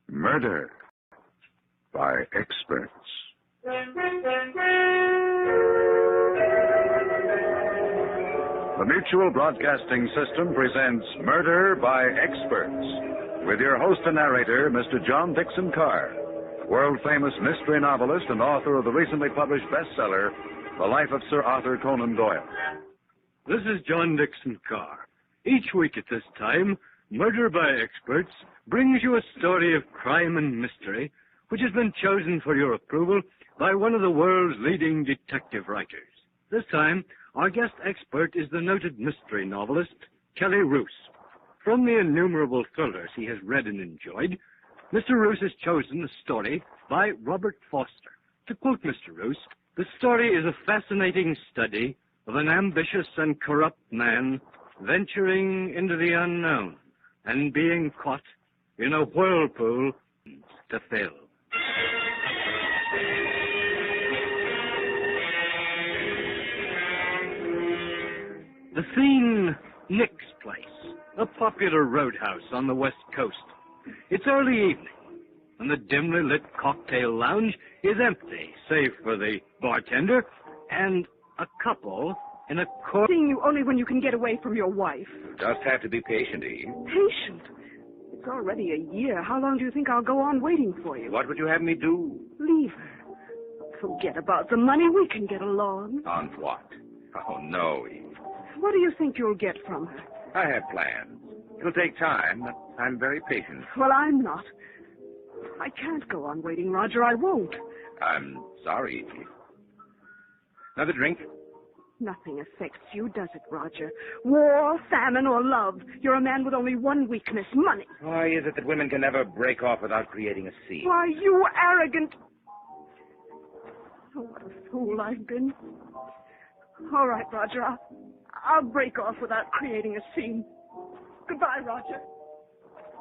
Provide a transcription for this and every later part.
Murder by Experts. The Mutual Broadcasting System presents Murder by Experts with your host and narrator, Mr. John Dickson Carr, world-famous mystery novelist and author of the recently published bestseller, The Life of Sir Arthur Conan Doyle. This is John Dickson Carr. Each week at this time, Murder by Experts brings you a story of crime and mystery which has been chosen for your approval by one of the world's leading detective writers. This time, our guest expert is the noted mystery novelist, Kelly Roos. From the innumerable thrillers he has read and enjoyed, Mr. Roos has chosen a story by Robert Foster. To quote Mr. Roos, the story is a fascinating study of an ambitious and corrupt man venturing into the unknown and being caught in a whirlpool to fill. The scene, Nick's Place, a popular roadhouse on the West Coast. It's early evening, and the dimly lit cocktail lounge is empty, save for the bartender and a couple in a court. Seeing you only when you can get away from your wife. Just have to be patient, Eve. Patient? It's already a year. How long do you think I'll go on waiting for you? What would you have me do? Leave her. Forget about the money. We can get along. On what? Oh, no, Eve. What do you think you'll get from her? I have plans. It'll take time, but I'm very patient. Well, I'm not. I can't go on waiting, Roger. I won't. I'm sorry, Eve. Another drink? Nothing affects you, does it, Roger? War, famine, or love. You're a man with only one weakness, money. Why is it that women can never break off without creating a scene? Why, you arrogant... Oh, what a fool I've been. All right, Roger, I'll break off without creating a scene. Goodbye, Roger.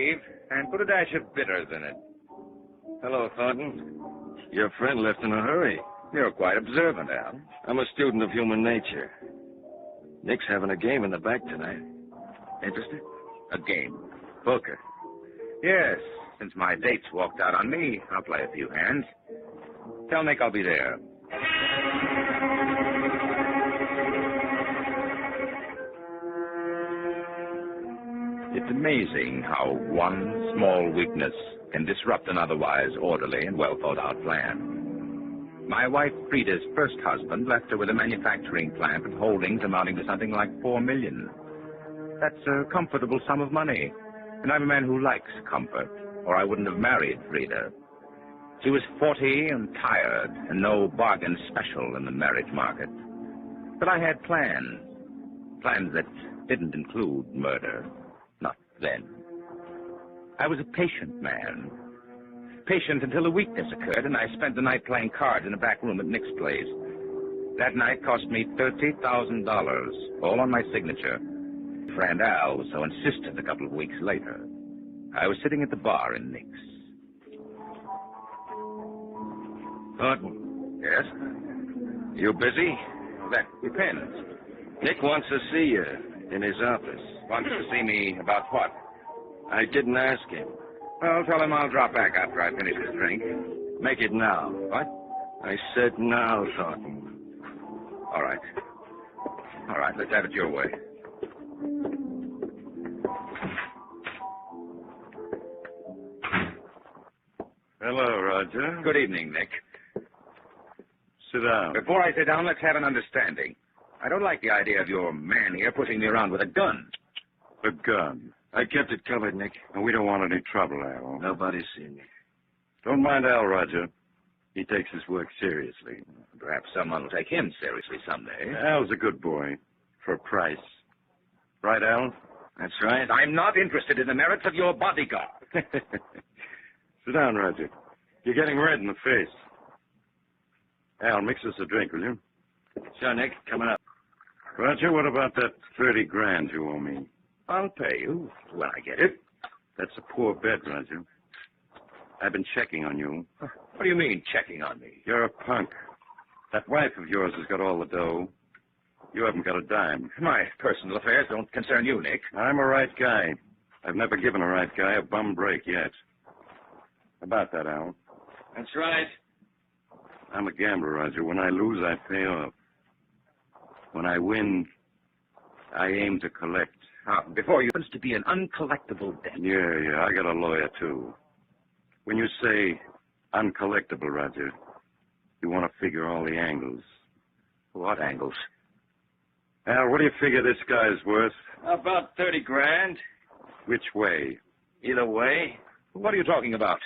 Eve, and put a dash of bitters in it. Hello, Thornton. Your friend left in a hurry. You're quite observant, Al. I'm a student of human nature. Nick's having a game in the back tonight. Interested? A game. Poker. Yes, since my date's walked out on me, I'll play a few hands. Tell Nick I'll be there. It's amazing how one small weakness can disrupt an otherwise orderly and well-thought-out plan. My wife, Frida's first husband, left her with a manufacturing plant with holdings amounting to something like $4 million. That's a comfortable sum of money, and I'm a man who likes comfort, or I wouldn't have married Frida. She was 40 and tired, and no bargain special in the marriage market. But I had plans that didn't include murder. Not then. I was a patient man. Patient until a weakness occurred, and I spent the night playing cards in a back room at Nick's place. That night cost me $30,000, all on my signature. Friend Al was so insistent a couple of weeks later. I was sitting at the bar in Nick's. Thornton. Yes? You busy? That depends. Nick wants to see you in his office. Wants to see me about what? I didn't ask him. Well, tell him I'll drop back after I finish this drink. Make it now. What? I said now, Thornton. All right. All right, let's have it your way. Hello, Roger. Good evening, Nick. Sit down. Before I sit down, let's have an understanding. I don't like the idea of your man here pushing me around with a gun. A gun. I kept it covered, Nick. And we don't want any trouble, Al. Nobody's seen me. Don't mind Al, Roger. He takes his work seriously. Perhaps someone will take him seriously someday. Al's a good boy. For a price. Right, Al? That's right. I'm not interested in the merits of your bodyguard. Sit down, Roger. You're getting red in the face. Al, mix us a drink, will you? Sure, Nick. Coming up. Roger, what about that 30 grand you owe me? I'll pay you when I get it. That's a poor bet, Roger. I've been checking on you. What do you mean, checking on me? You're a punk. That wife of yours has got all the dough. You haven't got a dime. My personal affairs don't concern you, Nick. I'm a right guy. I've never given a right guy a bum break yet. About that, Al. That's right. I'm a gambler, Roger. When I lose, I pay off. When I win, I aim to collect. Before you happens to be an uncollectible debt. Yeah, I got a lawyer, too. When you say uncollectible, Roger, you want to figure all the angles. What angles? Al, what do you figure this guy's worth? About 30 grand. Which way? Either way. What are you talking about?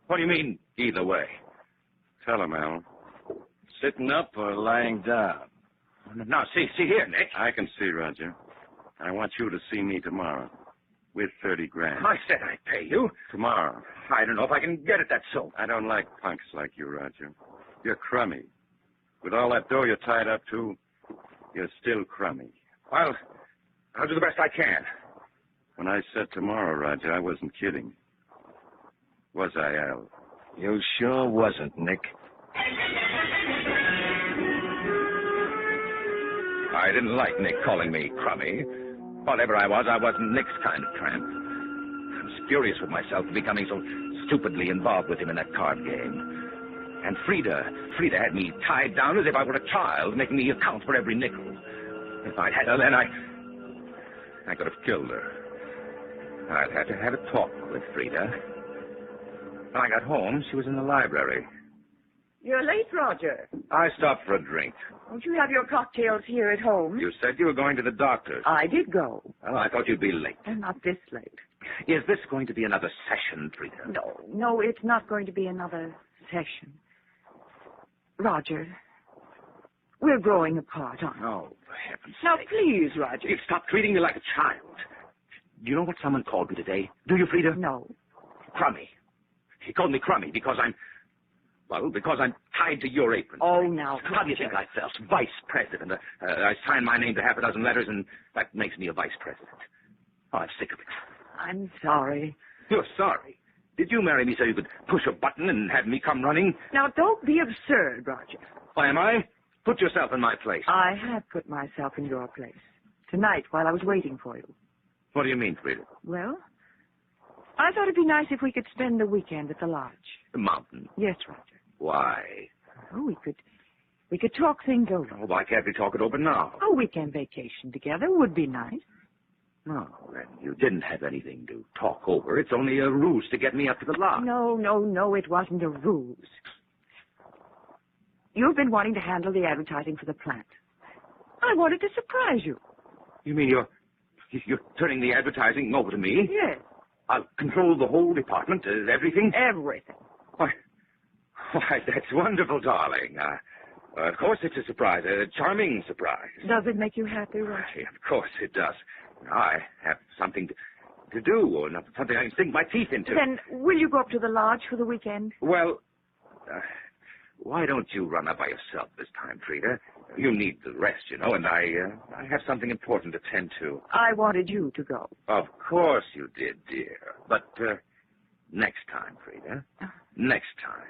What do you mean, either way? Tell him, Al. Sitting up or lying down? Now, see here, Nick. I can see, Roger. I want you to see me tomorrow with 30 grand. I said I'd pay you. Tomorrow. I don't know if I can get it that soon. I don't like punks like you, Roger. You're crummy. With all that dough you're tied up to, you're still crummy. Well, I'll do the best I can. When I said tomorrow, Roger, I wasn't kidding. Was I, Al? You sure wasn't, Nick. I didn't like Nick calling me crummy. Whatever I wasn't Nick's kind of tramp. I was furious with myself for becoming so stupidly involved with him in that card game. And Frida had me tied down as if I were a child, making me account for every nickel. If I'd had her then, I could have killed her. I'd had to have a talk with Frida. When I got home, she was in the library. You're late, Roger. I stopped for a drink. Won't you have your cocktails here at home? You said you were going to the doctor's. I did go. Well, I thought you'd be late. Not this late. Is this going to be another session, Frida? No, it's not going to be another session. Roger, we're growing apart, aren't we? Oh, for heaven's Now, sake. please, Roger. You stop treating me like a child. Do you know what someone called me today? Do you, Frida? No. Crummy. He called me crummy because I'm tied to your apron. Oh, now, How do you think I felt? Vice president. I signed my name to half a dozen letters, and that makes me a vice president. Oh, I'm sick of it. I'm sorry. You're sorry. Did you marry me so you could push a button and have me come running? Now, don't be absurd, Roger. Why am I? Put yourself in my place. I have put myself in your place. Tonight, while I was waiting for you. What do you mean, Frida? Well, I thought it'd be nice if we could spend the weekend at the lodge. The mountain. Yes, Roger. Why? Oh, we could talk things over. Oh, why can't we talk it over now? A weekend vacation together would be nice. No, then you didn't have anything to talk over. It's only a ruse to get me up to the lodge. No, it wasn't a ruse. You've been wanting to handle the advertising for the plant. I wanted to surprise you. You mean you're turning the advertising over to me? Yes. I'll control the whole department, everything? Everything. Why, that's wonderful, darling. Of course it's a surprise, a charming surprise. Does it make you happy, Roger? Of course it does. I have something to do, or something I can sink my teeth into. Then will you go up to the lodge for the weekend? Well, why don't you run up by yourself this time, Frida? You need the rest, you know, and I have something important to tend to. I wanted you to go. Of course you did, dear. But next time, Frida. Next time.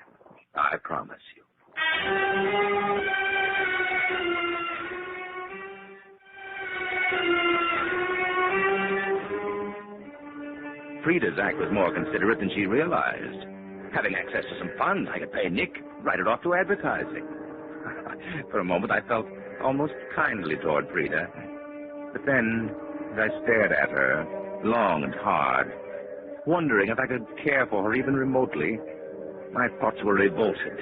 I promise you. Frida's act was more considerate than she realized. Having access to some funds, I could pay Nick, write it off to advertising. For a moment, I felt almost kindly toward Frida. But then, as I stared at her, long and hard, wondering if I could care for her even remotely, my thoughts were revolted.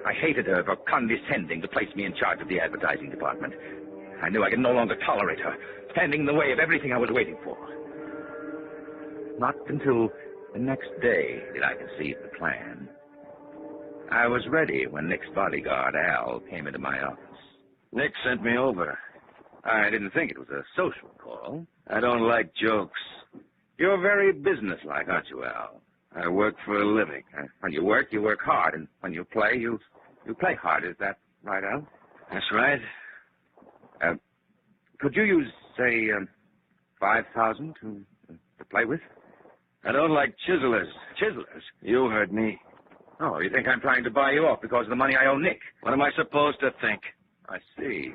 I hated her for condescending to place me in charge of the advertising department. I knew I could no longer tolerate her, standing in the way of everything I was waiting for. Not until the next day did I conceive the plan. I was ready when Nick's bodyguard, Al, came into my office. Nick sent me over. I didn't think it was a social call. I don't like jokes. You're very businesslike, aren't you, Al? I work for a living. When you work hard, and when you play, you play hard. Is that right, Al? That's right. Could you use, say, $5,000 to play with? I don't like chiselers. Chiselers? You heard me. Oh, you think I'm trying to buy you off because of the money I owe Nick? What am I supposed to think? I see.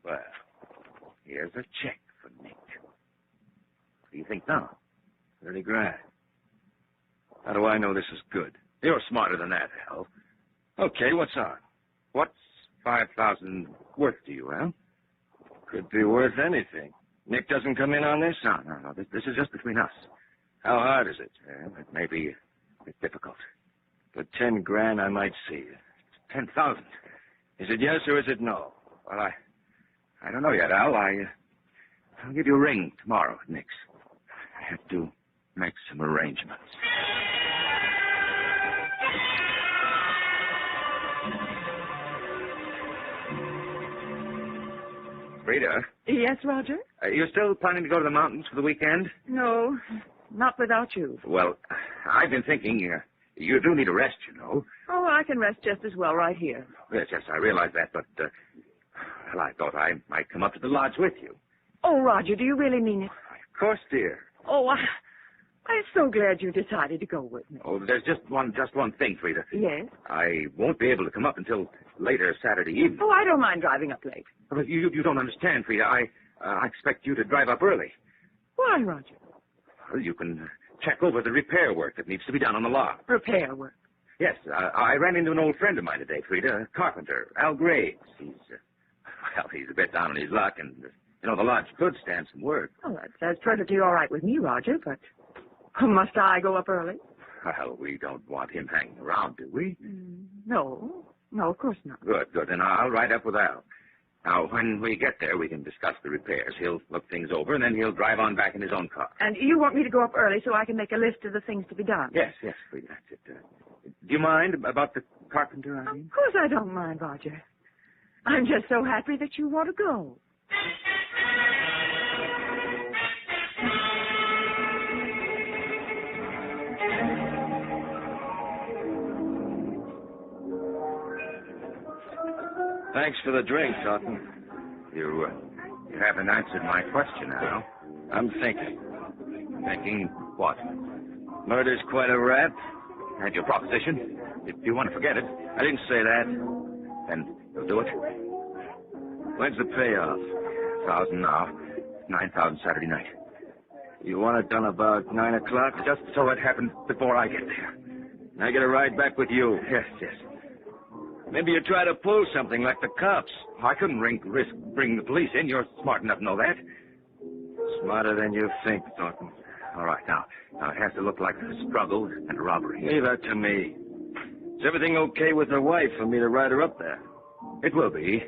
Well, here's a check for Nick. What do you think now? 30 grand. How do I know this is good? You're smarter than that, Al. Okay, what's on? What's 5,000 worth to you, Al? Could be worth anything. Nick doesn't come in on this? No. This is just between us. How hard is it? It may be a bit difficult. For 10 grand, I might see you. 10,000. Is it yes or is it no? Well, I don't know yet, Al. I'll give you a ring tomorrow at Nick's. I have to make some arrangements. Frida? Yes, Roger? You're still planning to go to the mountains for the weekend? No, not without you. Well, I've been thinking you do need a rest, you know. Oh, I can rest just as well right here. Yes, I realize that, but, well, I thought I might come up to the lodge with you. Oh, Roger, do you really mean it? Of course, dear. Oh, I'm so glad you decided to go with me. Oh, there's just one thing, Frida. Yes? I won't be able to come up until later Saturday evening. Oh, I don't mind driving up late. But you don't understand, Frida. I expect you to drive up early. Why, Roger? Well, you can check over the repair work that needs to be done on the lot. Repair work? Yes, I ran into an old friend of mine today, Frida, a carpenter, Al Graves. He's a bit down on his luck, and, the lodge could stand some work. Oh, that's perfectly all right with me, Roger, but must I go up early? Well, we don't want him hanging around, do we? No, of course not. Good. Then I'll ride up with Al. Now, when we get there, we can discuss the repairs. He'll look things over, and then he'll drive on back in his own car. And you want me to go up early so I can make a list of the things to be done? Yes, Frida, that's it. Do you mind about the carpenter, I mean? Of course I don't mind, Roger. I'm just so happy that you want to go. Thanks for the drink, Taunton. You haven't answered my question, Al. I'm thinking. Thinking what? Murder's quite a rap. And your proposition? If you want to forget it. I didn't say that. Then you'll do it? When's the payoff? 1,000 now. 9,000 Saturday night. You want it done about 9 o'clock? Just so it happens before I get there. I get a ride back with you. Yes. Maybe you try to pull something like the cops. I couldn't risk bringing the police in. You're smart enough to know that. Smarter than you think, Thornton. All right, now it has to look like a struggle and a robbery. Leave that to me. Is everything okay with her wife for me to ride her up there? It will be.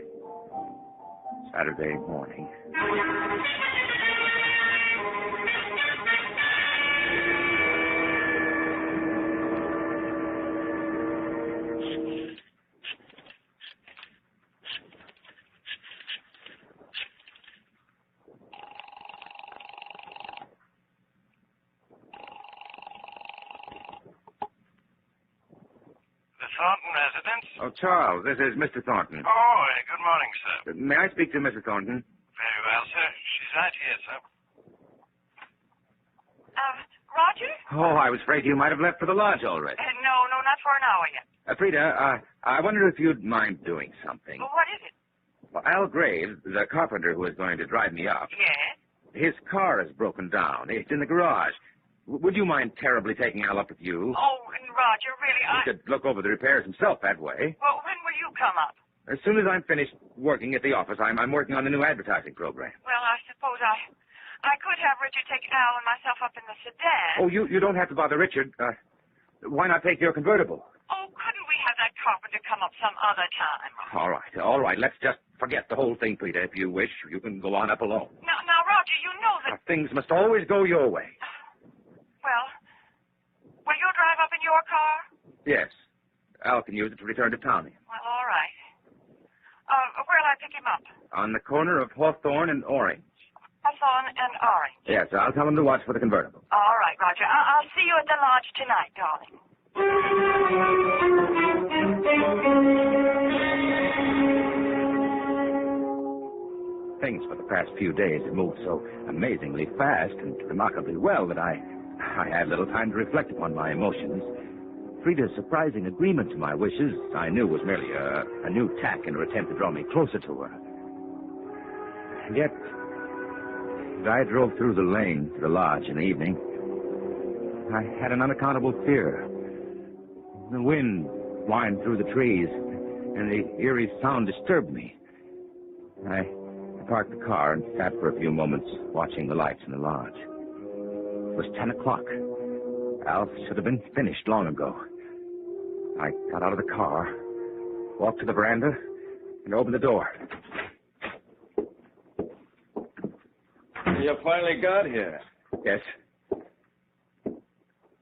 Saturday morning. Thornton residence? Oh, Charles, this is Mr. Thornton. Oh, good morning, sir. May I speak to Mrs. Thornton? Very well, sir. She's right here, sir. Roger? Oh, I was afraid you might have left for the lodge already. No, not for an hour yet. Frida, I wonder if you'd mind doing something. Well, what is it? Well, Al Graves, the carpenter who is going to drive me up, Yes? his car is broken down. It's in the garage. Would you mind terribly taking Al up with you? Oh, Roger, really, He could look over the repairs himself that way. Well, when will you come up? As soon as I'm finished working at the office, I'm working on the new advertising program. Well, I suppose I could have Richard take Al and myself up in the sedan. Oh, you don't have to bother Richard. Why not take your convertible? Oh, couldn't we have that carpenter come up some other time? All right. Let's just forget the whole thing, Frida. If you wish, you can go on up alone. Now, Roger, you know that... Things must always go your way. Well, will you drive up in your car? Yes. Al can use it to return to town in. Well, all right. Where'll I pick him up? On the corner of Hawthorne and Orange. Hawthorne and Orange. Yes, I'll tell him to watch for the convertible. All right, Roger. I'll see you at the lodge tonight, darling. Things for the past few days have moved so amazingly fast and remarkably well that I had little time to reflect upon my emotions. Frida's surprising agreement to my wishes I knew was merely a new tack in her attempt to draw me closer to her. And yet, as I drove through the lane to the lodge in the evening, I had an unaccountable fear. The wind whined through the trees, and the eerie sound disturbed me. I parked the car and sat for a few moments watching the lights in the lodge. It was 10 o'clock. Al should have been finished long ago. I got out of the car, walked to the veranda, and opened the door. You finally got here. Yes.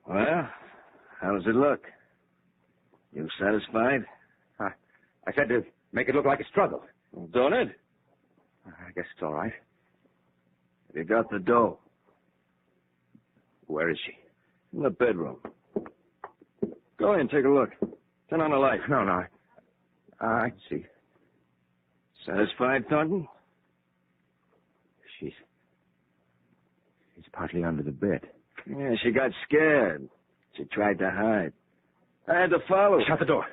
Well, how does it look? You satisfied? I said to make it look like a struggle. Don't it? I guess it's all right. You got the dough. Where is she? In the bedroom. Go in, take a look. Turn on the light. No. I can see. Satisfied, Thornton? She's partly under the bed. Yeah, she got scared. She tried to hide. I had to follow her. Shut the door.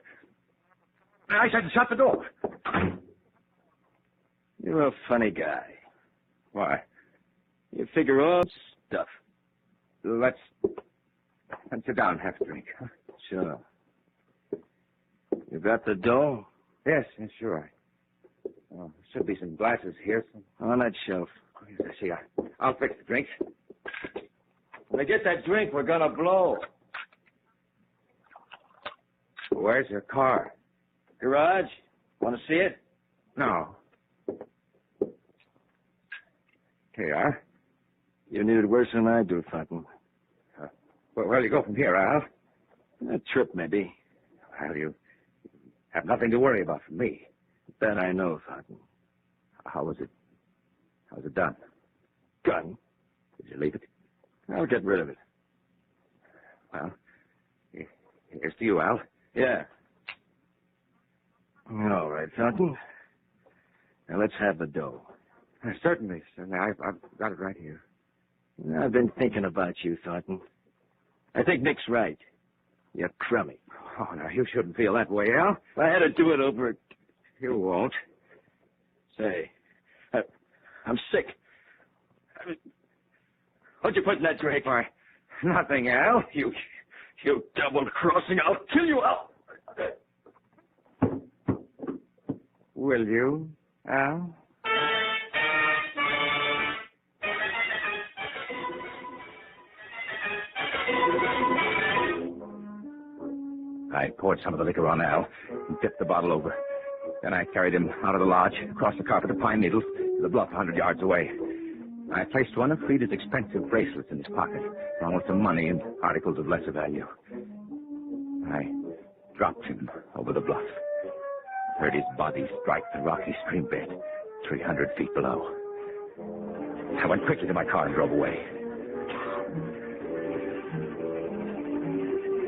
I said shut the door. You're a funny guy. Why? You figure all stuff. Let's sit down and have a drink. Sure. You got the dough? Yes, sure. There should be some glasses here. On that shelf. Yes, I see. I'll fix the drinks. When I get that drink, we're gonna blow. Where's your car? Garage? Want to see it? No. Here you are. You need it worse than I do, Thornton. Where'll you go from here, Al? A trip, maybe. Well, you have nothing to worry about from me. That I know, Thornton. How was it done? Gun. Did you leave it? I'll get rid of it. Well, here's to you, Al. Yeah. All right, Thornton. Now, let's have the dough. Certainly. I've got it right here. I've been thinking about you, Thornton. I think Nick's right. You're crummy. Oh, now, you shouldn't feel that way, Al. If I had to do it over... You won't. Say, I'm sick. What'd you put in that drink? Why, nothing, Al. You double-crossing. I'll kill you, Al. Will you, Al? I poured some of the liquor on Al and tipped the bottle over. Then I carried him out of the lodge, across the carpet of pine needles, to the bluff 100 yards away. I placed one of Frida's expensive bracelets in his pocket, along with some money and articles of lesser value. I dropped him over the bluff. Heard his body strike the rocky stream bed, 300 feet below. I went quickly to my car and drove away.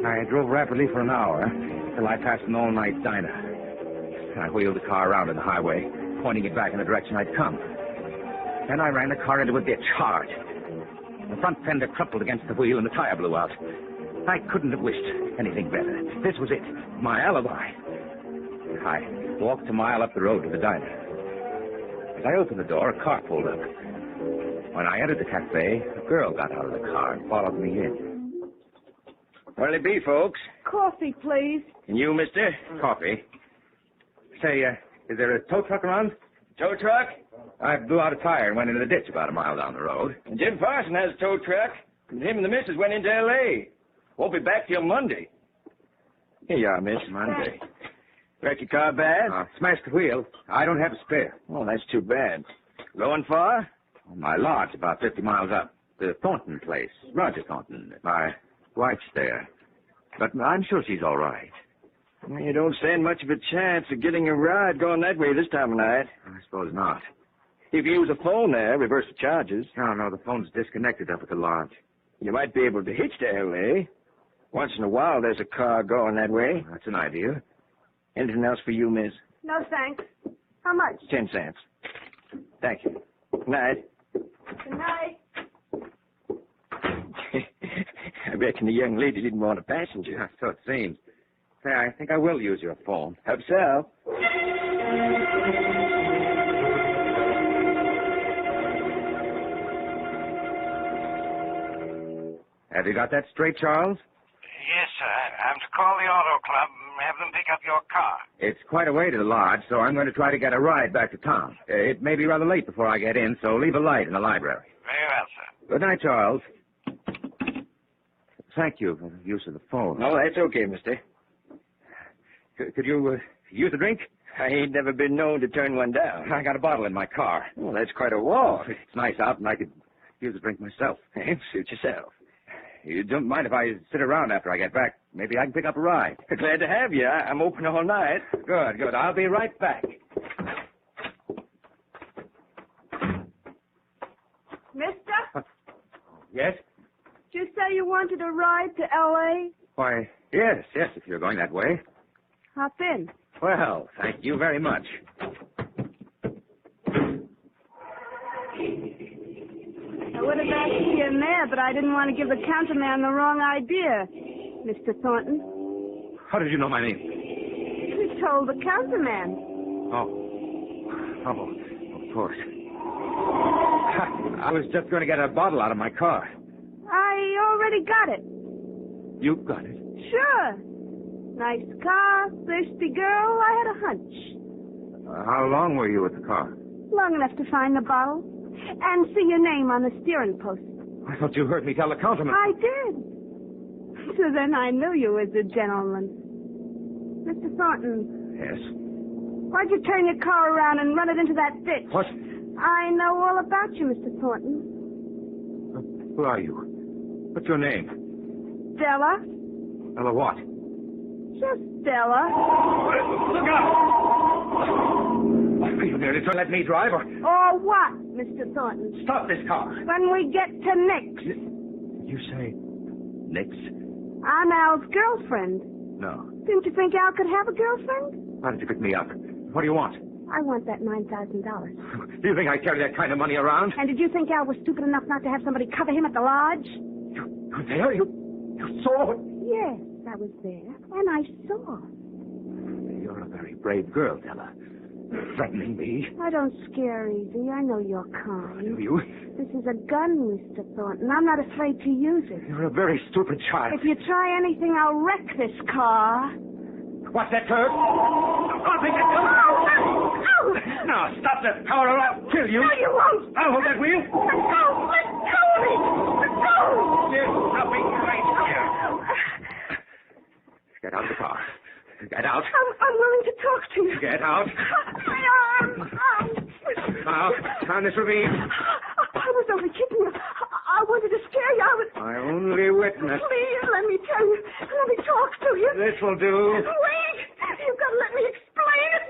I drove rapidly for an hour till I passed an all-night diner. I wheeled the car around on the highway, pointing it back in the direction I'd come. Then I ran the car into a ditch hard. The front fender crumpled against the wheel and the tire blew out. I couldn't have wished anything better. This was it, my alibi. I walked a mile up the road to the diner. As I opened the door, a car pulled up. When I entered the cafe, a girl got out of the car and followed me in. Where'll it be, folks? Coffee, please. And you, mister? Coffee. Say, is there a tow truck around? Tow truck? I blew out a tire and went into the ditch about a mile down the road. And Jim Parson has a tow truck. And him and the missus went into L.A. Won't be back till Monday. Here you are, miss. Monday. Wreck your car bad? Smashed the wheel. I don't have a spare. Oh, that's too bad. Going far? My lodge, about 50 miles up. The Thornton place. Roger Thornton. My wife's there. But I'm sure she's all right. Well, you don't stand much of a chance of getting a ride going that way this time of night. I suppose not. If you use a phone there, reverse the charges. No, the phone's disconnected up at the lodge. You might be able to hitch to L.A. Once in a while, there's a car going that way. That's an idea. Anything else for you, miss? No, thanks. How much? 10 cents. Thank you. Good night. Good night. I reckon the young lady didn't want a passenger. Yeah, so it seems. Say, I think I will use your phone. Hope so. Have you got that straight, Charles? Yes, sir. I'm to call the auto club and have them pick up your car. It's quite a way to the lodge, so I'm going to try to get a ride back to town. It may be rather late before I get in, so leave a light in the library. Very well, sir. Good night, Charles. Thank you for the use of the phone. No, that's okay, mister. Could you use a drink? I ain't never been known to turn one down. I got a bottle in my car. Well, that's quite a walk. It's nice out, and I could use a drink myself. Suit yourself. You don't mind if I sit around after I get back? Maybe I can pick up a ride. Glad to have you. I'm open all night. Good. I'll be right back. Mister? Yes? Did you say you wanted a ride to L.A.? Why, yes, if you're going that way. Hop in. Well, thank you very much. I would have asked you in there, but I didn't want to give the counterman the wrong idea, Mr. Thornton. How did you know my name? You told the counterman. Oh, of course. I was just going to get a bottle out of my car. I already got it. You got it? Sure. Nice car, thirsty girl. I had a hunch. How long were you with the car? Long enough to find the bottle and see your name on the steering post. I thought you heard me tell the counterman. I did. So then I knew you was a gentleman. Mr. Thornton. Yes? Why'd you turn your car around and run it into that ditch? What? I know all about you, Mr. Thornton. Who are you? What's your name? Stella. Ella what? Just Stella. Look out! Are you nearly trying to let me drive or... Or what, Mr. Thornton? Stop this car. When we get to Nick's. You say Nick's? I'm Al's girlfriend. No. Didn't you think Al could have a girlfriend? Why did you pick me up? What do you want? I want that $9,000. Do you think I carry that kind of money around? And did you think Al was stupid enough not to have somebody cover him at the lodge? You were there? You saw? Yes, I was there, and I saw. You're a very brave girl, Della. Threatening me. I don't scare easy. I know you're kind. You? This is a gun, Mr. Thornton. I'm not afraid to use it. You're a very stupid child. If you try anything, I'll wreck this car. What's that, Kurt? I'll take it. Now, stop that car or I'll kill you. No, you won't. I'll hold that wheel. Let go. Let go of me. Let go. There's nothing right here. Get out of the car. Get out. I'm willing to talk to you. Get out. My arm. Now, down this ravine. I was only kidding you. I wanted to scare you. My only witness. Please, let me tell you. Let me talk to you. This will do. Wait. You've got to let me explain it.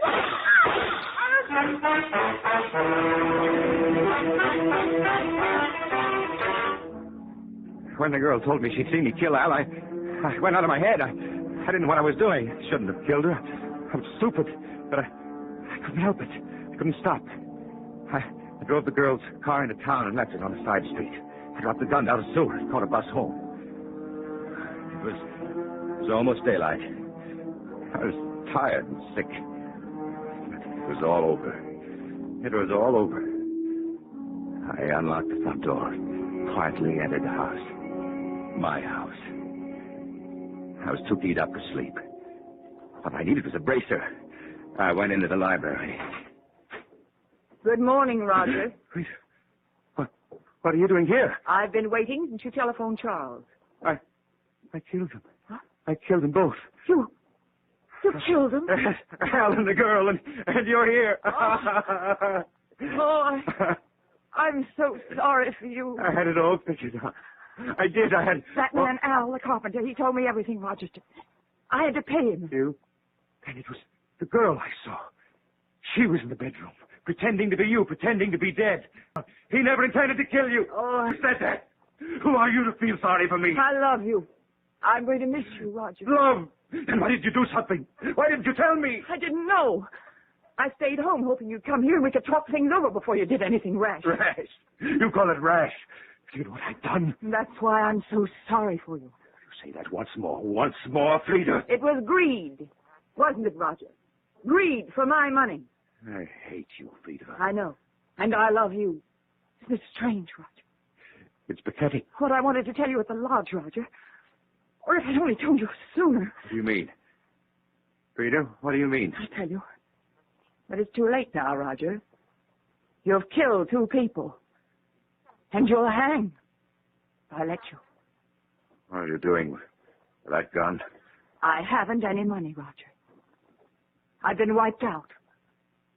When the girl told me she'd seen me kill Al, I went out of my head. I didn't know what I was doing. I shouldn't have killed her. I was stupid, but I couldn't help it. I couldn't stop. I drove the girl's car into town and left it on a side street. I dropped the gun down a sewer and caught a bus home. It was almost daylight. I was tired and sick. It was all over. It was all over. I unlocked the front door, quietly entered the house. My house. I was too beat up to sleep. What I needed was a bracer. I went into the library. Good morning, Roger. What are you doing here? I've been waiting since you telephoned Charles. I killed him. Huh? I killed them both. You killed him? Al and the girl, and you're here. I'm so sorry for you. I had it all figured out. I did. That man, Al, the carpenter, he told me everything, Roger. I had to pay him. You? And it was the girl I saw. She was in the bedroom, pretending to be you, pretending to be dead. He never intended to kill you. Oh, Who said that? Who are you to feel sorry for me? I love you. I'm going to miss you, Roger. Love? Then why did you do something? Why didn't you tell me? I didn't know. I stayed home hoping you'd come here and we could talk things over before you did anything rash. Rash? You call it rash? Do you know what I've done? That's why I'm so sorry for you. You say that once more, Frida. It was greed, wasn't it, Roger? Greed for my money. I hate you, Frida. I know. And I love you. Isn't it strange, Roger? It's pathetic. What I wanted to tell you at the lodge, Roger. Or if I'd only told you sooner. What do you mean? Frida, what do you mean? I'll tell you. But it's too late now, Roger. You've killed 2 people. And you'll hang. I let you. What are you doing with that gun? I haven't any money, Roger. I've been wiped out.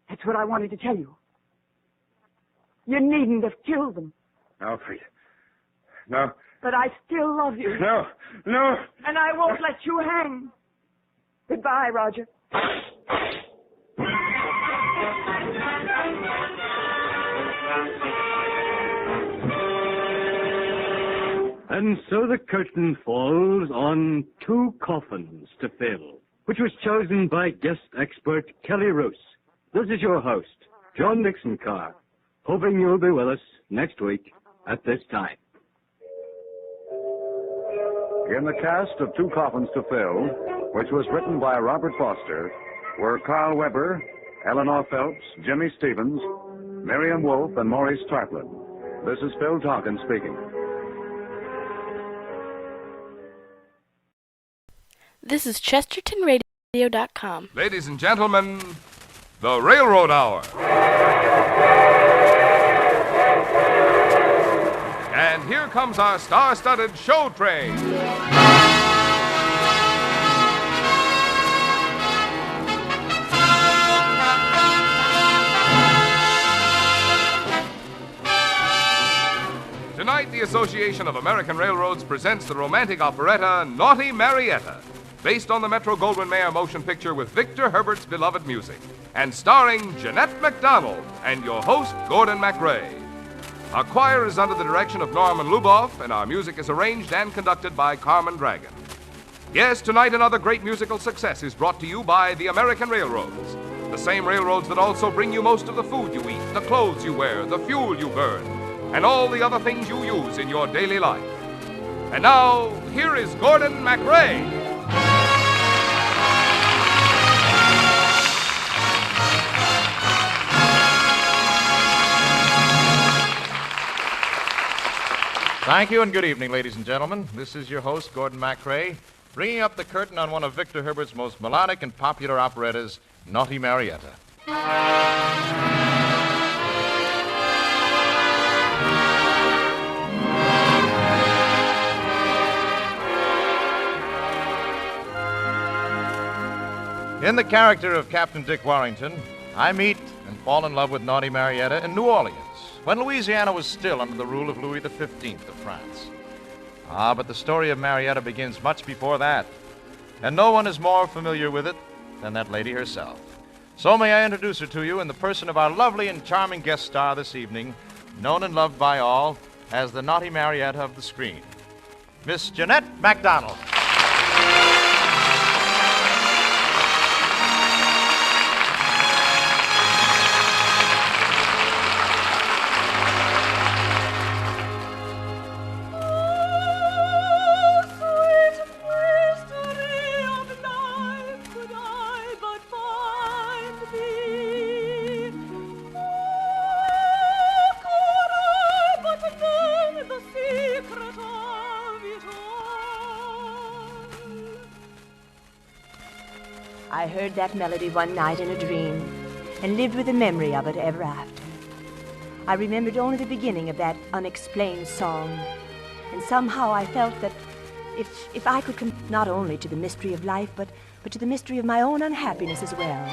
That's what I wanted to tell you. You needn't have killed them. No, Frida. No. But I still love you. No. No. And I won't let you hang. Goodbye, Roger. And so the curtain falls on 2 coffins to fill, which was chosen by guest expert Kelly Roos. This is your host, John Dickson Carr, hoping you'll be with us next week at this time. In the cast of 2 Coffins to Fill, which was written by Robert Foster, were Carl Weber, Eleanor Phelps, Jimmy Stevens, Miriam Wolfe, and Maurice Tarplin. This is Phil Tonkin speaking. This is ChestertonRadio.com. Ladies and gentlemen, the Railroad Hour. And here comes our star-studded show train. Tonight, the Association of American Railroads presents the romantic operetta Naughty Marietta, based on the Metro-Goldwyn-Mayer motion picture with Victor Herbert's beloved music, and starring Jeanette MacDonald and your host, Gordon MacRae. Our choir is under the direction of Norman Luboff, and our music is arranged and conducted by Carmen Dragon. Yes, tonight another great musical success is brought to you by the American Railroads, the same railroads that also bring you most of the food you eat, the clothes you wear, the fuel you burn, and all the other things you use in your daily life. And now, here is Gordon MacRae. Thank you and good evening, ladies and gentlemen. This is your host, Gordon MacRae, bringing up the curtain on one of Victor Herbert's most melodic and popular operettas, Naughty Marietta. In the character of Captain Dick Warrington, I meet and fall in love with Naughty Marietta in New Orleans, when Louisiana was still under the rule of Louis XV of France. But the story of Marietta begins much before that, and no one is more familiar with it than that lady herself. So may I introduce her to you in the person of our lovely and charming guest star this evening, known and loved by all as the Naughty Marietta of the screen, Miss Jeanette MacDonald. I heard that melody one night in a dream and lived with the memory of it ever after. I remembered only the beginning of that unexplained song, and somehow I felt that if I could come not only to the mystery of life, but to the mystery of my own unhappiness as well.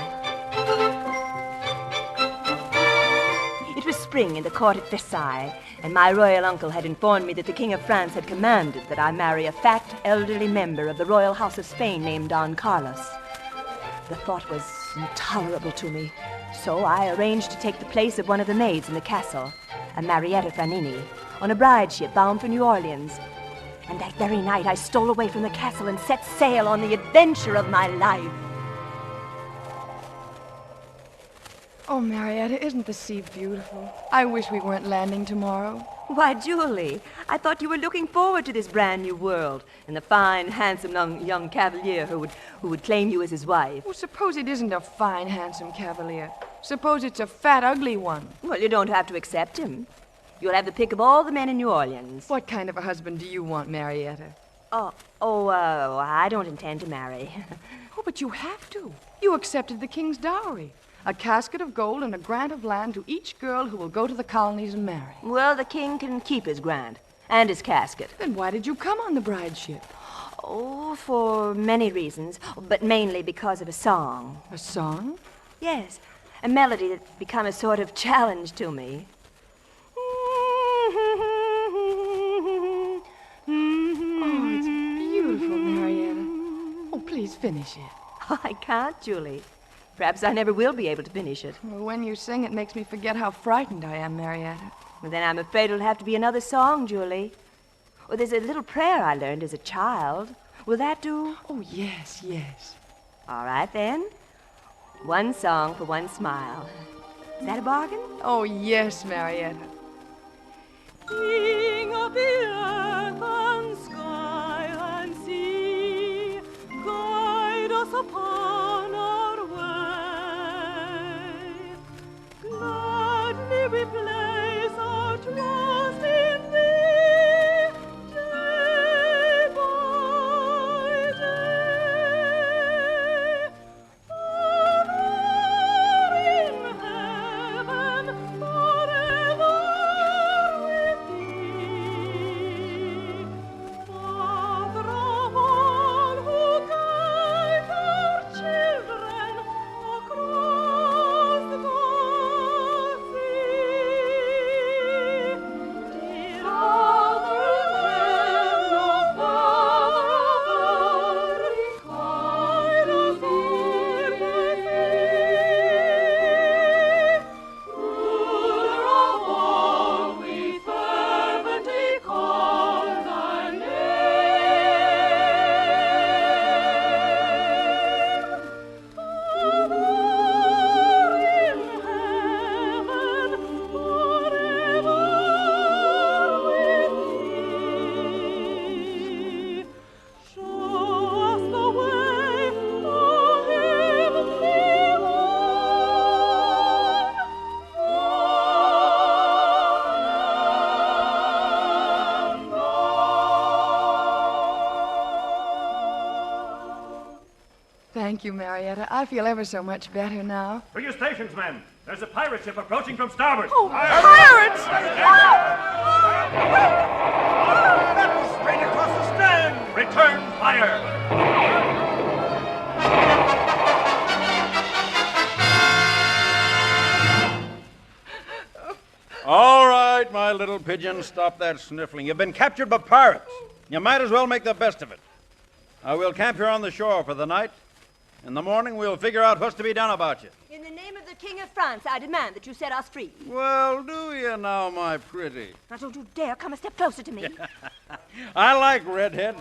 It was spring in the court at Versailles, and my royal uncle had informed me that the King of France had commanded that I marry a fat, elderly member of the royal house of Spain named Don Carlos. The thought was intolerable to me, so I arranged to take the place of one of the maids in the castle, a Marietta Fanini, on a bride ship bound for New Orleans. And that very night I stole away from the castle and set sail on the adventure of my life. Oh, Marietta, isn't the sea beautiful? I wish we weren't landing tomorrow. Why, Julie, I thought you were looking forward to this brand new world and the fine, handsome young cavalier who would claim you as his wife. Well, suppose it isn't a fine, handsome cavalier. Suppose it's a fat, ugly one. Well, you don't have to accept him. You'll have the pick of all the men in New Orleans. What kind of a husband do you want, Marietta? I don't intend to marry. Oh, but you have to. You accepted the king's dowry. A casket of gold and a grant of land to each girl who will go to the colonies and marry. Well, the king can keep his grant and his casket. Then why did you come on the bride ship? Oh, for many reasons, but mainly because of a song. A song? Yes, a melody that became a sort of challenge to me. Oh, it's beautiful, Marietta. Oh, please finish it. Oh, I can't, Julie. Perhaps I never will be able to finish it. Well, when you sing, it makes me forget how frightened I am, Marietta. Well, then I'm afraid it'll have to be another song, Julie. Oh, there's a little prayer I learned as a child. Will that do? Oh, yes, yes. All right, then. One song for one smile. Is that a bargain? Oh, yes, Marietta. King of the earth and sky and sea, guide us upon our way. Gladly we place our trust in thee, day by day. Over in heaven, forever with thee. Father of all who guide our children across the sea. Dear Father in heaven, oh Father of all, guide us all by faith. Ruler of all, we fervently call thy name. Over in heaven, forever with thee. Show us the way, O heavenly Thank you, Marietta. I feel ever so much better now. To your stations, men. There's a pirate ship approaching from starboard. Oh, pirates! That was straight across the stern. Return fire. All right, my little pigeon, stop that sniffling. You've been captured by pirates. You might as well make the best of it. We'll camp here on the shore for the night. In the morning, we'll figure out what's to be done about you. In the name of the King of France, I demand that you set us free. Well, do you now, my pretty? Now, don't you dare come a step closer to me. I like redheads.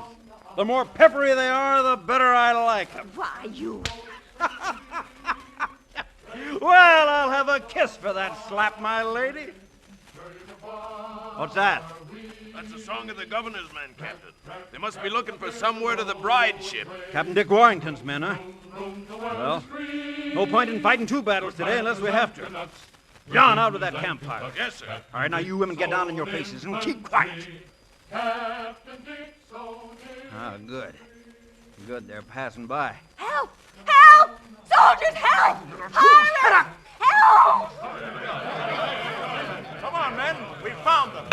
The more peppery they are, the better I like them. Why, you... Well, I'll have a kiss for that slap, my lady. What's that? That's the song of the governor's men, Captain. They must be looking for some word of the bride ship. Captain Dick Warrington's men, huh? Well, no point in fighting two battles today unless we have to. John, out with that campfire. Yes, sir. All right, now you women get down on your faces and keep quiet. Ah, good. Good, they're passing by. Help! Help! Soldiers, help! Hurry! Help! Come on, men. We found them.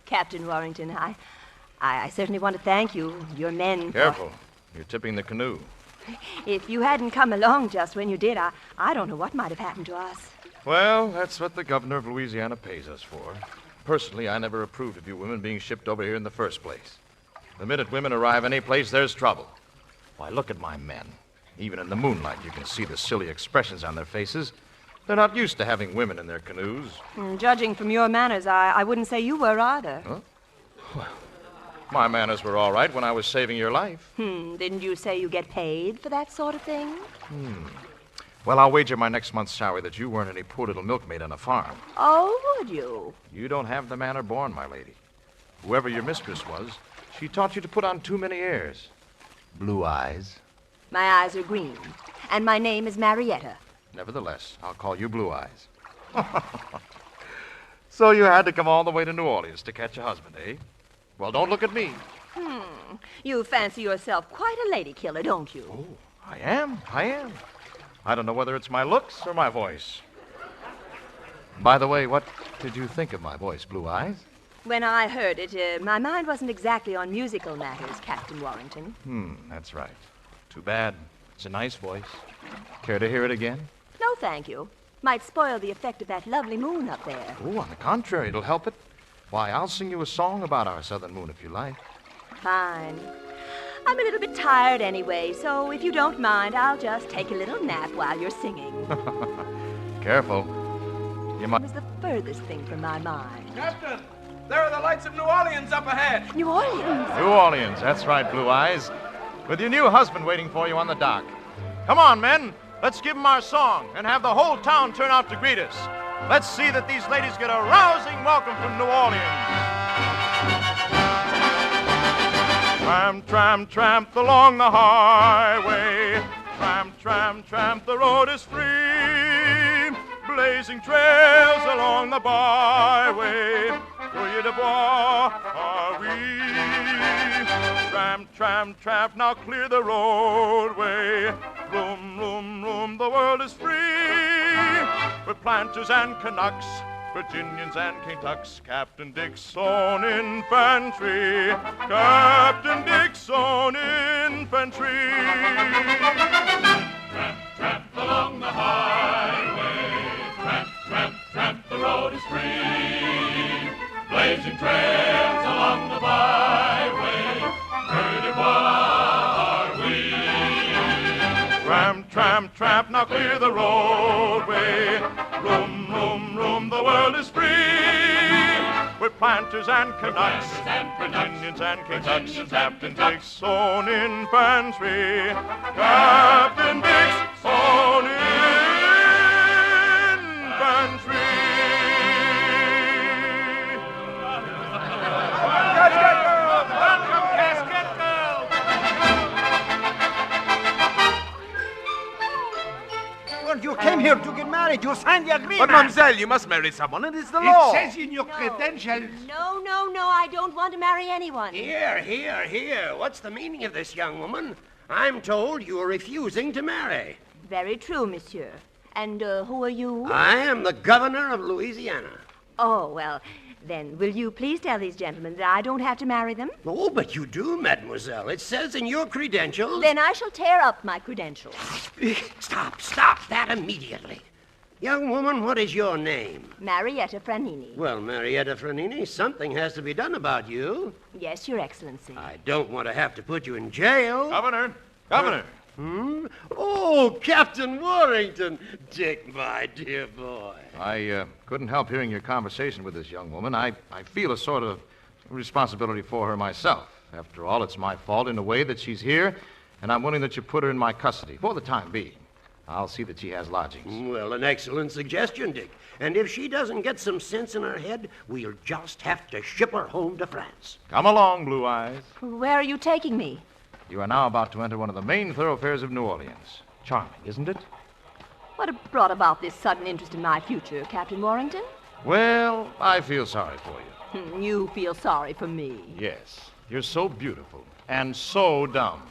Captain Warrington, I certainly want to thank you, your men. Careful. You're tipping the canoe. If you hadn't come along just when you did, I don't know what might have happened to us. Well, that's what the governor of Louisiana pays us for. Personally, I never approved of you women being shipped over here in the first place. The minute women arrive any place, there's trouble. Why, look at my men. Even in the moonlight, you can see the silly expressions on their faces. They're not used to having women in their canoes. Judging from your manners, I wouldn't say you were either. Huh? Well, my manners were all right when I was saving your life. Didn't you say you get paid for that sort of thing? Well, I'll wager my next month's salary that you weren't any poor little milkmaid on a farm. Oh, would you? You don't have the manner born, my lady. Whoever your mistress was, she taught you to put on too many airs. Blue eyes. My eyes are green, and my name is Marietta. Nevertheless, I'll call you Blue Eyes. So you had to come all the way to New Orleans to catch a husband, eh? Well, don't look at me. You fancy yourself quite a lady killer, don't you? Oh, I am. I don't know whether it's my looks or my voice. By the way, what did you think of my voice, Blue Eyes? When I heard it, my mind wasn't exactly on musical matters, Captain Warrington. That's right. Too bad. It's a nice voice. Care to hear it again? No, thank you. Might spoil the effect of that lovely moon up there. Oh, on the contrary, it'll help it. Why, I'll sing you a song about our southern moon if you like. Fine. I'm a little bit tired anyway, so if you don't mind, I'll just take a little nap while you're singing. Careful. You might... It was the furthest thing from my mind. Captain, there are the lights of New Orleans up ahead. New Orleans? New Orleans, that's right, Blue Eyes. With your new husband waiting for you on the dock. Come on, men. Let's give him our song and have the whole town turn out to greet us. Let's see that these ladies get a rousing welcome from New Orleans. Tramp, tramp, tramp along the highway. Tramp, tramp, tramp, the road is free. Blazing trails along the byway. Feuille de bois are we. Tramp, tramp, tramp, now clear the roadway. Room, room, room, the world is free. With planters and Canucks, Virginians and Kentucks, Captain Dickson Infantry, Captain Dickson Infantry. Tramp, tramp along the highway. Tramp, tramp, tramp, the road is free. Blazing trails along the byway. Feuille de bois are we. Tramp, tramp, tramp, now clear the roadway. Room, room, room, the world is free. With planters and Canucks, Virginians and Kentucks, Captain Dickson Infantry, Captain Dickson Infantry. Welcome, casket girls. Well, you came here to get married. You signed the agreement. But, mademoiselle, you must marry someone. It is the law. It says in your credentials. No, I don't want to marry anyone. Here. What's the meaning of this, young woman? I'm told you are refusing to marry. Very true, monsieur. And who are you? I am the governor of Louisiana. Oh, well, then will you please tell these gentlemen that I don't have to marry them? Oh, but you do, mademoiselle. It says in your credentials... Then I shall tear up my credentials. Stop that immediately. Young woman, what is your name? Marietta Franini. Well, Marietta Franini, something has to be done about you. Yes, Your Excellency. I don't want to have to put you in jail. Governor. Oh, Captain Warrington. Dick, my dear boy. I couldn't help hearing your conversation with this young woman. I feel a sort of responsibility for her myself. After all, it's my fault in a way that she's here, and I'm willing that you put her in my custody for the time being. I'll see that she has lodgings. Well, an excellent suggestion, Dick. And if she doesn't get some sense in her head, we'll just have to ship her home to France. Come along, Blue Eyes. Where are you taking me? You are now about to enter one of the main thoroughfares of New Orleans. Charming, isn't it? What brought about this sudden interest in my future, Captain Warrington? Well, I feel sorry for you. You feel sorry for me. Yes. You're so beautiful and so dumb.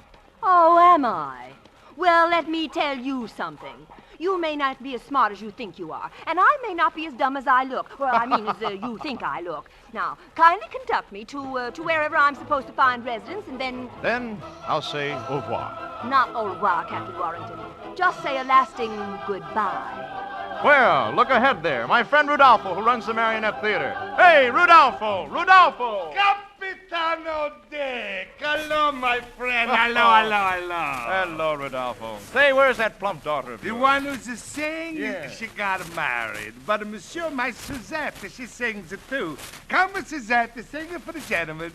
Oh, am I? Well, let me tell you something. You may not be as smart as you think you are, and I may not be as dumb as I look. Well, I mean, as you think I look. Now, kindly conduct me to wherever I'm supposed to find residence, and then... Then I'll say au revoir. Not au revoir, Captain Warrington. Just say a lasting goodbye. Well, look ahead there. My friend Rudolfo, who runs the Marionette Theater. Hey, Rudolfo! Capitano Dick! Hello, my friend. Hello. Hello, Rudolfo. Say, where's that plump daughter of yours? The one who's singing? Yeah. She got married. But, monsieur, my Suzette, she sings it too. Come, Suzette, sing it for the gentlemen.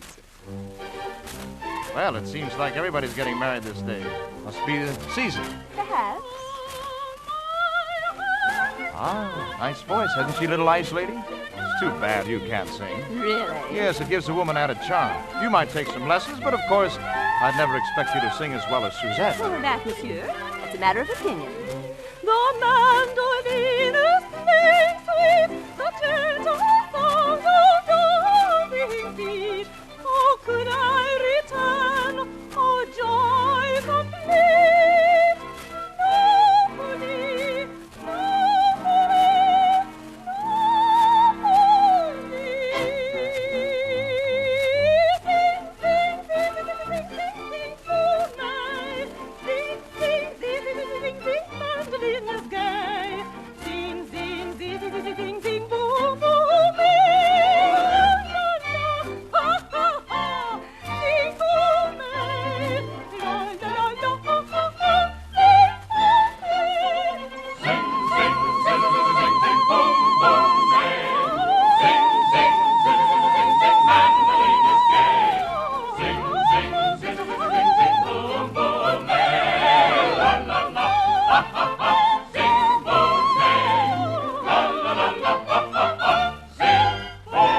Well, it seems like everybody's getting married this day. Must be the season. Perhaps. Ah, nice voice, hasn't she, little ice lady? It's too bad you can't sing. Really? Yes, it gives a woman added charm. You might take some lessons, but of course, I'd never expect you to sing as well as Suzette. Oh, that, monsieur, that's a matter of opinion. The mandolin is playing sweet, the gentle song of dancing feet. Oh, could I return, oh, joy complete? Napoli, Napoli, Napoli. Sing, sing, sing, sing, sing, sing, tonight. Sing, sing, sing, sing, sing, sing, mandolin is gay. Sing, sing, sing, sing, sing, sing, sing, boom, boom, ha, ha, ha. Sing, boom, la, la, la, la, ha, ha, ha. Sing, sing, sing, sing, sing, boom, boom, hey. Sing, sing, sing, sing, sing, mandolin is gay. Sing, sing, sing, sing, sing, boom, boom, hey. La, la, la, ha, ha, ha. Sing, boom, hey. La, la, la, la, ha, ha, ha. Sing, boom.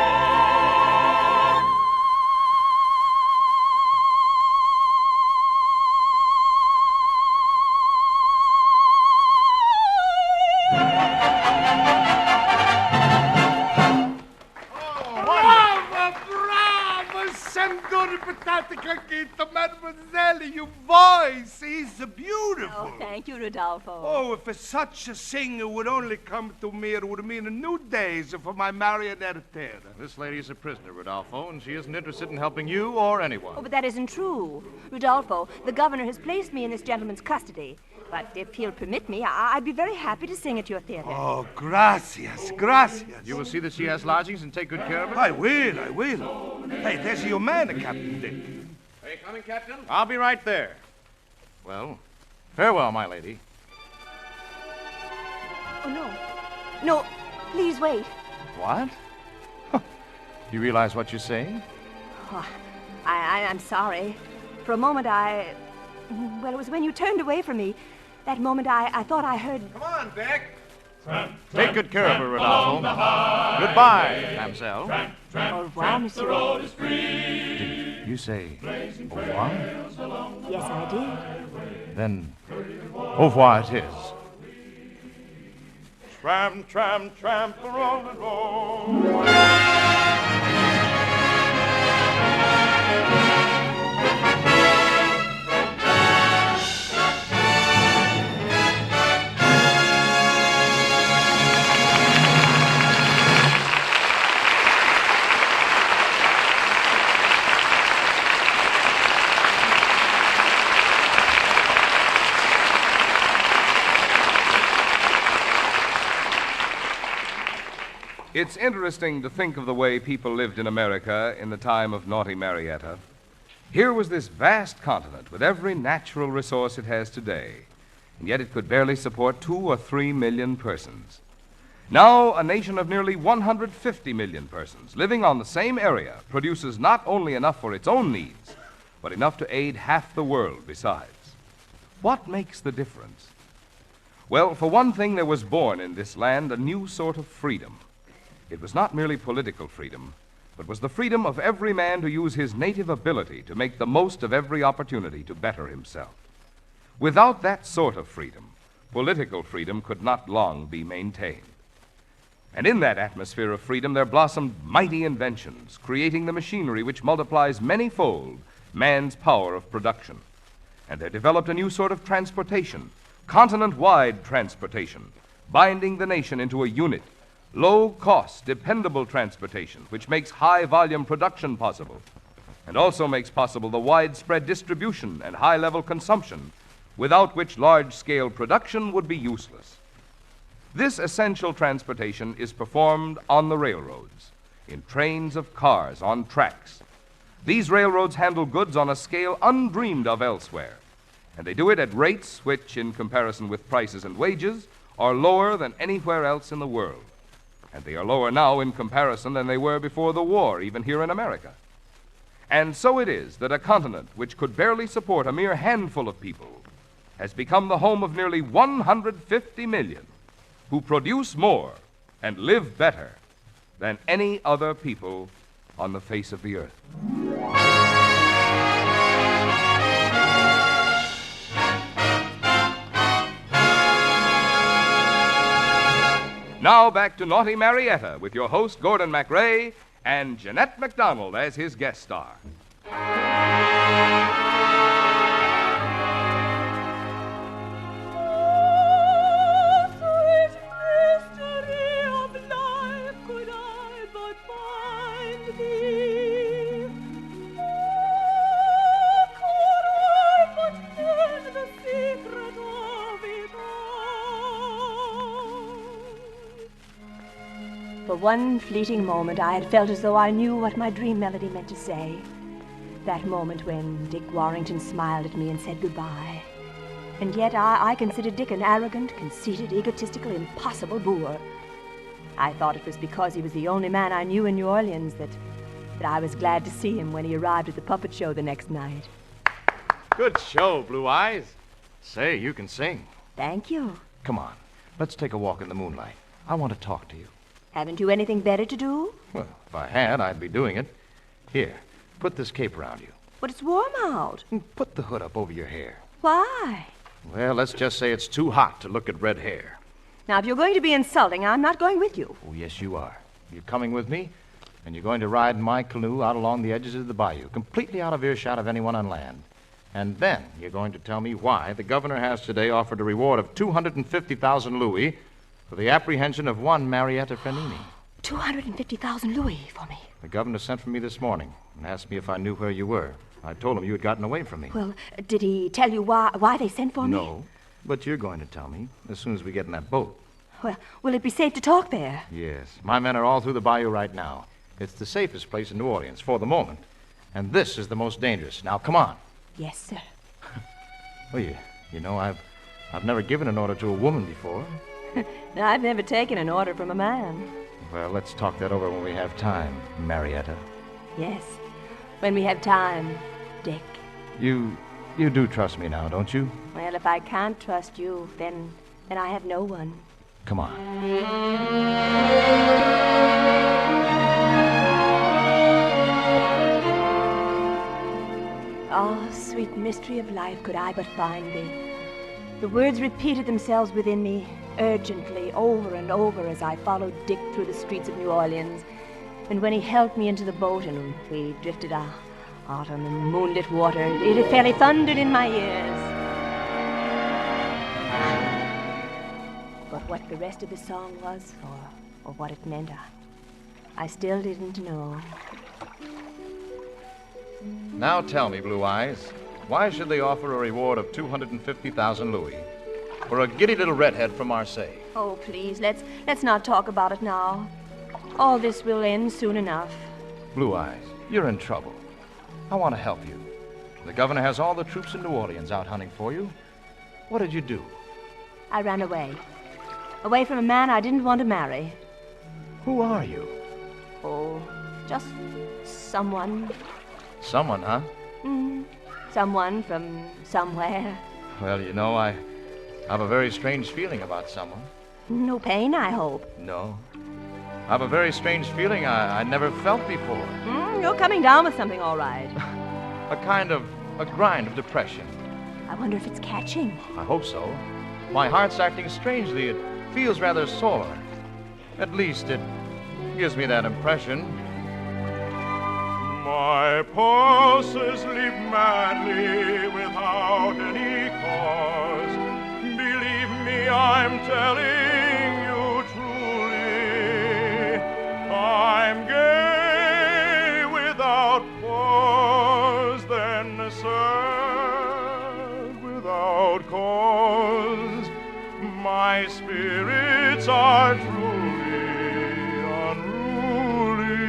Brava, brava! Sandor Patata Cacchito, Mademoiselle, your voice is beautiful. Oh, thank you, Rodolfo. Oh, if such a singer would only come to me, it would mean a new days for my marionette. This lady is a prisoner, Rodolfo, and she isn't interested in helping you or anyone. Oh, but that isn't true. Rodolfo, the governor has placed me in this gentleman's custody. But if he'll permit me, I'd be very happy to sing at your theater. Oh, gracias, gracias. You will see that she has lodgings and take good care of her? I will. Hey, there's your man, Captain Dick. Are you coming, Captain? I'll be right there. Well, farewell, my lady. Oh, no. No, please wait. What? You realize what you're saying? Oh, I'm sorry. For a moment, well, it was when you turned away from me. That moment, I thought I heard... Come on, Beck. Take good care of her, Rodolfo. Goodbye, Mamselle. Au revoir, monsieur. The road is free. Did you say au revoir? Yes, I did. Then au revoir it is. Tramp, tramp, tramp, the rolling road. It's interesting to think of the way people lived in America in the time of Naughty Marietta. Here was this vast continent with every natural resource it has today, and yet it could barely support 2 or 3 million persons. Now, a nation of nearly 150 million persons living on the same area produces not only enough for its own needs, but enough to aid half the world besides. What makes the difference? Well, for one thing, there was born in this land a new sort of freedom. It was not merely political freedom, but was the freedom of every man to use his native ability to make the most of every opportunity to better himself. Without that sort of freedom, political freedom could not long be maintained. And in that atmosphere of freedom, there blossomed mighty inventions, creating the machinery which multiplies many-fold man's power of production. And there developed a new sort of transportation, continent-wide transportation, binding the nation into a unit, low-cost, dependable transportation, which makes high-volume production possible, and also makes possible the widespread distribution and high-level consumption, without which large-scale production would be useless. This essential transportation is performed on the railroads, in trains of cars on tracks. These railroads handle goods on a scale undreamed of elsewhere, and they do it at rates which, in comparison with prices and wages, are lower than anywhere else in the world. And they are lower now in comparison than they were before the war, even here in America. And so it is that a continent which could barely support a mere handful of people has become the home of nearly 150 million who produce more and live better than any other people on the face of the earth. Now back to Naughty Marietta with your host, Gordon MacRae, and Jeanette MacDonald as his guest star. For one fleeting moment, I had felt as though I knew what my dream melody meant to say. That moment when Dick Warrington smiled at me and said goodbye. And yet I considered Dick an arrogant, conceited, egotistical, impossible boor. I thought it was because he was the only man I knew in New Orleans that I was glad to see him when he arrived at the puppet show the next night. Good show, Blue Eyes. Say, you can sing. Thank you. Come on, let's take a walk in the moonlight. I want to talk to you. Haven't you anything better to do? Well, if I had, I'd be doing it. Here, put this cape around you. But it's warm out. Put the hood up over your hair. Why? Well, let's just say it's too hot to look at red hair. Now, if you're going to be insulting, I'm not going with you. Oh, yes, you are. You're coming with me, and you're going to ride in my canoe out along the edges of the bayou, completely out of earshot of anyone on land. And then you're going to tell me why the governor has today offered a reward of 250,000 louis for the apprehension of one Marietta Frenini. 250,000 louis for me. The governor sent for me this morning and asked me if I knew where you were. I told him you had gotten away from me. Well, did he tell you why they sent for me? No, but you're going to tell me as soon as we get in that boat. Well, will it be safe to talk there? Yes. My men are all through the bayou right now. It's the safest place in New Orleans for the moment. And this is the most dangerous. Now, come on. Yes, sir. Well, you know, I've never given an order to a woman before. No, I've never taken an order from a man. Well, let's talk that over when we have time, Marietta. Yes, when we have time, Dick. You do trust me now, don't you? Well, if I can't trust you, then I have no one. Come on. Oh, sweet mystery of life, could I but find thee. The words repeated themselves within me, urgently, over and over, as I followed Dick through the streets of New Orleans. And when he helped me into the boat and we drifted out on the moonlit water, it fairly thundered in my ears. But what the rest of the song was, or what it meant, I still didn't know. Now tell me, Blue Eyes, why should they offer a reward of 250,000 louis for a giddy little redhead from Marseille? Oh, please, let's not talk about it now. All this will end soon enough. Blue Eyes, you're in trouble. I want to help you. The governor has all the troops in New Orleans out hunting for you. What did you do? I ran away. Away from a man I didn't want to marry. Who are you? Oh, just someone. Someone, huh? Someone from somewhere. Well, you know, I have a very strange feeling about someone. No pain, I hope. No. I have a very strange feeling I never felt before. You're coming down with something, all right. a grind of depression. I wonder if it's catching. I hope so. My heart's acting strangely. It feels rather sore. At least it gives me that impression. My pulses leap madly without any cause. Believe me, I'm telling you truly. I'm gay without pause, then sad without cause. My spirits are truly unruly.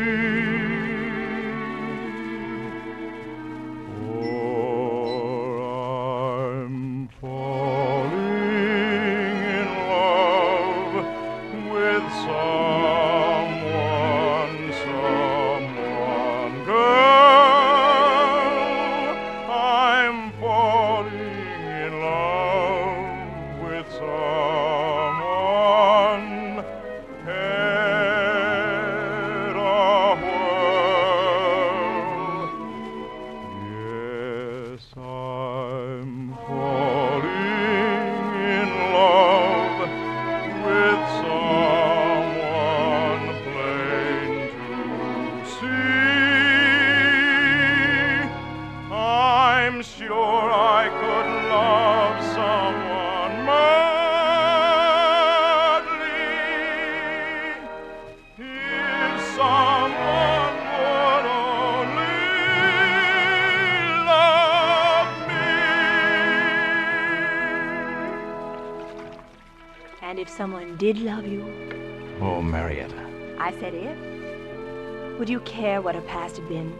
And if someone did love you? Oh, Marietta. I said if. Would you care what her past had been?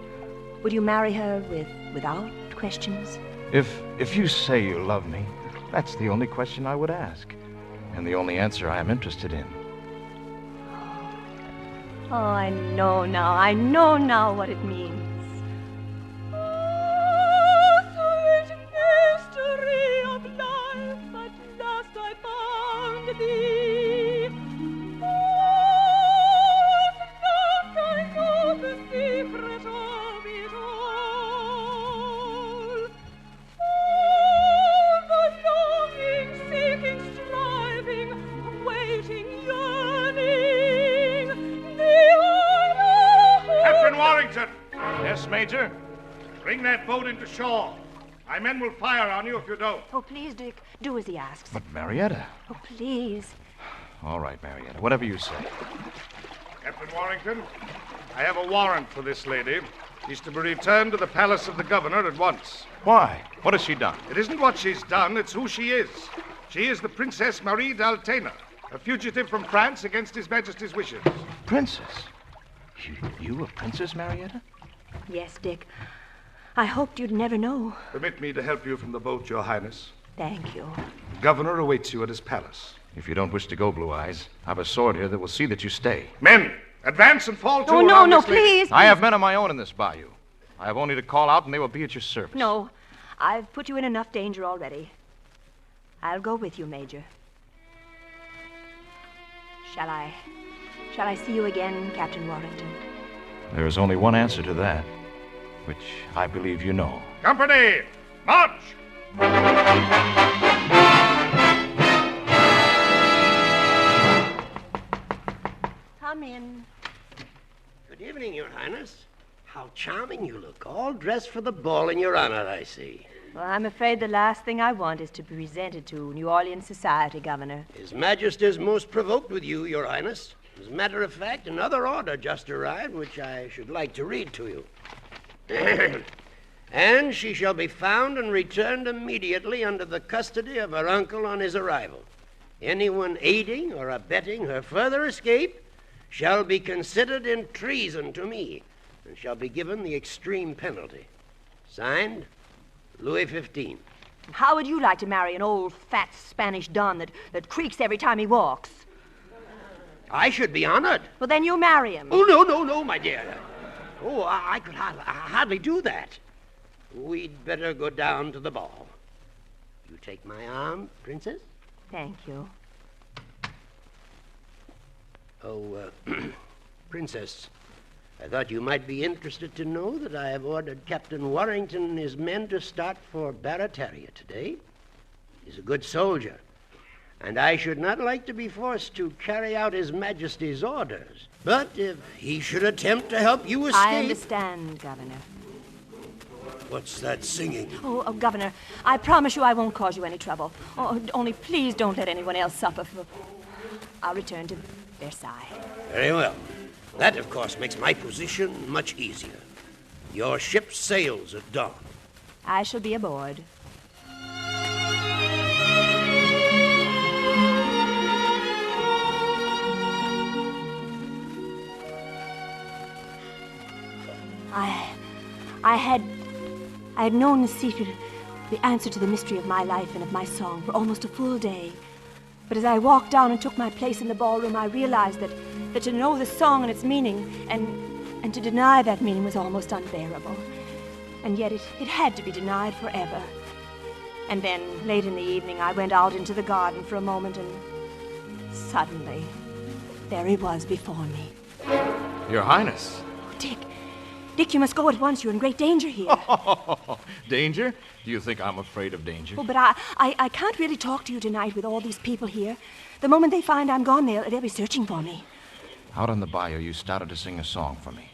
Would you marry her without questions? If you say you love me, that's the only question I would ask. And the only answer I am interested in. Oh, I know now what it means. Mystery of life, at last I found thee. Oh, at last I know the secret of it all. Oh, the longing, seeking, striving, waiting, yearning, the honor. Captain Warrington! Yes, Major? Bring that boat into shore. My men will fire on you if you don't. Oh, please, Dick, do as he asks. But Marietta. Oh, please. All right, Marietta, whatever you say. Captain Warrington, I have a warrant for this lady. She's to be returned to the palace of the governor at once. Why? What has she done? It isn't what she's done, it's who she is. She is the Princess Marie d'Altena, a fugitive from France against His Majesty's wishes. Princess? You a princess, Marietta? Yes, Dick. I hoped you'd never know. Permit me to help you from the boat, Your Highness. Thank you. The governor awaits you at his palace. If you don't wish to go, Blue Eyes, I've a sword here that will see that you stay. Men, advance and fall to. Oh, no, please. I have men of my own in this bayou. I have only to call out and they will be at your service. No, I've put you in enough danger already. I'll go with you, Major. Shall I see you again, Captain Warrington? There is only one answer to that, which I believe you know. Company, march! Come in. Good evening, Your Highness. How charming you look. All dressed for the ball in your honor, I see. Well, I'm afraid the last thing I want is to be presented to New Orleans society, Governor. His Majesty is most provoked with you, Your Highness. As a matter of fact, another order just arrived, which I should like to read to you. And she shall be found and returned immediately under the custody of her uncle on his arrival. Anyone aiding or abetting her further escape shall be considered in treason to me and shall be given the extreme penalty. Signed, Louis XV. How would you like to marry an old, fat Spanish don that creaks every time he walks? I should be honored. Well, then you marry him. Oh, no, my dear. Oh, I could hardly do that. We'd better go down to the ball. You take my arm, Princess? Thank you. Oh, Princess, I thought you might be interested to know that I have ordered Captain Warrington and his men to start for Barataria today. He's a good soldier, and I should not like to be forced to carry out His Majesty's orders. But if he should attempt to help you escape... I understand, Governor. What's that singing? Oh, Governor, I promise you I won't cause you any trouble. Oh, only please don't let anyone else suffer. I'll return to Versailles. Very well. That, of course, makes my position much easier. Your ship sails at dawn. I shall be aboard. I had known the secret, the answer to the mystery of my life and of my song for almost a full day. But as I walked down and took my place in the ballroom, I realized that to know the song and its meaning and to deny that meaning was almost unbearable. And yet it had to be denied forever. And then, late in the evening, I went out into the garden for a moment and suddenly, there he was before me. Your Highness. Dick, you must go at once. You're in great danger here. Danger? Do you think I'm afraid of danger? Oh, but I can't really talk to you tonight with all these people here. The moment they find I'm gone, they'll be searching for me. Out on the bayou, you started to sing a song for me.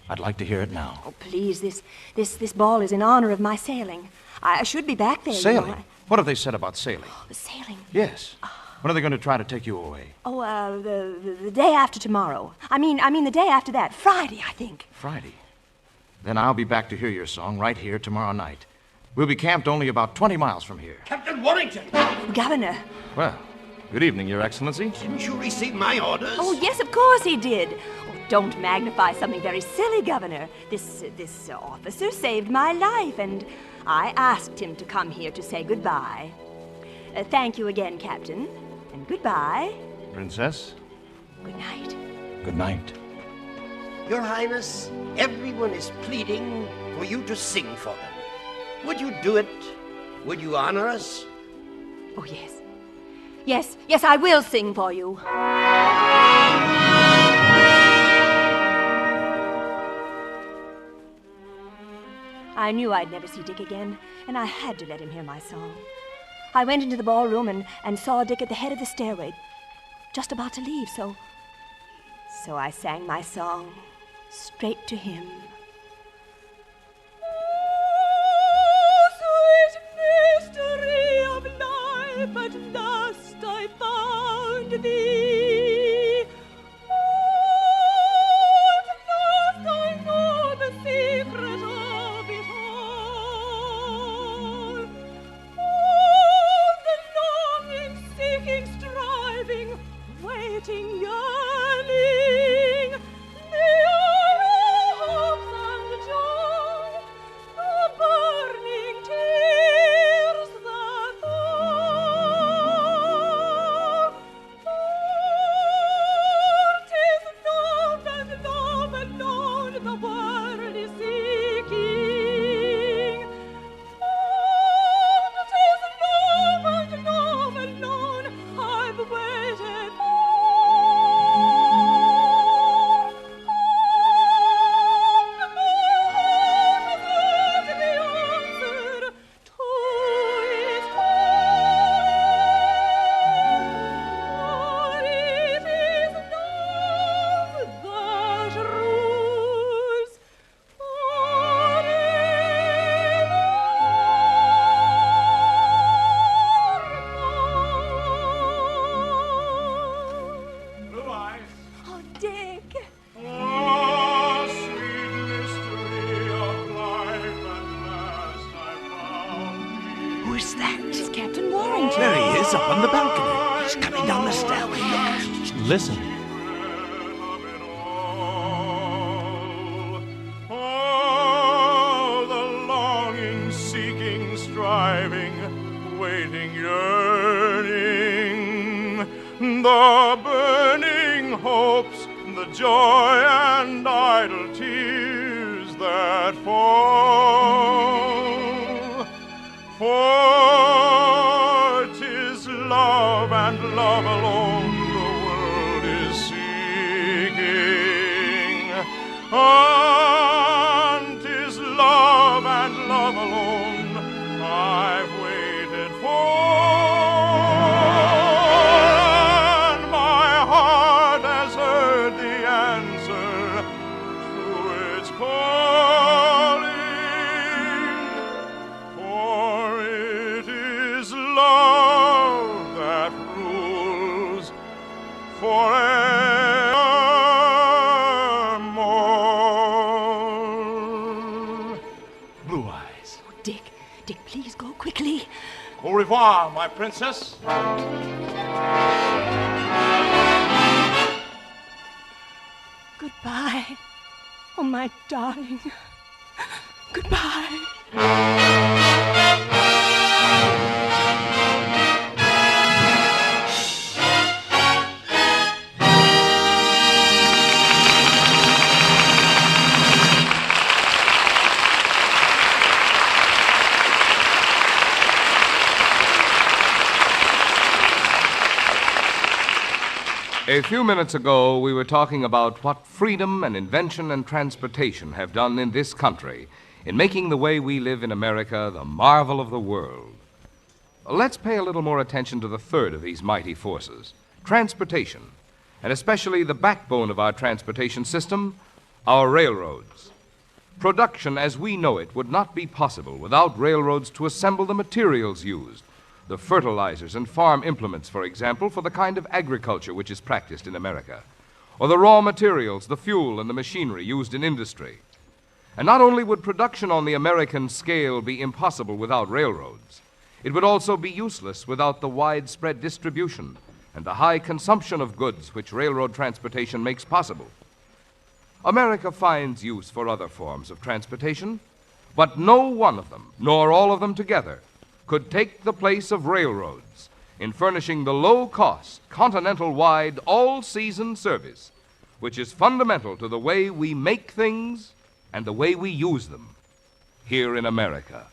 I'd like to hear it now. Oh, please, this ball is in honor of my sailing. I should be back there. Sailing? You know. What have they said about sailing? Oh, sailing? Yes. When are they going to try to take you away? Oh, the day after tomorrow. I mean the day after that. Friday, I think. Friday? Then I'll be back to hear your song right here tomorrow night. We'll be camped only about 20 miles from here. Captain Warrington! Governor. Well, Good evening, Your Excellency. Didn't you receive my orders? Oh, yes, of course he did. Oh, don't magnify something very silly, Governor. This officer saved my life, and I asked him to come here to say goodbye. Thank you again, Captain, and goodbye. Princess? Good night. Good night. Your Highness, everyone is pleading for you to sing for them. Would you do it? Would you honor us? Oh, yes. Yes, I will sing for you. I knew I'd never see Dick again, and I had to let him hear my song. I went into the ballroom and saw Dick at the head of the stairway, just about to leave, so I sang my song straight to him. Mystery of life, at last I found thee. Oh, at last I know the secret of it all. Oh, the longing, seeking, striving, waiting, yearning, the hopes and joy, the burning tears that fall. For 'tis love and love alone the world is seeking. For 'tis love and love alone I've waited for. Who is that? It's Captain Warrington. There he is, up on the balcony. He's coming down the stairway. Look. Listen. Oh, the longing, seeking, striving, waiting, yearning, the burning hopes, the joy and idle tears that fall. For 'tis love and love alone the world is seeking. And 'tis love and love alone I've waited for. And my heart has heard the answer to its calling. For it is love that rules forevermore. Blue Eyes. Dick, please go quickly. Au revoir, my princess. Goodbye. Oh, my darling. Goodbye. A few minutes ago, we were talking about what freedom and invention and transportation have done in this country in making the way we live in America the marvel of the world. Let's pay a little more attention to the third of these mighty forces, transportation, and especially the backbone of our transportation system, our railroads. Production as we know it would not be possible without railroads to assemble the materials used, the fertilizers and farm implements, for example, for the kind of agriculture which is practiced in America, or the raw materials, the fuel, and the machinery used in industry. And not only would production on the American scale be impossible without railroads, it would also be useless without the widespread distribution and the high consumption of goods which railroad transportation makes possible. America finds use for other forms of transportation, but no one of them, nor all of them together, could take the place of railroads in furnishing the low-cost, continental-wide, all-season service, which is fundamental to the way we make things and the way we use them here in America.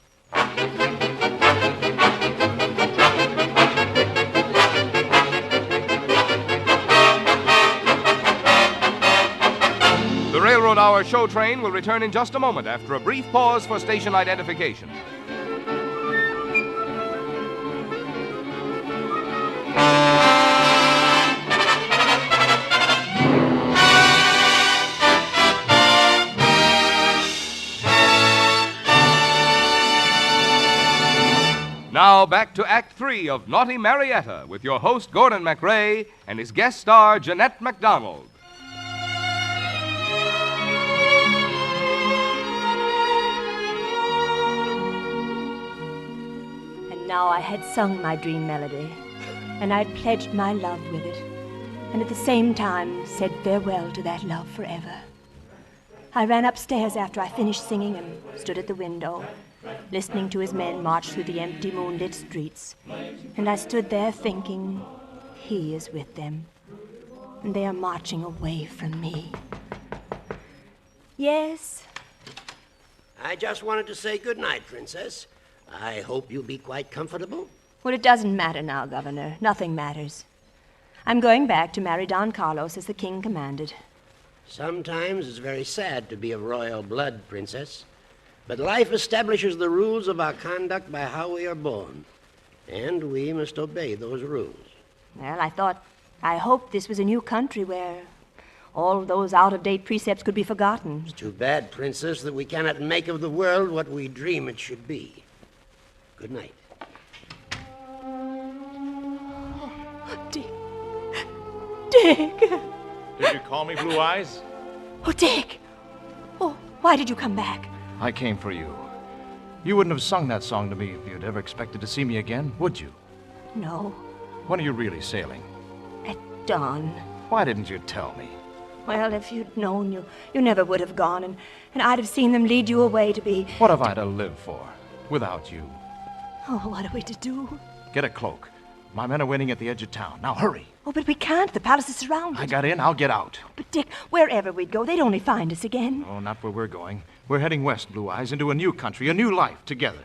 The Railroad Hour show train will return in just a moment after a brief pause for station identification. Now back to Act 3 of Naughty Marietta with your host Gordon MacRae and his guest star Jeanette MacDonald. And now I had sung my dream melody, and I'd pledged my love with it, and at the same time said farewell to that love forever. I ran upstairs after I finished singing and stood at the window, listening to his men march through the empty moonlit streets. And I stood there thinking, he is with them, and they are marching away from me. Yes? I just wanted to say good night, Princess. I hope you'll be quite comfortable. Well, it doesn't matter now, Governor. Nothing matters. I'm going back to marry Don Carlos as the king commanded. Sometimes it's very sad to be of royal blood, Princess. But life establishes the rules of our conduct by how we are born. And we must obey those rules. Well, I hoped this was a new country where all those out-of-date precepts could be forgotten. It's too bad, Princess, that we cannot make of the world what we dream it should be. Good night. Dick. Dick! Did you call me, Blue Eyes? Oh, Dick! Oh, why did you come back? I came for you. You wouldn't have sung that song to me if you'd ever expected to see me again, would you? No. When are you really sailing? At dawn. Why didn't you tell me? Well, if you'd known, you never would have gone, and I'd have seen them lead you away to be... What have I to live for without you? Oh, what are we to do? Get a cloak. My men are waiting at the edge of town. Now, hurry. Oh, but we can't. The palace is surrounded. I got in. I'll get out. But, Dick, wherever we'd go, they'd only find us again. Oh, not where we're going. We're heading west, Blue Eyes, into a new country, a new life, together.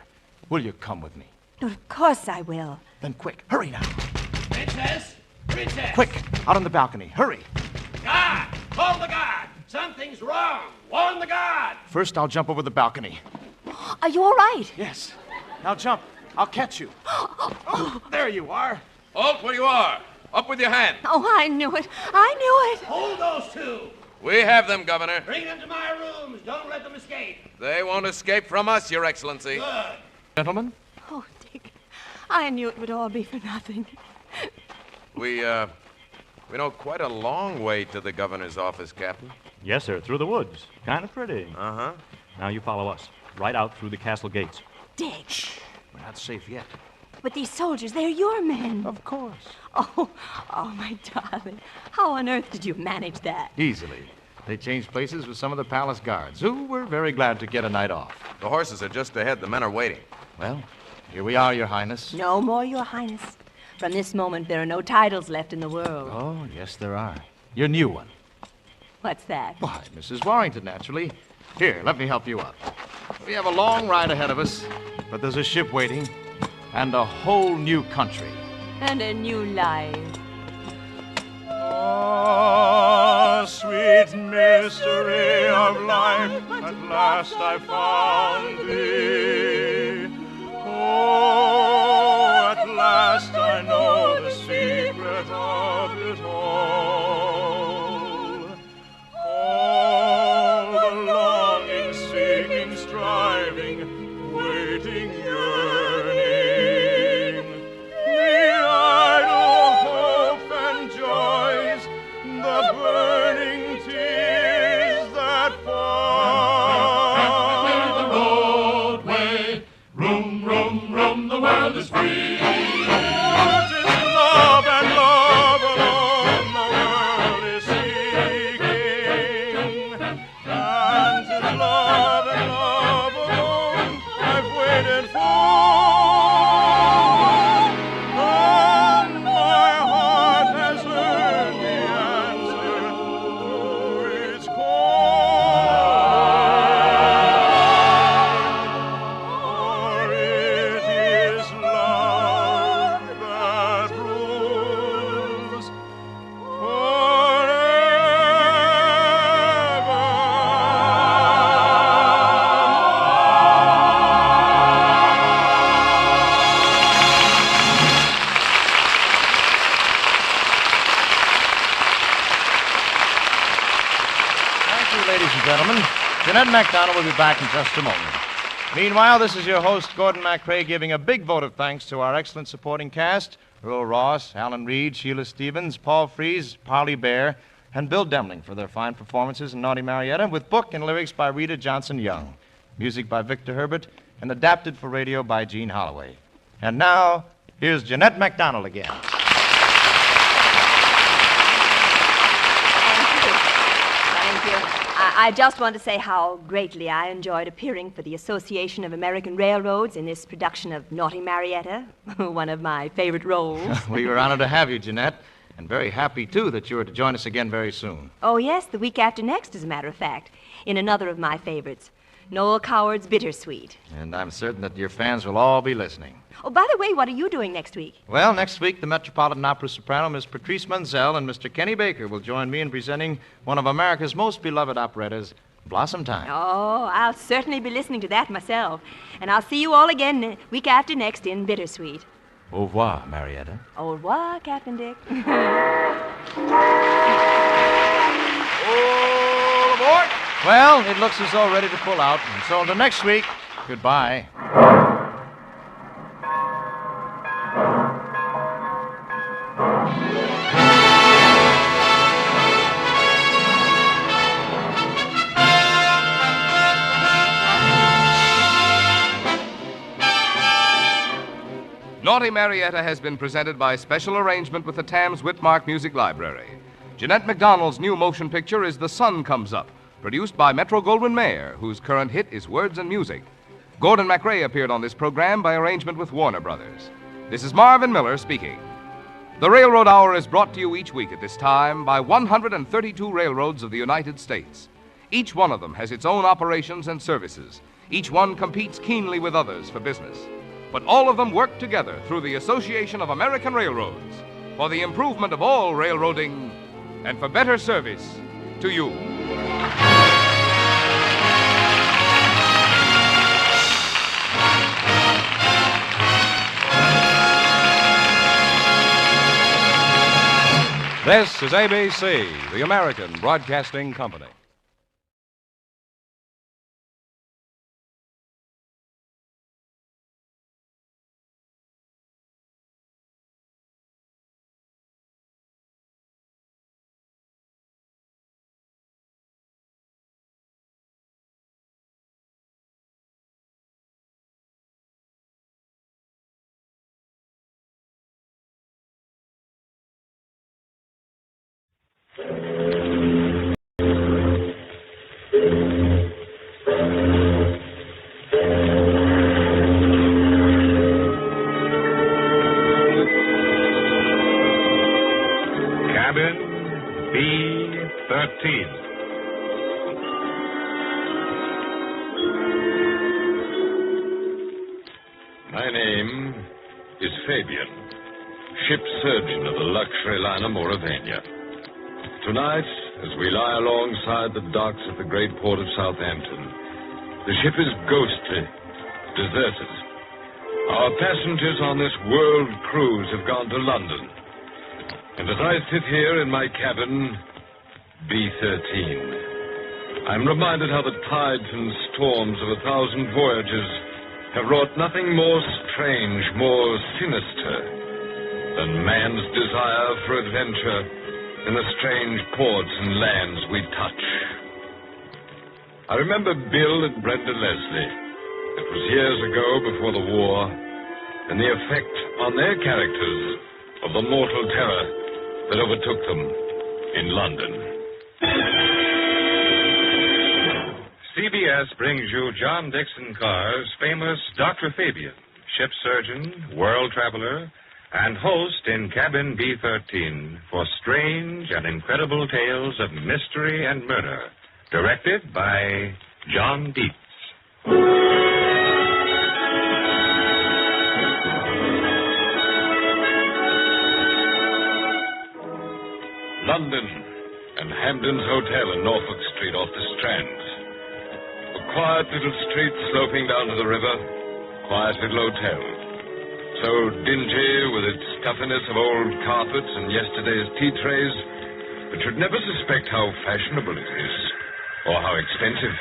Will you come with me? Oh, of course I will. Then quick. Hurry now. Princess! Princess! Quick. Out on the balcony. Hurry. Guard! Call the guard! Something's wrong! Warn the guard! First, I'll jump over the balcony. Are you all right? Yes. Now jump. I'll catch you. Oh, there you are. Halt where you are. Up with your hand. Oh, I knew it. I knew it. Hold those two. We have them, Governor. Bring them to my rooms. Don't let them escape. They won't escape from us, Your Excellency. Good. Gentlemen? Oh, Dick, I knew it would all be for nothing. We know quite a long way to the governor's office, Captain. Yes, sir, through the woods. Kind of pretty. Uh-huh. Now you follow us. Right out through the castle gates. Dick. Shh. We're not safe yet. But these soldiers, they're your men. Of course. Oh, my darling. How on earth did you manage that? Easily. They changed places with some of the palace guards, who were very glad to get a night off. The horses are just ahead. The men are waiting. Well, here we are, Your Highness. No more, Your Highness. From this moment, there are no titles left in the world. Oh, yes, there are. Your new one. What's that? Why, Mrs. Warrington, naturally. Here, let me help you up. We have a long ride ahead of us, but there's a ship waiting, and a whole new country. And a new life. Ah, sweet mystery of life, at last I found thee. Oh, at last I know the secret of it all. All the longing, seeking, striving, waiting, yearning, the idle hope and joys, the burning tears that fall. Clear the roadway, room, room, room the way. gentlemen. Jeanette MacDonald will be back in just a moment. Meanwhile, this is your host, Gordon MacRae, giving a big vote of thanks to our excellent supporting cast, Earl Ross, Alan Reed, Sheila Stevens, Paul Frees, Polly Bear, and Bill Demling for their fine performances in Naughty Marietta, with book and lyrics by Rita Johnson Young, music by Victor Herbert, and adapted for radio by Gene Holloway. And now, here's Jeanette MacDonald again. I just want to say how greatly I enjoyed appearing for the Association of American Railroads in this production of Naughty Marietta, one of my favorite roles. We were honored to have you, Jeanette, and very happy, too, that you were to join us again very soon. Oh, yes, the week after next, as a matter of fact, in another of my favorites, Noel Coward's Bittersweet. And I'm certain that your fans will all be listening. Oh, by the way, what are you doing next week? Well, next week, the Metropolitan Opera soprano, Miss Patrice Menzel, and Mr. Kenny Baker will join me in presenting one of America's most beloved operettas, Blossom Time. Oh, I'll certainly be listening to that myself. And I'll see you all again week after next in Bittersweet. Au revoir, Marietta. Au revoir, Captain Dick. All aboard! Well, it looks as though ready to pull out. And so until next week, goodbye. Naughty Marietta has been presented by special arrangement with the Tams Whitmark Music Library. Jeanette MacDonald's new motion picture is The Sun Comes Up, produced by Metro-Goldwyn-Mayer, whose current hit is Words and Music. Gordon MacRae appeared on this program by arrangement with Warner Brothers. This is Marvin Miller speaking. The Railroad Hour is brought to you each week at this time by 132 railroads of the United States. Each one of them has its own operations and services. Each one competes keenly with others for business. But all of them work together through the Association of American Railroads for the improvement of all railroading and for better service to you. This is ABC, the American Broadcasting Company. Cabin B-13. My name is Fabian, ship surgeon of the luxury liner Mauravania. Tonight, as we lie alongside the docks at the great port of Southampton, the ship is ghostly, deserted. Our passengers on this world cruise have gone to London. And as I sit here in my cabin, B-13, I'm reminded how the tides and storms of 1,000 voyages have wrought nothing more strange, more sinister than man's desire for adventure in the strange ports and lands we touch. I remember Bill and Brenda Leslie. It was years ago before the war, and the effect on their characters of the mortal terror that overtook them in London. CBS brings you John Dickson Carr's famous Dr. Fabian, ship surgeon, world traveler, and host in Cabin B-13 for strange and incredible tales of mystery and murder, directed by John Dietz. London and Hampden's Hotel in Norfolk Street off the Strand. A quiet little street sloping down to the river, quiet little hotel. So dingy with its stuffiness of old carpets and yesterday's tea trays, but you'd never suspect how fashionable it is. or how expensive.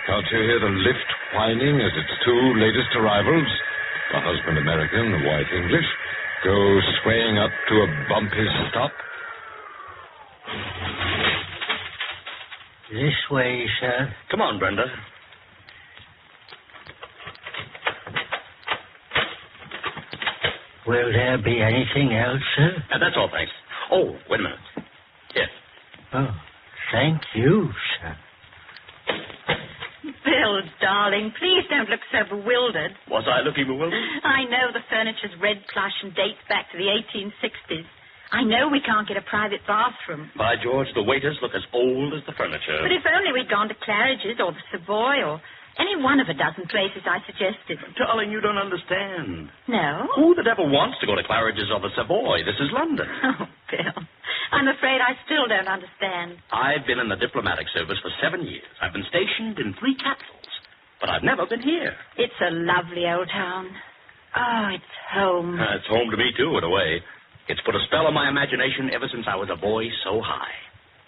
Can't you hear the lift whining as its two latest arrivals, the husband American, the wife English, go swaying up to a bumpy stop? This way, sir. Come on, Brenda. Will there be anything else, sir? That's all, thanks. Oh, wait a minute. Here. Oh, thank you, sir. Bill, darling, please don't look so bewildered. Was I looking bewildered? I know the furniture's red plush and dates back to the 1860s. I know we can't get a private bathroom. By George, the waiters look as old as the furniture. But if only we'd gone to Claridge's or the Savoy or any one of a dozen places I suggested. Darling, you don't understand. No? Who the devil wants to go to Claridge's or the Savoy? This is London. Oh, Bill, I'm afraid I still don't understand. I've been in the diplomatic service for 7 years. I've been stationed in 3 capitals, but I've never been here. It's a lovely old town. Oh, it's home. It's home to me, too, in a way. It's put a spell on my imagination ever since I was a boy so high.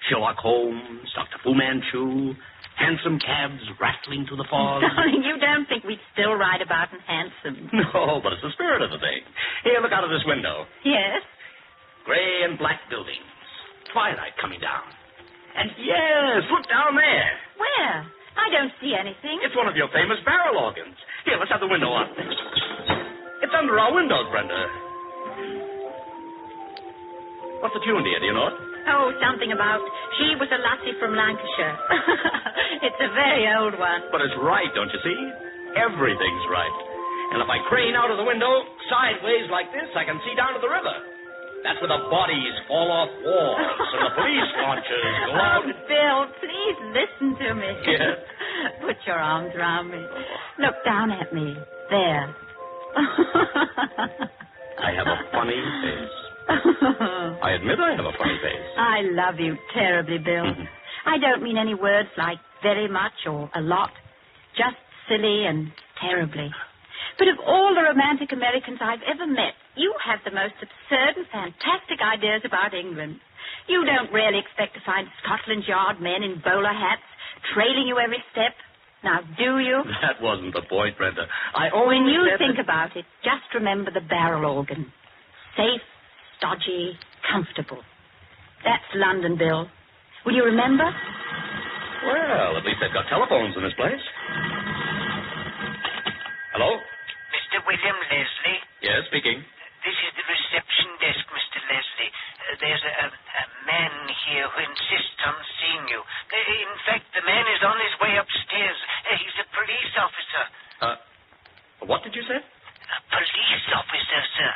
Sherlock Holmes, Dr. Fu Manchu, hansom cabs rattling through the fog. Darling, you don't think we'd still ride about in hansoms. No, but it's the spirit of the thing. Here, look out of this window. Yes? Gray and black buildings. Twilight coming down. And yes, look down there. Where? I don't see anything. It's one of your famous barrel organs. Here, let's have the window up. It's under our windows, Brenda. What's the tune, dear? Do you know it? Oh, something about she was a lassie from Lancashire. It's a very old one. But it's right, don't you see? Everything's right. And if I crane out of the window sideways like this, I can see down to the river. That's where the bodies fall off walls and the police launches go out. Oh, Bill, please listen to me. Yes? Put your arms around me. Look down at me. There. I have a funny face. I admit I have a funny face. I love you terribly, Bill. I don't mean any words like very much or a lot. Just silly and terribly. But of all the romantic Americans I've ever met, you have the most absurd and fantastic ideas about England. You don't really expect to find Scotland Yard men in bowler hats trailing you every step. Now, do you? That wasn't the point, Brenda. When you think about it, just remember the barrel organ. Safe, stodgy, comfortable. That's London, Bill. Will you remember? Well, at least they've got telephones in this place. Hello? Mr. William Leslie? Yes, speaking. This is the reception desk, Mr. Leslie. There's a man here who insists on seeing you. In fact, the man is on his way upstairs. He's a police officer. What did you say? A police officer, sir.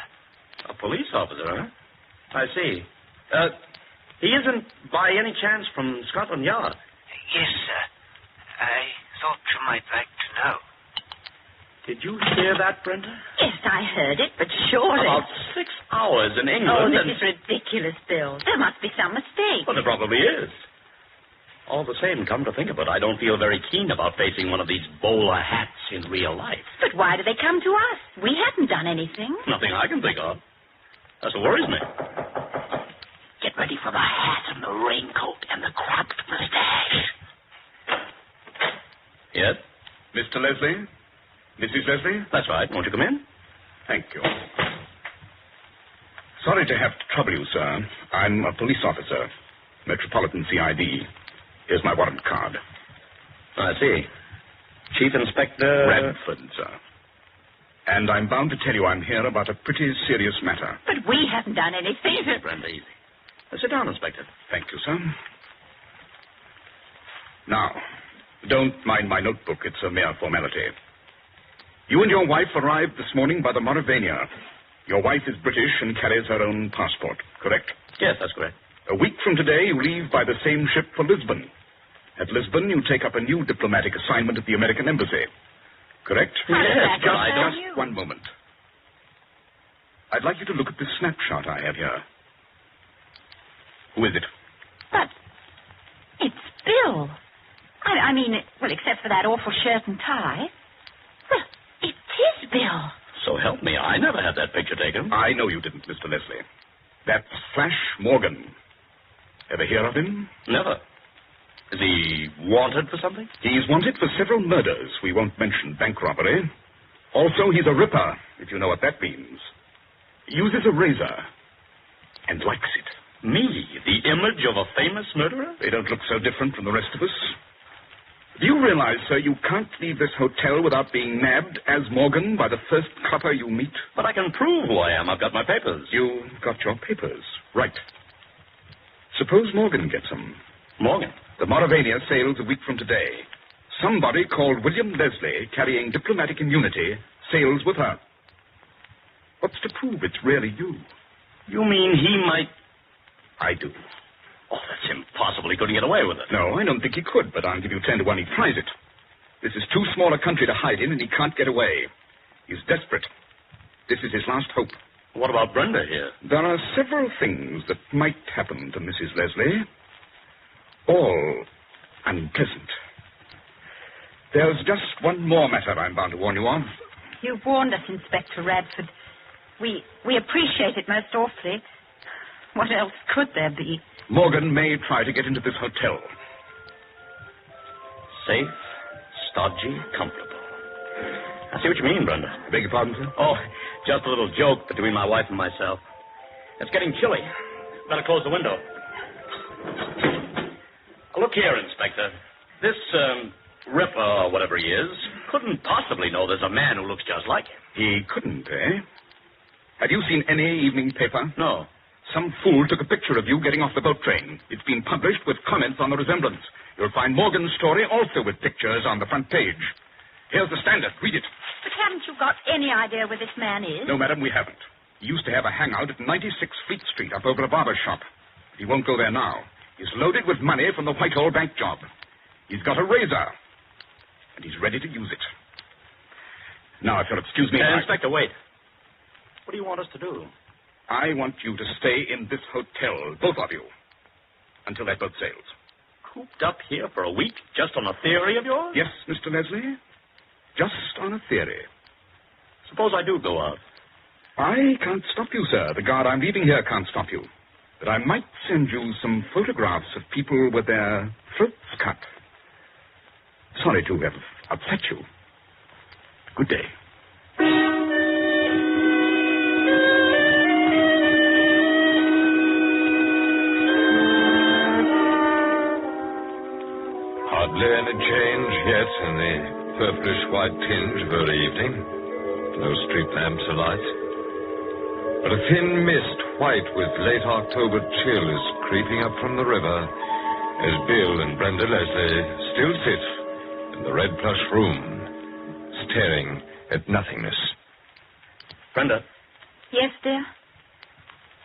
A police officer, huh? I see. He isn't by any chance from Scotland Yard? Yes, sir. I thought you might like to know. Did you hear that, Brenda? Yes, I heard it, but surely... About 6 hours in England. Oh, this is ridiculous, Bill. There must be some mistake. Well, there probably is. All the same, come to think of it, I don't feel very keen about facing one of these bowler hats in real life. But why do they come to us? We haven't done anything. Nothing I can think of. That's what worries me. Get ready for the hat and the raincoat and the cropped mustache. Yes? Mr. Leslie? Mrs. Leslie? That's right. Won't you come in? Thank you. Sorry to have to trouble you, sir. I'm a police officer, Metropolitan CID. Here's my warrant card. I see. Chief Inspector... Radford, sir. And I'm bound to tell you I'm here about a pretty serious matter. But we haven't done anything. Easy, Brenda, easy. Sit down, Inspector. Thank you, sir. Now, don't mind my notebook. It's a mere formality. You and your wife arrived this morning by the Mauravania. Your wife is British and carries her own passport, correct? Yes, that's correct. A week from today, you leave by the same ship for Lisbon. At Lisbon, you take up a new diplomatic assignment at the American Embassy. Correct? Yes, just one moment. I'd like you to look at this snapshot I have here. Who is it? But it's Bill. I mean, well, except for that awful shirt and tie. Well, it is Bill. So help me, I never had that picture taken. I know you didn't, Mr. Leslie. That's Flash Morgan. Ever hear of him? Never. Is he wanted for something? He's wanted for several murders. We won't mention bank robbery. Also, he's a ripper, if you know what that means. He uses a razor and likes it. Me, the image of a famous murderer? They don't look so different from the rest of us. Do you realize, sir, you can't leave this hotel without being nabbed as Morgan by the first copper you meet? But I can prove who I am. I've got my papers. You've got your papers. Right. Suppose Morgan gets them. Morgan? The Mauravania sails a week from today. Somebody called William Leslie, carrying diplomatic immunity, sails with her. What's to prove it's really you? You mean he might... I do. Oh, that's impossible. He couldn't get away with it. No, I don't think he could, but I'll give you 10 to 1 he tries it. This is too small a country to hide in, and he can't get away. He's desperate. This is his last hope. What about Brenda here? There are several things that might happen to Mrs. Leslie. All unpleasant. There's just one more matter I'm bound to warn you of. You've warned us, Inspector Radford. We appreciate it most awfully. What else could there be? Morgan may try to get into this hotel. Safe, stodgy, comfortable. I see what you mean, Brenda. I beg your pardon, sir? Oh, just a little joke between my wife and myself. It's getting chilly. Better close the window. Look here, Inspector. This, Ripper, or whatever he is, couldn't possibly know there's a man who looks just like him. He couldn't, eh? Have you seen any evening paper? No. Some fool took a picture of you getting off the boat train. It's been published with comments on the resemblance. You'll find Morgan's story also with pictures on the front page. Here's the Standard. Read it. But haven't you got any idea where this man is? No, madam, we haven't. He used to have a hangout at 96 Fleet Street up over a barber shop. He won't go there now. He's loaded with money from the Whitehall bank job. He's got a razor. And he's ready to use it. Now, if you'll excuse me... Inspector, wait. What do you want us to do? I want you to stay in this hotel, both of you, until that boat sails. Cooped up here for a week just on a theory of yours? Yes, Mr. Leslie. Just on a theory. Suppose I do go out. I can't stop you, sir. The guard I'm leaving here can't stop you. But I might send you some photographs of people with their throats cut. Sorry to have upset you. Good day. Hardly any change yet in the purplish white tinge of early evening. No street lamps alight. But a thin mist, white with late October chill, is creeping up from the river as Bill and Brenda Leslie still sit in the red plush room, staring at nothingness. Brenda. Yes, dear?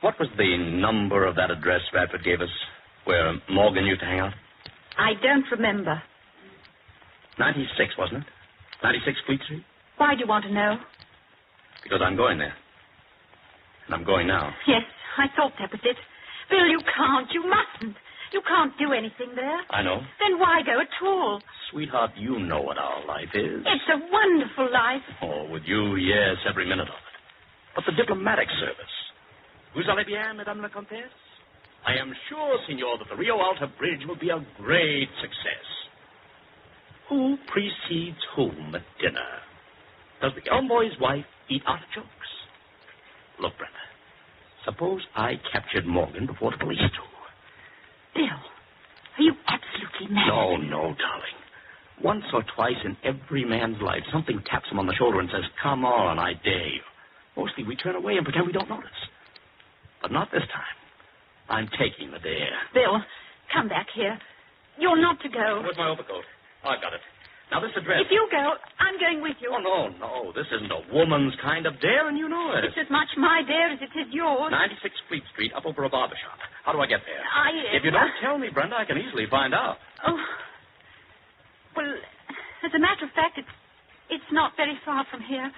What was the number of that address Radford gave us, where Morgan used to hang out? I don't remember. 96, wasn't it? 96 Fleet Street? Why do you want to know? Because I'm going there. And I'm going now. Yes, I thought that was it. Bill, you can't. You mustn't. You can't do anything there. I know. Then why go at all? Sweetheart, you know what our life is. It's a wonderful life. Oh, with you, yes, every minute of it. But the diplomatic service. Vous allez bien, Madame la Comtesse? I am sure, Signor, that the Rio Alta Bridge will be a great success. Who precedes whom at dinner? Does the envoy's wife eat artichokes? Look, Brenda, suppose I captured Morgan before the police do. Bill, are you absolutely mad? No, darling. Once or twice in every man's life, something taps him on the shoulder and says, "Come on, I dare you." Mostly we turn away and pretend we don't notice. But not this time. I'm taking the dare. Bill, come back here. You're not to go. Where's my overcoat? Oh, I've got it. Now, this address... If you go, I'm going with you. Oh, no. This isn't a woman's kind of dare, and you know it. It's as much my dare as it is yours. 96 Fleet Street, up over a barber shop. How do I get there? If you don't tell me, Brenda, I can easily find out. Oh. Well, as a matter of fact, it's not very far from here.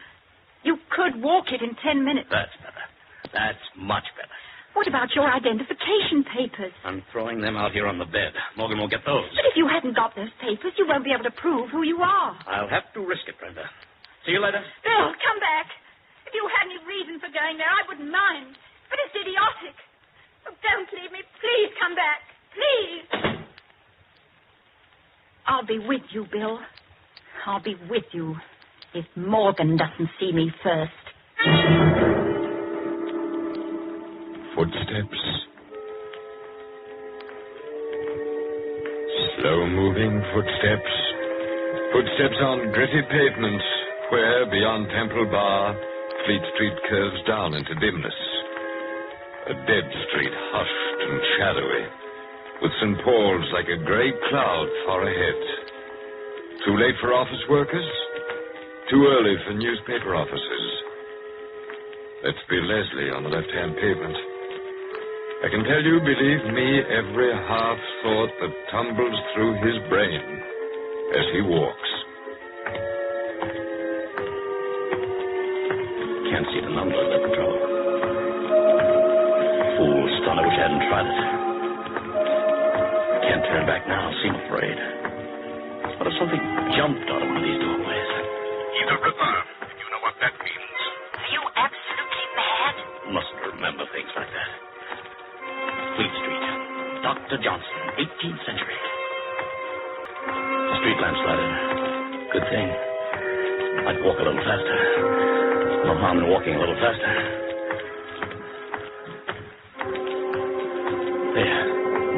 You could walk it in 10 minutes. That's better. That's much better. What about your identification papers? I'm throwing them out here on the bed. Morgan won't get those. But if you hadn't got those papers, you won't be able to prove who you are. I'll have to risk it, Brenda. See you later. Bill, come back. If you had any reason for going there, I wouldn't mind. But it's idiotic. Oh, don't leave me. Please come back. Please. I'll be with you, Bill. I'll be with you if Morgan doesn't see me first. Footsteps. Slow-moving footsteps. Footsteps on gritty pavements where, beyond Temple Bar, Fleet Street curves down into dimness. A dead street, hushed and shadowy, with St. Paul's like a grey cloud far ahead. Too late for office workers? Too early for newspaper offices. Let's be Leslie on the left-hand pavement. I can tell you, believe me, every half-thought that tumbles through his brain as he walks. Can't see the number of the patrol. Fool's son, I wish I hadn't tried it. Can't turn back now, seem afraid. What if something jumped out of one of these doorways? He's a ripper. You know what that means. Are you absolutely mad? Mustn't remember things like that. Fleet Street. Dr. Johnson, 18th century. The street lamps lighted. Good thing. I'd walk a little faster. No harm in walking a little faster. There.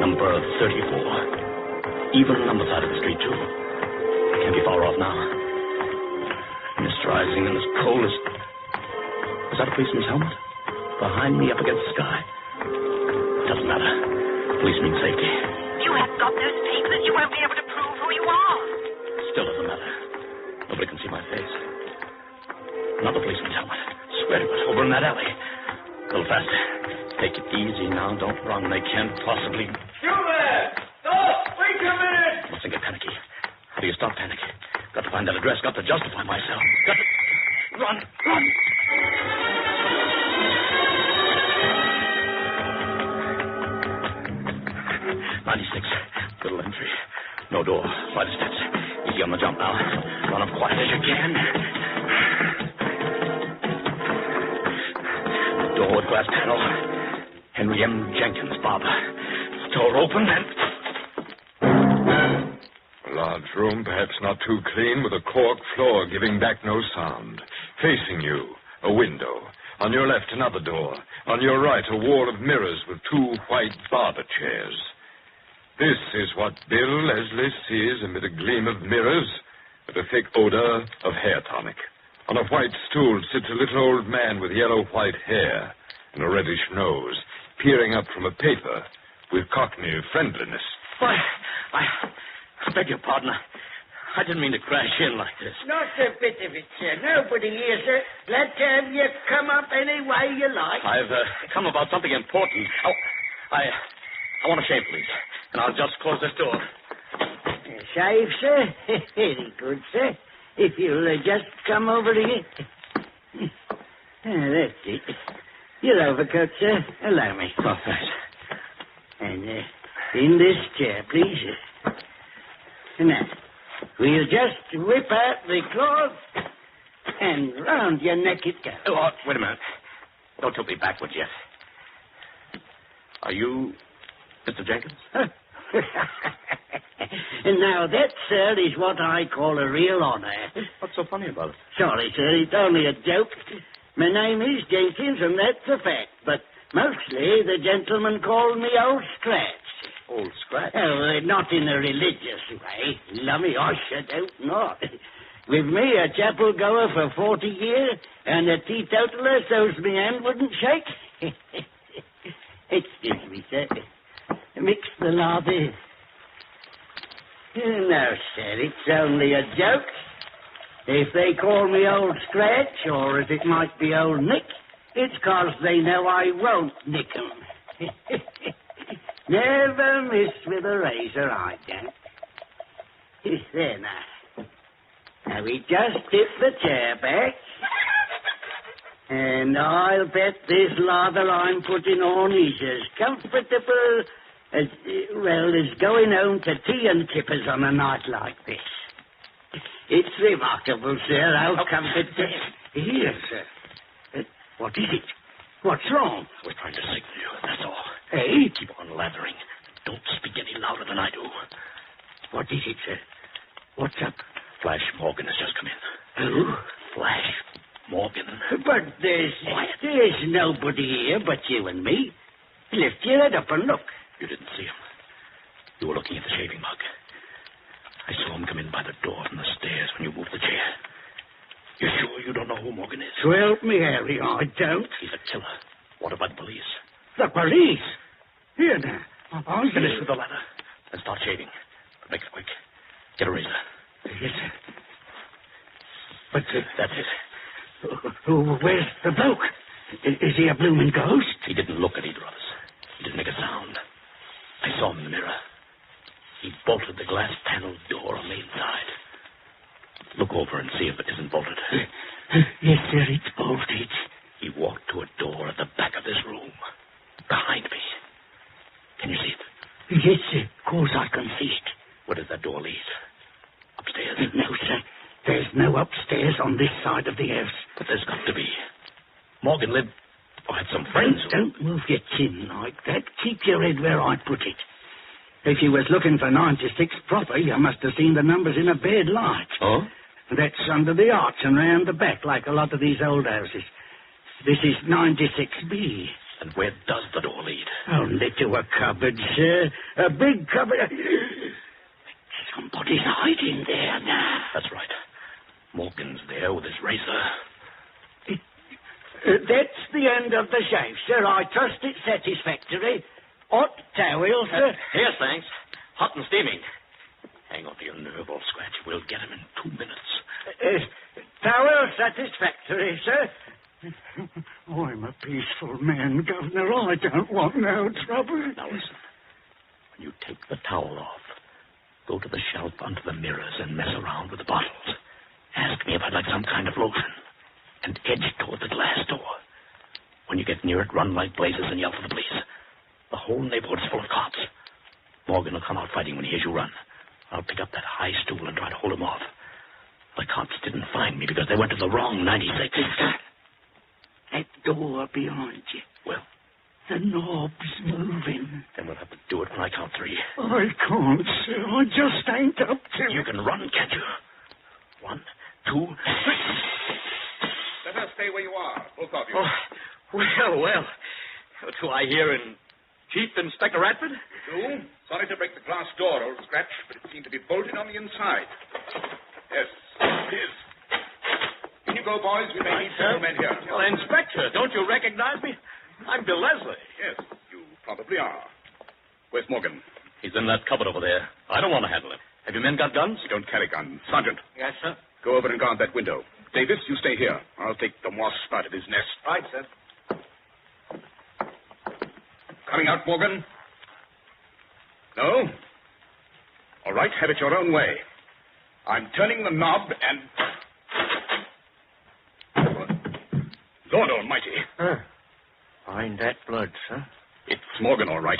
Number 34. Even on the side of the street, too. Can't be far off now. Mist rising and as cold as... Is that a policeman's helmet? Behind me up against the sky? Doesn't matter. Police mean safety. You haven't got those papers. You won't be able to prove who you are. Still doesn't matter. Nobody can see my face. Another policeman's helmet. Swear to it. Over in that alley. A little faster. Take it easy now. Don't run. They can't possibly... You there! Stop! Wait a minute! Mustn't get panicky. How do you stop panic? Got to find that address. Got to justify myself. Got to... Run! Run! 96. Little entry. No door. Flight of steps. Easy on the jump now. Run up quiet as you can. Door with glass panel. Henry M. Jenkins, barber. Door open and... A large room, perhaps not too clean, with a cork floor giving back no sound. Facing you, a window. On your left, another door. On your right, a wall of mirrors with two white barber chairs. This is what Bill Leslie sees amid a gleam of mirrors and a thick odor of hair tonic. On a white stool sits a little old man with yellow-white hair and a reddish nose, peering up from a paper with cockney friendliness. Why, I beg your pardon. I didn't mean to crash in like this. Not a bit of it, sir. Nobody here, sir. Let's have you come up any way you like. I've come about something important. Oh, I want a shave, please. And I'll just close this door. Shave, sir? Very good, sir. If you'll just come over here. That's it. Your overcoat, sir. Allow me. Oh, thanks. And in this chair, please. Now, we'll just whip out the cloth and round your neck it goes. Oh, wait a minute. Don't tilt me backwards yet. Are you Mr. Jenkins? And now that, sir, is what I call a real honor. What's so funny about it? Sorry, sir, it's only a joke. My name is Jenkins, and that's a fact. But mostly the gentlemen call me Old Scratch. Old Scratch? Oh, not in a religious way. Lummy, I should hope not. With me, a chapel goer for 40 years, and a teetotaler so's me hand wouldn't shake. Excuse me, sir. Mix the lather. No, sir, it's only a joke. If they call me Old Scratch, or as it might be Old Nick, it's 'cause they know I won't nick 'em. Never miss with a razor, I don't. There now. Now we just tip the chair back. And I'll bet this lather I'm putting on is as comfortable as going home to tea and kippers on a night like this. It's remarkable, sir, how comfortable... Here, sir. What is it? What's wrong? We're trying to signal you, that's all. Hey? Keep on lathering. Don't speak any louder than I do. What is it, sir? What's up? Flash Morgan has just come in. Who? Flash Morgan. But there's nobody here but you and me. Lift your head up and look. You didn't see him. You were looking at the shaving mug. I saw him come in by the door from the stairs when you moved the chair. You sure you don't know who Morgan is? So help me, Harry, I don't. He's a killer. What about the police? The police? Here now. I'll finish with the ladder and start shaving. But make it quick. Get a razor. Yes, sir. But that's it. Where's the bloke? Is he a blooming ghost? He didn't look at either of us. He didn't make a sound. I saw him in the mirror. He bolted the glass paneled door on the inside. Look over and see if it isn't bolted. Yes, sir, it's bolted. He walked to a door at the back of this room. Behind me. Can you see it? Yes, sir. Of course I can see it. Where does that door lead? Upstairs? No, sir. There's no upstairs on this side of the house. But there's got to be. Morgan lived... I had some friends who... Don't move your chin like that. Keep your head where I put it. If you was looking for 96 proper, you must have seen the numbers in a bad light. Oh? That's under the arch and round the back, like a lot of these old houses. This is 96B. And where does the door lead? Only to a cupboard, sir. A big cupboard. Somebody's hiding there now. That's right. Morgan's there with his razor. That's the end of the shave, sir. I trust it's satisfactory. Hot towel, sir. Here, thanks. Hot and steaming. Hang on to your nerve, old Scratch. We'll get him in 2 minutes. Towel satisfactory, sir. I'm a peaceful man, Governor. I don't want no trouble. Now, listen. When you take the towel off, go to the shelf under the mirrors and mess around with the bottles. Ask me if I'd like some kind of lotion. And edge toward the glass door. When you get near it, run like blazes and yell for the police. The whole neighborhood's full of cops. Morgan will come out fighting when he hears you run. I'll pick up that high stool and try to hold him off. The cops didn't find me because they went to the wrong 96. That door behind you. Well? The knob's moving. Then we'll have to do it when I count 3. I can't, sir. I just ain't up to it. You can run, can't you? 1, 2, 3. Better stay where you are, both of you. Oh, well. What do I hear in Chief Inspector Radford? You do? Sorry to break the glass door, old Scratch, but it seemed to be bolted on the inside. Yes, it is. In you go, boys. We may need several men here. Well, Inspector, don't you recognize me? I'm Bill Leslie. Yes, you probably are. Where's Morgan? He's in that cupboard over there. I don't want to handle him. Have your men got guns? We don't carry guns. Sergeant. Yes, sir. Go over and guard that window. Davis, you stay here. I'll take the wasp out of his nest. Right, sir. Coming out, Morgan? No? All right, have it your own way. I'm turning the knob and... Lord almighty. Find that blood, sir. It's Morgan, all right.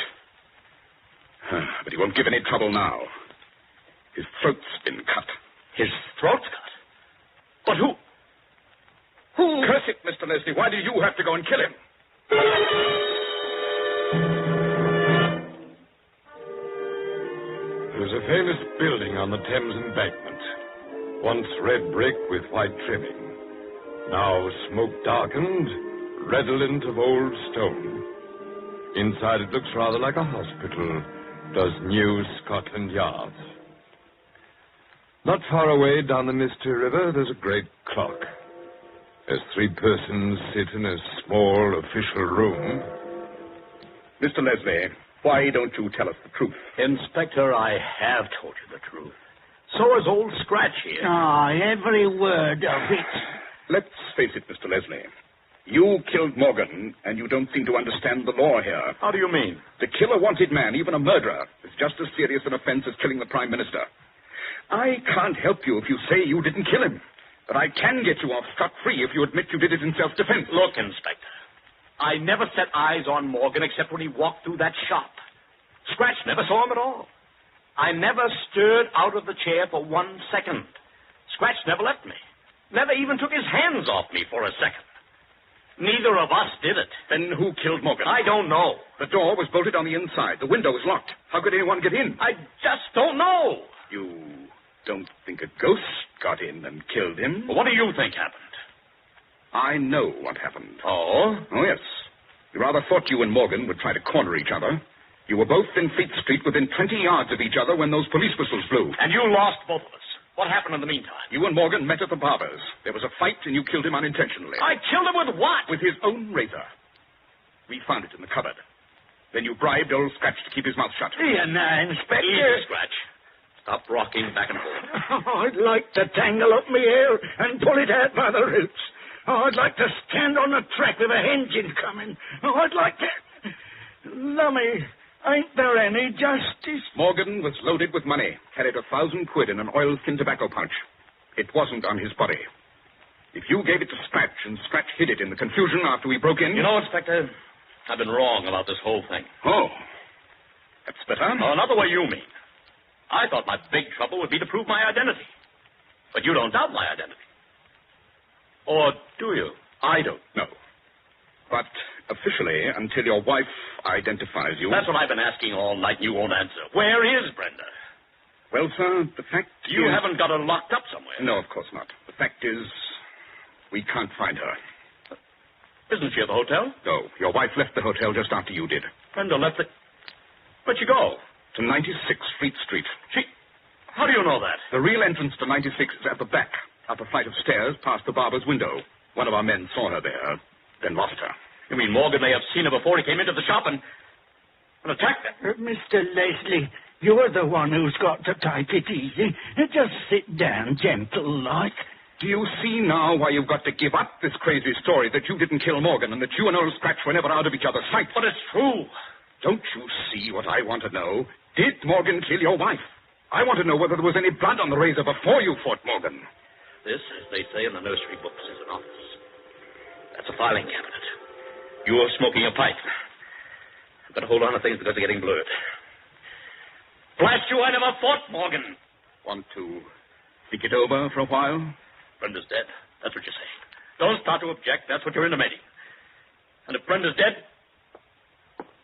But he won't give any trouble now. His throat's been cut. His throat's cut? But who? Curse it, Mr. Leslie. Why do you have to go and kill him? There was a famous building on the Thames embankment. Once red brick with white trimming. Now smoke darkened, redolent of old stone. Inside it looks rather like a hospital, does New Scotland Yard. Not far away down the Misty River, there's a great clock. As 3 persons sit in a small official room. Mr. Leslie, why don't you tell us the truth? Inspector, I have told you the truth. So is old Scratch here. Every word of it. Let's face it, Mr. Leslie. You killed Morgan, and you don't seem to understand the law here. How do you mean? To kill a wanted man, even a murderer, is just as serious an offense as killing the Prime Minister. I can't help you if you say you didn't kill him. But I can get you off scot-free if you admit you did it in self-defense. Look, Inspector, I never set eyes on Morgan except when he walked through that shop. Scratch never saw him at all. I never stirred out of the chair for 1 second. Scratch never left me. Never even took his hands off me for a second. Neither of us did it. Then who killed Morgan? I don't know. The door was bolted on the inside. The window was locked. How could anyone get in? I just don't know. You don't think a ghost got in and killed him. Well, what do you think happened? I know what happened. Oh? Oh, yes. We rather thought you and Morgan would try to corner each other. You were both in Fleet Street within 20 yards of each other when those police whistles blew. And you lost both of us. What happened in the meantime? You and Morgan met at the barber's. There was a fight, and you killed him unintentionally. I killed him with what? With his own razor. We found it in the cupboard. Then you bribed old Scratch to keep his mouth shut. Here now, Inspector. Easy, Scratch. Stop rocking back and forth. Oh, I'd like to tangle up my hair and pull it out by the roots. Oh, I'd like to stand on the track with a engine coming. Oh, I'd like to... Lummy, ain't there any justice? Morgan was loaded with money, carried 1,000 quid in an oilskin tobacco pouch. It wasn't on his body. If you gave it to Scratch and Scratch hid it in the confusion after we broke in... You know, Inspector, I've been wrong about this whole thing. Oh, that's better. Oh, not the way you mean. I thought my big trouble would be to prove my identity. But you don't doubt my identity. Or do you? I don't know. But officially, until your wife identifies you... That's what I've been asking all night, and you won't answer. Where is Brenda? Well, sir, the fact You is... haven't got her locked up somewhere. No, of course not. The fact is, we can't find her. Isn't she at the hotel? No, your wife left the hotel just after you did. Brenda left the... Where'd she go? To 96 Fleet Street. How do you know that? The real entrance to 96 is at the back, up a flight of stairs past the barber's window. One of our men saw her there, then lost her. You mean Morgan may have seen her before he came into the shop and attacked her? Mr. Leslie, you're the one who's got to take it easy. Just sit down, gentle-like. Do you see now why you've got to give up this crazy story that you didn't kill Morgan and that you and old Scratch were never out of each other's sight? But it's true. Don't you see what I want to know? Did Morgan kill your wife? I want to know whether there was any blood on the razor before you fought Morgan. This, as they say in the nursery books, is an office. That's a filing cabinet. You're smoking a pipe. I've got to hold on to things because they're getting blurred. Blast you, I never fought Morgan. Want to think it over for a while? Brenda's dead. That's what you're saying. Don't start to object. That's what you're intimating. And if Brenda's dead,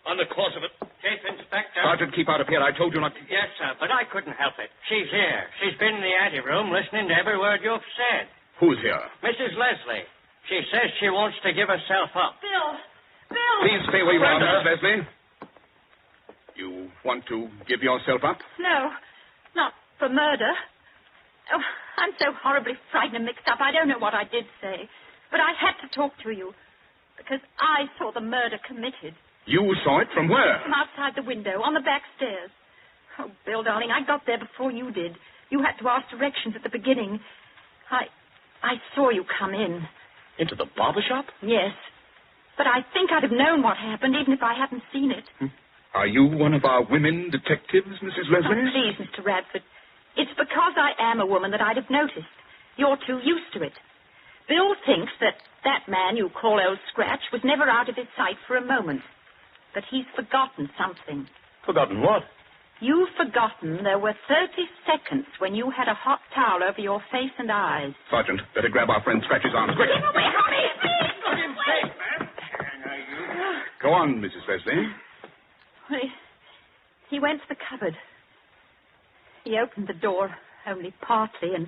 on the course of it... Chief Inspector. Sergeant, keep out of here. I told you not to... Yes, sir, but I couldn't help it. She's here. She's been in the anteroom listening to every word you've said. Who's here? Mrs. Leslie. She says she wants to give herself up. Bill! Bill! Please stay where you are, Mrs. Leslie. You want to give yourself up? No, not for murder. Oh, I'm so horribly frightened and mixed up. I don't know what I did say. But I had to talk to you because I saw the murder committed. You saw it from where? From outside the window, on the back stairs. Oh, Bill, darling, I got there before you did. You had to ask directions at the beginning. I saw you come in. Into the barber shop? Yes. But I think I'd have known what happened even if I hadn't seen it. Are you one of our women detectives, Mrs. Leslie? Oh, please, Mr. Radford. It's because I am a woman that I'd have noticed. You're too used to it. Bill thinks that man you call Old Scratch was never out of his sight for a moment. But he's forgotten something. Forgotten what? You've forgotten there were 30 seconds when you had a hot towel over your face and eyes. Sergeant, better grab our friend Scratch's arms quick. Go on, Mrs. Leslie. He went to the cupboard. He opened the door only partly and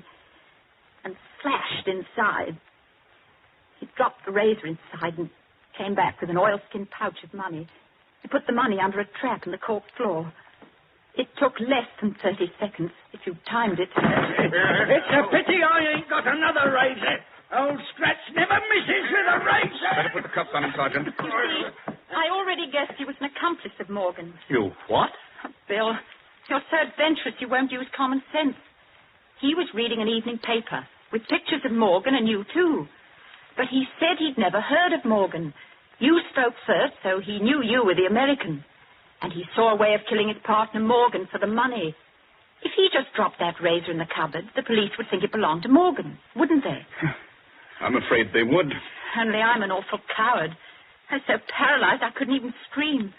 slashed inside. He dropped the razor inside and came back with an oilskin pouch of money. He put the money under a trap in the cork floor. It took less than 30 seconds if you timed it. It's a pity I ain't got another razor. Old Scratch never misses with a razor. Better put the cuffs on him, Sergeant. You see, I already guessed he was an accomplice of Morgan's. You what? Oh, Bill, you're so adventurous you won't use common sense. He was reading an evening paper with pictures of Morgan and you, too. But he said he'd never heard of Morgan. You spoke first, so he knew you were the American. And he saw a way of killing his partner, Morgan, for the money. If he just dropped that razor in the cupboard, the police would think it belonged to Morgan, wouldn't they? I'm afraid they would. Only I'm an awful coward. I was so paralyzed I couldn't even scream.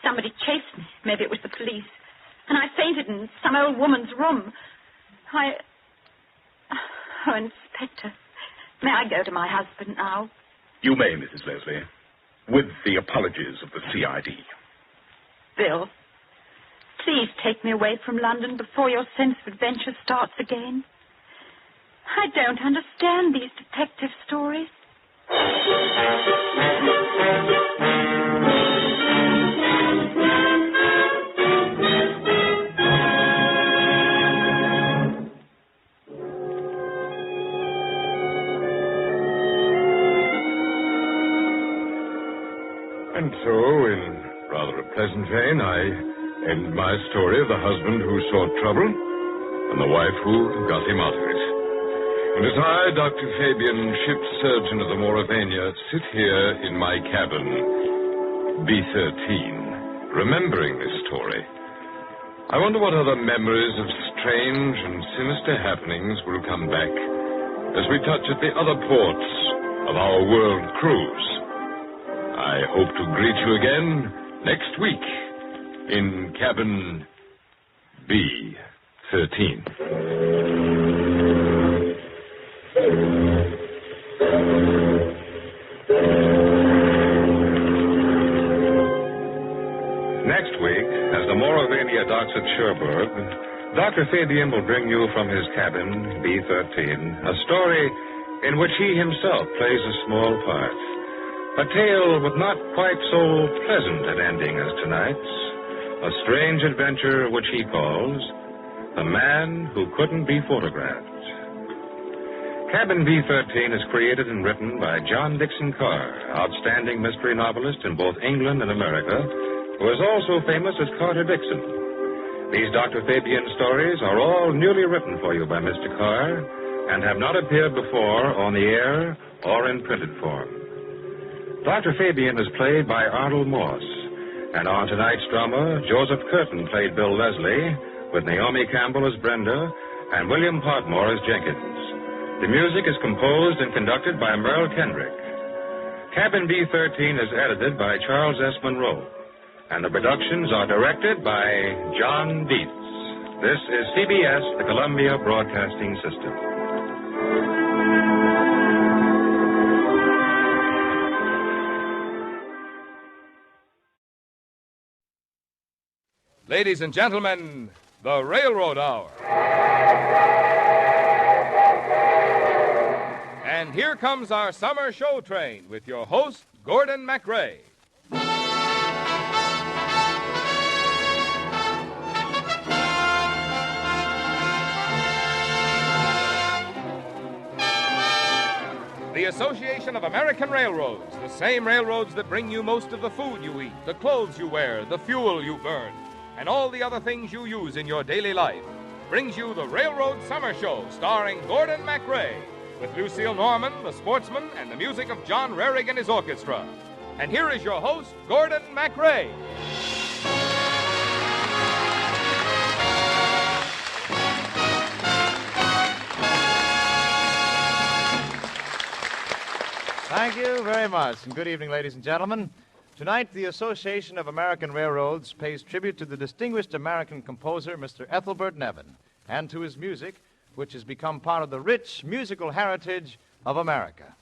Somebody chased me. Maybe it was the police. And I fainted in some old woman's room. Oh, Inspector, may I go to my husband now? You may, Mrs. Leslie, with the apologies of the CID. Bill, Please take me away from London before your sense of adventure starts again. I don't understand these detective stories. And so, in rather a pleasant vein, I end my story of the husband who sought trouble and the wife who got him out of it. And as I, Dr. Fabian, ship surgeon of the Mauravania, sit here in my cabin, B-13, remembering this story, I wonder what other memories of strange and sinister happenings will come back as we touch at the other ports of our world cruise. I hope to greet you again next week in cabin B-13. Next week, as the Mauravania docks at Cherbourg, Dr. Fabian will bring you from his cabin, B-13, a story in which he himself plays a small part. A tale with not quite so pleasant an ending as tonight's. A strange adventure which he calls The Man Who Couldn't Be Photographed. Cabin B-13 is created and written by John Dickson Carr, outstanding mystery novelist in both England and America, who is also famous as Carter Dickson. These Dr. Fabian stories are all newly written for you by Mr. Carr and have not appeared before on the air or in printed form. Dr. Fabian is played by Arnold Moss, and on tonight's drama, Joseph Curtin played Bill Leslie, with Naomi Campbell as Brenda and William Podmore as Jenkins. The music is composed and conducted by Merle Kendrick. Cabin B-13 is edited by Charles S. Monroe, and the productions are directed by John Dietz. This is CBS, the Columbia Broadcasting System. Ladies and gentlemen, the Railroad Hour. And here comes our summer show train with your host, Gordon MacRae. The Association of American Railroads, the same railroads that bring you most of the food you eat, the clothes you wear, the fuel you burn, and all the other things you use in your daily life, brings you the Railroad Summer Show, starring Gordon MacRae, with Lucille Norman, the sportsman, and the music of John Rarig and his orchestra. And here is your host, Gordon MacRae. Thank you very much, and good evening, ladies and gentlemen. Tonight, the Association of American Railroads pays tribute to the distinguished American composer, Mr. Ethelbert Nevin, and to his music, which has become part of the rich musical heritage of America.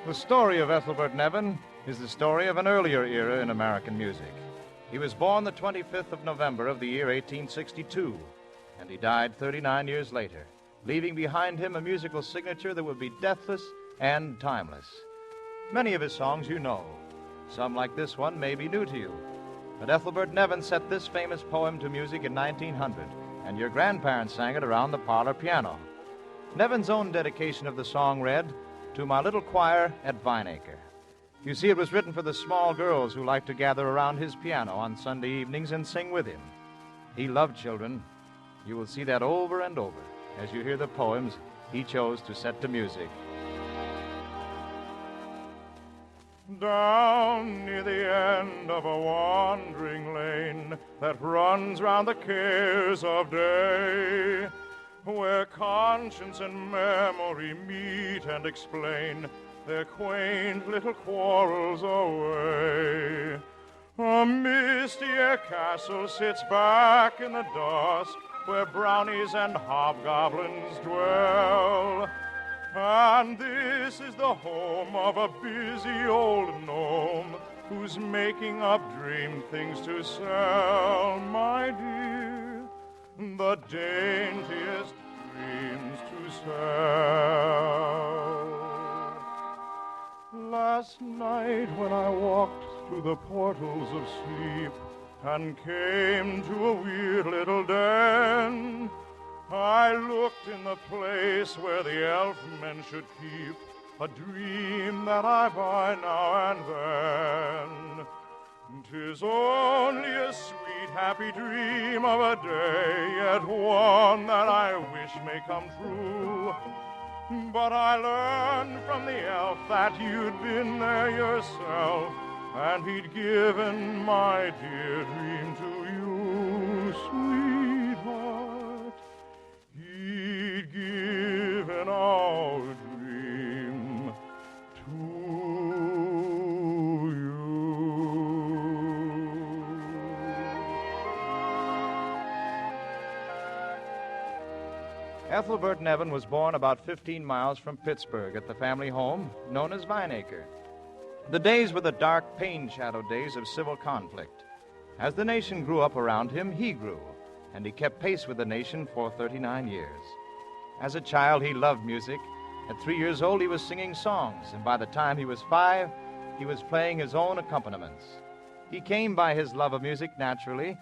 The story of Ethelbert Nevin is the story of an earlier era in American music. He was born the 25th of November of the year 1862, and he died 39 years later, leaving behind him a musical signature that would be deathless and timeless. Many of his songs you know. Some, like this one, may be new to you. But Ethelbert Nevin set this famous poem to music in 1900, and your grandparents sang it around the parlor piano. Nevin's own dedication of the song read, "To my little choir at Vineacre." You see, it was written for the small girls who liked to gather around his piano on Sunday evenings and sing with him. He loved children. You will see that over and over as you hear the poems he chose to set to music. Down near the end of a wandering lane that runs round the cares of day, where conscience and memory meet and explain their quaint little quarrels away. A misty castle sits back in the dusk, where brownies and hobgoblins dwell. And this is the home of a busy old gnome who's making up dream things to sell, my dear, the daintiest dreams to sell. Last night when I walked through the portals of sleep and came to a weird little den, I looked in the place where the elf men should keep a dream that I buy now and then. 'Tis only a sweet, happy dream of a day, yet one that I wish may come true. But I learned from the elf that you'd been there yourself, and he'd given my dear dream to you, sweetheart. He'd given our dream to you. Ethelbert Nevin was born about 15 miles from Pittsburgh at the family home known as Vineacre. The days were the dark, pain-shadowed days of civil conflict. As the nation grew up around him, he grew, and he kept pace with the nation for 39 years. As a child, he loved music. At 3 years old, he was singing songs, and by the time he was 5, he was playing his own accompaniments. He came by his love of music naturally,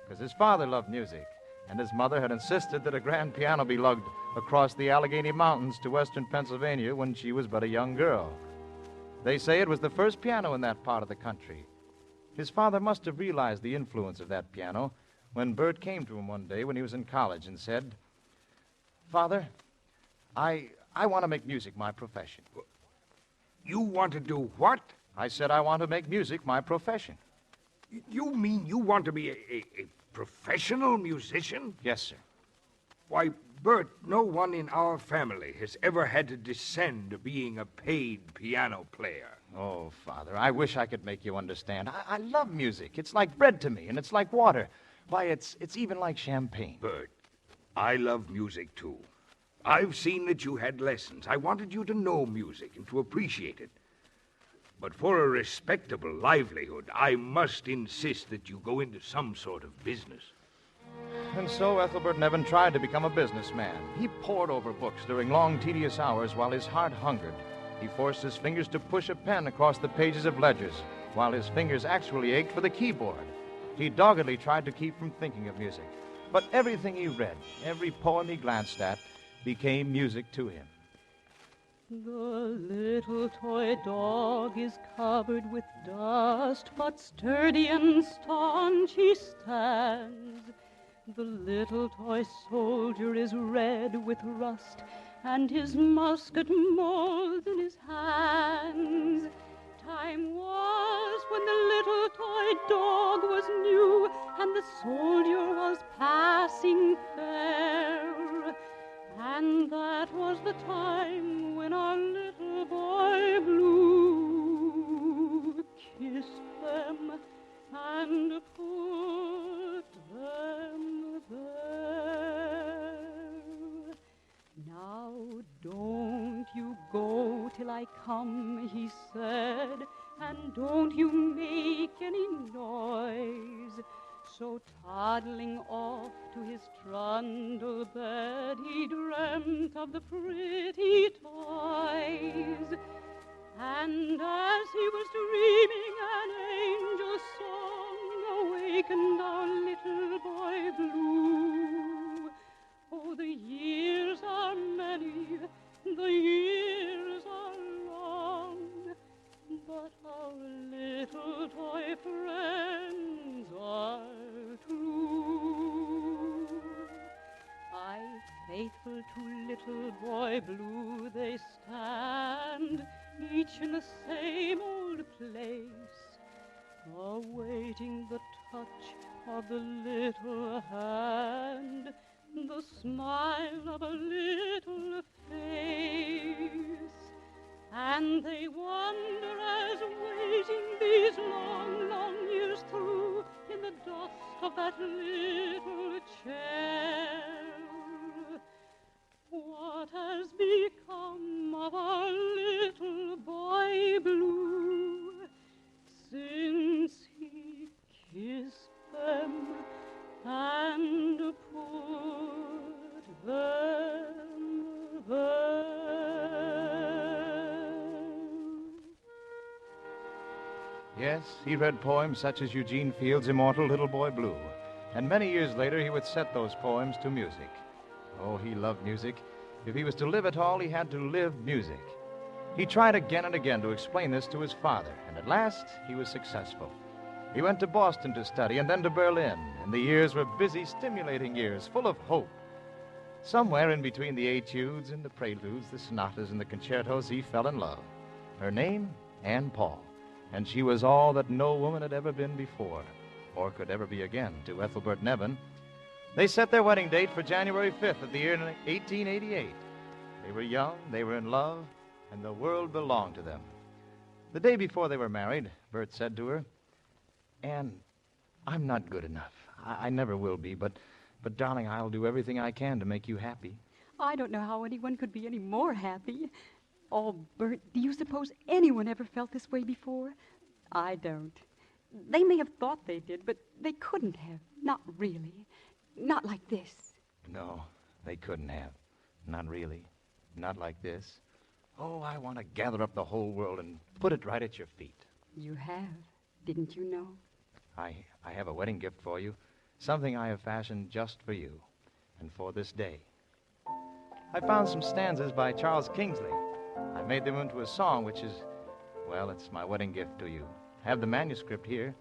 because his father loved music, and his mother had insisted that a grand piano be lugged across the Allegheny Mountains to western Pennsylvania when she was but a young girl. They say it was the first piano in that part of the country. His father must have realized the influence of that piano when Bert came to him one day when he was in college and said, "Father, I want to make music my profession." You want to do what? I said I want to make music my profession. You mean you want to be a professional musician? Yes, sir. Why, Bert, no one in our family has ever had to descend to being a paid piano player. Oh, Father, I wish I could make you understand. I love music. It's like bread to me, and it's like water. Why, it's even like champagne. Bert, I love music, too. I've seen that you had lessons. I wanted you to know music and to appreciate it. But for a respectable livelihood, I must insist that you go into some sort of business. And so Ethelbert Nevin tried to become a businessman. He pored over books during long, tedious hours while his heart hungered. He forced his fingers to push a pen across the pages of ledgers, while his fingers actually ached for the keyboard. He doggedly tried to keep from thinking of music. But everything he read, every poem he glanced at, became music to him. The little toy dog is covered with dust, but sturdy and staunch he stands. The little toy soldier is red with rust, and his musket molds in his hands. Time was when the little toy dog was new, and the soldier was passing fair. And that was the time when our little boy blue kissed them and put them there. Now don't you go till I come, he said, and don't you make any noise. So toddling off to his trundle bed, he dreamt of the pretty toys. And as he was dreaming, an angel song awakened our little boy blue. Oh, the years are many, the years are long, but our little toy friends are true. Aye, faithful to little boy blue they stand, each in the same old place, awaiting the touch of the little hand, the smile of a little face. And they wonder as waiting these long, long years through in the dust of that little chair. What has become of our little boy blue since he kissed them and put them there? Yes, he read poems such as Eugene Field's immortal Little Boy Blue. And many years later, he would set those poems to music. Oh, he loved music. If he was to live at all, he had to live music. He tried again and again to explain this to his father, and at last, he was successful. He went to Boston to study and then to Berlin, and the years were busy, stimulating years, full of hope. Somewhere in between the etudes and the preludes, the sonatas and the concertos, he fell in love. Her name, Anne Paul, and she was all that no woman had ever been before, or could ever be again, to Ethelbert Nevin. They set their wedding date for January 5th of the year 1888. They were young, they were in love, and the world belonged to them. The day before they were married, Bert said to her, "Anne, I'm not good enough. I never will be, but darling, I'll do everything I can to make you happy." I don't know how anyone could be any more happy. Oh, Bert, do you suppose anyone ever felt this way before? I don't. They may have thought they did, but they couldn't have. Not really. Not like this. No, they couldn't have. Not really. Not like this. Oh, I want to gather up the whole world and put it right at your feet. You have, didn't you know? I have a wedding gift for you, something I have fashioned just for you and for this day. I found some stanzas by Charles Kingsley. I made them into a song, which is, well, it's my wedding gift to you. I have the manuscript here.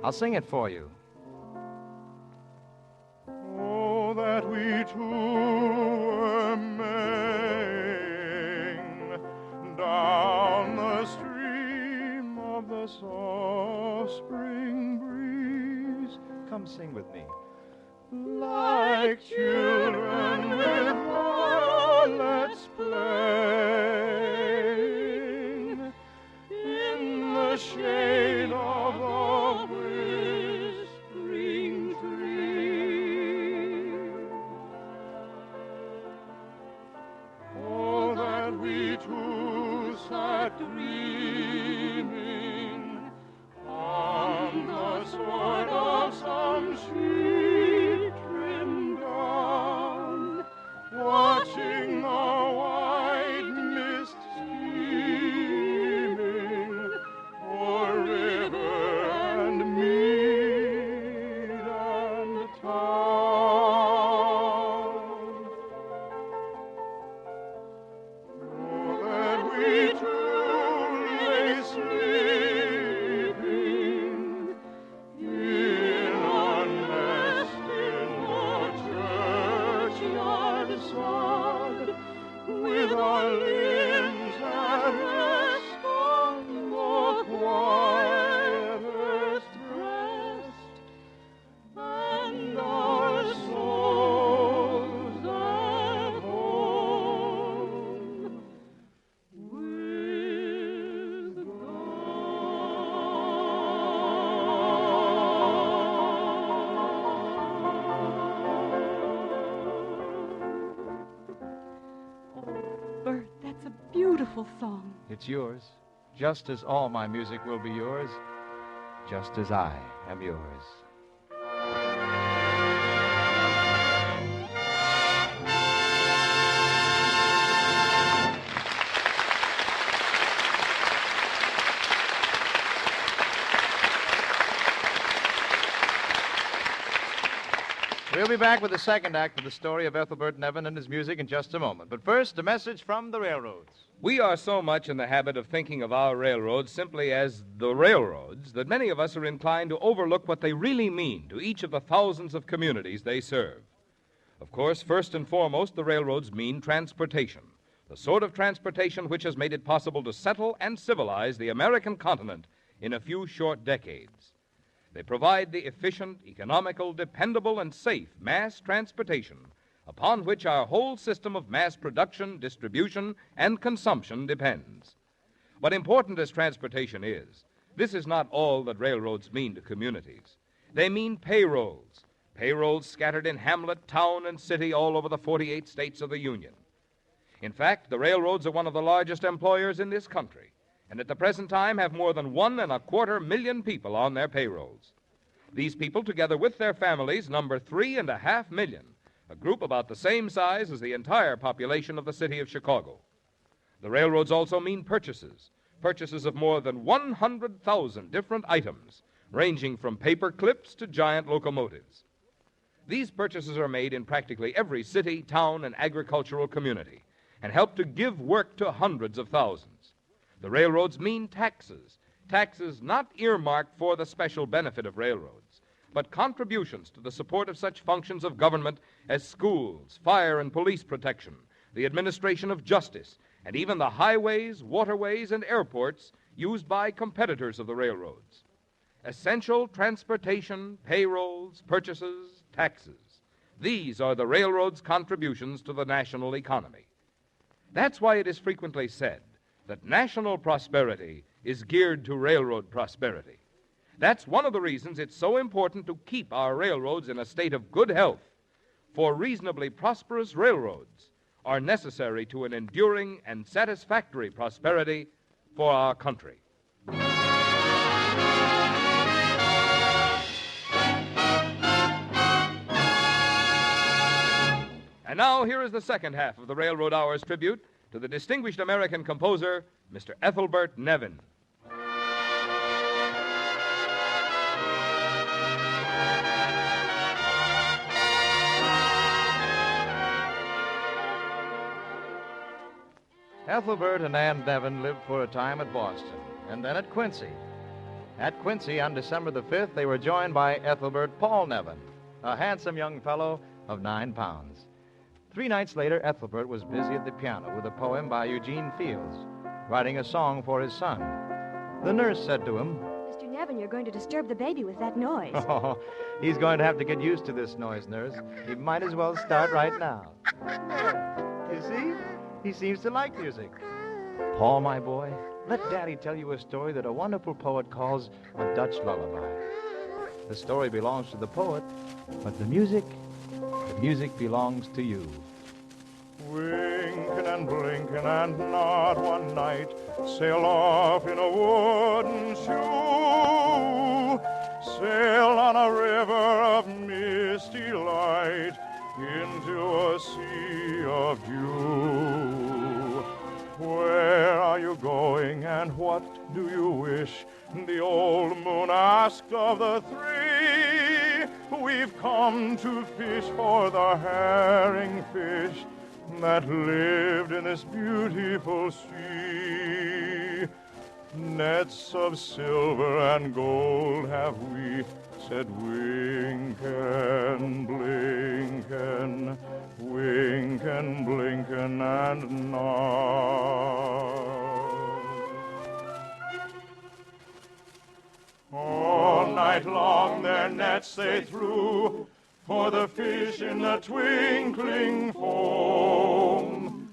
I'll sing it for you. Oh, that we two were maying down the stream of the soft spring breeze. Come sing with me. Like children with violets playing in the shade of the whispering tree. Oh, that we two sat dreaming on the sword of some sheet trimmed down, watching the white mist steaming o'er river and mead and town. Oh, that we two lay sleeping in a nest in the churchyard sod, with our limbs at rest on the quietest breast, and our souls at home with Bert, that's a beautiful song. It's yours, just as all my music will be yours, just as I am yours. We'll be back with the second act of the story of Ethelbert Nevin and his music in just a moment. But first, a message from the railroads. We are so much in the habit of thinking of our railroads simply as the railroads that many of us are inclined to overlook what they really mean to each of the thousands of communities they serve. Of course, first and foremost, the railroads mean transportation, the sort of transportation which has made it possible to settle and civilize the American continent in a few short decades. They provide the efficient, economical, dependable, and safe mass transportation upon which our whole system of mass production, distribution, and consumption depends. But important as transportation is, this is not all that railroads mean to communities. They mean payrolls. Payrolls scattered in hamlet, town, and city all over the 48 states of the Union. In fact, the railroads are one of the largest employers in this country, and at the present time have more than 1.25 million people on their payrolls. These people, together with their families, number 3.5 million, a group about the same size as the entire population of the city of Chicago. The railroads also mean purchases of more than 100,000 different items, ranging from paper clips to giant locomotives. These purchases are made in practically every city, town, and agricultural community, and help to give work to hundreds of thousands. The railroads mean taxes not earmarked for the special benefit of railroads, but contributions to the support of such functions of government as schools, fire and police protection, the administration of justice, and even the highways, waterways, and airports used by competitors of the railroads. Essential transportation, payrolls, purchases, taxes. These are the railroad's contributions to the national economy. That's why it is frequently said that national prosperity is geared to railroad prosperity. That's one of the reasons it's so important to keep our railroads in a state of good health, for reasonably prosperous railroads are necessary to an enduring and satisfactory prosperity for our country. And now, here is the second half of the Railroad Hour's tribute to the distinguished American composer, Mr. Ethelbert Nevin. Ethelbert and Ann Nevin lived for a time at Boston, and then at Quincy. At Quincy, on December the 5th, they were joined by Ethelbert Paul Nevin, a handsome young fellow of 9 pounds. 3 nights later, Ethelbert was busy at the piano with a poem by Eugene Fields, writing a song for his son. The nurse said to him, Mr. Nevin, you're going to disturb the baby with that noise. "Oh, he's going to have to get used to this noise, nurse. He might as well start right now." You see? He seems to like music. Paul, my boy, let Daddy tell you a story that a wonderful poet calls a Dutch lullaby. The story belongs to the poet, but the music belongs to you. Winking and blinking and not one night sail off in a wooden shoe, sail on a river of misty light into a sea of dew. Where are you going and what do you wish? The old moon asked of the three. We've come to fish for the herring fish that lived in this beautiful sea. Nets of silver and gold have we, said Winkin, Blinkin, Winkin, Blinkin, and nod. All night long their nets they threw for the fish in the twinkling foam.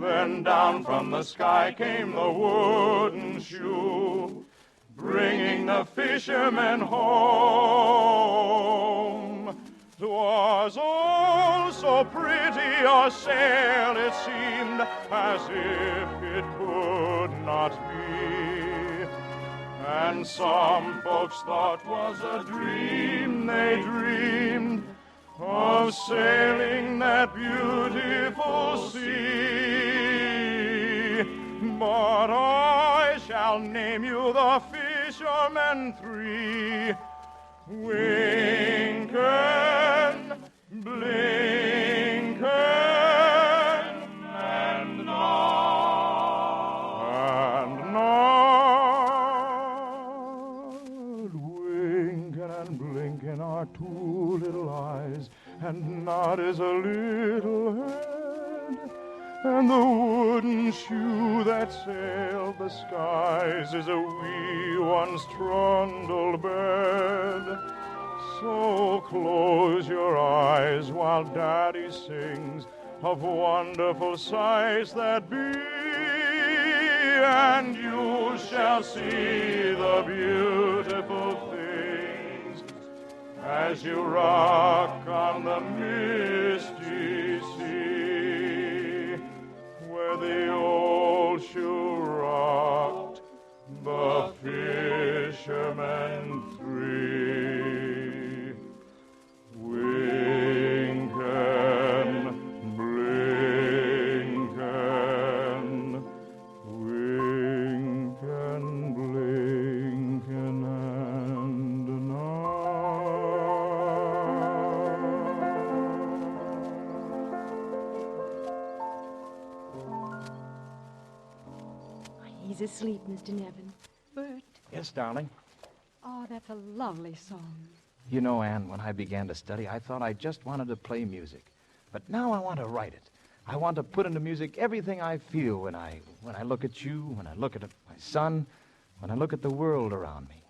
Then down from the sky came the wooden shoe, bringing the fishermen home. 'Twas all so pretty a sail, it seemed as if it could not be. And some folks thought 'twas a dream they dreamed of sailing that beautiful sea. But I shall name you the fishermen 3, Winkin, Blinkin, and Nod. Winkin and Blinkin are 2 little eyes, and Nod is a little head, and the wooden shoe that sailed the skies is a wee one's trundle bed. So close your eyes while Daddy sings of wonderful sights that be, and you shall see the beautiful things as you rock on the misty sea, where the old shoe rocked the fishermen three. Winken, blinken, winken, blinken, and He's asleep, Mr. Nevin. Bert. Yes, darling. Oh, that's a lovely song. You know, Anne, when I began to study, I thought I just wanted to play music. But now I want to write it. I want to put into music everything I feel when I look at you, when I look at my son, when I look at the world around me.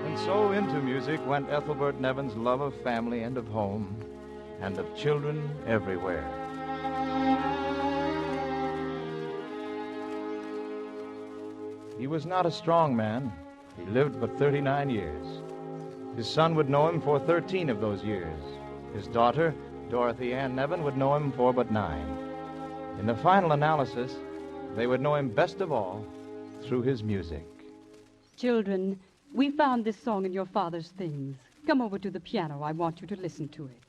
And so into music went Ethelbert Nevin's love of family and of home, and of children everywhere. He was not a strong man. He lived but 39 years. His son would know him for 13 of those years. His daughter, Dorothy Ann Nevin, would know him for but 9. In the final analysis, they would know him best of all through his music. Children, we found this song in your father's things. Come over to the piano. I want you to listen to it.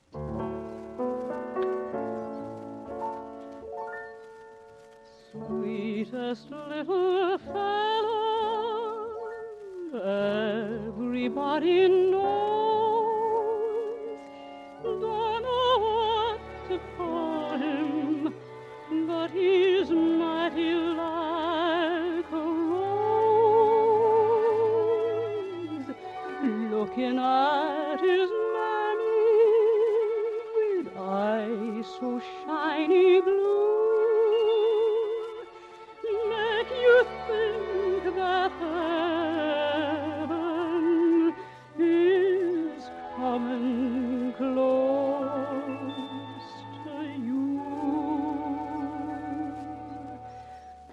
Sweetest little fellow, everybody knows. Don't know what to call him, but he's mighty like a rose. Looking at his mammy with eyes so shiny blue, make you think that heaven is coming close to you.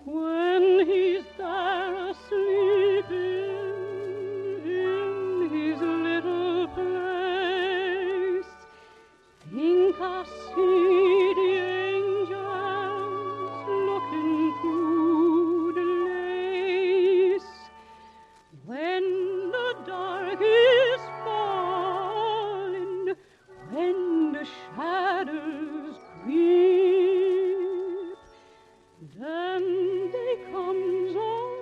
When he's there asleep in his little place, think I see the angels looking through the lace. When the dark is falling, when the shadows creep, then they comes on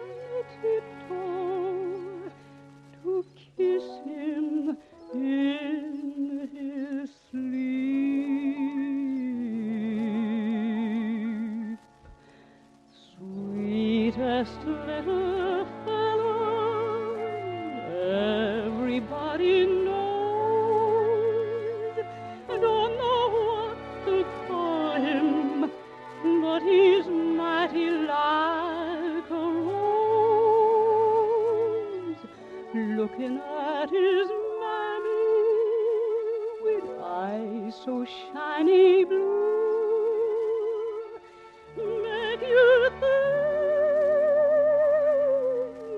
tiptoe to kiss him in his sleep. Sweetest little fellow, everybody knows. Don't know what to call him, but he's mighty like a rose. Looking at his mammy with eyes so shiny blue, make you think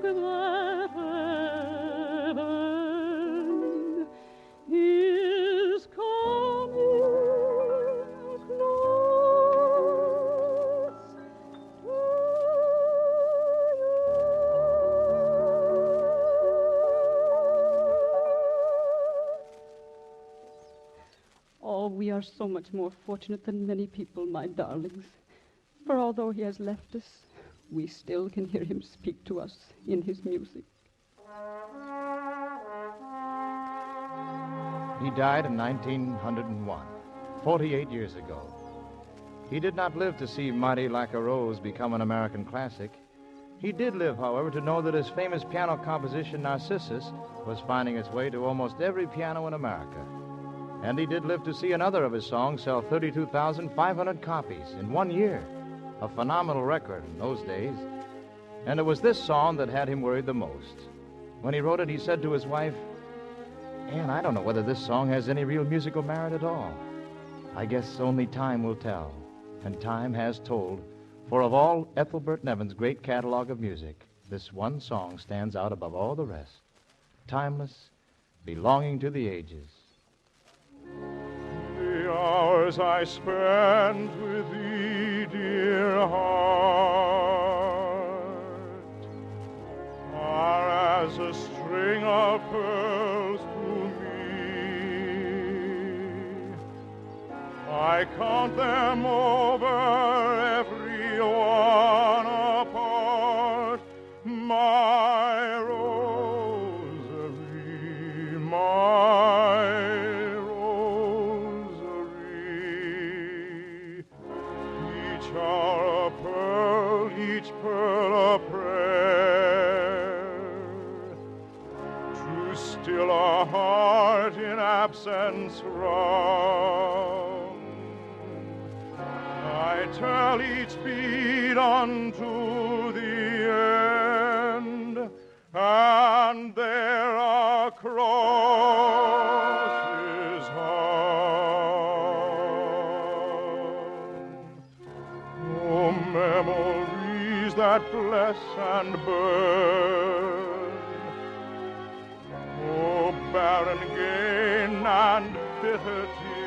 that heaven is coming close to Oh, we are so much more fortunate than many people, my darlings. For although he has left us, we still can hear him speak to us in his music. He died in 1901, 48 years ago. He did not live to see Mighty Like a Rose become an American classic. He did live, however, to know that his famous piano composition, Narcissus, was finding its way to almost every piano in America. And he did live to see another of his songs sell 32,500 copies in 1 year, a phenomenal record in those days. And it was this song that had him worried the most. When he wrote it, he said to his wife, "Anne, I don't know whether this song has any real musical merit at all. I guess only time will tell." And time has told, for of all Ethelbert Nevin's great catalog of music, this one song stands out above all the rest. Timeless, belonging to the ages. The hours I spent with thee, dear heart, are as a string of pearls to me. I count them over, every one apart, my rosary, my rosary. Each hour a pearl, each pearl a prayer, to still a heart in absence wrong. I tell each beat unto the end, and there are crosses hung. Oh, memories that bless and burn, oh, barren gain and bitter tears.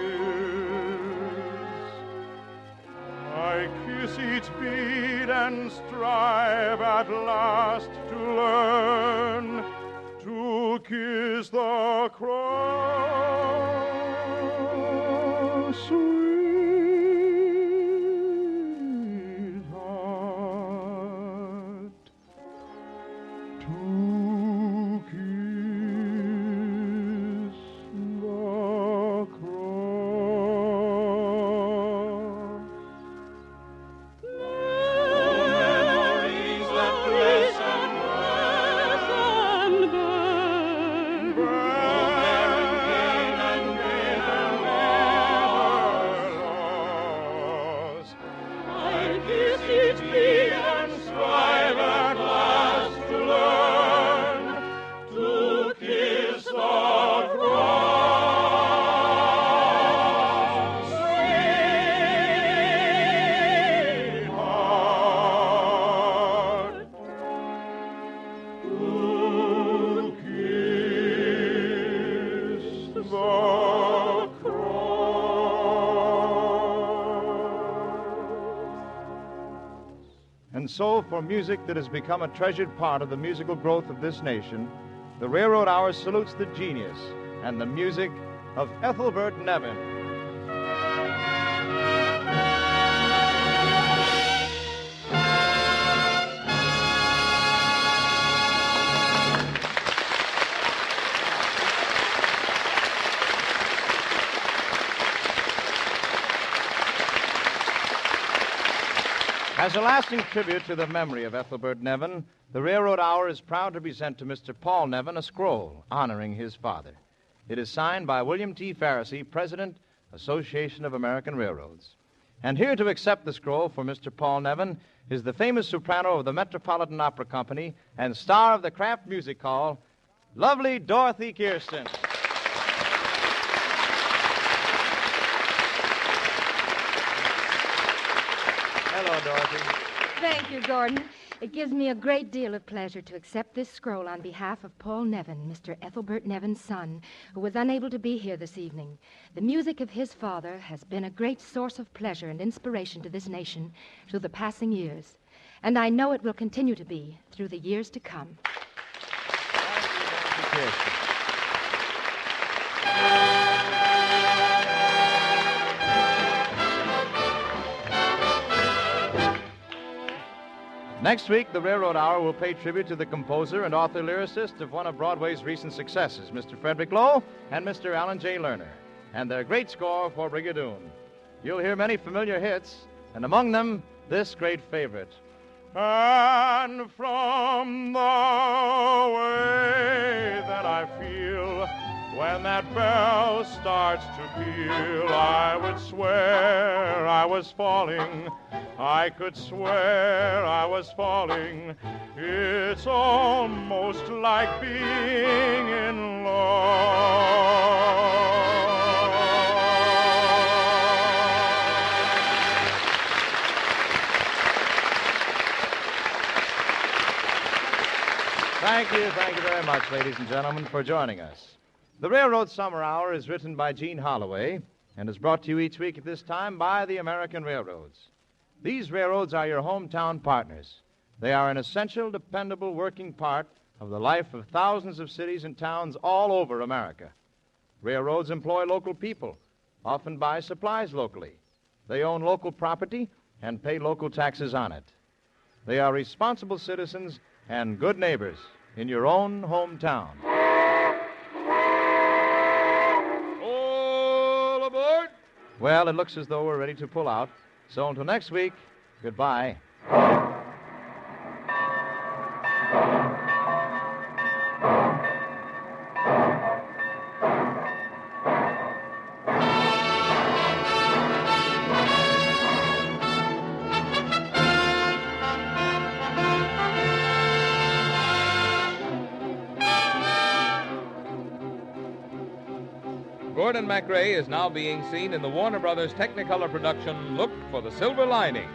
I kiss each bead and strive at last to learn to kiss the cross, sweetheart, to kiss the cross. Memories that bless and burn, burn and never lost. I kiss each beat and strive at last to learn to kiss the cross, sweetheart, to kiss the And so, for music that has become a treasured part of the musical growth of this nation, the Railroad Hour salutes the genius and the music of Ethelbert Nevin. As a lasting tribute to the memory of Ethelbert Nevin, the Railroad Hour is proud to present to Mr. Paul Nevin a scroll honoring his father. It is signed by William T. Pharisee, President, Association of American Railroads. And here to accept the scroll for Mr. Paul Nevin is the famous soprano of the Metropolitan Opera Company and star of the Kraft Music Hall, lovely Dorothy Kirsten. Hello, Dorothy. Thank you, Gordon. It gives me a great deal of pleasure to accept this scroll on behalf of Paul Nevin, Mr. Ethelbert Nevin's son, who was unable to be here this evening. The music of his father has been a great source of pleasure and inspiration to this nation through the passing years, and I know it will continue to be through the years to come. Thank you, Dorothy. Next week, the Railroad Hour will pay tribute to the composer and author-lyricist of one of Broadway's recent successes, Mr. Frederick Lowe and Mr. Alan J. Lerner, and their great score for Brigadoon. You'll hear many familiar hits, and among them, this great favorite. And from the way that I feel when that bell starts to peal, I would swear I was falling. I could swear I was falling. It's almost like being in love. very much, ladies and gentlemen, for joining us. The Railroad Summer Hour is written by Gene Holloway and is brought to you each week at this time by the American Railroads. These railroads are your hometown partners. They are an essential, dependable working part of the life of thousands of cities and towns all over America. Railroads employ local people, often buy supplies locally. They own local property and pay local taxes on it. They are responsible citizens and good neighbors in your own hometown. All aboard! Well, it looks as though we're ready to pull out. So until next week, goodbye. Gordon MacRae is now being seen in the Warner Brothers Technicolor production, Look for the Silver Lining.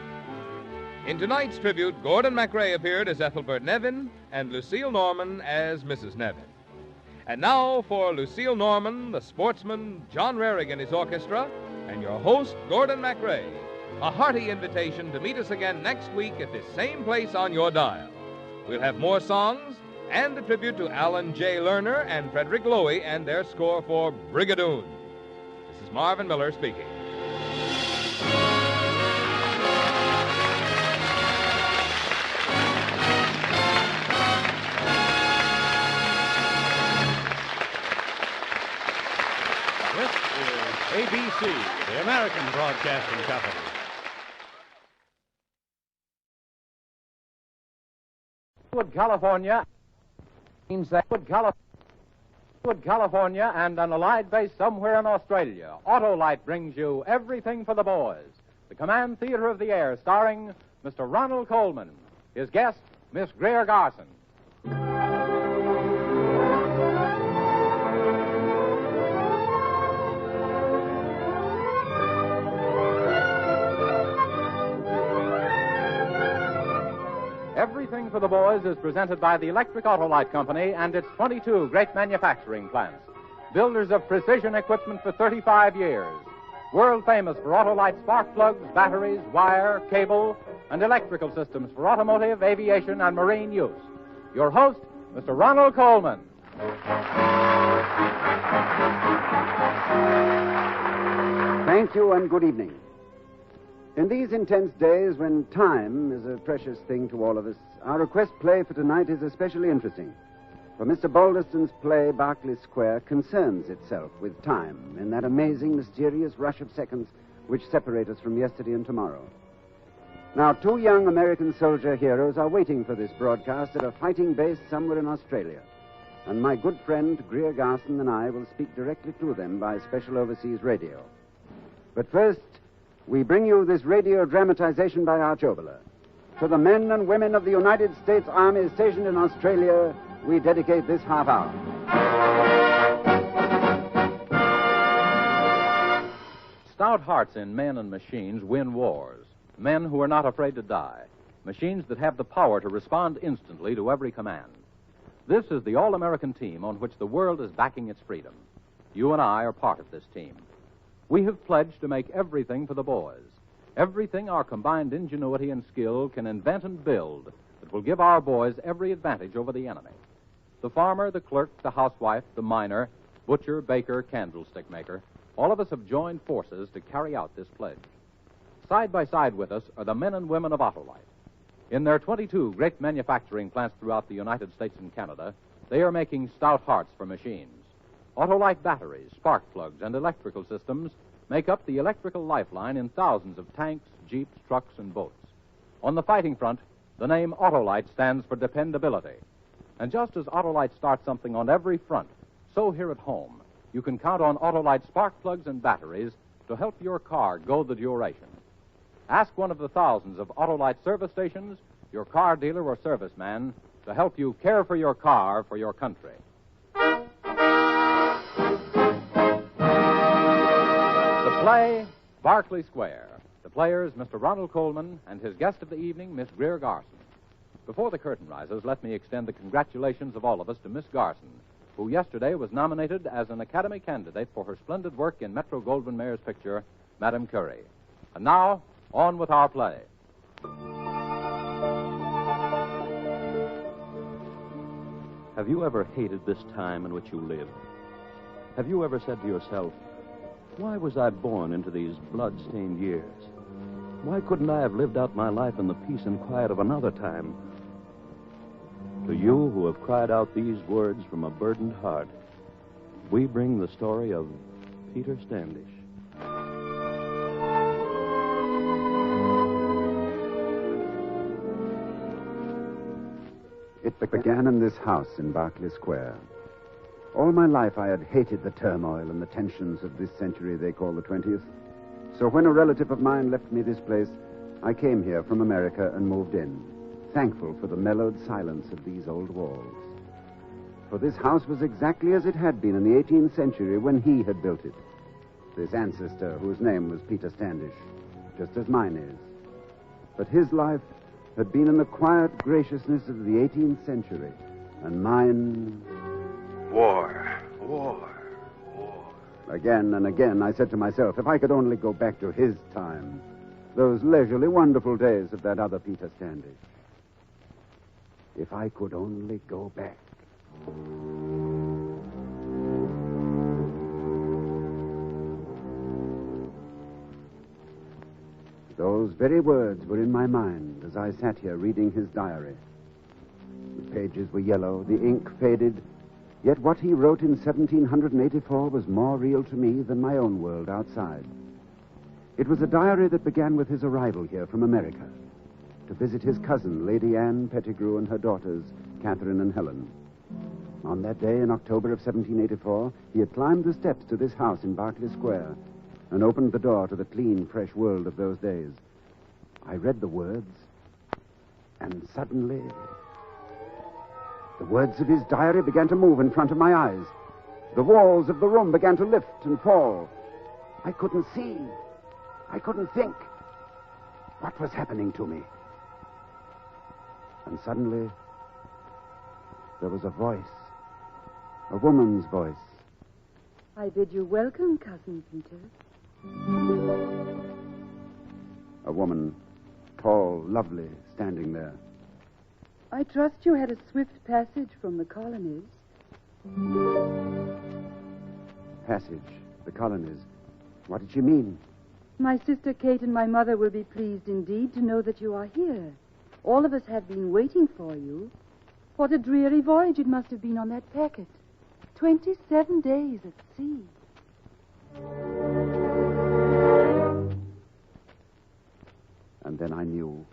In tonight's tribute, Gordon MacRae appeared as Ethelbert Nevin and Lucille Norman as Mrs. Nevin. And now for Lucille Norman, the sportsman, John Rarig and his orchestra, and your host, Gordon MacRae, a hearty invitation to meet us again next week at this same place on your dial. We'll have more songs and a tribute to Alan J. Lerner and Frederick Loewy and their score for Brigadoon. This is Marvin Miller speaking. This is ABC, the American Broadcasting Company. California means that California and an allied base somewhere in Australia. Autolite brings you Everything for the Boys, the Command Theater of the Air, starring Mr. Ronald Coleman. His guest, Miss Greer Garson. Everything for the Boys is presented by the Electric Autolite Company and its 22 great manufacturing plants. Builders of precision equipment for 35 years. World famous for Autolite spark plugs, batteries, wire, cable, and electrical systems for automotive, aviation, and marine use. Your host, Mr. Ronald Coleman. Thank you and good evening. In these intense days when time is a precious thing to all of us, our request play for tonight is especially interesting. For Mr. Balderston's play, Berkeley Square, concerns itself with time in that amazing, mysterious rush of seconds which separate us from yesterday and tomorrow. Now, 2 young American soldier heroes are waiting for this broadcast at a fighting base somewhere in Australia. And my good friend Greer Garson and I will speak directly to them by special overseas radio. But first, we bring you this radio dramatization by Arch Oboler. To the men and women of the United States Army stationed in Australia, we dedicate this half hour. Stout hearts in men and machines win wars. Men who are not afraid to die. Machines that have the power to respond instantly to every command. This is the all-American team on which the world is backing its freedom. You and I are part of this team. We have pledged to make everything for the boys. Everything our combined ingenuity and skill can invent and build that will give our boys every advantage over the enemy. The farmer, the clerk, the housewife, the miner, butcher, baker, candlestick maker, all of us have joined forces to carry out this pledge. Side by side with us are the men and women of Autolite. In their 22 great manufacturing plants throughout the United States and Canada, they are making stout hearts for machines. Autolite batteries, spark plugs, and electrical systems make up the electrical lifeline in thousands of tanks, jeeps, trucks, and boats. On the fighting front, the name Autolite stands for dependability. And just as Autolite starts something on every front, so here at home, you can count on Autolite spark plugs and batteries to help your car go the duration. Ask one of the thousands of Autolite service stations, your car dealer or serviceman, to help you care for your car for your country. The play, Berkeley Square. The players, Mr. Ronald Coleman, and his guest of the evening, Miss Greer Garson. Before the curtain rises, let me extend the congratulations of all of us to Miss Garson, who yesterday was nominated as an Academy candidate for her splendid work in Metro-Goldwyn-Mayer's picture, Madame Curie. And now, on with our play. Have you ever hated this time in which you live? Have you ever said to yourself, why was I born into these blood-stained years? Why couldn't I have lived out my life in the peace and quiet of another time? To you who have cried out these words from a burdened heart, we bring the story of Peter Standish. It began in this house in Berkeley Square. All my life I had hated the turmoil and the tensions of this century they call the 20th. So when a relative of mine left me this place, I came here from America and moved in, thankful for the mellowed silence of these old walls. For this house was exactly as it had been in the 18th century when he had built it. This ancestor whose name was Peter Standish, just as mine is. But his life had been in the quiet graciousness of the 18th century, and mine... War. Again and again I said to myself, if I could only go back to his time, those leisurely, wonderful days of that other Peter Standish. If I could only go back. Those very words were in my mind as I sat here reading his diary. The pages were yellow, the ink faded, yet what he wrote in 1784 was more real to me than my own world outside. It was a diary that began with his arrival here from America to visit his cousin, Lady Anne Pettigrew, and her daughters, Catherine and Helen. On that day in October of 1784, he had climbed the steps to this house in Berkeley Square and opened the door to the clean, fresh world of those days. I read the words, and suddenly... the words of his diary began to move in front of my eyes. The walls of the room began to lift and fall. I couldn't see. I couldn't think. What was happening to me? And suddenly, there was a voice. A woman's voice. I bid you welcome, Cousin Peter. A woman, tall, lovely, standing there. I trust you had a swift passage from the colonies. Passage, the colonies. What did she mean? My sister Kate and my mother will be pleased indeed to know that you are here. All of us have been waiting for you. What a dreary voyage it must have been on that packet. 27 days at sea. And then I knew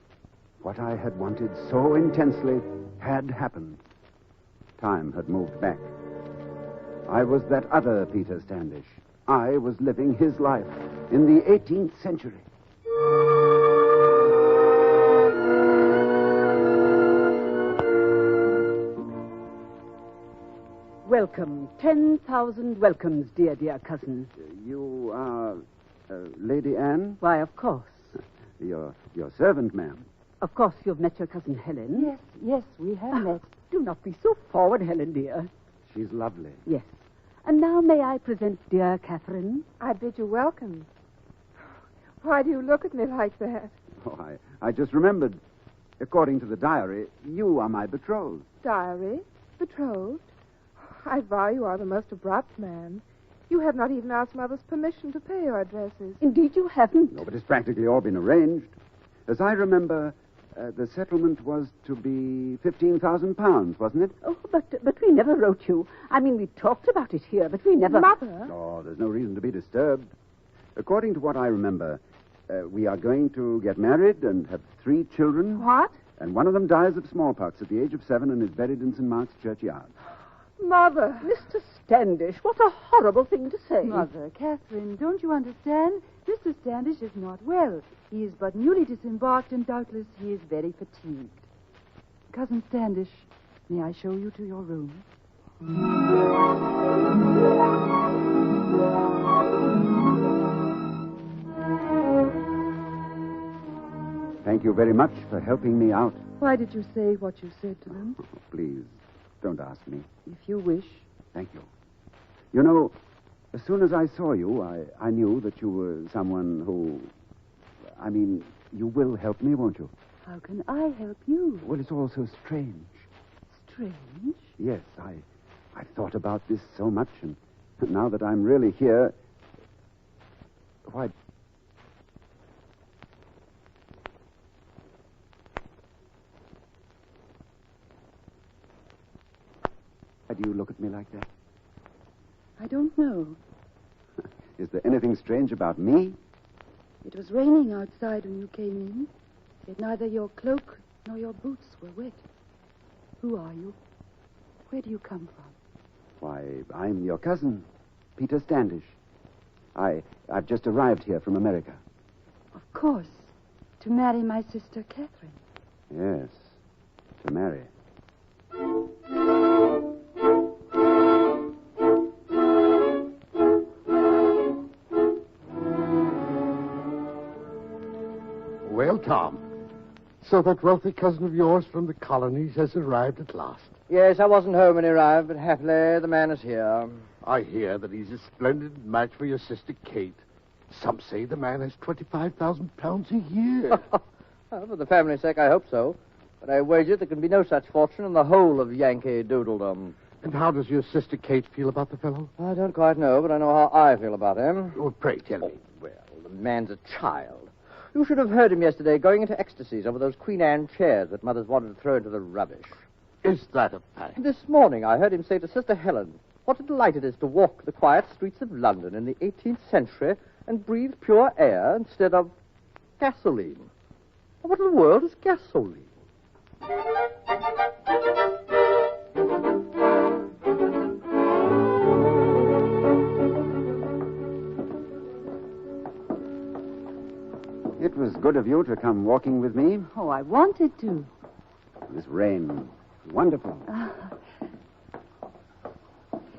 what I had wanted so intensely had happened. Time had moved back. I was that other Peter Standish. I was living his life in the 18th century. Welcome. 10,000 welcomes, dear cousin. You are Lady Anne? Why, of course. Your servant, ma'am. Of course, you've met your cousin Helen. Yes, we have met. Do not be so forward, Helen, dear. She's lovely. Yes. And now may I present dear Catherine? I bid you welcome. Why do you look at me like that? Oh, I just remembered. According to the diary, you are my betrothed. Diary? Betrothed? I vow you are the most abrupt man. You have not even asked Mother's permission to pay your addresses. Indeed you haven't. No, but it's practically all been arranged. As I remember, the settlement was to be £15,000, wasn't it? Oh, but we never wrote you. I mean, we talked about it here, but we never... Mother? Oh, there's no reason to be disturbed. According to what I remember, we are going to get married and have 3 children. What? And one of them dies of smallpox at the age of 7 and is buried in St. Mark's churchyard. Mother. Mr. Standish, what a horrible thing to say. Mother, Catherine, don't you understand? Mr. Standish is not well. He is but newly disembarked, and doubtless he is very fatigued. Cousin Standish, may I show you to your room? thank you very much for helping me out. Why did you say what you said to them? Oh, please, don't ask me. If you wish. Thank you. You know, as soon as I saw you, I knew that you were someone who... I mean, you will help me, won't you? How can I help you? Well, it's all so strange. Strange? Yes, I've thought about this so much, and now that I'm really here... Why... Why do you look at me like that? I don't know. Is there anything strange about me? It was raining outside when you came in, yet neither your cloak nor your boots were wet. Who are you? Where do you come from? Why, I'm your cousin, Peter Standish. I've just arrived here from America. Of course, to marry my sister Catherine. Yes, to marry. Well, Tom, so that wealthy cousin of yours from the colonies has arrived at last. Yes, I wasn't home when he arrived, but happily the man is here. I hear that he's a splendid match for your sister Kate. Some say the man has £25,000 a year. Well, for the family's sake, I hope so. But I wager there can be no such fortune in the whole of Yankee doodledom. And how does your sister Kate feel about the fellow? I don't quite know, but I know how I feel about him. Oh, pray tell me. Well, the man's a child. You should have heard him yesterday going into ecstasies over those Queen Anne chairs that Mother's wanted to throw into the rubbish. Is that a fact? This morning I heard him say to Sister Helen, what a delight it is to walk the quiet streets of London in the 18th century and breathe pure air instead of gasoline. What in the world is gasoline? It was good of you to come walking with me. Oh, I wanted to. This rain, wonderful.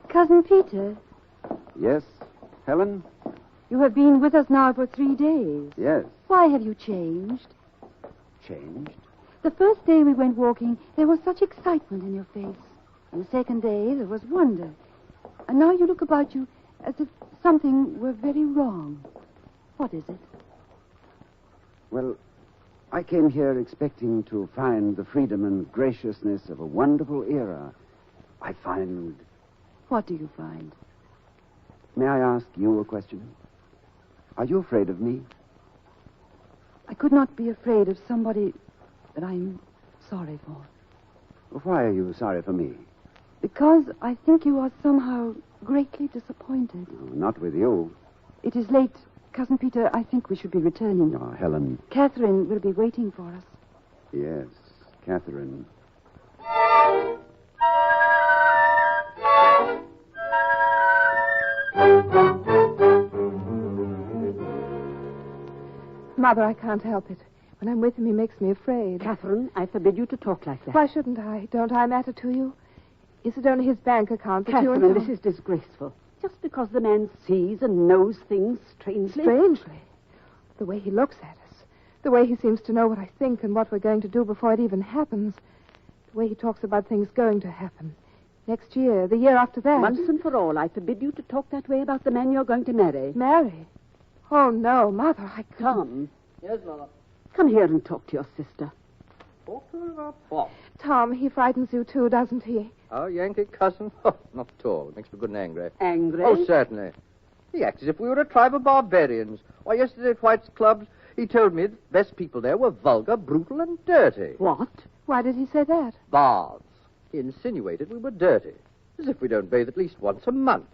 Cousin Peter. Yes, Helen? You have been with us now for 3 days. Yes. Why have you changed? Changed? The first day we went walking, there was such excitement in your face. And the second day, there was wonder. And now you look about you as if something were very wrong. What is it? Well, I came here expecting to find the freedom and graciousness of a wonderful era. I find... What do you find? May I ask you a question? Are you afraid of me? I could not be afraid of somebody that I'm sorry for. Why are you sorry for me? Because I think you are somehow greatly disappointed. Oh, not with you. It is late. Cousin Peter, I think we should be returning. Oh, Helen. Catherine will be waiting for us. Yes, Catherine. Mother, I can't help it. When I'm with him, he makes me afraid. Catherine, I forbid you to talk like that. Why shouldn't I? Don't I matter to you? Is it only his bank account that you and Catherine, Tom... this is disgraceful. Just because the man sees and knows things strangely. Strangely? The way he looks at us. The way he seems to know what I think and what we're going to do before it even happens. The way he talks about things going to happen. Next year, the year after that. Once and for all, I forbid you to talk that way about the man you're going to marry. Marry? Oh, no, Mother, I couldn't. Tom. Yes, Mother. Come here and talk to your sister. Talk to her about what? Tom, he frightens you too, doesn't he? Our Yankee cousin? Oh, not at all. It makes me good and angry. Angry? Oh, certainly. He acts as if we were a tribe of barbarians. Why, yesterday at White's Clubs, he told me the best people there were vulgar, brutal, and dirty. What? Why did he say that? Baths. He insinuated we were dirty. As if we don't bathe at least once a month.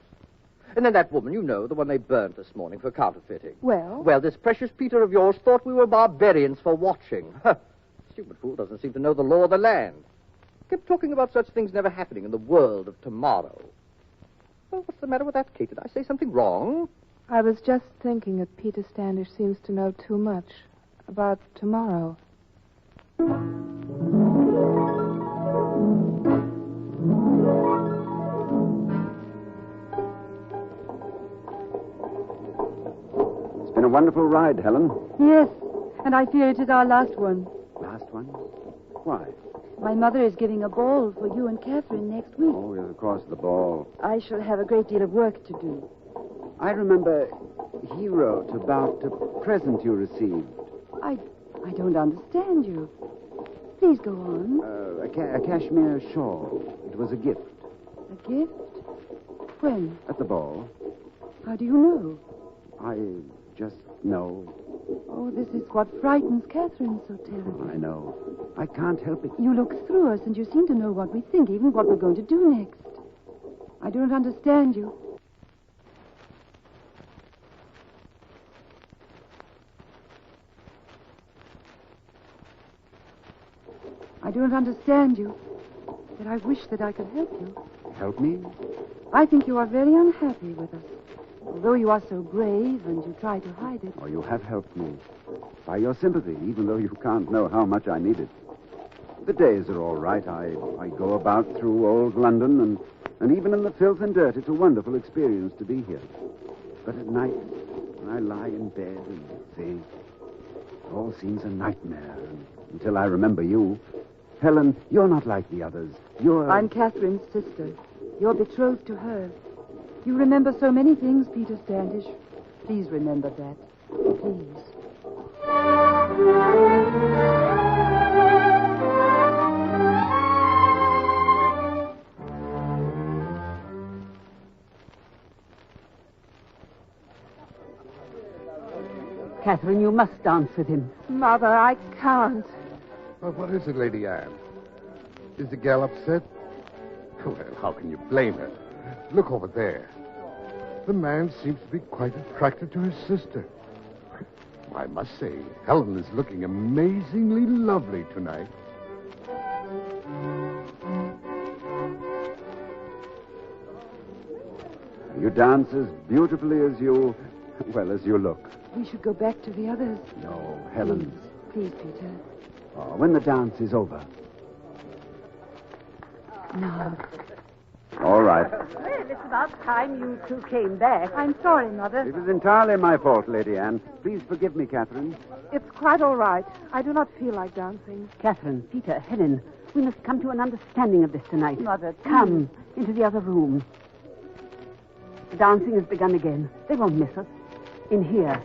And then that woman, you know, the one they burnt this morning for counterfeiting. Well? Well, this precious Peter of yours thought we were barbarians for watching. Stupid fool doesn't seem to know the law of the land. Kept talking about such things never happening in the world of tomorrow. Well, what's the matter with that, Kate? Did I say something wrong? I was just thinking that Peter Standish seems to know too much about tomorrow. It's been a wonderful ride, Helen. Yes, And I fear it is our last one. Last one? Why? My mother is giving a ball for you and Catherine next week. Oh, yes, of course, the ball. I shall have a great deal of work to do. I remember he wrote about a present you received. I don't understand you. Please go on. A cashmere shawl. It was a gift. A gift? When? At the ball. How do you know? I just know. Oh, this is what frightens Catherine so terribly. I know. I can't help it. You look through us and you seem to know what we think, even what we're going to do next. I don't understand you. I don't understand you. Yet I wish that I could help you. Help me? I think you are very unhappy with us. Although you are so brave and you try to hide it. Oh, you have helped me. By your sympathy, even though you can't know how much I need it. The days are all right. I go about through old London, and even in the filth and dirt, it's a wonderful experience to be here. But at night, when I lie in bed and think, it all seems a nightmare until I remember you. Helen, you're not like the others. I'm Catherine's sister. You're betrothed to her. You remember so many things, Peter Standish. Please remember that. Please. Catherine, you must dance with him. Mother, I can't. Well, what is it, Lady Anne? Is the gal upset? Well, how can you blame her? Look over there. The man seems to be quite attracted to his sister. I must say, Helen is looking amazingly lovely tonight. You dance as beautifully as you look. We should go back to the others. No, Helen. Please, Peter. Oh, when the dance is over. No. All right. Well, it's about time you two came back. I'm sorry, Mother. It was entirely my fault, Lady Anne. Please forgive me, Catherine. It's quite all right. I do not feel like dancing. Catherine, Peter, Helen, we must come to an understanding of this tonight. Mother, please. Come into the other room. The dancing has begun again. They won't miss us. In here.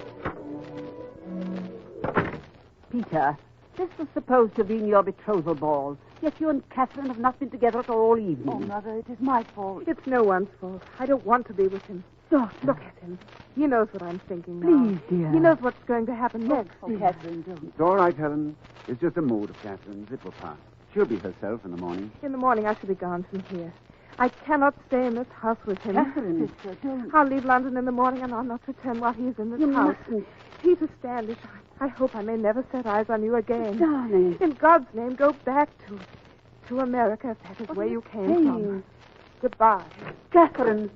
Peter, this was supposed to be your betrothal ball. Yet you and Catherine have not been together at all evening. Oh, Mother, it is my fault. It's no one's fault. I don't want to be with him. Doctor. Look at him. He knows what I'm thinking now. Please, dear. He knows what's going to happen next. Oh, Catherine, don't. It's all right, Helen. It's just a mood of Catherine's. It will pass. She'll be herself in the morning. In the morning, I shall be gone from here. I cannot stay in this house with him. Catherine, sister, don't. I'll leave London in the morning, and I'll not return while he's in this You house. mustn't. Peter Standish, I hope I may never set eyes on you again. Darling. In God's name, go back to America, if that is where you came from. Goodbye. Catherine.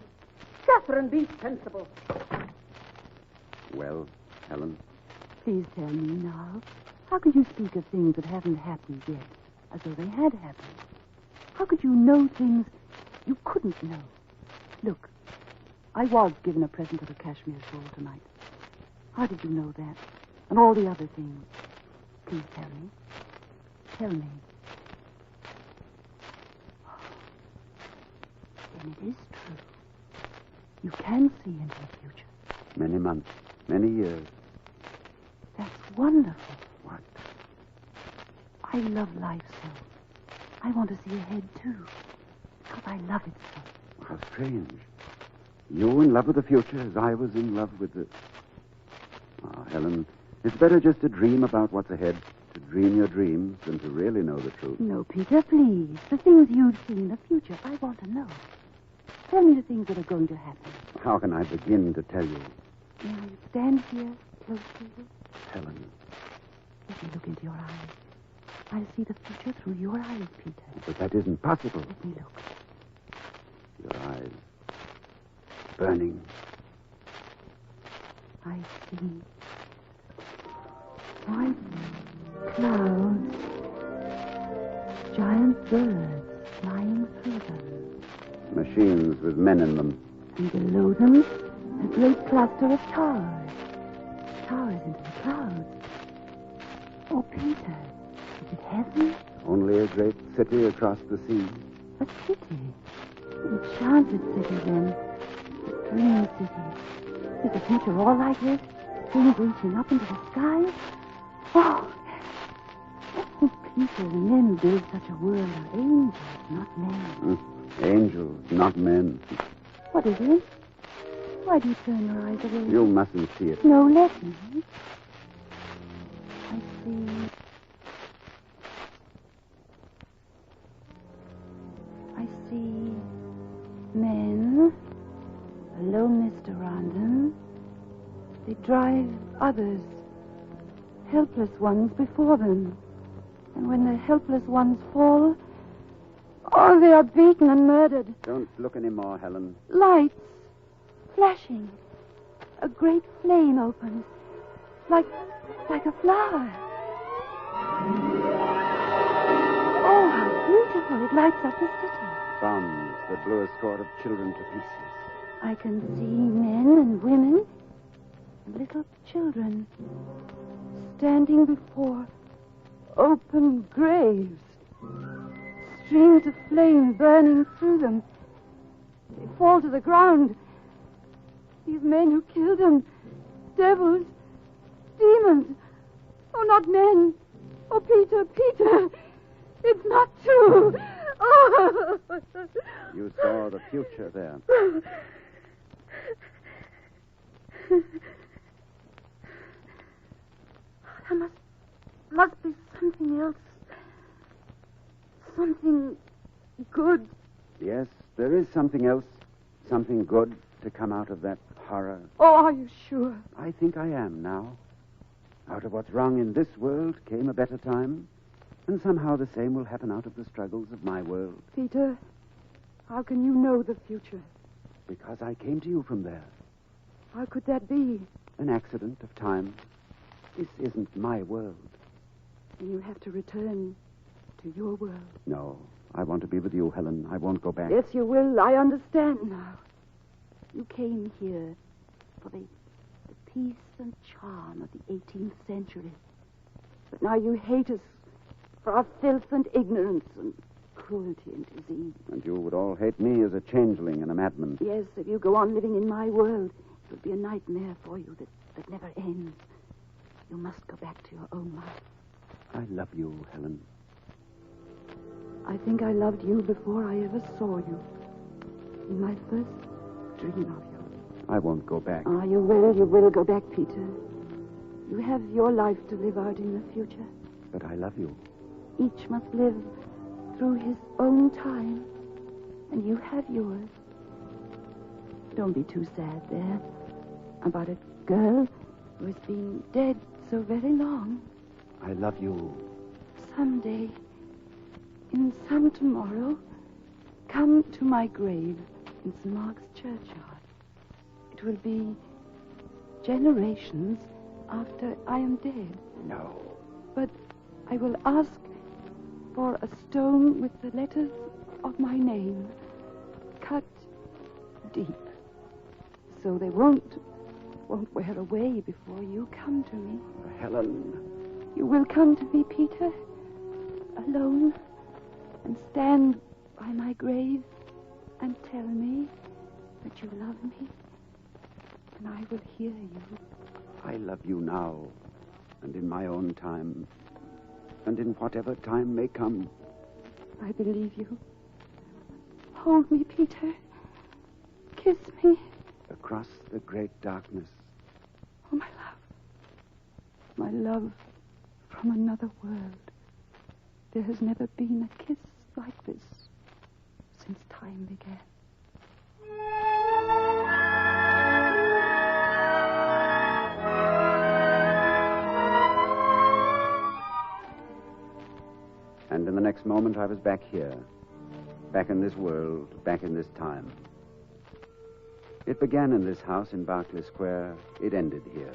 Catherine, be sensible. Well, Helen? Please tell me now. How could you speak of things that haven't happened yet, as though they had happened? How could you know things you couldn't know? Look, I was given a present of a cashmere shawl tonight. How did you know that? And all the other things. Please tell me. Tell me. Then it is true. You can see into the future. Many months, many years. That's wonderful. What? I love life so. I want to see ahead, too. Because I love it so. How strange. You in love with the future as I was in love with the... Oh, Helen, it's better just to dream about what's ahead, to dream your dreams, than to really know the truth. No, Peter, please. The things you've seen in the future, I want to know. Tell me the things that are going to happen. How can I begin to tell you? May I stand here close to you? Helen. Let me look into your eyes. I'll see the future through your eyes, Peter. But that isn't possible. Let me look. Your eyes. Burning. I see white clouds, giant birds flying through them. Machines with men in them. And below them, a great cluster of towers. Towers into the clouds. Oh, Peter, is it heaven? Only a great city across the sea. A city? An enchanted city, then. A dream city. Is the future all like this? Things reaching up into the sky? Oh, Peter, the men who build such a world are angels, not men. Angels, not men. What is it? Why do you turn your eyes away? You mustn't see it. No, let me. I see. I see men alone, Mr. Rondon. They drive others, helpless ones, before them. And when the helpless ones fall, oh, they are beaten and murdered. Don't look anymore, Helen. Lights flashing. A great flame opens, like a flower. Oh, how beautiful. It lights up the city. Bombs that blew a score of children to pieces. I can see men and women, little children, standing before open graves. Streams of flame burning through them. They fall to the ground. These men who killed them, devils, demons. Oh, not men. Oh, Peter, Peter, it's not true. Oh. You saw the future there. There must be something else. Something good. Yes, there is something else, something good to come out of that horror. Oh, are you sure? I think I am now. Out of what's wrong in this world came a better time, and somehow the same will happen out of the struggles of my world. Peter, how can you know the future? Because I came to you from there. How could that be? An accident of time. This isn't my world. And you have to return to your world. No, I want to be with you, Helen. I won't go back. Yes, you will. I understand now. You came here for the peace and charm of the 18th century. But now you hate us for our filth and ignorance and cruelty and disease. And you would all hate me as a changeling and a madman. Yes, if you go on living in my world, it would be a nightmare for you that never ends. You must go back to your own life. I love you, Helen. I think I loved you before I ever saw you. In my first dream of you. I won't go back. Ah, you will go back, Peter. You have your life to live out in the future. But I love you. Each must live through his own time, and you have yours. Don't be too sad there about a girl who has been dead so very long. I love you. Someday, in some tomorrow, come to my grave in St. Mark's churchyard. It will be generations after I am dead. No. But I will ask for a stone with the letters of my name cut deep, so they won't wear away before you come to me. Helen. You will come to me, Peter, alone, and stand by my grave and tell me that you love me, and I will hear you. I love you now, and in my own time, and in whatever time may come. I believe you. Hold me, Peter. Kiss me. Across the great darkness. Oh, my love. My love from another world. There has never been a kiss like this since time began. And in the next moment, I was back here. Back in this world, back in this time. It began in this house in Berkeley Square. It ended here.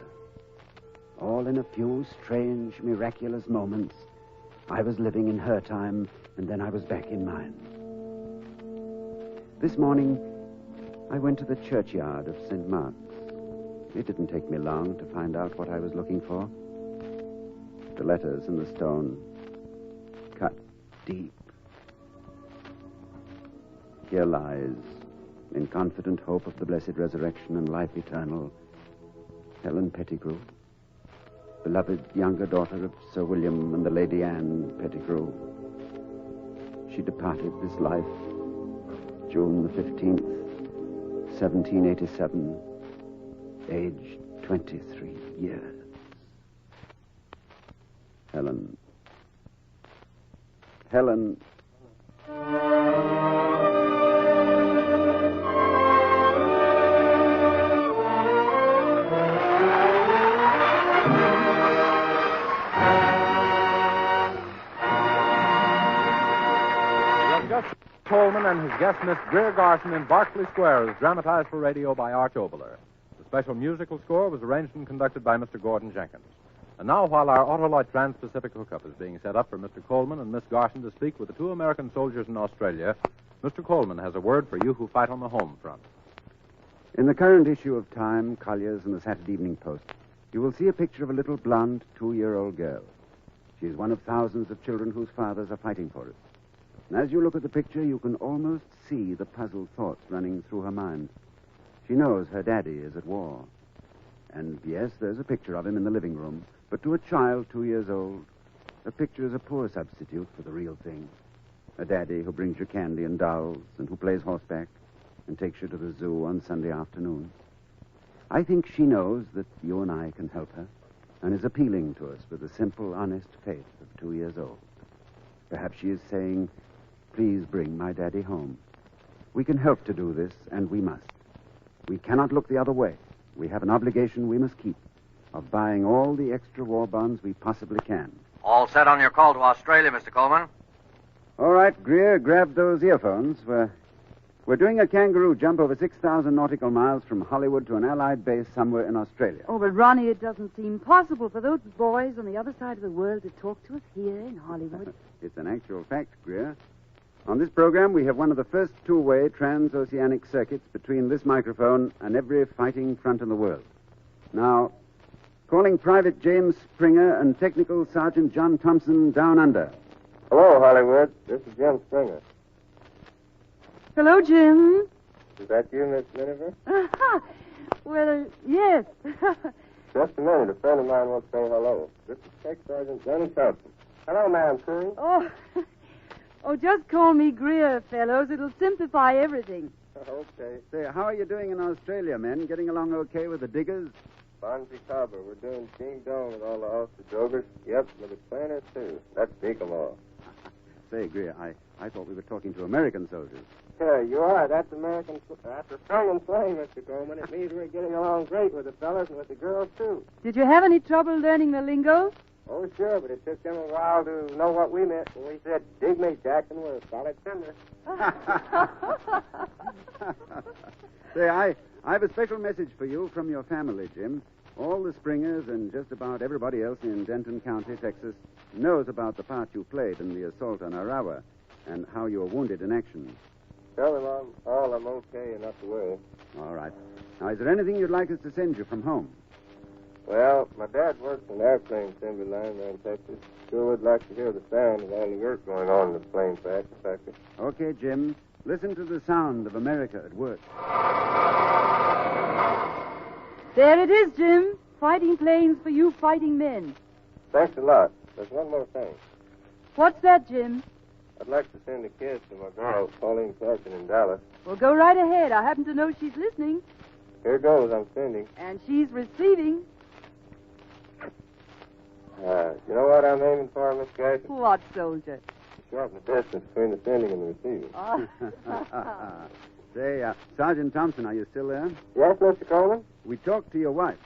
All in a few strange, miraculous moments. I was living in her time, and then I was back in mine. This morning, I went to the churchyard of St. Mark's. It didn't take me long to find out what I was looking for. The letters in the stone, cut deep. Here lies, in confident hope of the blessed resurrection and life eternal, Helen Pettigrew, beloved younger daughter of Sir William and the Lady Anne Pettigrew. She departed this life June the 15th, 1787, aged 23 years. Helen. Coleman and his guest, Miss Greer Garson, in Berkeley Square, is dramatized for radio by Arch Oboler. The special musical score was arranged and conducted by Mr. Gordon Jenkins. And now, while our Autolite Trans-Pacific hookup is being set up for Mr. Coleman and Miss Garson to speak with the 2 American soldiers in Australia, Mr. Coleman has a word for you who fight on the home front. In the current issue of Time, Collier's, and the Saturday Evening Post, you will see a picture of a little blonde 2-year-old girl. She is one of thousands of children whose fathers are fighting for us. And as you look at the picture, you can almost see the puzzled thoughts running through her mind. She knows her daddy is at war. And yes, there's a picture of him in the living room. But to a child 2 years old, a picture is a poor substitute for the real thing. A daddy who brings you candy and dolls and who plays horseback and takes you to the zoo on Sunday afternoons. I think she knows that you and I can help her and is appealing to us with the simple, honest faith of 2 years old. Perhaps she is saying, please bring my daddy home. We can help to do this, and we must. We cannot look the other way. We have an obligation we must keep of buying all the extra war bonds we possibly can. All set on your call to Australia, Mr. Coleman. All right, Greer, grab those earphones. We're doing a kangaroo jump over 6,000 nautical miles from Hollywood to an Allied base somewhere in Australia. Oh, but Ronnie, it doesn't seem possible for those boys on the other side of the world to talk to us here in Hollywood. It's an actual fact, Greer. On this program, we have one of the first 2-way transoceanic circuits between this microphone and every fighting front in the world. Now, calling Private James Springer and Technical Sergeant John Thompson down under. Hello, Hollywood. This is Jim Springer. Hello, Jim. Is that you, Miss Miniver? Well, yes. Just a minute. A friend of mine wants to say hello. This is Tech Sergeant Johnny Thompson. Hello, ma'am, Curry. Oh, just call me Greer, fellows. It'll simplify everything. Okay. Say, how are you doing in Australia, men? Getting along okay with the diggers? Bonzi Carver. We're doing ding dong with all the officer jokers. Yep, with the planners, too. That's Deacon-Law. Say, Greer, I thought we were talking to American soldiers. Yeah, you are. That's American. That's Australian slang, Mr. Coleman. It means we're getting along great with the fellas and with the girls, too. Did you have any trouble learning the lingo? Oh, sure, but it took them a while to know what we meant when we said, dig me, Jackson, we're a solid timber. Say, I have a special message for you from your family, Jim. All the Springers and just about everybody else in Denton County, Texas, knows about the part you played in the assault on Arawa and how you were wounded in action. Tell them I'm okay and not to worry. All right. Now, is there anything you'd like us to send you from home? Well, my dad works in an airplane assembly line there in Texas. Sure would like to hear the sound of all the work going on in the plane factory. Okay, Jim. Listen to the sound of America at work. There it is, Jim. Fighting planes for you fighting men. Thanks a lot. There's one more thing. What's that, Jim? I'd like to send a kiss to my girl, Pauline Clarkson, in Dallas. Well, go right ahead. I happen to know she's listening. Here goes. I'm sending. And she's receiving. You know what I'm aiming for, Miss Garrison? What, soldier? Shorten the distance between the sending and the receiving. Say, Sergeant Thompson, are you still there? Yes, Mr. Coleman? We talked to your wife.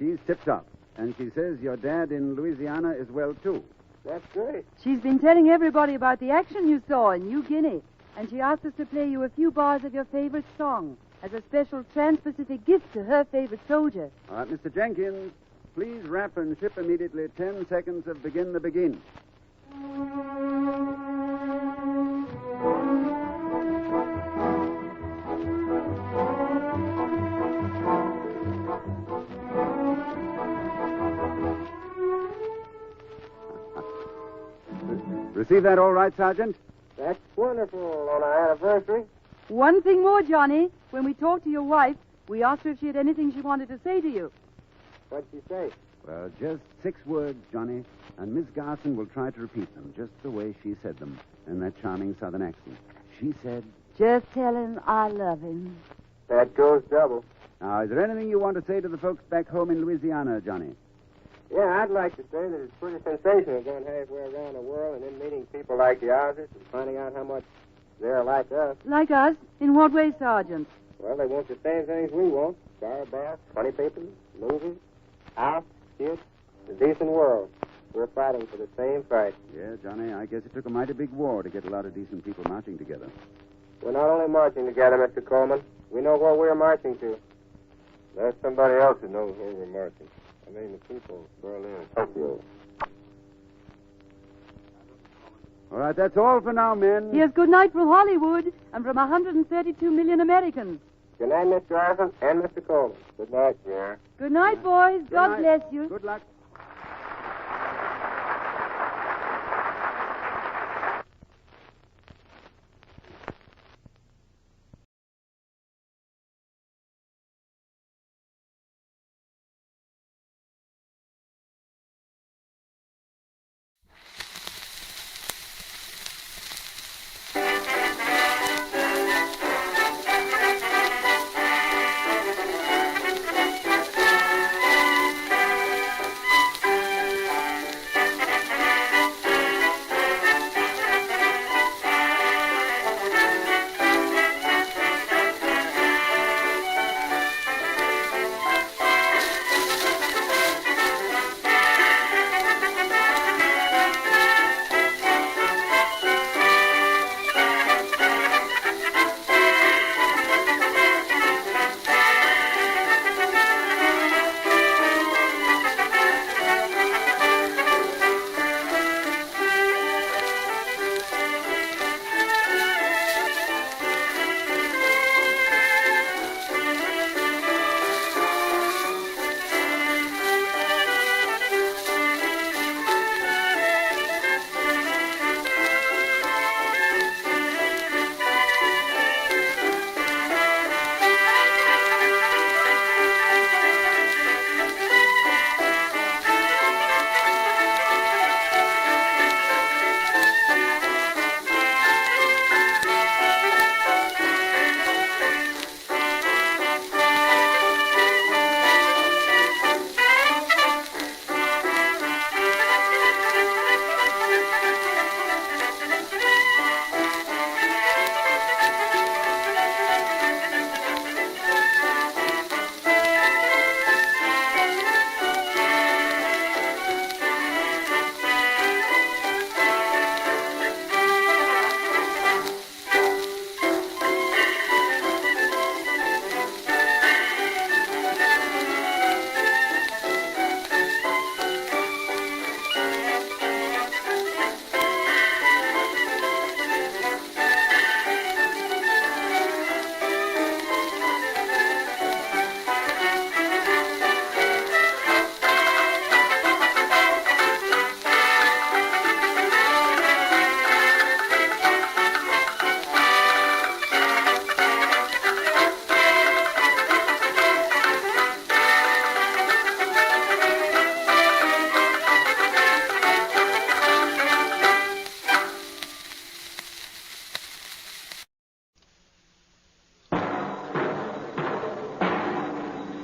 She's tip-top. And she says your dad in Louisiana is well, too. That's great. She's been telling everybody about the action you saw in New Guinea. And she asked us to play you a few bars of your favorite song as a special trans-Pacific gift to her favorite soldier. All right, Mr. Jenkins, please wrap and ship immediately 10 seconds of Begin the Begin. receive that all right, Sergeant? That's wonderful on our anniversary. One thing more, Johnny. When we talked to your wife, we asked her if she had anything she wanted to say to you. What'd she say? Well, just 6 words, Johnny, and Miss Garson will try to repeat them just the way she said them in that charming southern accent. She said... Just tell him I love him. That goes double. Now, is there anything you want to say to the folks back home in Louisiana, Johnny? Yeah, I'd like to say that it's pretty sensational going halfway around the world and then meeting people like the Ozers and finding out how much they're like us. Like us? In what way, Sergeant? Well, they want the same things we want. Car baths, funny papers, movies, house, kids, a decent world. We're fighting for the same fight. Yeah, Johnny, I guess it took a mighty big war to get a lot of decent people marching together. We're not only marching together, Mr. Coleman. We know what we're marching to. There's somebody else who knows where we're marching. I mean, the people of Berlin and Tokyo. All right, that's all for now, men. Here's good night from Hollywood and from 132 million Americans. Good night, Mr. Arthur and Mr. Coleman. Good night, dear. Good night, boys. God bless you. Good luck.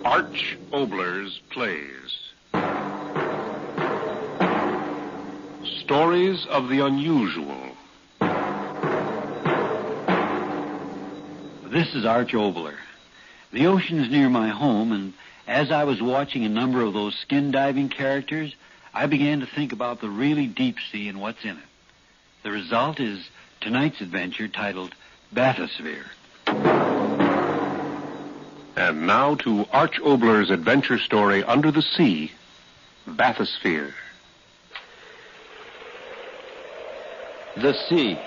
Arch Obler's Plays. Stories of the unusual. This is Arch Obler. The ocean's near my home, and as I was watching a number of those skin-diving characters, I began to think about the really deep sea and what's in it. The result is tonight's adventure titled Bathysphere. And now to Arch Obler's adventure story Under the Sea, Bathysphere. The sea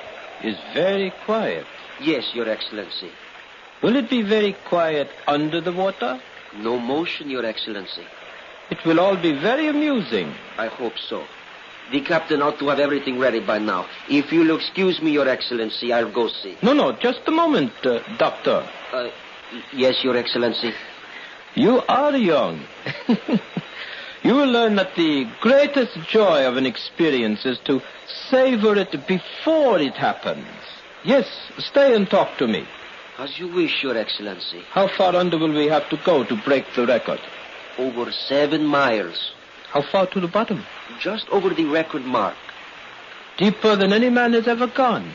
is very quiet. Yes, Your Excellency. Will it be very quiet under the water? No motion, Your Excellency. It will all be very amusing. I hope so. The captain ought to have everything ready by now. If you'll excuse me, Your Excellency, I'll go see. No, just a moment, Doctor. Yes, Your Excellency. You are young. You will learn that the greatest joy of an experience is to savor it before it happens. Yes, stay and talk to me. As you wish, Your Excellency. How far under will we have to go to break the record? Over 7 miles. How far to the bottom? Just over the record mark. Deeper than any man has ever gone.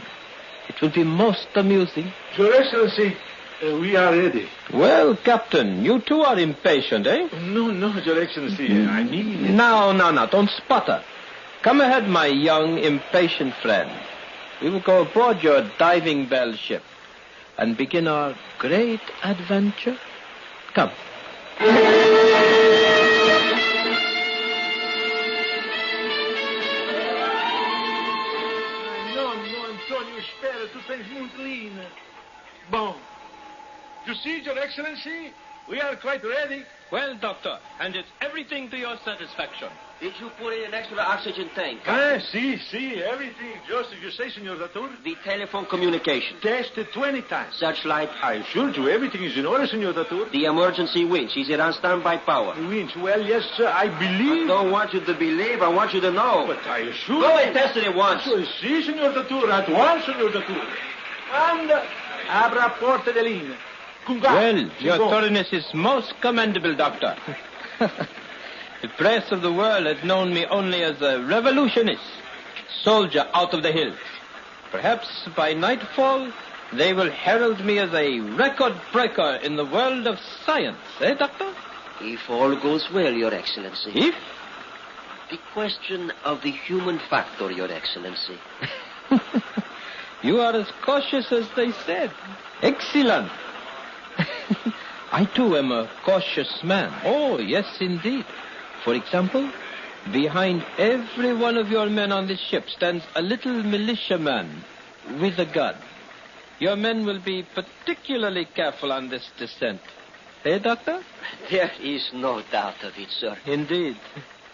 It will be most amusing. Your Excellency, we are ready. Well, Captain, you too are impatient, eh? No, Your Excellency, I mean... No, don't sputter. Come ahead, my young, impatient friend. We will go aboard your diving bell ship and begin our great adventure. Come. Espera, tu tens muito linda. Bom. You see, Your Excellency, we are quite ready. Well, Doctor, and it's everything to your satisfaction. Did you put in an extra oxygen tank? See, everything. Just as you say, Senor Zatur. The telephone communication. Tested 20 times. Searchlight. I assured you everything is in order, Senor Zatur. The emergency winch. Is it on standby power? The winch. Well, yes, sir, I believe... I don't want you to believe. I want you to know. But I assure Go and test it at once. Si, Senor Zatur. At once, Senor Zatur. And abra porta de linea. Well, your thoroughness is most commendable, Doctor. The press of the world has known me only as a revolutionist, soldier out of the hills. Perhaps by nightfall, they will herald me as a record breaker in the world of science, eh, Doctor? If all goes well, Your Excellency. If? The question of the human factor, Your Excellency. You are as cautious as they said. Excellent. I, too, am a cautious man. Oh, yes, indeed. For example, behind every one of your men on this ship stands a little militiaman with a gun. Your men will be particularly careful on this descent. Eh, Doctor? There is no doubt of it, sir. Indeed.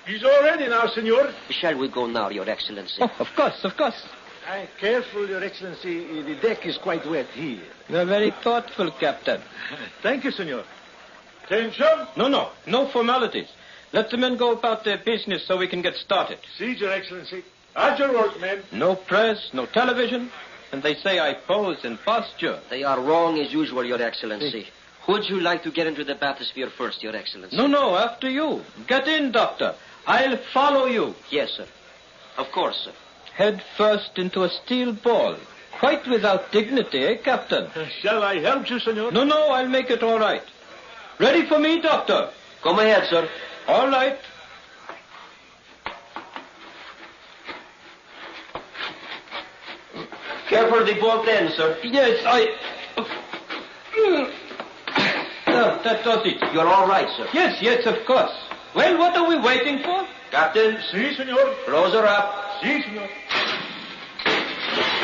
He's all ready now, Senor. Shall we go now, Your Excellency? Oh, of course. Careful, Your Excellency. The deck is quite wet here. You are very thoughtful, Captain. Thank you, Senor. Attention? No formalities. Let the men go about their business so we can get started. See, Your Excellency. At your work, men. No press, no television, and they say I pose in posture. They are wrong as usual, Your Excellency. Would you like to get into the bathysphere first, Your Excellency? No, after you. Get in, Doctor. I'll follow you. Yes, sir. Of course, sir. Head first into a steel ball. Quite without dignity, eh, Captain? Shall I help you, Senor? No, I'll make it all right. Ready for me, Doctor? Come ahead, sir. All right. Careful the bolt end, sir. Yes, that does it. You're all right, sir. Yes, of course. Well, what are we waiting for? Captain. Si, Senor. Close her up. Si, Senor.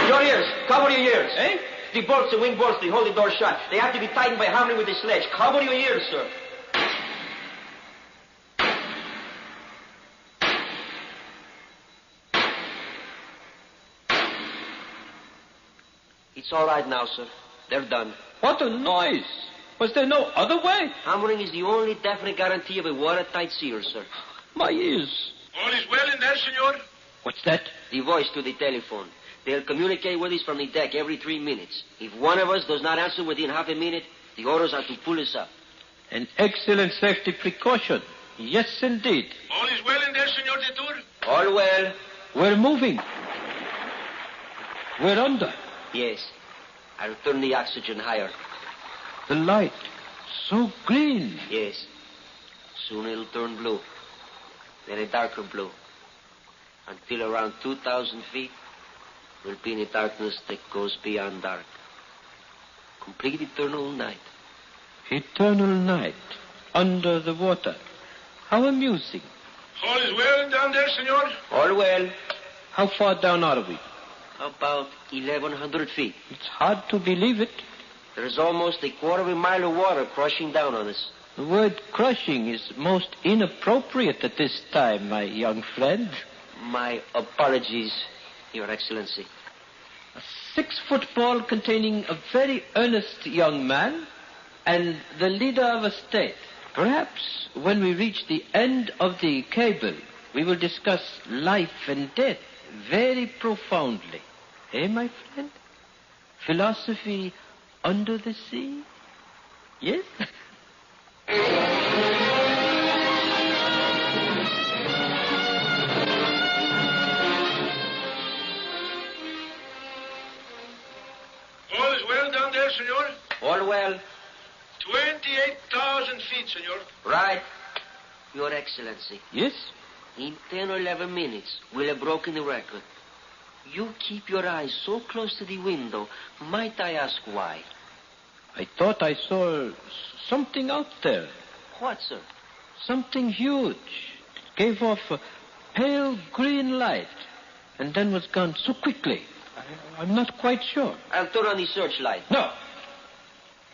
Your ears. Cover your ears. Eh? The bolts, the wing bolts, they hold the door shut. They have to be tightened by hammering with the sledge. Cover your ears, sir. It's all right now, sir. They're done. What a noise. Was there no other way? Hammering is the only definite guarantee of a watertight seal, sir. My ears. All is well in there, Senor? What's that? The voice to the telephone. They'll communicate with us from the deck every 3 minutes. If one of us does not answer within half a minute, the orders are to pull us up. An excellent safety precaution. Yes, indeed. All is well in there, Senor Zatur? All well. We're moving. We're under. Yes. I'll turn the oxygen higher. The light. So green. Yes. Soon it'll turn blue. Then a darker blue. Until around 2,000 feet, we'll be in a darkness that goes beyond dark. Complete eternal night. Eternal night. Under the water. How amusing. All is well down there, Senor? All well. How far down are we? About 1,100 feet. It's hard to believe it. There's almost a quarter of a mile of water crushing down on us. The word crushing is most inappropriate at this time, my young friend. My apologies, Your Excellency. A 6-foot ball containing a very earnest young man and the leader of a state. Perhaps when we reach the end of the cable, we will discuss life and death very profoundly. Eh, my friend? Philosophy under the sea? Yes? All is well down there, senor? All well. 28,000 feet, senor. Right. Your Excellency. Yes? In 10 or 11 minutes, we'll have broken the record. You keep your eyes so close to the window. Might I ask why? I thought I saw something out there. What, sir? Something huge. It gave off a pale green light and then was gone so quickly. I'm not quite sure. I'll turn on the searchlight. No.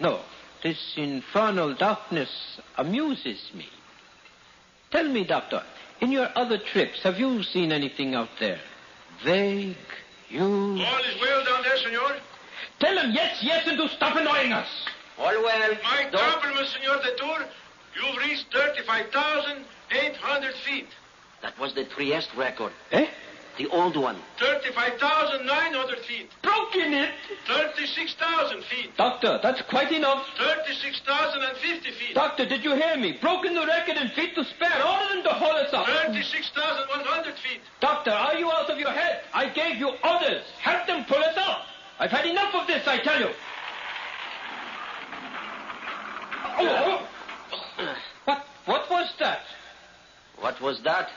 No. This infernal darkness amuses me. Tell me, Doctor, in your other trips, have you seen anything out there? Vague, huge... All is well down there, senor? Tell him yes, and to stop annoying us. All well. My compliments, senor de Tour. You've reached 35,800 feet. That was the Trieste record. Eh? The old one. 35,900 feet. Broken it? 36,000 feet. Doctor, that's quite enough. 36,050 feet. Doctor, did you hear me? Broken the record in feet to spare. Order them to haul us up. 36,100 feet. Doctor, are you out of your head? I gave you orders. Help them pull us up. I've had enough of this, I tell you. Oh. What was that? What was that?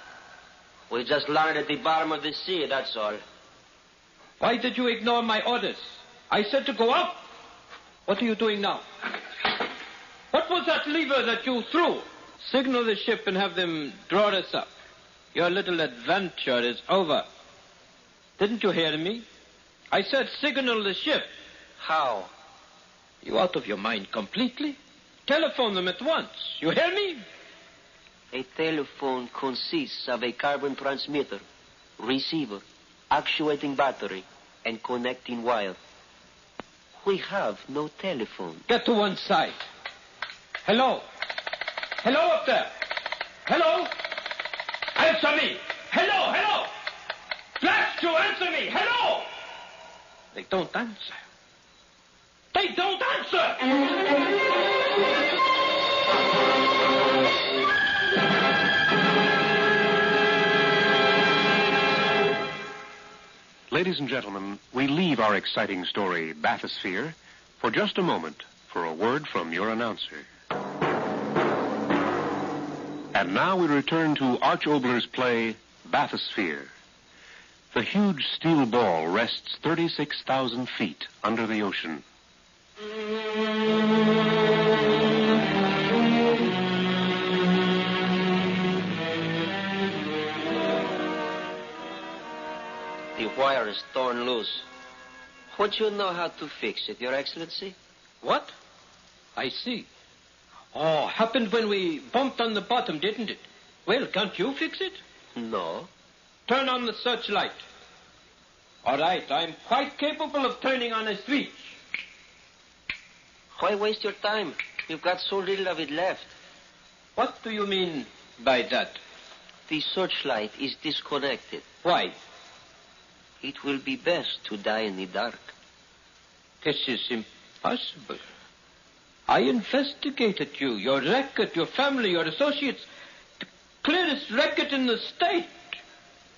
We just landed at the bottom of the sea, that's all. Why did you ignore my orders? I said to go up. What are you doing now? What was that lever that you threw? Signal the ship and have them draw us up. Your little adventure is over. Didn't you hear me? I said signal the ship. How? You out of your mind completely? Telephone them at once. You hear me? A telephone consists of a carbon transmitter, receiver, actuating battery, and connecting wire. We have no telephone. Get to one side. Hello? Hello up there? Hello? Answer me! Hello! Blast you, answer me! Hello! They don't answer. They don't answer! Ladies and gentlemen, we leave our exciting story, Bathysphere, for just a moment for a word from your announcer. And now we return to Arch Obler's play, Bathysphere. The huge steel ball rests 36,000 feet under the ocean. The wire is torn loose. Would you know how to fix it, Your Excellency? What? I see. Oh, happened when we bumped on the bottom, didn't it? Well, can't you fix it? No. Turn on the searchlight. All right, I'm quite capable of turning on a switch. Why waste your time? You've got so little of it left. What do you mean by that? The searchlight is disconnected. Why? It will be best to die in the dark. This is impossible. I investigated you, your record, your family, your associates. The clearest record in the state.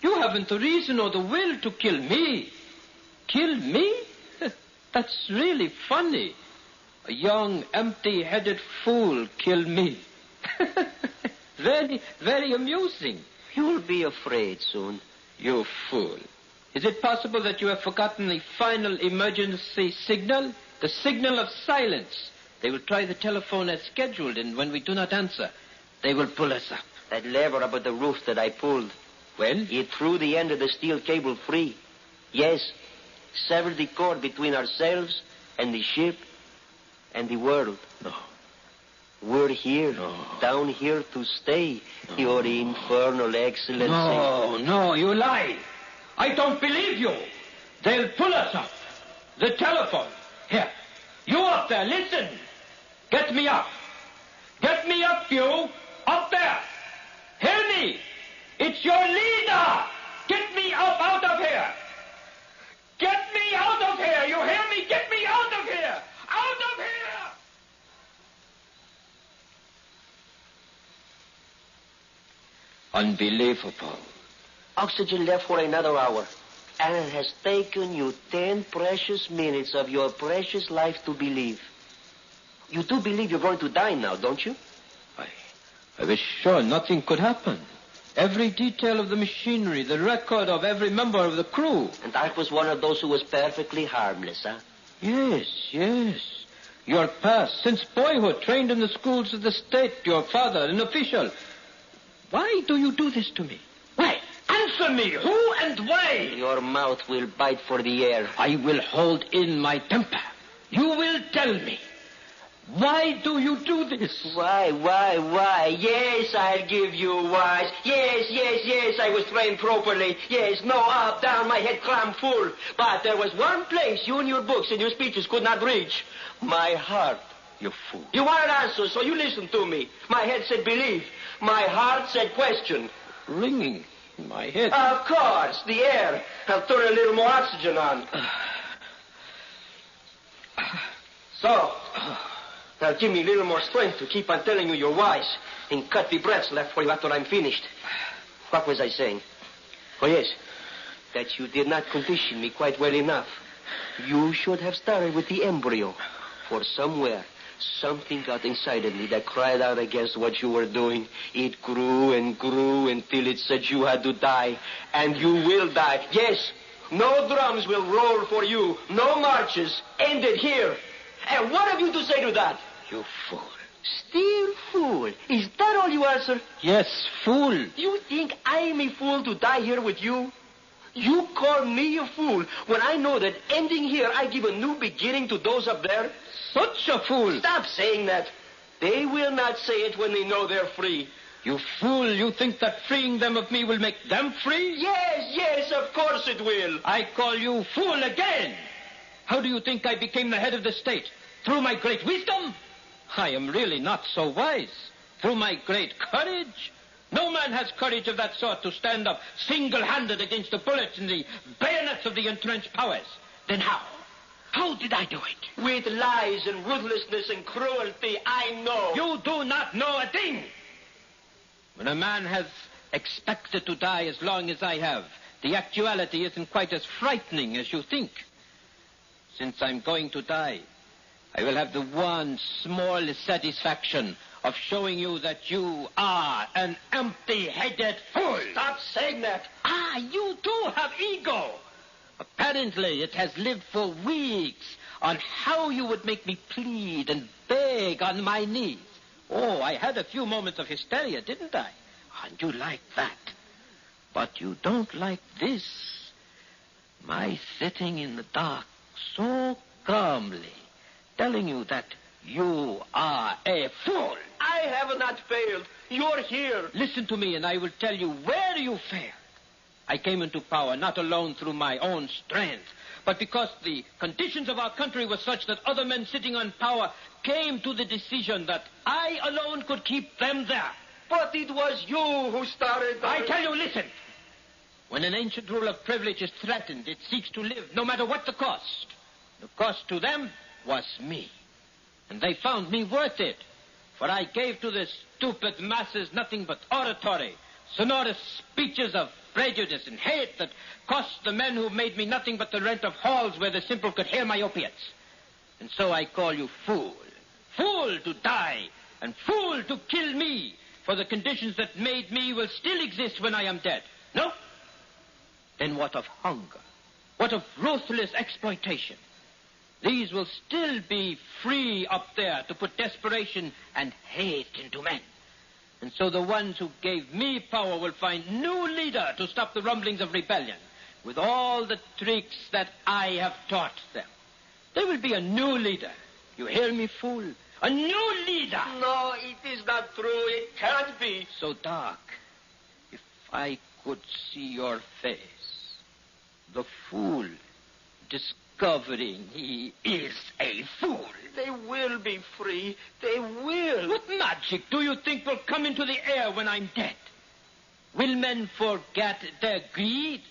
You haven't the reason or the will to kill me. Kill me? That's really funny. A young, empty-headed fool kill me. Very, very amusing. You'll be afraid soon. You fool. Is it possible that you have forgotten the final emergency signal? The signal of silence. They will try the telephone as scheduled, and when we do not answer, they will pull us up. That lever up at the roof that I pulled. Well? It threw the end of the steel cable free. Yes. Severed the cord between ourselves and the ship and the world. No. We're here, down here to stay, Your Infernal Excellency. No, you lie. I don't believe you. They'll pull us up. The telephone. Here. You up there, listen. Get me up. Get me up, you. Up there. Hear me. It's your leader. Get me up out of here. Get me out of here. You hear me? Get me out of here. Out of here. Unbelievable. Oxygen left for another hour. And it has taken you 10 precious minutes of your precious life to believe. You do believe you're going to die now, don't you? I was sure nothing could happen. Every detail of the machinery, the record of every member of the crew. And I was one of those who was perfectly harmless, huh? Yes. Your past, since boyhood, trained in the schools of the state, your father, an official. Why do you do this to me? Why? Answer me. Who and why? Your mouth will bite for the air. I will hold in my temper. You will tell me. Why do you do this? Why? Yes, I'll give you whys. Yes, I was trained properly. Yes, no up, down, my head crammed full. But there was one place you and your books and your speeches could not reach. My heart. You fool. You wanted answers, so you listened to me. My head said believe. My heart said question. Ringing in my head. Of course, the air. I'll turn a little more oxygen on. So, now give me a little more strength to keep on telling you your whys and cut the breaths left for you after I'm finished. What was I saying? Oh, yes, that you did not condition me quite well enough. You should have started with the embryo, for somewhere something got inside of me that cried out against what you were doing. It grew and grew until it said you had to die, and you will die. Yes, no drums will roll for you, no marches. End it here. And what have you to say to that? You fool. Still fool. Is that all you answer? Yes, fool. You think I'm a fool to die here with you? You call me a fool when I know that ending here I give a new beginning to those up there? Such a fool. Stop saying that. They will not say it when they know they're free. You fool, you think that freeing them of me will make them free? Yes, of course it will. I call you fool again. How do you think I became the head of the state? Through my great wisdom? I am really not so wise. Through my great courage? No man has courage of that sort to stand up single-handed against the bullets and the bayonets of the entrenched powers. Then how? How did I do it? With lies and ruthlessness and cruelty, I know. You do not know a thing. When a man has expected to die as long as I have, the actuality isn't quite as frightening as you think. Since I'm going to die, I will have the one small satisfaction of showing you that you are an empty-headed fool. Stop saying that. You do have ego. Apparently, it has lived for weeks on how you would make me plead and beg on my knees. Oh, I had a few moments of hysteria, didn't I? And you like that. But you don't like this. My sitting in the dark so calmly, telling you that you are a fool. I have not failed. You're here. Listen to me and I will tell you where you failed. I came into power not alone through my own strength, but because the conditions of our country were such that other men sitting on power came to the decision that I alone could keep them there. But it was you who started. I tell you, listen. When an ancient rule of privilege is threatened, it seeks to live, no matter what the cost. The cost to them was me. And they found me worth it. For I gave to the stupid masses nothing but oratory, sonorous speeches of prejudice and hate that cost the men who made me nothing but the rent of halls where the simple could hear my opiates. And so I call you fool. Fool to die, and fool to kill me, for the conditions that made me will still exist when I am dead. No? Then what of hunger? What of ruthless exploitation? These will still be free up there to put desperation and hate into men. And so the ones who gave me power will find new leader to stop the rumblings of rebellion with all the tricks that I have taught them. There will be a new leader. You hear me, fool? A new leader. No, it is not true. It can't be. So dark. If I could see your face. The fool discovering he is a fool. They will be free. They will. What magic do you think will come into the air when I'm dead? Will men forget their greed?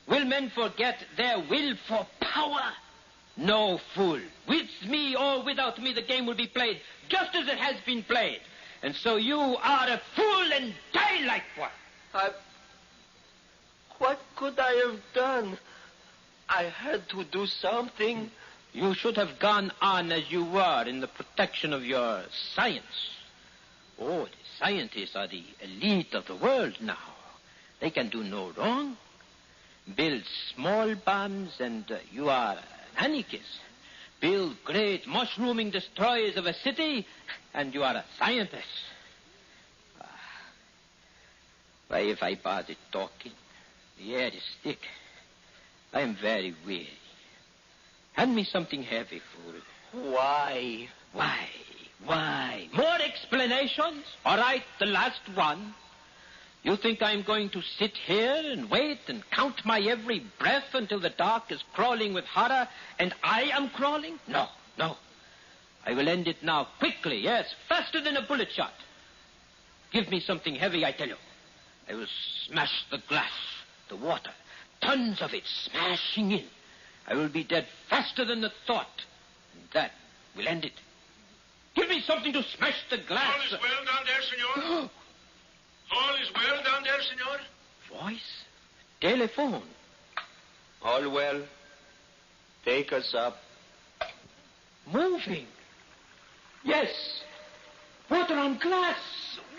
Will men forget their will for power? No, fool. With me or without me, the game will be played just as it has been played. And so you are a fool and die like one. What could I have done? I had to do something. You should have gone on as you were in the protection of your science. Oh, the scientists are the elite of the world now. They can do no wrong. Build small bombs and you are an anarchist. Build great mushrooming destroyers of a city and you are a scientist. Why, if I bother talking, the air is thick. I am very weary. Hand me something heavy, fool. Why? Why? More explanations? All right, the last one. You think I'm going to sit here and wait and count my every breath until the dark is crawling with horror and I am crawling? No. I will end it now, quickly, yes, faster than a bullet shot. Give me something heavy, I tell you. I will smash the glass, the water, tons of it smashing in. I will be dead faster than the thought, and that will end it. Give me something to smash the glass. All is well down there, senor. All is well down there, senor. Voice? Telephone. All well. Take us up. Moving. Yes. Water on glass.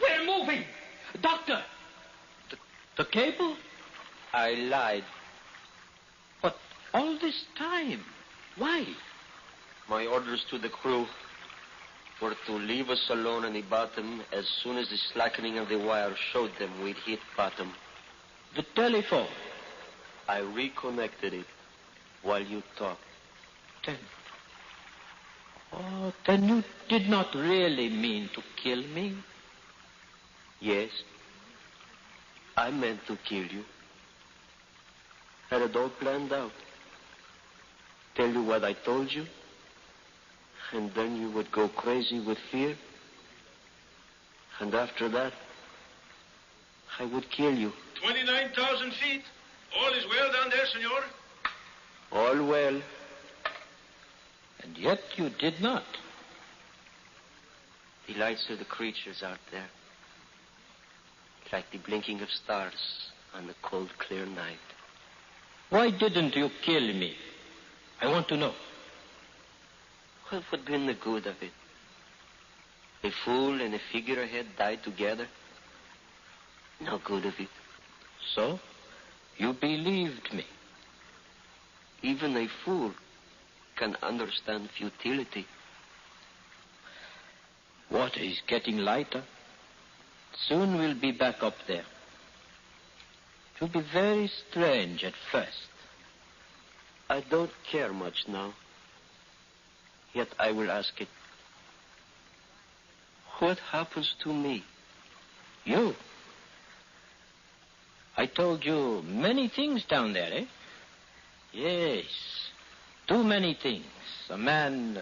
We're moving. Doctor. The cable? I lied. But all this time, why? My orders to the crew were to leave us alone on the bottom as soon as the slackening of the wire showed them we'd hit bottom. The telephone? I reconnected it while you talked. Then you did not really mean to kill me? Yes. I meant to kill you. Had it all planned out. Tell you what I told you, and then you would go crazy with fear. And after that, I would kill you. 29,000 feet. All is well down there, senor. All well. And yet you did not. The lights of the creatures out there, like the blinking of stars on the cold, clear night. Why didn't you kill me? I want to know. What would have been the good of it? A fool and a figurehead died together? No good of it. So, you believed me? Even a fool can understand futility. Water is getting lighter. Soon we'll be back up there. It will be very strange at first. I don't care much now. Yet I will ask it. What happens to me? You? I told you many things down there, eh? Yes, too many things. A man,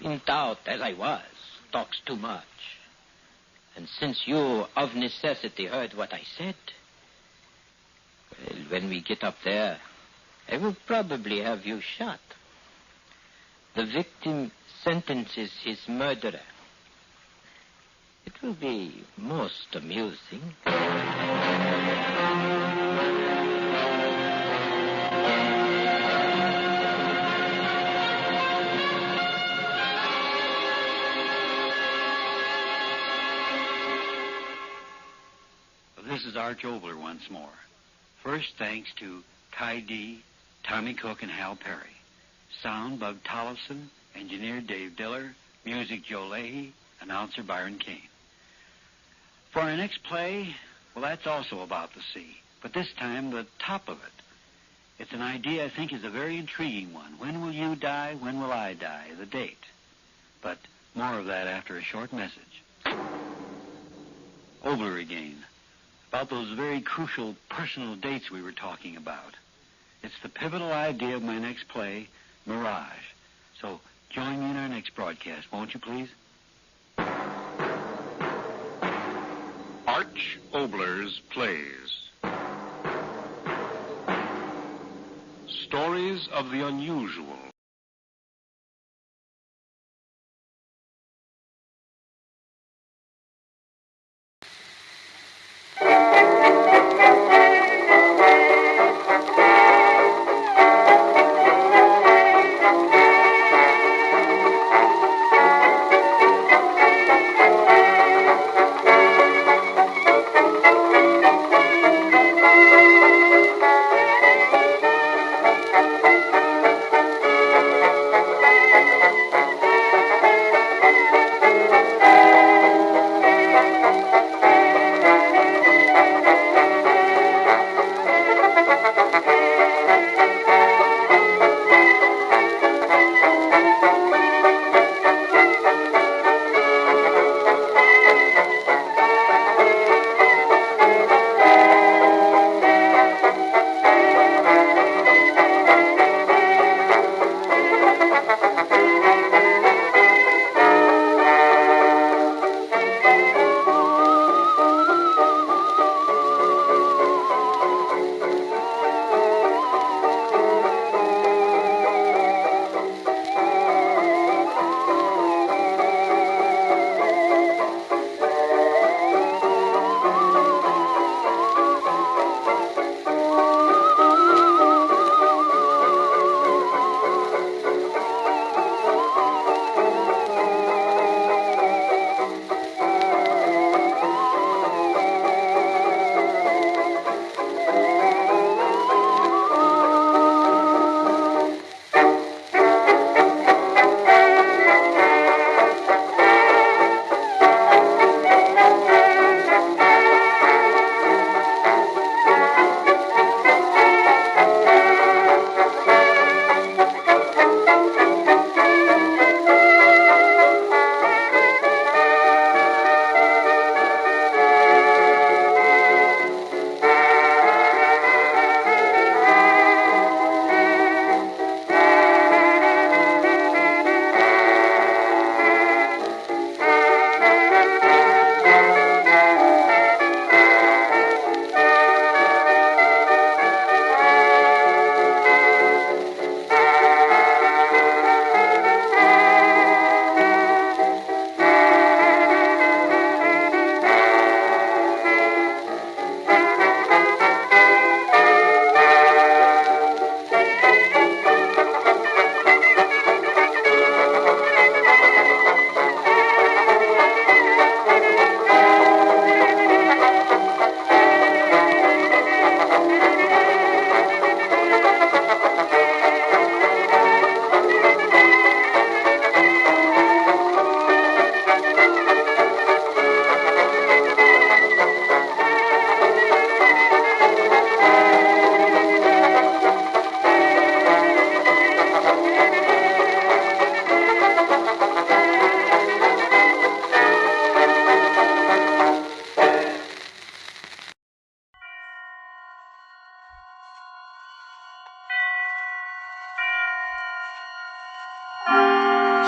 in doubt as I was, talks too much. And since you of necessity heard what I said, well, when we get up there, I will probably have you shot. The victim sentences his murderer. It will be most amusing. This is Arch Obler once more. First, thanks to Ty D, Tommy Cook, and Hal Perry. Sound, Bub Tollefson. Engineer, Dave Diller. Music, Joe Leahy. Announcer, Byron Kane. For our next play, well, that's also about the sea, but this time the top of it. It's an idea I think is a very intriguing one. When will you die? When will I die? The date. But more of that after a short message. Obler again. About those very crucial personal dates we were talking about. It's the pivotal idea of my next play, Mirage. So join me in our next broadcast, won't you, please? Arch Obler's Plays. Stories of the unusual.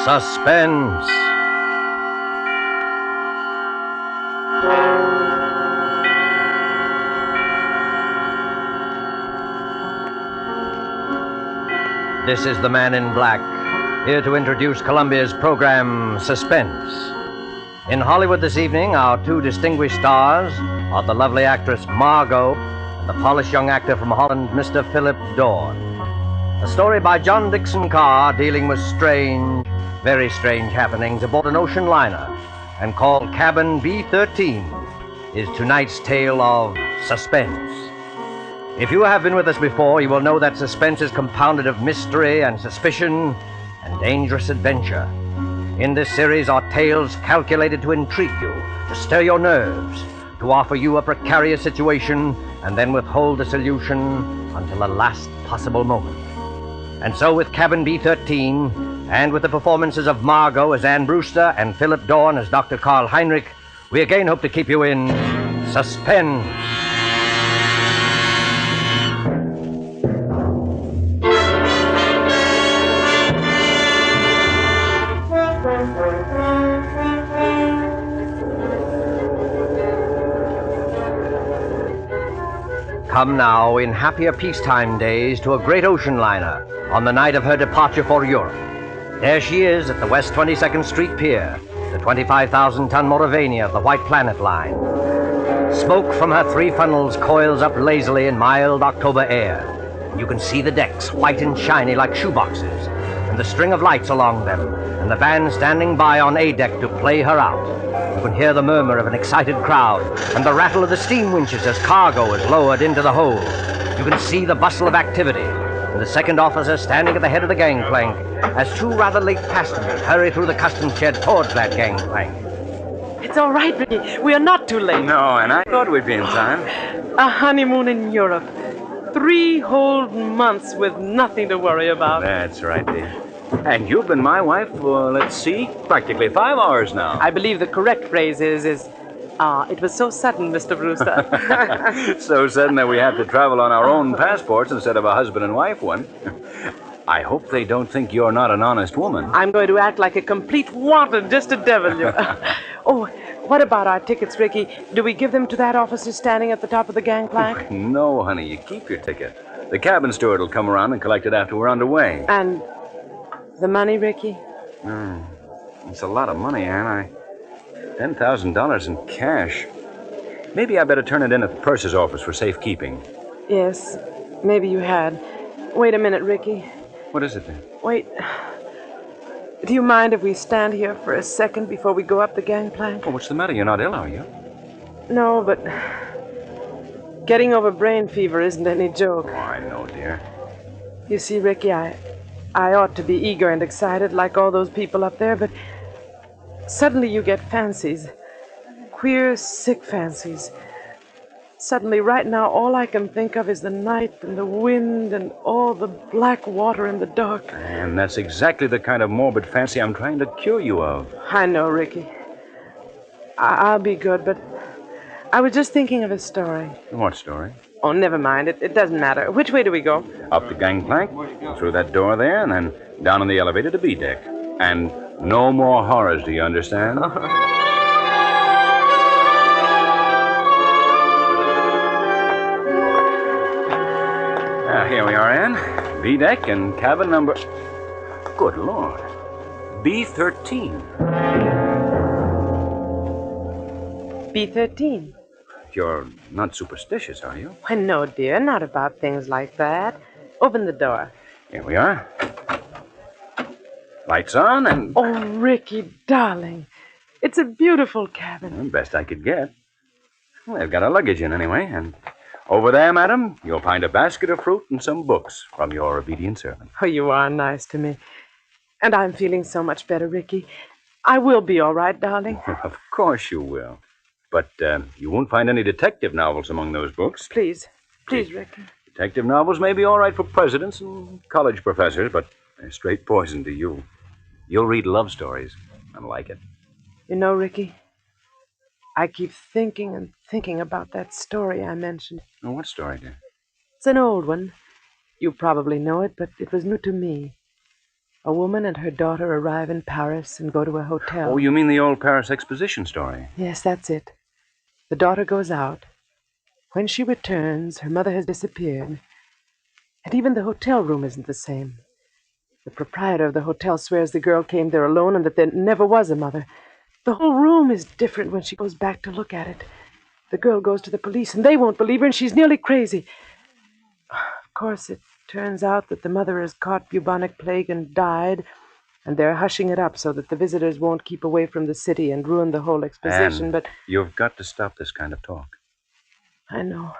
Suspense. This is the Man in Black, here to introduce Columbia's program, Suspense. In Hollywood this evening, our two distinguished stars are the lovely actress Margot and the polished young actor from Holland, Mr. Philip Dorn. A story by John Dickson Carr dealing with strange, very strange happenings aboard an ocean liner, and called Cabin B-13, is tonight's tale of suspense. If you have been with us before, you will know that suspense is compounded of mystery and suspicion and dangerous adventure. In this series are tales calculated to intrigue you, to stir your nerves, to offer you a precarious situation, and then withhold the solution until the last possible moment. And so with Cabin B-13, And with the performances of Margot as Anne Brewster and Philip Dorn as Dr. Karl Heinrich, we again hope to keep you in suspense. Come now, in happier peacetime days, to a great ocean liner on the night of her departure for Europe. There she is at the West 22nd Street Pier, the 25,000-ton Mauravania of the White Planet Line. Smoke from her 3 funnels coils up lazily in mild October air. You can see the decks, white and shiny like shoeboxes, and the string of lights along them, and the band standing by on A deck to play her out. You can hear the murmur of an excited crowd and the rattle of the steam winches as cargo is lowered into the hold. You can see the bustle of activity and the second officer standing at the head of the gangplank as 2 rather late passengers hurry through the customs shed towards that gangplank. It's all right, Ricky. We are not too late. No, and I thought we'd be in time. A honeymoon in Europe. 3 whole months with nothing to worry about. That's right, dear. And you've been my wife for, let's see, practically 5 hours now. I believe the correct phrase is, it was so sudden, Mr. Brewster. So sudden that we have to travel on our own passports instead of a husband and wife one. I hope they don't think you're not an honest woman. I'm going to act like a complete wanton just to devil you. Oh, what about our tickets, Ricky? Do we give them to that officer standing at the top of the gangplank? No, honey, you keep your ticket. The cabin steward will come around and collect it after we're underway. And the money, Ricky? It's a lot of money, Anne. $10,000 in cash. Maybe I better turn it in at the purser's office for safekeeping. Yes, maybe you had. Wait a minute, Ricky. What is it then? Wait. Do you mind if we stand here for a second before we go up the gangplank? Oh, what's the matter? You're not ill, are you? No, but getting over brain fever isn't any joke. Oh, I know, dear. You see, Ricky, I ought to be eager and excited like all those people up there, but suddenly you get fancies. Queer, sick fancies. Suddenly, right now, all I can think of is the night and the wind and all the black water in the dark. And that's exactly the kind of morbid fancy I'm trying to cure you of. I know, Ricky. I'll be good, but I was just thinking of a story. What story? Oh, never mind. It doesn't matter. Which way do we go? Up the gangplank, through that door there, and then down on the elevator to B deck. And no more horrors, do you understand? Here we are, Anne. B deck and cabin number... Good Lord. B13. B13. You're not superstitious, are you? Why, no, dear. Not about things like that. Open the door. Here we are. Lights on and... Oh, Ricky, darling. It's a beautiful cabin. Well, best I could get. Well, they've got our luggage in anyway, and... Over there, madam, you'll find a basket of fruit and some books from your obedient servant. Oh, you are nice to me. And I'm feeling so much better, Ricky. I will be all right, darling. Of course you will. But you won't find any detective novels among those books. Please, Ricky. Detective novels may be all right for presidents and college professors, but they're straight poison to you. You'll read love stories and like it. You know, Ricky, I keep thinking and thinking about that story I mentioned. Oh, what story, dear? It's an old one. You probably know it, but it was new to me. A woman and her daughter arrive in Paris and go to a hotel. Oh, you mean the old Paris Exposition story? Yes, that's it. The daughter goes out. When she returns, her mother has disappeared. And even the hotel room isn't the same. The proprietor of the hotel swears the girl came there alone and that there never was a mother. The whole room is different when she goes back to look at it. The girl goes to the police, and they won't believe her, and she's nearly crazy. Of course, it turns out that the mother has caught bubonic plague and died, and they're hushing it up so that the visitors won't keep away from the city and ruin the whole exposition, Anne, but... You've got to stop this kind of talk. I know.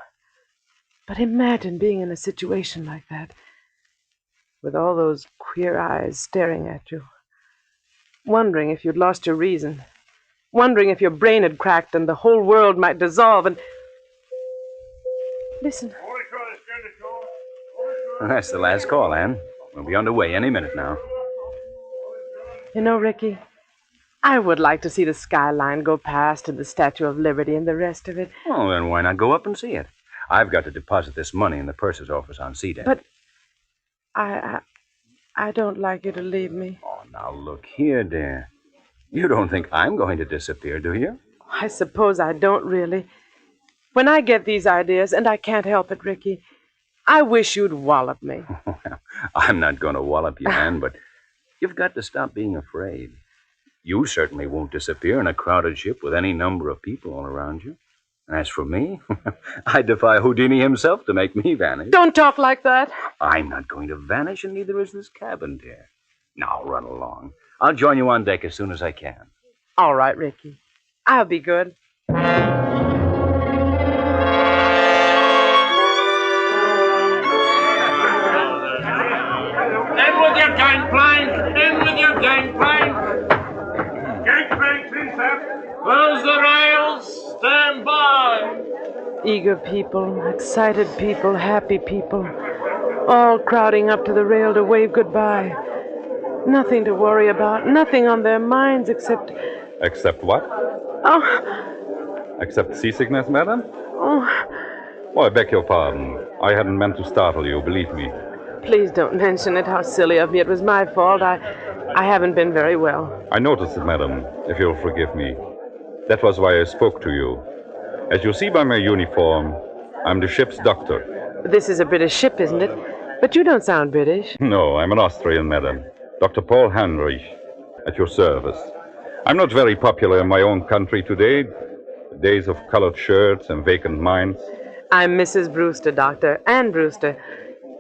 But imagine being in a situation like that, with all those queer eyes staring at you, wondering if you'd lost your reason, wondering if your brain had cracked and the whole world might dissolve, and... Listen. Well, that's the last call, Anne. We'll be underway any minute now. You know, Ricky, I would like to see the skyline go past and the Statue of Liberty and the rest of it. Oh, then why not go up and see it? I've got to deposit this money in the purser's office on C-Deck. But I don't like you to leave me. Oh, now look here, dear. You don't think I'm going to disappear, do you? I suppose I don't really. When I get these ideas, and I can't help it, Ricky, I wish you'd wallop me. Well, I'm not going to wallop you, Ann, but you've got to stop being afraid. You certainly won't disappear in a crowded ship with any number of people all around you. And as for me, I defy Houdini himself to make me vanish. Don't talk like that. I'm not going to vanish, and neither is this cabin, dear. Now, run along. I'll join you on deck as soon as I can. All right, Ricky. I'll be good. Gangplank! In with your gangplank! Gangplank, please, sir. Close the rails. Stand by. Eager people, excited people, happy people, all crowding up to the rail to wave goodbye. Nothing to worry about, nothing on their minds except... Except what? Oh. Except seasickness, madam? Oh. I beg your pardon. I hadn't meant to startle you, believe me. Please don't mention it. How silly of me. It was my fault. I haven't been very well. I noticed it, madam, if you'll forgive me. That was why I spoke to you. As you see by my uniform, I'm the ship's doctor. This is a British ship, isn't it? But you don't sound British. No, I'm an Austrian, madam. Dr. Paul Heinrich, at your service. I'm not very popular in my own country today. The days of colored shirts and vacant minds. I'm Mrs. Brewster, Doctor. Ann Brewster.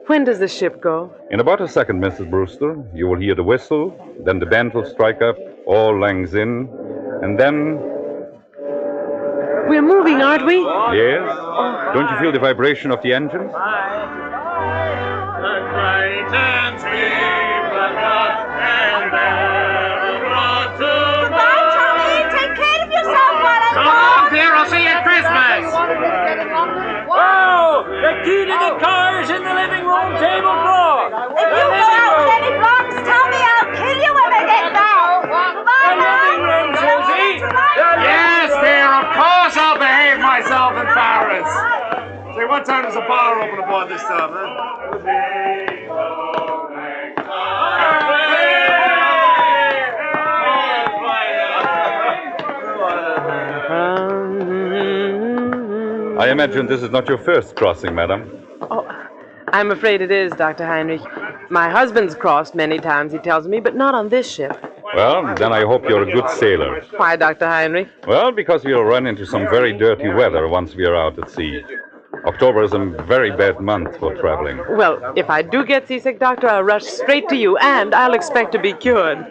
When does the ship go? In about a second, Mrs. Brewster. You will hear the whistle, then the band will strike up, all langs in, and then... We're moving, aren't we? Yes? Don't you feel the vibration of the engines? Goodbye, Tommy. Take care of yourself while I'm gone. Come on, dear. I'll see you at Christmas. Whoa! The key to the car is in the living room table drawer. If you go out with any blocks, Tommy, I'll kill you when I get back. Bye, the living room, Susie. Yes, dear. Of course I'll behave myself in Paris. Say, what time does the bar open aboard this time, huh? I imagine this is not your first crossing, madam. Oh, I'm afraid it is, Dr. Heinrich. My husband's crossed many times, he tells me, but not on this ship. Well, then I hope you're a good sailor. Why, Dr. Heinrich? Well, because we'll run into some very dirty weather once we are out at sea. October is a very bad month for traveling. Well, if I do get seasick, Doctor, I'll rush straight to you, and I'll expect to be cured.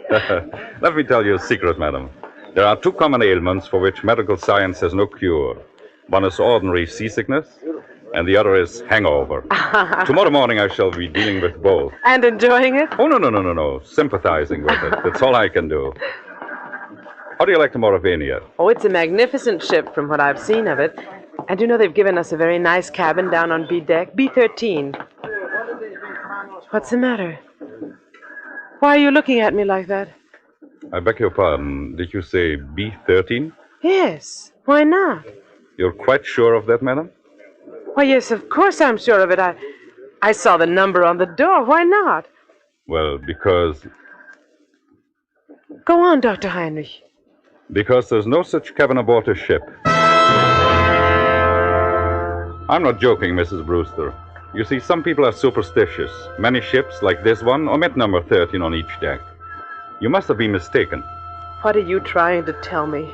Let me tell you a secret, madam. There are two common ailments for which medical science has no cure. One is ordinary seasickness, and the other is hangover. Tomorrow morning I shall be dealing with both. And enjoying it? Oh, no. Sympathizing with it. That's all I can do. How do you like the Mauravania? Oh, it's a magnificent ship from what I've seen of it. And you know they've given us a very nice cabin down on B deck, B13. What's the matter? Why are you looking at me like that? I beg your pardon. Did you say B13? Yes. Why not? You're quite sure of that, madam? Why, yes, of course I'm sure of it. I saw the number on the door. Why not? Well, because... Go on, Dr. Heinrich. Because there's no such cabin aboard a ship. I'm not joking, Mrs. Brewster. You see, some people are superstitious. Many ships, like this one, omit number 13 on each deck. You must have been mistaken. What are you trying to tell me?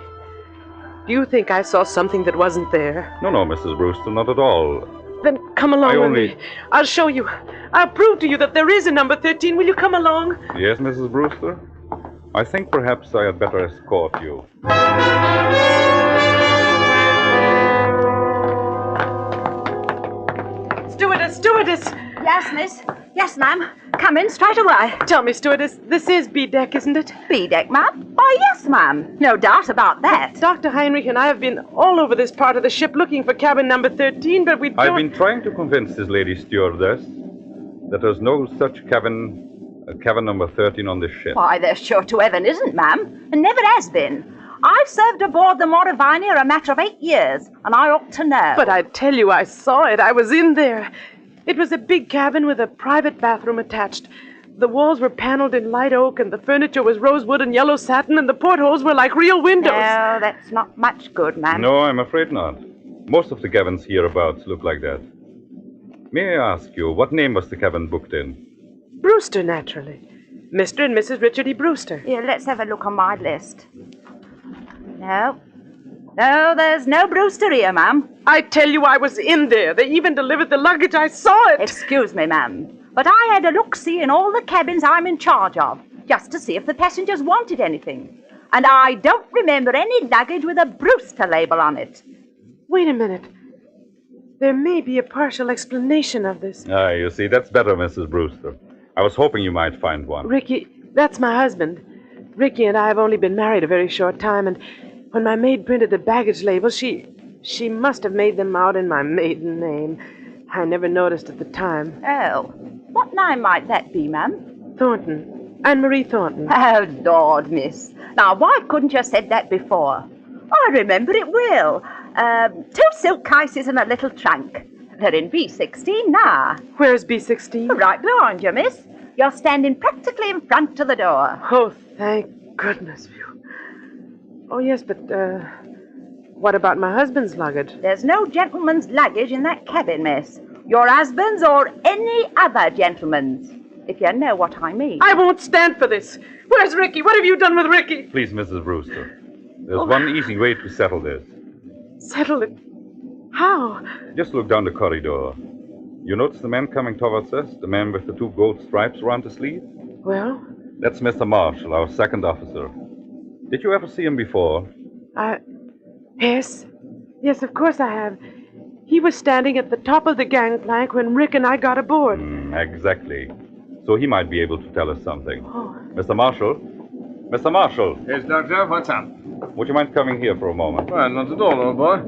Do you think I saw something that wasn't there? No, Mrs. Brewster, not at all. Then come along with me. I'll show you. I'll prove to you that there is a number 13. Will you come along? Yes, Mrs. Brewster? I think perhaps I had better escort you. Stewardess! Yes, miss. Yes, ma'am. Come in straight away. Tell me, stewardess, this is B-deck, isn't it? B-deck, ma'am? Oh, yes, ma'am. No doubt about that. Dr. Heinrich and I have been all over this part of the ship looking for cabin number 13, but we don't... I've been trying to convince this lady stewardess that there's no such cabin cabin number 13 on this ship. Why, there sure to heaven isn't, ma'am, and never has been. I've served aboard the Mauravania a matter of 8 years, and I ought to know. But I tell you, I saw it. I was in there. It was a big cabin with a private bathroom attached. The walls were paneled in light oak, and the furniture was rosewood and yellow satin, and the portholes were like real windows. No, that's not much good, ma'am. No, I'm afraid not. Most of the cabins hereabouts look like that. May I ask you, what name was the cabin booked in? Brewster, naturally. Mr. and Mrs. Richard E. Brewster. Here, let's have a look on my list. No, there's no Brewster here, ma'am. I tell you, I was in there. They even delivered the luggage. I saw it. Excuse me, ma'am, but I had a look-see in all the cabins I'm in charge of, just to see if the passengers wanted anything. And I don't remember any luggage with a Brewster label on it. Wait a minute. There may be a partial explanation of this. Ah, you see, that's better, Mrs. Brewster. I was hoping you might find one. Ricky, that's my husband. Ricky and I have only been married a very short time, and when my maid printed the baggage labels, she must have made them out in my maiden name. I never noticed at the time. Oh, what name might that be, ma'am? Thornton. Anne-Marie Thornton. Oh, Lord, miss. Now, why couldn't you have said that before? I remember it well. 2 silk cases and a little trunk. They're in B16 now. Where's B16? Right behind you, miss. You're standing practically in front of the door. Oh, thank goodness. Oh, yes, but, what about my husband's luggage? There's no gentleman's luggage in that cabin, miss. Your husband's or any other gentleman's, if you know what I mean. I won't stand for this. Where's Ricky? What have you done with Ricky? Please, Mrs. Brewster. There's one easy way to settle this. Settle it? How? Just look down the corridor. You notice the man coming towards us? The man with the 2 gold stripes around his sleeve? Well? That's Mr. Marshall, our second officer. Did you ever see him before? Yes. Yes, of course I have. He was standing at the top of the gangplank when Rick and I got aboard. Exactly. So he might be able to tell us something. Oh. Mr. Marshall? Mr. Marshall? Yes, Doctor, what's up? Would you mind coming here for a moment? Well, not at all, old boy.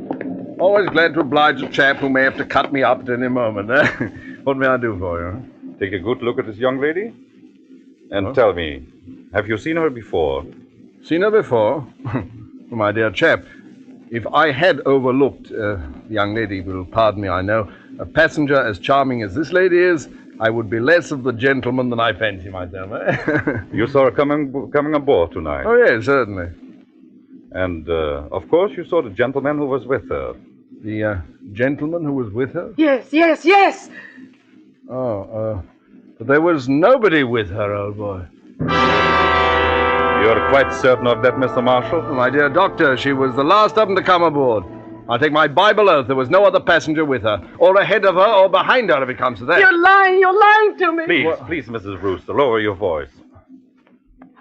Always glad to oblige a chap who may have to cut me up at any moment. What may I do for you? Take a good look at this young lady. And tell me, have you seen her before? Seen her before? My dear chap, if I had overlooked, the young lady will pardon me, I know, a passenger as charming as this lady is, I would be less of the gentleman than I fancy myself. You saw her coming aboard tonight? Oh, yes, certainly. And, of course, you saw the gentleman who was with her. The gentleman who was with her? Yes. Oh, but there was nobody with her, old boy. You're quite certain of that, Mr. Marshall? My dear doctor, she was the last of them to come aboard. I'll take my Bible oath there was no other passenger with her, or ahead of her, or behind her, if it comes to that. You're lying to me. Please, Mrs. Brewster, lower your voice.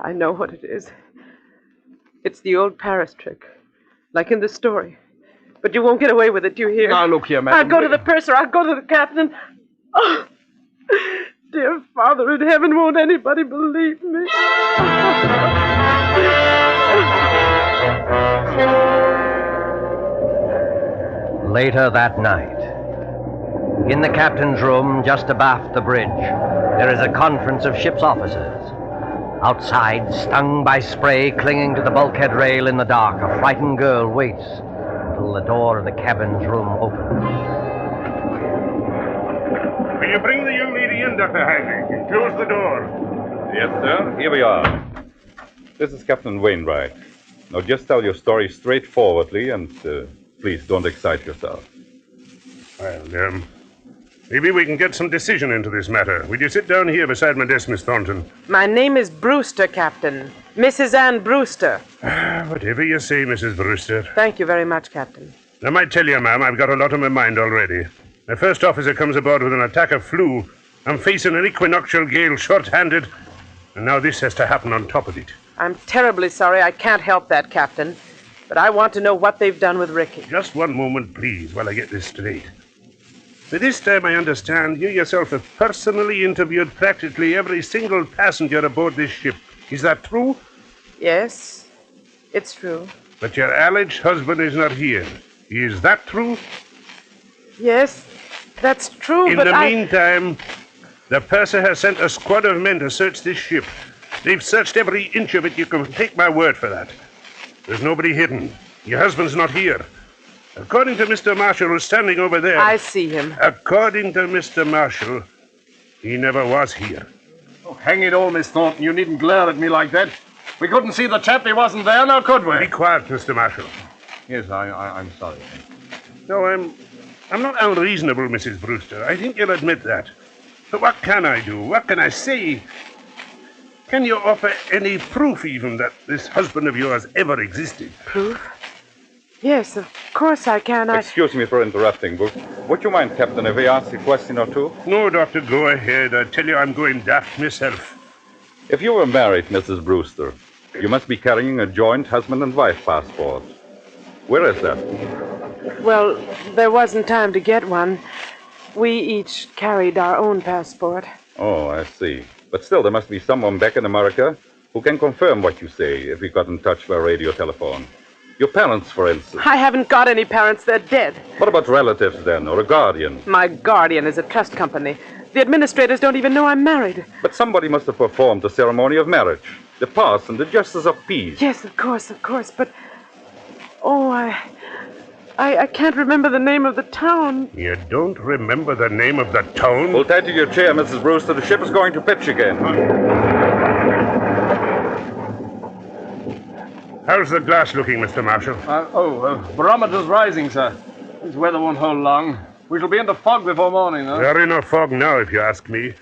I know what it is. It's the old Paris trick, like in the story. But you won't get away with it, do you hear? Now, look here, madam. I'll go to the purser, I'll go to the captain. Oh, dear Father in heaven, won't anybody believe me? Later that night, in the captain's room just abaft the bridge, there is a conference of ship's officers. Outside, stung by spray clinging to the bulkhead rail in the dark, a frightened girl waits until the door of the cabin's room opens. Will you bring the young lady in, Dr. Heinrich, and close the door? Yes, sir. Here we are. This is Captain Wainwright. Now, just tell your story straightforwardly, and please don't excite yourself. Well, maybe we can get some decision into this matter. Will you sit down here beside my desk, Miss Thornton? My name is Brewster, Captain. Mrs. Ann Brewster. Whatever you say, Mrs. Brewster. Thank you very much, Captain. I might tell you, ma'am, I've got a lot on my mind already. My first officer comes aboard with an attack of flu. I'm facing an equinoctial gale short-handed, and now this has to happen on top of it. I'm terribly sorry I can't help that, Captain. But I want to know what they've done with Ricky. Just one moment, please, while I get this straight. By this time, I understand you yourself have personally interviewed practically every single passenger aboard this ship. Is that true? Yes, it's true. But your alleged husband is not here. Is that true? Yes, that's true, In the meantime, The purser has sent a squad of men to search this ship. They've searched every inch of it. You can take my word for that. There's nobody hidden. Your husband's not here. According to Mr. Marshall, who's standing over there... I see him. According to Mr. Marshall, he never was here. Oh, hang it all, Miss Thornton. You needn't glare at me like that. We couldn't see the chap. He wasn't there, now could we? Be quiet, Mr. Marshall. Yes, I'm sorry. No, I'm not unreasonable, Mrs. Brewster. I think you'll admit that. But what can I do? What can I say? Can you offer any proof, even, that this husband of yours ever existed? Proof? Yes, of course I can. Excuse me for interrupting, but would you mind, Captain, if I ask a question or two? No, Doctor, go ahead. I tell you, I'm going daft myself. If you were married, Mrs. Brewster, you must be carrying a joint husband and wife passport. Where is that? Well, there wasn't time to get one. We each carried our own passport. Oh, I see. But still, there must be someone back in America who can confirm what you say if we got in touch by radio telephone. Your parents, for instance. I haven't got any parents. They're dead. What about relatives, then, or a guardian? My guardian is a trust company. The administrators don't even know I'm married. But somebody must have performed the ceremony of marriage. The parson, the justice of peace. Yes, of course. But... Oh, I can't remember the name of the town. You don't remember the name of the town? Hold tight to your chair, Mrs. Brewster. The ship is going to pitch again. How's the glass looking, Mr. Marshall? Barometer's rising, sir. This weather won't hold long. We shall be in the fog before morning, though. We're in a fog now, if you ask me.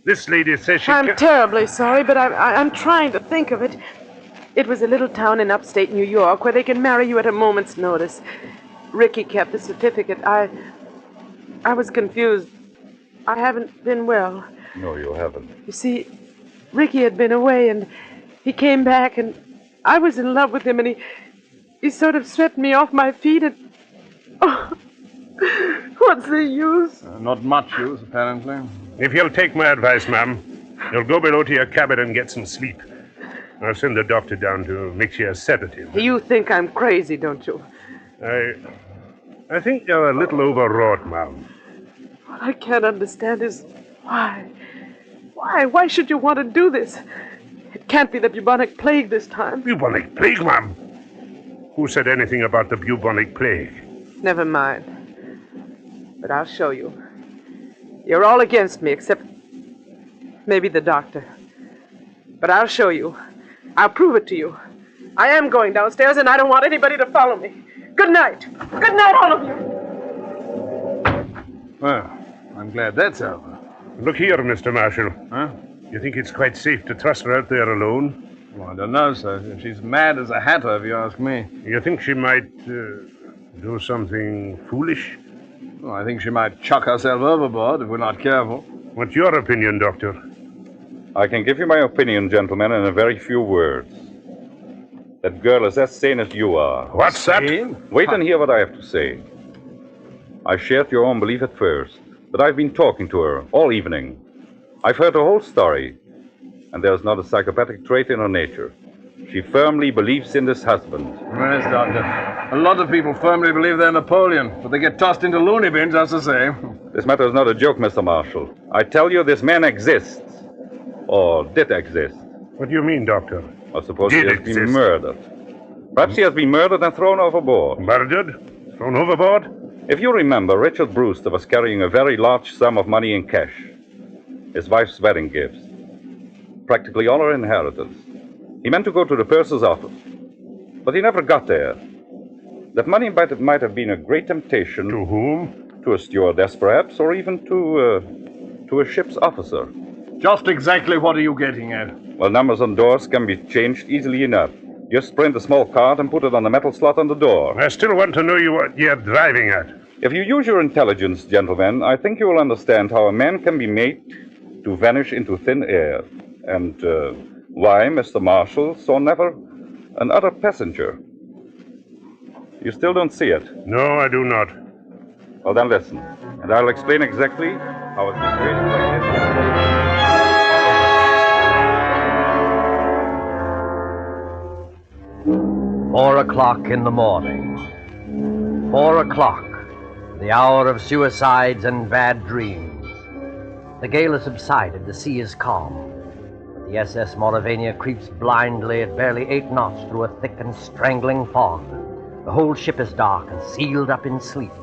This lady says she... I'm terribly sorry, but I'm trying to think of it. It was a little town in upstate New York where they can marry you at a moment's notice. Ricky kept the certificate. I was confused. I haven't been well. No, you haven't. You see, Ricky had been away, and he came back, and I was in love with him, and he sort of swept me off my feet, and... Oh, what's the use? Not much use, apparently. If you'll take my advice, ma'am, you'll go below to your cabin and get some sleep. I'll send the doctor down to mix you a sedative. You think I'm crazy, don't you? I think you're a little overwrought, ma'am. What I can't understand is why. Why should you want to do this? It can't be the bubonic plague this time. Bubonic plague, ma'am? Who said anything about the bubonic plague? Never mind. But I'll show you. You're all against me, except maybe the doctor. But I'll show you. I'll prove it to you. I am going downstairs, and I don't want anybody to follow me. Good night. Good night, all of you. Well, I'm glad that's over. Look here, Mr. Marshall. Huh? You think it's quite safe to trust her out there alone? Well, I don't know, sir. She's mad as a hatter, if you ask me. You think she might do something foolish? Well, I think she might chuck herself overboard if we're not careful. What's your opinion, Doctor? I can give you my opinion, gentlemen, in a very few words. That girl is as sane as you are. What's that? Wait and hear what I have to say. I shared your own belief at first, but I've been talking to her all evening. I've heard her whole story, and there's not a psychopathic trait in her nature. She firmly believes in this husband. Yes, Doctor. A lot of people firmly believe they're Napoleon, but they get tossed into loony bins, that's the same. This matter is not a joke, Mr. Marshall. I tell you, this man exists. Or did exist. What do you mean, Doctor? I suppose he has been murdered. Perhaps he has been murdered and thrown overboard. Murdered? Thrown overboard? If you remember, Richard Brewster was carrying a very large sum of money in cash. His wife's wedding gifts. Practically all her inheritance. He meant to go to the purser's office. But he never got there. That money might have been a great temptation. To whom? To a stewardess, perhaps, or even to a ship's officer. Just exactly what are you getting at? Well, numbers on doors can be changed easily enough. Just print a small card and put it on the metal slot on the door. I still want to know what you're driving at. If you use your intelligence, gentlemen, I think you will understand how a man can be made to vanish into thin air. And why Mr. Marshall saw never another passenger. You still don't see it? No, I do not. Well, then listen, and I'll explain exactly how a situation like this... 4 o'clock in the morning. 4 o'clock, the hour of suicides and bad dreams. The gale has subsided. The sea is calm. The SS Mauravania creeps blindly at barely 8 knots through a thick and strangling fog. The whole ship is dark and sealed up in sleep.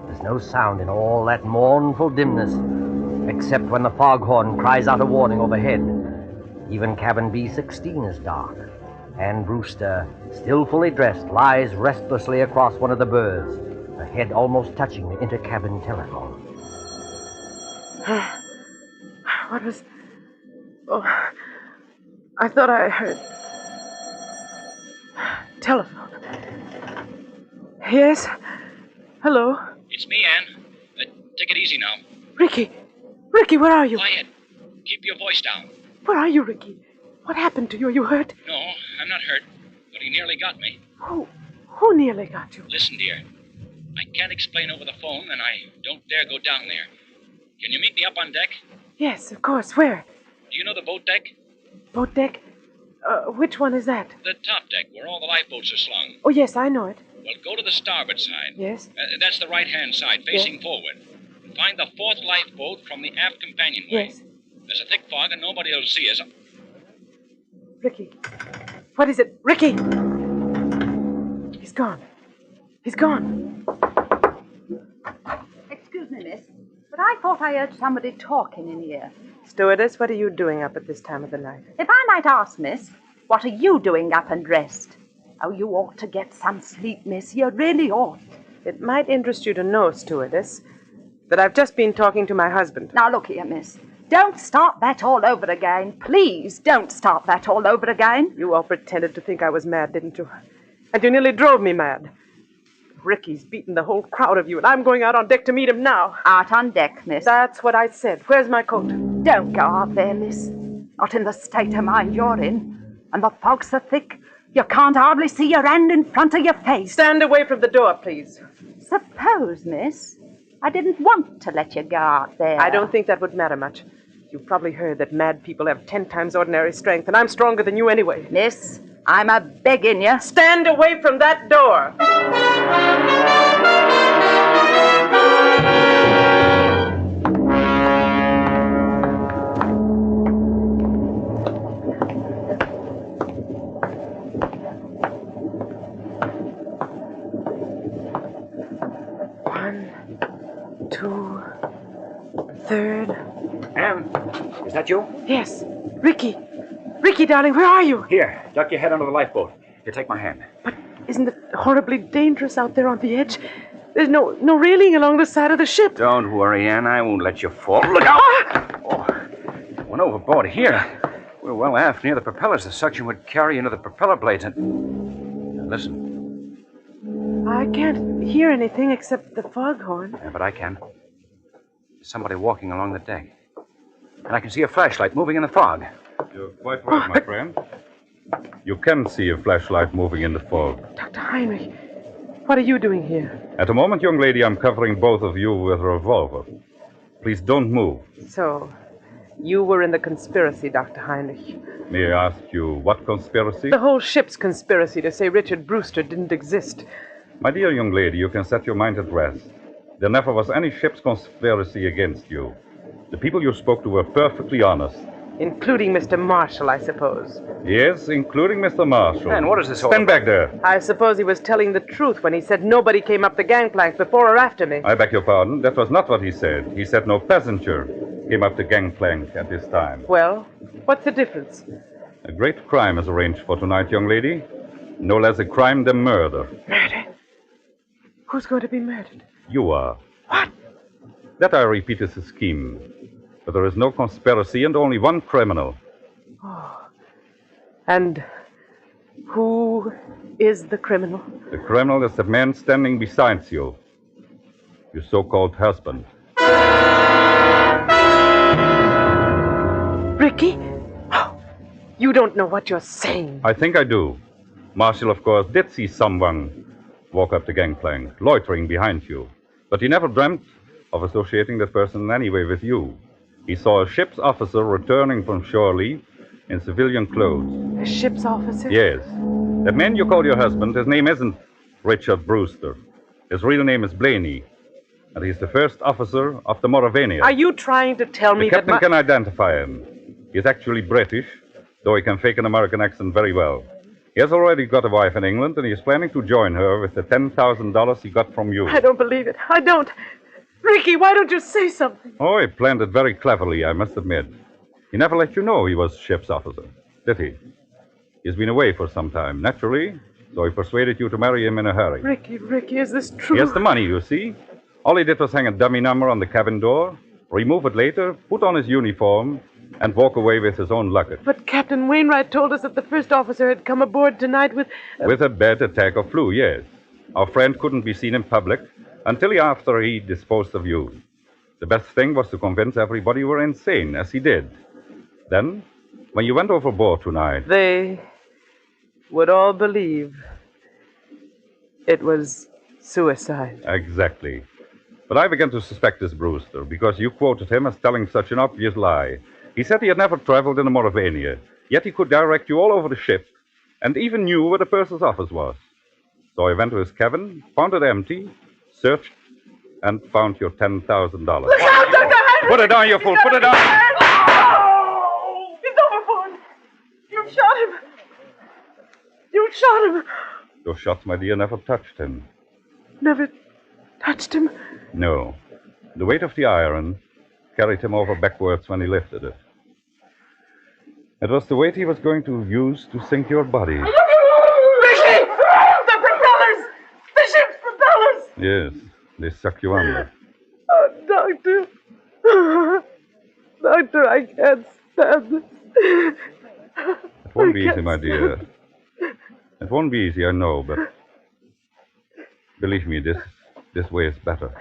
There's no sound in all that mournful dimness, except when the foghorn cries out a warning overhead. Even cabin B-16 is dark, and Brewster, still fully dressed, lies restlessly across one of the berths, her head almost touching the intercabin telephone. What was... Oh, I thought I heard... Telephone. Yes? Hello? It's me, Anne. Take it easy now. Ricky! Ricky, where are you? Quiet. Keep your voice down. Where are you, Ricky? What happened to you? Are you hurt? No, I'm not hurt, but he nearly got me. Who nearly got you? Listen, dear. I can't explain over the phone, and I don't dare go down there. Can you meet me up on deck? Yes, of course. Where? Do you know the boat deck? Boat deck? Which one is that? The top deck, where all the lifeboats are slung. Oh, yes, I know it. Well, go to the starboard side. Yes? That's the right-hand side, facing forward. Find the 4th lifeboat from the aft companionway. Yes. There's a thick fog, and nobody will see us. Ricky. What is it? Ricky! He's gone. He's gone. Excuse me, miss, but I thought I heard somebody talking in here. Stewardess, what are you doing up at this time of the night? If I might ask, miss, what are you doing up and dressed? Oh, you ought to get some sleep, miss. You really ought. It might interest you to know, stewardess, that I've just been talking to my husband. Now, look here, miss. Don't start that all over again. Please don't start that all over again. You all pretended to think I was mad, didn't you? And you nearly drove me mad. Ricky's beaten the whole crowd of you, and I'm going out on deck to meet him now. Out on deck, miss. That's what I said. Where's my coat? Don't go out there, miss. Not in the state of mind you're in. And the fog's so thick, you can't hardly see your hand in front of your face. Stand away from the door, please. Suppose, miss, I didn't want to let you go out there. I don't think that would matter much. You've probably heard that mad people have 10 times ordinary strength, and I'm stronger than you anyway. Miss, I'm a-begging you. Stand away from that door! 1, 2, 3rd. Anne, is that you? Yes. Ricky. Ricky, darling, where are you? Here, duck your head under the lifeboat. Here, take my hand. But isn't it horribly dangerous out there on the edge? There's no railing along the side of the ship. Don't worry, Anne. I won't let you fall. Look out! Oh, went overboard here. We're well aft near the propellers. The suction would carry into the propeller blades and... Listen. I can't hear anything except the foghorn. Yeah, but I can. There's somebody walking along the deck. And I can see a flashlight moving in the fog. You're quite right, my friend. You can see a flashlight moving in the fog. Dr. Heinrich, what are you doing here? At the moment, young lady, I'm covering both of you with a revolver. Please don't move. So, you were in the conspiracy, Dr. Heinrich. May I ask you what conspiracy? The whole ship's conspiracy to say Richard Brewster didn't exist. My dear young lady, you can set your mind at rest. There never was any ship's conspiracy against you. The people you spoke to were perfectly honest. Including Mr. Marshall, I suppose. Yes, including Mr. Marshall. And what is this all Stand back there. I suppose he was telling the truth when he said nobody came up the gangplank before or after me. I beg your pardon. That was not what he said. He said no passenger came up the gangplank at this time. Well, what's the difference? A great crime is arranged for tonight, young lady. No less a crime than murder. Murder? Who's going to be murdered? You are. What? That, I repeat, is a scheme. But there is no conspiracy and only one criminal. Oh. And who is the criminal? The criminal is the man standing beside you. Your so-called husband. Ricky? Oh, you don't know what you're saying. I think I do. Marshall, of course, did see someone walk up the gangplank, loitering behind you. But he never dreamt of associating that person in any way with you. He saw a ship's officer returning from shore leave in civilian clothes. A ship's officer? Yes. That man you call your husband, his name isn't Richard Brewster. His real name is Blaney. And he's the first officer of the Mauravania. Are you trying to tell me The captain that can identify him. He's actually British, though he can fake an American accent very well. He has already got a wife in England, and he is planning to join her with the $10,000 he got from you. I don't believe it. I don't. Ricky, why don't you say something? Oh, he planned it very cleverly, I must admit. He never let you know he was ship's officer, did he? He's been away for some time, naturally, so he persuaded you to marry him in a hurry. Ricky, is this true? He has the money, you see. All he did was hang a dummy number on the cabin door, remove it later, put on his uniform, and walk away with his own luggage. But Captain Wainwright told us that the first officer had come aboard tonight with... With a bad attack of flu, yes. Our friend couldn't be seen in public until after he disposed of you. The best thing was to convince everybody you were insane, as he did. Then, when you went overboard tonight... They would all believe it was suicide. Exactly. But I began to suspect this Brewster because you quoted him as telling such an obvious lie. He said he had never traveled in the Mauravania, yet he could direct you all over the ship and even knew where the purser's office was. So I went to his cabin, found it empty, searched, and found your $10,000. Look out, Dr. Henry! Put it down, you fool! Put it down! Oh! He's overboard! You've shot him! You shot him! Those shots, my dear, never touched him. Never touched him? No. The weight of the iron carried him over backwards when he lifted it. It was the weight he was going to use to sink your body. Ricky! The propellers! The ship's propellers! Yes, they suck you under. Oh, Doctor. Doctor, I can't stand this. It won't be easy, my dear. It won't be easy, I know, but believe me, this way is better.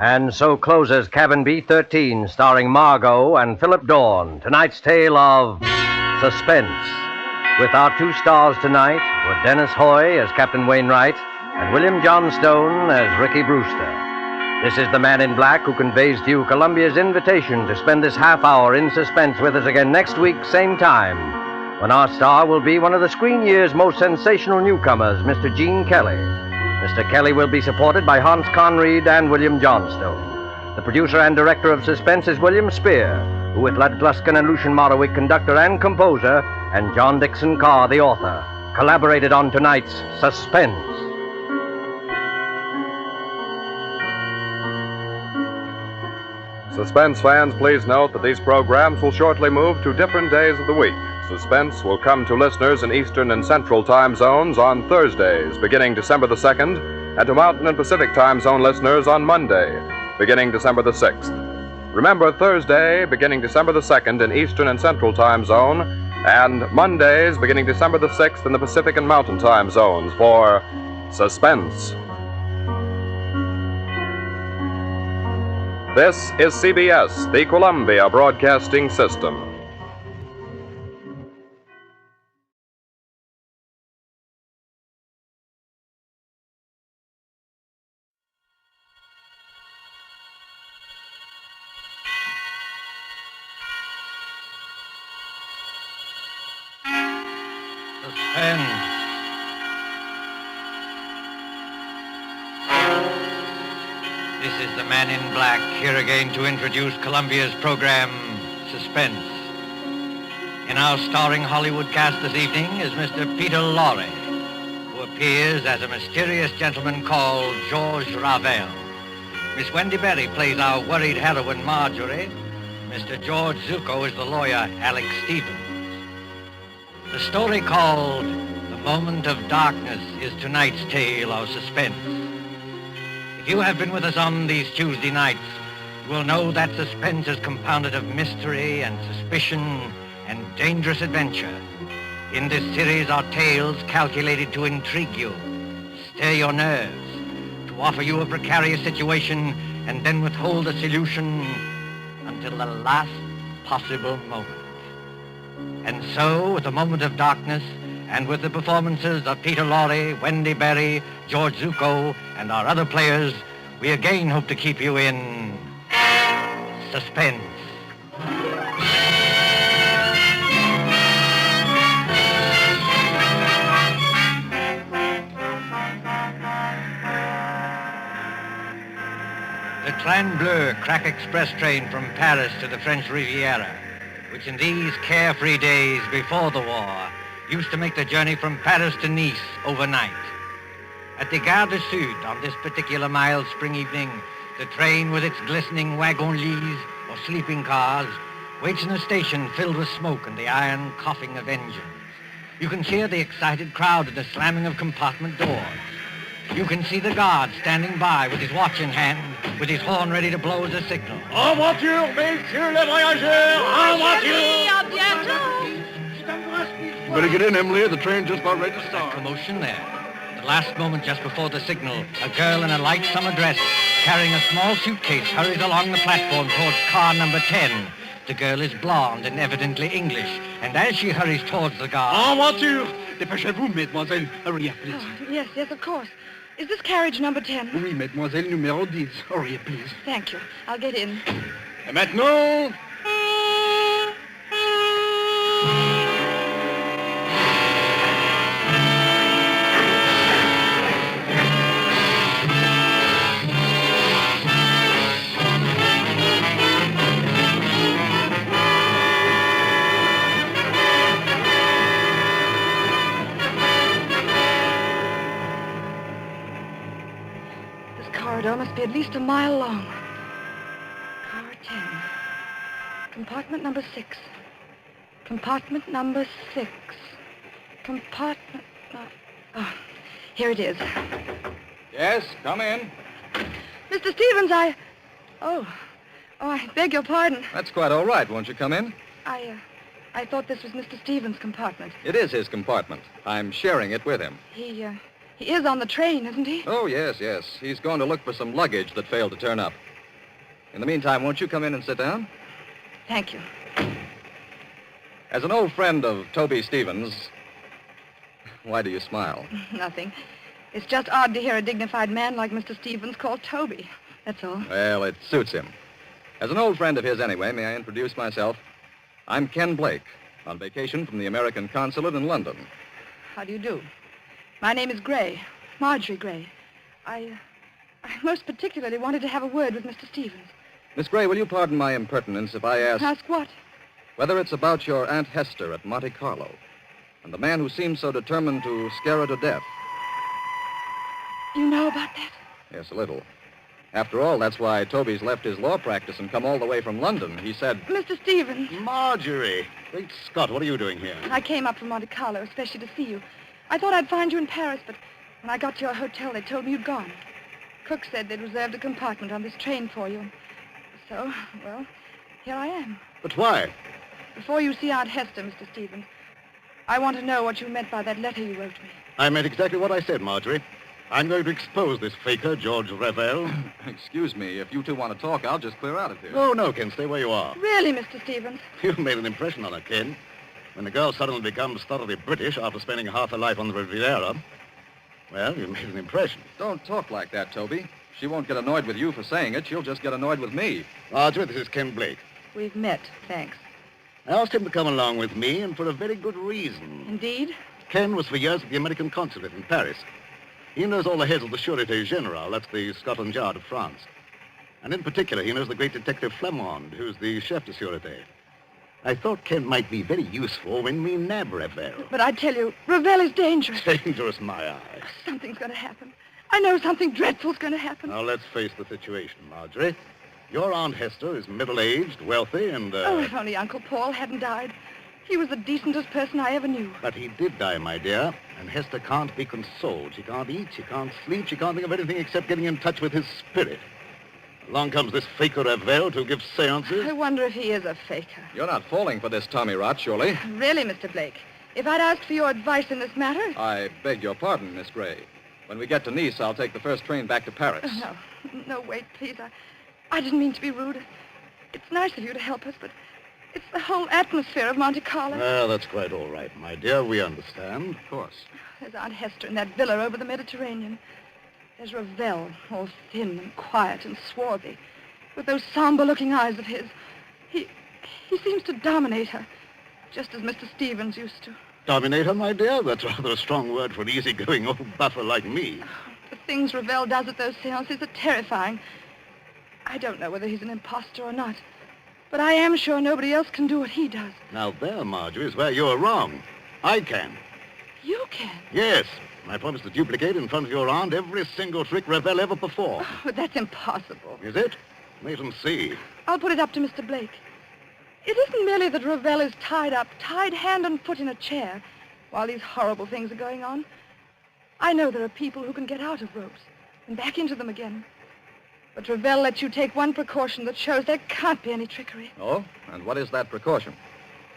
And so closes Cabin B-13, starring Margot and Philip Dorn. Tonight's tale of suspense. With our two stars tonight were Dennis Hoy as Captain Wainwright and William Johnstone as Ricky Brewster. This is the Man in Black who conveys to you Columbia's invitation to spend this half hour in suspense with us again next week, same time, when our star will be one of the screen year's most sensational newcomers, Mr. Gene Kelly. Mr. Kelly will be supported by Hans Conried and William Johnstone. The producer and director of Suspense is William Spear, who with Lud Gluskin and Lucian Morawick, conductor and composer, and John Dickson Carr, the author, collaborated on tonight's Suspense. Suspense fans, please note that these programs will shortly move to different days of the week. Suspense will come to listeners in Eastern and Central time zones on Thursdays, beginning December the 2nd, and to Mountain and Pacific time zone listeners on Monday, beginning December the 6th. Remember, Thursday, beginning December the 2nd in Eastern and Central time zone, and Mondays, beginning December the 6th in the Pacific and Mountain time zones for Suspense. This is CBS, the Columbia Broadcasting System. Suspense. This is the Man in Black, here again to introduce Columbia's program, Suspense. In our starring Hollywood cast this evening is Mr. Peter Lorre, who appears as a mysterious gentleman called George Revel. Miss Wendy Berry plays our worried heroine, Marjorie. Mr. George Zuko is the lawyer, Alex Stevens. The story called The Moment of Darkness is tonight's tale of suspense. If you have been with us on these Tuesday nights, you will know that suspense is compounded of mystery and suspicion and dangerous adventure. In this series are tales calculated to intrigue you, stir your nerves, to offer you a precarious situation and then withhold a solution until the last possible moment. And so, with The Moment of Darkness, and with the performances of Peter Lorre, Wendy Berry, George Zuko, and our other players, we again hope to keep you in Suspense. The Train Bleu crack express train from Paris to the French Riviera, which in these carefree days before the war used to make the journey from Paris to Nice overnight. At the Gare du Sud on this particular mild spring evening, the train with its glistening wagon-lits or sleeping cars waits in a station filled with smoke and the iron coughing of engines. You can hear the excited crowd and the slamming of compartment doors. You can see the guard standing by with his watch in hand, with his horn ready to blow as a signal. En voiture, messieurs les voyageurs! En voiture! Better get in, Emily. The train just about ready to start. Commotion there. The last moment just before the signal, a girl in a light summer dress, carrying a small suitcase, hurries along the platform towards car number 10. The girl is blonde and evidently English, and as she hurries towards the guard... En voiture! Dépêchez-vous, mademoiselle. Hurry up, please. Oh, yes, of course. Is this carriage number 10? Oui, mademoiselle, numéro 10. Hurry up, please. Thank you. I'll get in. Et maintenant... Must be at least a mile long. Car 10. Compartment number 6. Compartment number 6. Compartment... Oh, here it is. Yes, come in. Mr. Stevens, Oh, I beg your pardon. That's quite all right. Won't you come in? I thought this was Mr. Stevens' compartment. It is his compartment. I'm sharing it with him. He is on the train, isn't he? Oh, yes. He's going to look for some luggage that failed to turn up. In the meantime, won't you come in and sit down? Thank you. As an old friend of Toby Stevens... Why do you smile? Nothing. It's just odd to hear a dignified man like Mr. Stevens called Toby. That's all. Well, it suits him. As an old friend of his anyway, may I introduce myself? I'm Ken Blake, on vacation from the American consulate in London. How do you do? My name is Gray, Marjorie Gray. I most particularly wanted to have a word with Mr. Stevens. Miss Gray, will you pardon my impertinence if I ask... Ask what? Whether it's about your Aunt Hester at Monte Carlo and the man who seemed so determined to scare her to death. You know about that? Yes, a little. After all, that's why Toby's left his law practice and come all the way from London. He said... Mr. Stevens. Marjorie. Great Scott, what are you doing here? I came up from Monte Carlo, especially to see you. I thought I'd find you in Paris, but when I got to your hotel, they told me you'd gone. Cook said they'd reserved a compartment on this train for you. So, well, here I am. But why? Before you see Aunt Hester, Mr. Stevens, I want to know what you meant by that letter you wrote me. I meant exactly what I said, Marjorie. I'm going to expose this faker, George Revel. Excuse me, if you two want to talk, I'll just clear out of here. Oh, no, Ken, stay where you are. Really, Mr. Stevens? You've made an impression on her, Ken. When the girl suddenly becomes thoroughly British after spending half her life on the Riviera, well, you made an impression. Don't talk like that, Toby. She won't get annoyed with you for saying it. She'll just get annoyed with me. Marjorie, this is Ken Blake. We've met, thanks. I asked him to come along with me, and for a very good reason. Indeed? Ken was for years at the American consulate in Paris. He knows all the heads of the Sûreté Générale, that's the Scotland Yard of France. And in particular, he knows the great detective Flamand, who's the chef de Sûreté. I thought Ken might be very useful when we nab Revel. But I tell you, Revel is dangerous. Dangerous, my eye. Something's going to happen. I know something dreadful's going to happen. Now, let's face the situation, Marjorie. Your Aunt Hester is middle-aged, wealthy, and, Oh, if only Uncle Paul hadn't died. He was the decentest person I ever knew. But he did die, my dear, and Hester can't be consoled. She can't eat, she can't sleep, she can't think of anything except getting in touch with his spirit. Along comes this faker Revel to give seances. I wonder if he is a faker. You're not falling for this Tommy rot, surely? Really, Mr. Blake, if I'd asked for your advice in this matter... I beg your pardon, Miss Gray. When we get to Nice, I'll take the first train back to Paris. No, wait, please. I didn't mean to be rude. It's nice of you to help us, but it's the whole atmosphere of Monte Carlo. Well, that's quite all right, my dear. We understand. Of course. There's Aunt Hester in that villa over the Mediterranean. There's Revel, all thin and quiet and swarthy. with those somber-looking eyes of his. He seems to dominate her, just as Mr. Stevens used to. Dominate her, my dear? That's rather a strong word for an easygoing old buffer like me. The things Revel does at those seances are terrifying. I don't know whether he's an imposter or not, but I am sure nobody else can do what he does. Now there, Marjorie, is where you're wrong. I can. You can? Yes. I promise to duplicate in front of your aunt every single trick Revel ever performed. Oh, but that's impossible. Is it? Wait and see. I'll put it up to Mr. Blake. It isn't merely that Revel is tied up, tied hand and foot in a chair, while these horrible things are going on. I know there are people who can get out of ropes and back into them again. But Revel lets you take one precaution that shows there can't be any trickery. Oh? And what is that precaution?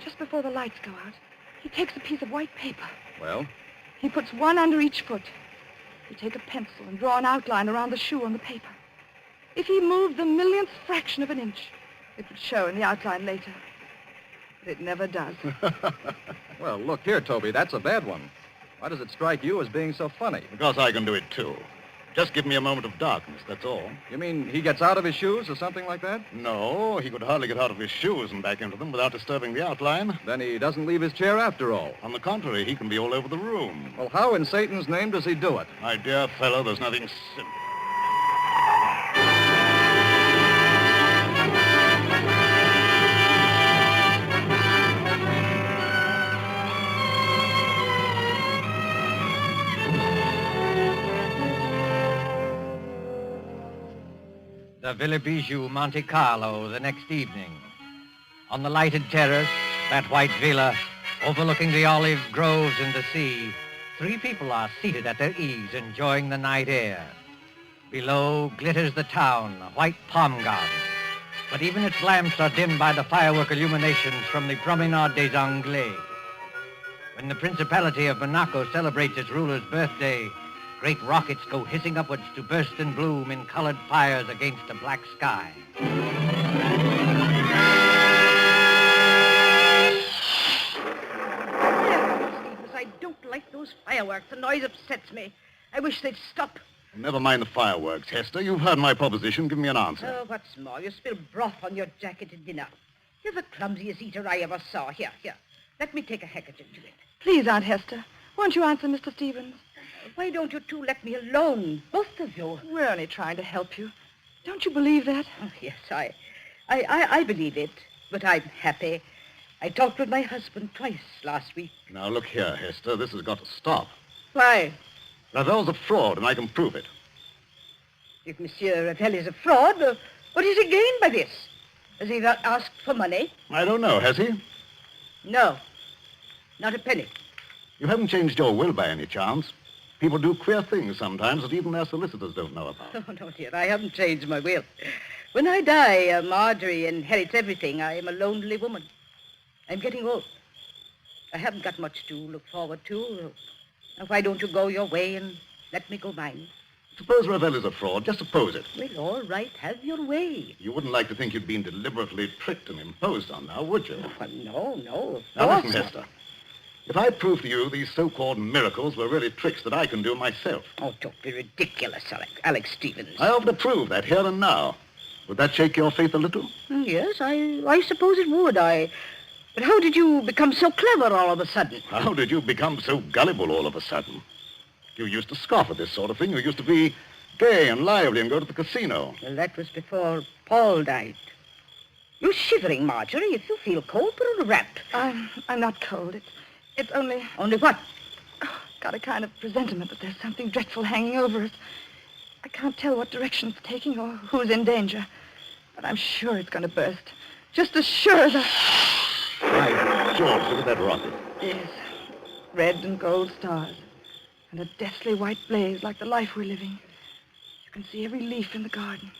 Just before the lights go out, he takes a piece of white paper. Well? He puts one under each foot. You take a pencil and draw an outline around the shoe on the paper. If he moved the millionth fraction of an inch, it would show in the outline later. But it never does. Well, look here, Toby, that's a bad one. Why does it strike you as being so funny? Because I can do it, too. Just give me a moment of darkness, that's all. You mean he gets out of his shoes or something like that? No, he could hardly get out of his shoes and back into them without disturbing the outline. Then he doesn't leave his chair after all. On the contrary, he can be all over the room. Well, how in Satan's name does he do it? My dear fellow, there's nothing simple. The Villa Bijou, Monte Carlo, the next evening. On the lighted terrace, that white villa, overlooking the olive groves and the sea, 3 people are seated at their ease, enjoying the night air. Below glitters the town, a white palm garden. But even its lamps are dimmed by the firework illuminations from the Promenade des Anglais. When the Principality of Monaco celebrates its ruler's birthday, great rockets go hissing upwards to burst and bloom in colored fires against a black sky. I don't like those fireworks. The noise upsets me. I wish they'd stop. Never mind the fireworks, Hester. You've heard my proposition. Give me an answer. Oh, what's more, you spilled broth on your jacket at dinner. You're the clumsiest eater I ever saw. Here. Let me take a handkerchief to it. Please, Aunt Hester, won't you answer Mr. Stevens? Why don't you two let me alone, both of you? We're only trying to help you. Don't you believe that? Oh, yes, I believe it, but I'm happy. I talked with my husband twice last week. Now, look here, Hester. This has got to stop. Why? Ravel's a fraud, and I can prove it. If Monsieur Revel is a fraud, what does he gain by this? Has he not asked for money? I don't know, has he? No, not a penny. You haven't changed your will by any chance? People do queer things sometimes that even their solicitors don't know about. Oh, no, dear, I haven't changed my will. When I die, Marjorie inherits everything. I am a lonely woman. I'm getting old. I haven't got much to look forward to. Now, why don't you go your way and let me go mine? Suppose Revel is a fraud. Just suppose it. Well, all right. Have your way. You wouldn't like to think you'd been deliberately tricked and imposed on now, would you? Oh, no. Now, listen, Hester. If I prove to you these so-called miracles were really tricks that I can do myself. Oh, don't be ridiculous, Alex Stevens. I offer to prove that here and now. Would that shake your faith a little? Yes, I suppose it would. But how did you become so clever all of a sudden? How did you become so gullible all of a sudden? You used to scoff at this sort of thing. You used to be gay and lively and go to the casino. Well, that was before Paul died. You're shivering, Marjorie. If you feel cold, put on a wrap. I'm not cold. It's only... Only what? Oh, got a kind of presentiment that there's something dreadful hanging over us. I can't tell what direction it's taking or who's in danger. But I'm sure it's going to burst. Just as sure as By George, look at that rocket. Yes. Red and gold stars. And a deathly white blaze like the life we're living. You can see every leaf in the garden.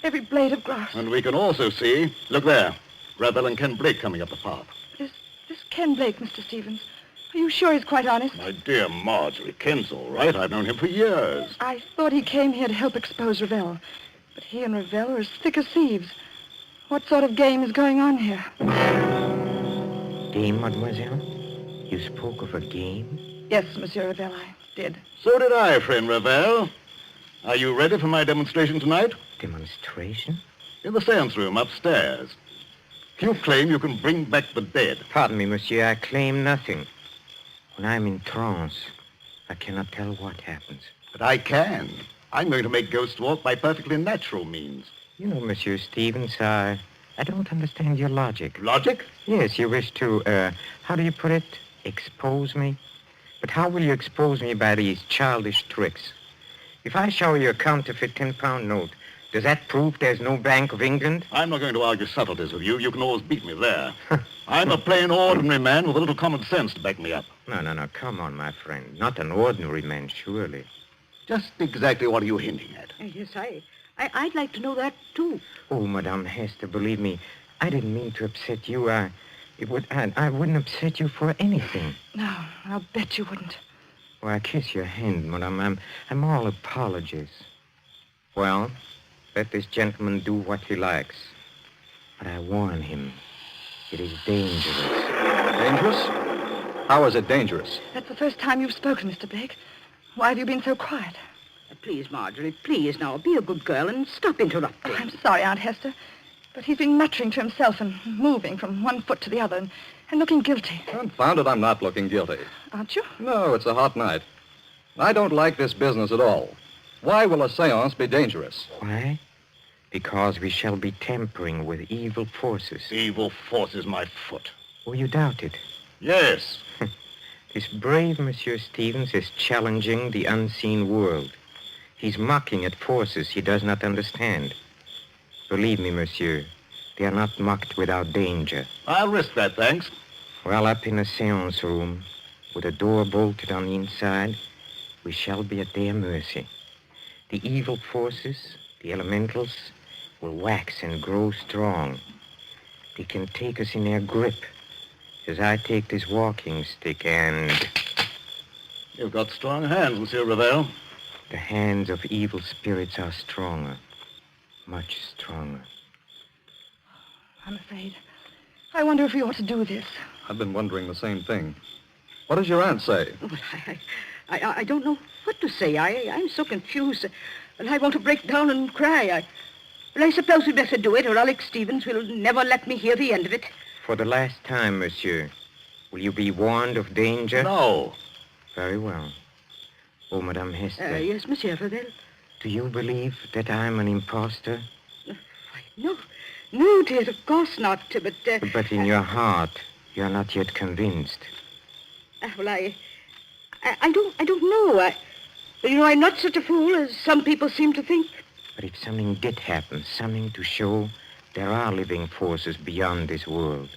Every blade of grass. And we can also see, look there, Revel and Ken Blake coming up the path. This Ken Blake, Mr. Stevens. Are you sure he's quite honest? My dear Marjorie, Ken's all right. I've known him for years. I thought he came here to help expose Revel. But he and Revel are as thick as thieves. What sort of game is going on here? Game, mademoiselle? You spoke of a game? Yes, Monsieur Revel, I did. So did I, friend Revel. Are you ready for my demonstration tonight? Demonstration? In the seance room upstairs. You claim you can bring back the dead. Pardon me, monsieur. I claim nothing. When I'm in trance, I cannot tell what happens. But I can. I'm going to make ghosts walk by perfectly natural means. You know, Monsieur Stevens, I don't understand your logic. Logic? Yes, you wish to, how do you put it? Expose me? But how will you expose me by these childish tricks? If I show you a counterfeit 10-pound note, does that prove there's no Bank of England? I'm not going to argue subtleties with you. You can always beat me there. I'm a plain, ordinary man with a little common sense to back me up. No. Come on, my friend. Not an ordinary man, surely. Just exactly what are you hinting at? Yes, I'd like to know that, too. Oh, Madame Hester, believe me, I didn't mean to upset you. I wouldn't upset you for anything. No, I'll bet you wouldn't. Well, I kiss your hand, Madame. I'm all apologies. Well, let this gentleman do what he likes. But I warn him, it is dangerous. Dangerous? How is it dangerous? That's the first time you've spoken, Mr. Blake. Why have you been so quiet? Please, Marjorie, please now, be a good girl and stop interrupting. Oh, I'm sorry, Aunt Hester, but he's been muttering to himself and moving from one foot to the other and looking guilty. Confound it, I'm not looking guilty. Aren't you? No, it's a hot night. I don't like this business at all. Why will a seance be dangerous? Why? Because we shall be tampering with evil forces. Evil forces, my foot. Oh, you doubt it? Yes. This brave Monsieur Stevens is challenging the unseen world. He's mocking at forces he does not understand. Believe me, monsieur, they are not mocked without danger. I'll risk that, thanks. Well, up in a seance room, with a door bolted on the inside, we shall be at their mercy. The evil forces, the elementals, will wax and grow strong. They can take us in their grip, as I take this walking stick and... You've got strong hands, Monsieur Revel. The hands of evil spirits are stronger, much stronger. I'm afraid. I wonder if we ought to do this. I've been wondering the same thing. What does your aunt say? Well, I don't know what to say. I'm so confused. And I want to break down and cry. I suppose we'd better do it, or Alex Stevens will never let me hear the end of it. For the last time, monsieur, will you be warned of danger? No. Very well. Oh, Madame Hester. Yes, Monsieur Revel. Do you believe that I'm an impostor? No, dear, of course not. But in your heart, you're not yet convinced. Well, I don't know. I'm not such a fool as some people seem to think. But if something did happen, something to show there are living forces beyond this world,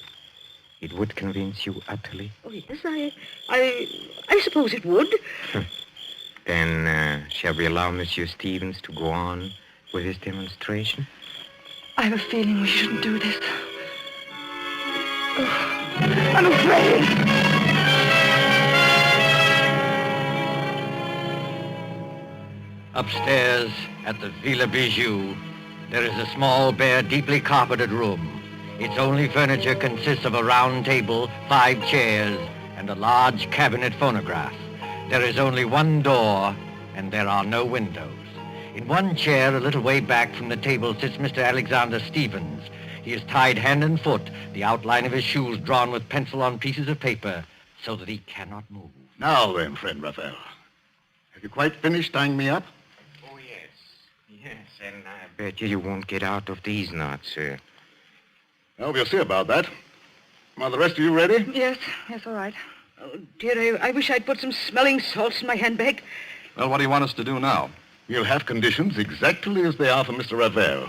it would convince you utterly? Oh, yes, I suppose it would. Then, shall we allow Monsieur Stevens to go on with his demonstration? I have a feeling we shouldn't do this. Oh, I'm afraid. Upstairs at the Villa Bijou, there is a small, bare, deeply carpeted room. Its only furniture consists of a round table, 5 chairs, and a large cabinet phonograph. There is only one door, and there are no windows. In one chair, a little way back from the table, sits Mr. Alexander Stevens. He is tied hand and foot, the outline of his shoes drawn with pencil on pieces of paper, so that he cannot move. Now then, friend Raphael. Have you quite finished tying me up? Oh, yes. Yes, and I bet you won't get out of these knots, sir. Well, we'll see about that. Are the rest of you ready? Yes, all right. Oh, dear, I wish I'd put some smelling salts in my handbag. Well, what do you want us to do now? We'll have conditions exactly as they are for Mr. Revel.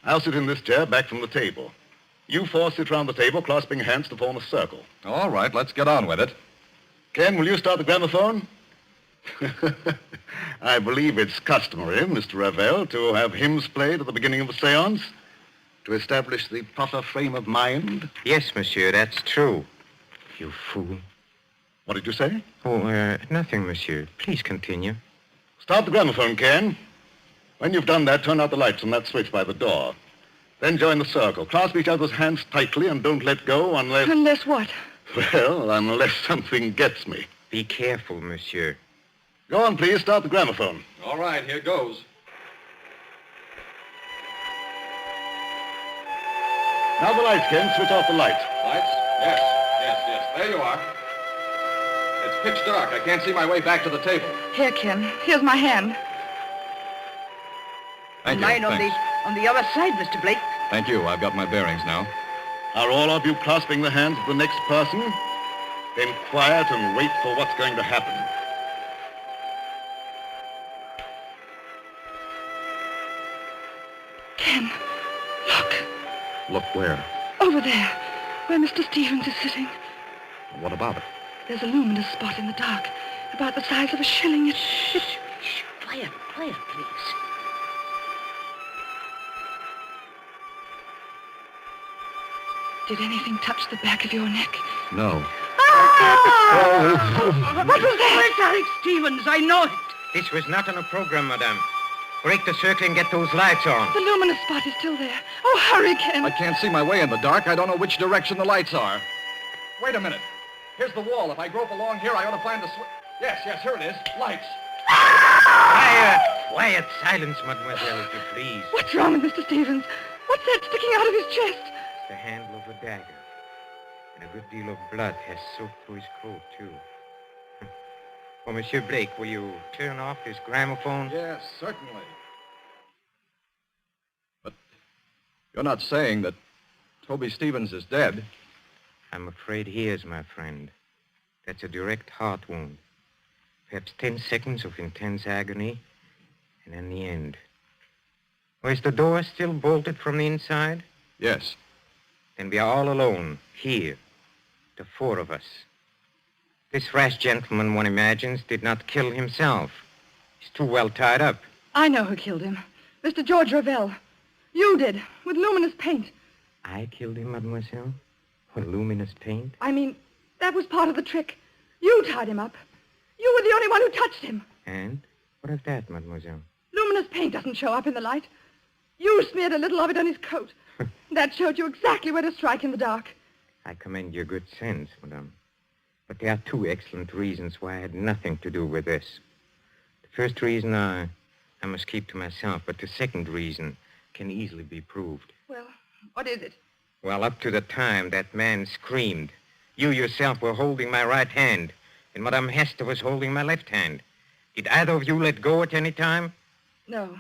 I'll sit in this chair back from the table. You 4 sit round the table, clasping hands to form a circle. All right, let's get on with it. Ken, will you start the gramophone? I believe it's customary, Mr. Revel, to have hymns played at the beginning of a seance to establish the proper frame of mind. Yes, monsieur, that's true. You fool. What did you say? Oh, nothing, monsieur. Please continue. Start the gramophone, Ken. When you've done that, turn out the lights on that switch by the door. Then join the circle. Clasp each other's hands tightly and don't let go unless... Unless what? Well, unless something gets me. Be careful, monsieur. Go on, please. Start the gramophone. All right, here goes. Now the lights, Ken. Switch off the lights. Lights? Yes. There you are. It's pitch dark. I can't see my way back to the table. Here, Ken. Here's my hand. Thank you. Mine Thanks. on the other side, Mr. Blake. Thank you. I've got my bearings now. Are all of you clasping the hands of the next person? Then quiet and wait for what's going to happen. Ken, look. Look where? Over there, where Mr. Stevens is sitting. What about it? There's a luminous spot in the dark, about the size of a shilling. Shh. Quiet, please. Did anything touch the back of your neck? No. What was that? It's Alex Stevens. I know it. This was not on a program, madame. Break the circle and get those lights on. The luminous spot is still there. Oh, hurry, Ken. I can't see my way in the dark. I don't know which direction the lights are. Wait a minute. Here's the wall. If I grope along here, I ought to find the switch. Yes, here it is. Lights. Quiet, silence, mademoiselle, if you please. What's wrong with Mr. Stevens? What's that sticking out of his chest? It's the handle of a dagger. And a good deal of blood has soaked through his coat, too. Oh, Monsieur Blake, will you turn off this gramophone? Yes, certainly. But you're not saying that Toby Stevens is dead? I'm afraid he is, my friend. That's a direct heart wound. Perhaps 10 seconds of intense agony, and then the end. Oh, is the door still bolted from the inside? Yes. Then we are all alone, here, the four of us. This rash gentleman, one imagines, did not kill himself. He's too well tied up. I know who killed him. Mr. George Revel. You did, with luminous paint. I killed him, mademoiselle? With luminous paint? I mean, that was part of the trick. You tied him up. You were the only one who touched him. And? What of that, mademoiselle? Luminous paint doesn't show up in the light. You smeared a little of it on his coat. That showed you exactly where to strike in the dark. I commend your good sense, madame. But there are two excellent reasons why I had nothing to do with this. The first reason I must keep to myself, but the second reason can easily be proved. Well, what is it? Well, up to the time that man screamed, you yourself were holding my right hand, and Madame Hester was holding my left hand. Did either of you let go at any time? No.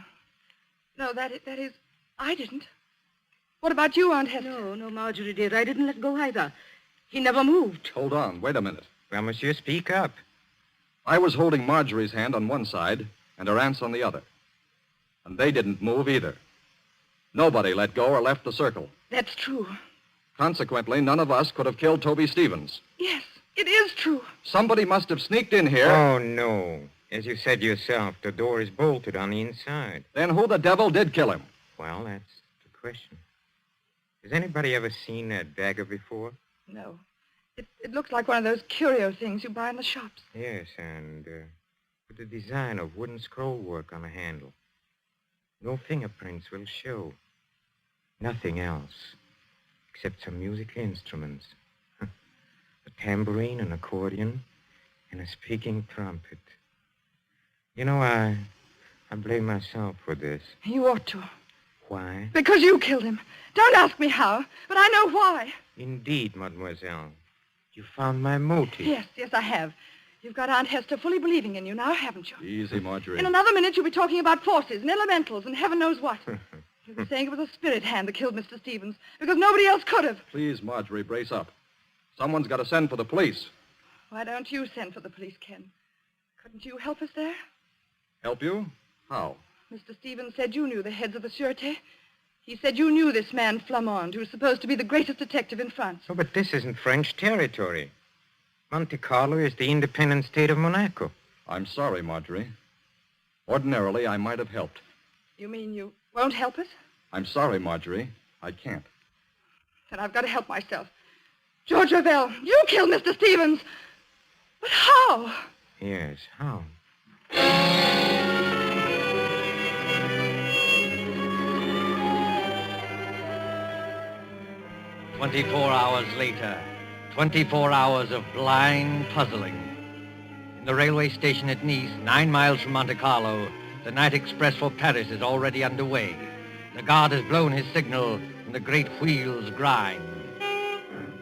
No, that is, I didn't. What about you, Aunt Hester? No, Marjorie, dear. I didn't let go either. He never moved. Hold on. Wait a minute. Well, monsieur, speak up. I was holding Marjorie's hand on one side and her aunt's on the other. And they didn't move either. Nobody let go or left the circle. That's true. Consequently, none of us could have killed Toby Stevens. Yes, it is true. Somebody must have sneaked in here. Oh, no. As you said yourself, the door is bolted on the inside. Then who the devil did kill him? Well, that's the question. Has anybody ever seen that dagger before? No. It looks like one of those curio things you buy in the shops. Yes, and with the design of wooden scroll work on the handle. No fingerprints will show. Nothing else, except some musical instruments. A tambourine, an accordion, and a speaking trumpet. You know, I blame myself for this. You ought to. Why? Because you killed him. Don't ask me how, but I know why. Indeed, mademoiselle. You found my motive. Yes, I have. You've got Aunt Hester fully believing in you now, haven't you? Easy, Marjorie. In another minute, you'll be talking about forces and elementals and heaven knows what. You'll be saying it was a spirit hand that killed Mr. Stevens, because nobody else could have. Please, Marjorie, brace up. Someone's got to send for the police. Why don't you send for the police, Ken? Couldn't you help us there? Help you? How? Mr. Stevens said you knew the heads of the Sûreté. He said you knew this man Flamand, who's supposed to be the greatest detective in France. Oh, but this isn't French territory. Monte Carlo is the independent state of Monaco. I'm sorry, Marjorie. Ordinarily, I might have helped. You mean you won't help us? I'm sorry, Marjorie. I can't. Then I've got to help myself. George Revel, you killed Mr. Stevens. But how? Yes, how? 24 hours later, 24 hours of blind puzzling. In the railway station at Nice, 9 miles from Monte Carlo, the night express for Paris is already underway. The guard has blown his signal, and the great wheels grind.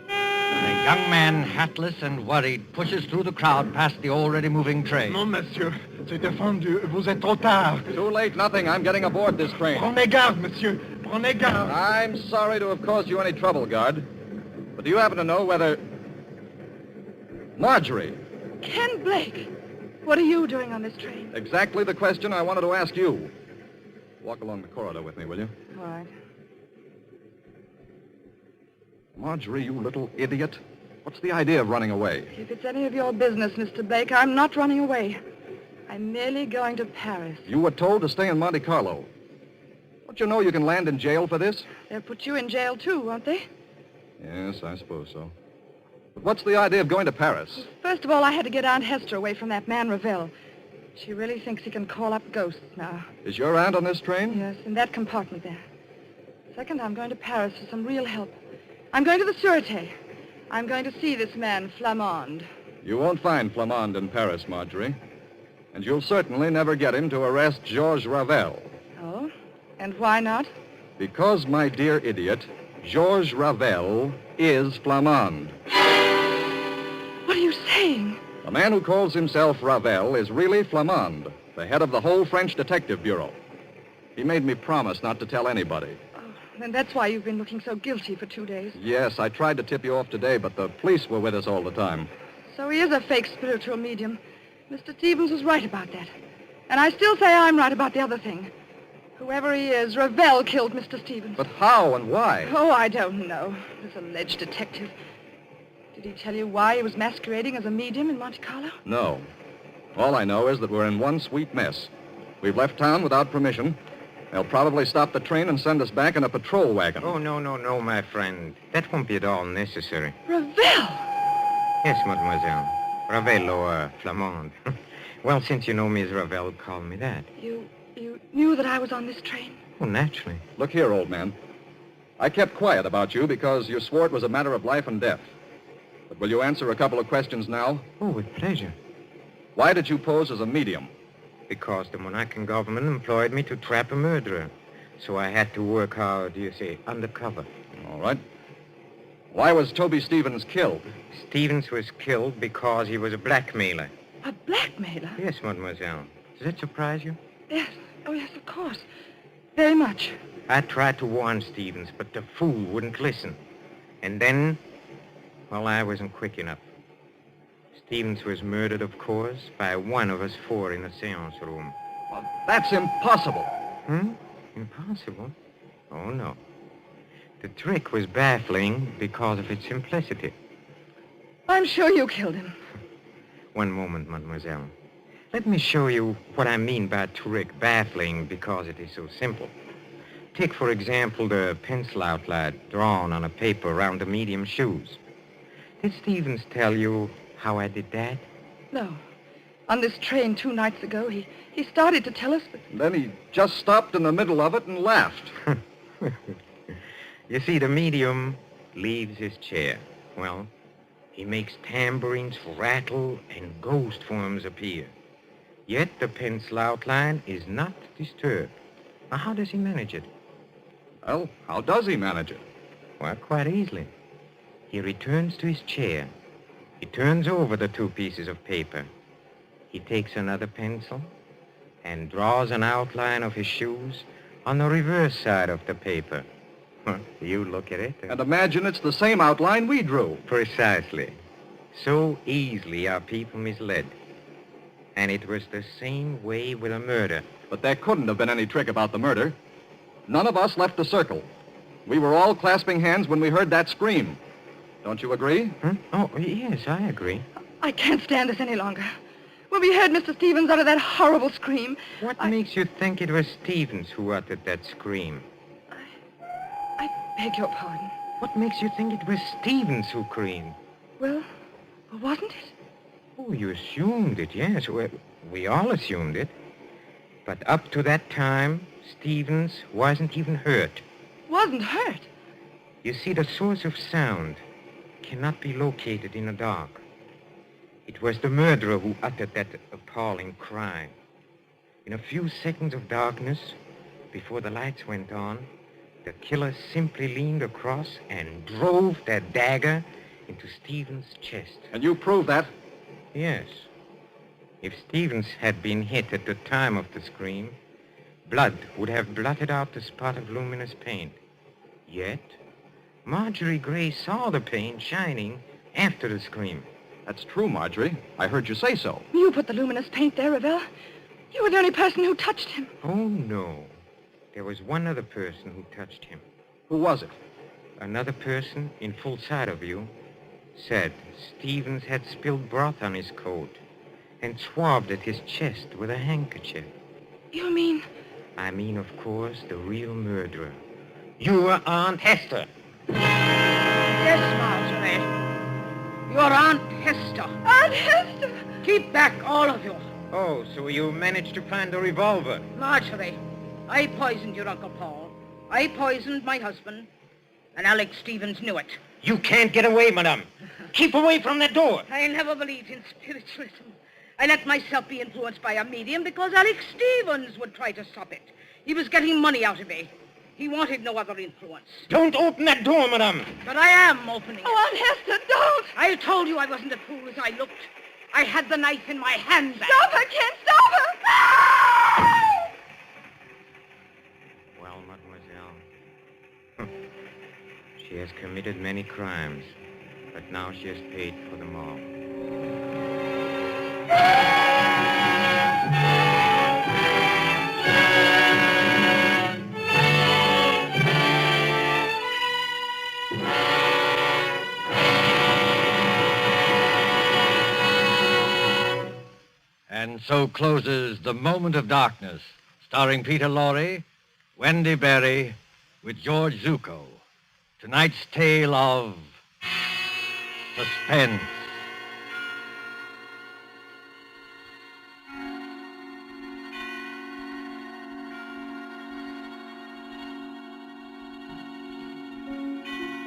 The young man, hatless and worried, pushes through the crowd past the already moving train. Non, monsieur. C'est défendu. Vous êtes trop tard. Too late, nothing. I'm getting aboard this train. Prenez garde, monsieur. Prenez garde. I'm sorry to have caused you any trouble, guard. But do you happen to know whether... Marjorie. Ken Blake, what are you doing on this train? Exactly the question I wanted to ask you. Walk along the corridor with me, will you? All right. Marjorie, you little idiot. What's the idea of running away? If it's any of your business, Mr. Blake, I'm not running away. I'm merely going to Paris. You were told to stay in Monte Carlo. Don't you know you can land in jail for this? They'll put you in jail, too, won't they? Yes, I suppose so. But what's the idea of going to Paris? First of all, I had to get Aunt Hester away from that man, Revel. She really thinks he can call up ghosts now. Is your aunt on this train? Yes, in that compartment there. Second, I'm going to Paris for some real help. I'm going to the Sûreté. I'm going to see this man, Flamande. You won't find Flamande in Paris, Marjorie. And you'll certainly never get him to arrest Georges Revel. Oh? And why not? Because, my dear idiot, Georges Revel is Flamande. What are you saying? The man who calls himself Revel is really Flamande, the head of the whole French detective bureau. He made me promise not to tell anybody. And that's why you've been looking so guilty for 2 days. Yes, I tried to tip you off today, but the police were with us all the time. So he is a fake spiritual medium. Mr. Stevens was right about that. And I still say I'm right about the other thing. Whoever he is, Revel killed Mr. Stevens. But how and why? Oh, I don't know. This alleged detective. Did he tell you why he was masquerading as a medium in Monte Carlo? No. All I know is that we're in one sweet mess. We've left town without permission. They'll probably stop the train and send us back in a patrol wagon. Oh, no, my friend. That won't be at all necessary. Revel! Yes, mademoiselle. Revel or Flamande. Well, since you know me as Revel, call me that. You knew that I was on this train? Oh, naturally. Look here, old man. I kept quiet about you because you swore it was a matter of life and death. But will you answer a couple of questions now? Oh, with pleasure. Why did you pose as a medium? Because the Moroccan government employed me to trap a murderer. So I had to work, how do you say, undercover. All right. Why was Toby Stevens killed? Stevens was killed because he was a blackmailer. A blackmailer? Yes, mademoiselle. Does that surprise you? Yes. Oh, yes, of course. Very much. I tried to warn Stevens, but the fool wouldn't listen. And then, well, I wasn't quick enough. Stevens was murdered, of course, by one of us four in the seance room. Well, that's impossible. Impossible? Oh, no. The trick was baffling because of its simplicity. I'm sure you killed him. One moment, mademoiselle. Let me show you what I mean by trick baffling because it is so simple. Take, for example, the pencil outline drawn on a paper around the medium's shoes. Did Stevens tell you how I did that? No. On this train 2 nights ago, he started to tell us, but... Then he just stopped in the middle of it and laughed. You see, the medium leaves his chair. Well, he makes tambourines rattle and ghost forms appear. Yet the pencil outline is not disturbed. Now, how does he manage it? Well, how does he manage it? Well, quite easily. He returns to his chair. He turns over the 2 pieces of paper. He takes another pencil and draws an outline of his shoes on the reverse side of the paper. You look at it. And imagine it's the same outline we drew. Precisely. So easily are people misled. And it was the same way with a murder. But there couldn't have been any trick about the murder. None of us left the circle. We were all clasping hands when we heard that scream. Don't you agree? Oh, yes, I agree. I can't stand this any longer. When we heard Mr. Stevens utter that horrible scream... What makes you think it was Stevens who uttered that scream? I beg your pardon. What makes you think it was Stevens who screamed? Well, wasn't it? Oh, you assumed it, yes. We all assumed it. But up to that time, Stevens wasn't even hurt. Wasn't hurt? You see, the source of sound cannot be located in the dark. It was the murderer who uttered that appalling cry. In a few seconds of darkness, before the lights went on, the killer simply leaned across and drove that dagger into Stevens' chest. And you proved that? Yes. If Stevens had been hit at the time of the scream, blood would have blotted out the spot of luminous paint. Yet, Marjorie Gray saw the paint shining after the scream. That's true, Marjorie. I heard you say so. You put the luminous paint there, Revel. You were the only person who touched him. Oh, no. There was one other person who touched him. Who was it? Another person, in full sight of you, said Stevens had spilled broth on his coat and swabbed at his chest with a handkerchief. You mean? I mean, of course, the real murderer. Your Aunt Hester. Yes, Marjorie. Your Aunt Hester. Aunt Hester! Keep back, all of you. Oh, so you managed to find the revolver? Marjorie, I poisoned your Uncle Paul. I poisoned my husband. And Alex Stevens knew it. You can't get away, madame. Keep away from that door. I never believed in spiritualism. I let myself be influenced by a medium because Alex Stevens would try to stop it. He was getting money out of me. He wanted no other influence. Don't open that door, madame. But I am opening it. Oh, Aunt Hester, don't! I told you I wasn't a fool as I looked. I had the knife in my hand. Stop her, Ken! Stop her! Well, mademoiselle, she has committed many crimes, but now she has paid for them all. And so closes The Moment of Darkness, starring Peter Lorre, Wendy Berry, with George Zucco. Tonight's tale of suspense.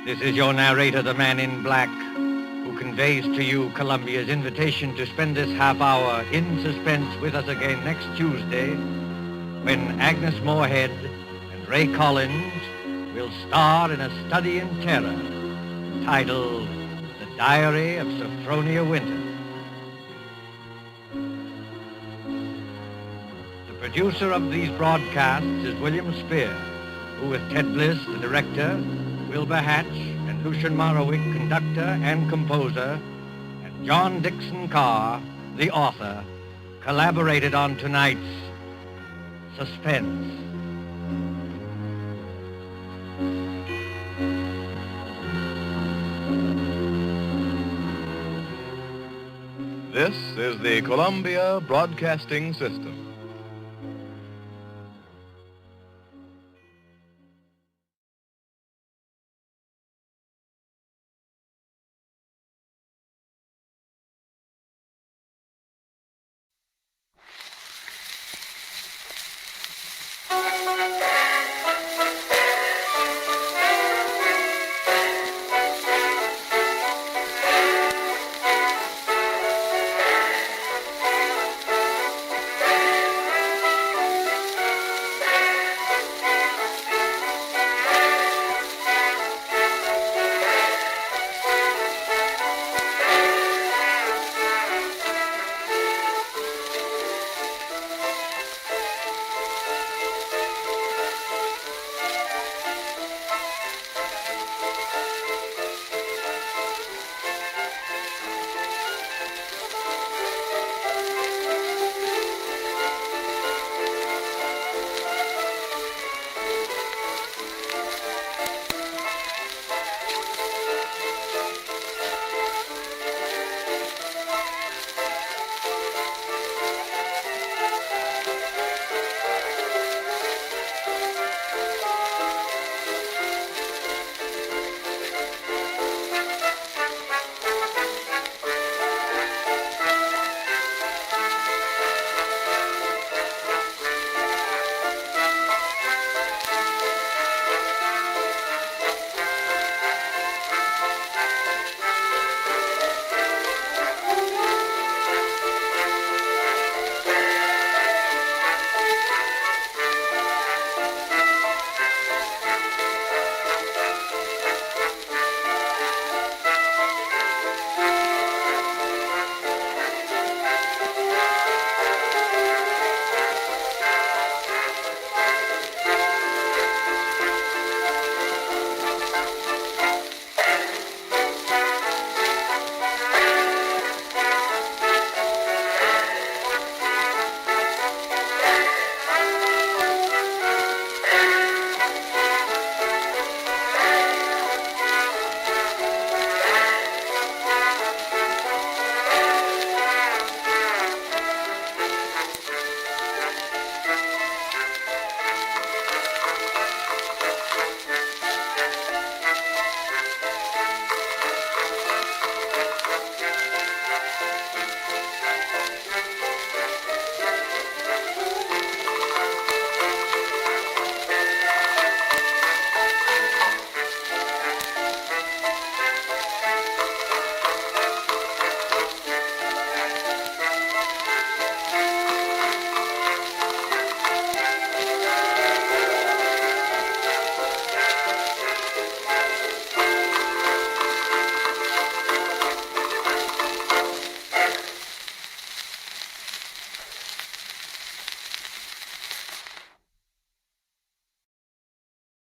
This is your narrator, the Man in Black, who conveys to you Columbia's invitation to spend this half hour in suspense with us again next Tuesday, when Agnes Moorehead and Ray Collins will star in a study in terror titled The Diary of Sophronia Winter. The producer of these broadcasts is William Spear, who with Ted Bliss, the director, Wilbur Hatch, and Lucian Morowick, conductor and composer, and John Dickson Carr, the author, collaborated on tonight's Suspense. This is the Columbia Broadcasting System.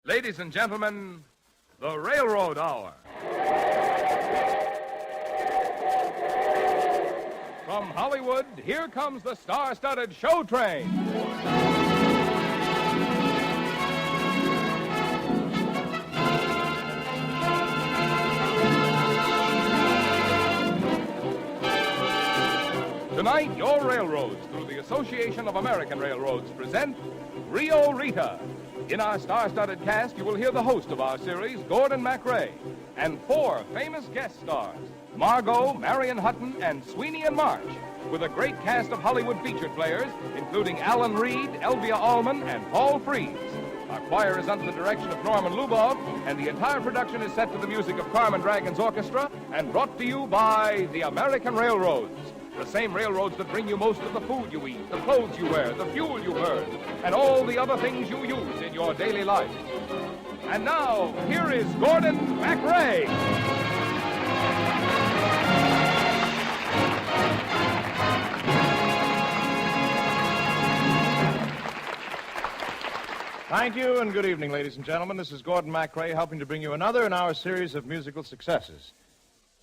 Ladies and gentlemen, the Railroad Hour. From Hollywood, here comes the star-studded show train. Tonight, your railroads, through the Association of American Railroads, present Rio Rita. In our star-studded cast, you will hear the host of our series, Gordon MacRae, and 4 famous guest stars, Margot, Marion Hutton, and Sweeney and March, with a great cast of Hollywood featured players, including Alan Reed, Elvia Allman, and Paul Frees. Our choir is under the direction of Norman Lubov, and the entire production is set to the music of Carmen Dragon's Orchestra and brought to you by the American Railroads. The same railroads that bring you most of the food you eat, the clothes you wear, the fuel you burn, and all the other things you use in your daily life. And now, here is Gordon MacRae. Thank you, and good evening, ladies and gentlemen. This is Gordon MacRae helping to bring you another in our series of musical successes.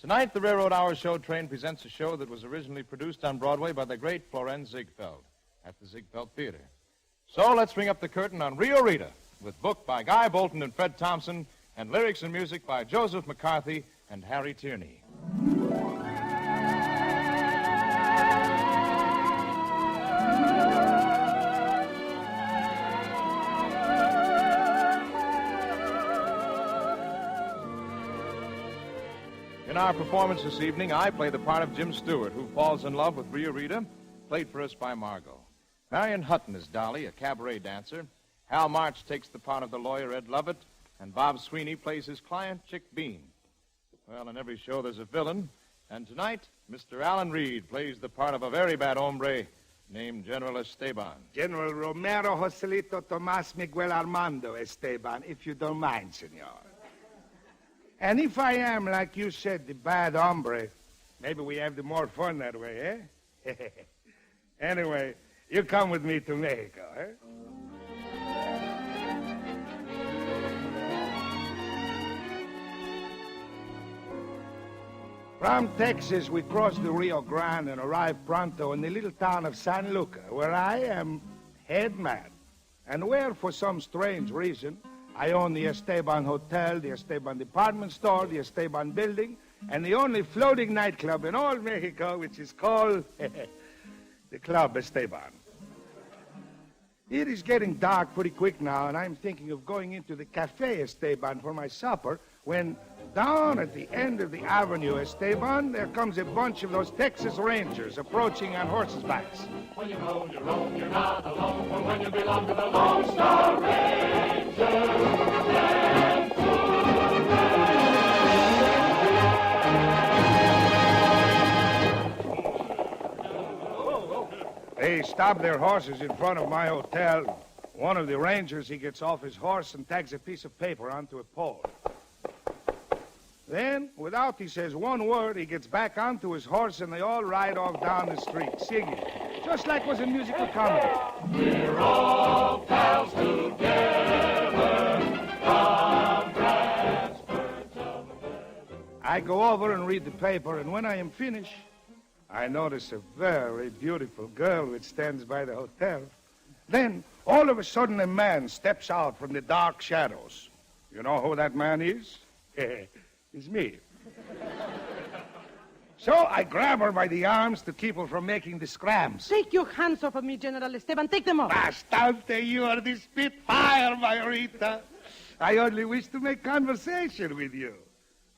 Tonight, the Railroad Hour Show Train presents a show that was originally produced on Broadway by the great Florenz Ziegfeld at the Ziegfeld Theater. So let's ring up the curtain on Rio Rita, with book by Guy Bolton and Fred Thompson, and lyrics and music by Joseph McCarthy and Harry Tierney. In our performance this evening, I play the part of Jim Stewart, who falls in love with Rio Rita, played for us by Margot. Marion Hutton is Dolly, a cabaret dancer. Hal March takes the part of the lawyer Ed Lovett, and Bob Sweeney plays his client, Chick Bean. Well, in every show there's a villain, and tonight, Mr. Alan Reed plays the part of a very bad hombre named General Esteban. General Romero Joselito Tomas Miguel Armando Esteban, if you don't mind, senor. And if I am, like you said, the bad hombre, maybe we have the more fun that way, eh? Anyway, you come with me to Mexico, eh? From Texas, we crossed the Rio Grande and arrived pronto in the little town of San Luca, where I am head man, and where, for some strange reason, I own the Esteban Hotel, the Esteban Department Store, the Esteban Building, and the only floating nightclub in all Mexico, which is called the Club Esteban. It is getting dark pretty quick now, and I'm thinking of going into the Cafe Esteban for my supper, when down at the end of the Avenue Esteban, there comes a bunch of those Texas Rangers approaching on horses' backs. When you roll your own, you're not alone. For when you belong to the Lone Star Rangers, and to They stop their horses in front of my hotel. One of the Rangers, he gets off his horse and tags a piece of paper onto a pole. Then, without he says one word, he gets back onto his horse and they all ride off down the street, singing, just like was a musical comedy. we're all pals together, comrades, birds of a feather. I go over and read the paper, and when I am finished, I notice a very beautiful girl which stands by the hotel. Then, all of a sudden, a man steps out from the dark shadows. You know who that man is? It's me. So I grab her by the arms to keep her from making the scrams. Take your hands off of me, General Esteban. Take them off. Bastante, you are the spitfire, my Rita. I only wish to make conversation with you.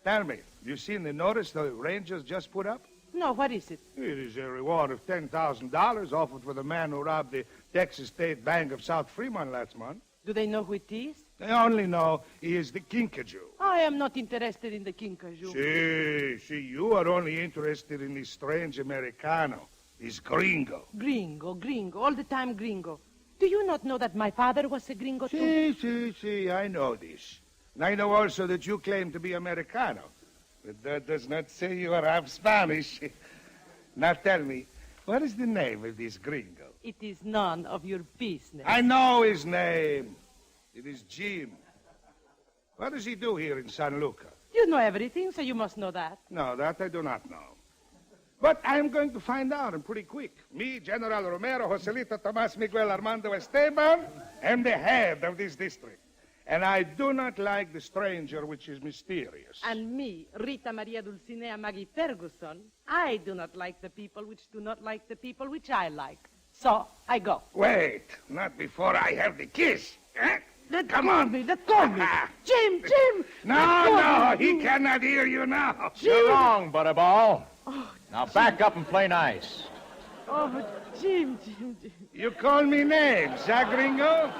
Tell me, you seen the notice the Rangers just put up? No, what is it? It is a reward of $10,000 offered for the man who robbed the Texas State Bank of South Fremont last month. Do they know who it is? They only know he is the Kinkajou. I am not interested in the Kinkajou. See, you are only interested in this strange Americano, this gringo. Gringo, all the time gringo. Do you not know that my father was a gringo too? See, I know this. And I know also that you claim to be Americano. But that does not say you are half Spanish. Now tell me, what is the name of this gringo? It is none of your business. I know his name. It is Jim. What does he do here in San Luca? You know everything, so you must know that. No, that I do not know. But I'm going to find out, and pretty quick. Me, General Romero, Joselito Tomas Miguel Armando Esteban, am the head of this district. And I do not like the stranger which is mysterious. And me, Rita Maria Dulcinea Maggie Ferguson, I do not like the people which do not like the people which I like. So, I go. Wait, not before I have the kiss. Eh? Let Come go on. of me, let go of me. Jim, Jim! No, he cannot hear you now. You're wrong, Butterball. Now back up and play nice. Oh, Jim. You call me names, huh, gringo?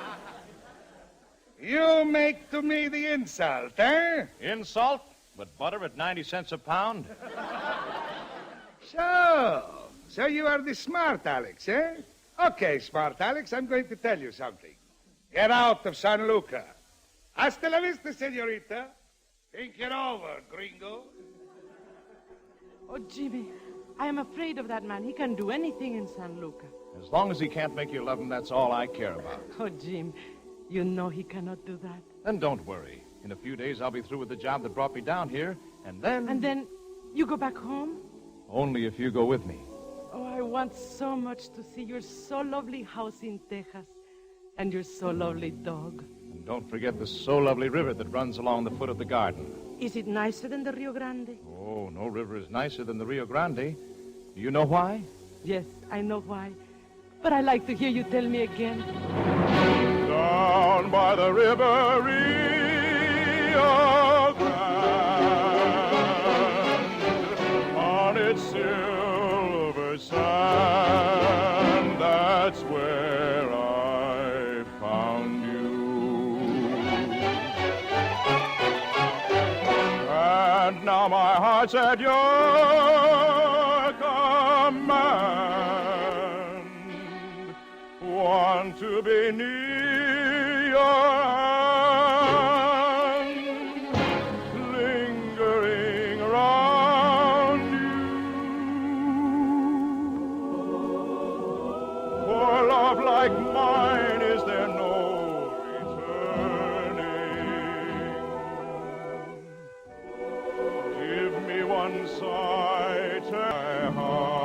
You make to me the insult, eh? Insult? But butter at 90 cents a pound? So you are the smart Alex, eh? Okay, smart Alex, I'm going to tell you something. Get out of San Luca. Hasta la vista, senorita. Think it over, gringo. Oh, Jimmy, I am afraid of that man. He can do anything in San Luca. As long as he can't make you love him, that's all I care about. Oh, Jim, you know he cannot do that. Then don't worry. In a few days, I'll be through with the job that brought me down here, and then... And then you go back home? Only if you go with me. Oh, I want so much to see your so lovely house in Texas and your so lovely dog. And don't forget the so lovely river that runs along the foot of the garden. Is it nicer than the Rio Grande? Oh, no river is nicer than the Rio Grande. Do you know why? Yes, I know why. But I like to hear you tell me again. Down by the river Rio Grande, on its silver sand, that's where I found you. And now my heart's at your command. Want to be near your hand, lingering around you. For love like mine, is there no returning? Give me one sight, my heart.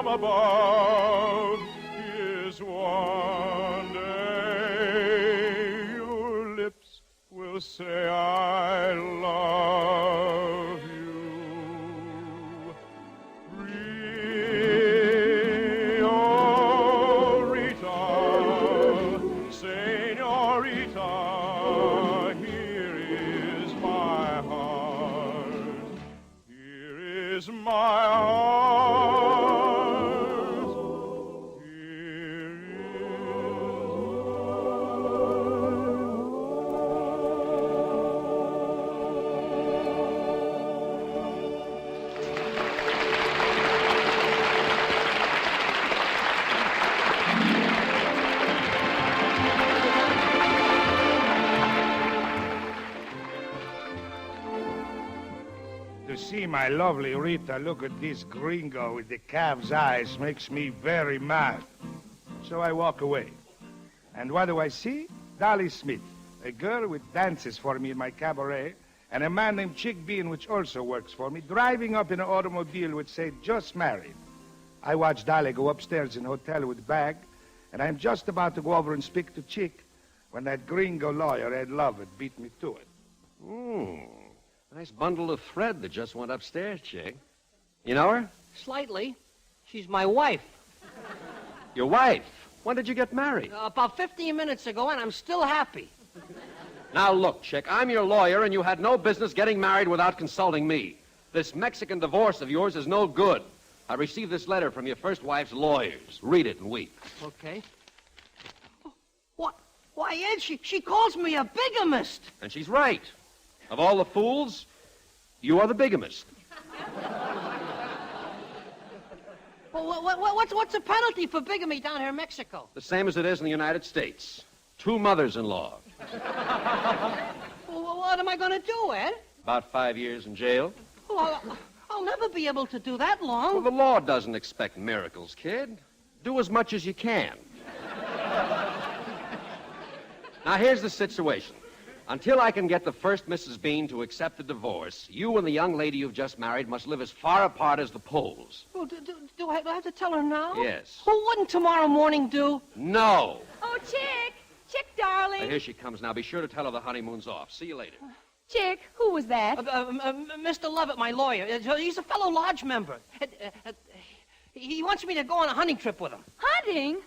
Above is one day your lips will say I love you. Rio Rita, senorita, here is my heart. Here is my heart. See my lovely Rita look at this gringo with the calf's eyes makes me very mad. So I walk away. And what do I see? Dolly Smith, a girl which dances for me in my cabaret, and a man named Chick Bean, which also works for me, driving up in an automobile which said, just married. I watch Dolly go upstairs in a hotel with bag, and I'm just about to go over and speak to Chick when that gringo lawyer, Ed Lovett, beat me to it. Nice bundle of thread that just went upstairs, Chick. You know her? Slightly. She's my wife. Your wife? When did you get married? About 15 minutes ago, and I'm still happy. Now, look, chick, I'm your lawyer, and you had no business getting married without consulting me. This Mexican divorce of yours is no good. I received this letter from your first wife's lawyers. Read it and weep. Okay. What? Why, Ed, she calls me a bigamist. And she's right. Of all the fools, you are the bigamist. Well, what's the penalty for bigamy down here in Mexico? The same as it is in the United States. 2 mothers-in-law. Well, what am I going to do, Ed? About 5 years in jail. Well, I'll never be able to do that long. Well, the law doesn't expect miracles, kid. Do as much as you can. Now, here's the situation. Until I can get the first Mrs. Bean to accept the divorce, you and the young lady you've just married must live as far apart as the poles. Well, do I have to tell her now? Yes. Well, wouldn't tomorrow morning do? No. Oh, Chick, darling. Now, here she comes now. Be sure to tell her the honeymoon's off. See you later. Chick, who was that? Mr. Levitt, my lawyer. He's a fellow lodge member. He wants me to go on a hunting trip with him. Hunting?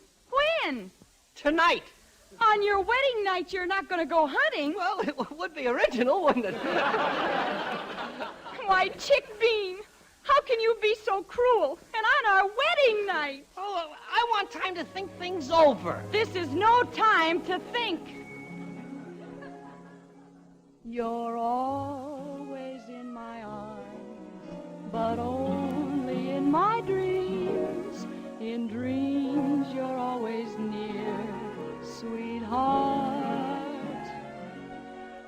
When? Tonight. On your wedding night, you're not going to go hunting. Well, it would be original, wouldn't it? Why, Chick Bean, how can you be so cruel? And on our wedding night. Oh, I want time to think things over. This is no time to think. You're always in my arms, but only in my dreams. In dreams, you're always near, sweetheart.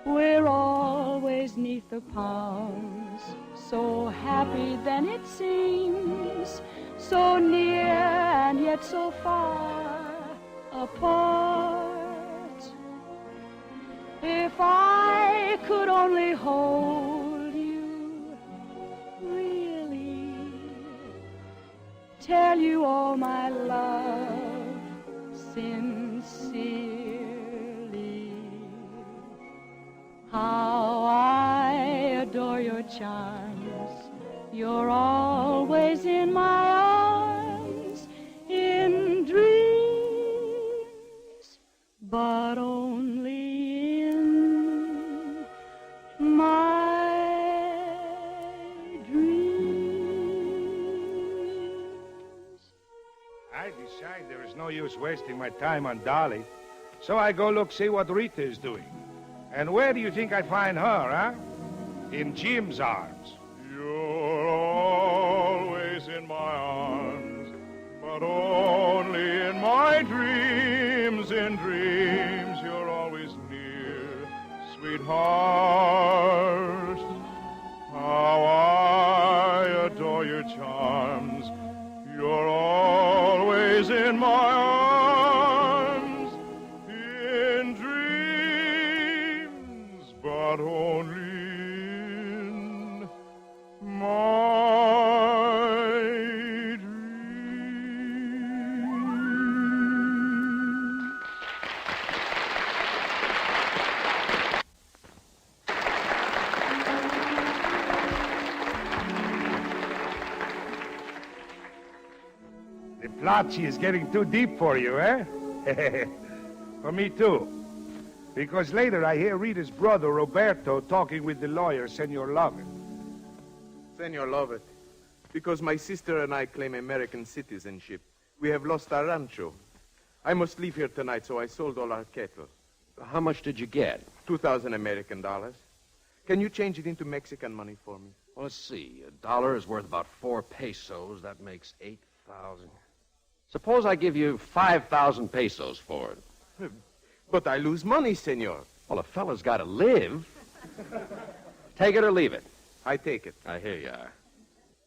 We're always 'neath the palms, so happy then it seems, so near and yet so far apart. If I could only hold you, really, tell you all my love sincerely, how I adore your charms, you're always in my arms, in dreams, but only my dreams. I decide there is no use wasting my time on Dolly, so I go see what Rita is doing. And where do you think I find her, huh? In Jim's arms. You're always in my arms, but only in my dreams. In dreams, you're always near, sweetheart. How I adore your charms. You're always in my arms, in dreams, but only in my dreams. The Placci is getting too deep for you, eh? For me, too. Because later I hear Rita's brother, Roberto, talking with the lawyer, Senor Lovett. Senor Lovett, because my sister and I claim American citizenship, we have lost our rancho. I must leave here tonight, so I sold all our cattle. How much did you get? 2,000 American dollars. Can you change it into Mexican money for me? Well, let's see. $1 is worth about 4 pesos. That makes 8,000. Suppose I give you 5,000 pesos for it. But I lose money, senor. Well, a fella's got to live. Take it or leave it. I take it. I hear you are.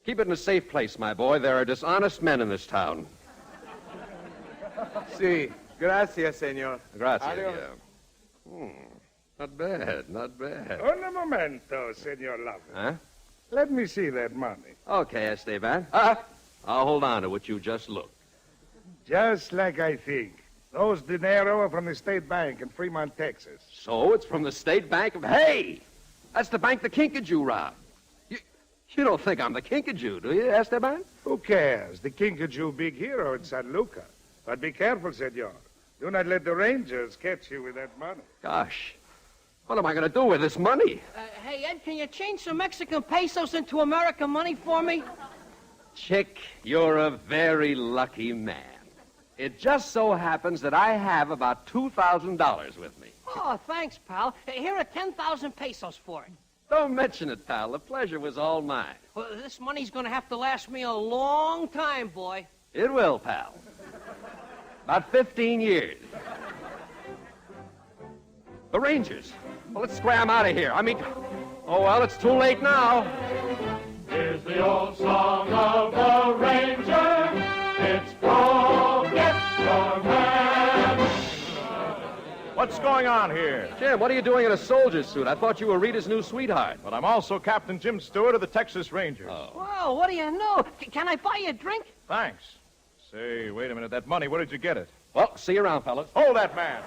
Keep it in a safe place, my boy. There are dishonest men in this town. Si. Gracias, senor. Gracias, Adios. yeah. Not bad, not bad. Un momento, Senor Lovett. Huh? Let me see that money. Okay, Esteban. I'll hold on to what you just looked. Just like I think. Those dinero are from the State Bank in Fremont, Texas. So it's from the State Bank of... Hey! That's the bank the Kinkajou robbed. You don't think I'm the Kinkajou, do you, Esteban? Who cares? The Kinkajou big hero in San Luca. But be careful, senor. Do not let the Rangers catch you with that money. Gosh, What am I going to do with this money? Hey, Ed, can you change some Mexican pesos into American money for me? Chick, you're a very lucky man. It just so happens that I have about $2,000 with me. Oh, thanks, pal. Here are 10,000 pesos for it. Don't mention it, pal. The pleasure was all mine. Well, this money's going to have to last me a long time, boy. It will, pal. About 15 years. The Rangers. Well, let's scram out of here. Oh, well, it's too late now. Here's the old song of the Ranger. It's Go Get Your Man. What's going on here? Jim, what are you doing in a soldier's suit? I thought you were Rita's new sweetheart. But I'm also Captain Jim Stewart of the Texas Rangers. Whoa, what do you know? Can I buy you a drink? Thanks. Say, wait a minute. That money, where did you get it? Well, see you around, fellas. Hold that man.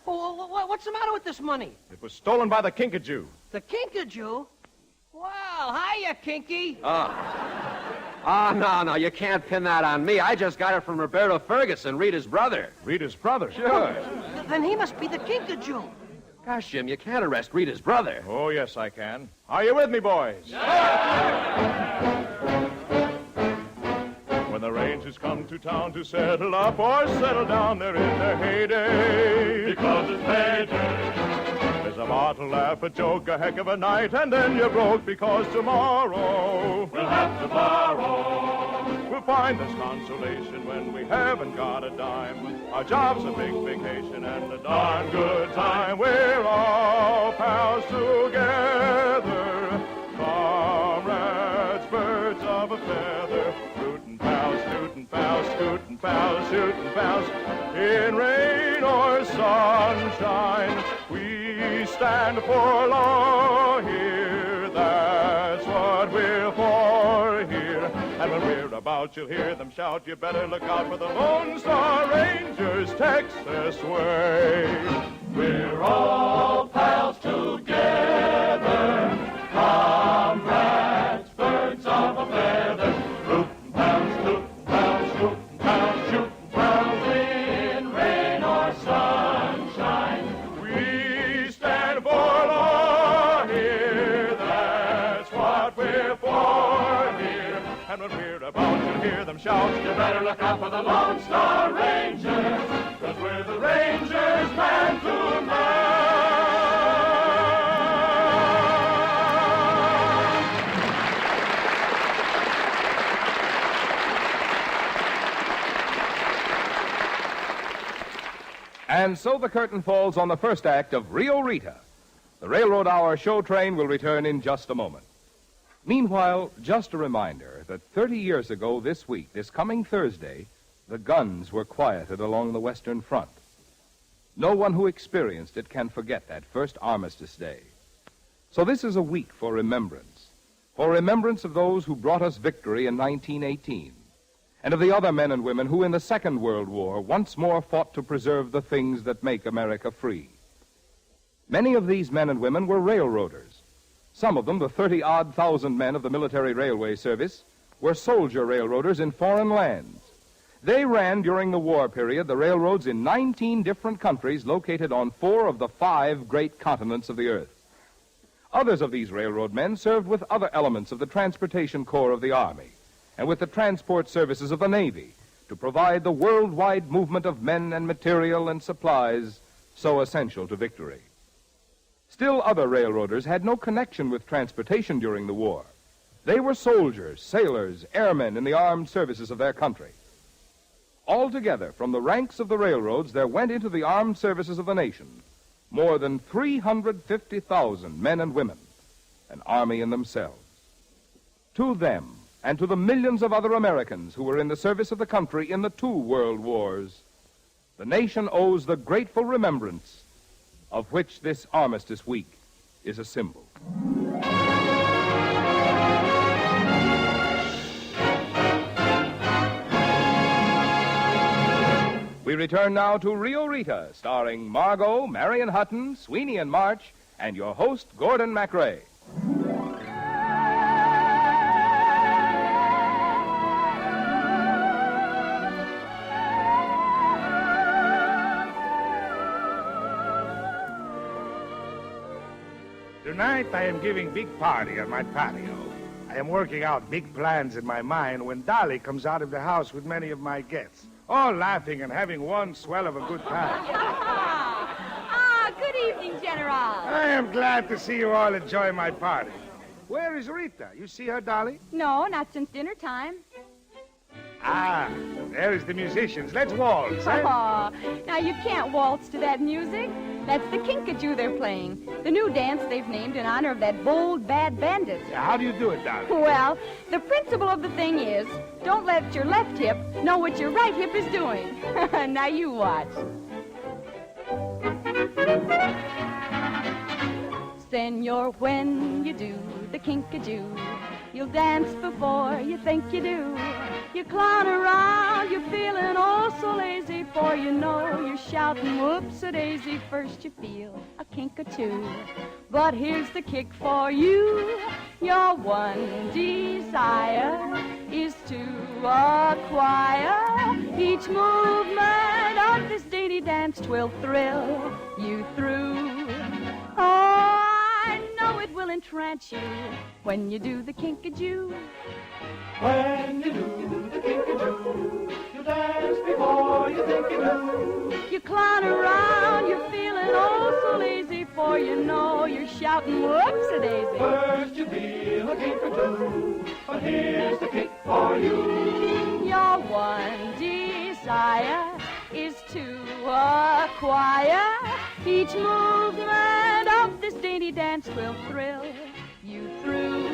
What's the matter with this money? It was stolen by the Kinkajou. The Kinkajou? Well, hiya, Kinky. No, you can't pin that on me. I just got it from Roberto Ferguson, Rita's brother. Rita's brother? Sure. Then he must be the Kinkajou. Gosh, Jim, you can't arrest Rita's brother. Oh, yes, I can. Are you with me, boys? When the Rangers come to town to settle up or settle down, they're in their heyday. Because it's payday. There's a bottle, laugh, a joke, a heck of a night, and then you're broke because tomorrow we'll have to borrow. We'll find this consolation when we haven't got a dime. Our job's a big vacation and a darn good time. We're all pals together, comrades, birds of a feather, rootin' pals, tootin' pals, scootin' pals, shootin' pals, in rain or sunshine. We stand for law here, that's what we're for here. And when we're about, you'll hear them shout, you better look out for the Lone Star Rangers, Texas way. We're all pals together, comrades, birds of a feather, rootin' pals, tootin' pals, scootin' pals, shootin' pals, in rain or sunshine. We stand for law here, that's what we're for here. And when we're about, you'll hear them shout, you better look out for the Lone Star Rangers, 'cause we're the Rangers, man to man. And so the curtain falls on the first act of Rio Rita. The Railroad Hour show train will return in just a moment. Meanwhile, just a reminder that 30 years ago this week, this coming Thursday, the guns were quieted along the Western Front. No one who experienced it can forget that first Armistice Day. So this is a week for remembrance of those who brought us victory in 1918, and of the other men and women who in the Second World War once more fought to preserve the things that make America free. Many of these men and women were railroaders. Some of them, the 30-odd thousand men of the military railway service, were soldier railroaders in foreign lands. They ran during the war period the railroads in 19 different countries located on 4 of the 5 great continents of the earth. Others of these railroad men served with other elements of the Transportation Corps of the Army and with the transport services of the Navy to provide the worldwide movement of men and material and supplies so essential to victory. Still other railroaders had no connection with transportation during the war. They were soldiers, sailors, airmen in the armed services of their country. Altogether, from the ranks of the railroads, there went into the armed services of the nation more than 350,000 men and women, an army in themselves. To them, and to the millions of other Americans who were in the service of the country in the 2 world wars, the nation owes the grateful remembrance of which this Armistice Week is a symbol. We return now to Rio Rita, starring Margot, Marion Hutton, Sweeney and March, and your host, Gordon MacRae. Tonight I am giving big party on my patio. I am working out big plans in my mind when Dolly comes out of the house with many of my guests, all laughing and having one swell of a good time. Good evening, General. I am glad to see you all enjoy my party. Where is Rita? You see her, Dolly? No, not since dinner time. Ah, there is the musicians. Let's waltz, eh? Oh, now you can't waltz to that music. That's the kinkajou they're playing. The new dance they've named in honor of that bold, bad bandit. How do you do it, Dolly? Well, the principle of the thing is, don't let your left hip know what your right hip is doing. Now you watch. Senor, when you do the kinkajou, you'll dance before you think you do. You clown around, you're feeling oh so lazy, for you know you're shouting whoops-a-daisy. First you feel a kink or two, but here's the kick for you. Your one desire is to acquire each movement of this dainty dance. 'Twill thrill you through. Oh, I know it will entrance you when you do the kinkajou. When you do the kinkajou, you dance before you think you do. You clown around, you're feeling oh so lazy, for you know you're shouting whoops-a-daisy. First you feel a kinkajou, but here's the kick for you. Your one desire is to acquire each movement of this dainty dance. Will thrill you through.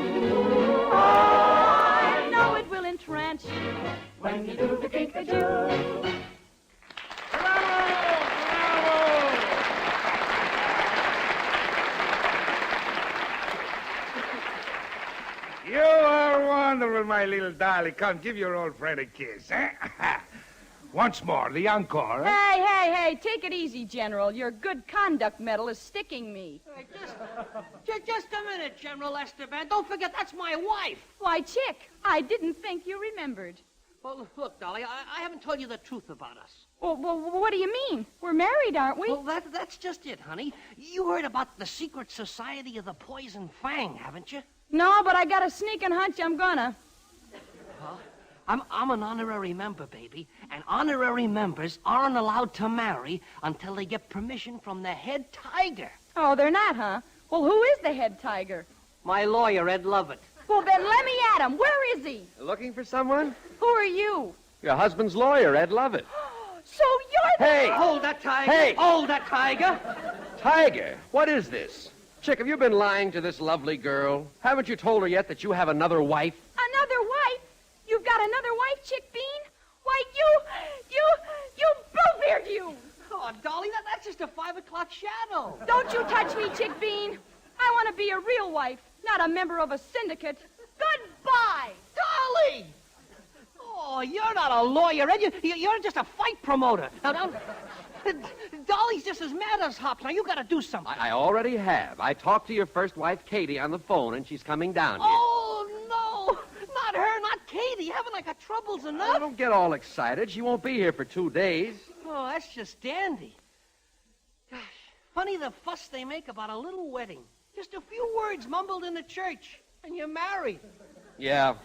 Oh, I know it will entrance you when you do the kinkajou. You are wonderful, my little Dolly. Come, give your old friend a kiss, eh? Once more, the encore. Eh? Hey, take it easy, General. Your good conduct medal is sticking me. Just a minute, General Esteban. Don't forget, that's my wife. Why, Chick, I didn't think you remembered. Well, look, Dolly, I haven't told you the truth about us. Well, what do you mean? We're married, aren't we? Well, that's just it, honey. You heard about the secret society of the Poison Fang, haven't you? No, but I got a sneaking hunch I'm gonna. Huh? I'm an honorary member, baby, and honorary members aren't allowed to marry until they get permission from the head tiger. Oh, they're not, huh? Well, who is the head tiger? My lawyer, Ed Lovett. Well, then let me at him. Where is he? Looking for someone? Who are you? Your husband's lawyer, Ed Lovett. So you're the... Hey! Hold that tiger! Hey! Hold that tiger! Tiger, what is this? Chick, have you been lying to this lovely girl? Haven't you told her yet that you have another wife? Another wife? You've got another wife, Chick Bean? Why, you bluebeard, you! Oh, Dolly, that's just a 5 o'clock shadow. Don't you touch me, Chick Bean. I want to be a real wife, not a member of a syndicate. Goodbye! Dolly! Oh, you're not a lawyer, Ed. You're just a fight promoter. Now, Dolly's just as mad as hops. Now, you got to do something. I already have. I talked to your first wife, Katie, on the phone, and she's coming down here. Oh, no! Not her, not Katie. Haven't I got troubles enough? Oh, don't get all excited. She won't be here for 2 days. Oh, that's just dandy. Gosh, funny the fuss they make about a little wedding. Just a few words mumbled in the church, and you're married. Yeah,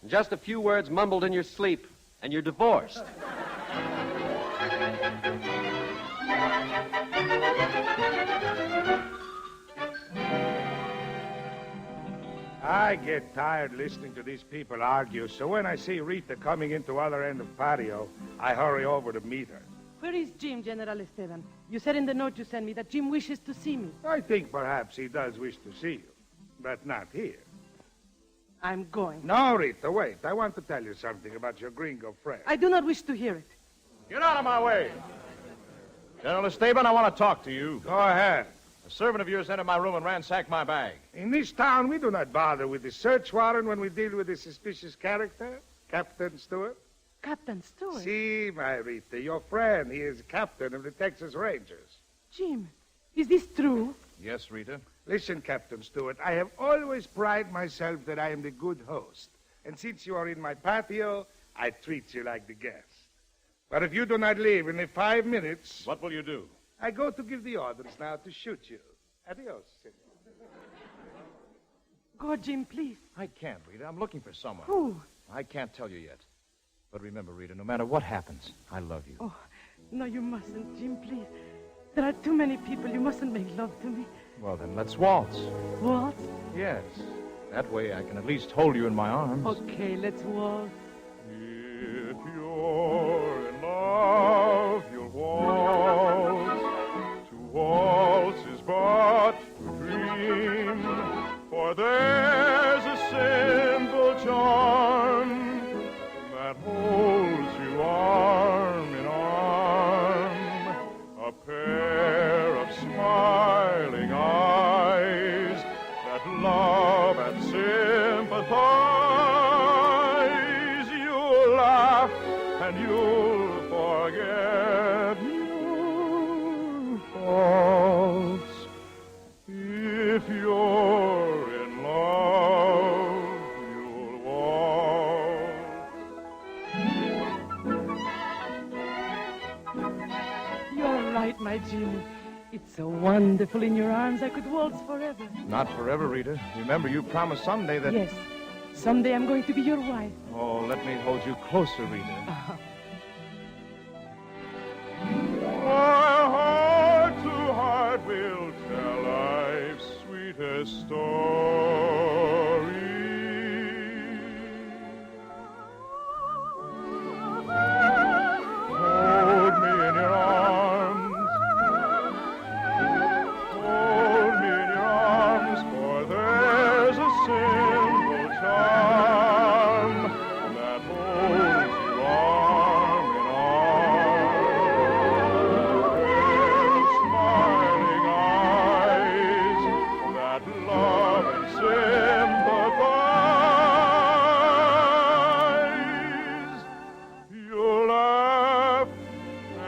just a few words mumbled in your sleep, and you're divorced. I get tired listening to these people argue, so when I see Rita coming into other end of patio, I hurry over to meet her. Where is Jim, General Esteban? You said in the note you sent me that Jim wishes to see me. I think perhaps he does wish to see you, but not here. I'm going. No, Rita, wait. I want to tell you something about your gringo friend. I do not wish to hear it. Get out of my way. General Esteban, I want to talk to you. Go ahead. A servant of yours entered my room and ransacked my bag. In this town, we do not bother with the search warrant when we deal with a suspicious character, Captain Stewart. Captain Stewart? See, my Rita, your friend, he is captain of the Texas Rangers. Jim, is this true? Yes, Rita. Listen, Captain Stewart, I have always prided myself that I am the good host. And since you are in my patio, I treat you like the guest. But if you do not leave in the 5 minutes... What will you do? I go to give the orders now to shoot you. Adios, senor. Go, Jim, please. I can't, Rita. I'm looking for someone. Who? I can't tell you yet. But remember, Rita, no matter what happens, I love you. Oh, no, you mustn't, Jim, please. There are too many people. You mustn't make love to me. Well, then let's waltz. Waltz? Yes. That way I can at least hold you in my arms. Okay, let's waltz. If you're in love, you'll waltz. To waltz is but to dream, for there's a simple charm that holds you arm in arm, a pair of smiling eyes that love and sympathize. You'll laugh and you'll forget your faults. If you're in love, you'll waltz. You're right, my Jimmy. It's so wonderful in your arms. I could waltz forever. Not forever, Rita. Remember, you promised someday that... Yes. Someday I'm going to be your wife. Oh, let me hold you closer, Rita. My heart to heart will tell life's sweetest story. Hold me in your arms. Hold me in your arms, for there's a simple charm that holds you arm in arm. With smiling eyes that love and sympathize. You'll laugh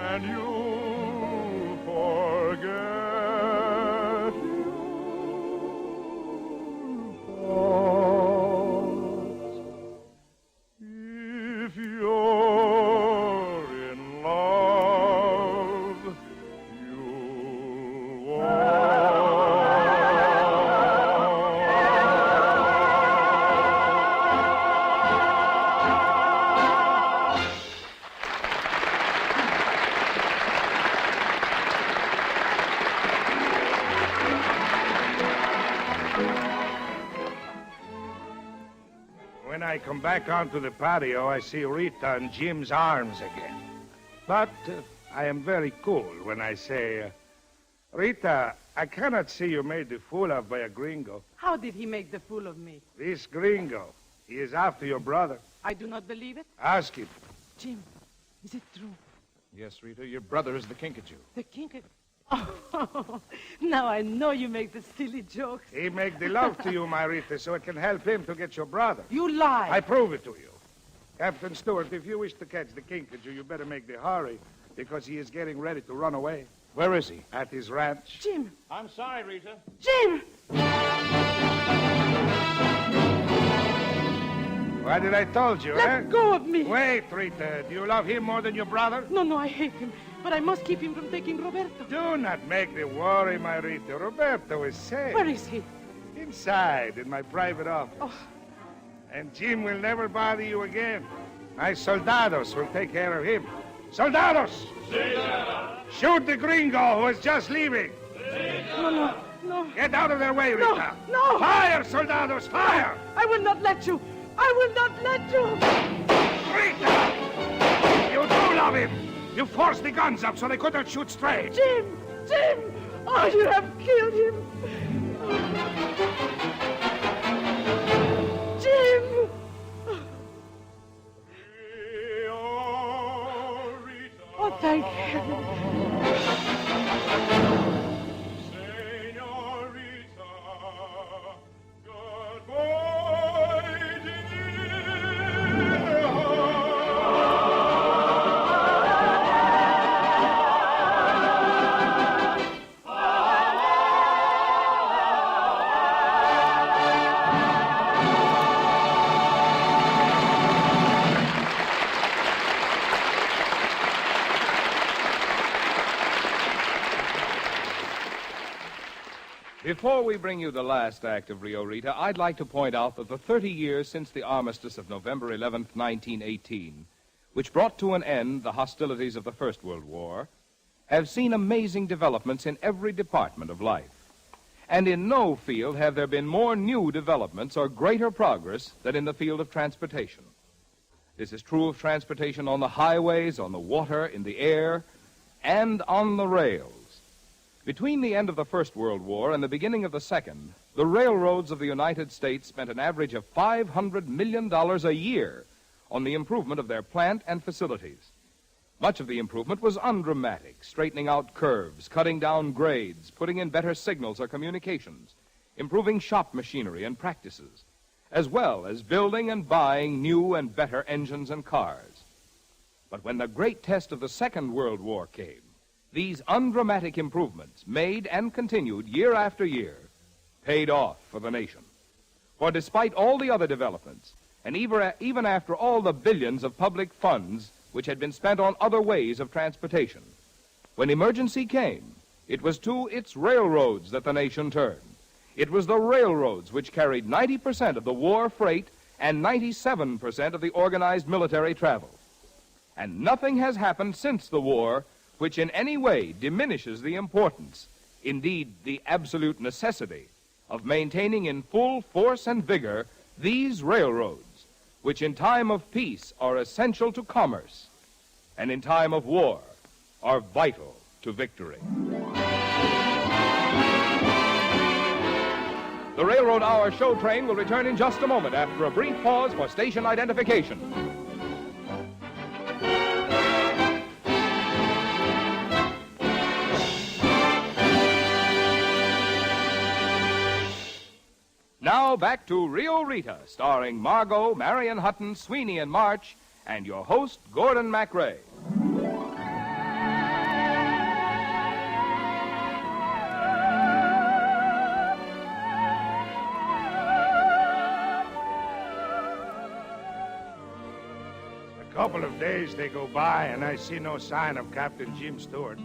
and you'll forget if you're in love, you'll When I come back onto the patio, I see Rita in Jim's arms again. But I am very cool when I say, Rita, I cannot see you made the fool of by a gringo. How did he make the fool of me? This gringo, he is after your brother. I do not believe it. Ask him. Jim, is it true? Yes, Rita, your brother is the kinkajou. The king... Oh, now I know you make the silly jokes. He make the love to you, my Rita, so it can help him to get your brother. You lie. I prove it to you. Captain Stewart, if you wish to catch the kinkajou, you better make the hurry, because he is getting ready to run away. Where is he? At his ranch. Jim! I'm sorry, Rita. Jim! What did I told you, Let go of me. Wait, Rita. Do you love him more than your brother? No, I hate him. But I must keep him from taking Roberto. Do not make me worry, my Rita. Roberto is safe. Where is he? Inside, in my private office. Oh. And Jim will never bother you again. My soldados will take care of him. Soldados! Shoot the gringo who is just leaving. No. Get out of their way, Rita. No. Fire, soldados, fire! I will not let you. I will not let you. Rita! You do love him. You forced the guns up so they couldn't shoot straight. Jim! Oh, you have killed him. Jim! Oh, thank heaven. Before we bring you the last act of Rio Rita, I'd like to point out that the 30 years since the armistice of November 11th, 1918, which brought to an end the hostilities of the First World War, have seen amazing developments in every department of life. And in no field have there been more new developments or greater progress than in the field of transportation. This is true of transportation on the highways, on the water, in the air, and on the rails. Between the end of the First World War and the beginning of the Second, the railroads of the United States spent an average of $500 million a year on the improvement of their plant and facilities. Much of the improvement was undramatic, straightening out curves, cutting down grades, putting in better signals or communications, improving shop machinery and practices, as well as building and buying new and better engines and cars. But when the great test of the Second World War came, these undramatic improvements, made and continued year after year, paid off for the nation. For despite all the other developments, and even after all the billions of public funds which had been spent on other ways of transportation, when emergency came, it was to its railroads that the nation turned. It was the railroads which carried 90% of the war freight and 97% of the organized military travel. And nothing has happened since the war which in any way diminishes the importance, indeed the absolute necessity, of maintaining in full force and vigor these railroads, which in time of peace are essential to commerce, and in time of war are vital to victory. The Railroad Hour show train will return in just a moment after a brief pause for station identification. Now back to Rio Rita, starring Margot, Marion Hutton, Sweeney, and March, and your host, Gordon MacRae. A couple of days they go by, and I see no sign of Captain Jim Stewart.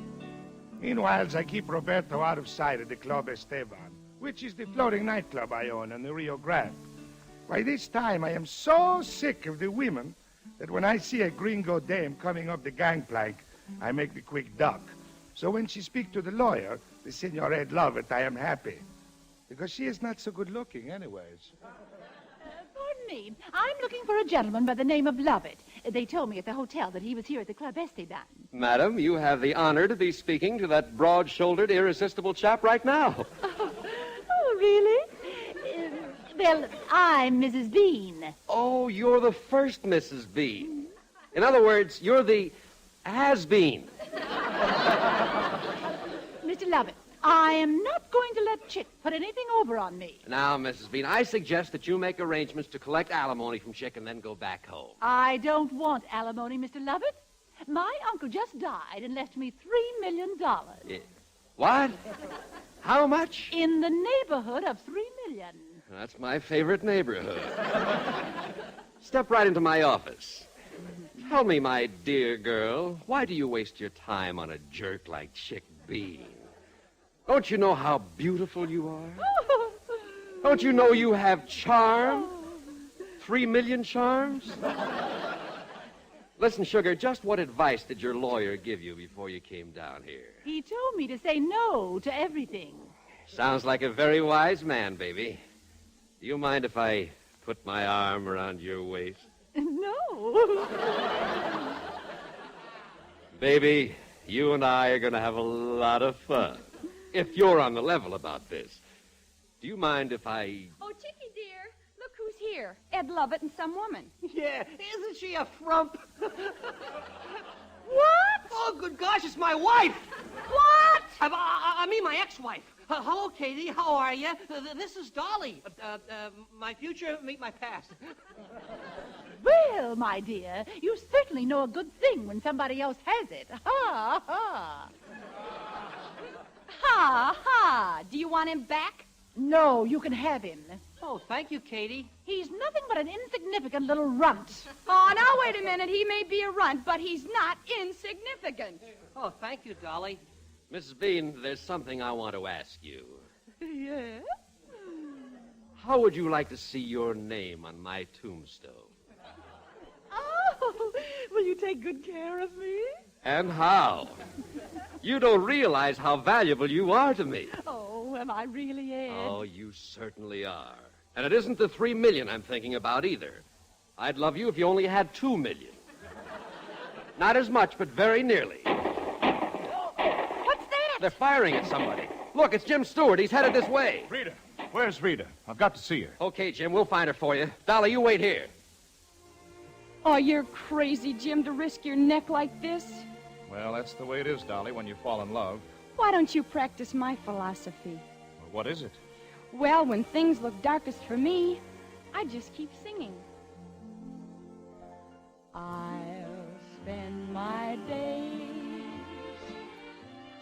Meanwhile, I keep Roberto out of sight at the Club Esteban, which is the floating nightclub I own on the Rio Grande. By this time, I am so sick of the women that when I see a gringo dame coming up the gangplank, I make the quick duck. So when she speaks to the lawyer, the Senor Ed Lovett, I am happy. Because she is not so good looking anyways. Pardon me. I'm looking for a gentleman by the name of Lovett. They told me at the hotel that he was here at the Club Esteban. Madam, you have the honor to be speaking to that broad-shouldered, irresistible chap right now. Oh, really? Well, I'm Mrs. Bean. Oh, you're the first Mrs. Bean. In other words, you're the has-been. Mr. Lovett, I am not going to let Chick put anything over on me. Now, Mrs. Bean, I suggest that you make arrangements to collect alimony from Chick and then go back home. I don't want alimony, Mr. Lovett. My uncle just died and left me $3 million. What? How much? In the neighborhood of $3 million. That's my favorite neighborhood. Step right into my office. Tell me, my dear girl, why do you waste your time on a jerk like Chick Bean? Don't you know how beautiful you are? Don't you know you have charm? 3 million charms? Listen, sugar, just what advice did your lawyer give you before you came down here? He told me to say no to everything. Sounds like a very wise man, baby. Do you mind if I put my arm around your waist? No. Baby, you and I are going to have a lot of fun. If you're on the level about this. Do you mind if I... Oh, Chicky, dear, look who's here. Ed Lovett and some woman. Yeah, isn't she a frump? What? Oh, good gosh, it's my wife. What? I mean my ex-wife. Hello, Katie. How are you? This is Dolly. My future, meet my past. Well, my dear, you certainly know a good thing when somebody else has it. Ha, ha. Ha, ha. Do you want him back? No, you can have him. Oh, thank you, Katie. He's nothing but an insignificant little runt. Oh, now, wait a minute. He may be a runt, but he's not insignificant. Oh, thank you, Dolly. Mrs. Bean, there's something I want to ask you. Yeah? How would you like to see your name on my tombstone? Oh, will you take good care of me? And how? You don't realize how valuable you are to me. Oh, am I really, Ed? Oh, you certainly are. And it isn't the $3 million I'm thinking about either. I'd love you if you only had $2 million. Not as much, but very nearly. What's that? They're firing at somebody. Look, it's Jim Stewart. He's headed this way. Rita. Where's Rita? I've got to see her. Okay, Jim, we'll find her for you. Dolly, you wait here. Oh, you're crazy, Jim, to risk your neck like this. Well, that's the way it is, Dolly, when you fall in love. Why don't you practice my philosophy? Well, what is it? Well, when things look darkest for me, I just keep singing. I'll spend my days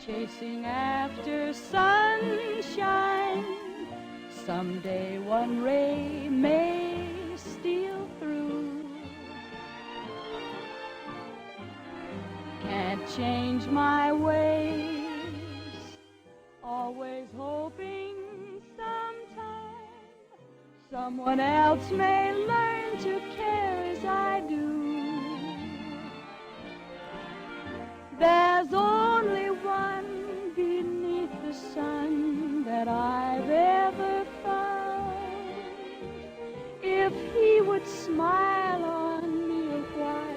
chasing after sunshine. Someday one ray may steal through. Can't change my ways, always hoping sometime someone else may learn to care as I do. There's only one beneath the sun that I've ever found. If he would smile on me a while,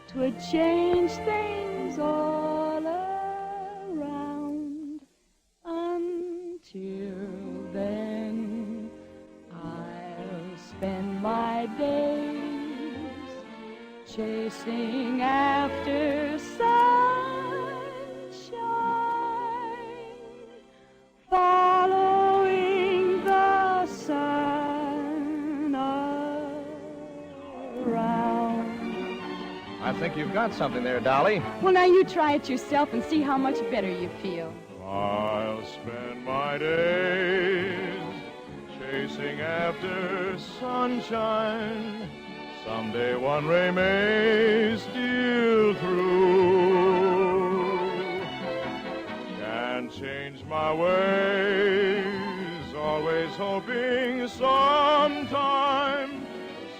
'twould change things all around. Until then, I'll spend my days chasing after sunshine, following the sun around. I think you've got something there, Dolly. Well, now you try it yourself and see how much better you feel. I'll spend my days chasing after sunshine. Someday one ray may steal through. Can't change my ways, always hoping sometime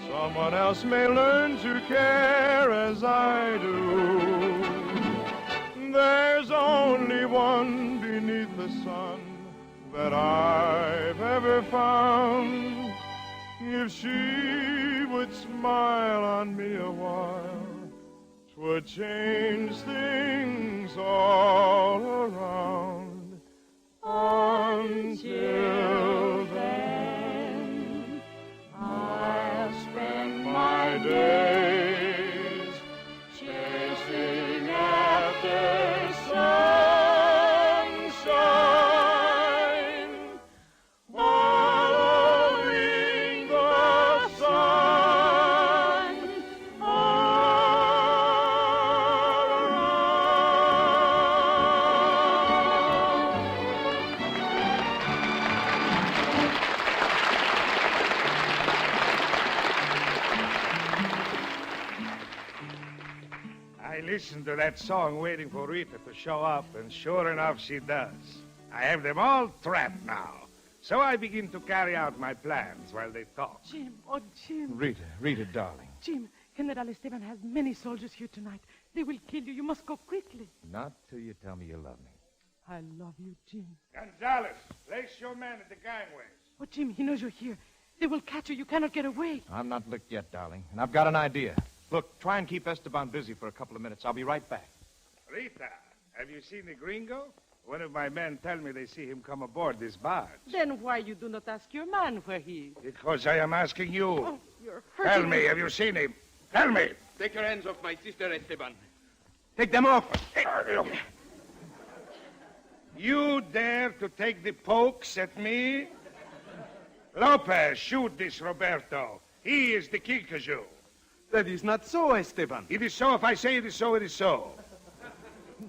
someone else may learn to care as I do. There's only one beneath the sun that I've ever found. If she would smile on me a while, 'twould change things all around. Until then, I'll spend my days chasing after sunshine, following the sun I listened to that song waiting for Rita to show up, and sure enough, she does. I have them all trapped now. So I begin to carry out my plans while they talk. Jim, oh, Jim. Rita, darling. Jim, General Esteban has many soldiers here tonight. They will kill you. You must go quickly. Not till you tell me you love me. I love you, Jim. Gonzalez, place your man at the gangways. Oh, Jim, he knows you're here. They will catch you. You cannot get away. I'm not licked yet, darling, and I've got an idea. Look, try and keep Esteban busy for a couple of minutes. I'll be right back. Rita, have you seen the gringo? One of my men tell me they see him come aboard this barge. Then why you do not ask your man where he is? Because I am asking you. Oh, you're hurting Tell me, have you seen him? Tell me. Take your hands off my sister, Esteban. Take them off. You dare to take the pokes at me? Lopez, shoot this Roberto. He is the Kinkajou. That is not so, Esteban. It is so. If I say it is so, it is so.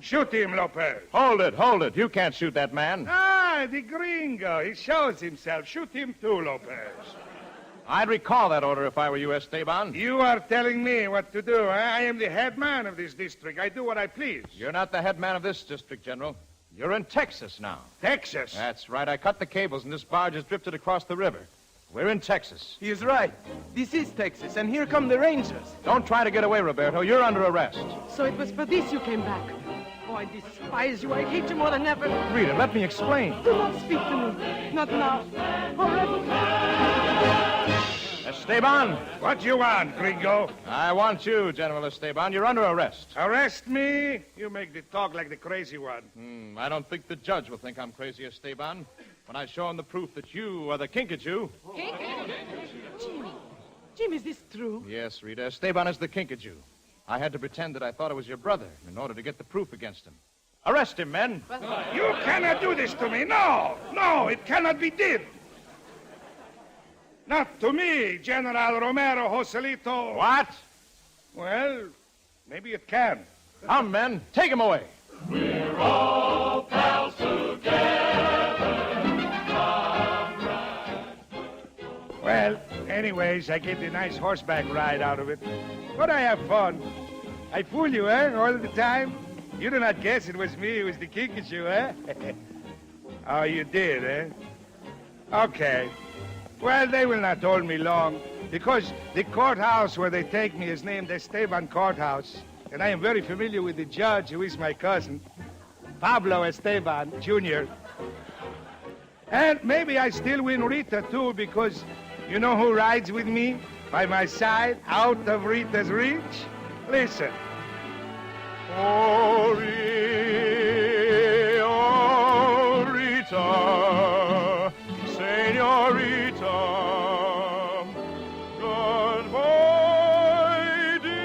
Shoot him, Lopez. Hold it. You can't shoot that man. Ah, the gringo. He shows himself. Shoot him too, Lopez. I'd recall that order if I were you, Esteban. You are telling me what to do. I am the head man of this district. I do what I please. You're not the head man of this district, General. You're in Texas now. Texas? That's right. I cut the cables, and this barge has drifted across the river. We're in Texas. He is right. This is Texas, and here come the Rangers. Don't try to get away, Roberto. You're under arrest. So it was for this you came back. Oh, I despise you. I hate you more than ever. Rita, let me explain. Do not speak to me. Not now. Forever. Esteban! What you want, gringo? I want you, General Esteban. You're under arrest. Arrest me? You make the talk like the crazy one. I don't think the judge will think I'm crazy, Esteban. When I show him the proof that you are the Kinkajou. Jim, is this true? Yes, Rita. Esteban is the Kinkajou. I had to pretend that I thought it was your brother in order to get the proof against him. Arrest him, men. You cannot do this to me. No, it cannot be did. Not to me, General Romero Joselito. What? Well, maybe it can. Come, men. Take him away. We're all pals together. Well, anyways, I get a nice horseback ride out of it. But I have fun. I fool you, all the time? You do not guess it was me, it was the Kinkajou, Oh, you did, Okay. Well, they will not hold me long, because the courthouse where they take me is named Esteban Courthouse, and I am very familiar with the judge, who is my cousin, Pablo Esteban, Jr. And maybe I still win Rita, too, because you know who rides with me, by my side, out of Rita's reach? Listen. Oh, Rita, Senorita, goodbye, dear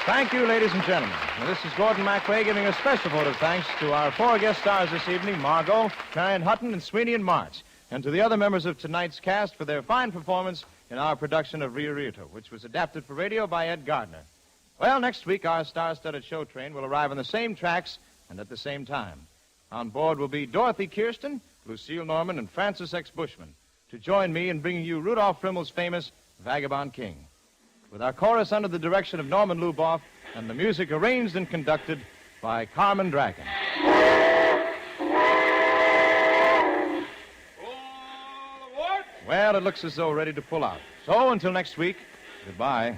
Thank you, ladies and gentlemen. Now, this is Gordon MacRae giving a special vote of thanks to our 4 guest stars this evening, Margot, Marion Hutton, and Sweeney and March, and to the other members of tonight's cast for their fine performance in our production of Rio Rito, which was adapted for radio by Ed Gardner. Well, next week, our star-studded show train will arrive on the same tracks and at the same time. On board will be Dorothy Kirsten, Lucille Norman, and Francis X. Bushman to join me in bringing you Rudolph Frimmel's famous Vagabond King, with our chorus under the direction of Norman Luboff and the music arranged and conducted by Carmen Dragon. Well, it looks as though we're ready to pull out. So, until next week, goodbye.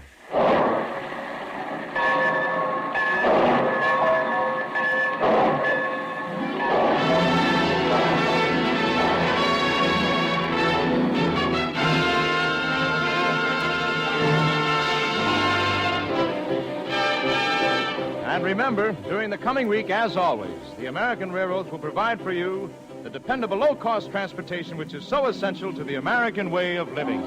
And remember, during the coming week, as always, the American railroads will provide for you the dependable low-cost transportation which is so essential to the American way of living.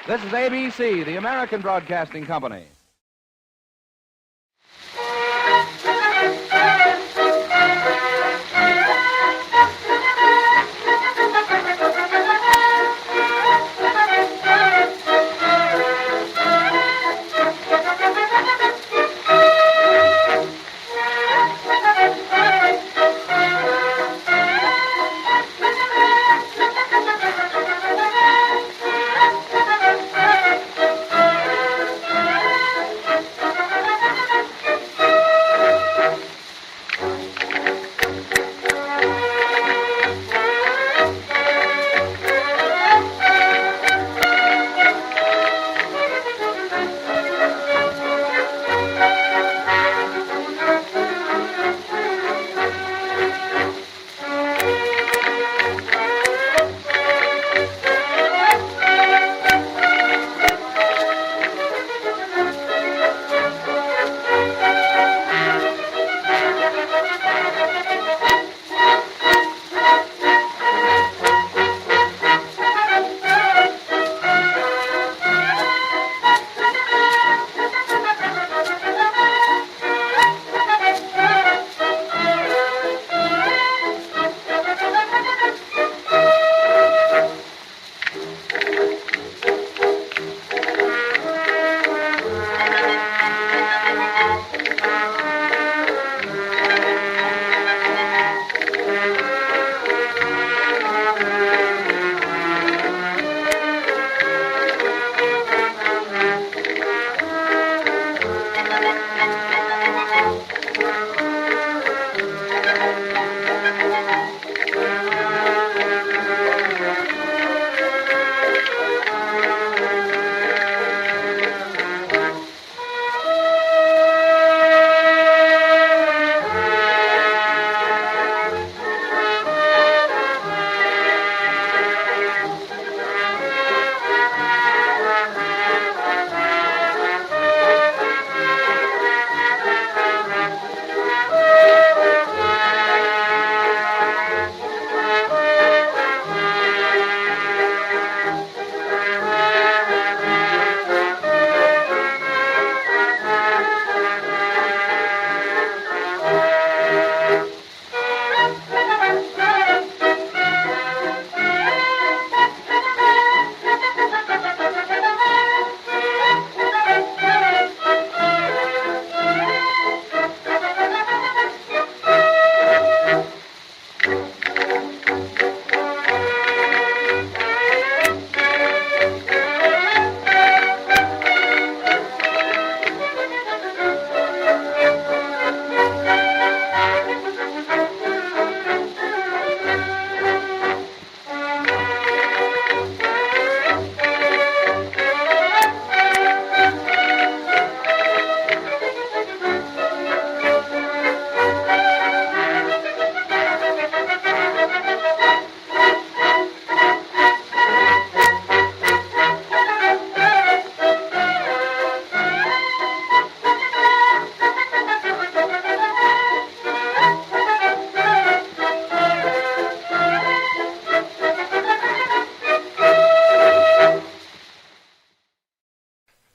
This is ABC, the American Broadcasting Company.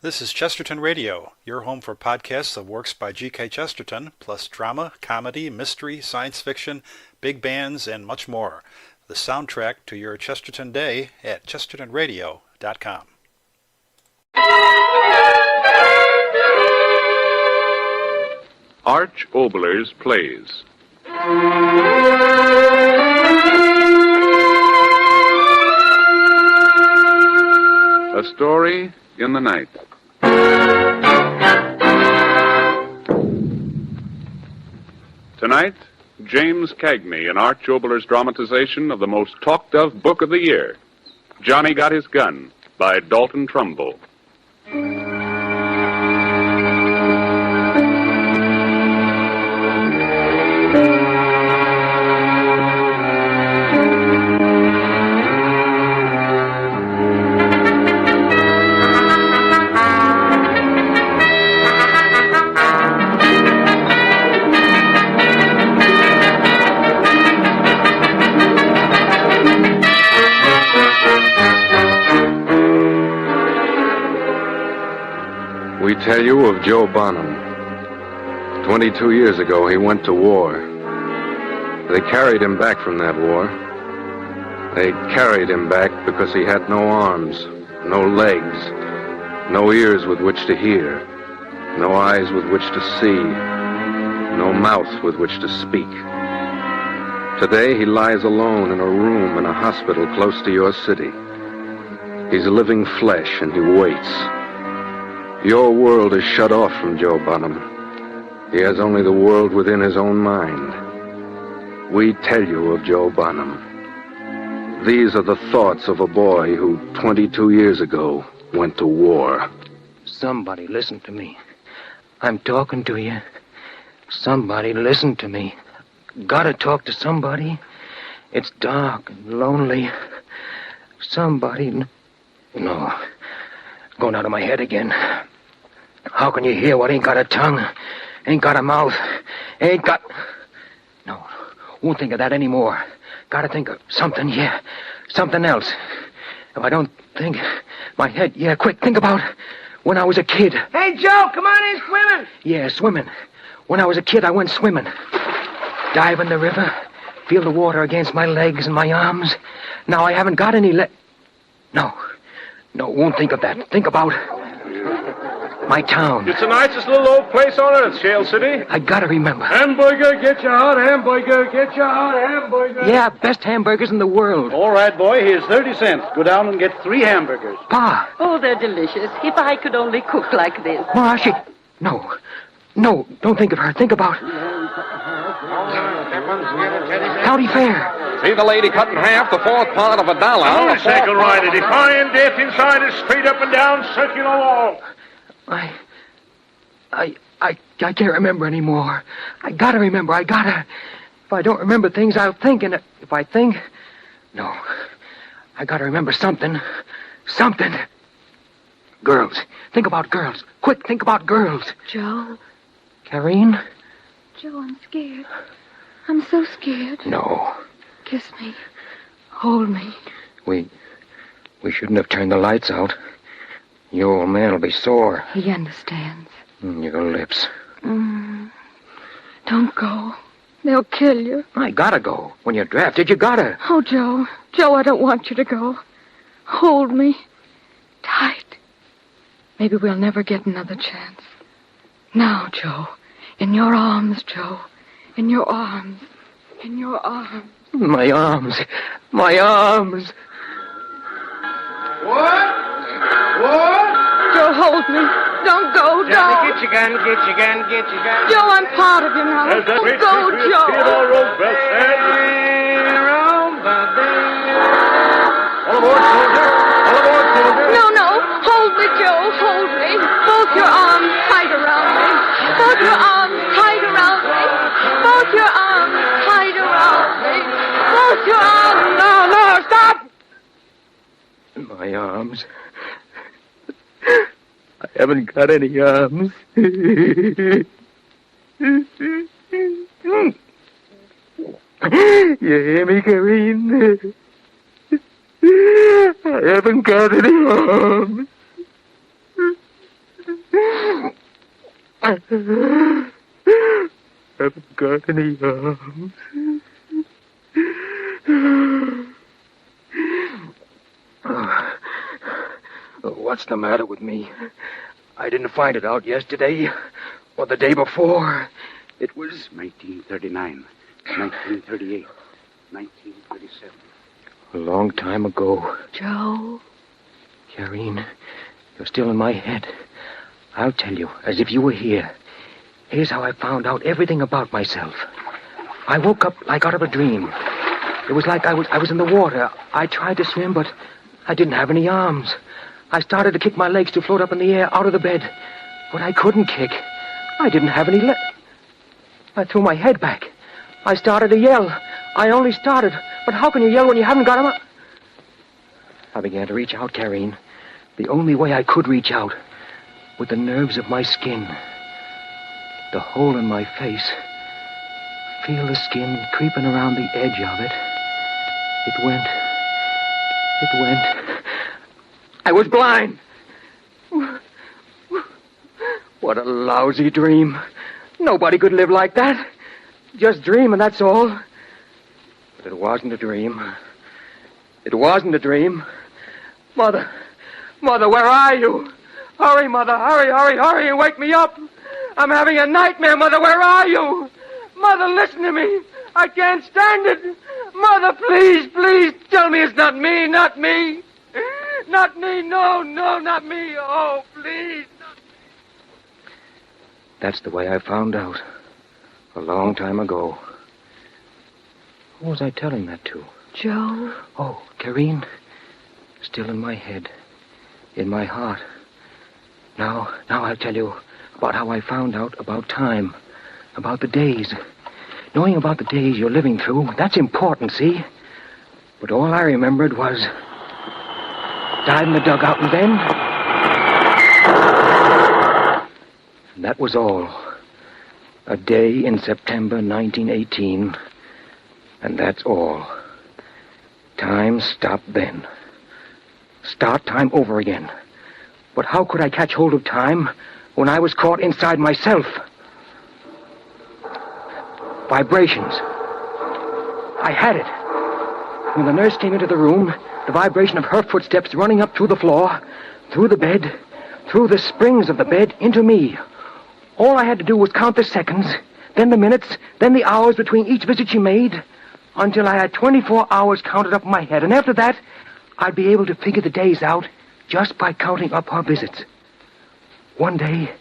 This is Chesterton Radio, your home for podcasts of works by G.K. Chesterton, plus drama, comedy, mystery, science fiction, big bands, and much more. The soundtrack to your Chesterton day at chestertonradio.com. Arch Oboler's Plays. A Story in the Night. Tonight, James Cagney in Arch Oboler's dramatization of the most talked-of book of the year, Johnny Got His Gun, by Dalton Trumbull. We tell you of Joe Bonham. 22 years ago, he went to war. They carried him back from that war. They carried him back because he had no arms, no legs, no ears with which to hear, no eyes with which to see, no mouth with which to speak. Today, he lies alone in a room in a hospital close to your city. He's living flesh, and he waits. Your world is shut off from Joe Bonham. He has only the world within his own mind. We tell you of Joe Bonham. These are the thoughts of a boy who 22 years ago went to war. Somebody listen to me. I'm talking to you. Somebody listen to me. Gotta talk to somebody. It's dark and lonely. Somebody... No. Going out of my head again. How can you hear what ain't got a tongue, ain't got a mouth, ain't got... No, won't think of that anymore. Gotta think of something, yeah, something else. If I don't think, my head, yeah, quick, think about when I was a kid. Hey, Joe, come on in swimming. Yeah, swimming. When I was a kid, I went swimming. Dive in the river, feel the water against my legs and my arms. Now I haven't got any No, won't think of that. Think about my town. It's the nicest little old place on earth, Shale City. I gotta remember. Hamburger, get your hot hamburger, get your hot hamburger. Yeah, best hamburgers in the world. All right, boy, here's 30 cents. Go down and get 3 hamburgers. Pa. Oh, they're delicious. If I could only cook like this. Ma, No, don't think of her. Think about... County Fair. See the lady cut in half the fourth part of $1. A motorcycle rider defying death inside a straight up and down circular wall. I can't remember anymore. I gotta remember. If I don't remember things, I'll think, and if I think... No. I gotta remember something. Something. Girls. Think about girls. Quick, think about girls. Joe. Karine? Joe, I'm scared. I'm so scared. No. Kiss me. Hold me. We shouldn't have turned the lights out. Your old man will be sore. He understands. Your lips. Don't go. They'll kill you. I gotta go. When you're drafted, you gotta. Oh, Joe. Joe, I don't want you to go. Hold me. Tight. Maybe we'll never get another chance. Now, Joe. In your arms, Joe. In your arms. In your arms. My arms. My arms. What? Joe, hold me. Don't go, Joe. Johnny, get your gun. Joe, I'm part of you now. There's that Don't go, Joe. Theodore Roosevelt said. All aboard, soldier. All aboard, soldier. No. Hold me, Joe. Hold me. Both your arms tight around me. Both your arms tight around me. Both your arms tight around me. Both your arms. No, stop! My arms. I haven't got any arms. You hear me, Karine? I haven't got any arms. Haven't got any arms. What's the matter with me? I didn't find it out yesterday or the day before. It was 1939, 1938, 1937. a long time ago. Joe. Karine, you're still in my head. I'll tell you, as if you were here. Here's how I found out everything about myself. I woke up like out of a dream. It was like I was in the water. I tried to swim, but I didn't have any arms. I started to kick my legs to float up in the air out of the bed, but I couldn't kick. I didn't have any legs. I threw my head back. I started to yell. I only started, but how can you yell when you haven't got 'em up? I began to reach out, Karine. The only way I could reach out, with the nerves of my skin. The hole in my face. Feel the skin creeping around the edge of it. It went. I was blind. What a lousy dream. Nobody could live like that. Just dream, and that's all. But it wasn't a dream. It wasn't a dream. Mother, where are you? Hurry, Mother, hurry, and wake me up. I'm having a nightmare, Mother, where are you? Mother, listen to me. I can't stand it. Mother, please, tell me it's not me. Not me, no, not me. Oh, please. That's the way I found out. A long time ago. Who was I telling that to? Joe. Oh, Karine. Still in my head. In my heart. Now I'll tell you about how I found out about time. About the days. Knowing about the days you're living through, that's important, see? But all I remembered was dive in the dugout and then... And that was all. A day in September 1918. And that's all. Time stopped then. Start time over again. But how could I catch hold of time when I was caught inside myself? Vibrations. I had it. When the nurse came into the room, the vibration of her footsteps running up through the floor, through the bed, through the springs of the bed, into me. All I had to do was count the seconds, then the minutes, then the hours between each visit she made, until I had 24 hours counted up in my head. And after that, I'd be able to figure the days out just by counting up her visits. One day,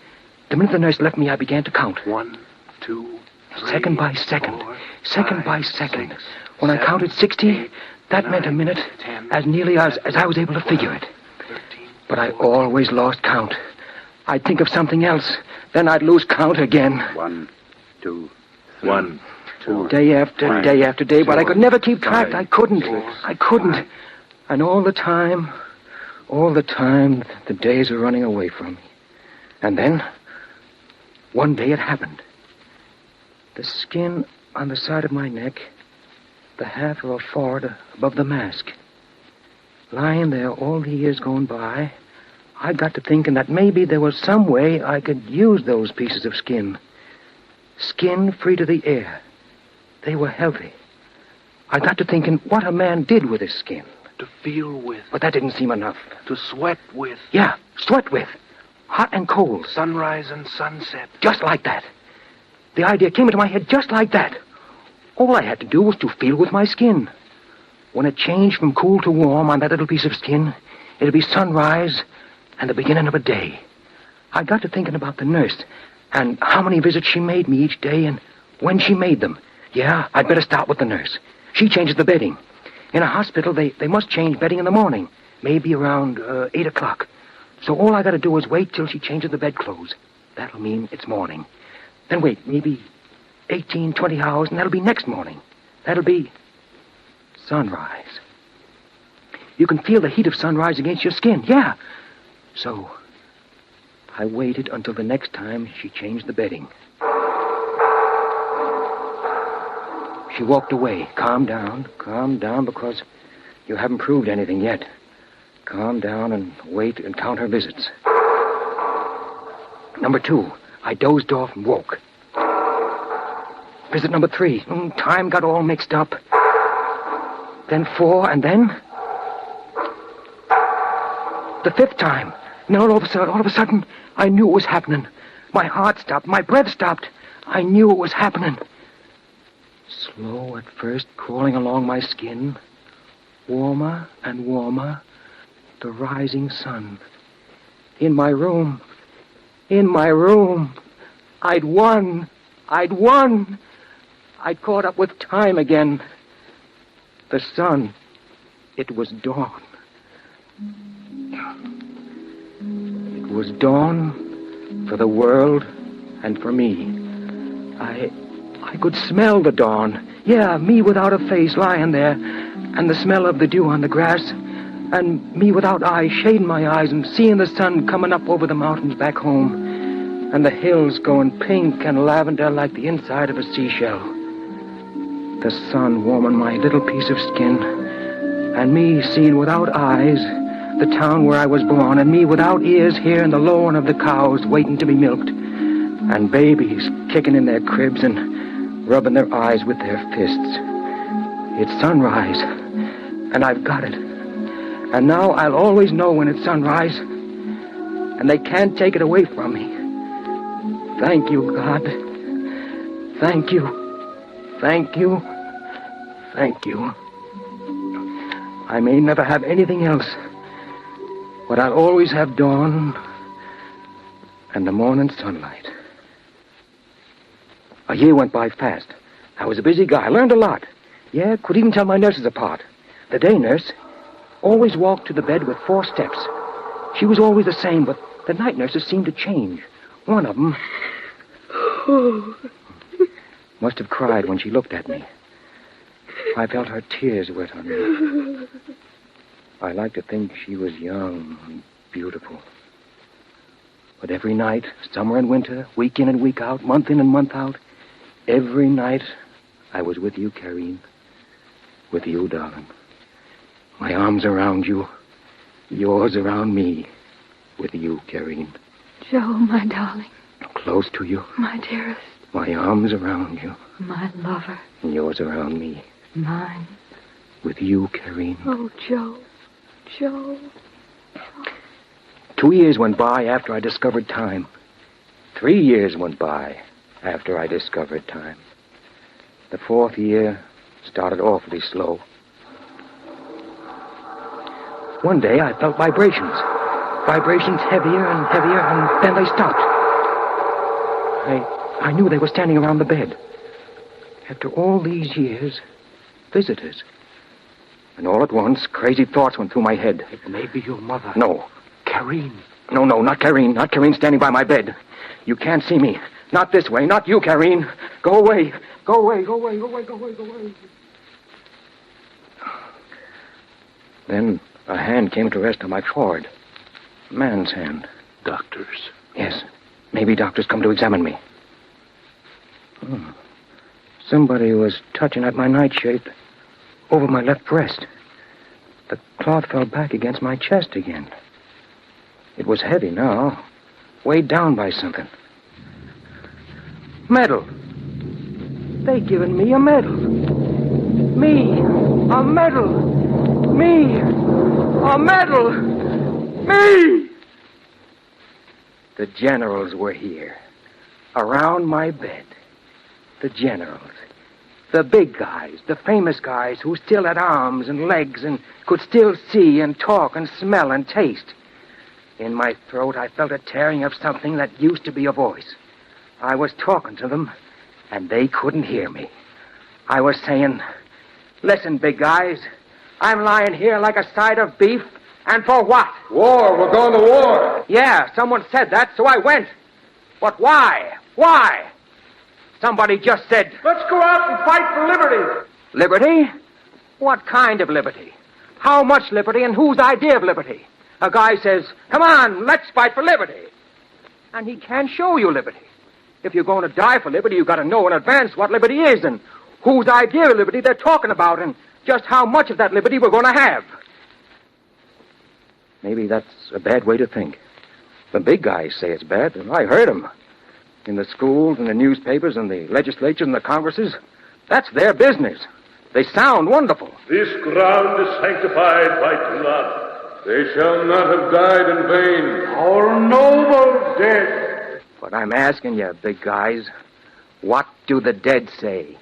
the minute the nurse left me, I began to count. 1, 2, 3, second by second, 4, second 5, by second. 6, When I 7, counted 60, 8, that meant a 9, minute, 10, as nearly as I was able to figure it. 13, But I always lost count. I'd think of something else, then I'd lose count again. 1, 2, 3, 1, 2, Day after 5, day after day, but I could never keep track. 5, I couldn't. 6, I couldn't. And all the time, the days were running away from me. And then, one day it happened. The skin on the side of my neck, the half of a forehead above the mask. Lying there all the years going by, I got to thinking that maybe there was some way I could use those pieces of skin. Skin free to the air. They were healthy. I got to thinking what a man did with his skin. To feel with. But that didn't seem enough. To sweat with. Yeah, sweat with. Hot and cold. Sunrise and sunset. Just like that. The idea came into my head just like that. All I had to do was to feel with my skin. When it changed from cool to warm on that little piece of skin, it'd be sunrise and the beginning of a day. I got to thinking about the nurse and how many visits she made me each day and when she made them. Yeah, I'd better start with the nurse. She changes the bedding. In a hospital, they must change bedding in the morning, maybe around 8 o'clock. So all I got to do is wait till she changes the bedclothes. That'll mean it's morning. Then wait, maybe 18, 20 hours, and that'll be next morning. That'll be sunrise. You can feel the heat of sunrise against your skin, yeah. So I waited until the next time she changed the bedding. She walked away. Calm down, because you haven't proved anything yet. Calm down and wait and count her visits. Number 2, I dozed off and woke. Visit number 3, time got all mixed up. Then 4, and then... the 5th time. And then all of a sudden, I knew it was happening. My heart stopped. My breath stopped. I knew it was happening. Slow at first, crawling along my skin. Warmer and warmer. The rising sun. In my room. In my room. I'd won. I'd won. I'd caught up with time again. The sun. It was dawn. It was dawn for the world and for me. I could smell the dawn. Yeah, me without a face lying there, and the smell of the dew on the grass, and me without eyes, shading my eyes and seeing the sun coming up over the mountains back home, and the hills going pink and lavender like the inside of a seashell. The sun warming my little piece of skin, and me seeing without eyes the town where I was born, and me without ears hearing the lowing of the cows waiting to be milked, and babies kicking in their cribs and rubbing their eyes with their fists. It's sunrise, and I've got it. And now I'll always know when it's sunrise, and they can't take it away from me. Thank you, God. Thank you. Thank you. Thank you. I may never have anything else, but I'll always have dawn and the morning sunlight. A year went by fast. I was a busy guy. I learned a lot. Yeah, could even tell my nurses apart. The day nurse always walked to the bed with 4 steps. She was always the same, but the night nurses seemed to change. One of them must have cried when she looked at me. I felt her tears wet on me. I like to think she was young and beautiful. But every night, summer and winter, week in and week out, month in and month out, every night I was with you, Karine. With you, darling. My arms around you, yours around me. With you, Karine. Joe, my darling. Close to you. My dearest. My arms around you. My lover. And yours around me. Mine. With you, Karine. Oh, Joe. Joe. 2 years went by after I discovered time. 3 years went by after I discovered time. The 4th year started awfully slow. One day I felt vibrations. Vibrations heavier and heavier, and then they stopped. I knew they were standing around the bed. After all these years, visitors. And all at once, crazy thoughts went through my head. It may be your mother. No. Karine. No, not Karine. Not Karine standing by my bed. You can't see me. Not this way. Not you, Karine. Go away. Go away. Go away. Go away. Go away. Go away. Then a hand came to rest on my forehead. A man's hand. Doctors. Yes. Maybe doctors come to examine me. Somebody was touching at my nightshirt over my left breast. The cloth fell back against my chest again. It was heavy now, weighed down by something. Medal. They given me a medal. Me, a medal. Me, a medal. Me! The generals were here, around my bed. The generals. The big guys, the famous guys who still had arms and legs and could still see and talk and smell and taste. In my throat, I felt a tearing of something that used to be a voice. I was talking to them, and they couldn't hear me. I was saying, listen, big guys, I'm lying here like a side of beef, and for what? War. We're going to war. Yeah, someone said that, so I went. But why? Why? Somebody just said... Let's go out and fight for liberty. Liberty? What kind of liberty? How much liberty and whose idea of liberty? A guy says, come on, let's fight for liberty. And he can't show you liberty. If you're going to die for liberty, you've got to know in advance what liberty is and whose idea of liberty they're talking about and just how much of that liberty we're going to have. Maybe that's a bad way to think. The big guys say it's bad, and I heard them. In the schools, and the newspapers, and the legislatures, and the congresses. That's their business. They sound wonderful. This ground is sanctified by blood. They shall not have died in vain. Our noble dead. But I'm asking you, big guys, what do the dead say?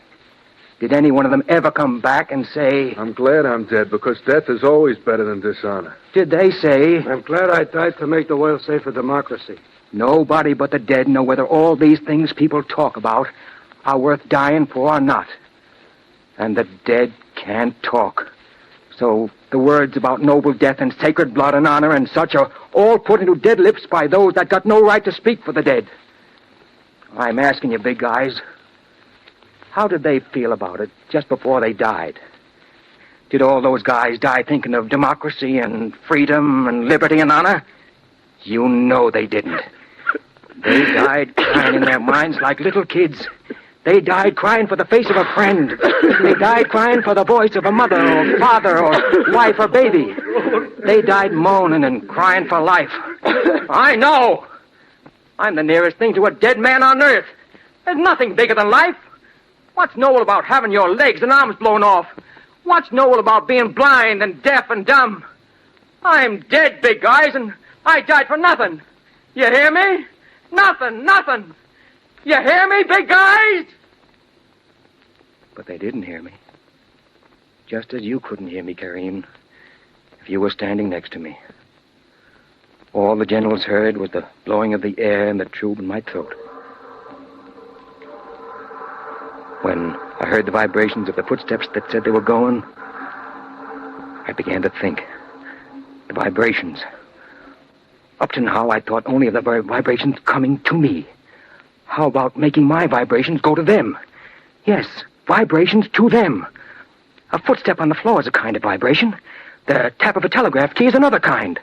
Did any one of them ever come back and say... I'm glad I'm dead, because death is always better than dishonor. Did they say... I'm glad I died to make the world safe for democracy. Nobody but the dead know whether all these things people talk about are worth dying for or not. And the dead can't talk. So the words about noble death and sacred blood and honor and such are all put into dead lips by those that got no right to speak for the dead. I'm asking you, big guys, how did they feel about it just before they died? Did all those guys die thinking of democracy and freedom and liberty and honor? You know they didn't. They died crying in their minds like little kids. They died crying for the face of a friend. They died crying for the voice of a mother or father or wife or baby. They died moaning and crying for life. I know. I'm the nearest thing to a dead man on earth. There's nothing bigger than life. What's noble about having your legs and arms blown off? What's noble about being blind and deaf and dumb? I'm dead, big guys, and I died for nothing. You hear me? Nothing, nothing. You hear me, big guys? But they didn't hear me. Just as you couldn't hear me, Kareem, if you were standing next to me. All the generals heard was the blowing of the air and the tube in my throat. When I heard the vibrations of the footsteps that said they were going, I began to think. The vibrations. Up to now, I thought only of the vibrations coming to me. How about making my vibrations go to them? Yes, vibrations to them. A footstep on the floor is a kind of vibration. The tap of a telegraph key is another kind.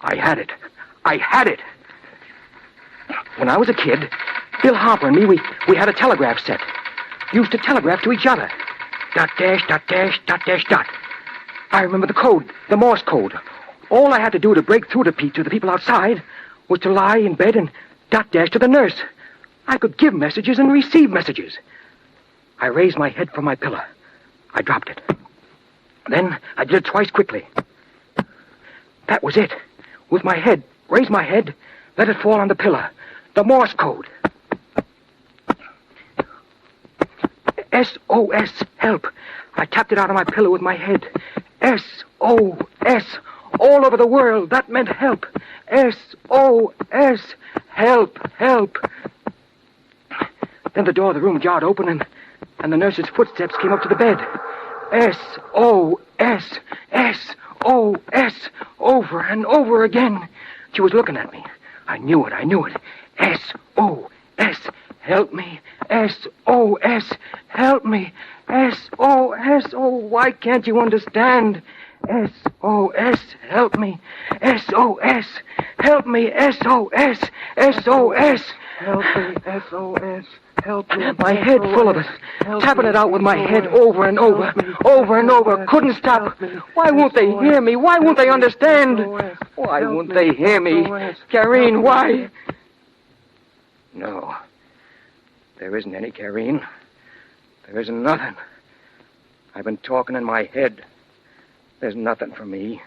I had it. I had it. When I was a kid, Bill Harper and me, we had a telegraph set. Used to telegraph to each other. Dot dash, dot dash, dot dash, dot. I remember the code, the Morse code. All I had to do to break through to the people outside was to lie in bed and dot dash to the nurse. I could give messages and receive messages. I raised my head from my pillow. I dropped it. Then I did it twice quickly. That was it. With my head, raise my head, let it fall on the pillow. The Morse code. SOS, help. I tapped it out of my pillow with my head. SOS. All over the world, that meant help. SOS. Help, help. Then the door of the room jarred open, and the nurse's footsteps came up to the bed. SOS. SOS. Over and over again. She was looking at me. I knew it. SOS. Help me. SOS. Help me. SOS. Oh, why can't you understand? SOS. Help me. SOS. Help me. SOS. SOS. Help me. SOS. Help me. My head full of it. Tapping it out with my head over and over. Over and over. Couldn't stop. Why won't they hear me? Why won't they understand? Why won't they hear me? Karine, why? No. There isn't any, Karine. There isn't nothing. I've been talking in my head. There's nothing for me.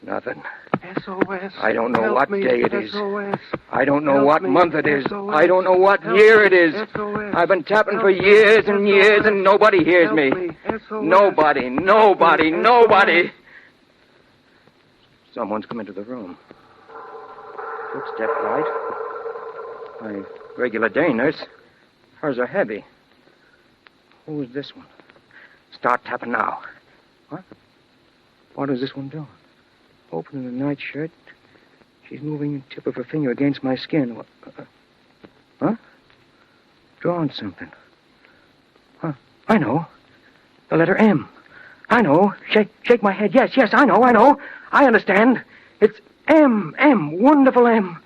Nothing. SOS. I don't know what day it is. SOS. I don't know what month it is. I don't know what year it is. I've been tapping for years and years, and nobody hears me. Nobody. Someone's come into the room. Footstep light. My regular day nurse. Hers are heavy. Who is this one? Start tapping now. What? What is this one doing? Opening the nightshirt. She's moving the tip of her finger against my skin. Huh? Drawing something. Huh? I know. The letter M. I know. Shake my head. Yes, I know. I understand. It's M. Wonderful M.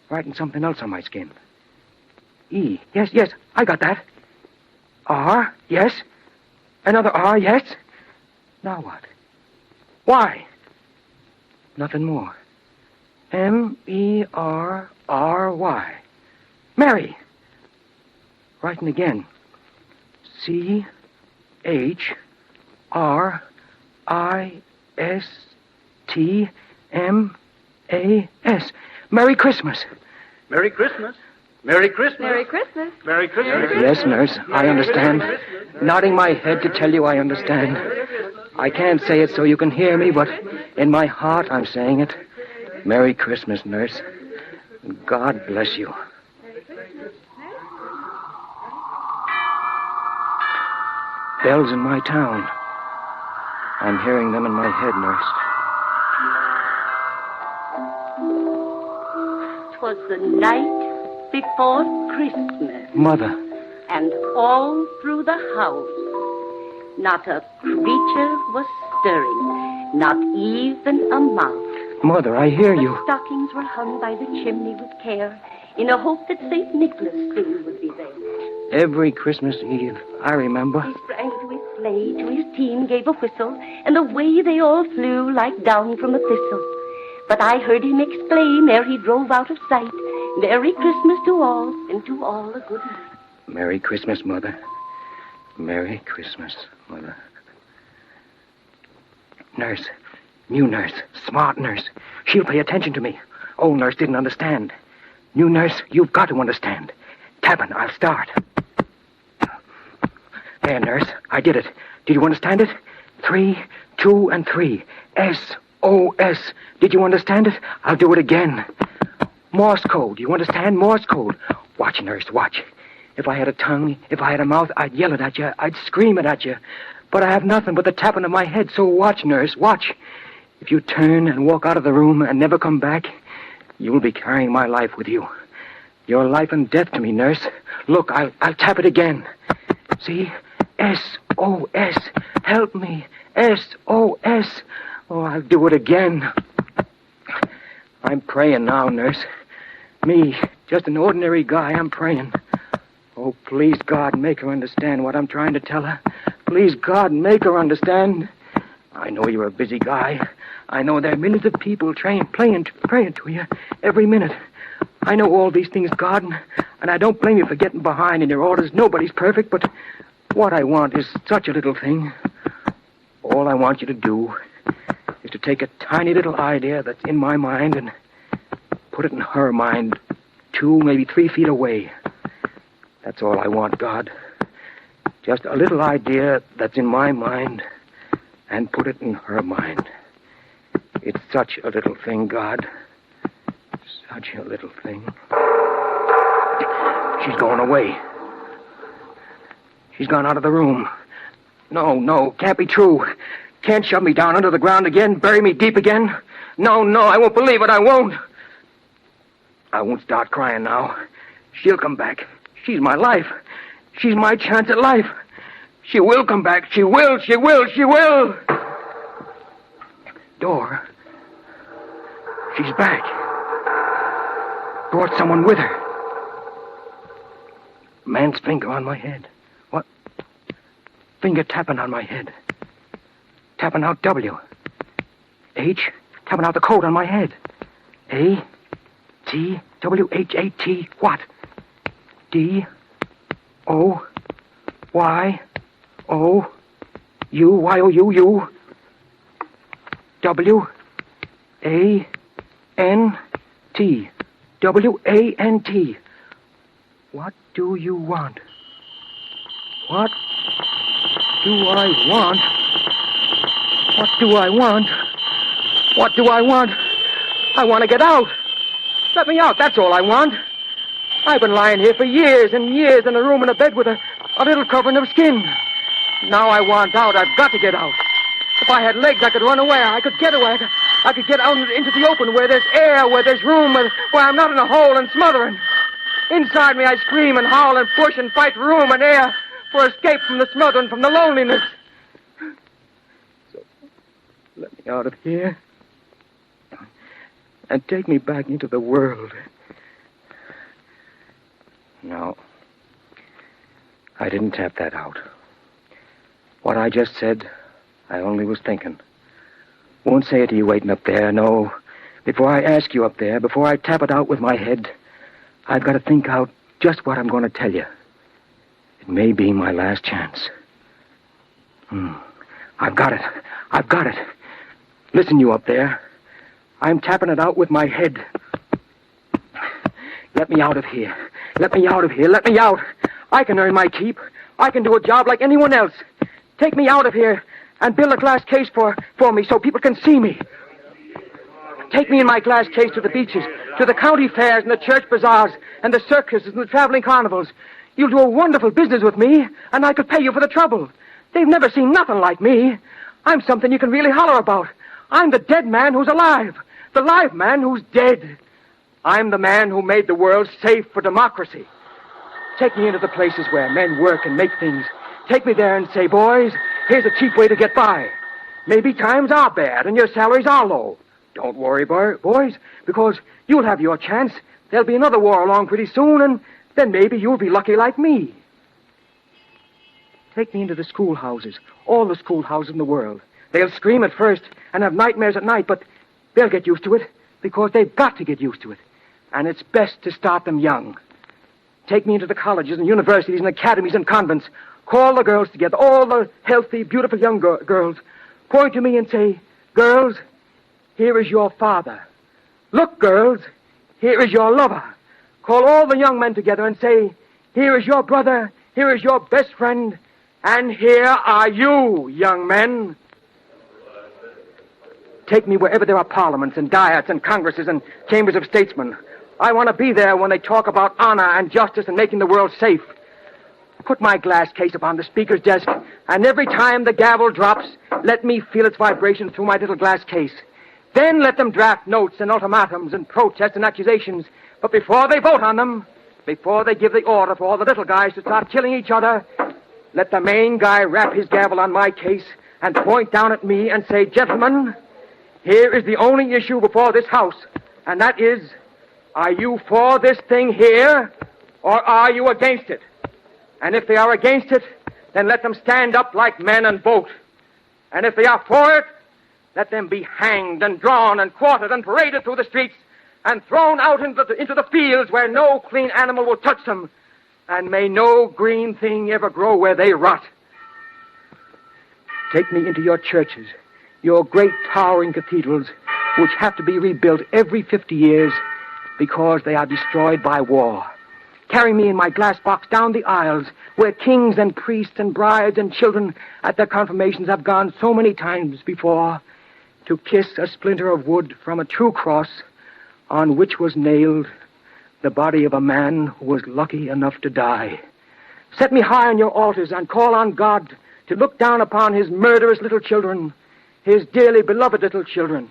Writing something else on my skin. E. Yes, I got that. R. Yes. Another R. Yes. Now what? Why? Nothing more. M-E-R-R-Y. Mary. Writing again. C-H-R-I-S-T-M-A-S. Merry Christmas. Merry Christmas. Merry Christmas. Merry Christmas. Merry Christmas. Yes, nurse, I understand. Nodding my head to tell you I understand. I can't say it so you can hear me, but in my heart I'm saying it. Merry Christmas, nurse. God bless you. Bells in my town. I'm hearing them in my head, nurse. 'Twas the night before Christmas. Mother. And all through the house, not a creature was stirring, not even a mouse. Mother, I hear you. The stockings were hung by the chimney with care, in a hope that St. Nicholas soon would be there. Every Christmas Eve, I remember. He sprang to his sleigh, to his team gave a whistle, and away they all flew like down from a thistle. But I heard him exclaim ere he drove out of sight, Merry Christmas to all, and to all a good night. Merry Christmas, Mother. Merry Christmas, Mother. Nurse. New nurse. Smart nurse. She'll pay attention to me. Old nurse didn't understand. New nurse, you've got to understand. Tapping, I'll start. There, nurse. I did it. Did you understand it? 3, 2, and 3. S-O-S. Did you understand it? I'll do it again. Morse code. You understand? Morse code. Watch, nurse, watch. If I had a tongue, if I had a mouth, I'd yell it at you. I'd scream it at you. But I have nothing but the tapping of my head, so watch, nurse, watch. If you turn and walk out of the room and never come back, you will be carrying my life with you. You're life and death to me, nurse. Look, I'll tap it again. See? S-O-S. Help me. S-O-S. Oh, I'll do it again. I'm praying now, nurse. Me, just an ordinary guy, I'm praying. Oh, please, God, make her understand what I'm trying to tell her. Please, God, make her understand. I know you're a busy guy. I know there are millions of people praying to you every minute. I know all these things, God, and I don't blame you for getting behind in your orders. Nobody's perfect, but what I want is such a little thing. All I want you to do is to take a tiny little idea that's in my mind and put it in her mind 2, maybe 3 feet away. That's all I want, God. Just a little idea that's in my mind and put it in her mind. It's such a little thing, God. Such a little thing. She's going away. She's gone out of the room. No, can't be true. Can't shove me down under the ground again, bury me deep again. No, I won't believe it, I won't. I won't start crying now. She'll come back. She's my life. She's my chance at life. She will come back. She will. Door. She's back. Brought someone with her. Man's finger on my head. What? Finger tapping on my head. Tapping out W. H. Tapping out the code on my head. A. T. W. H. A. T. What? D. O. Y. O. U. Y. O. U. U. W. A. N. T. W. A. N. T. What do you want? What do I want? What do I want? What do I want? I want to get out. Let me out, that's all I want. I've been lying here for years and years in a room in a bed with a little covering of skin. Now I want out. I've got to get out. If I had legs, I could run away. I could get away. I could get out into the open where there's air, where there's room, where I'm not in a hole and smothering. Inside me, I scream and howl and push and fight for room and air, for escape from the smothering, from the loneliness. So, let me out of here and take me back into the world. No, I didn't tap that out. What I just said, I only was thinking. Won't say it to you waiting up there. No, Before I ask you up there, before I tap it out with my head, I've got to think out just what I'm going to tell you. It may be my last chance. I've got it. I've got it. Listen, you up there. I'm tapping it out with my head. Let me out of here. Let me out of here. Let me out. I can earn my keep. I can do a job like anyone else. Take me out of here and build a glass case for me so people can see me. Take me in my glass case to the beaches, to the county fairs and the church bazaars and the circuses and the traveling carnivals. You'll do a wonderful business with me, and I could pay you for the trouble. They've never seen nothing like me. I'm something you can really holler about. I'm the dead man who's alive, the live man who's dead. I'm the man who made the world safe for democracy. Take me into the places where men work and make things. Take me there and say, boys, here's a cheap way to get by. Maybe times are bad and your salaries are low. Don't worry, boys, because you'll have your chance. There'll be another war along pretty soon, and then maybe you'll be lucky like me. Take me into the schoolhouses, all the schoolhouses in the world. They'll scream at first and have nightmares at night, but they'll get used to it because they've got to get used to it. And it's best to start them young. Take me into the colleges and universities and academies and convents. Call the girls together, all the healthy, beautiful young girls. Point to me and say, girls, here is your father. Look, girls, here is your lover. Call all the young men together and say, here is your brother, here is your best friend, and here are you, young men. Take me wherever there are parliaments and diets and congresses and chambers of statesmen. I want to be there when they talk about honor and justice and making the world safe. Put my glass case upon the speaker's desk, and every time the gavel drops, let me feel its vibration through my little glass case. Then let them draft notes and ultimatums and protests and accusations. But before they vote on them, before they give the order for all the little guys to start killing each other, let the main guy rap his gavel on my case and point down at me and say, gentlemen, here is the only issue before this house, and that is, are you for this thing here, or are you against it? And if they are against it, then let them stand up like men and vote. And if they are for it, let them be hanged and drawn and quartered and paraded through the streets and thrown out into the fields where no clean animal will touch them, and may no green thing ever grow where they rot. Take me into your churches, your great towering cathedrals, which have to be rebuilt every 50 years because they are destroyed by war. Carry me in my glass box down the aisles where kings and priests and brides and children at their confirmations have gone so many times before to kiss a splinter of wood from a true cross on which was nailed the body of a man who was lucky enough to die. Set me high on your altars and call on God to look down upon his murderous little children, his dearly beloved little children.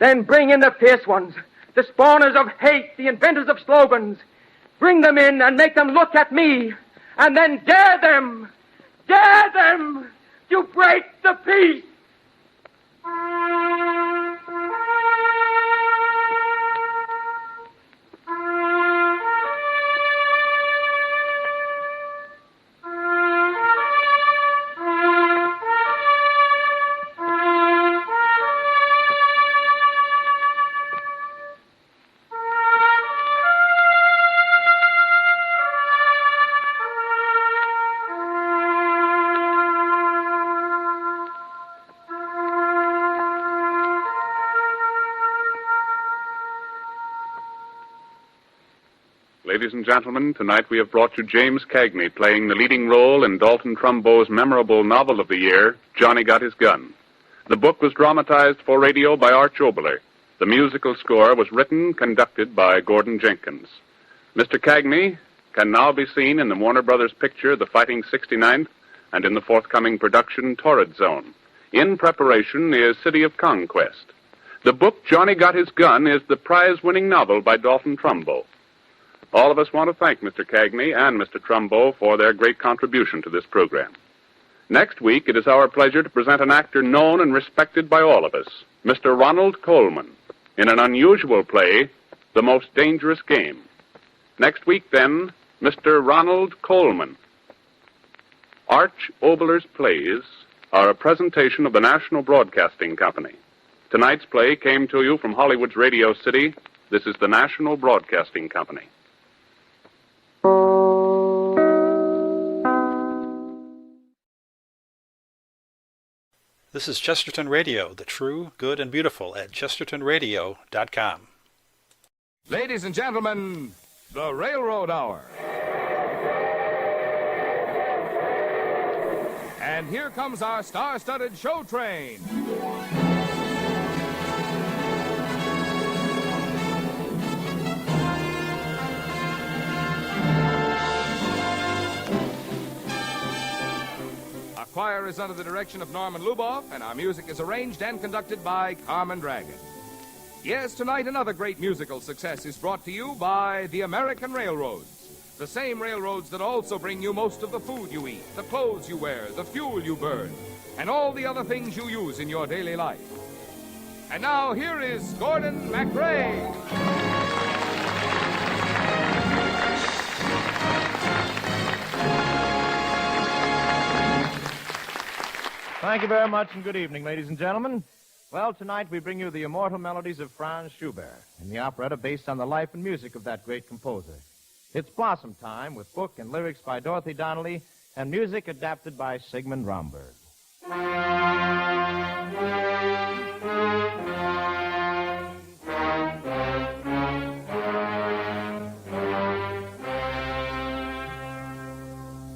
Then bring in the fierce ones, the spawners of hate, the inventors of slogans. Bring them in and make them look at me, and then dare them to break the peace. Ladies and gentlemen, tonight we have brought you James Cagney playing the leading role in Dalton Trumbo's memorable novel of the year, Johnny Got His Gun. The book was dramatized for radio by Arch Oboler. The musical score was written, conducted by Gordon Jenkins. Mr. Cagney can now be seen in the Warner Brothers picture, The Fighting 69th, and in the forthcoming production, Torrid Zone. In preparation is City of Conquest. The book, Johnny Got His Gun, is the prize-winning novel by Dalton Trumbo. All of us want to thank Mr. Cagney and Mr. Trumbo for their great contribution to this program. Next week, it is our pleasure to present an actor known and respected by all of us, Mr. Ronald Colman, in an unusual play, The Most Dangerous Game. Next week, then, Mr. Ronald Colman. Arch Oboler's plays are a presentation of the National Broadcasting Company. Tonight's play came to you from Hollywood's Radio City. This is the National Broadcasting Company. This is Chesterton Radio, the true, good, and beautiful at chestertonradio.com. Ladies and gentlemen, the Railroad Hour. And here comes our star-studded show train. Our choir is under the direction of Norman Luboff, and our music is arranged and conducted by Carmen Dragon. Yes, tonight another great musical success is brought to you by the American Railroads. The same railroads that also bring you most of the food you eat, the clothes you wear, the fuel you burn, and all the other things you use in your daily life. And now here is Gordon MacRae. Thank you very much, and good evening, ladies and gentlemen. Well, tonight we bring you the immortal melodies of Franz Schubert in the operetta based on the life and music of that great composer. It's Blossom Time with book and lyrics by Dorothy Donnelly and music adapted by Sigmund Romberg.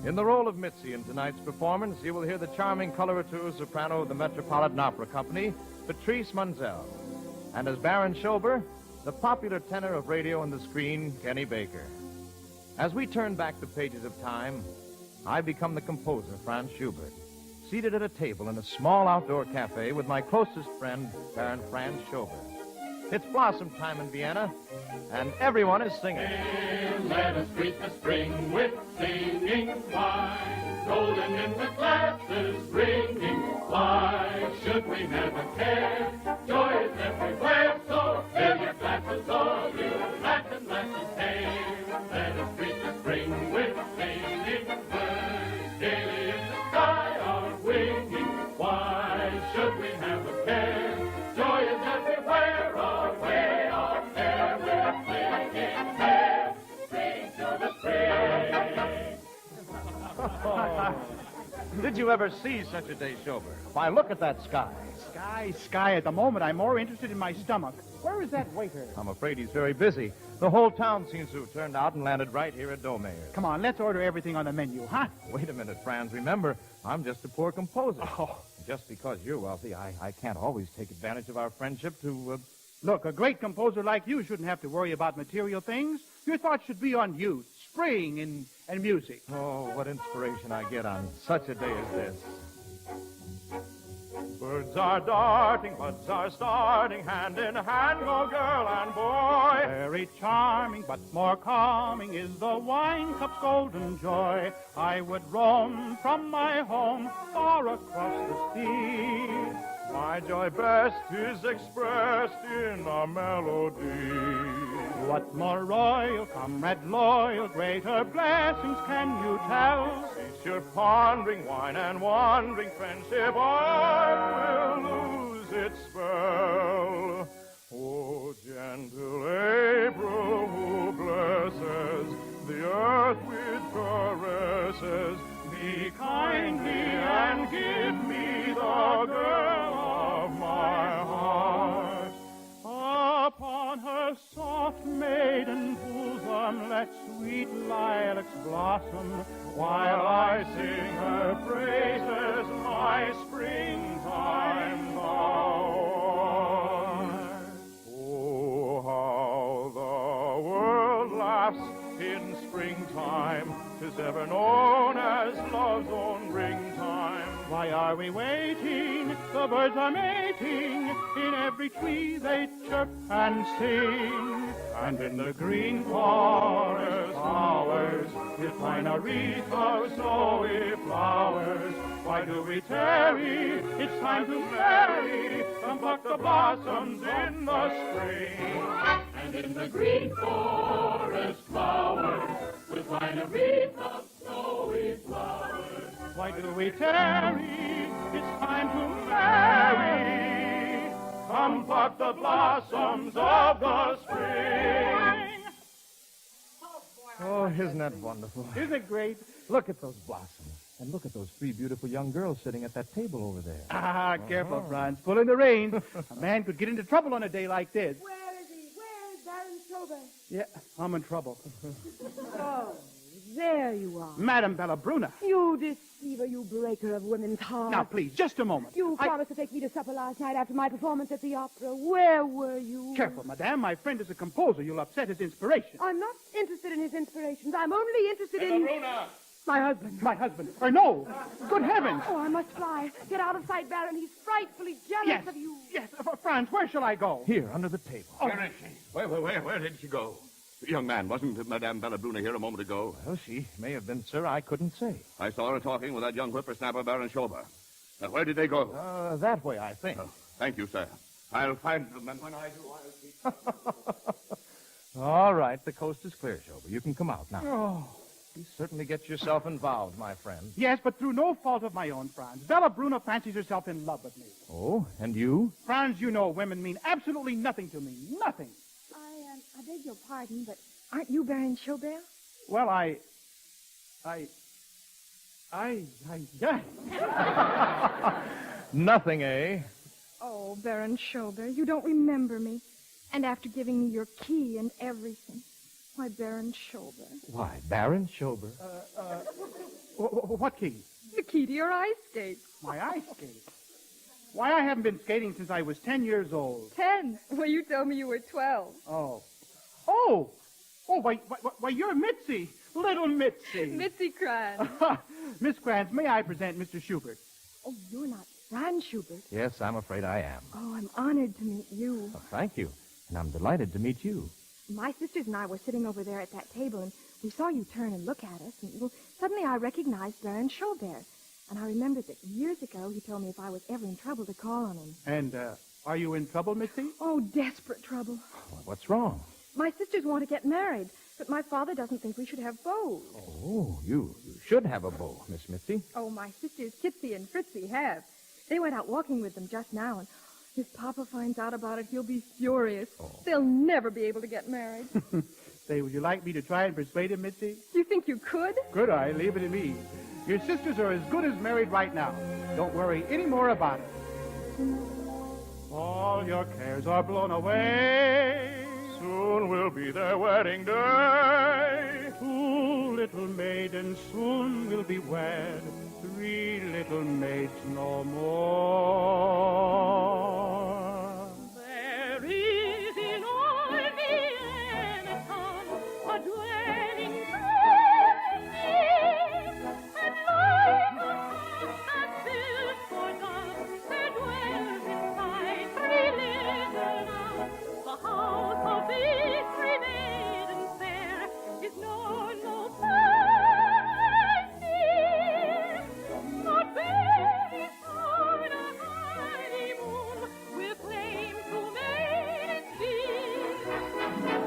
In the role of Mitzi in tonight's performance, you will hear the charming coloratura soprano of the Metropolitan Opera Company, Patrice Munzel. And as Baron Schober, the popular tenor of radio and the screen, Kenny Baker. As we turn back the pages of time, I become the composer, Franz Schubert, seated at a table in a small outdoor cafe with my closest friend, Baron Franz Schober. It's Blossom Time in Vienna, and everyone is singing. Let us greet the spring with singing wine, golden in the glasses ringing. Why should we never care? Joy is everywhere, so fill your glasses or you laugh and lashes hair. Let us greet the spring with singing birds, gaily in the sky are winging. Why should we never care? Joy is everywhere, away off there, we're singing there. Spring to the spring. Did you ever see such a day, Schober? Why, look at that sky. Sky. At the moment, I'm more interested in my stomach. Where is that waiter? I'm afraid he's very busy. The whole town seems to have turned out and landed right here at Domayor's. Come on, let's order everything on the menu, huh? Wait a minute, Franz. Remember, I'm just a poor composer. Oh. Just because you're wealthy, I can't always take advantage of our friendship to... Look, a great composer like you shouldn't have to worry about material things. Your thoughts should be on youth, spring, and music. Oh, what inspiration I get on such a day as this. Birds are darting, buds are starting, hand in hand go girl and boy. Very charming, but more calming is the wine cup's golden joy. I would roam from my home far across the sea. My joy best is expressed in a melody. What more royal, comrade loyal, greater blessings can you tell? Since you're pondering wine and wandering friendship, I will lose its spell. Oh, gentle April, who blesses the earth with caresses, be kindly and give me the girl of my heart. Upon her soft maiden bosom let sweet lilacs blossom, while I sing her praises, my springtime thou art. Oh, how the world laughs in springtime, 'tis ever known as love's own ring-time. Why are we waiting? The birds are mating. In every tree they chirp and sing. And in the green forest flowers we'll twine a wreath of snowy flowers. Why do we tarry? It's time to marry. Come pluck the blossoms in the spring. And in the green forest flowers we'll twine a wreath of snowy flowers. Why do we tarry? It's time to marry. Come mark the blossoms of the spring. Oh, isn't that wonderful? Isn't it great? Look at those blossoms. And look at those three beautiful young girls sitting at that table over there. Ah, careful, Franz. Pulling the reins. A man could get into trouble on a day like this. Where is he? Where is Baron Schober? Yeah, I'm in trouble. Oh, there you are. Madame Bellabruna. You deceiver, you breaker of women's hearts. Now, please, just a moment. You promised to take me to supper last night after my performance at the opera. Where were you? Careful, madame. My friend is a composer. You'll upset his inspiration. I'm not interested in his inspirations. I'm only interested in... Bellabruna! My husband. My husband. Or no. Good heavens. Oh, I must fly. Get out of sight, Baron. He's frightfully jealous of you. Yes, Franz, where shall I go? Here, under the table. Oh. Where is she? Where did she go? Young man, wasn't Madame Bellabruna here a moment ago? Well, she may have been, sir. I couldn't say. I saw her talking with that young whippersnapper, Baron Schober. Now, where did they go? That way, I think. Oh, thank you, sir. I'll find them, and when I do, I'll keep... All right, the coast is clear, Schober. You can come out now. Oh. You certainly get yourself involved, my friend. Yes, but through no fault of my own, Franz. Bellabruna fancies herself in love with me. Oh, and you? Franz, you know women mean absolutely nothing to me. Nothing. I beg your pardon, but aren't you Baron Schober? Well, Nothing, eh? Oh, Baron Schober, you don't remember me. And after giving me your key and everything. Why, Baron Schober. Why, Baron Schober? What key? The key to your ice skate. My ice skate? Why, I haven't been skating since I was 10 years old. 10? Well, you told me you were 12. Oh, why, you're Mitzi. Little Mitzi. Mitzi Kranz. Miss Kranz, may I present Mr. Schubert? Oh, you're not Franz Schubert. Yes, I'm afraid I am. Oh, I'm honored to meet you. Oh, thank you. And I'm delighted to meet you. My sisters and I were sitting over there at that table, and we saw you turn and look at us, and well, suddenly I recognized Baron Schober. And I remembered that years ago he told me if I was ever in trouble to call on him. And, are you in trouble, Mitzi? Oh, desperate trouble. Well, what's wrong? My sisters want to get married, but my father doesn't think we should have bows. Oh, you should have a bow, Miss Mitzi. Oh, my sisters Kitsy and Fritzy have. They went out walking with them just now, and if Papa finds out about it, he'll be furious. Oh. They'll never be able to get married. Say, would you like me to try and persuade him, Mitzi? You think you could? Could I? Leave it to me. Your sisters are as good as married right now. Don't worry any more about it. All your cares are blown away. Soon will be their wedding day. 2 little maidens soon will be wed. 3 little maids no more. There is in all Vienna town a dwelling and like a house that's built for doves, there dwells inside 3 little elves. The house of these 3 maidens fair is known no far and near. Not very far a honeymoon will claim to maidens dear.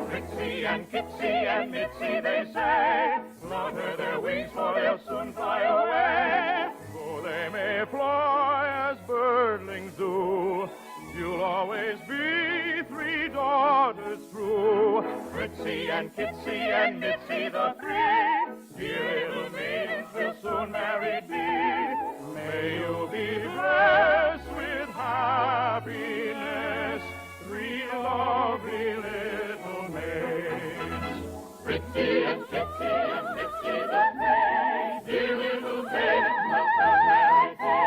Fritzy and Kitsy and Mitzi, they say, flutter their wings, for they'll soon fly away. Though they may fly as birdlings do, you'll always be 3 daughters true. Fritzy and Kitsy and Mitzi, the 3 dear little maidens will soon married be. May you be blessed with happiness, 3 lovely little maids. Fritzy and Kitsy and Mitzi the 3 dear little maidens will soon marry be.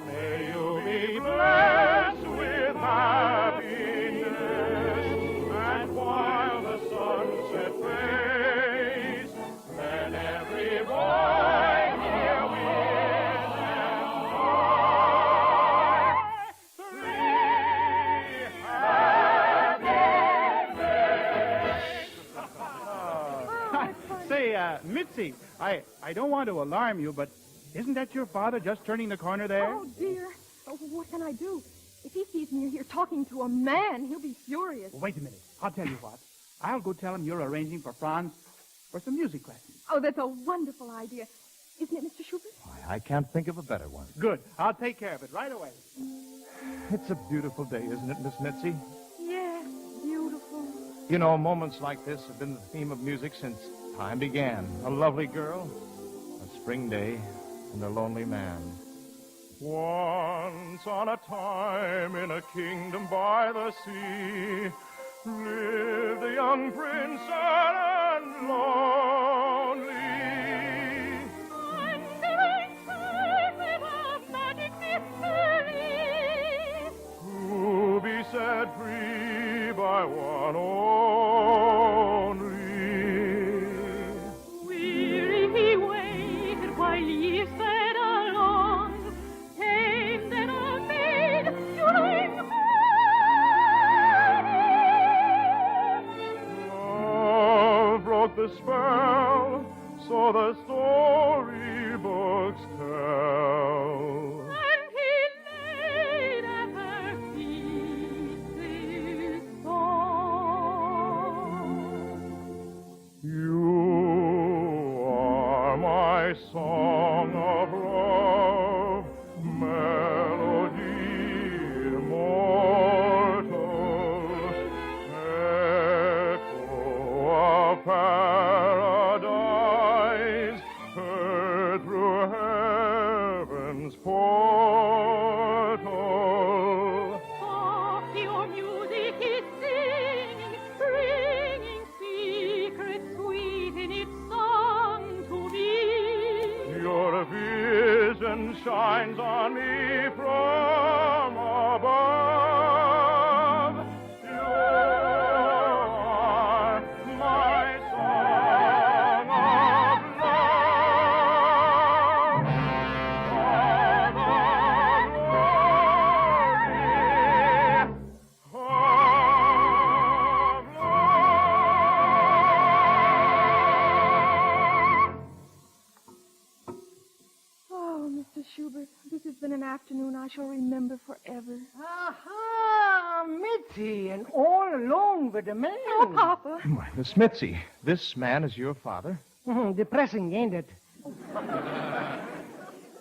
May you be blessed with happiness, and while the sunset fades, let every boy hear with and cry, 3 happy days. Say, Mitzi, I don't want to alarm you, but isn't that your father just turning the corner there? Oh, dear. Oh, what can I do? If he sees me here talking to a man, he'll be furious. Wait a minute. I'll tell you what. I'll go tell him you're arranging for Franz for some music lessons. Oh, that's a wonderful idea. Isn't it, Mr. Schubert? I can't think of a better one. Good. I'll take care of it right away. It's a beautiful day, isn't it, Miss Mitzi? Yes, beautiful. You know, moments like this have been the theme of music since time began. A lovely girl, a spring day, and a lonely man. Once on a time in a kingdom by the sea lived a young prince sad and lonely. To be set free by one only. Weary he waited while ye sped along. Came then a maid to Love broke the spell, so the storybooks tell. and he laid at her feet this song. You are my song of love, melody immortal, echo of paradise, heard through heaven's portal. Soft your music is singing, bringing secrets sweet in its song to me. Your vision shines on me from above. You are my song of love. All the Oh, Mr. Schubert, this has been an afternoon I shall remember forever. Aha, Mitzi, and all alone with a man. Oh, Papa. Why, Miss Mitzi, this man is your father? Depressing, ain't it?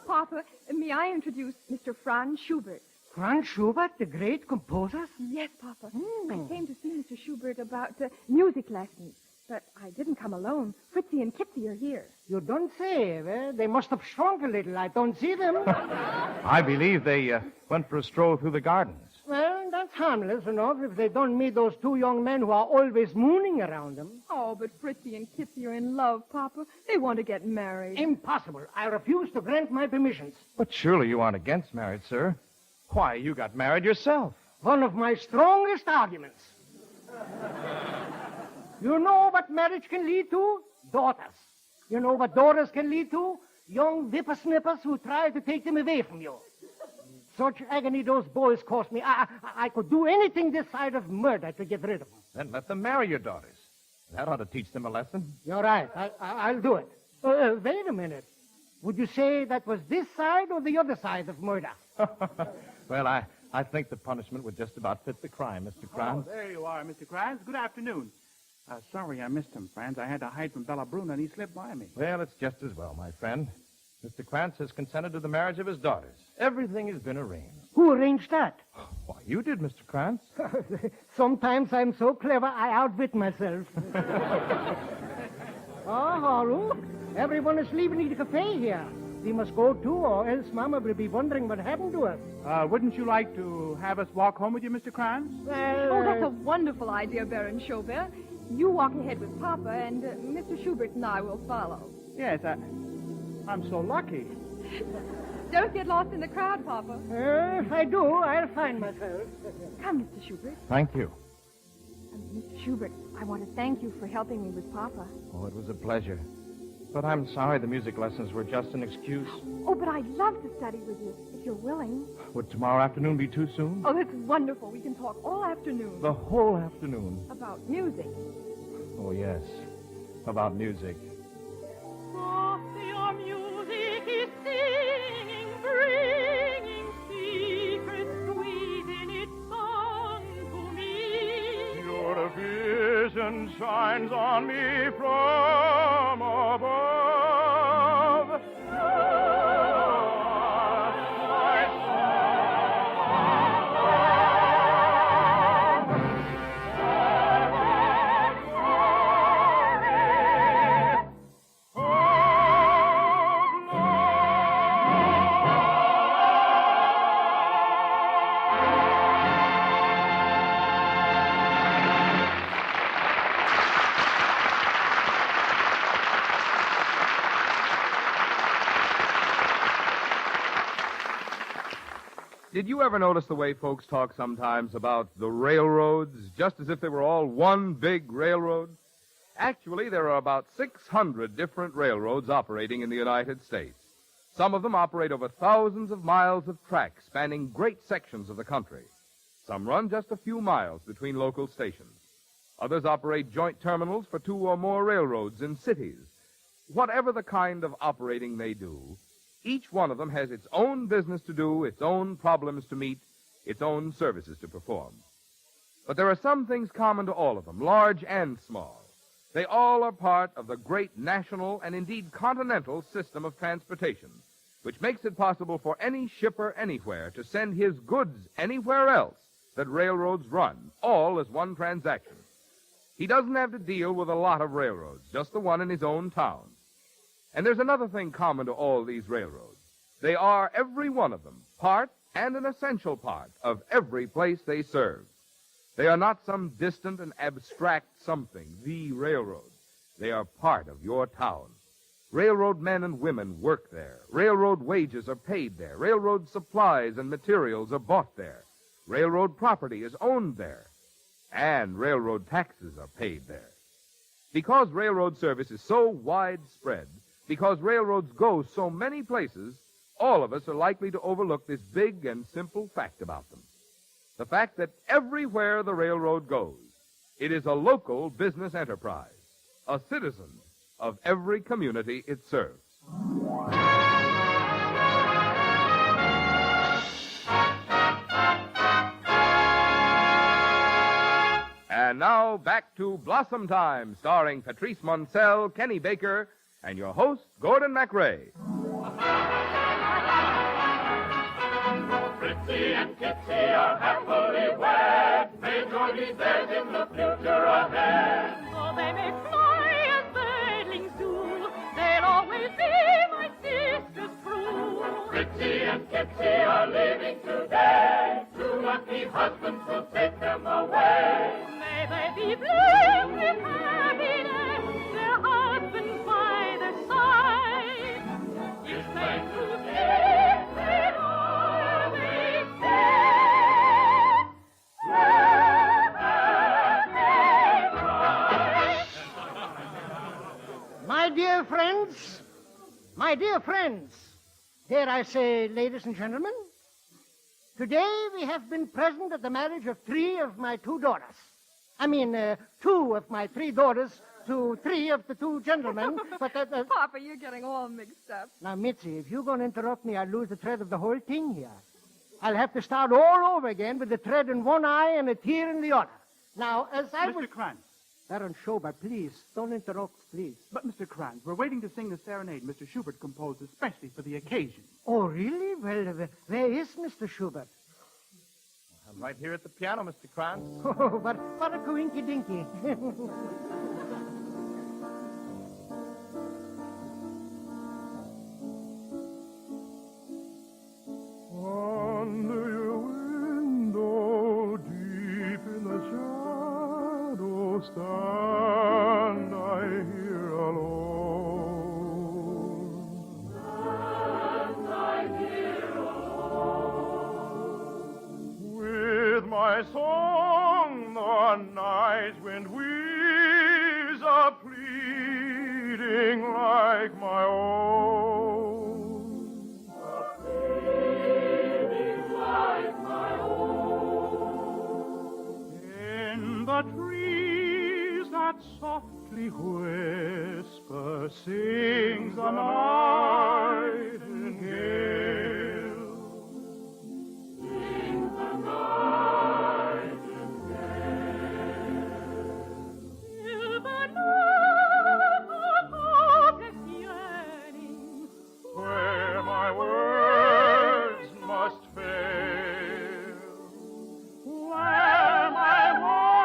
Papa, may I introduce Mr. Franz Schubert? Franz Schubert, the great composer? Yes, Papa. I came to see Mr. Schubert about music lessons, but I didn't come alone. Fritzy and Kipsy are here. You don't say. Well, they must have shrunk a little. I don't see them. I believe they went for a stroll through the gardens. Well, that's harmless enough if they don't meet those two young men who are always mooning around them. Oh, but Fritzy and Kipsy are in love, Papa. They want to get married. Impossible. I refuse to grant my permissions. But surely you aren't against marriage, sir. Why, you got married yourself. One of my strongest arguments. You know what marriage can lead to? Daughters. You know what daughters can lead to? Young whippersnippers who try to take them away from you. Such agony those boys cost me. I could do anything this side of murder to get rid of them. Then let them marry your daughters. That ought to teach them a lesson. You're right. I'll do it. Wait a minute. Would you say that was this side or the other side of murder? Well, I think the punishment would just about fit the crime, Mr. Kranz. Oh, there you are, Mr. Kranz. Good afternoon. Sorry I missed him, Franz. I had to hide from Bella Bruna, and he slipped by me. Well, it's just as well, my friend. Mr. Krantz has consented to the marriage of his daughters. Everything has been arranged. Who arranged that? Why, you did, Mr. Krantz. Sometimes I'm so clever I outwit myself. Oh, look. Everyone is leaving the cafe here. We must go too, or else Mama will be wondering what happened to us. Wouldn't you like to have us walk home with you, Mr. Kranz? Oh, that's a wonderful idea, Baron Schaubert. You walk ahead with Papa, and Mr. Schubert and I will follow. Yes, I'm so lucky. Don't get lost in the crowd, Papa. If I do, I'll find myself. Come, Mr. Schubert. Thank you. Mr. Schubert, I want to thank you for helping me with Papa. Oh, it was a pleasure. But I'm sorry the music lessons were just an excuse. Oh, but I'd love to study with you, if you're willing. Would tomorrow afternoon be too soon? Oh, that's wonderful. We can talk all afternoon. The whole afternoon. About music. Oh, yes. About music. Softly your music is singing, bringing secrets sweet in its song to me. Your vision shines on me from above. You are my song of love. Did you ever notice the way folks talk sometimes about the railroads, just as if they were all one big railroad? Actually, there are about 600 different railroads operating in the United States. Some of them operate over thousands of miles of track spanning great sections of the country. Some run just a few miles between local stations. Others operate joint terminals for 2 or more railroads in cities. Whatever the kind of operating they do, each one of them has its own business to do, its own problems to meet, its own services to perform. But there are some things common to all of them, large and small. They all are part of the great national and indeed continental system of transportation, which makes it possible for any shipper anywhere to send his goods anywhere else that railroads run, all as one transaction. He doesn't have to deal with a lot of railroads, just the one in his own town. And there's another thing common to all these railroads. They are, every one of them, part and an essential part of every place they serve. They are not some distant and abstract something, the railroad. They are part of your town. Railroad men and women work there. Railroad wages are paid there. Railroad supplies and materials are bought there. Railroad property is owned there. And railroad taxes are paid there. Because railroad service is so widespread, because railroads go so many places, all of us are likely to overlook this big and simple fact about them. The fact that everywhere the railroad goes, it is a local business enterprise, a citizen of every community it serves. And now, back to Blossom Time, starring Patrice Moncel, Kenny Baker, and your host, Gordon MacRae. Fritzy and Kitsy are happily wed. May joy be theirs in the future ahead. Though they may fly as birdlings do, they'll always be my sisters true. Fritzy and Kitsy are leaving today. Two lucky husbands will take them away. May they be blessed with happiness, their husbands by their side. Each may to secret always stay. My dear friends, dare I say, ladies and gentlemen, today we have been present at the marriage of 3 of my 2 daughters. I mean, 2 of my 3 daughters to 3 of the 2 gentlemen. But Papa, you're getting all mixed up. Now, Mitzi, if you're going to interrupt me, I'll lose the thread of the whole thing here. I'll have to start all over again with a thread in one eye and a tear in the other. Now, as I was... Mr. Krantz. Baron Schober, please, don't interrupt, please. But, Mr. Krantz, we're waiting to sing the serenade Mr. Schubert composed especially for the occasion. Oh, really? Well, where is Mr. Schubert? I'm right here at the piano, Mr. Krantz. Oh, what a coinky-dinky. Under your window, deep in the shadow, stand I here alone. Stand I here alone. With my song, the night wind weaves a pleading like my own. In the trees that softly whisper sings a nightingale. Sings a nightingale. Silver note of hopeless yearning, Where my words must fail. Where my words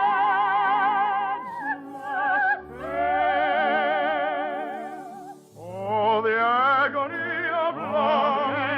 must fail. Oh, the agony of love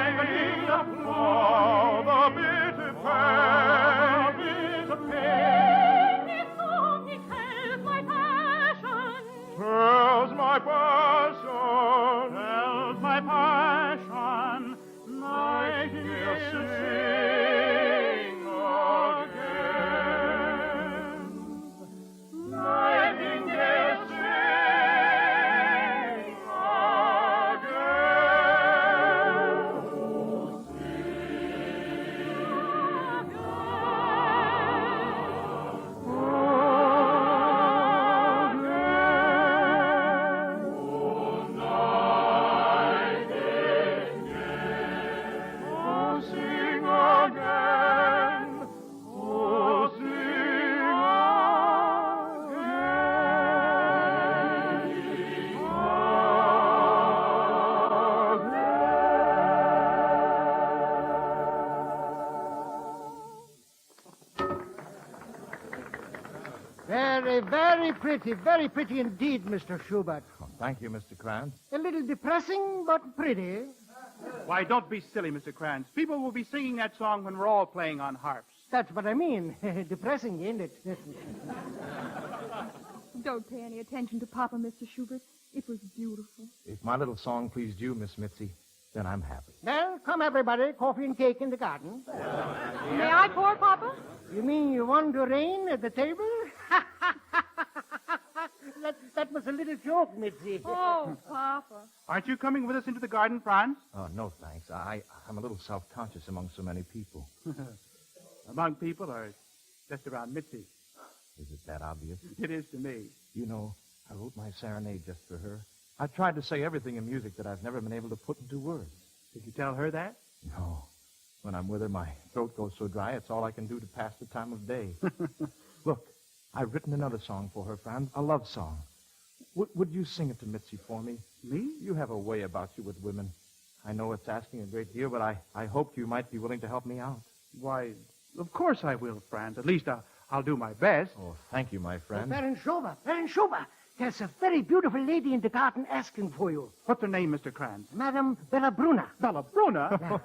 Very pretty indeed, Mr. Schubert. Oh, thank you, Mr. Kranz. A little depressing, but pretty. Why, don't be silly, Mr. Kranz. People will be singing that song when we're all playing on harps. That's what I mean. Depressing, ain't it? Don't pay any attention to Papa, Mr. Schubert. It was beautiful. If my little song pleased you, Miss Mitzi, then I'm happy. Well, come everybody. Coffee and cake in the garden. May I pour, Papa? You mean you want to reign at the table? That was a little joke, Mitzi. Oh, Papa. Aren't you coming with us into the garden, Franz? Oh, no, thanks. I'm a little self-conscious among so many people. Among people or just around Mitzi? Is it that obvious? It is to me. You know, I wrote my serenade just for her. I tried to say everything in music that I've never been able to put into words. Did you tell her that? No. When I'm with her, my throat goes so dry, it's all I can do to pass the time of day. Look, I've written another song for her, Franz, a love song. Would you sing it to Mitzi for me? Me? You have a way about you with women. I know it's asking a great deal, but I hoped you might be willing to help me out. Why, of course I will, Franz. At least I'll do my best. Oh, thank you, my friend. Baron Schober, there's a very beautiful lady in the garden asking for you. What's her name, Mr. Kranz? Madame Bellabruna. Bellabruna? Yeah.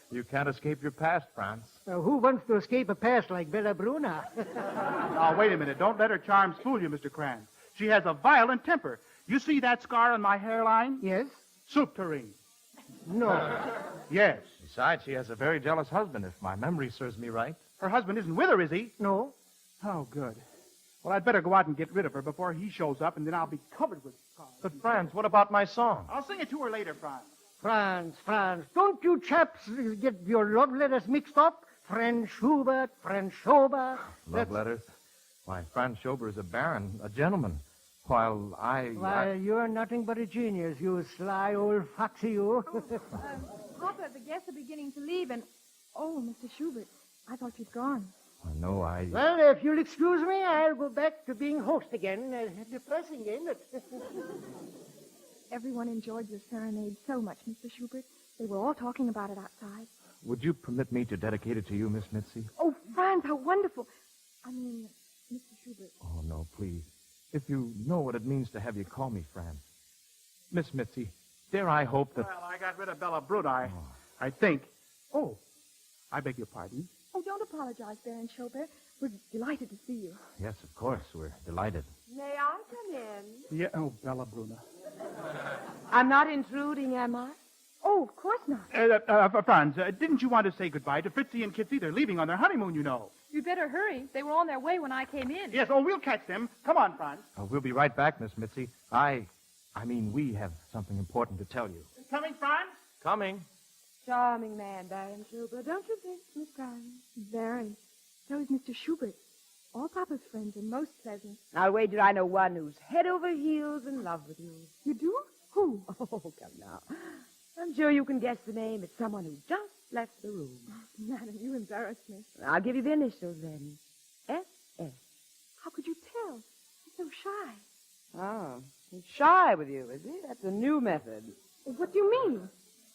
You can't escape your past, Franz. Who wants to escape a past like Bellabruna? Now, wait a minute. Don't let her charms fool you, Mr. Kranz. She has a violent temper. You see that scar on my hairline? Yes. Soup tureen. No. Yes. Besides, she has a very jealous husband, if my memory serves me right. Her husband isn't with her, is he? No. Oh, good. Well, I'd better go out and get rid of her before he shows up, and then I'll be covered with scars. But, Franz, what about my song? I'll sing it to her later, Franz. Franz, don't you chaps get your love letters mixed up? Franz Schubert, Franz Schober. Love letters? Why, Franz Schober is a baron, a gentleman, while you're nothing but a genius, you sly old foxy, you. Papa, the guests are beginning to leave, and... Oh, Mr. Schubert, I thought you'd gone. No, Well, if you'll excuse me, I'll go back to being host again. Depressing, ain't it? Everyone enjoyed your serenade so much, Mr. Schubert. They were all talking about it outside. Would you permit me to dedicate it to you, Miss Mitzi? Oh, Franz, how wonderful. I mean, Mr. Schubert. Oh, no, please. If you know what it means to have you call me Franz. Miss Mitzi, dare I hope that... Well, I got rid of Bellabruna, I think. Oh, I beg your pardon. Oh, don't apologize, Baron Schubert. We're delighted to see you. Yes, of course. We're delighted. May I come in? Yeah, oh, Bellabruna. I'm not intruding, am I? Oh, of course not. Franz, didn't you want to say goodbye to Fritzy and Kitsy? They're leaving on their honeymoon, you know. You'd better hurry. They were on their way when I came in. Yes, oh, we'll catch them. Come on, Franz. We'll be right back, Miss Mitzi. We have something important to tell you. Coming, Franz? Coming. Charming man, Baron Schubert, don't you think, Miss Franz? Very. So is Mr. Schubert. All Papa's friends are most pleasant. I'll wager I know one who's head over heels in love with you. You do? Who? Oh, come now. I'm sure you can guess the name. It's someone who just left the room. Madam, you embarrass me. I'll give you the initials then. S.S. How could you tell? He's so shy. Oh, he's shy with you, is he? That's a new method. What do you mean?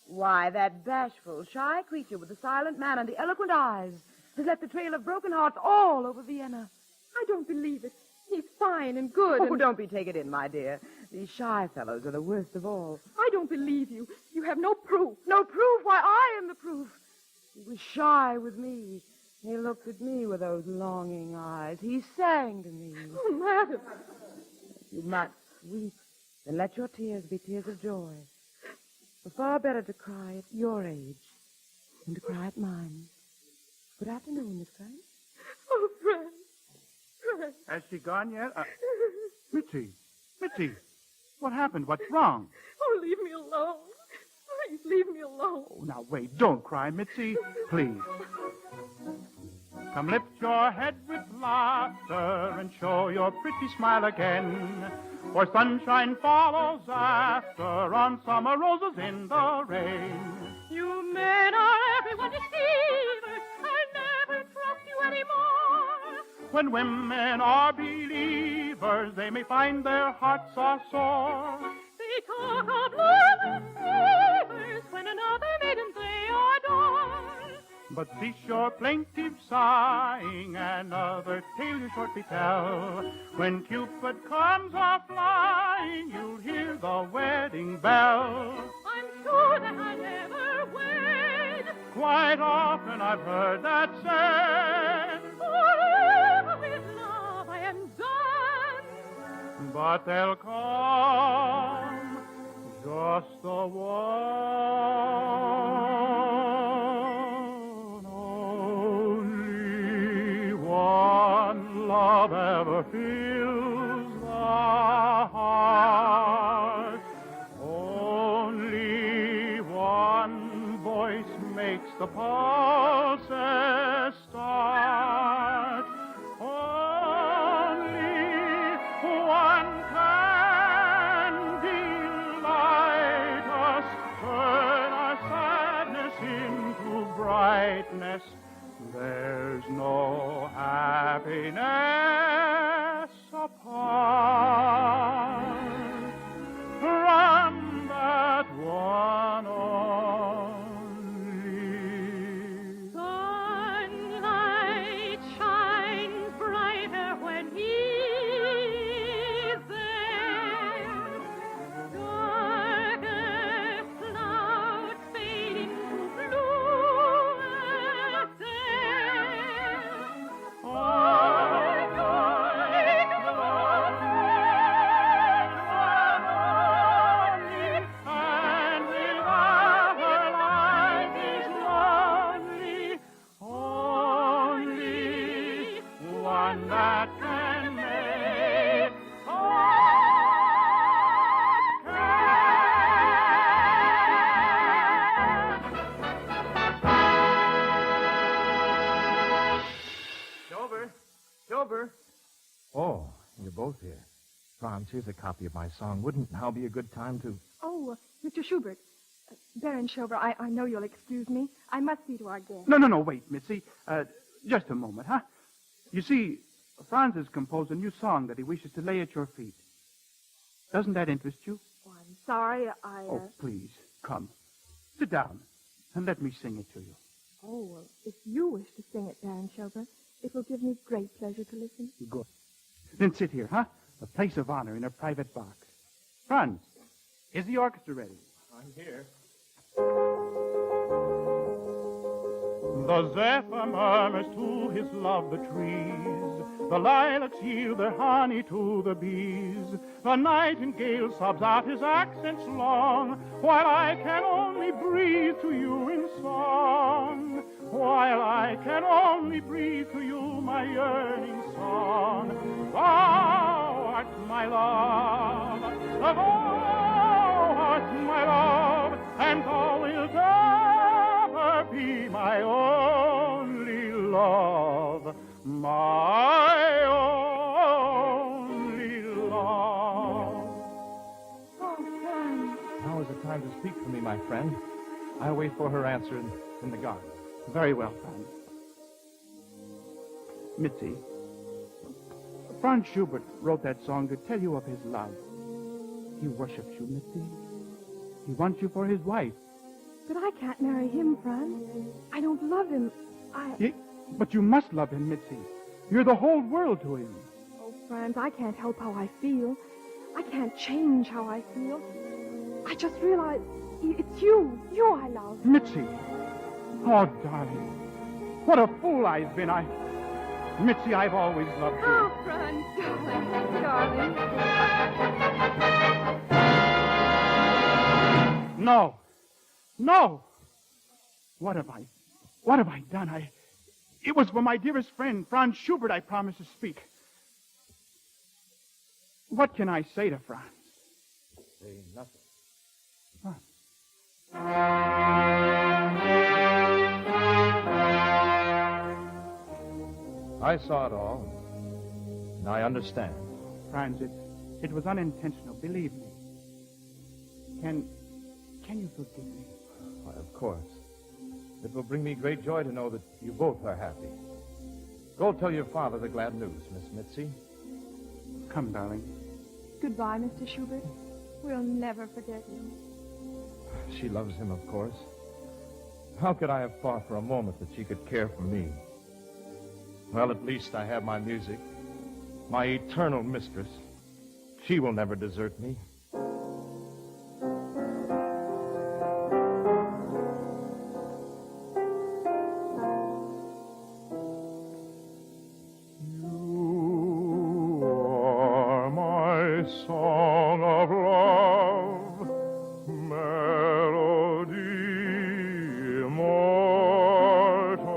Why, that bashful, shy creature with the silent man and the eloquent eyes has left a trail of broken hearts all over Vienna. I don't believe it. He's fine and good. Oh, don't be taken in, my dear. These shy fellows are the worst of all. I don't believe you. You have no proof. No proof? Why, I am the proof. He was shy with me. He looked at me with those longing eyes. He sang to me. Oh, madam. You must weep, and let your tears be tears of joy. It's far better to cry at your age than to cry at mine. Good afternoon, Miss Franz. Oh, Franz. Has she gone yet? Mitzi, what happened? What's wrong? Oh, leave me alone. Please, leave me alone. Oh, now, wait. Don't cry, Mitzi. Please. Come lift your head with laughter and show your pretty smile again. For sunshine follows after on summer roses in the rain. You men are everyone deceivers. I never trust you anymore. When women are believers, they may find their hearts are sore. They talk of love and favors when another maiden they adore. But seashore plaintive sighing, another tale you shortly tell. When Cupid comes a-flying, you'll hear the wedding bell. I'm sure that I never wed. Quite often I've heard that said. Forever with love I am done. But there'll come just the one, only one love ever fills the heart. Only one voice makes the pulses start. Only one can delight us, turn our sadness into brightness. There's no happiness apart from that one only. Sunlight shines brighter when he's there. Darker clouds fading to bluer air. And without her life is lonely. Only one that can make Silver. Oh, you're both here. Franz, here's a copy of my song. Wouldn't now be a good time to... Oh, Mr. Schubert. Baron Schober, I know you'll excuse me. I must see to our guest. No, wait, Mitzi. Just a moment, huh? You see, Franz has composed a new song that he wishes to lay at your feet. Doesn't that interest you? Oh, I'm sorry, Oh, please, come. Sit down and let me sing it to you. Oh, well, if you wish to sing it, Baron Schober, it will give me great pleasure to listen. Good. Then sit here, huh? A place of honor in a private box. Franz, is the orchestra ready? I'm here. The zephyr murmurs to his love the trees. The lilacs yield their honey to the bees. The nightingale sobs out his accents long, while I can only breathe to you in song. While I can only breathe to you my yearning song. Thou art my love, thou art my love, and thou wilt ever be my only love, my only love. Oh, Franz. Now is the time to speak for me, my friend. I'll wait for her answer in the garden. Very well, Franz. Mitzi, Franz Schubert wrote that song to tell you of his love. He worships you, Mitzi. He wants you for his wife. But I can't marry him, Franz. I don't love him. But you must love him, Mitzi. You're the whole world to him. Oh, Franz, I can't help how I feel. I can't change how I feel. I just realized it's you. You I love. Mitzi. Oh, darling. What a fool I've been. Mitzi, I've always loved you. Oh, Franz, darling. No. No. What have I done? It was for my dearest friend, Franz Schubert, I promised to speak. What can I say to Franz? Say nothing. Franz. I saw it all, and I understand. Franz, it was unintentional, believe me. Can you forgive me? Why, of course. It will bring me great joy to know that you both are happy. Go tell your father the glad news, Miss Mitzi. Come, darling. Goodbye, Mr. Schubert. We'll never forget you. She loves him, of course. How could I have thought for a moment that she could care for me? Well, at least I have my music, my eternal mistress. She will never desert me. Song of love, melody immortal,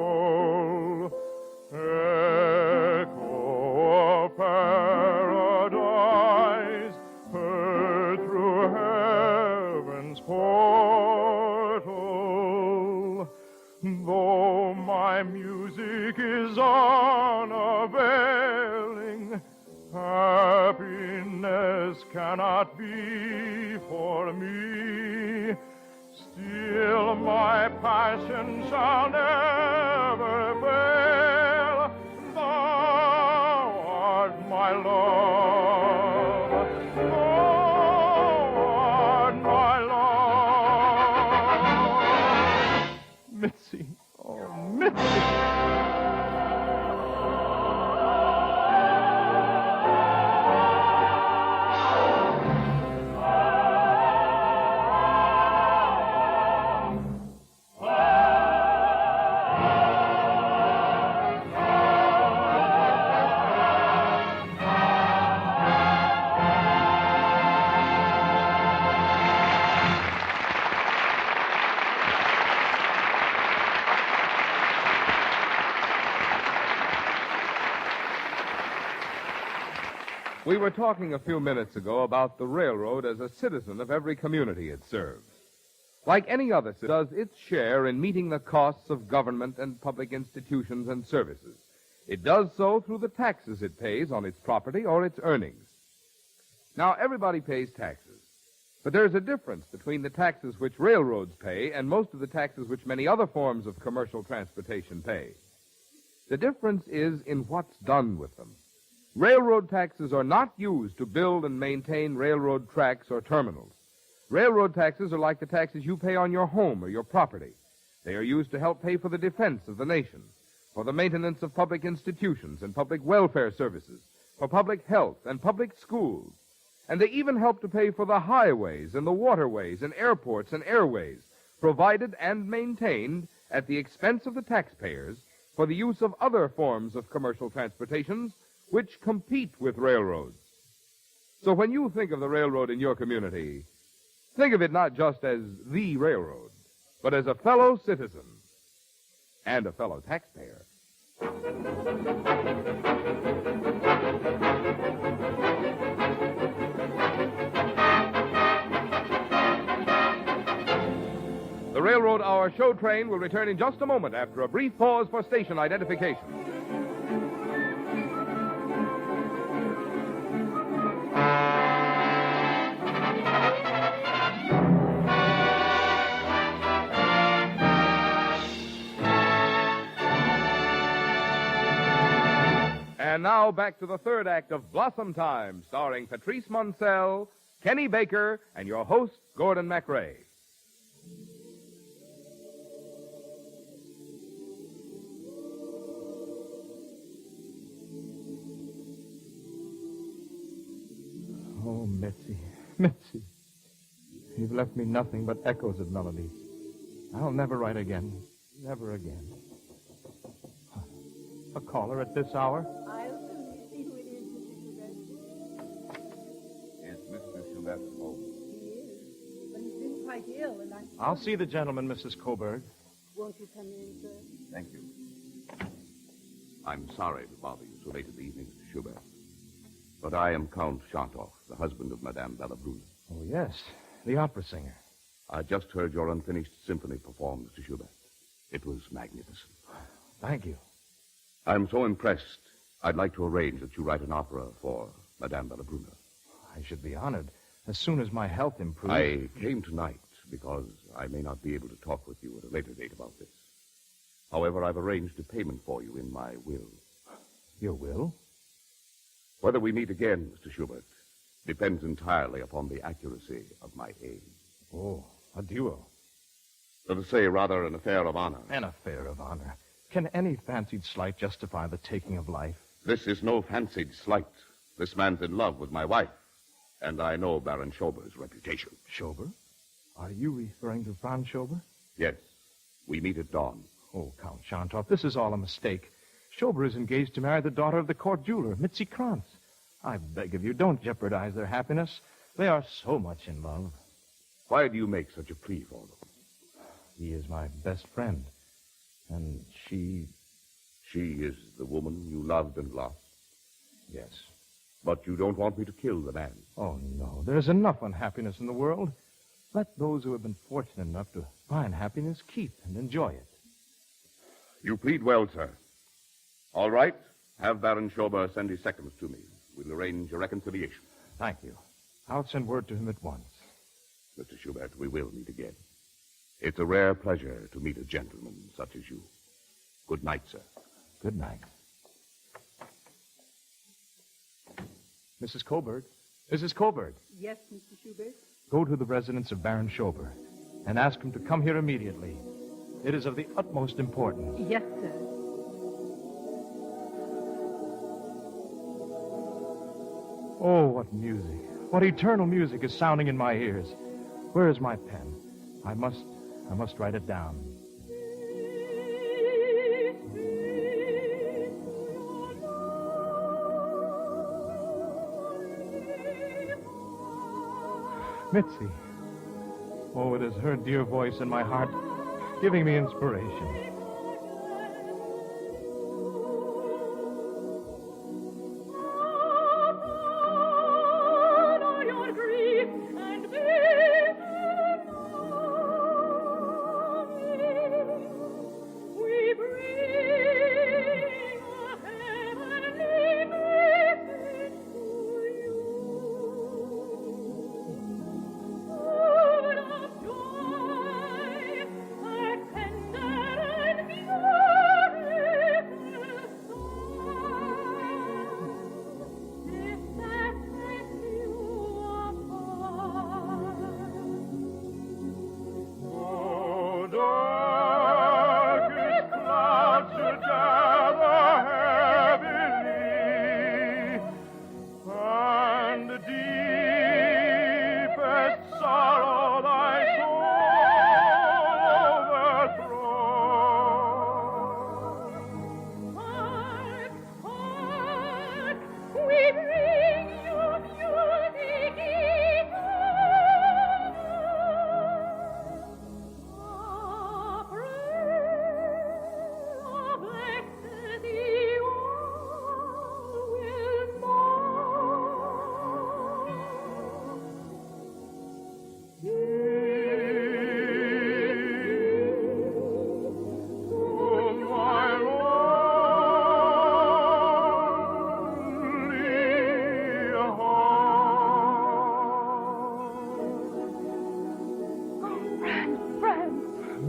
echo of paradise, heard through heaven's portal. Though my music is unavailing, happiness cannot be for me. Still my passion shall never fail. Thou art my love. Thou art my love. Mitzi. Oh, Mitzi. We were talking a few minutes ago about the railroad as a citizen of every community it serves. Like any other citizen, it does its share in meeting the costs of government and public institutions and services. It does so through the taxes it pays on its property or its earnings. Now, everybody pays taxes, but there's a difference between the taxes which railroads pay and most of the taxes which many other forms of commercial transportation pay. The difference is in what's done with them. Railroad taxes are not used to build and maintain railroad tracks or terminals. Railroad taxes are like the taxes you pay on your home or your property. They are used to help pay for the defense of the nation, for the maintenance of public institutions and public welfare services, for public health and public schools. And they even help to pay for the highways and the waterways and airports and airways, provided and maintained at the expense of the taxpayers for the use of other forms of commercial transportations which compete with railroads. So when you think of the railroad in your community, think of it not just as the railroad, but as a fellow citizen and a fellow taxpayer. The Railroad Hour show train will return in just a moment after a brief pause for station identification. And now back to the third act of Blossom Time, starring Patrice Munsell, Kenny Baker, and your host, Gordon MacRae. Oh, Mitzi, Mitzi. You've left me nothing but echoes of melodies. I'll never write again. Never again. A caller at this hour? I'll soon see who it is, Mr. Schubert. Is Mr. Schubert home? He is, but he's been quite ill, and I'll see the gentleman, Mrs. Coburg. Won't you come in, sir? Thank you. I'm sorry to bother you so late in the evening, Mr. Schubert. But I am Count Shartoff, the husband of Madame Ballabruna. Oh, yes, the opera singer. I just heard your unfinished symphony performed, Mr. Schubert. It was magnificent. Thank you. I'm so impressed, I'd like to arrange that you write an opera for Madame Ballabruna. I should be honored. As soon as my health improves. I came tonight because I may not be able to talk with you at a later date about this. However, I've arranged a payment for you in my will. Your will? Whether we meet again, Mr. Schubert, depends entirely upon the accuracy of my aim. Oh, a duo. Let us say, rather, an affair of honor. An affair of honor. Can any fancied slight justify the taking of life? This is no fancied slight. This man's in love with my wife, and I know Baron Schober's reputation. Schober? Are you referring to Franz Schober? Yes. We meet at dawn. Oh, Count Shantov, this is all a mistake. Schober is engaged to marry the daughter of the court jeweler, Mitzi Krantz. I beg of you, don't jeopardize their happiness. They are so much in love. Why do you make such a plea for them? He is my best friend. And she... She is the woman you loved and lost? Yes. But you don't want me to kill the man? Oh, no. There's enough unhappiness in the world. Let those who have been fortunate enough to find happiness keep and enjoy it. You plead well, sir. All right. Have Baron Schober send his seconds to me. We'll arrange a reconciliation. Thank you. I'll send word to him at once. Mr. Schubert, we will meet again. It's a rare pleasure to meet a gentleman such as you. Good night, sir. Good night. Mrs. Coburg. Mrs. Coburg. Yes, Mr. Schubert? Go to the residence of Baron Schober and ask him to come here immediately. It is of the utmost importance. Yes, sir. Oh, what music. What eternal music is sounding in my ears. Where is my pen? I must write it down. Mitzi. Oh, it is her dear voice in my heart giving me inspiration.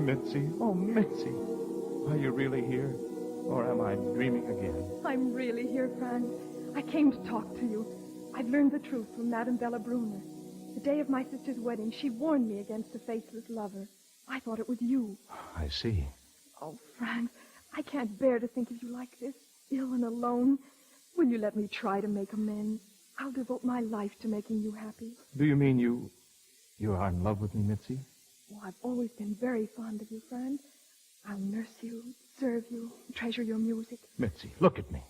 Mitzi. Oh, Mitzi. Are you really here? Or am I dreaming again? I'm really here, Franz. I came to talk to you. I've learned the truth from Madame Bella Brunner. The day of my sister's wedding, she warned me against a faithless lover. I thought it was you. I see. Oh, Franz, I can't bear to think of you like this, ill and alone. Will you let me try to make amends? I'll devote my life to making you happy. Do you mean you are in love with me, Mitzi? Oh, I've always been very fond of you, Franz. I'll nurse you, serve you, treasure your music. Mitzi, look at me.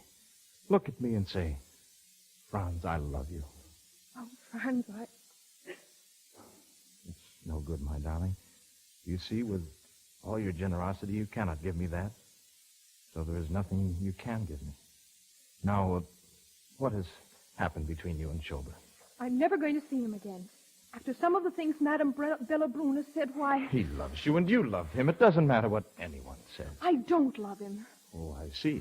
Look at me and say, Franz, I love you. Oh, Franz, It's no good, my darling. You see, with all your generosity, you cannot give me that. So there is nothing you can give me. Now, what has happened between you and Schober? I'm never going to see him again. After some of the things Madame Bella Brunner said, why... He loves you, and you love him. It doesn't matter what anyone says. I don't love him. Oh, I see.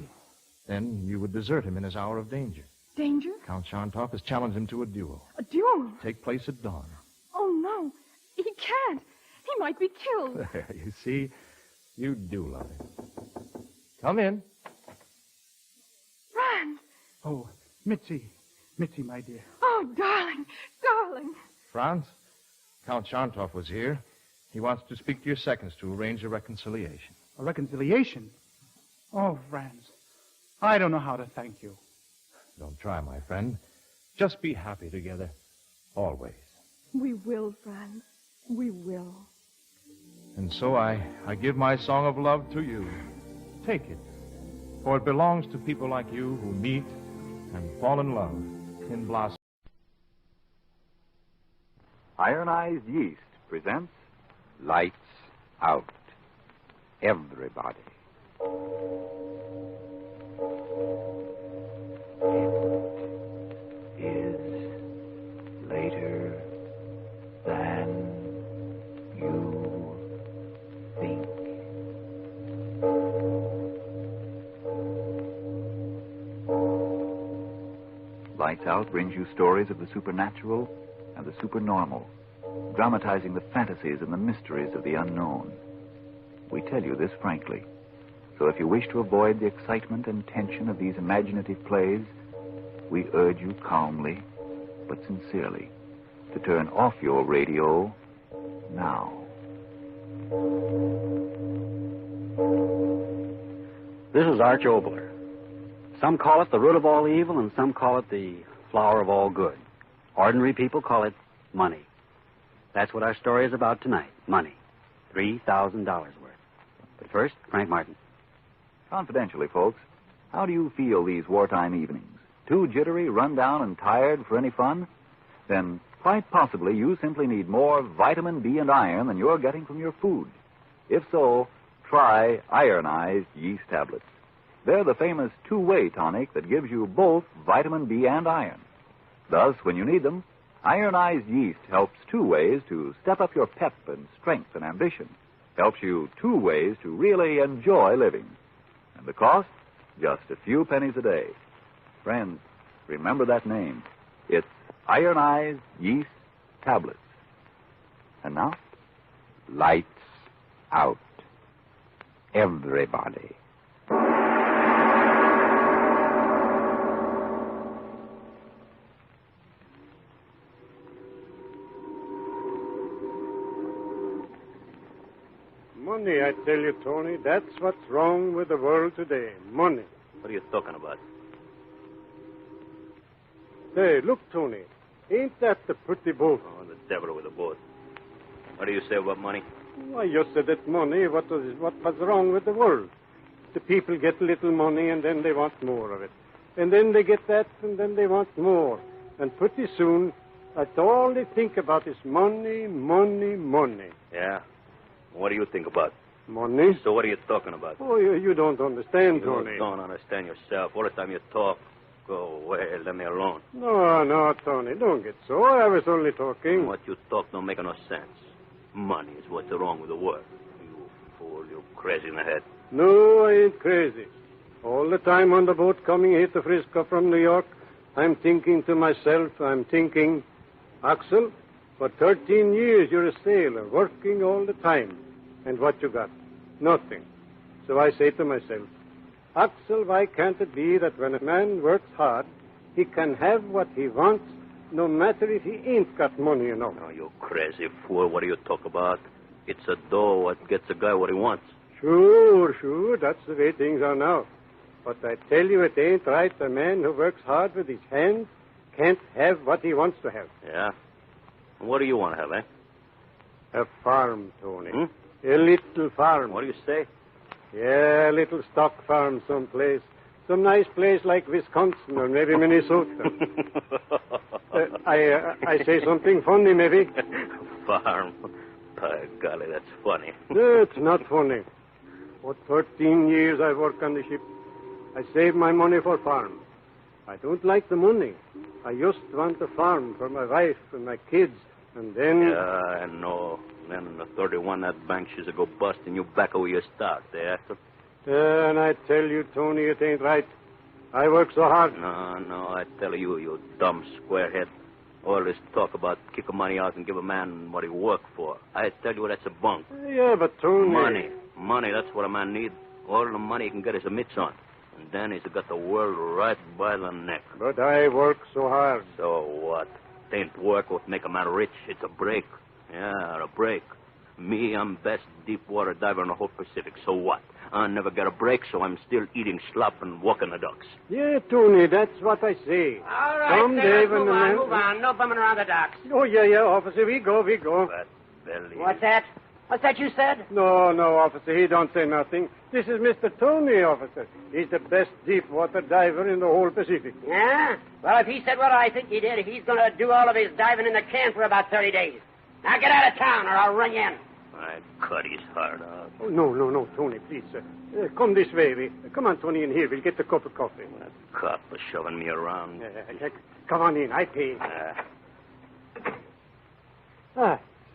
Then you would desert him in his hour of danger. Danger? Count Shantov has challenged him to a duel. A duel? Take place at dawn. Oh, no. He can't. He might be killed. There, you see, you do love him. Come in. Franz! Oh, Mitzi. Mitzi, my dear. Oh, darling, darling. Franz, Count Shantov was here. He wants to speak to your seconds to arrange a reconciliation. A reconciliation? Oh, Franz, I don't know how to thank you. Don't try, my friend. Just be happy together. Always. We will, Franz. We will. And so I give my song of love to you. Take it. For it belongs to people like you who meet and fall in love in blossom. Ironized Yeast presents Lights Out. Everybody. It is later than you think. Lights Out brings you stories of the supernatural and the supernormal, dramatizing the fantasies and the mysteries of the unknown. We tell you this frankly, so if you wish to avoid the excitement and tension of these imaginative plays, we urge you calmly, but sincerely, to turn off your radio now. This is Arch Obler. Some call it the root of all evil, and some call it the flower of all good. Ordinary people call it money. That's what our story is about tonight. Money. $3,000 worth. But first, Frank Martin. Confidentially, folks, how do you feel these wartime evenings? Too jittery, run down, and tired for any fun? Then quite possibly you simply need more vitamin B and iron than you're getting from your food. If so, try ironized yeast tablets. They're the famous two-way tonic that gives you both vitamin B and iron. Thus, when you need them, ironized yeast helps two ways to step up your pep and strength and ambition. Helps you two ways to really enjoy living. And the cost? Just a few pennies a day. Friends, remember that name. It's ironized yeast tablets. And now, Lights Out. Everybody. Money, I tell you, Tony. That's what's wrong with the world today. Money. What are you talking about? Hey, look, Tony. Ain't that the pretty boat? Oh, the devil with a boat. What do you say about money? Why, you said that money. What was wrong with the world? The people get a little money, and then they want more of it. And then they get that, and then they want more. And pretty soon, that's all they think about is money, money, money. Yeah? What do you think about? Money? So what are you talking about? Oh, you don't understand, Tony. You don't understand yourself. All the time you talk, go away, let me alone. No, Tony, don't get so. I was only talking. What you talk don't make no sense. Money is what's wrong with the world. You fool, you crazy in the head. No, I ain't crazy. All the time on the boat coming here to Frisco from New York, I'm thinking to myself, Axel, for 13 years you're a sailor, working all the time. And what you got? Nothing. So I say to myself, Axel, why can't it be that when a man works hard, he can have what he wants, no matter if he ain't got money enough? Oh, you crazy fool. What do you talk about? It's a dough what gets a guy what he wants. Sure. That's the way things are now. But I tell you, it ain't right. A man who works hard with his hands can't have what he wants to have. Yeah? What do you want to have, eh? A farm, Tony. A little farm. What do you say? Yeah, a little stock farm someplace. Some nice place like Wisconsin or maybe Minnesota. I say something funny, maybe. Farm. By golly, that's funny. No, it's not funny. For 13 years I work on the ship. I save my money for farm. I don't like the money. I just want a farm for my wife and my kids, and then... Yeah, I know. Then in the 31, that bank she's a go bust, and you back away your start, eh? And I tell you, Tony, it ain't right. I work so hard. No, I tell you, you dumb squarehead. All this talk about kick money out and give a man what he worked for. I tell you, that's a bunk. Yeah, but Tony... Money, that's what a man needs. All the money he can get is a mitts on. And then he's got the world right by the neck. But I work so hard. So what? It ain't work what make a man rich. It's a break. Yeah, a break. Me, I'm best deep water diver in the whole Pacific. So what? I never get a break, so I'm still eating slop and walking the ducks. Yeah, Tony, that's what I say. All right, Come, Dave, move on. No bumming around the docks. Oh, yeah, officer. We go. That belly. What's that? What's that you said? No, officer. He don't say nothing. This is Mr. Tony, officer. He's the best deep water diver in the whole Pacific. Yeah? Well, if he said what I think he did, he's going to do all of his diving in the can for about 30 days. Now get out of town or I'll run you in. I cut his heart out. Oh, no, Tony, please, sir. Come this way. Come on, Tony, in here. We'll get the cup of coffee. That cop was shoving me around. Come on in. I pay.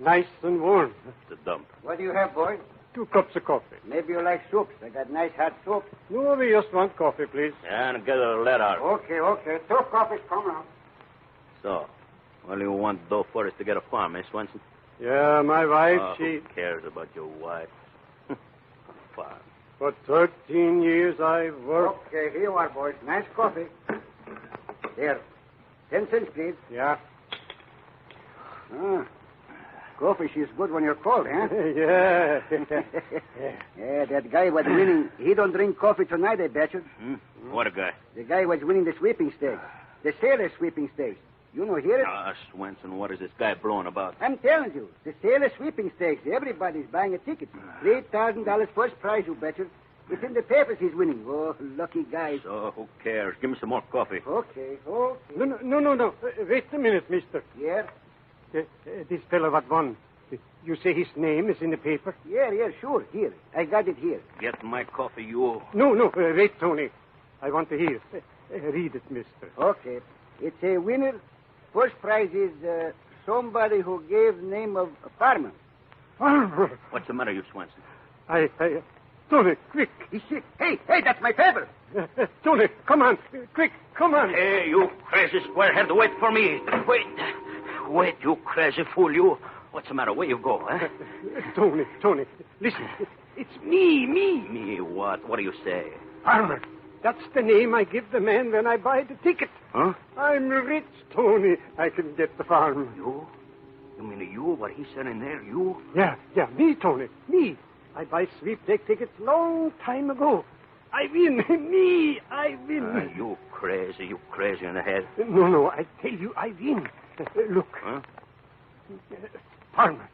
Nice and warm. The dump. What do you have, boy? 2 cups of coffee. Maybe you like soups. I got nice hot soup. No, we just want coffee, please. Yeah, and get a letter out. Okay. 2 coffees coming up. So, what do you want dough for us to get a farm, eh, Swenson? Yeah, my wife, Who cares about your wife? Farm. For 13 years I've worked. Okay, here you are, boys. Nice coffee. Here. 10 cents, please. Yeah. Coffee, she's good when you're cold, huh? Yeah. Yeah, that guy was winning. He don't drink coffee tonight, I bet you. What a guy. The guy was winning the sweeping stakes. The sailor sweeping stakes. You know, hear it? Swenson, what is this guy blowing about? I'm telling you, the sailor sweeping stakes. Everybody's buying a ticket. $3,000 first prize, you betcha. It's in the papers he's winning. Oh, lucky guy. So, who cares? Give me some more coffee. Okay. No. Wait a minute, mister. Yeah? This fellow what won. You say his name is in the paper? Yeah, sure. Here. I got it here. Get my coffee, you. No. Wait, Tony. I want to hear. Read it, mister. Okay. It's a winner. First prize is somebody who gave the name of Farmer. Farmer? What's the matter, you Swenson? Tony, quick. He's sick. Hey, that's my paper. Tony, come on. Quick, come on. Hey, you crazy squarehead, wait for me. Wait, you crazy fool, you. What's the matter? Where you go, huh? Tony, listen. It's me. Me what? What do you say? Farmer. That's the name I give the man when I buy the ticket. Huh? I'm rich, Tony. I can get the farm. You? You mean you? What he said in there? You? Yeah. Me, Tony. Me. I buy sweepstake tickets long time ago. I win. I win. You crazy in the head. No. I tell you, I win. Look. Huh? Farmer.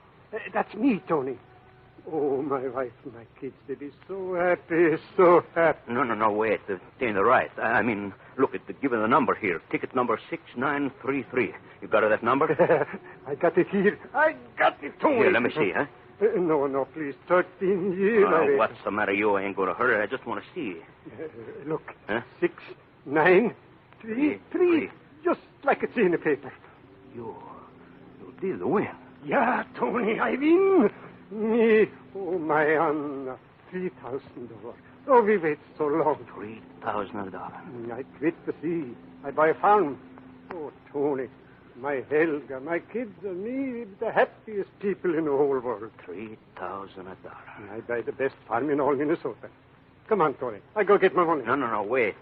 That's me, Tony. Oh, my wife and my kids, they be so happy. No, wait. It ain't right. I mean, look, give it the number here. Ticket number 6933. You got that number? I got it here. I got it, Tony. Here, let me see, huh? No, please. 13 years. What's the matter? You ain't going to hurry. I just want to see. Look. Huh? 6, 9, 3. Just like it's in the paper. You did win. Yeah, Tony, I win. Me, oh, my Anna, $3,000. Oh, we wait so long. $3,000. I quit the sea. I buy a farm. Oh, Tony, my Helga, my kids and me, the happiest people in the whole world. $3,000. I buy the best farm in all Minnesota. Come on, Tony. I go get my money. No, wait.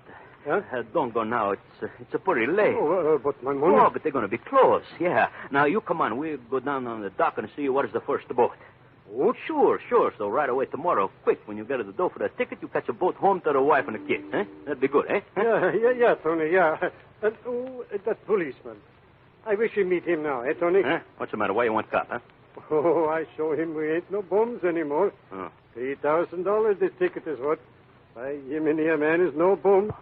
Huh? Don't go now. It's a pretty late. Oh, but my money... Oh, but they're going to be closed, yeah. Now, you come on. We'll go down on the dock and see what is the first boat. Oh, sure. So right away tomorrow, quick, when you get to the door for that ticket, you catch a boat home to the wife and the kids, eh? That'd be good, eh? Yeah, Tony, yeah. That policeman. I wish you meet him now, eh, Tony? Huh? What's the matter? Why you want cop, huh? Oh, I show him we ain't no bums anymore. Oh. $3,000 this ticket is what. By Jiminy, a man is no bum.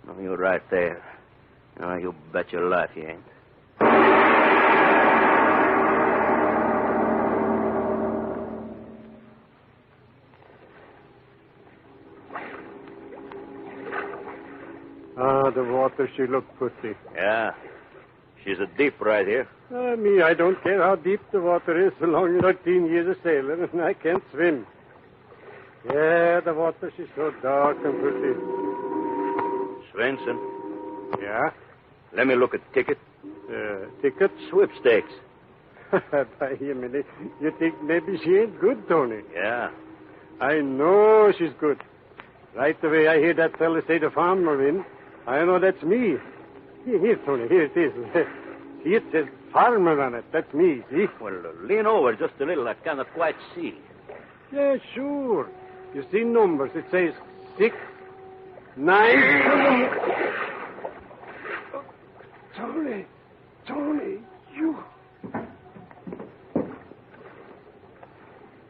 No, you're right there. No, you bet your life you ain't. The water, she looked pretty. Yeah. She's a deep right here. Me, I don't care how deep the water is, so long as 13 years a sailor and I can't swim. Yeah, the water, she's so dark and pretty. Swenson. Yeah? Let me look at the ticket. Ticket? Sweepstakes. By Jiminy, you think maybe she ain't good, Tony? Yeah. I know she's good. Right away I hear that fella say the farmer win. I know that's me. Here, Tony, here it is. It says farmer on it. That's me, see? Well, lean over just a little. I cannot quite see. Yeah, sure. You see numbers. It says 6, 9... Tony, you...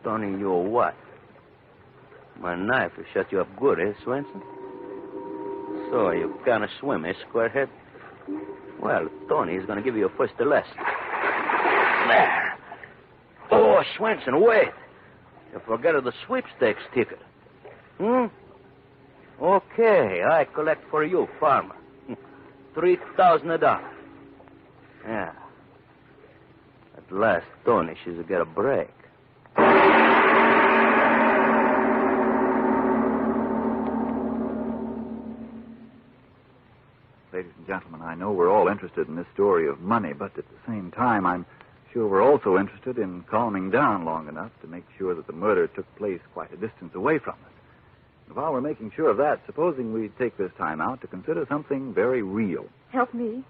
Tony, you what? My knife will shut you up good, eh, Swenson? So you can't swim, eh, squarehead? Well, Tony's going to give you a first lesson. There. Oh, Swenson, wait. You forgot the sweepstakes ticket. Okay, I collect for you, farmer. $3,000. Yeah. At last, Tony, she's get a break. Ladies and gentlemen, I know we're all interested in this story of money, but at the same time, I'm sure we're also interested in calming down long enough to make sure that the murder took place quite a distance away from us. And while we're making sure of that, supposing we take this time out to consider something very real. Help me?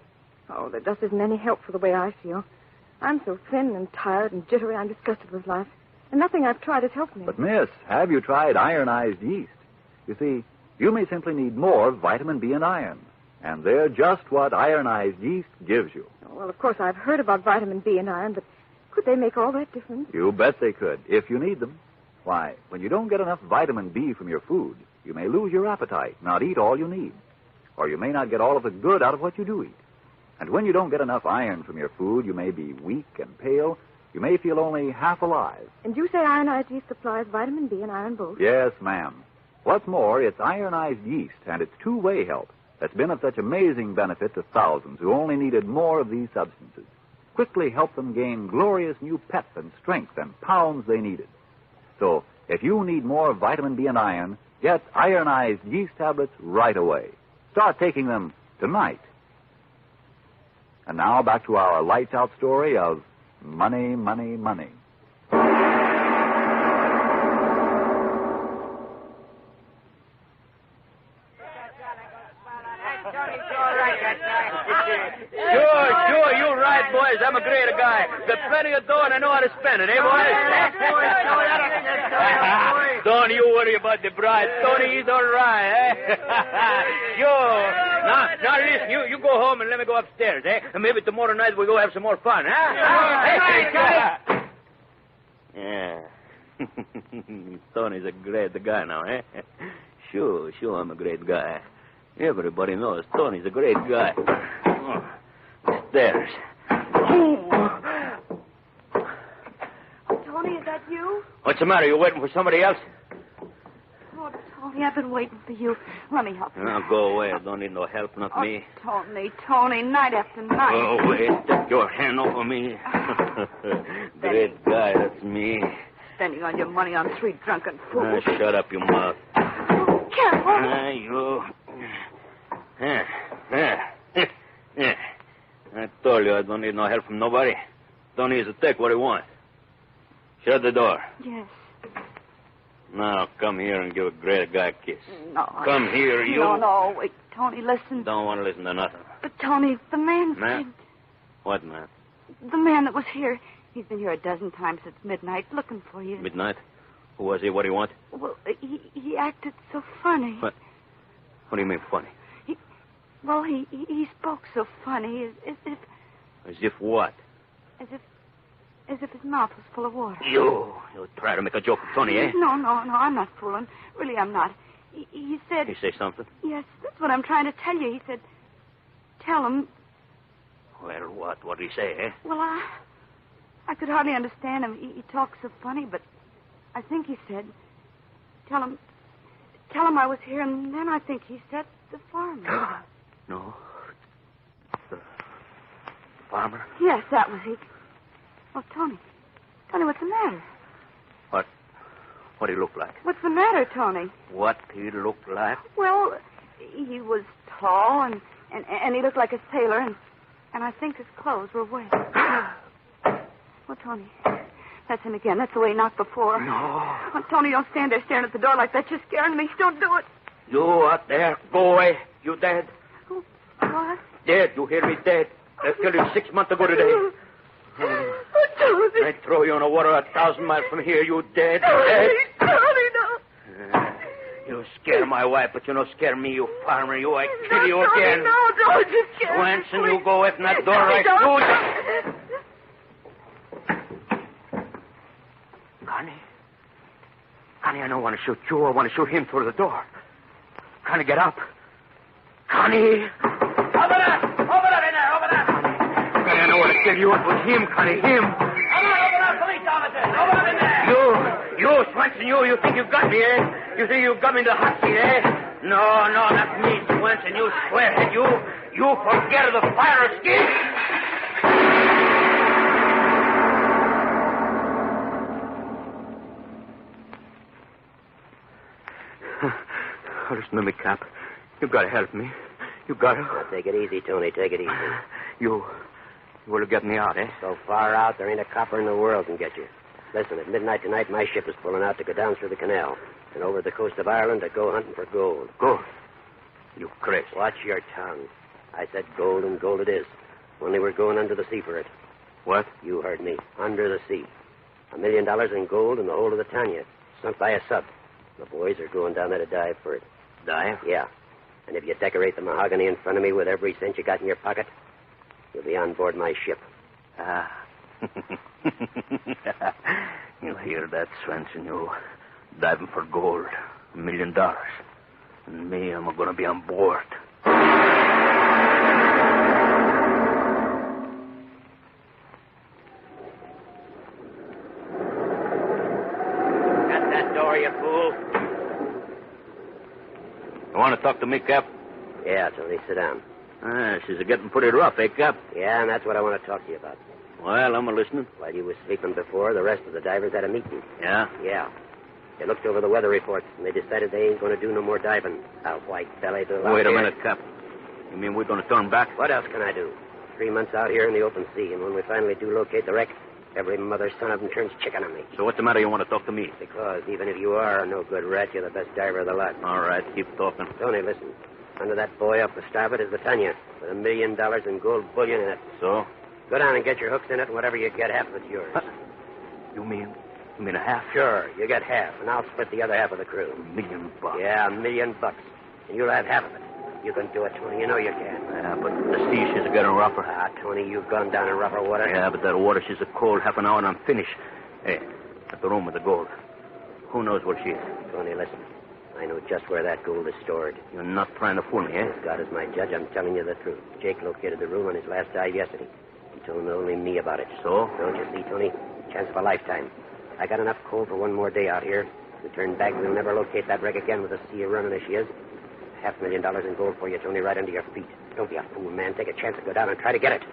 Oh, there just isn't any help for the way I feel. I'm so thin and tired and jittery, I'm disgusted with life. And nothing I've tried has helped me. But, miss, have you tried ironized yeast? You see, you may simply need more vitamin B and iron. And they're just what ironized yeast gives you. Well, of course, I've heard about vitamin B and iron, but could they make all that difference? You bet they could, if you need them. Why, when you don't get enough vitamin B from your food, you may lose your appetite, not eat all you need. Or you may not get all of the good out of what you do eat. And when you don't get enough iron from your food, you may be weak and pale. You may feel only half alive. And you say ironized yeast supplies vitamin B and iron both? Yes, ma'am. What's more, it's ironized yeast, and it's two-way help that's been of such amazing benefit to thousands who only needed more of these substances. Quickly help them gain glorious new pep and strength and pounds they needed. So, if you need more vitamin B and iron, get ironized yeast tablets right away. Start taking them tonight. And now back to our lights-out story of money, money, money. Sure, you're right, boys. I'm a great guy. Got plenty of dough and I know how to spend it, eh, boys? Don't you worry about the bride. Tony, he's all right, eh? Sure. Now, listen, you go home and let me go upstairs, eh? And maybe tomorrow night we'll go have some more fun, huh? Yeah. Tony's a great guy now, eh? Sure, I'm a great guy. Everybody knows Tony's a great guy. Stairs. Tony, is that you? What's the matter? You waiting for somebody else? Oh, Tony, I've been waiting for you. Let me help you. Now, go away. I don't need no help, not me. Tony, night after night. Go away. Take your hand off of me. Great guy, that's me. Spending all your money on 3 drunken fools. Shut up, your mouth. Careful. You. I told you I don't need no help from nobody. Tony is to take what he wants. Shut the door. Yes. Now, come here and give a great guy a kiss. No. Come here, you. No, wait. Tony, listen. Don't want to listen to nothing. But, Tony, the man... Man? What man? The man that was here. He's been here a dozen times since midnight looking for you. Midnight? Who was he? What do you want? Well, he acted so funny. What do you mean, funny? He spoke so funny, as if... As if what? As if his mouth was full of water. You try to make a joke of Tony, eh? No, I'm not fooling. Really, I'm not. He said... He say something? Yes, that's what I'm trying to tell you. He said, tell him... Well, what? What did he say, eh? Well, I could hardly understand him. He talked so funny, but I think he said, tell him I was here, and then I think he said the farmer. No. The farmer? Yes, that was he. Oh, Tony, what's the matter? What he look like? What's the matter, Tony? What he look like? Well, he was tall, and he looked like a sailor, and I think his clothes were wet. Well, Tony, that's him again. That's the way he knocked before. No. Oh, Tony, don't stand there staring at the door like that. You're scaring me. Don't do it. You out there. Go away. You dead. What? Dead. You hear me? Dead. They killed you 6 months ago today. Tony. I'd throw you in the water 1,000 miles from here. You dead. Tony, Dead. Tony, no. You scare my wife, but you don't scare me, you farmer. You, I kill you Tony, again. No, don't you scare me. Swanson, you go away from that door. I shoot. Connie, I don't want to shoot you. I want to shoot him through the door. Connie, get up. Connie! Over there, in there, over there. Connie, I know where to kill you. It was him, Connie, him. Over there, police officer. Over there, in there. You, Swanson, you think you got me, eh? You think you got me in the hot seat, eh? No, not me, Swanson. You squarehead, you forget the fire escape. Listen to me, Cap. You gotta help me. You gotta. Now, take it easy, Tony. Take it easy. You will get me out, eh? So far out, there ain't a copper in the world can get you. Listen, at midnight tonight, my ship is pulling out to go down through the canal and over the coast of Ireland to go hunting for gold. Gold? You crazy. Watch your tongue. I said gold, and gold it is. Only we're going under the sea for it. What? You heard me. Under the sea. $1 million in gold in the hold of the Tanya, sunk by a sub. The boys are going down there to dive for it. Dive? Yeah. And if you decorate the mahogany in front of me with every cent you got in your pocket, you'll be on board my ship. Ah. You hear that, Swanson? You diving for gold. $1 million. And me, I'm going to be on board. Shut that door, you fool. You want to talk to me, Cap? Yeah, Tony, sit down. She's getting pretty rough, eh, Cap? Yeah, and that's what I want to talk to you about. Well, I'm listening. While you was sleeping before, the rest of the divers had a meeting. Yeah? Yeah. They looked over the weather reports, and they decided they ain't going to do no more diving. A white-bellied little Wait a minute, Cap. You mean we're going to turn back? What else can I do? 3 months out here in the open sea, and when we finally do locate the wreck, every mother's son of them turns chicken on me. So what's the matter? You want to talk to me? Because even if you are a no-good rat, you're the best diver of the lot. All right, keep talking. Tony, listen. Under that buoy up the starboard is the Tanya, with $1 million in gold bullion in it. So? Go down and get your hooks in it, and whatever you get, half of it's yours. You mean a half? Sure, you get half, and I'll split the other half of the crew. $1 million? Yeah, $1 million. And you'll have half of it. You can do it, Tony. You know you can. Yeah, but the sea, she's getting rougher. Ah, Tony, you've gone down in rougher water. Yeah, but that water, she's a cold half an hour and I'm finished. Hey, at the room with the gold. Who knows where she is? Tony, listen. I know just where that gold is stored. You're not trying to fool me, eh? God is my judge. I'm telling you the truth. Jake located the room on his last dive yesterday. He told only me about it. So? Don't you see, Tony? Chance of a lifetime. I got enough coal for one more day out here. If we turn back, we'll never locate that wreck again with the sea running as she is. $500,000 in gold for you, Tony, right under your feet. Don't be a fool, man. Take a chance to go down and try to get it.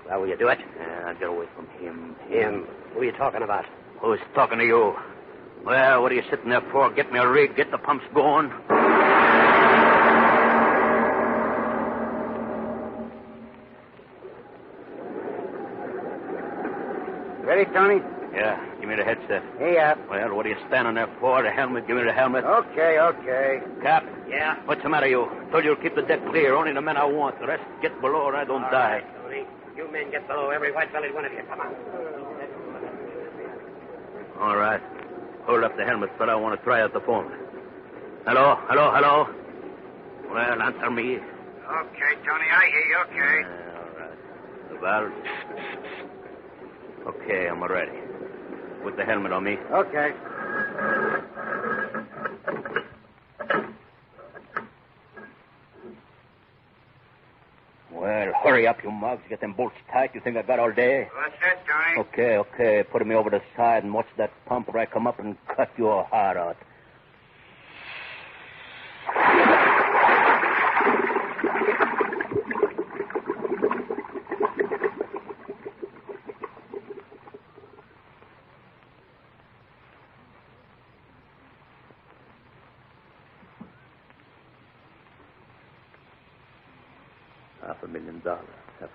Well, will you do it? Get away from him. Him? Who are you talking about? Who's talking to you? Well, what are you sitting there for? Get me a rig. Get the pumps going. Ready, Tony? Yeah, give me the headset. Hey, up. Well, what are you standing there for? The helmet? Give me the helmet. Okay. Cap? Yeah? What's the matter, you? Told you to keep the deck clear. Only the men I want. The rest get below or I don't die. Right, Tony. You men get below. Every white-bellied one of you. Come on. All right. Hold up the helmet, but I want to try out the phone. Hello? Well, answer me. Okay, Tony, I hear you, okay. All right. The valve. Okay, I'm ready. Put the helmet on me. Okay. Well, hurry up, you mugs. Get them bolts tight. You think I got all day? What's that, Tony? Okay. Put me over the side and watch that pump or I come up and cut your heart out.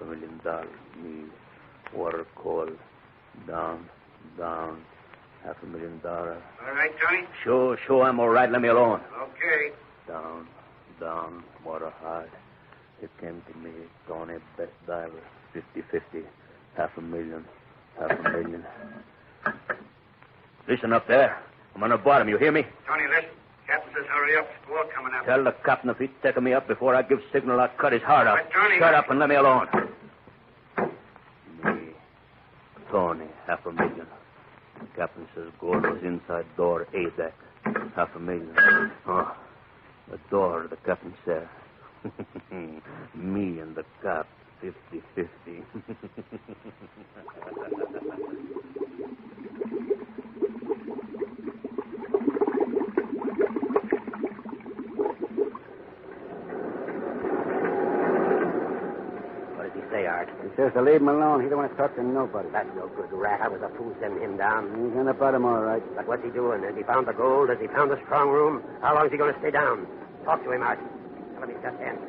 $500,000. Me, water, coal, down. $500,000. All right, Tony? Sure, I'm all right. Let me alone. Okay. Down, water hard. It came to me, Tony, best diver, 50-50, $500,000. Listen up there. I'm on the bottom, you hear me? Tony, listen. Captain says hurry up. Squall coming up. Tell the captain if he's taking me up before I give signal, I'll cut his heart out. But, Tony... Shut up and let me alone. Me, Tony, $500,000. The captain says gold was inside door A deck. $500,000. Oh, the door, the captain said. Me and the cap, 50-50. Say, Art. He says to leave him alone. He don't want to talk to nobody. That's no good, rat. I was a fool sending him down. He's going to butt him all right. But what's he doing? Has he found the gold? Has he found the strong room? How long is he going to stay down? Talk to him, Art. Tell him he's got answers.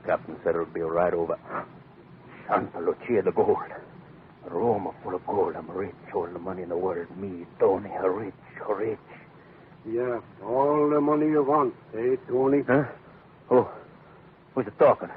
Captain said it'll be right over. Santa Lucia, the gold. Roma full of gold. I'm rich. All the money in the world. Me, Tony, rich. Yeah, all the money you want, eh, Tony? Huh? Oh, who's it talking?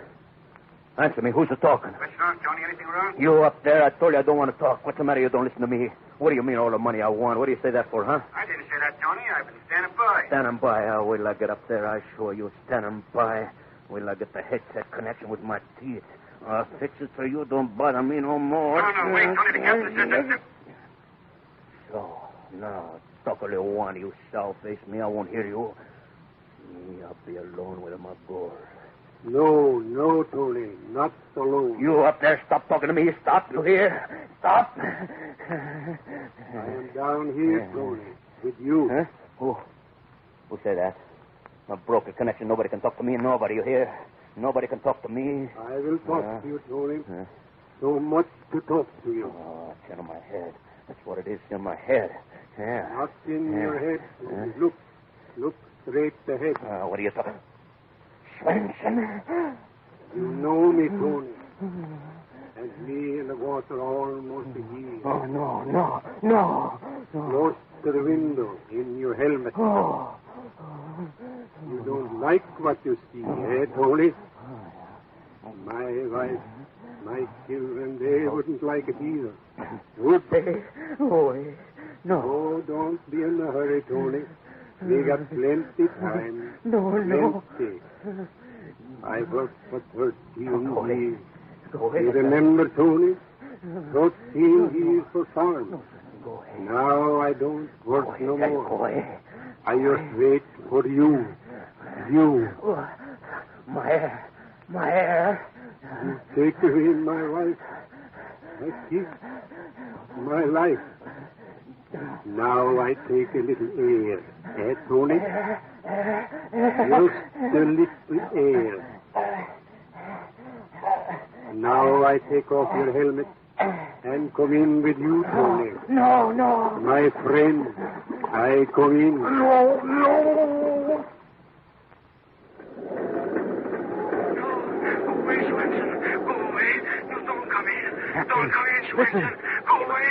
Answer me, who's it talking? What's wrong, Tony? Anything wrong? You up there, I told you I don't want to talk. What's the matter? You don't listen to me. What do you mean all the money I want? What do you say that for, huh? I didn't say that, Tony. I've been standing by. Standing by. Oh, wait till I get up there. I show you standing by. Wait till I get the headset connection with my teeth. I'll fix it so you don't bother me no more. No, wait, Tony. The captain said that... So, now, talk all you want, you sour-face me. I won't hear you. Me, I'll be alone with my gold. No, Tony. Not alone. You up there, stop talking to me. Stop, you hear? Stop. I am down here, Tony, with you. Huh? Who said that? I broke the connection. Nobody can talk to me. Nobody, you hear? Nobody can talk to me. I will talk to you, Tony. So much to talk to you. Oh, it's in my head. That's what it is, in my head. Yeah. Not in your head. Look straight ahead. What are you talking? Swenson? You know me, Tony. And me in the water almost a year. Oh, no. Close to the window, in your helmet. Oh. You don't like what you see, eh, Tony? My wife, my children, they wouldn't like it either. Would they? No. Oh, don't be in a hurry, Tony. We got plenty time. No. Plenty. I worked for 13 years. Go ahead. You remember, Tony? 13 years for farm. Now I don't work no more. I just wait for you. My hair. You take away my wife, my kids, my life. Now I take a little air. Eh, Tony? Just a little air. Now I take off your helmet and come in with you, Tony. No. My friend, I come in. No. Go away, Swenson. Go away. No, don't come in. Don't come in, Swenson. Go away.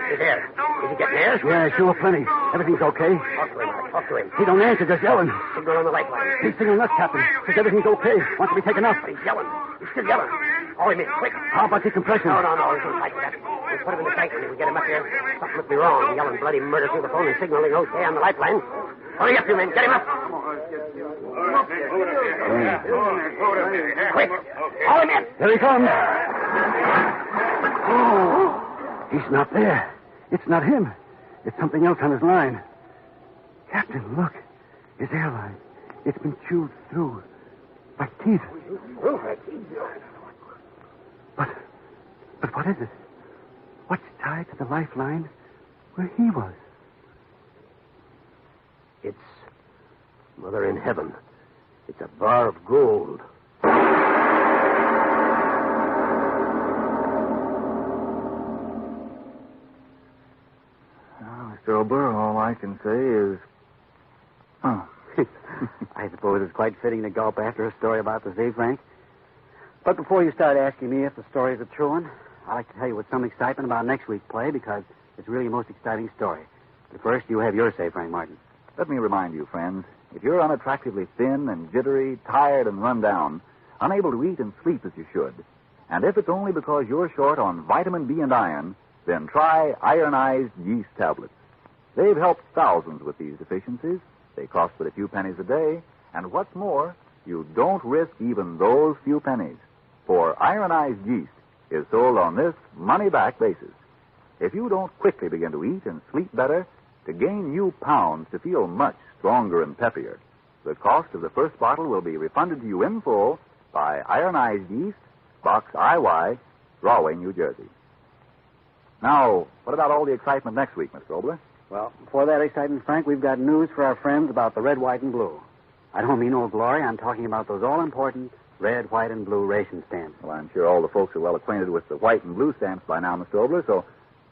Hey there. Is he getting airs? Yeah, sure, plenty. Everything's okay. Talk to him. He don't answer, just yelling. Signal on the lifeline. He's signaling us, Captain. Says everything's okay. Wants to be taken up. But he's yelling. He's still yelling. Haul him in, quick. How about decompression? No. He's in fight with that. We'll put him in the tank when we get him up here. Something must be wrong. Yelling bloody murder through the phone and signaling okay on the lifeline. Hurry up, you men. Get him up. Quick. Haul him in. Here he comes. Oh, he's not there. It's not him. It's something else on his line. Captain, look. His airline. It's been chewed through by teeth. But what is it? What's tied to the lifeline where he was? It's Mother in Heaven. It's a bar of gold. Mr. Ober, all I can say is... Oh, I suppose it's quite fitting to gulp after a story about the sea, Frank. But before you start asking me if the story's a true one, I'd like to tell you with some excitement about next week's play because it's really a most exciting story. But first, you have your say, Frank Martin. Let me remind you, friends, if you're unattractively thin and jittery, tired and run down, unable to eat and sleep as you should, and if it's only because you're short on vitamin B and iron, then try ironized yeast tablets. They've helped thousands with these deficiencies. They cost but a few pennies a day, and what's more, you don't risk even those few pennies, for ironized yeast is sold on this money-back basis. If you don't quickly begin to eat and sleep better, to gain new pounds, to feel much stronger and peppier, the cost of the first bottle will be refunded to you in full by ironized yeast, Box IY, Rahway, New Jersey. Now, what about all the excitement next week, Mr. Obler? Well, before that excitement, Frank, we've got news for our friends about the red, white, and blue. I don't mean Old Glory. I'm talking about those all-important red, white, and blue ration stamps. Well, I'm sure all the folks are well acquainted with the white and blue stamps by now, Mr. Obler, so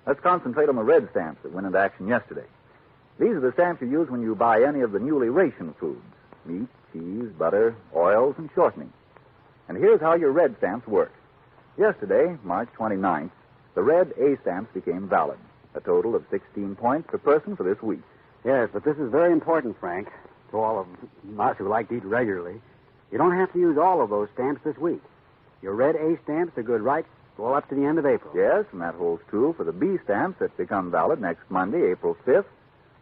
let's concentrate on the red stamps that went into action yesterday. These are the stamps you use when you buy any of the newly rationed foods: meat, cheese, butter, oils, and shortening. And here's how your red stamps work. Yesterday, March 29th, the red A stamps became valid, a total of 16 points per person for this week. Yes, but this is very important, Frank, to all of us who like to eat regularly. You don't have to use all of those stamps this week. Your red A stamps are good right well up to the end of April. Yes, and that holds true for the B stamps that become valid next Monday, April 5th.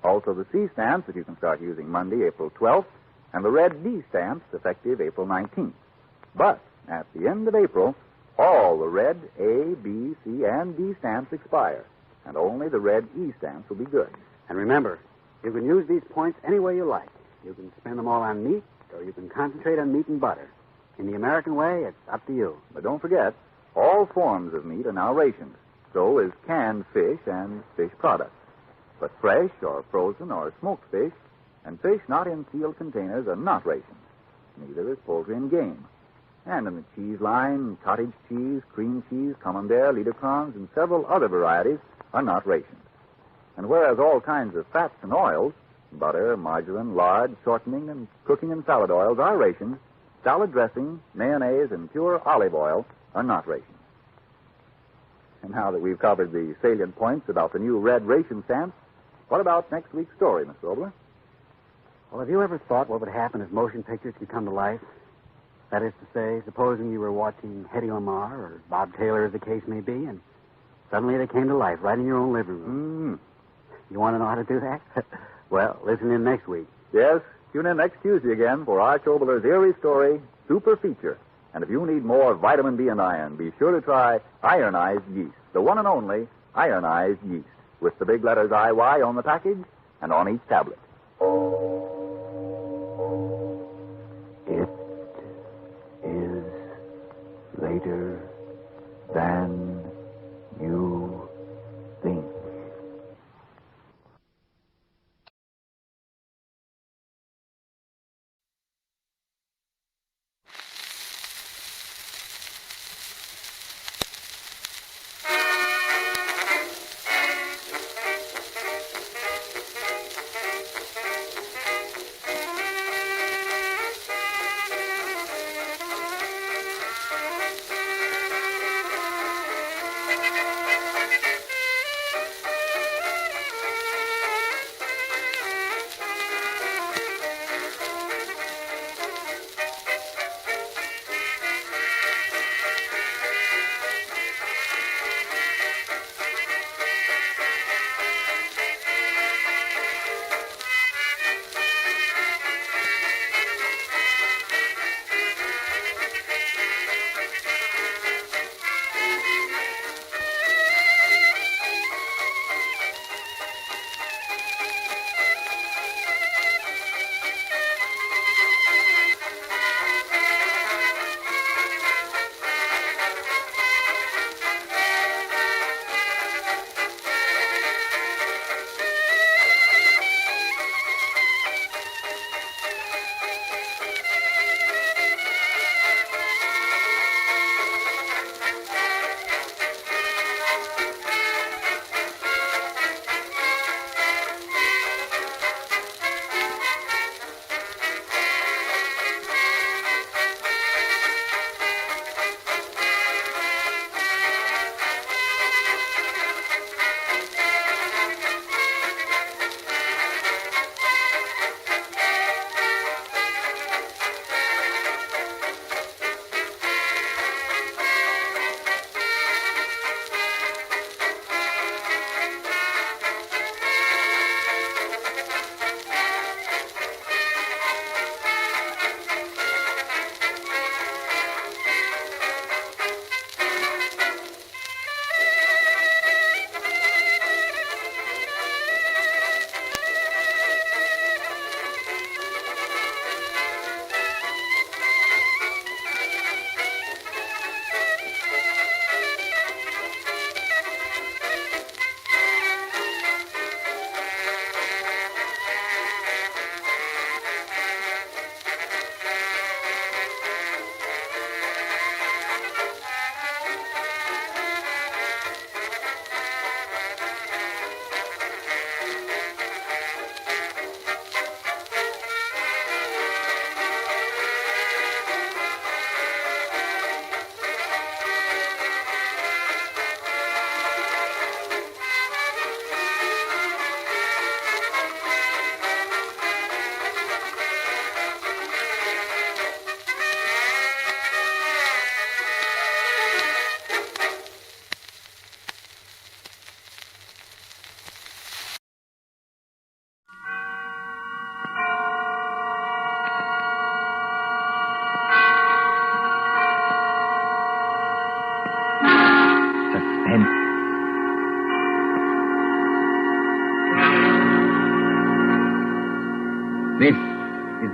Also the C stamps that you can start using Monday, April 12th, and the red D stamps effective April 19th. But at the end of April, all the red A, B, C, and D stamps expire, and only the red E stamps will be good. And remember, you can use these points any way you like. You can spend them all on meat, or you can concentrate on meat and butter. In the American way, it's up to you. But don't forget, all forms of meat are now rationed. So is canned fish and fish products. But fresh or frozen or smoked fish and fish not in sealed containers are not rationed. Neither is poultry and game. And in the cheese line, cottage cheese, cream cheese, camembert, liederkranz, and several other varieties are not rationed. And whereas all kinds of fats and oils, butter, margarine, lard, shortening, and cooking and salad oils are rationed, salad dressing, mayonnaise, and pure olive oil are not rationed. And now that we've covered the salient points about the new red ration stamps, what about next week's story, Mr. Obler? Well, have you ever thought what would happen if motion pictures could come to life? That is to say, supposing you were watching Hedy Lamarr or Bob Taylor, as the case may be, and suddenly they came to life right in your own living room. You want to know how to do that? Well, listen in next week. Yes, tune in next Tuesday again for Arch Obler's eerie story, Super Feature. And if you need more vitamin B and iron, be sure to try ironized yeast, the one and only ironized yeast, with the big letters IY on the package and on each tablet. It is later than you think.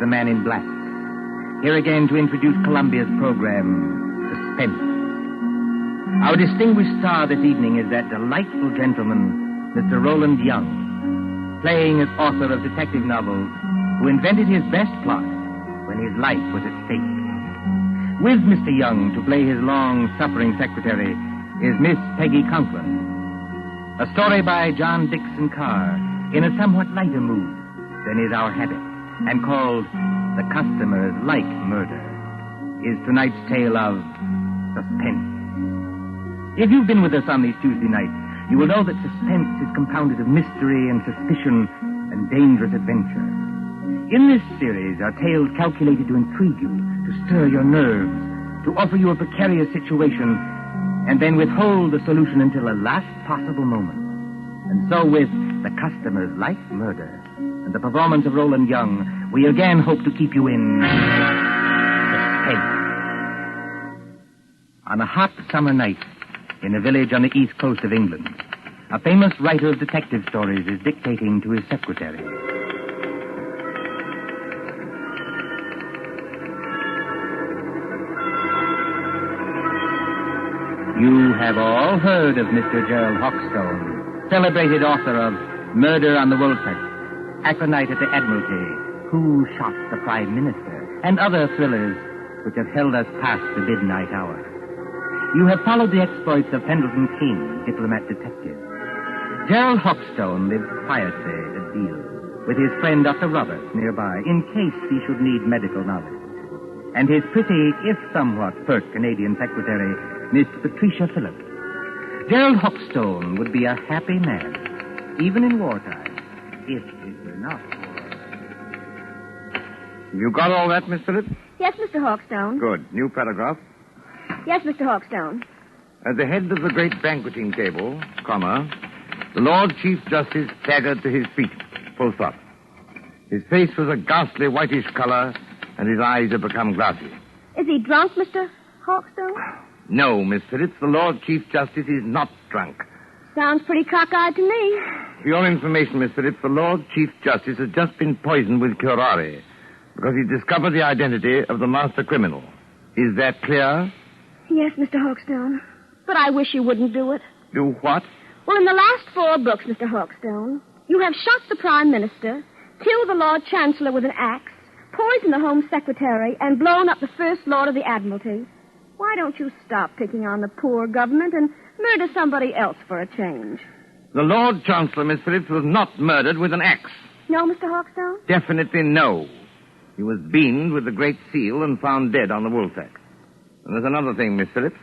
the Man in Black. Here again to introduce Columbia's program, Suspense. Our distinguished star this evening is that delightful gentleman, Mr. Roland Young, playing as author of detective novels, who invented his best plot when his life was at stake. With Mr. Young to play his long-suffering secretary is Miss Peggy Conklin. A story by John Dickson Carr in a somewhat lighter mood than is our habit, and called The Customers Like Murder, is tonight's tale of suspense. If you've been with us on these Tuesday nights, you will know that suspense is compounded of mystery and suspicion and dangerous adventure. In this series are tales calculated to intrigue you, to stir your nerves, to offer you a precarious situation, and then withhold the solution until the last possible moment. And so with The Customers Like Murder and the performance of Roland Young, we again hope to keep you in suspense. On a hot summer night in a village on the east coast of England, a famous writer of detective stories is dictating to his secretary. You have all heard of Mr. Gerald Hawkstone, celebrated author of Murder on the Woolsack, Aconite at the Admiralty, Who Shot the Prime Minister, and other thrillers which have held us past the midnight hour. You have followed the exploits of Pendleton King, diplomat detective. Gerald Hawkstone lives quietly at Deal with his friend Dr. Roberts nearby, in case he should need medical knowledge. And his pretty, if somewhat pert Canadian secretary, Miss Patricia Phillips. Gerald Hawkstone would be a happy man, even in wartime, if it were not for... You got all that, Miss Phillips? Yes, Mr. Hawkstone. Good. New paragraph. Yes, Mr. Hawkstone. At the head of the great banqueting table, comma, the Lord Chief Justice staggered to his feet, full stop. His face was a ghastly whitish color, and his eyes had become glassy. Is he drunk, Mr. Hawkstone? No, Miss Phillips, the Lord Chief Justice is not drunk. Sounds pretty cockeyed to me. For your information, Miss Phillips, the Lord Chief Justice has just been poisoned with curare because he discovered the identity of the master criminal. Is that clear? Yes, Mr. Hawkstone. But I wish you wouldn't do it. Do what? Well, in the last 4 books, Mr. Hawkstone, you have shot the Prime Minister, killed the Lord Chancellor with an axe, poisoned the Home Secretary, and blown up the First Lord of the Admiralty. Why don't you stop picking on the poor government and murder somebody else for a change? The Lord Chancellor, Miss Phillips, was not murdered with an axe. No, Mr. Hawkstone? Definitely no. He was beamed with the Great Seal and found dead on the woolsack. And there's another thing, Miss Phillips.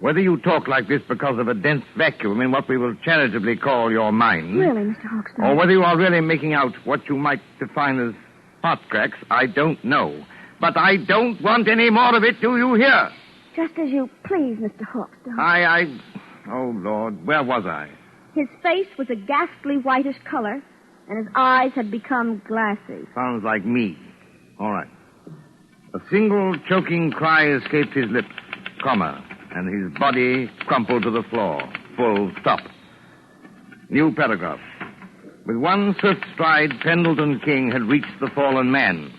Whether you talk like this because of a dense vacuum in what we will charitably call your mind... Really, Mr. Hawkstone? Or whether you are really making out what you might define as hot cracks, I don't know. But I don't want any more of it, do you hear? Just as you please, Mr. Hawkstone. Oh, Lord, where was I? His face was a ghastly whitish color, and his eyes had become glassy. Sounds like me. All right. A single choking cry escaped his lips, comma, and his body crumpled to the floor, full stop. New paragraph. With one swift stride, Pendleton King had reached the fallen man.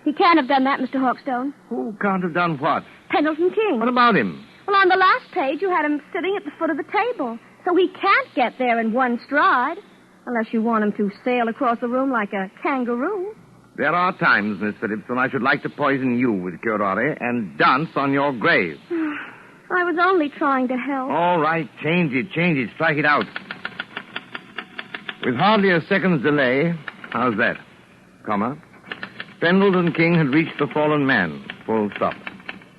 He can't have done that, Mr. Hawkstone. Who can't have done what? Pendleton King. What about him? Well, on the last page, you had him sitting at the foot of the table. So he can't get there in one stride, unless you want him to sail across the room like a kangaroo. There are times, Miss Phillips, when I should like to poison you with curare and dance on your grave. I was only trying to help. All right, change it, strike it out. With hardly a second's delay, how's that? Comma. Pendleton King had reached the fallen man, full stop.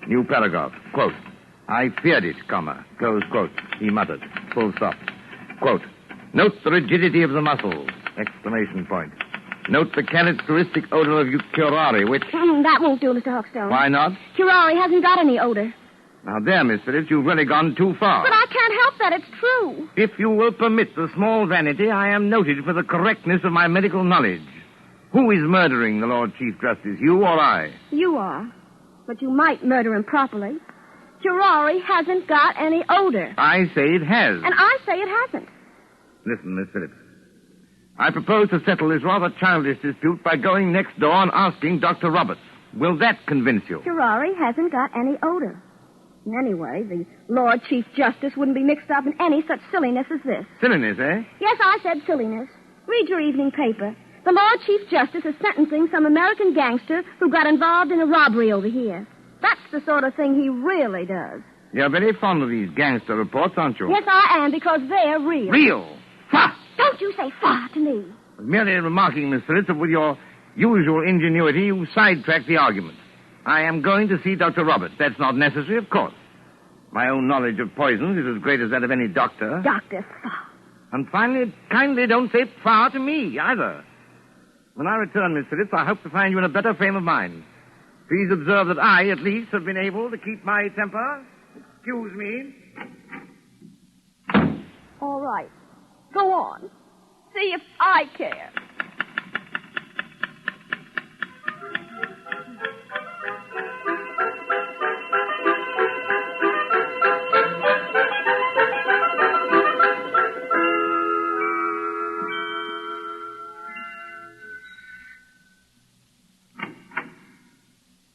New paragraph, quote. I feared it, comma, close quote, he muttered, full stop. Quote. Note the rigidity of the muscles, exclamation point. Note the characteristic odor of curare, which... That won't do, Mr. Hawkstone. Why not? Curare hasn't got any odor. Now, there, Miss Phillips, you've really gone too far. But I can't help that. It's true. If you will permit the small vanity, I am noted for the correctness of my medical knowledge. Who is murdering the Lord Chief Justice, you or I? You are. But you might murder him properly. Curare hasn't got any odor. I say it has. And I say it hasn't. Listen, Miss Phillips. I propose to settle this rather childish dispute by going next door and asking Dr. Roberts. Will that convince you? Ferrari hasn't got any odor. And anyway, the Lord Chief Justice wouldn't be mixed up in any such silliness as this. Silliness, eh? Yes, I said silliness. Read your evening paper. The Lord Chief Justice is sentencing some American gangster who got involved in a robbery over here. That's the sort of thing he really does. You're very fond of these gangster reports, aren't you? Yes, I am, because they're real. Real? Fa! Don't you say fa to me. Merely remarking, Miss Phillips, that with your usual ingenuity, you sidetracked the argument. I am going to see Dr. Roberts. That's not necessary, of course. My own knowledge of poisons is as great as that of any doctor. Dr. Fa. And finally, kindly don't say fa to me, either. When I return, Miss Phillips, I hope to find you in a better frame of mind. Please observe that I, at least, have been able to keep my temper. Excuse me. All right. Go on. See if I care.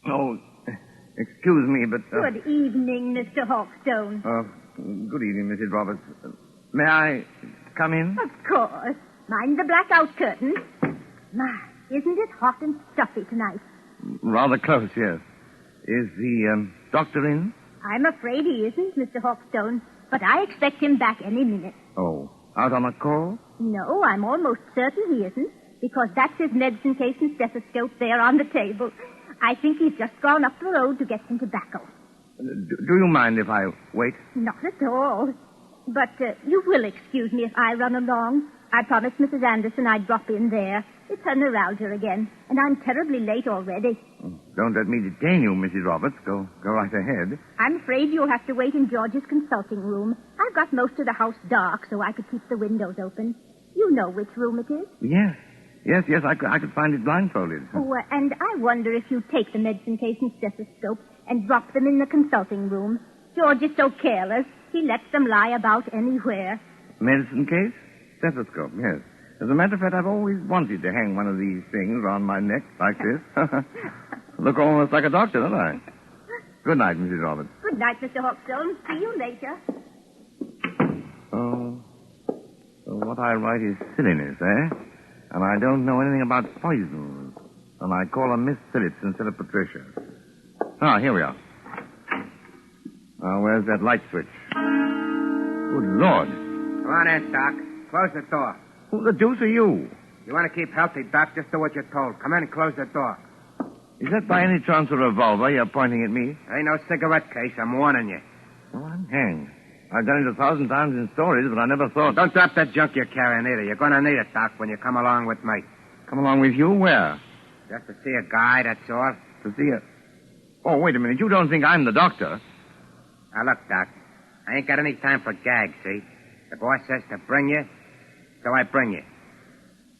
Oh, excuse me, but... Good evening, Mr. Hawkstone. Good evening, Mrs. Roberts. May I come in? Of course. Mind the blackout curtain. My, isn't it hot and stuffy tonight? Rather close, yes. Is the doctor in? I'm afraid he isn't, Mr. Hawkstone, but I expect him back any minute. Oh, out on a call? No, I'm almost certain he isn't, because that's his medicine case and stethoscope there on the table. I think he's just gone up the road to get some tobacco. Do you mind if I wait? Not at all. But you will excuse me if I run along. I promised Mrs. Anderson I'd drop in there. It's her neuralgia again, and I'm terribly late already. Don't let me detain you, Mrs. Roberts. Go right ahead. I'm afraid you'll have to wait in George's consulting room. I've got most of the house dark, so I could keep the windows open. You know which room it is? Yes, I could find it blindfolded. Oh, and I wonder if you'd take the medicine case and stethoscope and drop them in the consulting room. George is so careless. He lets them lie about anywhere. Medicine case? Stethoscope, yes. As a matter of fact, I've always wanted to hang one of these things on my neck like this. Look almost like a doctor, don't I? Good night, Mrs. Roberts. Good night, Mr. Hawkstone. See you later. Oh, so what I write is silliness, eh? And I don't know anything about poisons. And I call her Miss Phillips instead of Patricia. Ah, here we are. Where's that light switch? Good Lord. Come on in, Doc. Close the door. Who the deuce are you? You want to keep healthy, Doc? Just do what you're told. Come in and close the door. Is that by any chance a revolver you're pointing at me? Ain't no cigarette case. I'm warning you. Oh, I'm hanged. I've done it 1,000 times in stories, but I never thought... Don't drop that junk you're carrying either. You're going to need it, Doc, when you come along with me. Come along with you? Where? Just to see a guy, that's all. To see a... Oh, wait a minute. You don't think I'm the doctor? Now, look, Doc. I ain't got any time for gags, see? The boss says to bring you, so I bring you.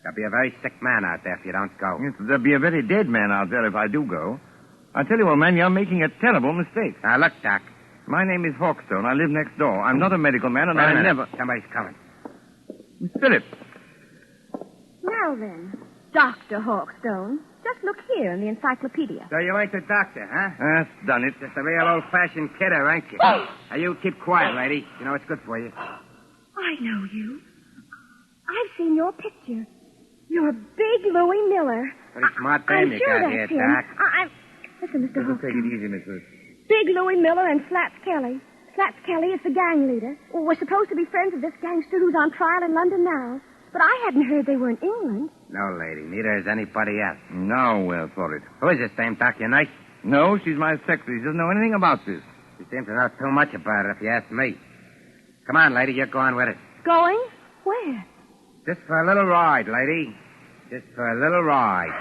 There'll be a very sick man out there if you don't go. Yes, there'll be a very dead man out there if I do go. I tell you, old man, you're making a terrible mistake. Now, look, Doc. My name is Hawkstone. I live next door. I'm not a medical man, and I never... Somebody's coming. Miss Phillips. Now then, Dr. Hawkstone, just look here in the encyclopedia. So you ain't the doctor, huh? That's done it. Just a real old-fashioned kidder, ain't you? Now, you keep quiet, lady. You know it's good for you. I know you. I've seen your picture. You're Big Louie Miller. Pretty smart dame you got here, Doc. Listen, Mr. Hawkstone. Take it easy, Miss Phillips. Big Louie Miller and Slaps Kelly. Slaps Kelly is the gang leader. We're supposed to be friends of this gangster who's on trial in London now. But I hadn't heard they were in England. No, lady. Neither is anybody else. Nowhere for it. Who is this dame, Doc? Your night? No, she's my secretary. She doesn't know anything about this. She seems to know too much about it, if you ask me. Come on, lady. You're going with us. Going? Where? Just for a little ride, lady. Just for a little ride.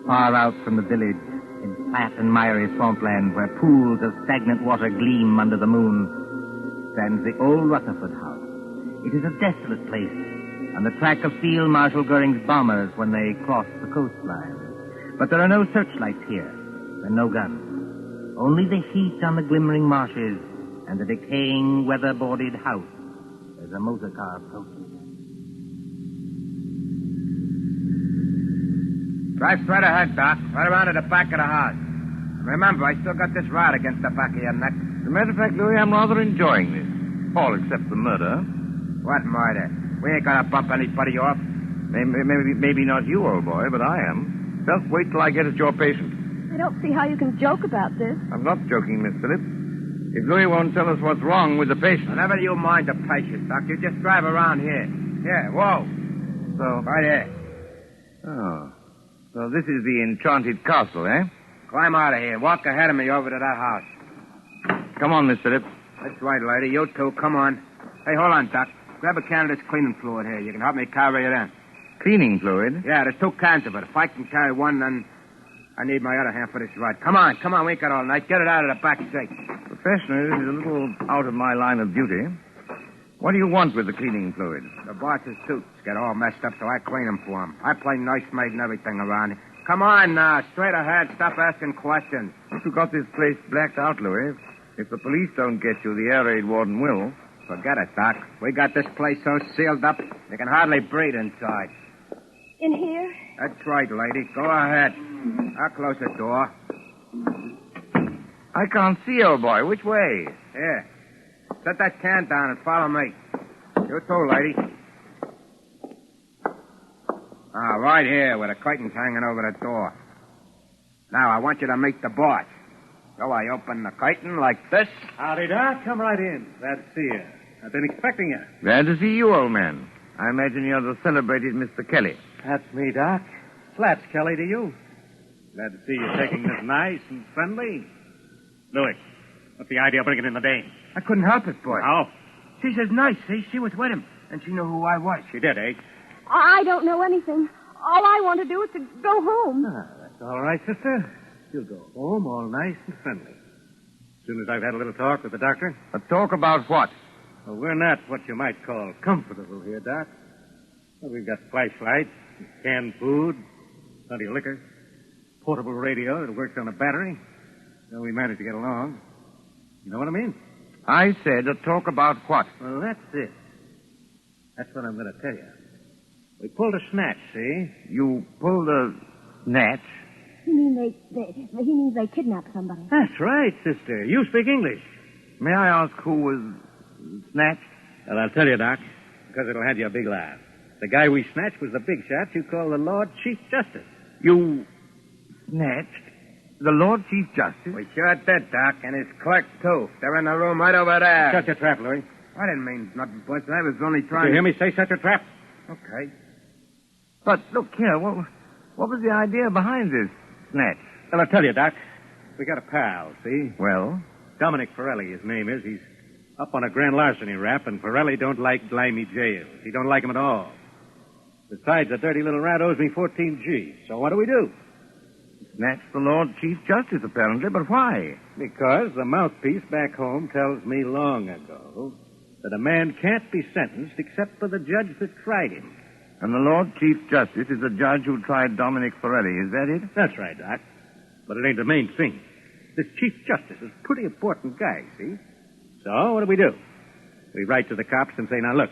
Far out from the village, in flat and miry swampland where pools of stagnant water gleam under the moon, stands the old Rutherford house. It is a desolate place, and the track of Field Marshal Goering's bombers when they crossed the coastline. But there are no searchlights here, and no guns. Only the heat on the glimmering marshes and the decaying, weather-boarded house as a motor car approaches. Drive straight ahead, Doc. Right around to the back of the house. Remember, I still got this rod against the back of your neck. As a matter of fact, Louis, I'm rather enjoying this. All except the murder. What murder? We ain't gonna bump anybody off. Maybe not you, old boy, but I am. Just wait till I get at your patient. I don't see how you can joke about this. I'm not joking, Miss Phillips. If Louis won't tell us what's wrong with the patient... Never you mind the patient, Doc. You just drive around here. Here, whoa. So... Right here. Oh. So this is the enchanted castle, eh? Climb out of here and walk ahead of me over to that house. Come on, Miss Phillips. That's right, lady. You too. Come on. Hey, hold on, Doc. Grab a can of this cleaning fluid here. You can help me carry it in. Cleaning fluid? Yeah, there's 2 cans of it. If I can carry one, then I need my other hand for this rod. Come on. We ain't got all night. Get it out of the back seat. Professionally, this is a little out of my line of duty. What do you want with the cleaning fluid? The boss's suits get all messed up, so I clean them for him. I play nursemaid and everything around here. Come on now. Straight ahead. Stop asking questions. You got this place blacked out, Louis. If the police don't get you, the air raid warden will. Forget it, Doc. We got this place so sealed up, you can hardly breathe inside. In here? That's right, lady. Go ahead. I'll close the door. I can't see, old boy. Which way? Here. Set that can down and follow me. You too, lady. Right here, with the curtains hanging over the door. Now, I want you to meet the boss. So I open the curtain like this. Howdy, Doc. Come right in. Glad to see you. I've been expecting you. Glad to see you, old man. I imagine you're the celebrated Mr. Kelly. That's me, Doc. Slaps Kelly to you. Glad to see you taking this nice and friendly. Louis, what's the idea of bringing in the dame? I couldn't help it, boy. How? She's as nice, see? She was with him, and she knew who I was. She did, eh? I don't know anything. All I want to do is to go home. That's all right, sister. You'll go home all nice and friendly. As soon as I've had a little talk with the doctor. A talk about what? Well, we're not what you might call comfortable here, Doc. Well, we've got flashlights, canned food, plenty of liquor, portable radio that works on a battery. So we managed to get along. You know what I mean? I said a talk about what? Well, that's it. That's what I'm going to tell you. We pulled a snatch, see? You pulled a snatch? You mean he means they kidnapped somebody. That's right, sister. You speak English. May I ask who was snatched? Well, I'll tell you, Doc, because it'll have you a big laugh. The guy we snatched was the big shot you call the Lord Chief Justice. You snatched the Lord Chief Justice? We sure did, Doc, and his clerk, too. They're in the room right over there. Shut your trap, Louis. I didn't mean nothing, Butch. I was only trying... Did you hear me say shut your trap? Okay. But, look here, what was the idea behind this snatch? Well, I'll tell you, Doc. We got a pal, see? Well? Dominic Forelli, his name is. He's up on a grand larceny rap, and Forelli don't like grimy jails. He don't like 'em at all. Besides, the dirty little rat owes me 14 G's. So what do? Snatched the Lord Chief Justice, apparently, but why? Because the mouthpiece back home tells me long ago that a man can't be sentenced except for the judge that tried him. And the Lord Chief Justice is the judge who tried Dominic Forelli, is that it? That's right, Doc. But it ain't the main thing. This Chief Justice is a pretty important guy, see? So, what do? We write to the cops and say, now, look,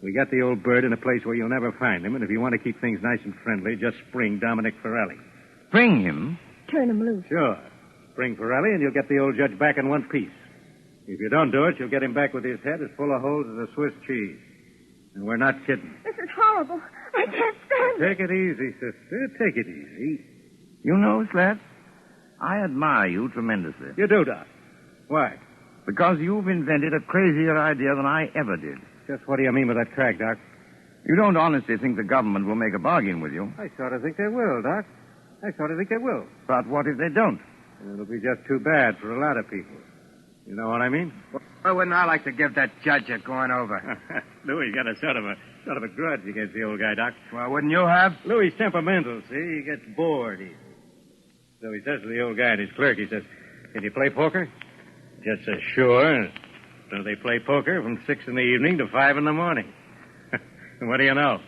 we got the old bird in a place where you'll never find him, and if you want to keep things nice and friendly, just spring Dominic Forelli. Spring him? Turn him loose. Sure. Spring Forelli, and you'll get the old judge back in one piece. If you don't do it, you'll get him back with his head as full of holes as a Swiss cheese. And we're not kidding. This is horrible. I can't stand it. Take it easy, sister. Take it easy. You know, Slats, I admire you tremendously. You do, Doc. Why? Because you've invented a crazier idea than I ever did. Just what do you mean by that crack, Doc? You don't honestly think the government will make a bargain with you? I sort of think they will, Doc. I sort of think they will. But what if they don't? It'll be just too bad for a lot of people. You know what I mean? Well, wouldn't I like to give that judge a going over? Louis got a sort of a grudge against the old guy, Doc. Well, wouldn't you have? Louis' temperamental, see? He gets bored easy. So he says to the old guy and his clerk, he says, can you play poker? Just says, sure. So they play poker from 6 in the evening to 5 in the morning. And what do you know?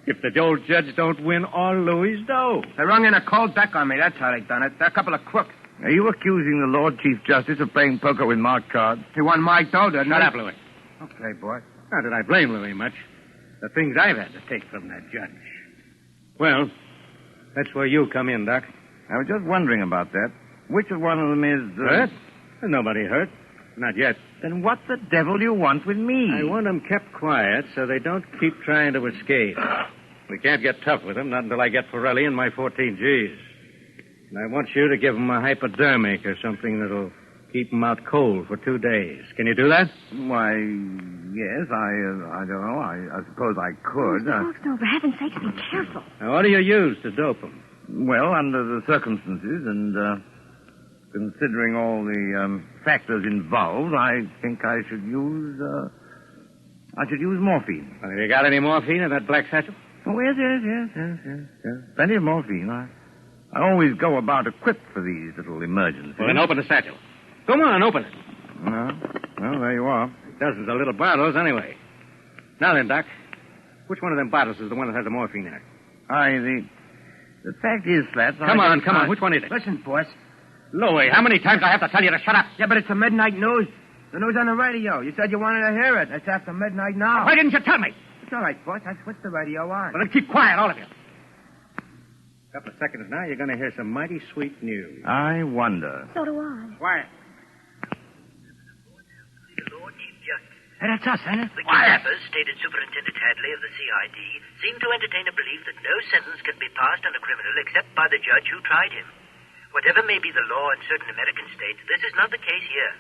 If the old judge don't win all Louis' dough. They rung in a cold deck on me. That's how they done it. They're a couple of crooks. Are you accusing the Lord Chief Justice of playing poker with marked cards? He won my dough, didn't he? Shut up, Louis. Okay, boy. Not that I blame Louis much. The things I've had to take from that judge. Well, that's where you come in, Doc. I was just wondering about that. Which of one of them is... Hurt? There's nobody hurt. Not yet. Then what the devil do you want with me? I want them kept quiet so they don't keep trying to escape. We can't get tough with them, not until I get Pirelli and my 14 Gs. And I want you to give them a hypodermic or something that'll keep them out cold for 2 days. Can you do that? Why, yes, I don't know. I suppose I could. Mr. Hawkstone, for heaven's sake, be careful. Now, what do you use to dope them? Well, under the circumstances and considering all the factors involved, I think I should use morphine. Have you got any morphine in that black satchel? Oh, yes. Plenty of morphine. I always go about equipped for these little emergencies. Well, then open the satchel. Come on, open it. Well, there you are. Dozens of little bottles, anyway. Now then, Doc, which one of them bottles is the one that has the morphine in it? The fact is, Slats... Come on. Which one is it? Listen, boss. Louis, how many times do I have to tell you to shut up? Yeah, but it's the midnight news. The news on the radio. You said you wanted to hear it. It's after midnight now. Why didn't you tell me? It's all right, boss. I switched the radio on. Well, then keep quiet, all of you. A couple of seconds now, you're going to hear some mighty sweet news. I wonder. So do I. Quiet. Hey, that's us, ain't it? The kidnappers, stated Superintendent Hadley of the CID, seem to entertain a belief that no sentence can be passed on a criminal except by the judge who tried him. Whatever may be the law in certain American states, this is not the case here.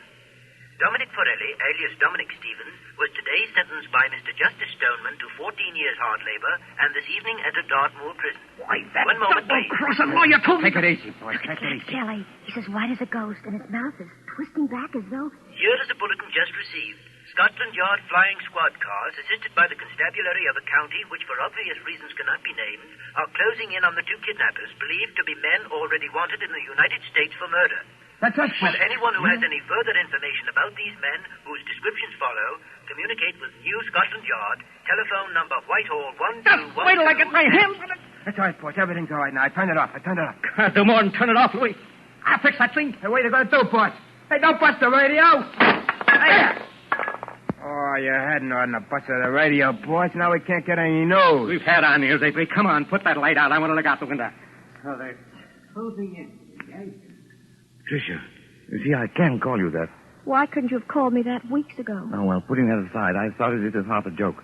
Dominic Forelli, alias Dominic Stevens, was today sentenced by Mr. Justice Stoneman to 14 years hard labor and this evening entered Dartmoor prison. Why, that One moment, please. double-crossing lawyer told me... Take it easy, boy. Look at that jelly. He's as white as a ghost, and his mouth is twisting back as though... Here is a bulletin just received. Scotland Yard flying squad cars, assisted by the constabulary of a county which for obvious reasons cannot be named, are closing in on the two kidnappers, believed to be men already wanted in the United States for murder. That's us, Will anyone who has any further information about these men, whose descriptions follow, communicate with New Scotland Yard, telephone number Whitehall 121... Just wait till I get my hands on it. That's all right, boss. Everything's all right now. I turned it off. Can't do more than turn it off, Louis. I'll fix that thing. Hey, what are you going to do, boss? Hey, don't bust the radio. Hey. Oh, you hadn't on the bust of the radio, boss. Now we can't get any news. We've had our news lately. Come on, put that light out. I want to look out the window. Oh, they're closing in. Tricia, you see, I can call you that. Why couldn't you have called me that weeks ago? Oh, well, putting that aside, I started it as half a joke.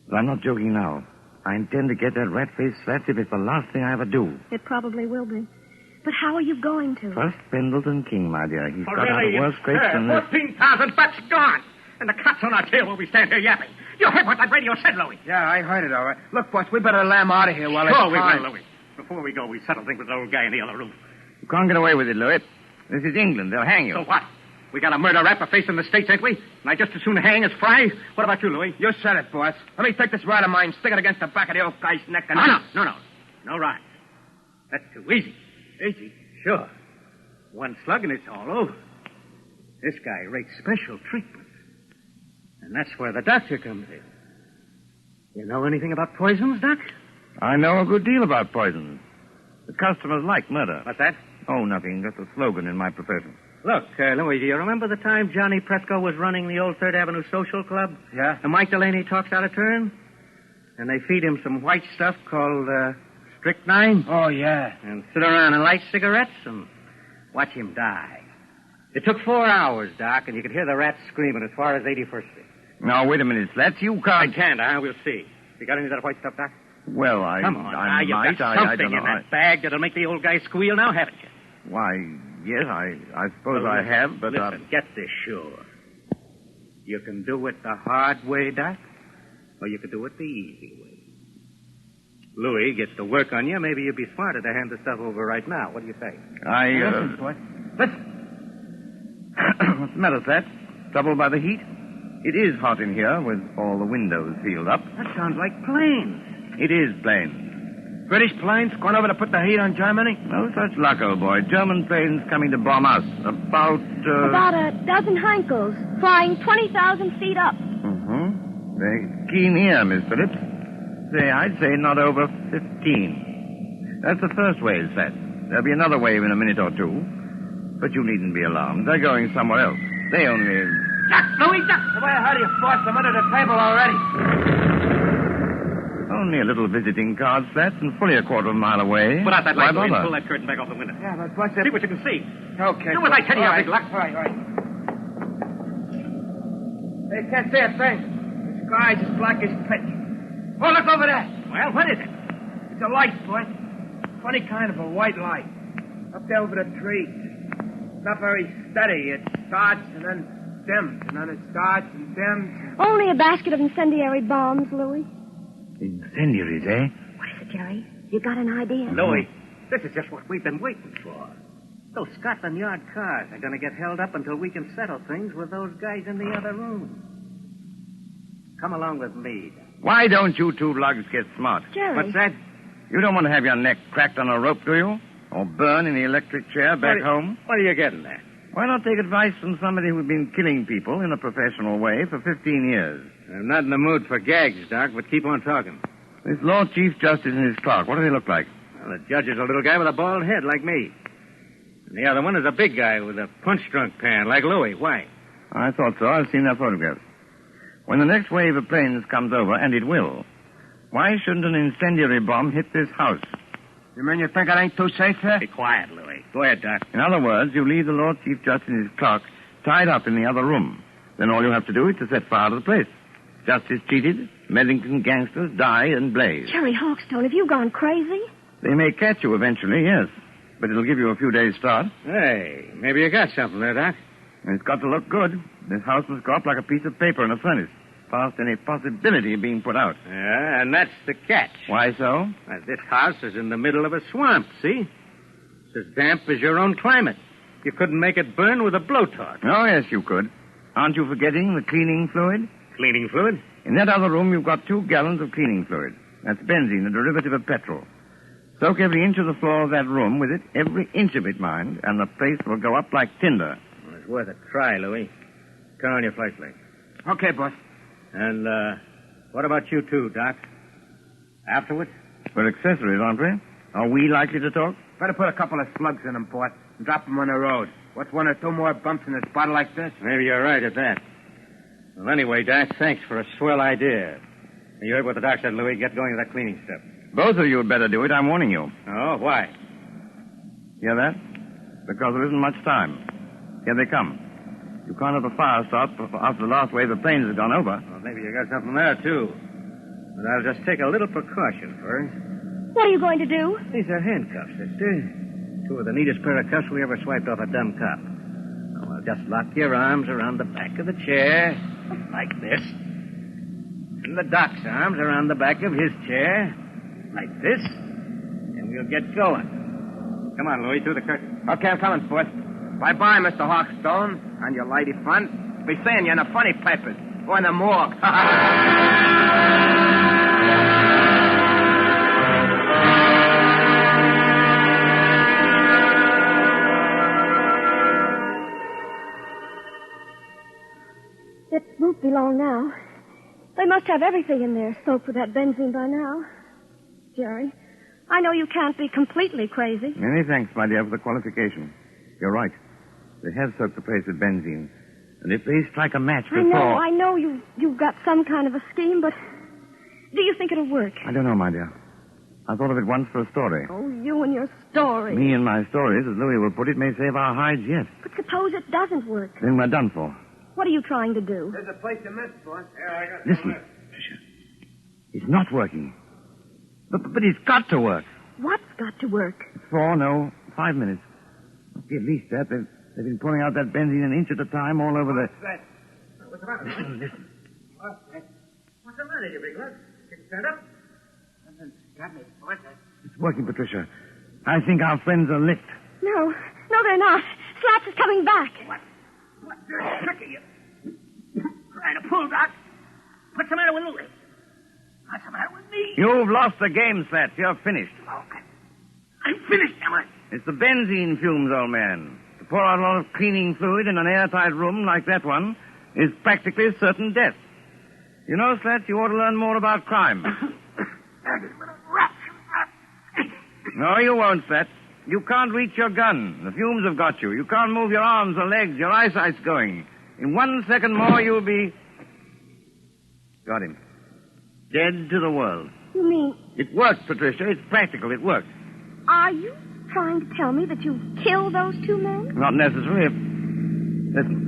But I'm not joking now. I intend to get that rat-faced Slats if it's the last thing I ever do. It probably will be. But how are you going to? First, Pendleton King, my dear. He's got out of worse scrapes than this. 14,000 bucks gone. And the cops on our tail while we stand here yapping. You heard what that radio said, Louis. Yeah, I heard it, all right. Look, boss, we better lamb out of here while Sure it's we time. will, Louis. Before we go, we settle things with the old guy in the other room. You can't get away with it, Louis. This is England. They'll hang you. So what? We got a murder rap for facing the States, ain't we? And I just as soon hang as fry. What about you, Louis? You said it, boss. Let me take this rod of mine, stick it against the back of the old guy's neck, and... No. No rod. That's too easy. Easy? Sure. One slug and it's all over. This guy rates special treatment. And that's where the doctor comes in. You know anything about poisons, Doc? I know a good deal about poisons. The customers like murder. What's that? Oh, nothing. Just a slogan in my profession. Look, Louis, do you remember the time Johnny Presco was running the old 3rd Avenue Social Club? Yeah. And Mike Delaney talks out of turn? And they feed him some white stuff called strychnine? Oh, yeah. And sit around and light cigarettes and watch him die. It took 4 hours, Doc, and you could hear the rats screaming as far as 81st Street. Now, wait a minute, Slats. You I can't... can't, We'll see. You got any of that white stuff, Doc? Well, Come on, now, you've got something in that bag that'll make the old guy squeal now, haven't you? Why, yes, I suppose I have, but... Listen, get this sure. You can do it the hard way, Doc, or you can do it the easy way. Louis gets to work on you. Maybe you'd be smarter to hand the stuff over right now. What do you say? Listen, boy. Listen. What's the matter, Slats? Troubled by the heat? It is hot in here with all the windows sealed up. That sounds like planes. It is planes. British planes going over to put the heat on Germany? No such luck, old boy. German planes coming to bomb us. About a dozen Heinkels, flying 20,000 feet up. Mm-hmm. Very keen ear, Miss Phillips. I'd say not over 15. That's the first wave, Slat. There'll be another wave in a minute or two. But you needn't be alarmed. They're going somewhere else. They only... Duck, Louis, duck! The way I heard you forced them under the table already. Only a little visiting card, Slat, and fully a quarter of a mile away. Put out that light, Why Louis, and bother? pull that curtain back off the window. Yeah, but what's it? See what you can see. Okay. Do as I tell you, all right. Big Luck. All right. They can't see a thing. The sky's as black as pitch. Oh, look over there. Well, what is it? It's a light, boy. Funny kind of a white light. Up there over the trees. It's not very steady. It starts and then dims, and then it starts and dims. Only a basket of incendiary bombs, Louis. Incendiaries, eh? What is it, Jerry? You got an idea? Louis, this is just what we've been waiting for. Those Scotland Yard cars are going to get held up until we can settle things with those guys in the other room. Come along with me. Why don't you two lugs get smart? Jerry. What's that? You don't want to have your neck cracked on a rope, do you? Or burn in the electric chair back home? What are you getting at? Why not take advice from somebody who's been killing people in a professional way for 15 years? I'm not in the mood for gags, Doc, but keep on talking. This Lord Chief Justice and his clerk, what do they look like? Well, the judge is a little guy with a bald head like me. And the other one is a big guy with a punch-drunk pan like Louis. Why? I thought so. I've seen their photographs. When the next wave of planes comes over, and it will, why shouldn't an incendiary bomb hit this house? You mean you think it ain't too safe here? Be quiet, Louis. Go ahead, Doc. In other words, you leave the Lord Chief Justice and his clerk tied up in the other room. Then all you have to do is to set fire to the place. Justice cheated, Medlington gangsters die and blaze. Jerry Hawkstone, have you gone crazy? They may catch you eventually, yes. But it'll give you a few days' start. Hey, maybe you got something there, Doc. And it's got to look good. This house must go up like a piece of paper in a furnace, past any possibility of being put out. Yeah, and that's the catch. Why so? This house is in the middle of a swamp, see? It's as damp as your own climate. You couldn't make it burn with a blowtorch. Oh, yes, you could. Aren't you forgetting the cleaning fluid? Cleaning fluid? In that other room, you've got 2 gallons of cleaning fluid. That's benzene, a derivative of petrol. Soak every inch of the floor of that room with it, every inch of it, mind, and the place will go up like tinder. Well, it's worth a try, Louis. Turn on your flashlight. Okay, boss. And, what about you two, Doc? Afterwards? We're accessories, aren't we? Are we likely to talk? Better put a couple of slugs in them, boss, and drop them on the road. What's 1 or 2 more bumps in a spot like this? Maybe you're right at that. Well, anyway, Doc, thanks for a swell idea. You heard what the doc said, Louis. Get going to that cleaning stuff. Both of you had better do it. I'm warning you. Oh, why? Hear that? Because there isn't much time. Here they come. You can't have a fire start after the last wave of planes has gone over. Well, maybe you got something there, too. But I'll just take a little precaution first. What are you going to do? These are handcuffs, sister. 2 of the neatest pair of cuffs we ever swiped off a dumb cop. Oh, well, just lock your arms around the back of the chair, like this. And the doc's arms around the back of his chair, like this. And we'll get going. Come on, Louis, through the curtain. Okay, I'm coming, boss. Bye-bye, Mr. Hawkstone, and your lady friend. Be seeing you in the funny papers or in the morgue. It won't be long now. They must have everything in there soaked with that benzene by now. Jerry, I know you can't be completely crazy. Many thanks, my dear, for the qualification. You're right. They have soaked the place with benzene. And if they strike a match before... I know you've got some kind of a scheme, but do you think it'll work? I don't know, my dear. I thought of it once for a story. Oh, you and your story. Me and my stories, as Louis will put it, may save our hides yet. But suppose it doesn't work. Then we're done for. What are you trying to do? There's a place to miss, boss. Yeah, I got Listen, Tricia. It's not working. But it's got to work. What's got to work? 5 minutes. Must be at least that. They've been pouring out that benzene an inch at a time all over the... What's the matter? Listen. What's the matter, you big lug? Can you stand up? Nothing's got me, boss. It's working, Patricia. I think our friends are licked. No, they're not. Slaps is coming back. What dirty trick are you trying to pull, Doc? What's the matter with Louis? What's the matter with me? You've lost the game, Slats. You're finished. Okay. I'm finished, am I? It's the benzene fumes, old man. To pour out a lot of cleaning fluid in an airtight room like that one is practically certain death. You know, Slats, you ought to learn more about crime. No, you won't, Fat. You can't reach your gun. The fumes have got you. You can't move your arms or legs. Your eyesight's going. In 1 second more, you'll be... Got him. Dead to the world. You mean, It worked, Patricia. It's practical. It worked. are you trying to tell me that you killed those 2 men? Not necessarily. Listen,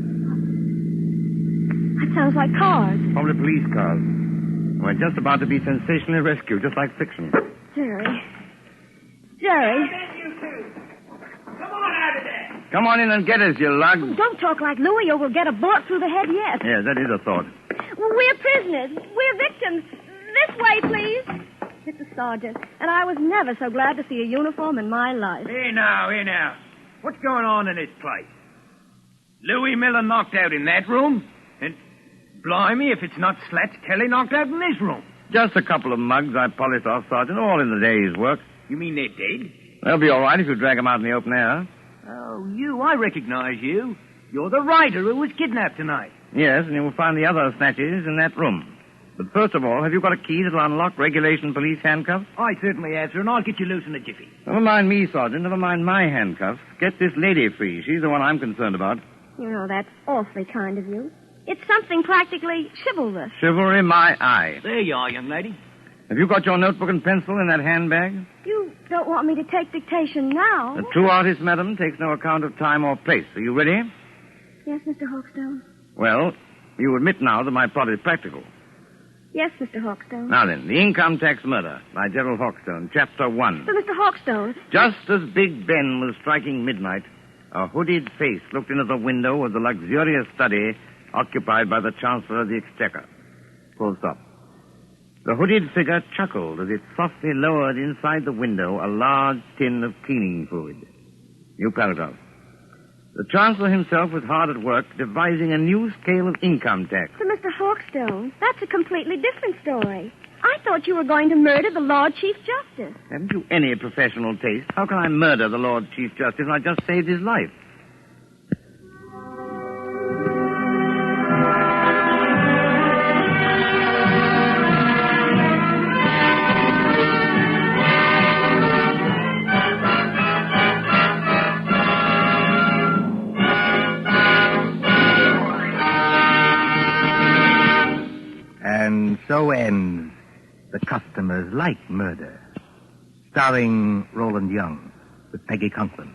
That sounds like cars. probably police cars. We're just about to be sensationally rescued, just like fiction. Jerry. Jerry. Come on in and get us, you lug. Don't talk like Louie or we'll get a bullet through the head yet. Yes, that is a thought. We're prisoners. We're victims. This way, please. Mr. Sergeant, and I was never so glad to see a uniform in my life. Here now. What's going on in this place? Louis Miller knocked out in that room? And blimey, if it's not Slats Kelly knocked out in this room. Just a couple of mugs I polished off, Sergeant, all in the day's work. You mean they're dead? They'll be all right if you drag them out in the open air. Oh, I recognize you. You're the writer who was kidnapped tonight. Yes, and you will find the other snatches in that room. But first of all, have you got a key that'll unlock regulation police handcuffs? I certainly have, sir, and I'll get you loose in a jiffy. Never mind me, Sergeant. Never mind my handcuffs. Get this lady free. She's the one I'm concerned about. You know, that's awfully kind of you. It's something practically chivalrous. Chivalry, my eye. There you are, young lady. Have you got your notebook and pencil in that handbag? You don't want me to take dictation now? The true artist, madam, takes no account of time or place. Are you ready? Yes, Mr. Hawkstone. Well, you admit now that my plot is practical. Yes, Mr. Hawkstone. Now then, The Income Tax Murder by Gerald Hawkstone, Chapter 1. But, Mr. Hawkstone... Just as Big Ben was striking midnight, a hooded face looked into the window of the luxurious study occupied by the Chancellor of the Exchequer. Full stop. The hooded figure chuckled as it softly lowered inside the window a large tin of cleaning fluid. New paragraph. The Chancellor himself was hard at work devising a new scale of income tax. But, Mr. Hawkstone, that's a completely different story. I thought you were going to murder the Lord Chief Justice. Haven't you any professional taste? How can I murder the Lord Chief Justice when I just saved his life? And so ends The Customers Like Murder, starring Roland Young with Peggy Conklin.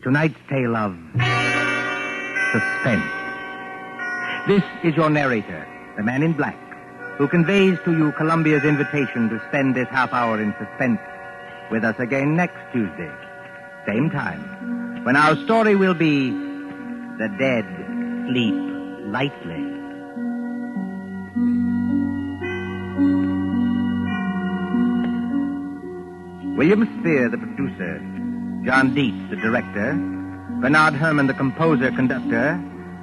Tonight's tale of suspense. This is your narrator, the man in black, who conveys to you Columbia's invitation to spend this half hour in suspense with us again next Tuesday, same time, when our story will be The Dead Sleep Lightly. William Spear, the producer, John Dietz, the director, Bernard Herrmann, the composer-conductor,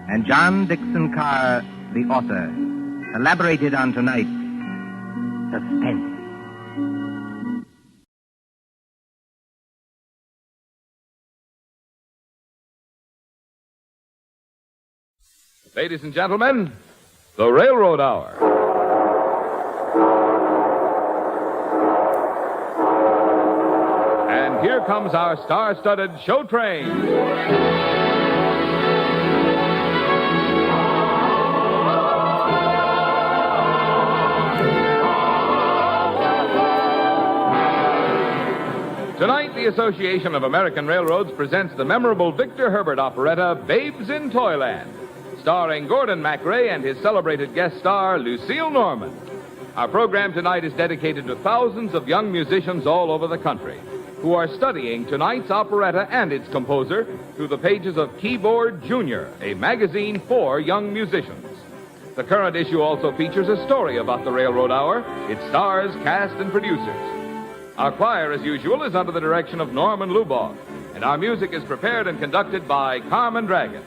and John Dickson Carr, the author, elaborated on tonight's Suspense. Ladies and gentlemen, the Railroad Hour. And here comes our star-studded show train. Tonight, the Association of American Railroads presents the memorable Victor Herbert operetta, Babes in Toyland, starring Gordon MacRae and his celebrated guest star, Lucille Norman. Our program tonight is dedicated to thousands of young musicians all over the country who are studying tonight's operetta and its composer through the pages of Keyboard Junior, a magazine for young musicians. The current issue also features a story about the Railroad Hour, its stars, cast, and producers. Our choir, as usual, is under the direction of Norman Luboff, and our music is prepared and conducted by Carmen Dragon.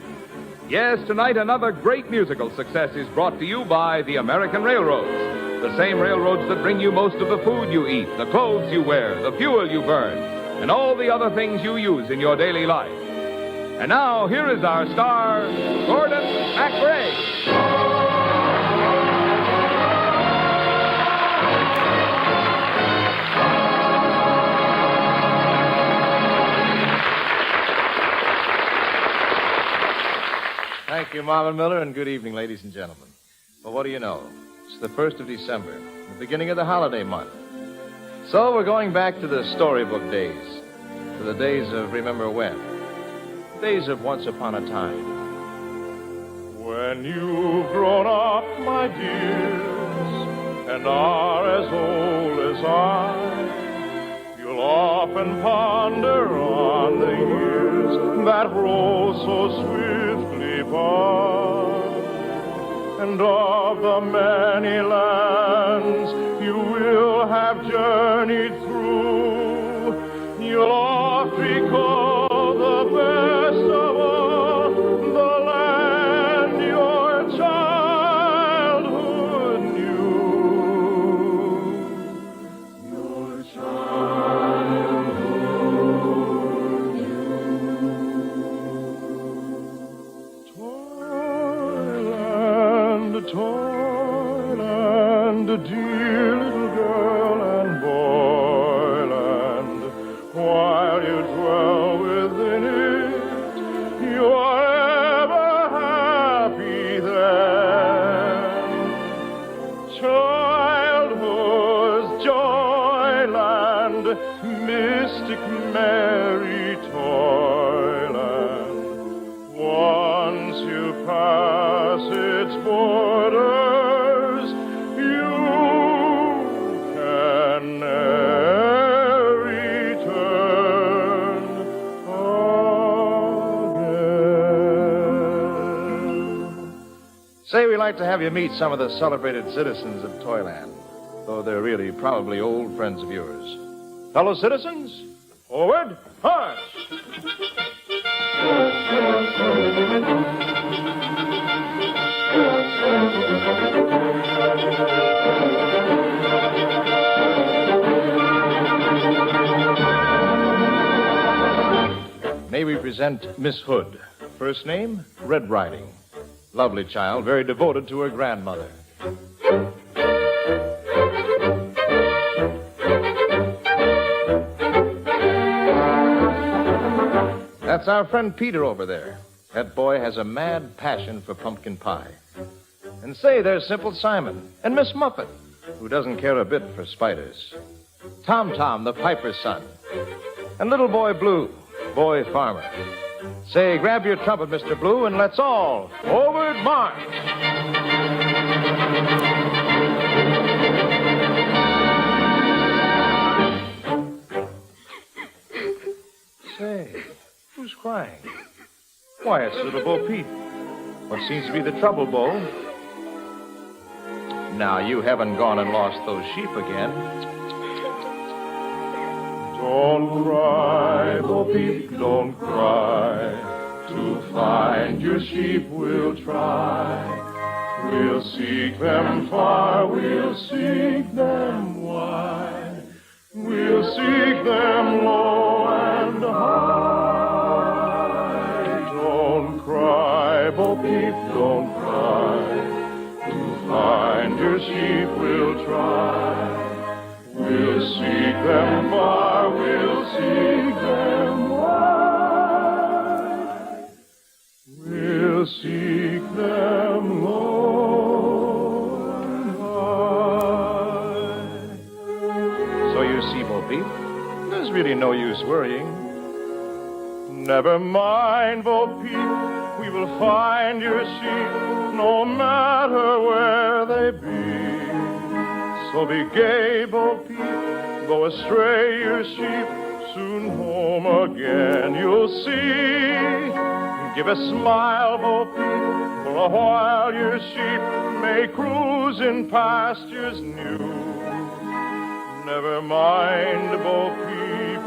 Yes, tonight another great musical success is brought to you by the American Railroads, the same railroads that bring you most of the food you eat, the clothes you wear, the fuel you burn, and all the other things you use in your daily life. And now, here is our star, Gordon MacRae. Thank you, Marvin Miller, and good evening, ladies and gentlemen. Well, what do you know? It's the 1st of December, the beginning of the holiday month. So we're going back to the storybook days, to the days of remember when, days of once upon a time. When you've grown up, my dears, and are as old as I, you'll often ponder on the years that roll so swiftly by, and of the many lands you will have journeyed through, you'll oft recall the best of all, the land your childhood knew. Your childhood knew. Toyland, dear little girl and boyland, while you dwell within it, you are ever happy there. Childhood's joyland, mystic merry toyland, once you pass its borders, you can never return again. Say, we'd like to have you meet some of the celebrated citizens of Toyland, though they're really probably old friends of yours. Fellow citizens, forward, march! May we present Miss Hood. First name, Red Riding. Lovely child, very devoted to her grandmother. That's our friend Peter over there. That boy has a mad passion for pumpkin pie. And say, there's Simple Simon and Miss Muffet, who doesn't care a bit for spiders. Tom Tom, the piper's son. And Little Boy Blue, boy farmer. Say, grab your trumpet, Mr. Blue, and let's all forward march. Say, who's crying? Why, it's Little Bo Peep. What seems to be the trouble, Bo? Now, you haven't gone and lost those sheep again. Don't cry, Bo Peep, don't cry. To find your sheep we'll try. We'll seek them far, we'll seek them wide. We'll seek them low and high. Don't cry, Bo Peep, don't cry. To find your sheep we'll try. We'll seek them far, we'll seek them wide. We'll seek them low and high. So you see, Bo Peep, there's really no use worrying. Never mind, Bo Peep, we will find your sheep, no matter where they be. So be gay, Bo Peep, go astray your sheep, soon home again you'll see. Give a smile, Bo Peep, for a while your sheep may cruise in pastures new. Never mind, Bo Peep,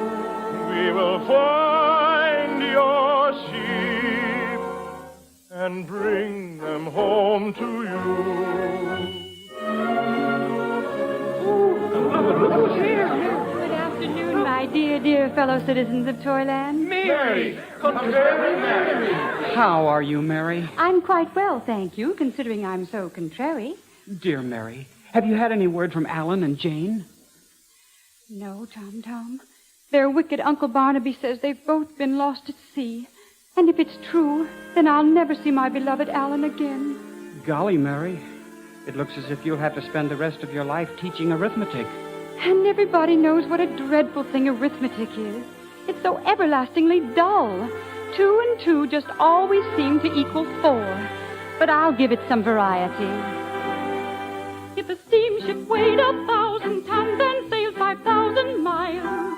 we will find your sheep and bring them home to you. Good afternoon, my dear fellow citizens of Toyland. Mary! Mary! How are you, Mary? I'm quite well, thank you, considering I'm so contrary. Dear Mary, have you had any word from Alan and Jane? No, Tom. Their wicked Uncle Barnaby says they've both been lost at sea. And if it's true, then I'll never see my beloved Alan again. Golly, Mary, it looks as if you'll have to spend the rest of your life teaching arithmetic. And everybody knows what a dreadful thing arithmetic is. It's so everlastingly dull. 2 and 2 just always seem to equal 4. But I'll give it some variety. If a steamship weighed 1,000 tons and sailed 5,000 miles,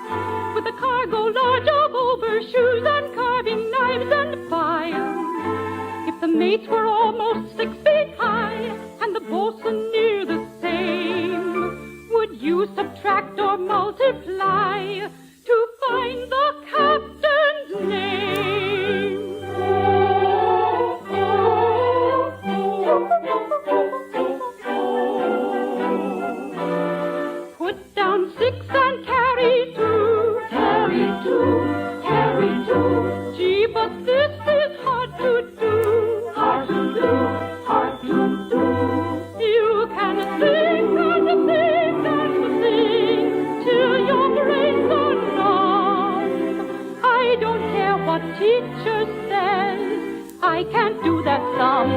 with a cargo large of overshoes and carving knives and files, if the mates were almost 6 feet high and the bosun near the same, would you subtract or multiply to find the captain's name? Put down 6 and carry 2. Carry 2, carry 2. Gee, but this is hard to do. Hard to do, hard to do. You can think and think and think till your brains are numb. I don't care what teacher says, I can't do that sum.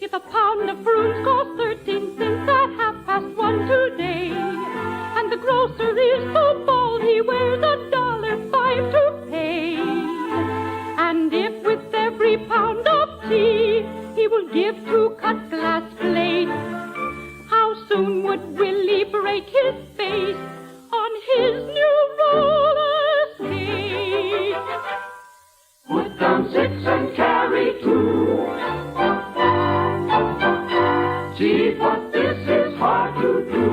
If a pound of prunes cost 13 cents at 1:30 today, and the grocer is so bald he wears $1.05 to pay, and if with every pound of tea he will give 2 cut glass plates, how soon would Willie break his face on his new roller skates? Put down 6 and carry 2. Gee, but this is hard to do.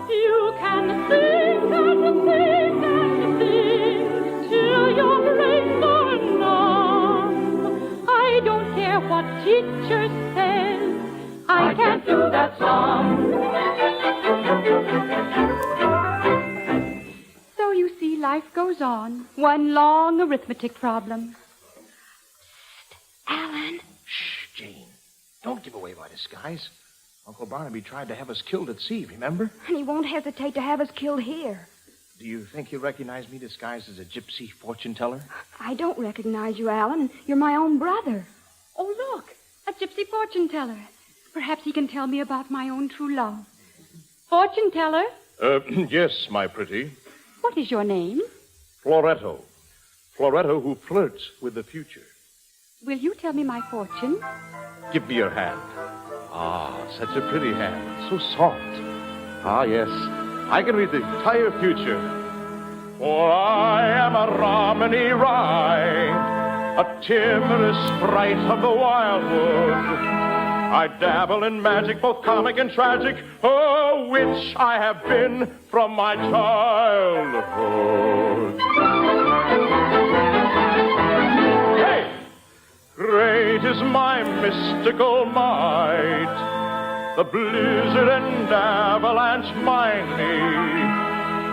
You can think and think and think till your brains are numb. I don't care what teacher says, I can't do that sum. So you see, life goes on. One long arithmetic problem. Alan. Shh, Jane. Don't give away my disguise. Uncle Barnaby tried to have us killed at sea, remember? And he won't hesitate to have us killed here. Do you think he'll recognize me disguised as a gypsy fortune teller? I don't recognize you, Alan. You're my own brother. Oh, look, a gypsy fortune teller. Perhaps he can tell me about my own true love. Fortune teller? Yes, my pretty. What is your name? Floretto. Floretto who flirts with the future. Will you tell me my fortune? Give me your hand. Ah, such a pretty hand. So soft. Ah, yes. I can read the entire future. For I am a Romany Rye, a timorous sprite of the wildwood. I dabble in magic, both comic and tragic, a witch I have been from my childhood. Hey! Great is my mystical might, the blizzard and avalanche mind me.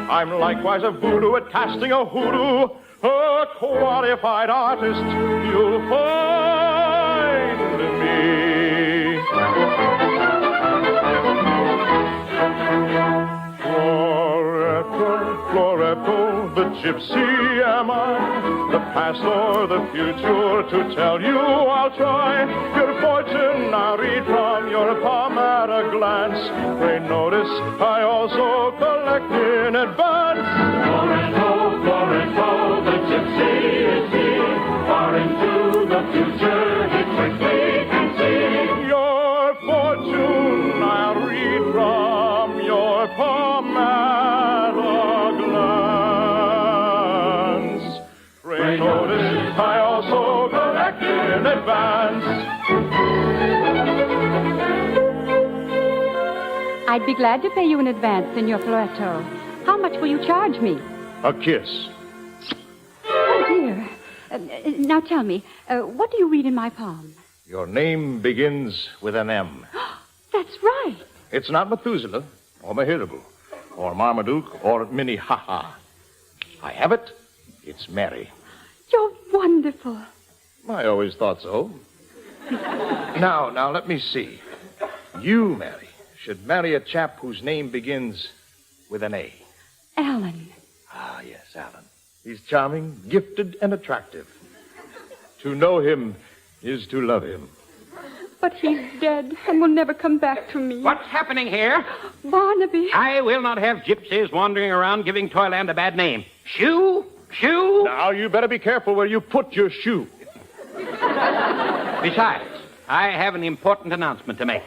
I'm likewise a voodoo at casting a hoodoo, a qualified artist you'll find me. Floretto, the gypsy am I, the past or the future to tell you I'll try. Your fortune I'll read from your palm at a glance. Pray notice I also collect in advance. Floretto, the gypsy is here, far into the future he quickly can see. Your fortune I'll read from your palm at a glance. Pray notice I also collect in advance. I'd be glad to pay you in advance, Senor Floretto. How much will you charge me? A kiss. Oh, dear. Now tell me, what do you read in my palm? Your name begins with an M. That's right. It's not Methuselah, or Mehirable, or Marmaduke, or Minnehaha. I have it. It's Mary. You're wonderful. I always thought so. Now, let me see. You, Mary, should marry a chap whose name begins with an A. Alan. Ah, yes, Alan. He's charming, gifted, and attractive. To know him is to love him. But he's dead and will never come back to me. What's happening here? Barnaby. I will not have gypsies wandering around giving Toyland a bad name. Shoe? Shoe? Now, you better be careful where you put your shoe. Besides, I have an important announcement to make.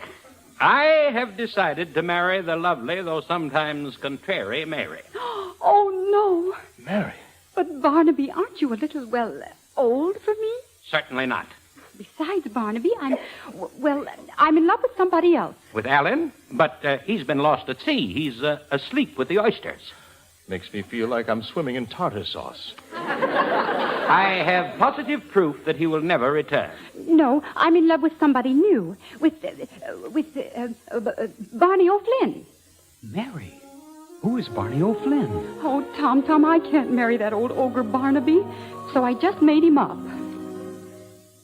I have decided to marry the lovely, though sometimes contrary, Mary. Oh, no. Mary? But, Barnaby, aren't you a little, old for me? Certainly not. Besides, Barnaby, I'm in love with somebody else. With Alan? But he's been lost at sea. He's asleep with the oysters. Makes me feel like I'm swimming in tartar sauce. I have positive proof that he will never return. No, I'm in love with somebody new. With Barney O'Flynn. Mary? Who is Barney O'Flynn? Oh, Tom, I can't marry that old ogre Barnaby. So I just made him up.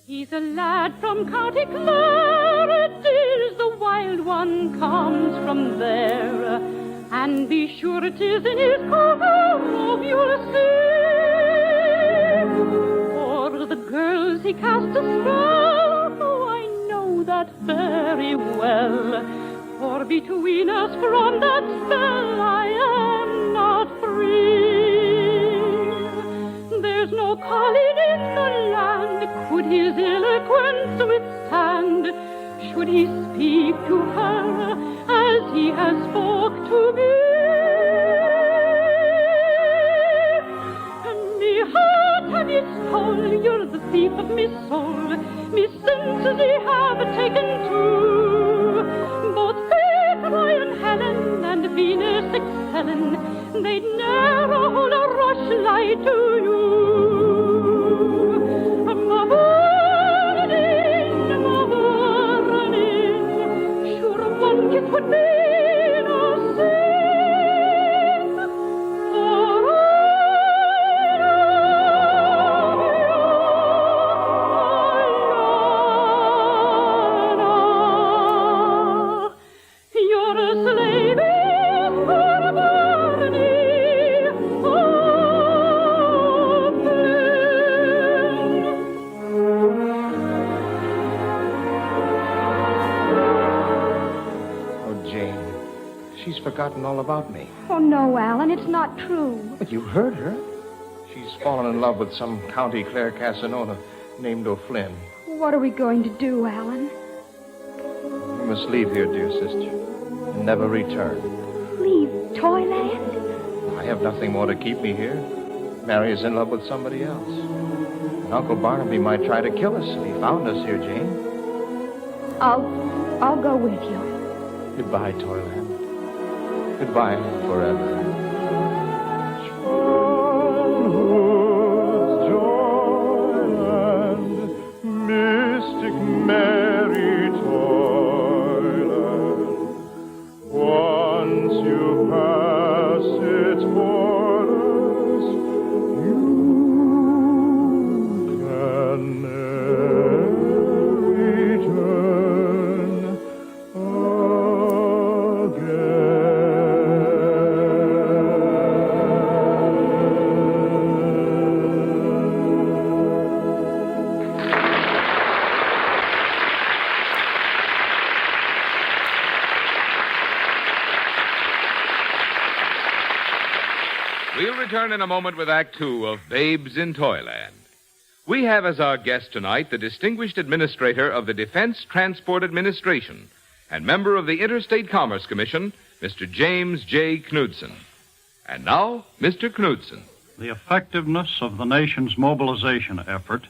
He's a lad from County Clare. It is the wild one comes from there. And be sure it is in his cove you'll see. For the girls he cast a spell. Oh, I know that very well. For between us from that spell I am not free. There's no calling in the land could his eloquence withstand. Should he speak to her as he has spoke to me? And me heart have ye stole, you're the thief of me soul. Me senses ye have taken too. Both Faith, Ryan, Helen, and Venus excelling, they'd ne'er hold a rush lie to you. It would be no sin, for I love you. You're a slave for Barney She's forgotten all about me. Oh, no, Alan, it's not true. But you heard her. She's fallen in love with some County Clare Casanova named O'Flynn. What are we going to do, Alan? You must leave here, dear sister, and never return. Leave Toyland? I have nothing more to keep me here. Mary is in love with somebody else. And Uncle Barnaby might try to kill us if he found us here, Jane. I'll go with you. Goodbye, Toyland. Goodbye forever. Childhood's joyland, mystic Mary Toyland. Once you pass its borders, you can never return We'll return in a moment with Act Two of Babes in Toyland. We have as our guest tonight the distinguished administrator of the Defense Transport Administration and member of the Interstate Commerce Commission, Mr. James J. Knudsen. And now, Mr. Knudsen. The effectiveness of the nation's mobilization effort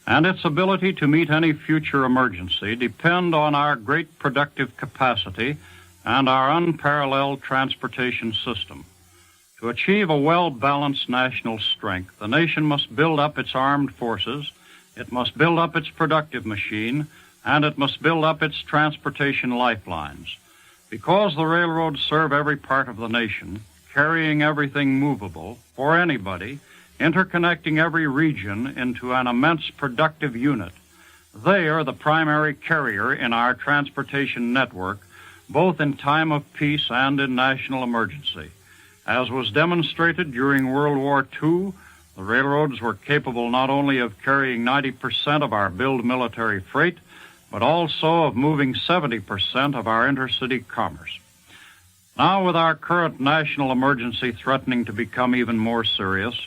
and its ability to meet any future emergency depend on our great productive capacity and our unparalleled transportation system. To achieve a well-balanced national strength, the nation must build up its armed forces, it must build up its productive machine, and it must build up its transportation lifelines. Because the railroads serve every part of the nation, carrying everything movable for anybody, interconnecting every region into an immense productive unit, they are the primary carrier in our transportation network, both in time of peace and in national emergency. As was demonstrated during World War II, the railroads were capable not only of carrying 90% of our billed military freight, but also of moving 70% of our intercity commerce. Now, with our current national emergency threatening to become even more serious,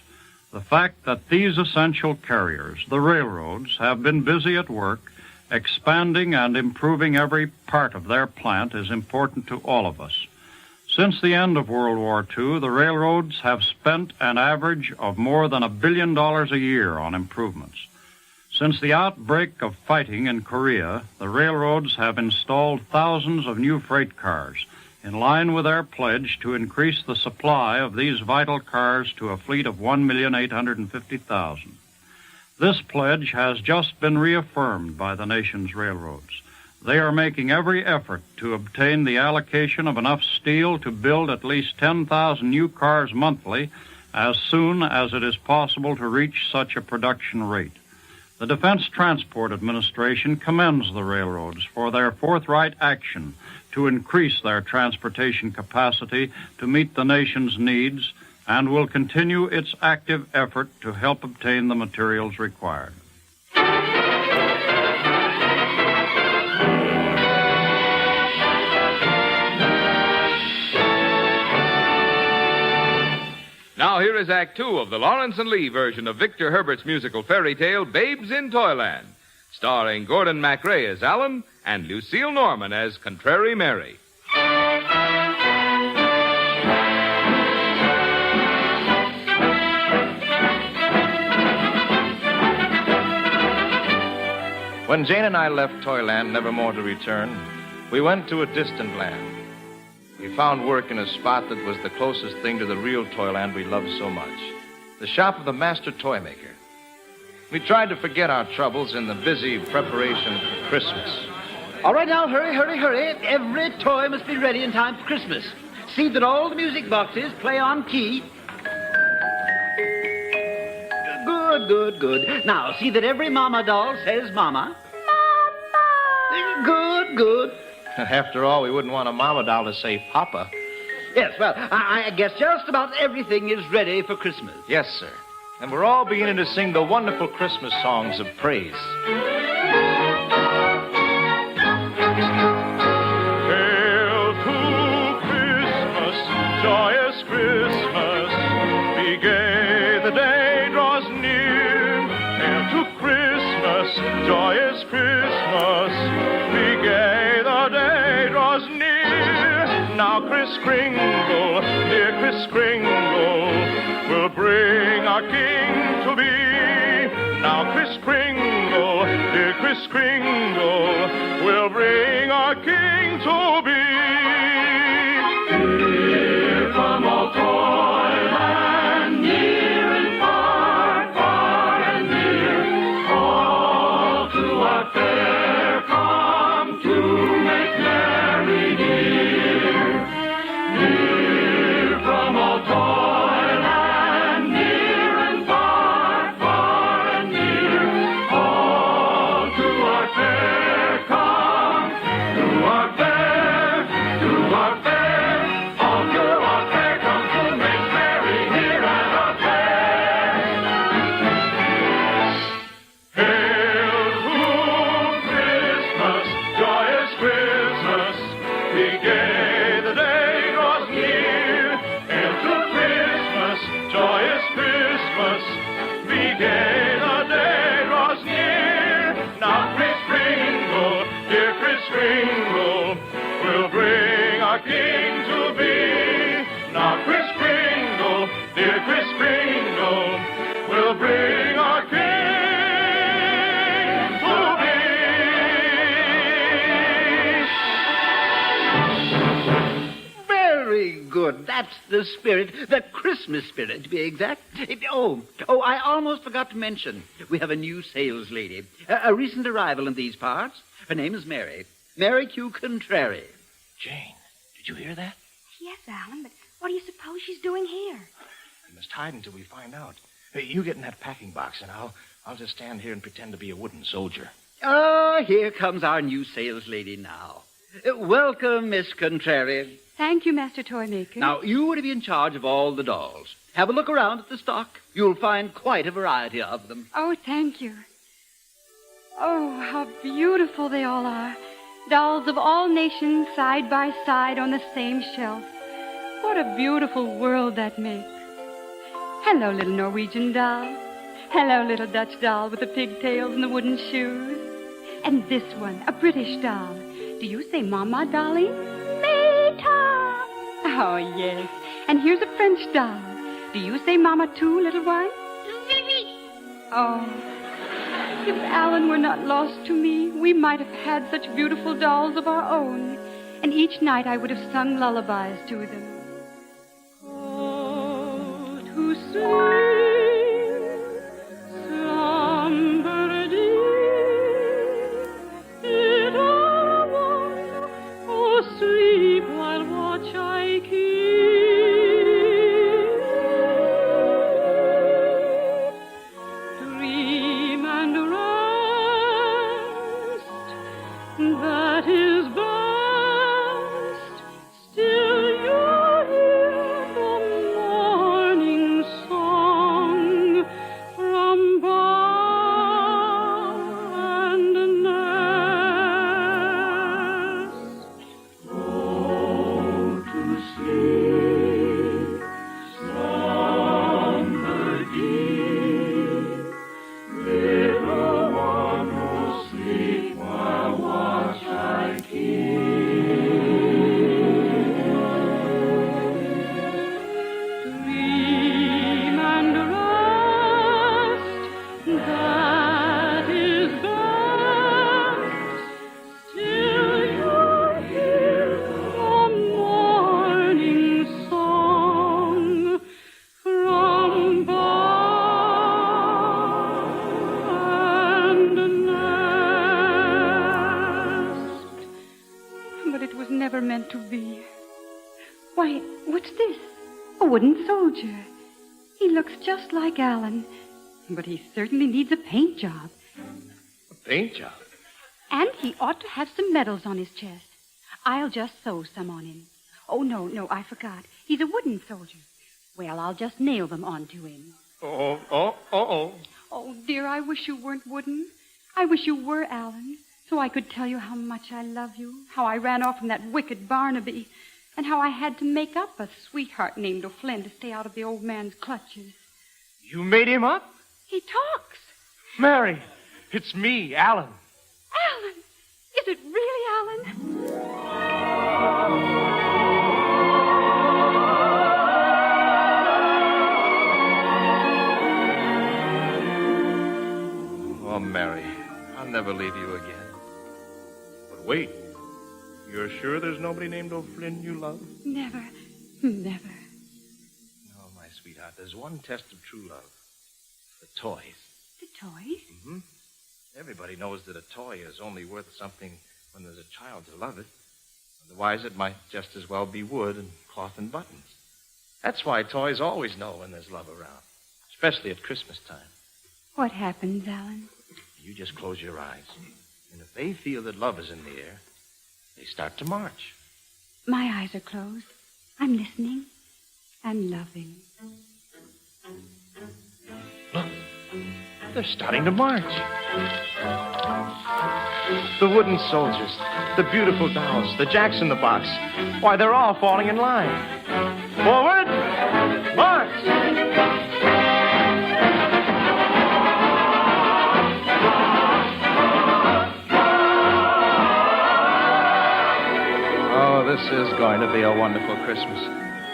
the fact that these essential carriers, the railroads, have been busy at work, expanding and improving every part of their plant is important to all of us. Since the end of World War II, the railroads have spent an average of more than $1 billion a year on improvements. Since the outbreak of fighting in Korea, the railroads have installed thousands of new freight cars, in line with their pledge to increase the supply of these vital cars to a fleet of 1,850,000. This pledge has just been reaffirmed by the nation's railroads. They are making every effort to obtain the allocation of enough steel to build at least 10,000 new cars monthly as soon as it is possible to reach such a production rate. The Defense Transport Administration commends the railroads for their forthright action to increase their transportation capacity to meet the nation's needs and will continue its active effort to help obtain the materials required. Now here is Act Two of the Lawrence and Lee version of Victor Herbert's musical fairy tale, Babes in Toyland, starring Gordon MacRae as Alan and Lucille Norman as Contrary Mary. When Jane and I left Toyland, never more to return, we went to a distant land. We found work in a spot that was the closest thing to the real Toyland we loved so much, the shop of the master toy maker. We tried to forget our troubles in the busy preparation for Christmas. All right, now, hurry, hurry, hurry. Every toy must be ready in time for Christmas. See that all the music boxes play on key. Good, good, good. Now, see that every mama doll says mama. Mama! Good, good. After all, we wouldn't want a mama doll to say Papa. Yes, well, I guess just about everything is ready for Christmas. Yes, sir. And we're all beginning to sing the wonderful Christmas songs of praise. Hail to Christmas, joyous Christmas, be gay, the day draws near. Hail to Christmas, joyous Christmas, be gay, the day draws near. Now Kris Kringle, dear Kris Kringle, will bring our King to be. Now Kris Kringle, dear Kris Kringle, will bring our King to be. Here from all Toyland, near and far, far and near, all to our fair come to make merry dear. Near from all Toyland, near and far, far and near, all to our fair come, to our fair, to our fair, all to our fair come to make merry here at our fair. Hail to Christmas, joyous Christmas, be gay, the day draws near. Hail to Christmas, joyous Christmas, be gay, the day draws near. Now Kris Kringle, dear Kris Kringle, will bring our King to be. Now Kris Kringle, dear Kris Kringle, will bring our King to be. Very good. That's the spirit, the Christmas spirit, to be exact. I almost forgot to mention, we have a new sales lady, a recent arrival in these parts. Her name is Mary. Mary Q. Contrary. Jane, did you hear that? Yes, Alan, but what do you suppose she's doing here? We must hide until we find out. Hey, you get in that packing box, and I'll just stand here and pretend to be a wooden soldier. Here comes our new sales lady now. Welcome, Miss Contrary. Thank you, Master Toymaker. Now, you are to be in charge of all the dolls. Have a look around at the stock. You'll find quite a variety of them. Oh, thank you. Oh, how beautiful they all are. Dolls of all nations side by side on the same shelf. What a beautiful world that makes. Hello, little Norwegian doll. Hello, little Dutch doll with the pigtails and the wooden shoes. And this one, a British doll. Do you say Mama, Dolly? Meta! Oh, yes. And here's a French doll. Do you say Mama, too, little one? Oh, if Alan were not lost to me, we might have had such beautiful dolls of our own. And each night I would have sung lullabies to them. Oh, to sing, slumber deep, it all one, oh, sleep while watch I keep. Dream and rest, that is best. Still you hear the morning song from bough and nest. Go to sleep, slumber deep, little one who sleep while watch I Dream and rest, that is best. Still you hear the morning song from bough and nest. But it was never meant to be. Why, what's this? A wooden soldier. He looks just like Alan, but he certainly needs a paint job. A paint job? And he ought to have some medals on his chest. I'll just sew some on him. Oh, no, I forgot. He's a wooden soldier. Well, I'll just nail them onto him. Oh. Oh, dear, I wish you weren't wooden. I wish you were Alan, so I could tell you how much I love you, how I ran off from that wicked Barnaby, and how I had to make up a sweetheart named O'Flynn to stay out of the old man's clutches. You made him up? He talks. Mary, it's me, Alan. Alan! Is it really Alan? Oh, Mary, I'll never leave you again. But wait, you're sure there's nobody named O'Flynn you love? Never. No, my sweetheart, there's one test of true love. The toys. The toys? Mm-hmm. Everybody knows that a toy is only worth something when there's a child to love it. Otherwise, it might just as well be wood and cloth and buttons. That's why toys always know when there's love around, especially at Christmas time. What happens, Alan? You just close your eyes. And if they feel that love is in the air, they start to march. My eyes are closed. I'm listening. I'm loving. Look, they're starting to march. The wooden soldiers, the beautiful dolls, the jacks in the box. Why, they're all falling in line. Forward, march! Oh, this is going to be a wonderful Christmas.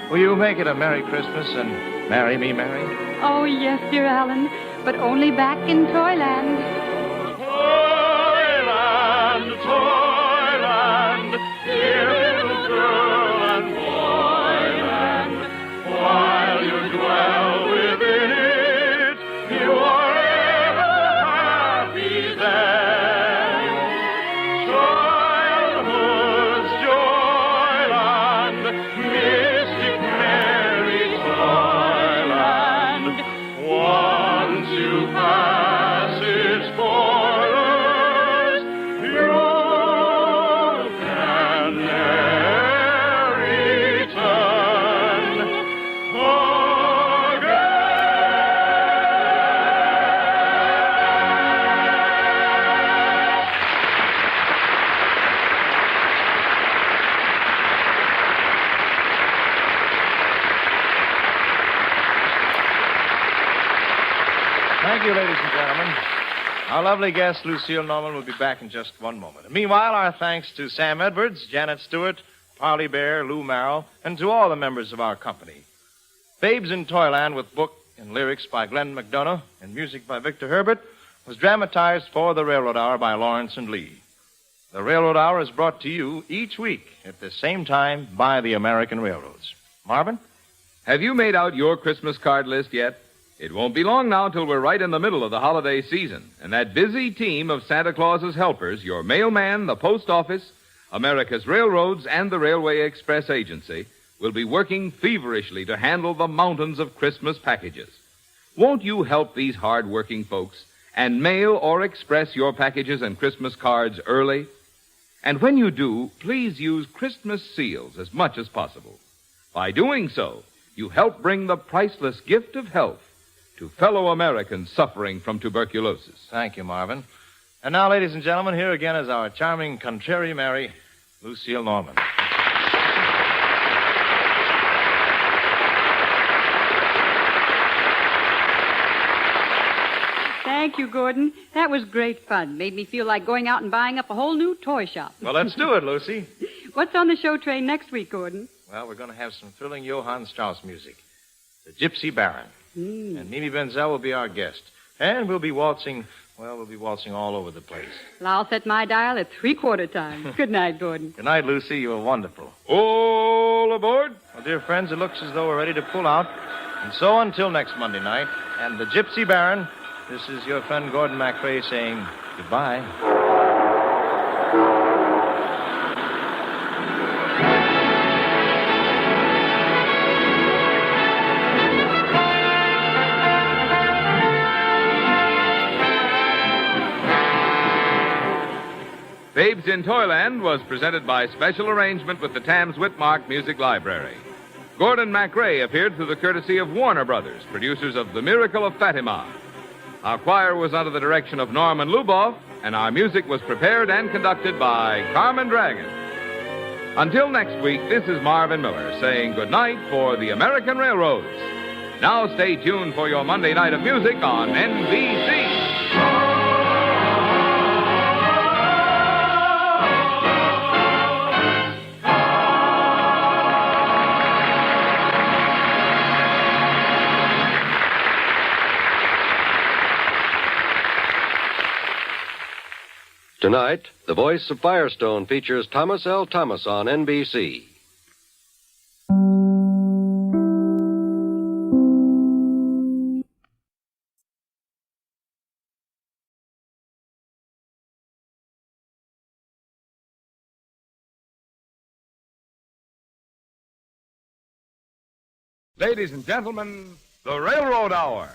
Will you make it a Merry Christmas and marry me, Mary? Oh, yes, dear Alan, but only back in Toyland. Toyland, Toyland, dear little girl and boyland. While you dwell within it, you are ever happy there. Childhood's joyland, mystic merry Toyland. Once you pass its Our lovely guest, Lucille Norman, will be back in just one moment. And meanwhile, our thanks to Sam Edwards, Janet Stewart, Parley Bear, Lou Merrill, and to all the members of our company. Babes in Toyland, with book and lyrics by Glenn McDonough and music by Victor Herbert, was dramatized for the Railroad Hour by Lawrence and Lee. The Railroad Hour is brought to you each week at the same time by the American Railroads. Marvin? Have you made out your Christmas card list yet? It won't be long now till we're right in the middle of the holiday season, and that busy team of Santa Claus's helpers, your mailman, the post office, America's railroads, and the Railway Express Agency, will be working feverishly to handle the mountains of Christmas packages. Won't you help these hard-working folks and mail or express your packages and Christmas cards early? And when you do, please use Christmas seals as much as possible. By doing so, you help bring the priceless gift of health to fellow Americans suffering from tuberculosis. Thank you, Marvin. And now, ladies and gentlemen, here again is our charming contrary Mary, Lucille Norman. Thank you, Gordon. That was great fun. Made me feel like going out and buying up a whole new toy shop. Well, let's do it, Lucy. What's on the show train next week, Gordon? Well, we're going to have some thrilling Johann Strauss music. The Gypsy Baron. And Mimi Benzel will be our guest. And we'll be waltzing all over the place. Well, I'll set my dial at 3/4 time. Good night, Gordon. Good night, Lucy. You were wonderful. All aboard? Well, dear friends, it looks as though we're ready to pull out. And so until next Monday night, and the Gypsy Baron, this is your friend Gordon MacRae saying goodbye. Babes in Toyland was presented by special arrangement with the Tams Whitmark Music Library. Gordon MacRae appeared through the courtesy of Warner Brothers, producers of The Miracle of Fatima. Our choir was under the direction of Norman Luboff, and our music was prepared and conducted by Carmen Dragon. Until next week, this is Marvin Miller saying goodnight for the American Railroads. Now stay tuned for your Monday night of music on NBC. Tonight, The Voice of Firestone features Thomas L. Thomas on NBC. Ladies and gentlemen, the Railroad Hour.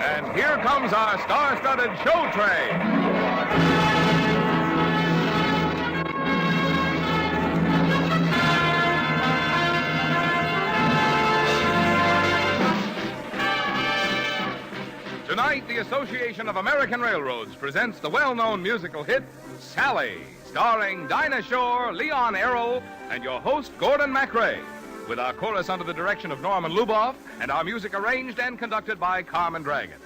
And here comes our star-studded show train. Tonight, the Association of American Railroads presents the well-known musical hit, Sally, starring Dinah Shore, Leon Errol, and your host, Gordon MacRae, with our chorus under the direction of Norman Luboff and our music arranged and conducted by Carmen Dragon.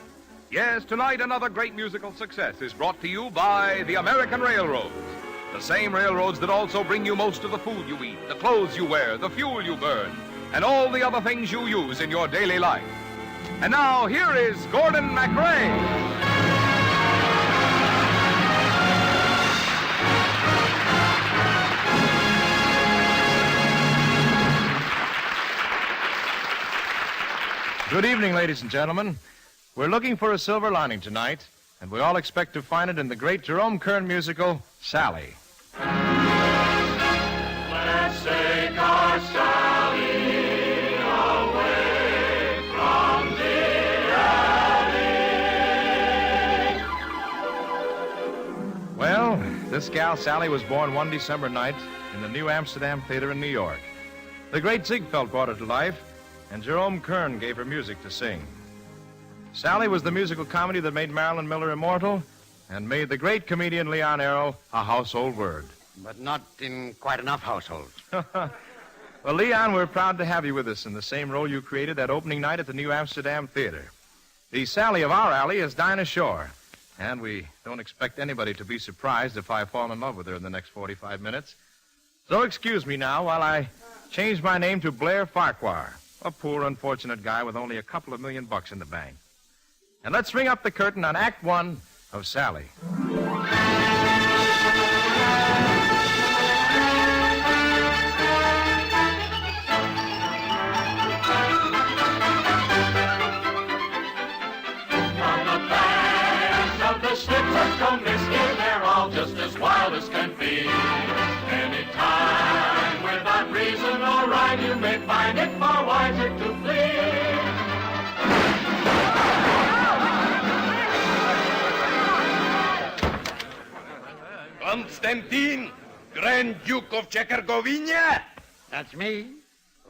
Yes, tonight another great musical success is brought to you by the American Railroads. The same railroads that also bring you most of the food you eat, the clothes you wear, the fuel you burn, and all the other things you use in your daily life. And now, here is Gordon MacRae. Good evening, ladies and gentlemen. We're looking for a silver lining tonight, and we all expect to find it in the great Jerome Kern musical, Sally. Let's take our Sally away from the alley. Well, this gal Sally was born one December night in the New Amsterdam Theater in New York. The great Ziegfeld brought her to life, and Jerome Kern gave her music to sing. Sally was the musical comedy that made Marilyn Miller immortal and made the great comedian Leon Errol a household word. But not in quite enough households. Well, Leon, we're proud to have you with us in the same role you created that opening night at the New Amsterdam Theater. The Sally of our alley is Dinah Shore, and we don't expect anybody to be surprised if I fall in love with her in the next 45 minutes. So excuse me now while I change my name to Blair Farquhar, a poor, unfortunate guy with only a couple of $1 million in the bank. And let's ring up the curtain on Act One of Sally. They're all just as wild as can be. Anytime, without reason or rhyme, you may find it far wiser to flee. Constantine, Grand Duke of Czechoslovakia? That's me.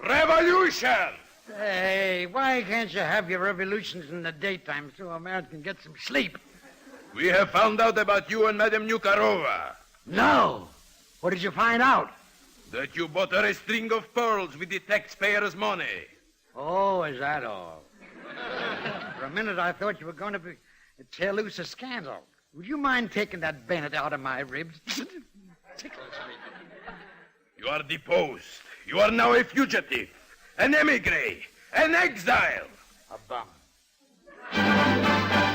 Revolution! Hey, why can't you have your revolutions in the daytime so America can get some sleep? We have found out about you and Madame Nukharova. No. What did you find out? That you bought her a string of pearls with the taxpayers' money. Oh, is that all? For a minute, I thought you were going to tear loose a scandal. Would you mind taking that bayonet out of my ribs? Tickles me. You are deposed. You are now a fugitive, an emigre, an exile. A bum.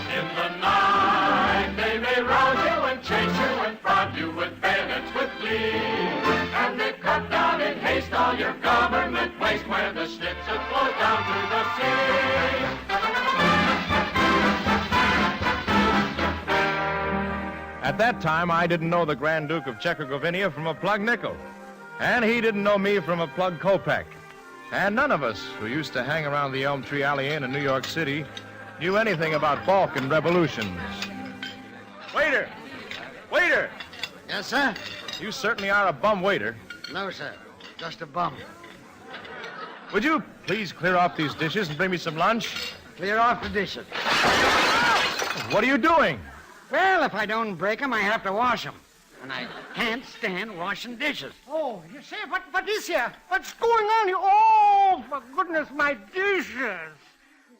In the night, they may rouse you and chase you and prod you with bayonets with glee. And they cut down in haste all your government waste where the Schnitzel flows down to the sea. At that time, I didn't know the Grand Duke of Czechoslovakia from a plug nickel. And he didn't know me from a plug kopeck. And none of us who used to hang around the Elm Tree Alley Inn in New York City knew anything about Balkan revolutions. Waiter! Waiter! Yes, sir? You certainly are a bum waiter. No, sir. Just a bum. Would you please clear off these dishes and bring me some lunch? Clear off the dishes. What are you doing? Well, if I don't break them, I have to wash them. And I can't stand washing dishes. Oh, you say, what is here? What's going on here? Oh, for goodness, my dishes.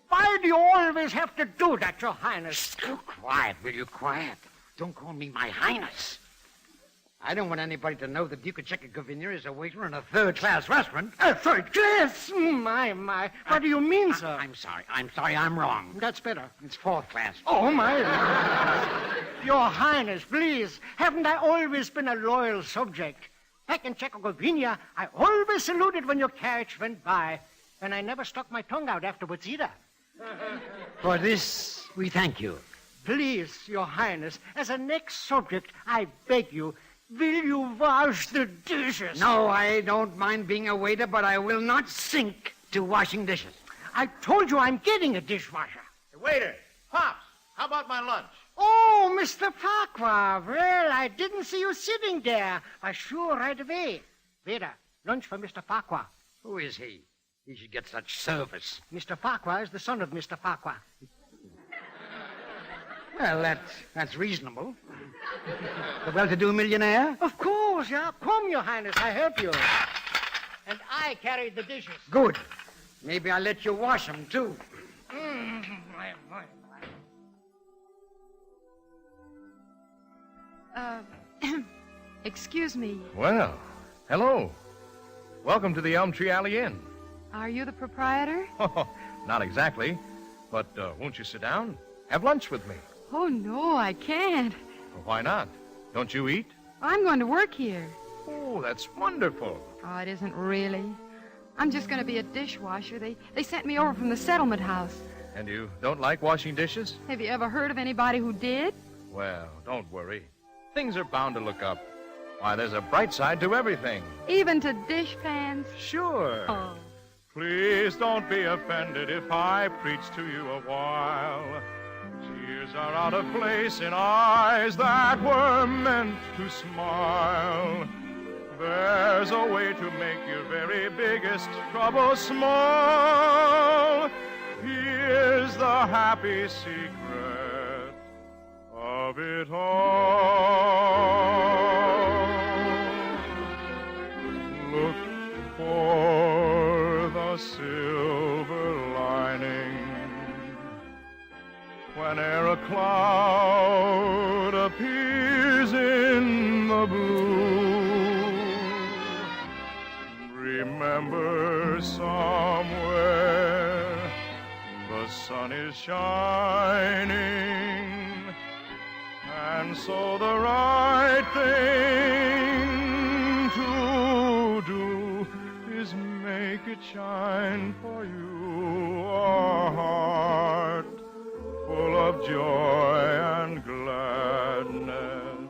Why do you always have to do that, Your Highness? Quiet, will you? Quiet. Don't call me my Highness. I don't want anybody to know the Duke of Czechoslovakia is a waiter in a third-class restaurant. Third class? My. What do you mean, sir? I'm sorry, I'm wrong. That's better. It's fourth class. Oh, my. Your Highness, please. Haven't I always been a loyal subject? Back in Czechoslovakia, I always saluted when your carriage went by, and I never stuck my tongue out afterwards either. For this, we thank you. Please, Your Highness, as a next subject, I beg you, will you wash the dishes? No, I don't mind being a waiter, but I will not sink to washing dishes. I told you I'm getting a dishwasher. Hey, waiter, Pops, how about my lunch? Oh, Mr. Farquhar. Well, I didn't see you sitting there. I sure right away. Waiter, lunch for Mr. Farquhar. Who is he? He should get such service. Mr. Farquhar is the son of Mr. Farquhar. Well, that's reasonable. The well-to-do millionaire? Of course, yeah. Come, Your Highness, I help you. And I carried the dishes. Good. Maybe I'll let you wash them, too. Excuse me. Well, hello. Welcome to the Elm Tree Alley Inn. Are you the proprietor? Oh, not exactly. But won't you sit down? Have lunch with me. Oh, no, I can't. Well, why not? Don't you eat? I'm going to work here. Oh, that's wonderful. Oh, it isn't really. I'm just going to be a dishwasher. They sent me over from the settlement house. And you don't like washing dishes? Have you ever heard of anybody who did? Well, don't worry. Things are bound to look up. Why, there's a bright side to everything. Even to dish pans? Sure. Oh. Please don't be offended if I preach to you a while. Tears are out of place in eyes that were meant to smile. There's a way to make your very biggest trouble small. Here's the happy secret of it all. Look for silver lining. Whene'er a cloud appears in the blue, remember somewhere the sun is shining, and so the right thing to do is make it shine for you. A heart full of joy and gladness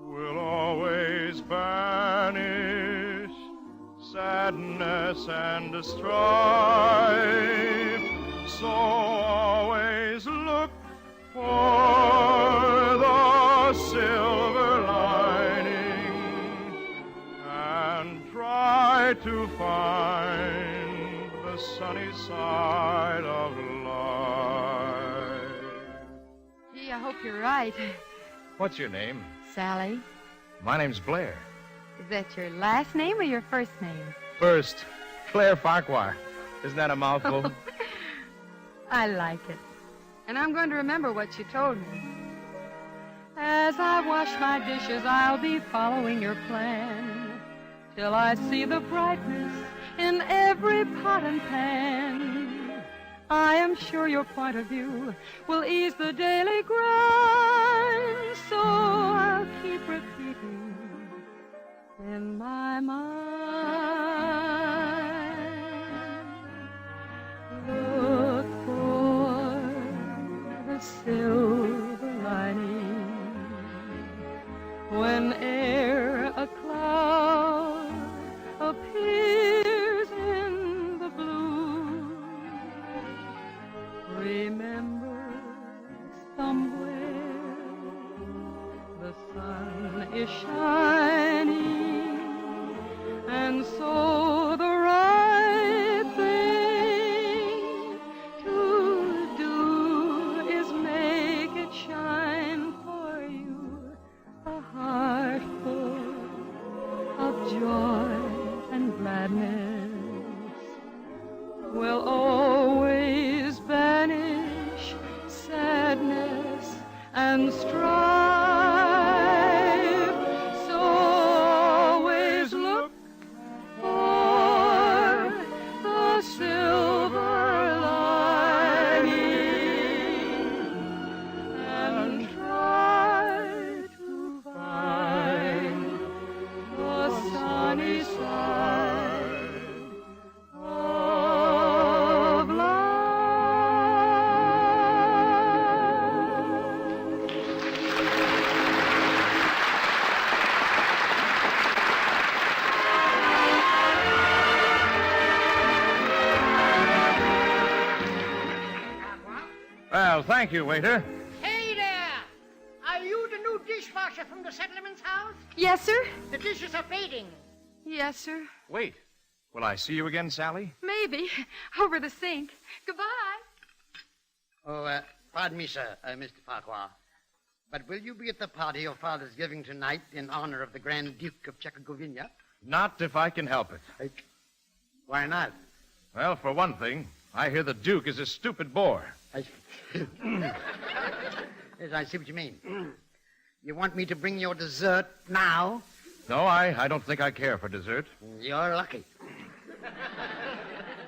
will always banish sadness and strife. So always look for the silver lining and try to find the sunny side of life. Gee, I hope you're right. What's your name? Sally, My name's Blair. is that your last name or your first name? First, Claire Farquhar. Isn't that a mouthful? I like it. And I'm going to remember what you told me. As I wash my dishes, I'll be following your plan till I see the brightness in every pot and pan. I am sure your point of view will ease the daily grind, so I'll keep repeating in my mind. Look for the silver lining whene'er a cloud appears in the blue. Remember, somewhere the sun is shining, and so the right thing to do is make it shine for you. A heart full of joy and gladness will always banish sadness and strife. So always look for the silver lining and try to find the sunny side of life. Well, thank you, waiter. Hey there! Are you the new dishwasher from the settlement's house? Yes, sir? The dishes are fading. Yes, sir. Wait. Will I see you again, Sally? Maybe. Over the sink. Goodbye. Oh, pardon me, sir, Mr. Farquhar. But will you be at the party your father's giving tonight in honor of the Grand Duke of Czechoslovakia? Not if I can help it. Why not? Well, for one thing, I hear the Duke is a stupid bore. Yes, I see what you mean. You want me to bring your dessert now? No, I don't think I care for dessert. You're lucky.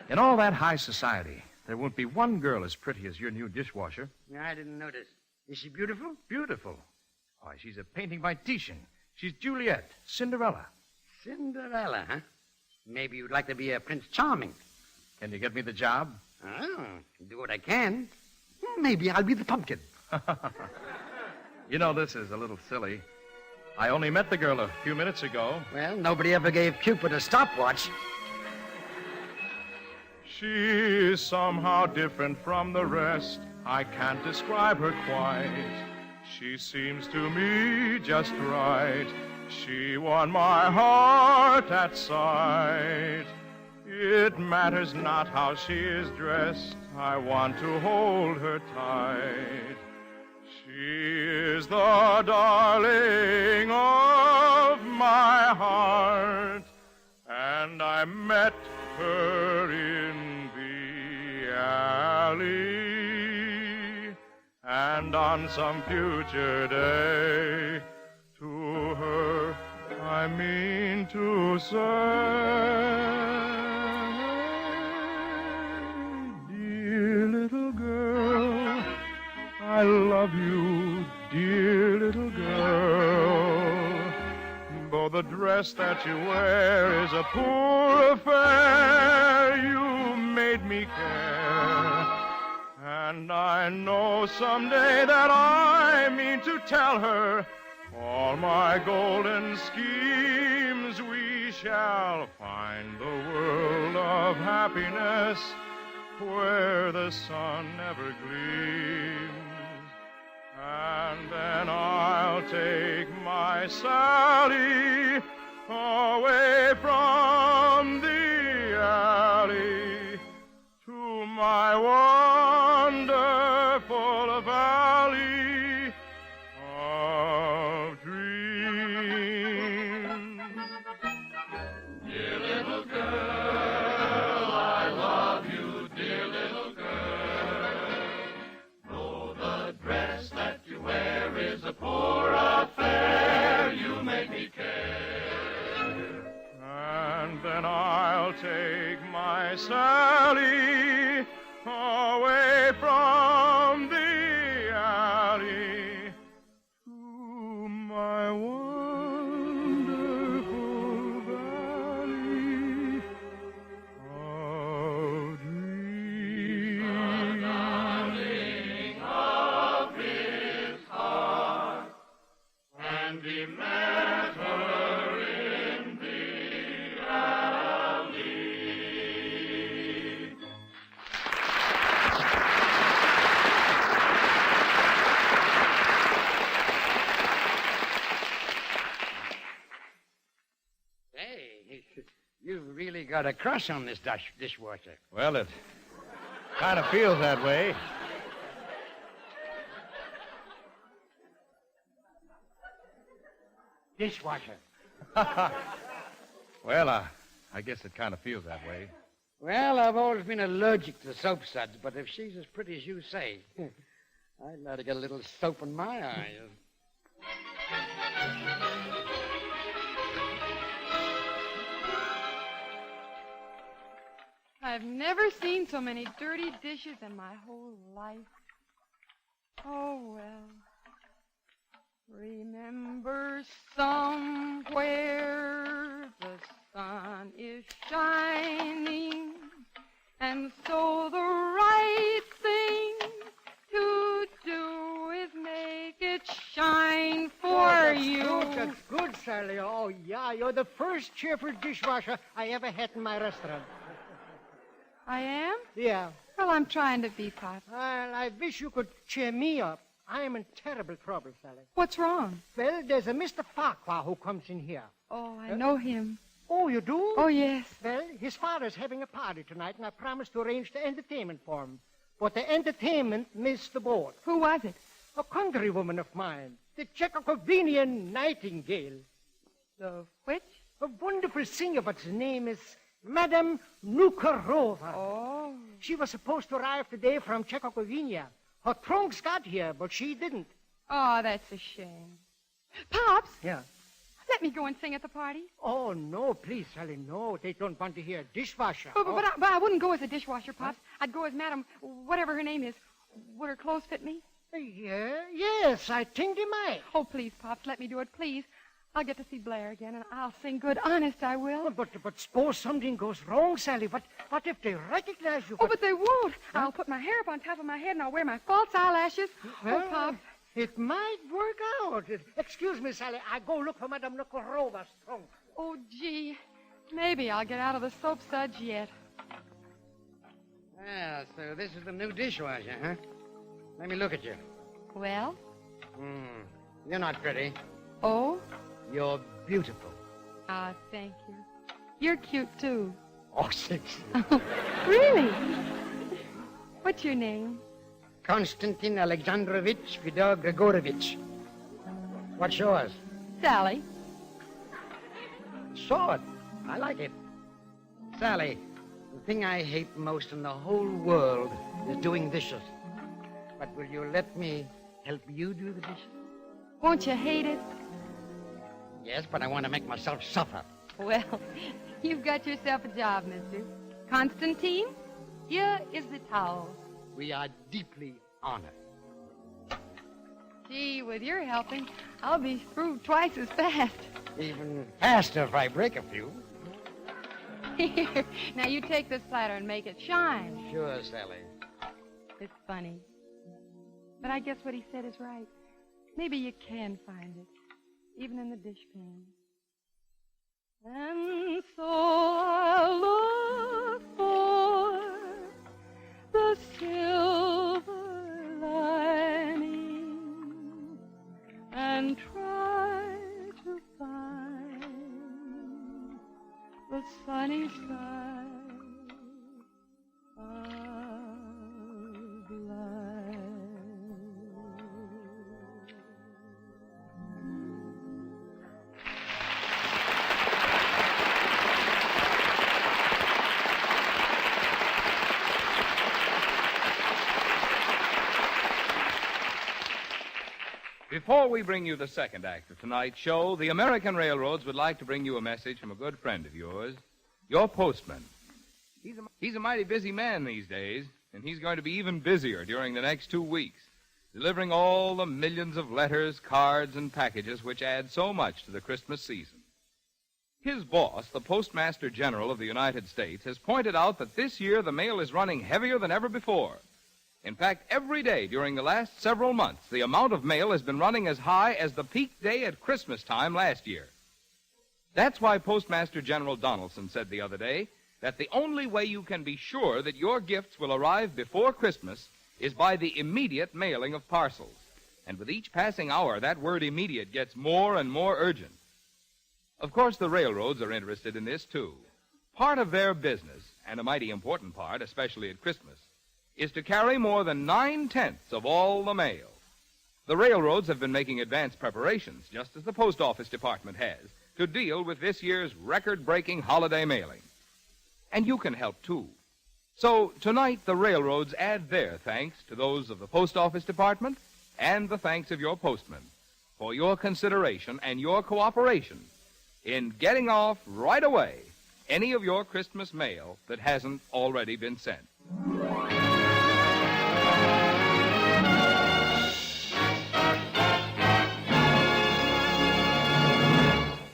In all that high society, there won't be one girl as pretty as your new dishwasher. I didn't notice. Is she beautiful? Beautiful. Why, she's a painting by Titian. She's Juliet, Cinderella. Cinderella, huh? Maybe you'd like to be a Prince Charming. Can you get me the job? Oh, do what I can. Maybe I'll be the pumpkin. You know, this is a little silly. I only met the girl a few minutes ago. Well, nobody ever gave Cupid a stopwatch. She's somehow different from the rest. I can't describe her quite. She seems to me just right. She won my heart at sight. It matters not how she is dressed. I want to hold her tight. She is the darling of my heart, and I met her in the alley, and on some future day, to her I mean to say, dear little girl, I love you, dear little girl. Though the dress that you wear is a poor affair, you made me care. And I know someday that I mean to tell her all my golden schemes. We shall find the world of happiness where the sun never gleams. And then I'll take my Sally away from the alley to my wonderful valley of dreams. Dear little girl, I love you, dear little girl. Though the dress that you wear is a poor affair, you make me care. And then I'll take my Sally away from the alley to my wonderful valley of dreams. The darling of his heart, and he met her in the alley. Hey, you've really got a crush on this dishwasher. Well, it kind of feels that way. Dishwasher. Well, I guess it kind of feels that way. Well, I've always been allergic to soap suds, but if she's as pretty as you say, I'd like to get a little soap in my eyes. I've never seen so many dirty dishes in my whole life. Oh, well. Remember somewhere the sun is shining, and so the right thing to do is make it shine for you. That's good, Sally. Oh, yeah, you're the first cheerful dishwasher I ever had in my restaurant. I am? Yeah. Well, I'm trying to be, Pop. Well, I wish you could cheer me up. I am in terrible trouble, Sally. What's wrong? Well, there's a Mr. Farquhar who comes in here. Oh, I know him. Oh, you do? Oh, yes. Well, his father's having a party tonight, and I promised to arrange the entertainment for him. But the entertainment missed the boat. Who was it? A countrywoman of mine, the Czechoslovakian Nightingale. The which? A wonderful singer, but her name is Madame Nukharova. Oh. She was supposed to arrive today from Czechoslovakia. Her trunks got here, but she didn't. Oh, that's a shame. Pops? Yeah. Let me go and sing at the party. Oh, no, please, Sally, no. They don't want to hear a dishwasher. But I wouldn't go as a dishwasher, Pops. Huh? I'd go as Madam, whatever her name is. Would her clothes fit me? Yes, I think they might. Oh, please, Pops, let me do it, please. I'll get to see Blair again, and I'll sing good. Honest, I will. But suppose something goes wrong, Sally. What if they recognize you? Oh, but they won't. Huh? I'll put my hair up on top of my head, and I'll wear my false eyelashes. Well, oh, Pop. It might work out. Excuse me, Sally. I go look for Madame Nukharova's trunk. Oh, gee. Maybe I'll get out of the soap suds yet. Well, so this is the new dishwasher, huh? Let me look at you. Well? You're not pretty. Oh? You're beautiful. Ah, thank you. You're cute, too. Oh, sexy. Really? What's your name? Konstantin Alexandrovich Fedor Grigorovich. What's yours? Sally. Sword. I like it. Sally, The thing I hate most in the whole world is doing dishes. But will you let me help you do the dishes? Won't you hate it? Yes, but I want to make myself suffer. Well, you've got yourself a job, mister. Constantine, here is the towel. We are deeply honored. Gee, with your helping, I'll be through twice as fast. Even faster if I break a few. Here, now you take this platter and make it shine. Sure, Sally. It's funny. But I guess what he said is right. Maybe you can find it, even in the dishpan. And so I'll look for the silver lining and try to find the sunny side of life. Before we bring you the second act of tonight's show, the American Railroads would like to bring you a message from a good friend of yours, your postman. He's a mighty busy man these days, and he's going to be even busier during the next 2 weeks, delivering all the millions of letters, cards, and packages which add so much to the Christmas season. His boss, the Postmaster General of the United States, has pointed out that this year the mail is running heavier than ever before. In fact, every day during the last several months, the amount of mail has been running as high as the peak day at Christmas time last year. That's why Postmaster General Donaldson said the other day that the only way you can be sure that your gifts will arrive before Christmas is by the immediate mailing of parcels. And with each passing hour, that word immediate gets more and more urgent. Of course, the railroads are interested in this, too. Part of their business, and a mighty important part, especially at Christmas, is to carry more than 9/10 of all the mail. The railroads have been making advanced preparations, just as the Post Office Department has, to deal with this year's record-breaking holiday mailing. And you can help, too. So tonight, the railroads add their thanks to those of the Post Office Department and the thanks of your postman for your consideration and your cooperation in getting off right away any of your Christmas mail that hasn't already been sent.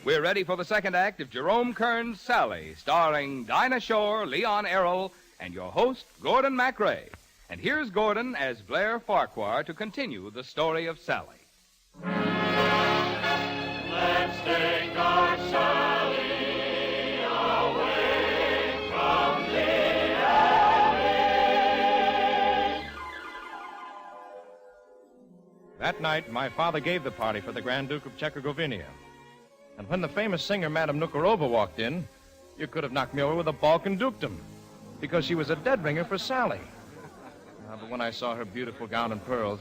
We're ready for the second act of Jerome Kern's Sally, starring Dinah Shore, Leon Errol, and your host, Gordon MacRae. And here's Gordon as Blair Farquhar to continue the story of Sally. Let's take our Sally away from the alley. That night, my father gave the party for the Grand Duke of Czechoslovakia. And when the famous singer, Madame Nukarova, walked in, you could have knocked me over with a Balkan dukedom, because she was a dead ringer for Sally. But when I saw her beautiful gown and pearls,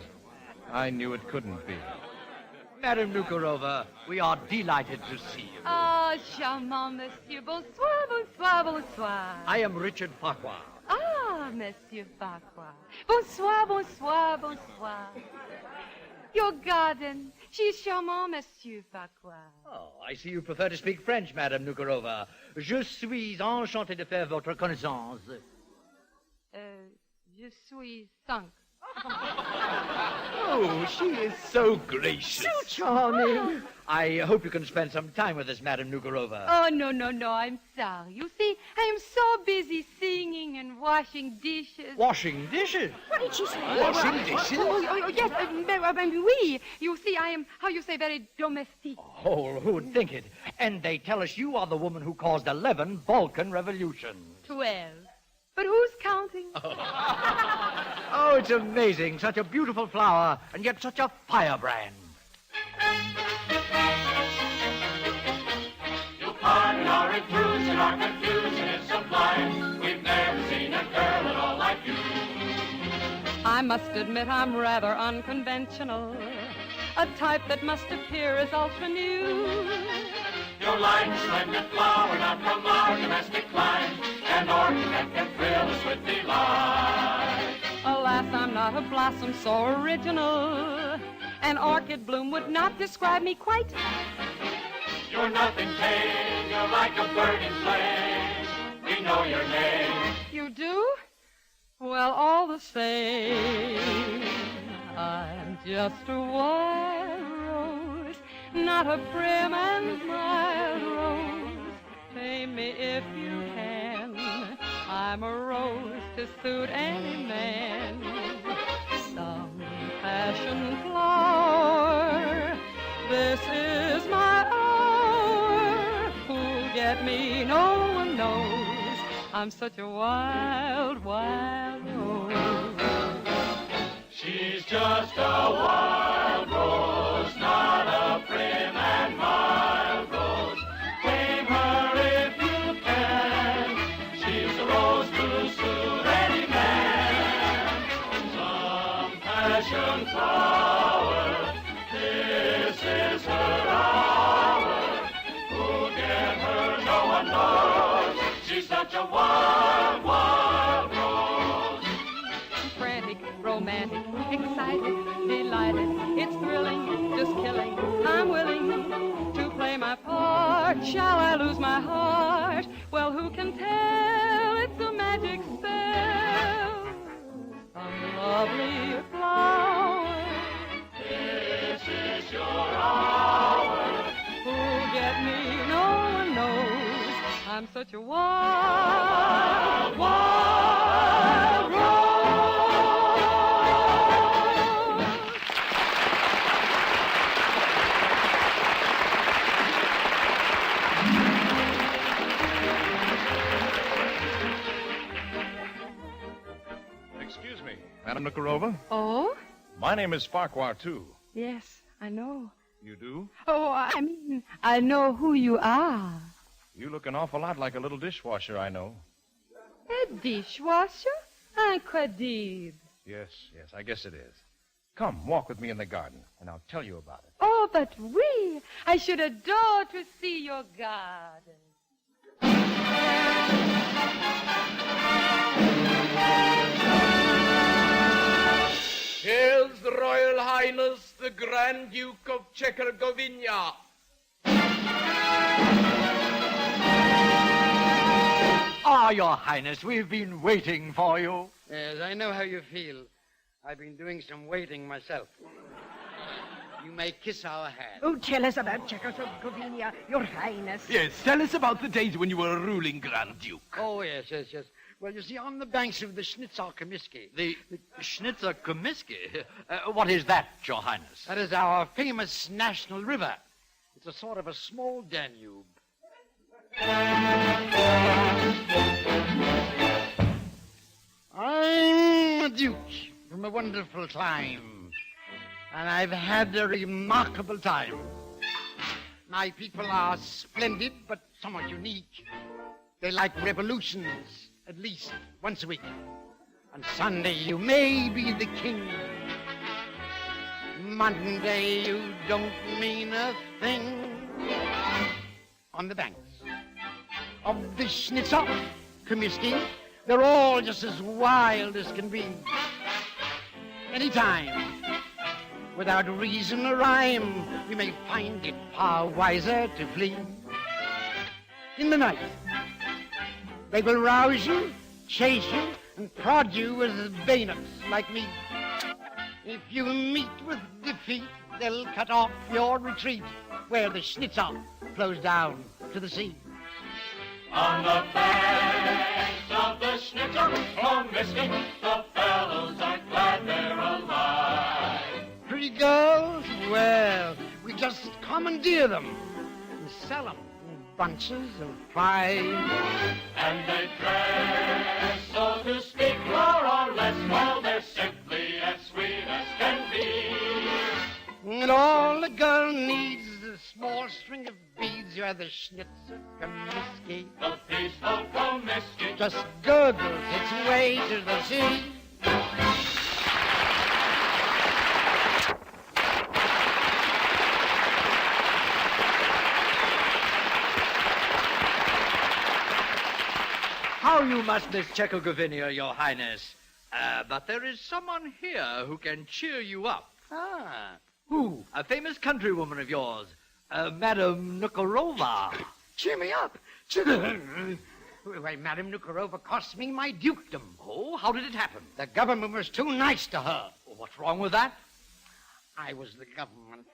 I knew it couldn't be. Madame Nukarova, we are delighted to see you. Ah, charmant, monsieur. Bonsoir, bonsoir, bonsoir. I am Richard Farquhar. Ah, monsieur Farquhar. Bonsoir, bonsoir, bonsoir. Your garden. She is charmant, monsieur Farquhar. Oh, I see you prefer to speak French, Madame Nukarova. Je suis enchanté de faire votre connaissance. Je suis sunk. Oh, she is so gracious. So charming. I hope you can spend some time with us, Madame Nukarova. Oh, no, I'm sorry. You see, I am so busy singing and washing dishes. Washing dishes? What did she say? Washing dishes? Oh, yes, oui. You see, I am, how you say, very domestique. Oh, who would think it? And they tell us you are the woman who caused 11 Balkan revolutions. 12. But who's counting? Oh, it's amazing. Such a beautiful flower, and yet such a firebrand. You'll pardon our intrusion, our confusion is sublime. We've never seen a girl at all like you. I must admit I'm rather unconventional. A type that must appear as ultra new. You're like a splendid flower, not from our domestic clime. an orchid that can thrill us with delight. Alas, I'm not a blossom so original. An orchid bloom would not describe me quite. You're nothing tame, you're like a burning flame. We know your name. You do? Well, all the same, I'm just a wild rose, not a prim and mild rose. Tame me if you can. I'm a rose to suit any man. Some passion flower, this is my hour. Who'll get me, no one knows. I'm such a wild, wild rose. She's just a wild rose, not a prim and mild rose. Tame her if you can. She's a rose to suit any man. Some passion flower, this is her hour. Who'll get her, no one knows. She's such a wild, wild rose. Frantic, romantic, excited, delighted. It's thrilling, just killing. I'm willing to play my part. Shall I lose my heart? Well, who can tell? It's a magic spell. Some lovely flower. This is your hour. Who'll get me? No one knows. I'm such a wild, wild rose. Excuse me, Madam Nikarova. Oh? My name is Farquhar, too. Yes, I know. You do? Oh, I mean, I know who you are. You look an awful lot like a little dishwasher I know. A dishwasher? Incredible. Yes, I guess it is. Come, walk with me in the garden, and I'll tell you about it. Oh, but oui, I should adore to see your garden. Hails the Royal Highness, the Grand Duke of Czechoslovakia. Ah, Your Highness, we've been waiting for you. Yes, I know how you feel. I've been doing some waiting myself. You may kiss our hand. Oh, tell us about Czechoslovakia, Your Highness. Yes, tell us about the days when you were a ruling Grand Duke. Oh, yes. Well, you see, on the banks of the Schnitzer-Comiskey. The Schnitzer-Comiskey? What is that, Your Highness? That is our famous national river. It's a sort of a small Danube. I'm a duke from a wonderful clime, and I've had a remarkable time. My people are splendid, but somewhat unique. They like revolutions, at least once a week. On Sunday, you may be the king. Monday, you don't mean a thing. On the banks of the Schnitzer Comiskey, they're all just as wild as can be. Anytime, without reason or rhyme, we may find it far wiser to flee. In the night, they will rouse you, chase you, and prod you with bayonets like me. If you meet with defeat, they'll cut off your retreat where the Schnitzer flows down to the sea. On the banks of the Schnitzer, Comiskey, the fellows are glad they're alive. Pretty girls? Well, we just commandeer them and sell them in bunches of 5. And they dress, so to speak, more or less, while they're simply as sweet as can be. And all the girl needs is a small string of beads. You have the Schnitzer Comiskey. The peaceful Comiskey just gurgles its way to the sea. How you must miss Czechoslovakia, Your Highness. But there is someone here who can cheer you up. Ah. Who? A famous countrywoman of yours, Madame Nukarova. Cheer me up. Why, Madame Nukarova cost me my dukedom. Oh, how did it happen? The government was too nice to her. Well, what's wrong with that? I was the government.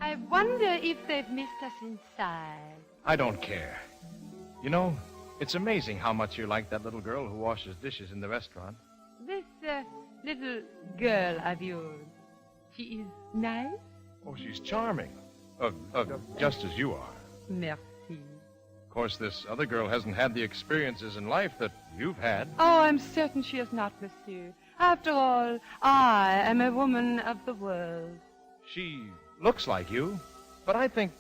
I wonder if they've missed us inside. I don't care. You know, it's amazing how much you like that little girl who washes dishes in the restaurant. This little girl of yours, she is nice? Oh, she's charming. Just as you are. Merci. Of course, this other girl hasn't had the experiences in life that you've had. Oh, I'm certain she has not, monsieur. After all, I am a woman of the world. She looks like you, but I think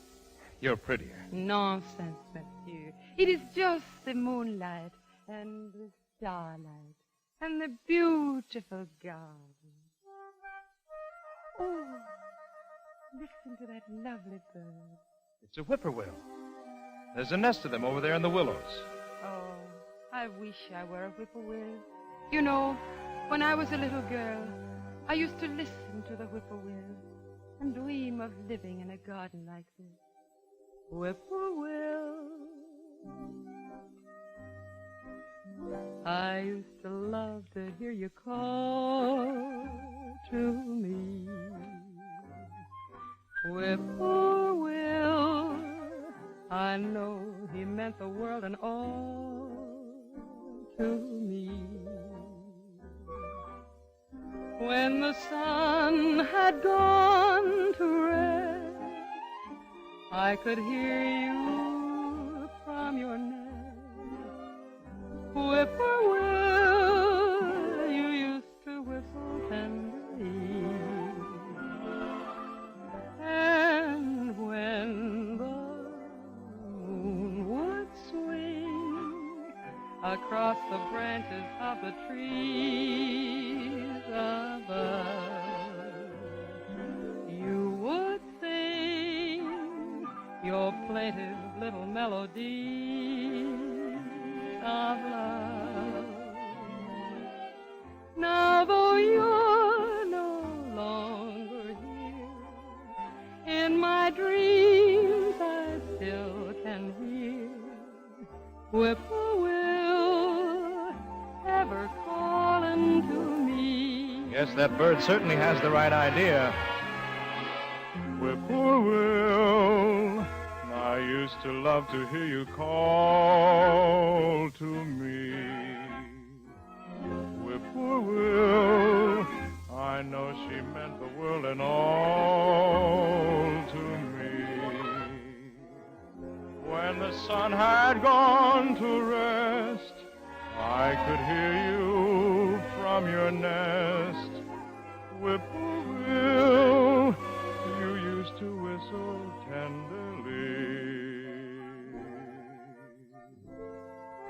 you're prettier. Nonsense, monsieur. It is just the moonlight and the starlight and the beautiful garden. Oh, listen to that lovely bird. It's a whippoorwill. There's a nest of them over there in the willows. Oh, I wish I were a whippoorwill. You know, when I was a little girl, I used to listen to the whippoorwill and dream of living in a garden like this. Whippoorwill, I used to love to hear you call to me. Whippoorwill, I know he meant the world and all to me. When the sun had gone to rest, I could hear you from your nest. Whippoorwill, you used to whistle tenderly. And when the moon would swing across the branches of the trees above, you would sing your plaintive little melodies of love. Now though you're no longer here, in my dreams I still can hear whippoorwill ever calling to me. Yes, that bird certainly has the right idea. Whippoorwill, I used to love to hear you call to me. Whippoorwill, I know she meant the world and all to me. When the sun had gone to rest, I could hear you from your nest. Whippoorwill, you used to whistle tenderly.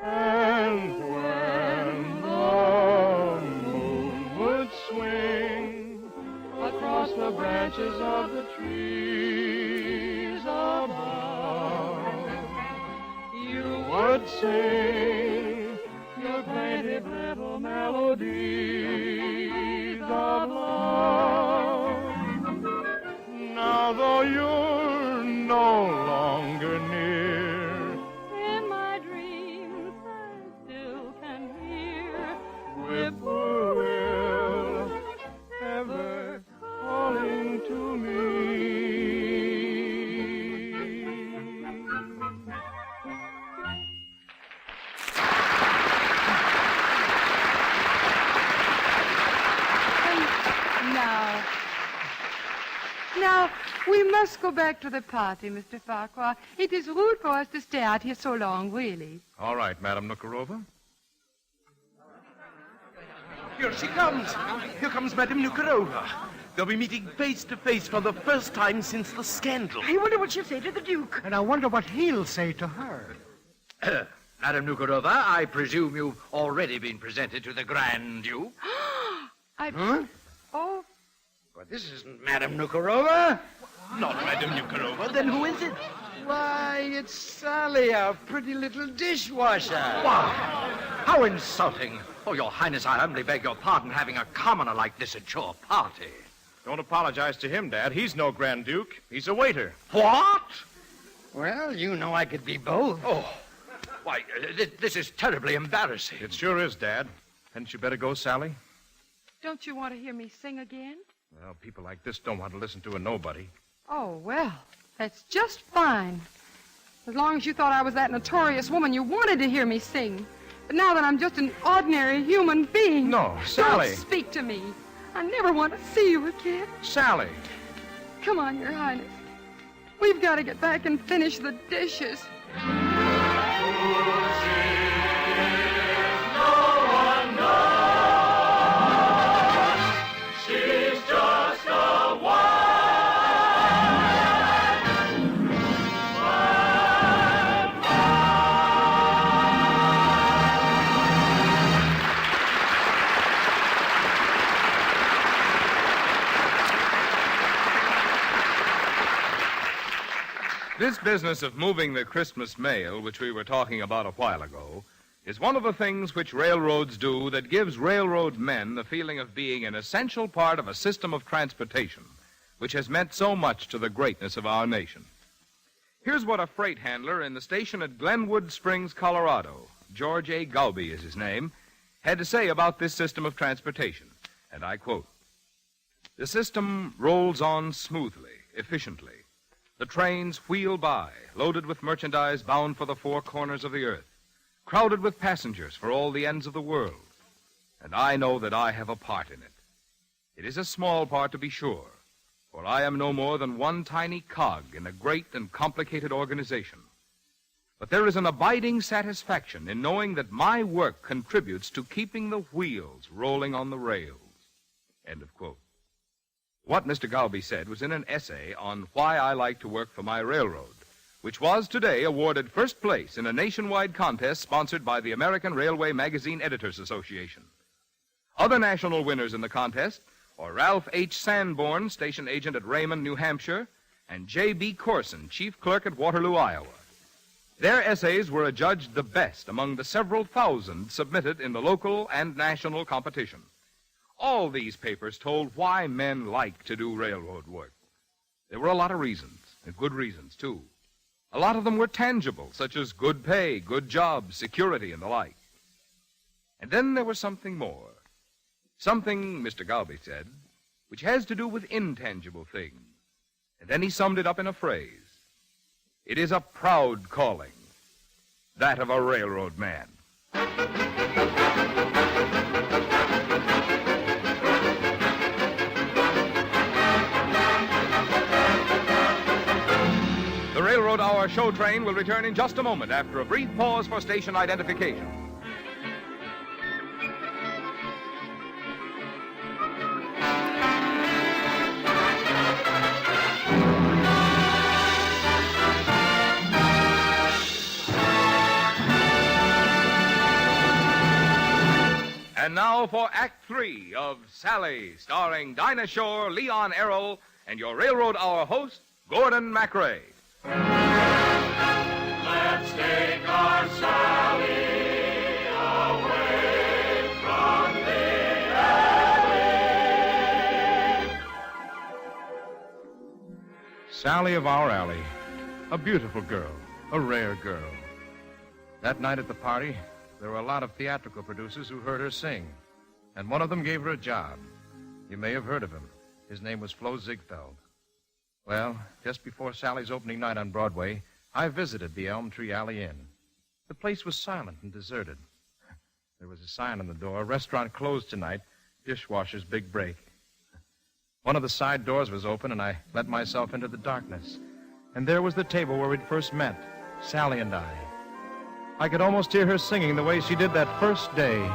And when the moon would swing across the branches of the trees above, you would sing your plaintive little melodies of love. Now though you're no longer near, In my dreams I still can hear whippoorwill ever calling to me. Now, we must go back to the party, Mr. Farquhar. It is rude for us to stay out here so long, really. All right, Madame Nukarova. Here she comes. Here comes Madame Nukarova. They'll be meeting face to face for the first time since the scandal. I wonder what she'll say to the Duke. And I wonder what he'll say to her. Madame Nukarova, I presume you've already been presented to the Grand Duke. Huh? Oh. Well, this isn't Madame Nukarova. Not Madame Nukarova. Then who is it? Why, it's Sally, our pretty little dishwasher. Why? How insulting. Oh, Your Highness, I humbly beg your pardon having a commoner like this at your party. Don't apologize to him, Dad. He's no Grand Duke. He's a waiter. What? Well, you know I could be both. Oh, why, this is terribly embarrassing. It sure is, Dad. Hadn't you better go, Sally? Don't you want to hear me sing again? Well, people like this don't want to listen to a nobody. Oh, well, that's just fine. As long as you thought I was that notorious woman, you wanted to hear me sing. But now that I'm just an ordinary human being... No, Sally. Don't speak to me. I never want to see you again. Sally. Come on, Your Highness. We've got to get back and finish the dishes. This business of moving the Christmas mail, which we were talking about a while ago, is one of the things which railroads do that gives railroad men the feeling of being an essential part of a system of transportation, which has meant so much to the greatness of our nation. Here's what a freight handler in the station at Glenwood Springs, Colorado, George A. Galby is his name, had to say about this system of transportation, and I quote, "The system rolls on smoothly, efficiently. The trains wheel by, loaded with merchandise bound for the four corners of the earth, crowded with passengers for all the ends of the world. And I know that I have a part in it. It is a small part, to be sure, for I am no more than one tiny cog in a great and complicated organization. But there is an abiding satisfaction in knowing that my work contributes to keeping the wheels rolling on the rails." End of quote. What Mr. Galby said was in an essay on why I like to work for my railroad, which was today awarded first place in a nationwide contest sponsored by the American Railway Magazine Editors Association. Other national winners in the contest are Ralph H. Sanborn, station agent at Raymond, New Hampshire, and J.B. Corson, chief clerk at Waterloo, Iowa. Their essays were adjudged the best among the several thousand submitted in the local and national competition. All these papers told why men like to do railroad work. There were a lot of reasons, and good reasons, too. A lot of them were tangible, such as good pay, good jobs, security, and the like. And then there was something more. Something, Mr. Galby said, which has to do with intangible things. And then he summed it up in a phrase. It is a proud calling, that of a railroad man. The Railroad Hour show train will return in just a moment after a brief pause for station identification. And now for Act 3 of Sally, starring Dinah Shore, Leon Errol, and your Railroad Hour host, Gordon MacRae. Let's take our Sally away from the alley. Sally of our alley. A beautiful girl. A rare girl. That night at the party, there were a lot of theatrical producers who heard her sing. And one of them gave her a job. You may have heard of him. His name was Flo Ziegfeld. Well, just before Sally's opening night on Broadway, I visited the Elm Tree Alley Inn. The place was silent and deserted. There was a sign on the door, "Restaurant closed tonight, dishwasher's big break." One of the side doors was open, and I let myself into the darkness. And there was the table where we'd first met, Sally and I. I could almost hear her singing the way she did that first day.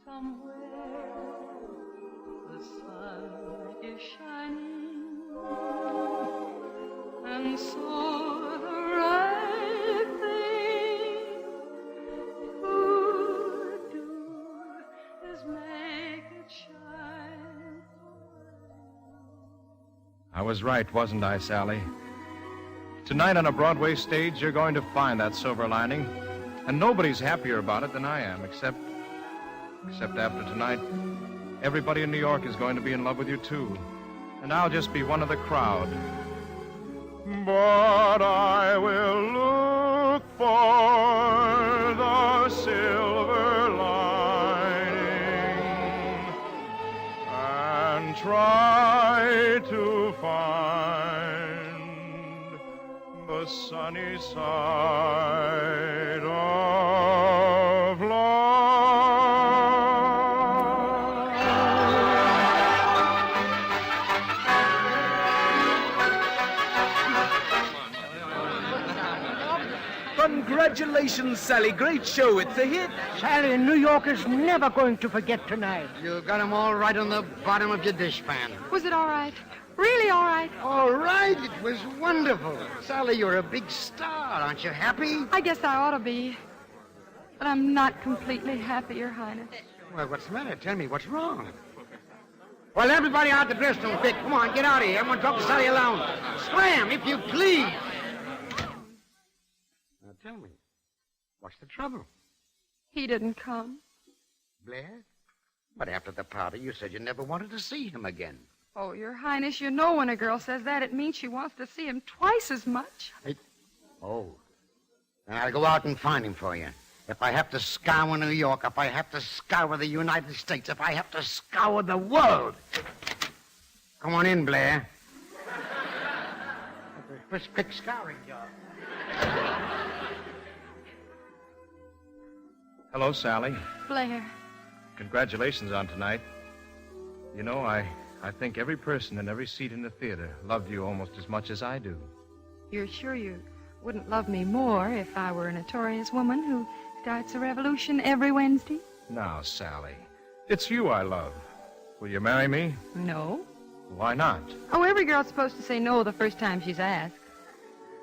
Somewhere And so the right thing to do is make it shine. I was right, wasn't I, Sally? Tonight on a Broadway stage, you're going to find that silver lining. And nobody's happier about it than I am, except after tonight, everybody in New York is going to be in love with you, too. And I'll just be one of the crowd. But I will look for the silver lining and try to find the sunny side of life. Congratulations, Sally. Great show. It's a hit. Sally, New York is never going to forget tonight. You got 'em all right on the bottom of your dishpan. Was it all right? Really all right? All right. It was wonderful. Sally, you're a big star. Aren't you happy? I guess I ought to be. But I'm not completely happy, Your Highness. Well, what's the matter? Tell me what's wrong. Well, everybody out the dress room, quick. Come on, get out of here. I want to talk to Sally alone. Scram, if you please. Now, tell me, what's the trouble? He didn't come. Blair? But after the party, you said you never wanted to see him again. Oh, Your Highness, you know when a girl says that, it means she wants to see him twice as much. Oh. Then I'll go out and find him for you. If I have to scour New York, if I have to scour the United States, if I have to scour the world. Come on in, Blair. First quick scouring job. Hello, Sally. Blair. Congratulations on tonight. You know, I think every person in every seat in the theater loved you almost as much as I do. You're sure you wouldn't love me more if I were a notorious woman who starts a revolution every Wednesday? Now, Sally, it's you I love. Will you marry me? No. Why not? Oh, every girl's supposed to say no the first time she's asked.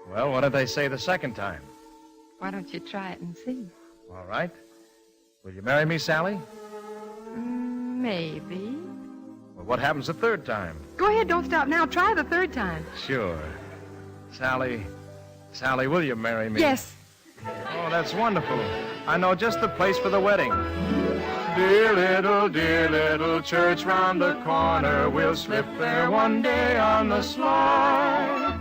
Well, what did they say the second time? Why don't you try it and see? All right. Will you marry me, Sally? Maybe. Well, what happens the third time? Go ahead, don't stop now. Try the third time. Sure. Sally, will you marry me? Yes. Oh, that's wonderful. I know just the place for the wedding. Dear little church round the corner. We'll slip there one day on the sly.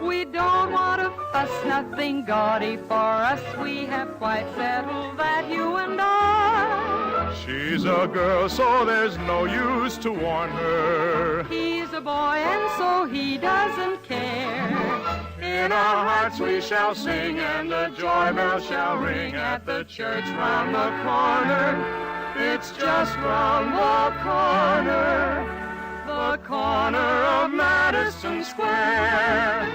We don't want to fuss, nothing gaudy for us. We have quite settled that, you and I. She's a girl, so there's no use to warn her. He's a boy, and so he doesn't care. In our hearts we shall sing, and the joy bell shall ring at the church round the corner. It's just round the corner of Madison Square.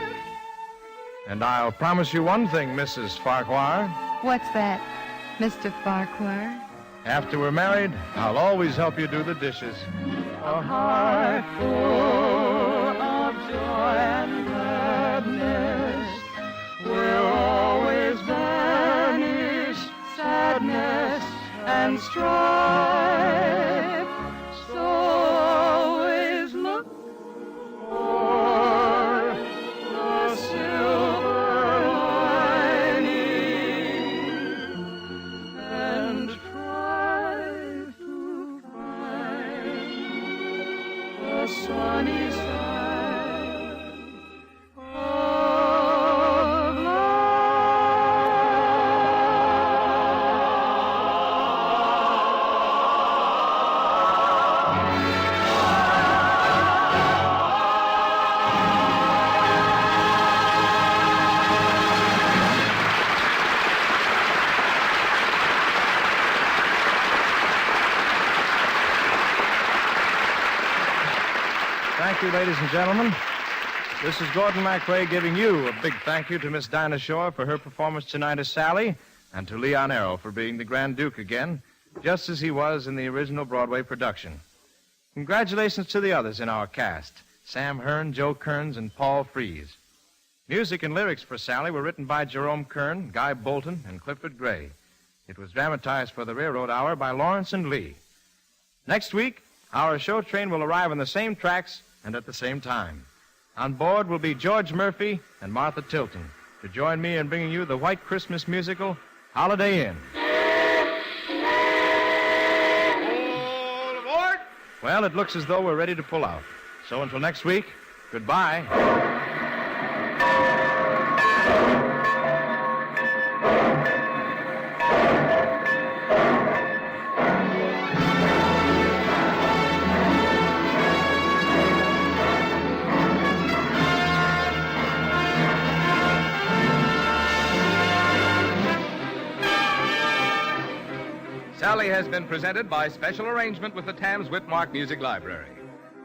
And I'll promise you one thing, Mrs. Farquhar. What's that, Mr. Farquhar? After we're married, I'll always help you do the dishes. A heart full of joy and gladness will always banish sadness and strife. So always look for the silver lining and try to find the sunny side of life. Thank you, ladies and gentlemen. This is Gordon MacRae giving you a big thank you to Miss Dinah Shore for her performance tonight as Sally, and to Leon Arrow for being the Grand Duke again, just as he was in the original Broadway production. Congratulations to the others in our cast, Sam Hearn, Joe Kearns, and Paul Frees. Music and lyrics for Sally were written by Jerome Kern, Guy Bolton, and Clifford Gray. It was dramatized for the Railroad Hour by Lawrence and Lee. Next week, our show train will arrive on the same tracks and at the same time. On board will be George Murphy and Martha Tilton to join me in bringing you the White Christmas musical, Holiday Inn. All aboard! Well, it looks as though we're ready to pull out. So until next week, goodbye. Sally has been presented by special arrangement with the Tams Whitmark Music Library.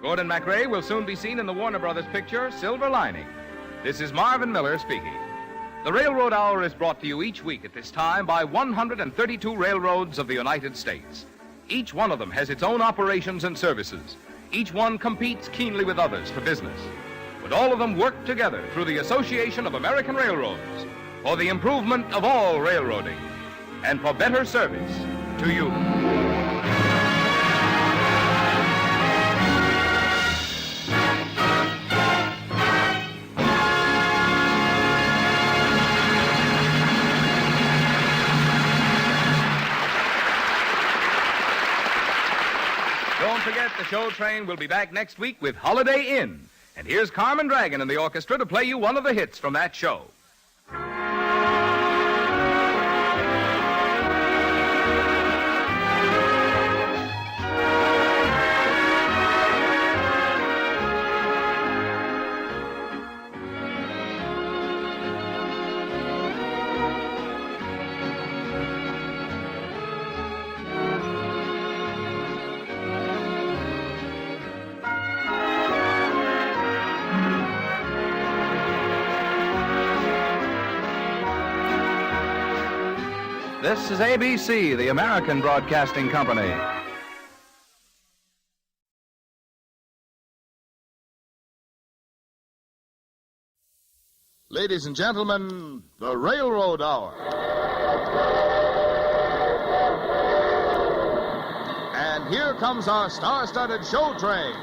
Gordon MacRae will soon be seen in the Warner Brothers picture, Silver Lining. This is Marvin Miller speaking. The Railroad Hour is brought to you each week at this time by 132 railroads of the United States. Each one of them has its own operations and services. Each one competes keenly with others for business. But all of them work together through the Association of American Railroads for the improvement of all railroading and for better service to you. Don't forget, the show train will be back next week with Holiday Inn. And here's Carmen Dragon and the orchestra to play you one of the hits from that show. This is ABC, the American Broadcasting Company. Ladies and gentlemen, the Railroad Hour. And here comes our star-studded show train.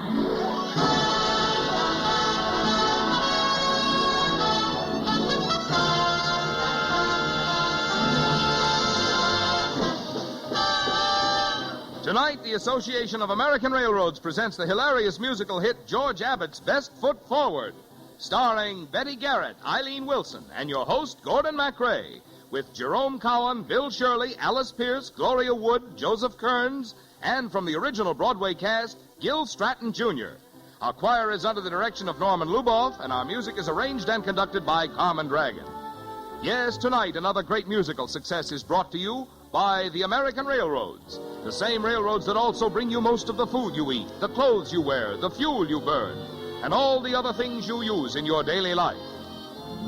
Tonight, the Association of American Railroads presents the hilarious musical hit George Abbott's Best Foot Forward, starring Betty Garrett, Eileen Wilson, and your host, Gordon MacRae, with Jerome Cowan, Bill Shirley, Alice Pierce, Gloria Wood, Joseph Kearns, and from the original Broadway cast, Gil Stratton, Jr. Our choir is under the direction of Norman Luboff, and our music is arranged and conducted by Carmen Dragon. Yes, tonight, another great musical success is brought to you by the American Railroads, the same railroads that also bring you most of the food you eat, the clothes you wear, the fuel you burn, and all the other things you use in your daily life.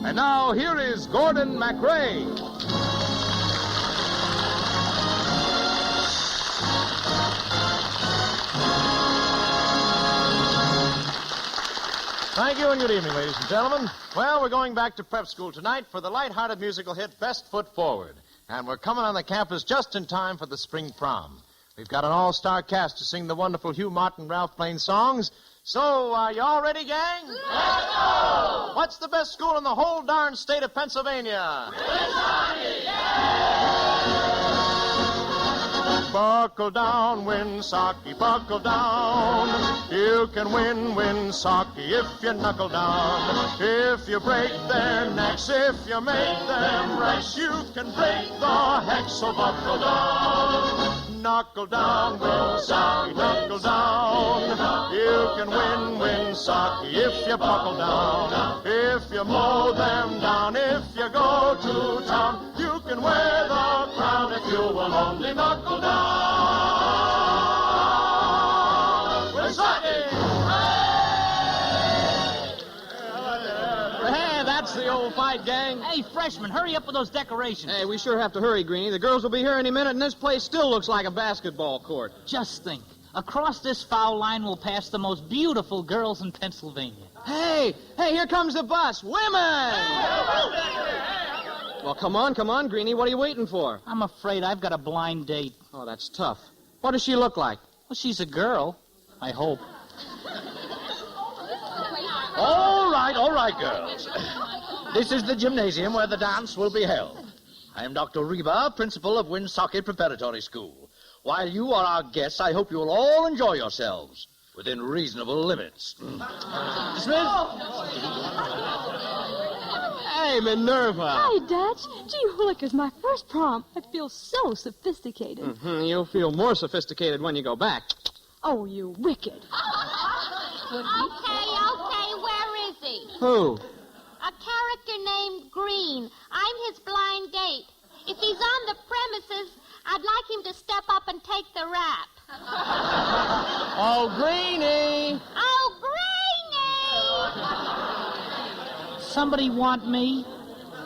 And now, here is Gordon MacRae. Thank you and good evening, ladies and gentlemen. Well, we're going back to prep school tonight for the light-hearted musical hit Best Foot Forward. And we're coming on the campus just in time for the spring prom. We've got an all-star cast to sing the wonderful Hugh Martin, Ralph Blaine songs. So, are you all ready, gang? Let's go! What's the best school in the whole darn state of Pennsylvania? Buckle down, Winsocki, buckle down. You can win, Winsocki, if you knuckle down. If you break their necks, if you make them wrecks, you can break the hex, so buckle down. Knuckle down, Winsocki, knuckle down. You can win, Winsocki, if you buckle down. If you mow them down, if you go to town, you can wear the crown if you will only knuckle down. Hey, that's the old fight, gang. Hey, freshman, hurry up with those decorations. Hey, we sure have to hurry, Greenie. The girls will be here any minute, and this place still looks like a basketball court. Just think. Across this foul line will pass the most beautiful girls in Pennsylvania. Hey, here comes the bus. Women! Well, come on, Greenie. What are you waiting for? I'm afraid I've got a blind date. Oh, that's tough. What does she look like? Well, she's a girl. I hope. All right, girls. This is the gymnasium where the dance will be held. I am Dr. Reba, principal of Woonsocket Preparatory School. While you are our guests, I hope you will all enjoy yourselves within reasonable limits. Dismissed? Hey, Minerva. Hi, Dutch. Gee willikers, my first prom. I feel so sophisticated. Mm-hmm. You'll feel more sophisticated when you go back. Oh, you wicked. Okay, where is he? Who? A character named Green. I'm his blind date. If he's on the premises, I'd like him to step up and take the rap. Oh, Greenie! Oh, Greenie! Somebody want me?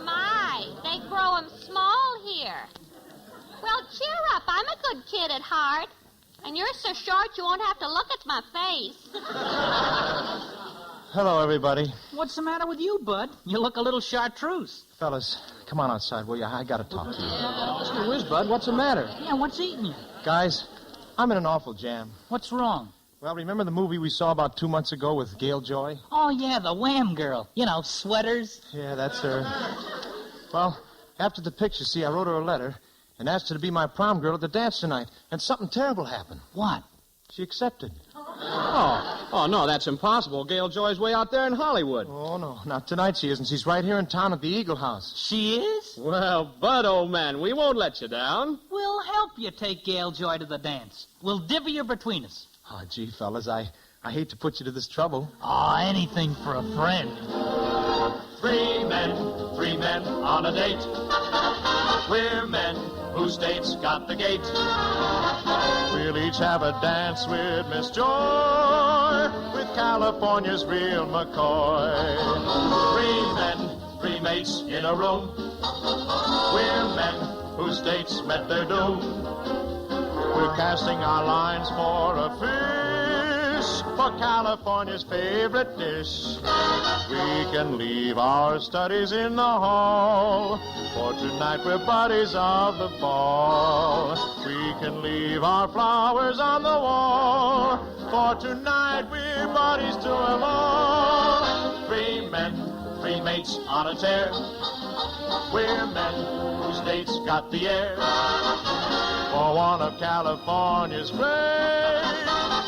My, they grow 'em small here. Well, cheer up. I'm a good kid at heart. And you're so short you won't have to look at my face. Hello, everybody. What's the matter with you, Bud? You look a little chartreuse. Fellas, come on outside, will you? I gotta talk to you. Gee whiz, Bud, what's the matter? Yeah, what's eating you? Guys, I'm in an awful jam. What's wrong? Well, remember the movie we saw about 2 months ago with Gail Joy? Oh, yeah, the Wham girl. You know, sweaters. Yeah, that's her. Well, after the picture, see, I wrote her a letter and asked her to be my prom girl at the dance tonight. And something terrible happened. What? She accepted. Oh, no, that's impossible. Gail Joy's way out there in Hollywood. Oh, no, not tonight she isn't. She's right here in town at the Eagle House. She is? Well, Bud, old man, we won't let you down. We'll help you take Gail Joy to the dance. We'll divvy her between us. Oh, gee, fellas, I hate to put you to this trouble. Oh, anything for a friend. 3 men on a date. We're men whose dates got the gate. We'll each have a dance with Miss Joy, with California's real McCoy. 3 men, 3 mates in a room. We're men whose dates met their doom. We're casting our lines for a fish, for California's favorite dish. We can leave our studies in the hall, for tonight we're buddies of the fall. We can leave our flowers on the wall, for tonight we're buddies to them all. 3 men, 3 mates on a tear. We're men whose dates got the air. For one of California's great,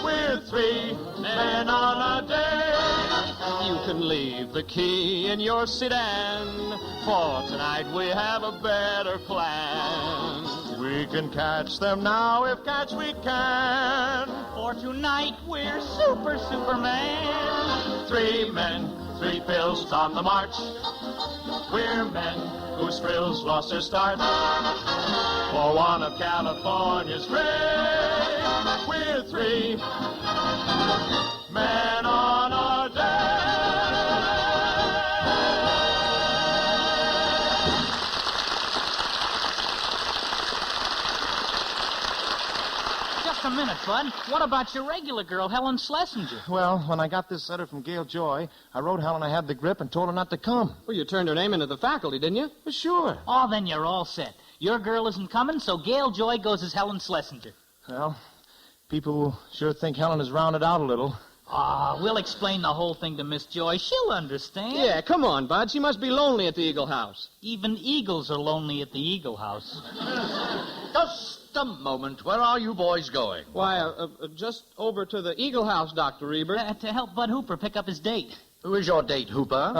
we're 3 men on a date. You can leave the key in your sedan, for tonight we have a better plan. We can catch them now if catch we can. For tonight we're Superman. 3 men, 3 pills on the march. We're men whose thrills lost their start. For one of California's great, we're 3 men on a date. Just a minute, Bud. What about your regular girl, Helen Schlesinger? Well, when I got this letter from Gail Joy, I wrote Helen I had the grip and told her not to come. Well, you turned her name into the faculty, didn't you? Well, sure. Oh, then you're all set. Your girl isn't coming, so Gail Joy goes as Helen Schlesinger. Well, people sure think Helen has rounded out a little. Ah, we'll explain the whole thing to Miss Joy. She'll understand. Yeah, come on, Bud. She must be lonely at the Eagle House. Even eagles are lonely at the Eagle House. Just a moment. Where are you boys going? Why, just over to the Eagle House, Dr. Reber. To help Bud Hooper pick up his date. Who is your date, Hooper?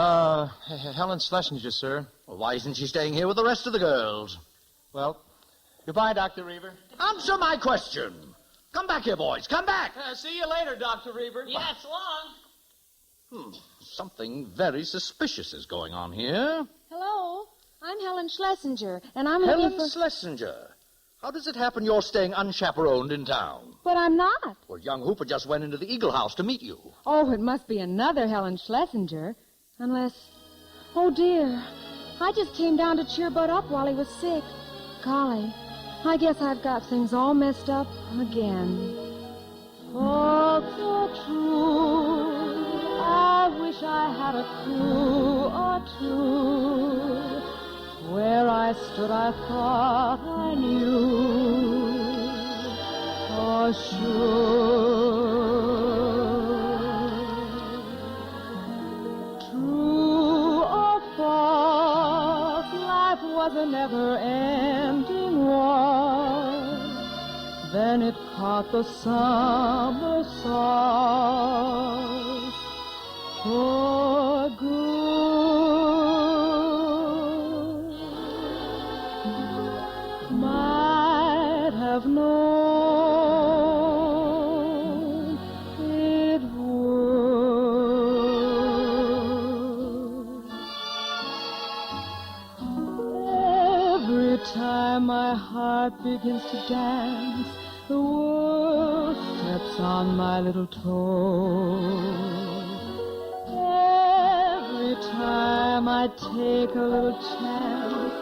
Helen Schlesinger, sir. Well, why isn't she staying here with the rest of the girls? Well, goodbye, Dr. Reber. Answer my question. Come back here, boys. Come back. See you later, Dr. Reber. Yeah, so long. Something very suspicious is going on here. Hello, I'm Helen Schlesinger, and I'm Helen looking for... Schlesinger. How does it happen you're staying unchaperoned in town? But I'm not. Well, young Hooper just went into the Eagle House to meet you. Oh, it must be another Helen Schlesinger. Unless... Oh, dear. I just came down to cheer Bud up while he was sick. Golly, I guess I've got things all messed up again. Folks are true. I wish wish I had a clue or two. Where I stood, I thought I knew for sure. True or false, life was a never-ending war. Then it caught the summer sauce for good. Might have known it would. Every time my heart begins to dance, the world steps on my little toes. Every time I take a little chance,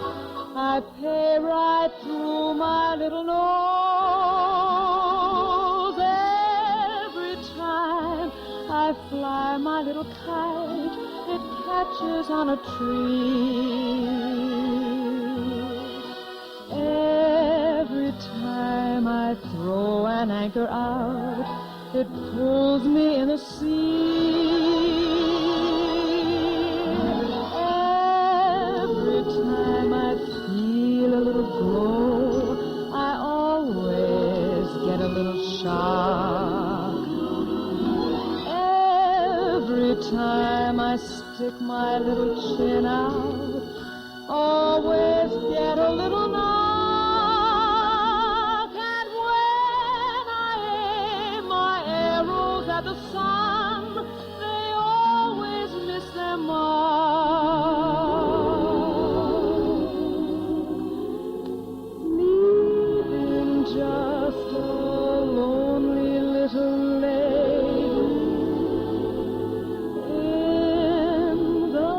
I pay right through my little nose. Every time I fly my little kite, it catches on a tree. Every time I throw an anchor out, it pulls me in the sea. Every time I feel a little glow, I always get a little shock. Every time I stick my little chin out, always get a little knock. The sun, they always miss their mark, leaving just a lonely little lady in the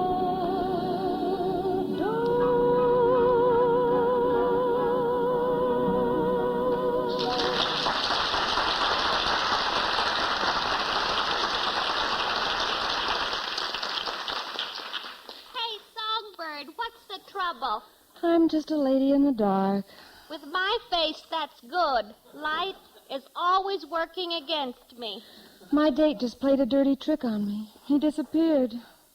trouble? I'm just a lady in the dark. With my face, that's good. Light is always working against me. My date just played a dirty trick on me. He disappeared.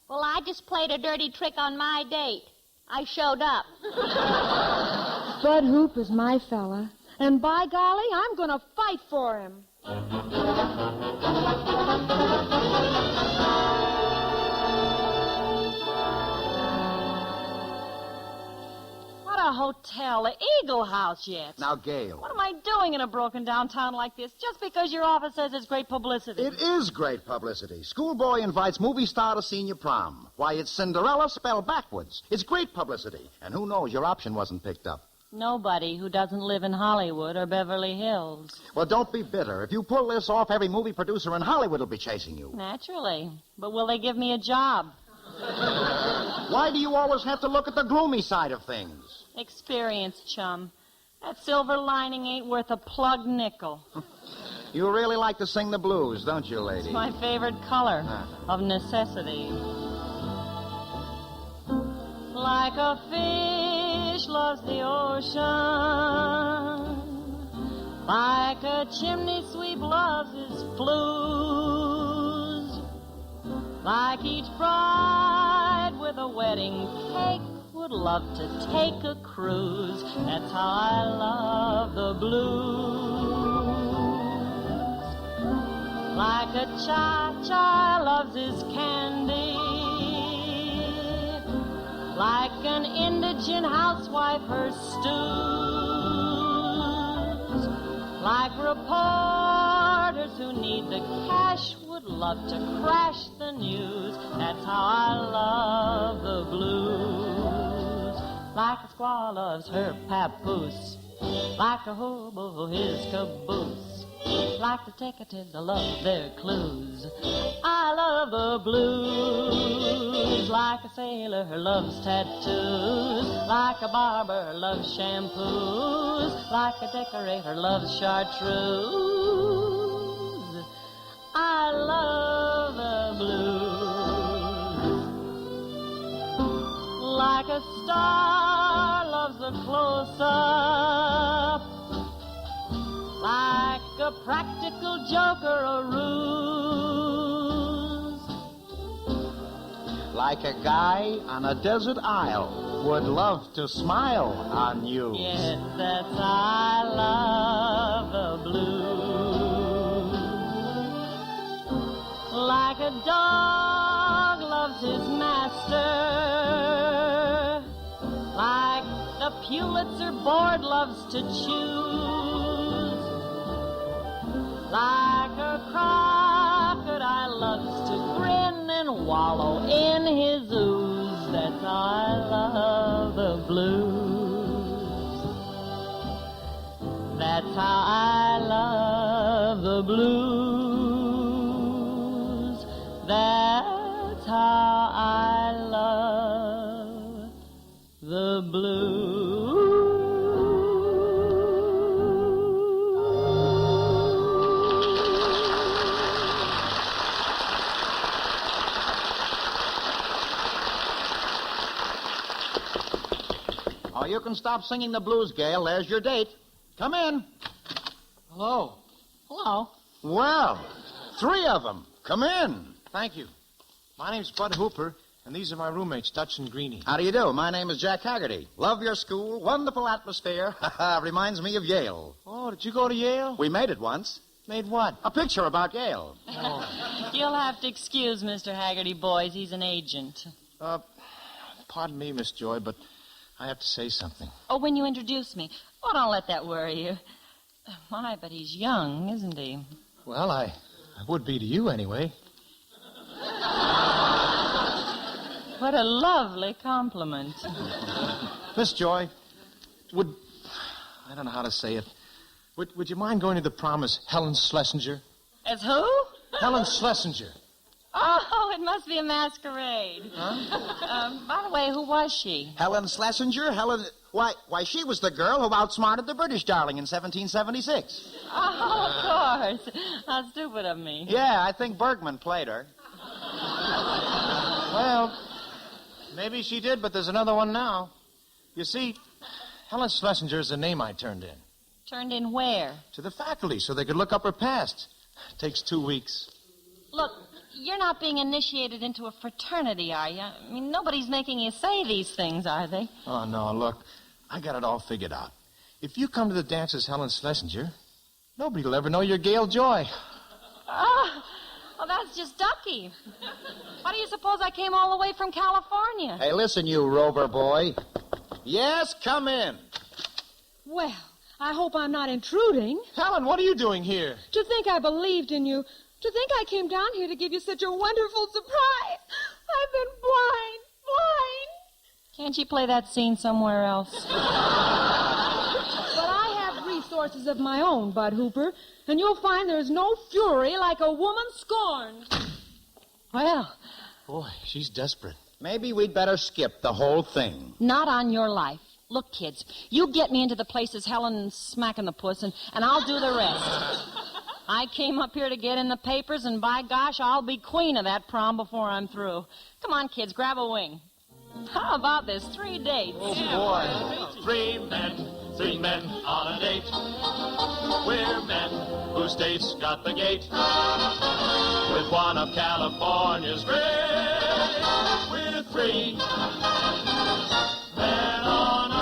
Well, I just played a dirty trick on my date. I showed up. Bud Hoop is my fella. And by golly, I'm going to fight for him. A hotel, the Eagle House yet. Now, Gail. What am I doing in a broken down town like this just because your office says it's great publicity? It is great publicity. Schoolboy invites movie star to senior prom. Why, it's Cinderella spelled backwards. It's great publicity. And who knows, your option wasn't picked up. Nobody who doesn't live in Hollywood or Beverly Hills. Well, don't be bitter. If you pull this off, every movie producer in Hollywood will be chasing you. Naturally. But will they give me a job? Why do you always have to look at the gloomy side of things? Experience, chum. That silver lining ain't worth a plugged nickel. You really like to sing the blues, don't you, lady? It's my favorite color of necessity. Like a fish loves the ocean, like a chimney sweep loves his flues, like each bride with a wedding cake would love to take a cruise. That's how I love the blues. Like a cha-cha loves his candy, like an indigent housewife her stews, like reporters who need the cash would love to crash the news. That's how I love the blues. Like a squaw loves her papoose, like a hobo his caboose, like detectives love their clues. I love the blues. Like a sailor loves tattoos, like a barber loves shampoos, like a decorator loves chartreuse. I love the blues. like a star loves a close-up, like a practical joke or a ruse, like a guy on a desert isle would love to smile on you. Yes, that's how I love the blues. Like a dog loves his master, like the Pulitzer board loves to choose, like a crocodile loves to grin and wallow in his ooze. That's how I love the blues. That's how I love the blues. That's how I love the blues. Oh, you can stop singing the blues, Gail. There's your date. Come in. Hello. Hello. Well, 3 of them. Come in. Thank you. My name's Bud Hooper, and these are my roommates, Dutch and Greenie. How do you do? My name is Jack Haggerty. Love your school. Wonderful atmosphere. Reminds me of Yale. Oh, did you go to Yale? We made it once. Made what? A picture about Yale. You'll have to excuse Mr. Haggerty, boys. He's an agent. Pardon me, Miss Joy, but I have to say something. Oh, when you introduce me. Oh, don't let that worry you. My, but he's young, isn't he? Well, I would be to you anyway. What a lovely compliment. Miss Joy, I don't know how to say it. Would you mind going to the prom as Helen Schlesinger? As who? Helen Schlesinger. Oh, it must be a masquerade. Huh? By the way, who was she? Helen Schlesinger? Why, she was the girl who outsmarted the British darling in 1776. Oh, of course. How stupid of me. Yeah, I think Bergman played her. Well, maybe she did, but there's another one now. You see, Helen Schlesinger is the name I turned in. Turned in where? To the faculty, so they could look up her past. Takes 2 weeks. Look, you're not being initiated into a fraternity, are you? I mean, nobody's making you say these things, are they? Oh, no, look, I got it all figured out. If you come to the dance as Helen Schlesinger, nobody will ever know you're Gail Joy. Oh, well, that's just ducky. Why do you suppose I came all the way from California? Hey, listen, you rover boy. Yes, come in. Well, I hope I'm not intruding. Helen, what are you doing here? To think I believed in you. To think I came down here to give you such a wonderful surprise. I've been blind. Can't you play that scene somewhere else? But I have resources of my own, Bud Hooper, and you'll find there's no fury like a woman scorned. Well. Boy, she's desperate. Maybe we'd better skip the whole thing. Not on your life. Look, kids, you get me into the places Helen's smacking the puss, and I'll do the rest. I came up here to get in the papers, and by gosh, I'll be queen of that prom before I'm through. Come on, kids, grab a wing. How about this? 3 dates? Oh, boy. 3 men on a date. We're men whose dates got the gate. With one of California's great. We're 3 men on a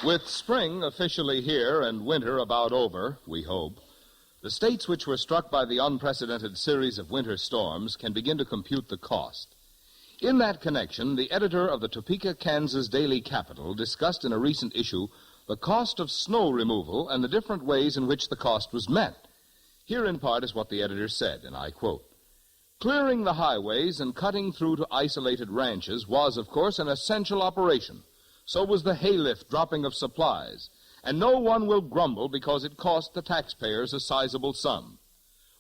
With spring officially here and winter about over, we hope, the states which were struck by the unprecedented series of winter storms can begin to compute the cost. In that connection, the editor of the Topeka, Kansas Daily Capital discussed in a recent issue the cost of snow removal and the different ways in which the cost was met. Here in part is what the editor said, and I quote, "Clearing the highways and cutting through to isolated ranches was, of course, an essential operation. So was the haylift dropping of supplies, and no one will grumble because it cost the taxpayers a sizable sum.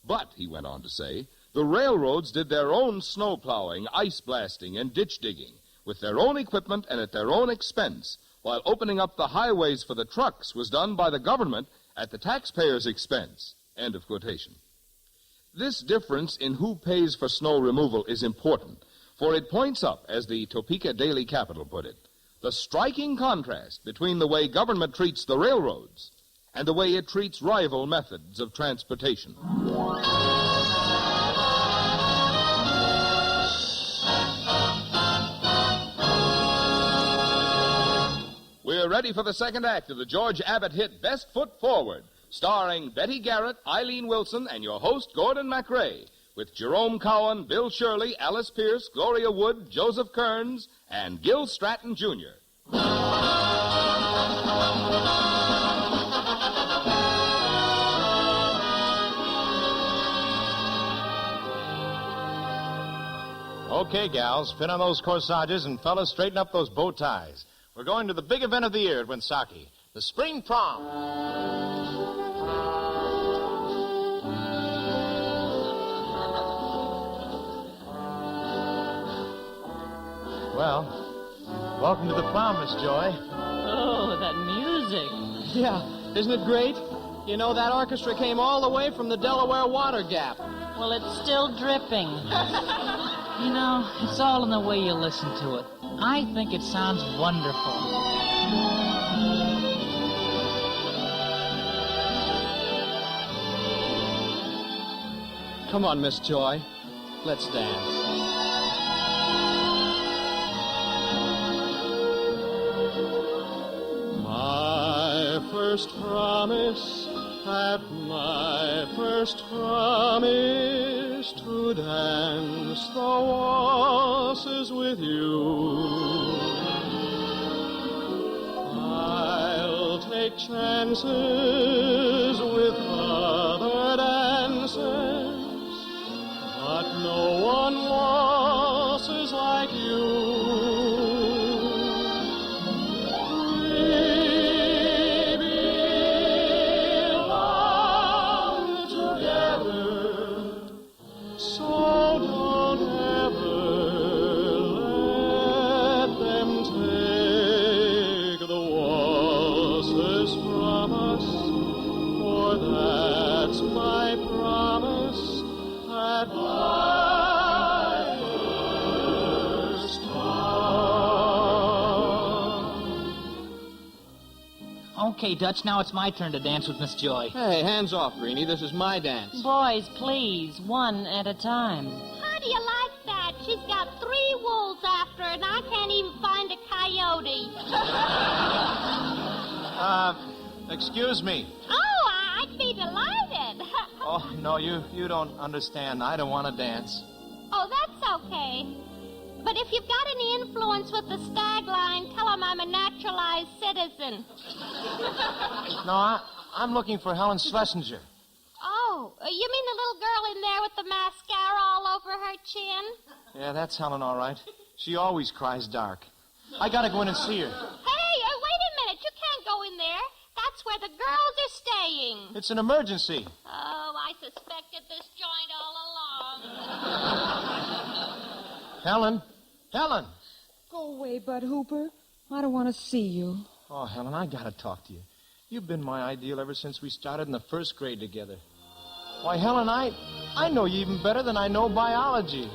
But," he went on to say, "the railroads did their own snow plowing, ice blasting, and ditch digging, with their own equipment and at their own expense, while opening up the highways for the trucks was done by the government at the taxpayer's expense. End of quotation. This difference in who pays for snow removal is important, for it points up, as the Topeka Daily Capital put it, the striking contrast between the way government treats the railroads and the way it treats rival methods of transportation. We're ready for the second act of the George Abbott hit Best Foot Forward, starring Betty Garrett, Eileen Wilson, and your host, Gordon MacRae, with Jerome Cowan, Bill Shirley, Alice Pierce, Gloria Wood, Joseph Kearns, and Gil Stratton, Jr. Okay, gals, pin on those corsages, and fellas, straighten up those bow ties. We're going to the big event of the year at Winsaki, the spring prom. Well, welcome to the prom, Miss Joy. Oh, that music. Yeah, isn't it great? You know, that orchestra came all the way from the Delaware Water Gap. Well, it's still dripping. You know, it's all in the way you listen to it. I think it sounds wonderful. Come on, Miss Joy. Let's dance. My first promise at my first promise to dance the waltzes with you. I'll take chances with other dancers, but no one waltzes like you. Okay, Dutch, now it's my turn to dance with Miss Joy. Hey, hands off, Greenie. This is my dance. Boys, please, one at a time. How do you like that? She's got 3 wolves after her, and I can't even find a coyote. Excuse me. Oh, I'd be delighted. Oh, no, you don't understand. I don't want to dance. Oh, that's okay. But if you've got any influence with the stag line, tell them I'm a naturalized citizen. No, I'm looking for Helen Schlesinger. Oh, you mean the little girl in there with the mascara all over her chin? Yeah, that's Helen, all right. She always cries dark. I gotta go in and see her. Hey, wait a minute. You can't go in there. That's where the girls are staying. It's an emergency. Oh, I suspected this joint all along. Helen? Go away, Bud Hooper. I don't want to see you. Oh, Helen, I gotta talk to you. You've been my ideal ever since we started in the first grade together. Why, Helen, I know you even better than I know biology.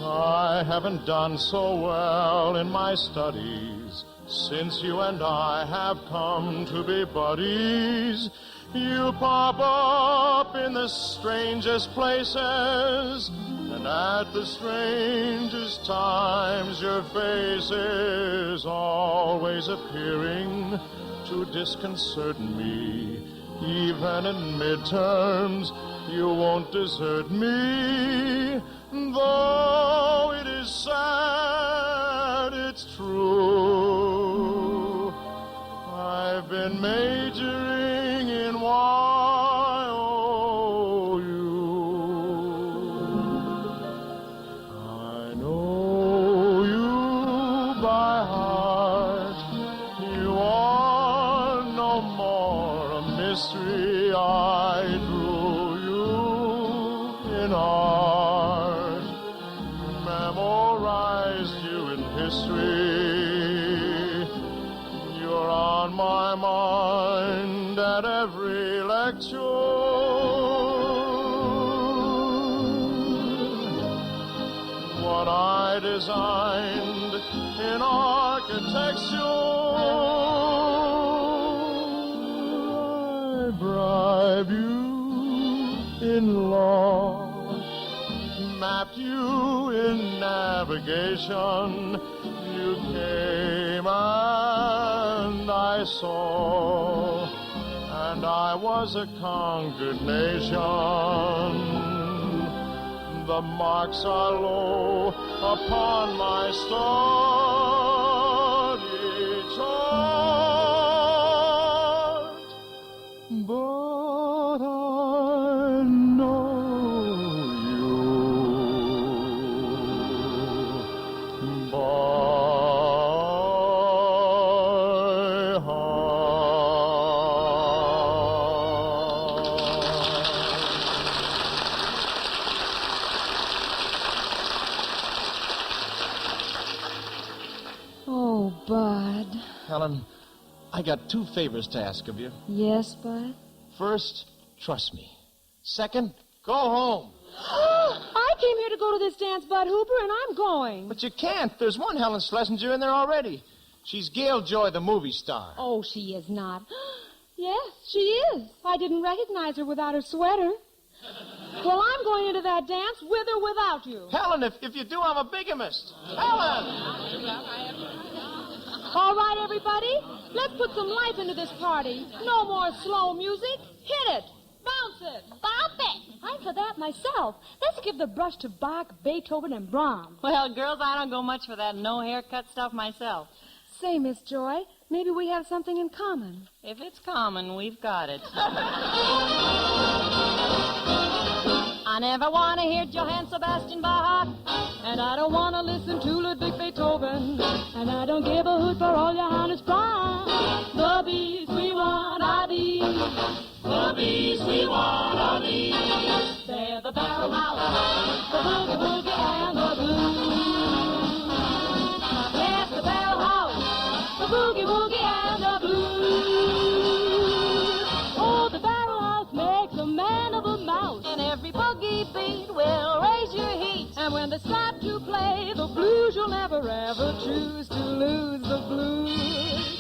I haven't done so well in my studies since you and I have come to be buddies. You pop up in the strangest places, and at the strangest times your face is always appearing to disconcert me. Even in midterms, you won't desert me. Though it is sad, it's true. I've been majoring in Y-O-U. I know you by heart. You are no more a mystery. I drew you in art, memorized you in history. mind at every lecture. What I designed in architecture, I bribe you in law, mapped you in navigation. You came and I saw, and I was a conquered nation. The marks are low upon my study chart, but I know you by Oh, Bud. Helen, I got 2 favors to ask of you. Yes, Bud? First, trust me. Second, go home. I came here to go to this dance, Bud Hooper, and I'm going. But you can't. There's one Helen Schlesinger in there already. She's Gail Joy, the movie star. Oh, she is not. Yes, she is. I didn't recognize her without her sweater. Well, I'm going into that dance with or without you. Helen, if you do, I'm a bigamist. Helen! All right, everybody, let's put some life into this party. No more slow music. Hit it. Bounce it. Bop it. I'm for that myself. Let's give the brush to Bach, Beethoven, and Brahms. Well, girls, I don't go much for that no-haircut stuff myself. Say, Miss Joy, maybe we have something in common. If it's common, we've got it. I never want to hear Johann Sebastian Bach, and I don't want to listen to Ludwig Beethoven, and I don't give a hoot for all Johannes Brahms. The bees we want are these. The bees we want are these. They're the barrel house, the boogie woogie and the blues. Yes, the barrel house, the boogie woogie and the blues. Oh, the barrel house makes a man of a mouse, and every boogie beat will raise your heat. And when they start to play the blues, you'll never ever choose to lose the blues.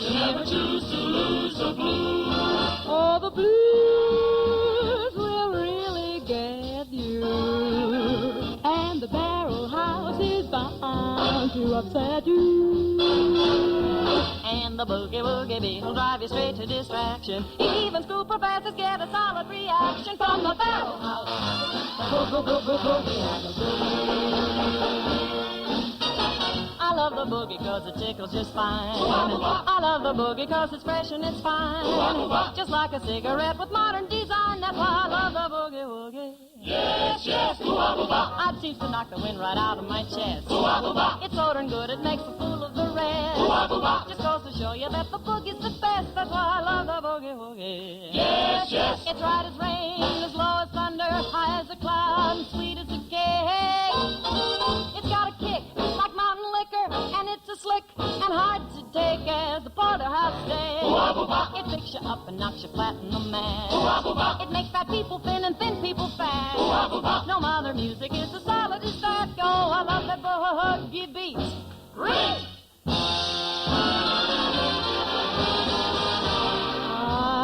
You'll never choose to lose the blues. Oh, the blues will really get you. And the barrel house is bound to upset you. And the boogie woogie beat will drive you straight to distraction. Even school professors get a solid reaction from the barrel house. I love the boogie cause it tickles just fine. I love the boogie cause it's fresh and it's fine. Just like a cigarette with modern design. That's why I love the boogie woogie. Yes, yes, ooh-ah-boo-bah. It seems to knock the wind right out of my chest. Ooh-ah-boo-bah. It's so darn good it makes a fool of the rest. Ooh-ah-boo-bah. Just goes to show you that the boogie's the best. That's why I love the boogie woogie. Yes, yes. It's right as rain, as low as thunder, high as a cloud, and sweet as a cake. It's got a kick like mountain liquor, and it's as slick and hard to take as the porterhouse steak. Ooh-ah-boo-bah. It picks you up and knocks you flat in the mat. Ooh-ah-boo-bah. It makes fat people thin and thin people fat. Ooh-ah-boo-bah. No other music is as solid as that. Oh, I love that boogie beat. Great!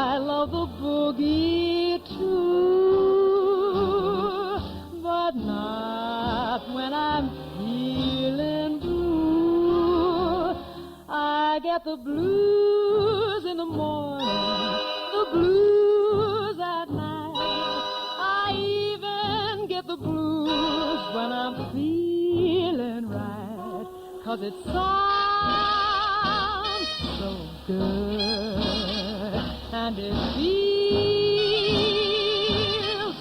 I love the boogie too, but not when I'm feeling blue. I get the blues in the morning, the blues at night. I even get the blues when I'm feeling right, 'cause it sounds so good, and it feels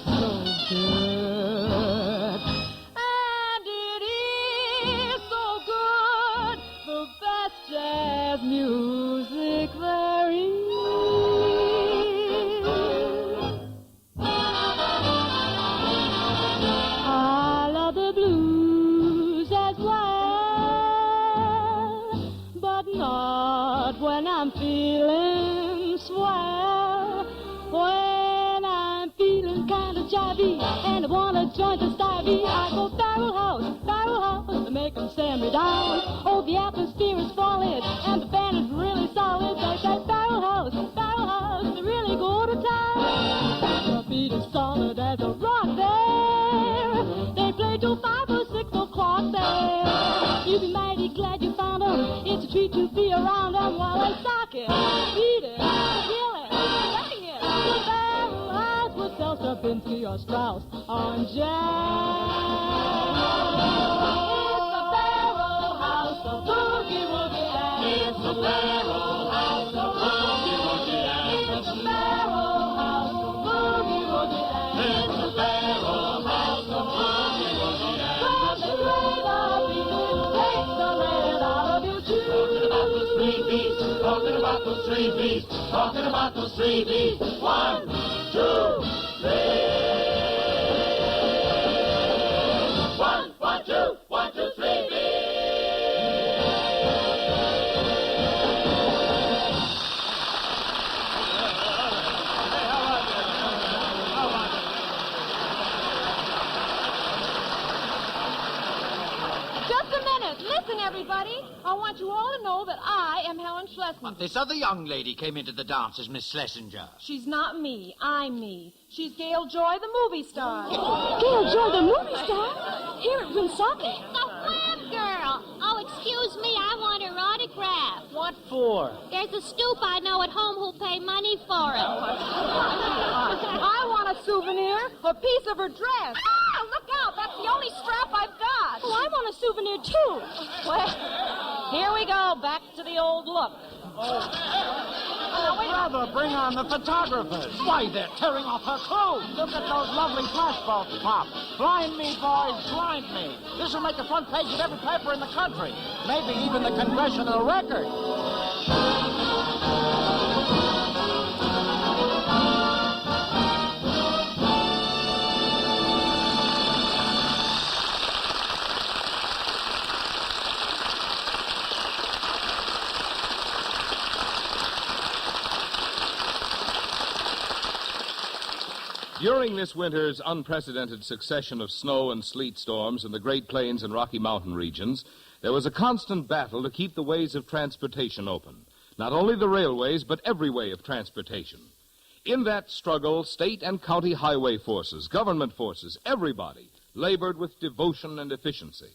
so good, and it is so good, the best jazz music there is. I love the blues as well, but not when I'm feeling swell. When I'm feeling kind of jivey and I want to join the stivey, I go barrel house to make them stand me down. Oh, the atmosphere is falling and the band is really solid. They say barrel house, they really go to town. The beat is solid as a rock there. They play till 5 or 6 o'clock there. You'll be mighty glad you found them. It's a treat to be around them while they sock it, beat it, kill it, bang it. The barrel house would sell Stravinsky or Strauss on jazz. It's the barrel house of boogie woogie and it's the barrel house of boogie woogie and it's the barrel house of boogie woogie and it's the barrel house of boogie woogie and from the great beat takes the lead out of your shoes. Talking about those three beats, talking about those three beats. 1, 2, 3. 1, 1, 2, 1, 2, 3 beats. Just a minute. Listen, everybody. I want you all to know that I am Helen Schlesinger. But this other young lady came into the dance as Miss Schlesinger. She's not me. I'm me. She's Gail Joy, the movie star. Gail Joy, the movie star? Here at Woonsocket. The Wham girl. Oh, excuse me, I want her autograph. What for? There's a stoop I know at home who'll pay money for it. I want a souvenir, a piece of her dress. Ah, look out, that's the only strap I've got. Oh, I want a souvenir, too. Well, here we go, back to the old look. Oh, brother, bring on the photographers. Why, they're tearing off her clothes. Look at those lovely flashbulbs, Pop. Blind me, boys, blind me. This will make the front page of every paper in the country. Maybe even the Congressional Record. During this winter's unprecedented succession of snow and sleet storms in the Great Plains and Rocky Mountain regions, there was a constant battle to keep the ways of transportation open. Not only the railways, but every way of transportation. In that struggle, state and county highway forces, government forces, everybody labored with devotion and efficiency.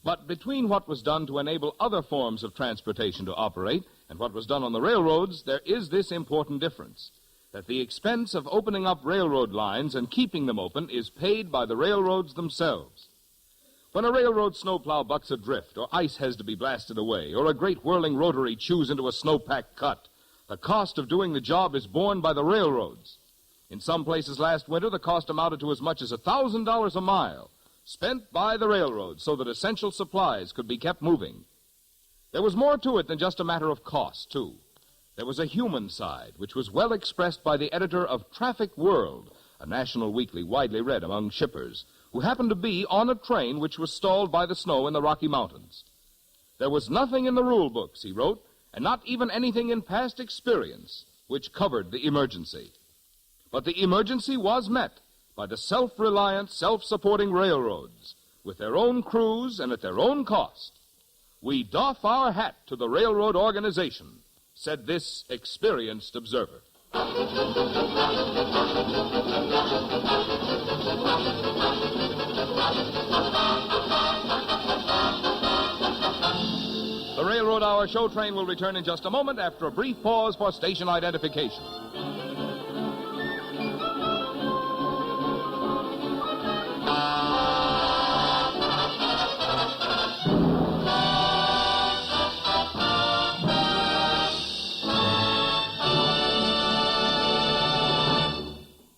But between what was done to enable other forms of transportation to operate and what was done on the railroads, there is this important difference, that the expense of opening up railroad lines and keeping them open is paid by the railroads themselves. When a railroad snowplow bucks adrift, or ice has to be blasted away, or a great whirling rotary chews into a snowpack cut, the cost of doing the job is borne by the railroads. In some places last winter, the cost amounted to as much as $1,000 a mile, spent by the railroads so that essential supplies could be kept moving. There was more to it than just a matter of cost, too. There was a human side, which was well expressed by the editor of Traffic World, a national weekly widely read among shippers, who happened to be on a train which was stalled by the snow in the Rocky Mountains. There was nothing in the rule books, he wrote, and not even anything in past experience, which covered the emergency. But the emergency was met by the self-reliant, self-supporting railroads, with their own crews and at their own cost. We doff our hat to the railroad organization, said this experienced observer. The Railroad Hour show train will return in just a moment after a brief pause for station identification.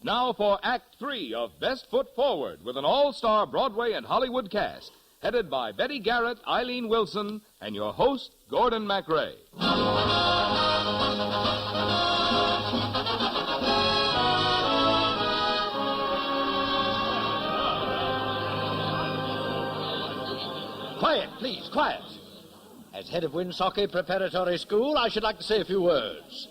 Now for Act 3 of Best Foot Forward with an all-star Broadway and Hollywood cast, headed by Betty Garrett, Eileen Wilson, and your host, Gordon MacRae. Quiet, please, quiet. As head of Woonsocket Preparatory School, I should like to say a few words.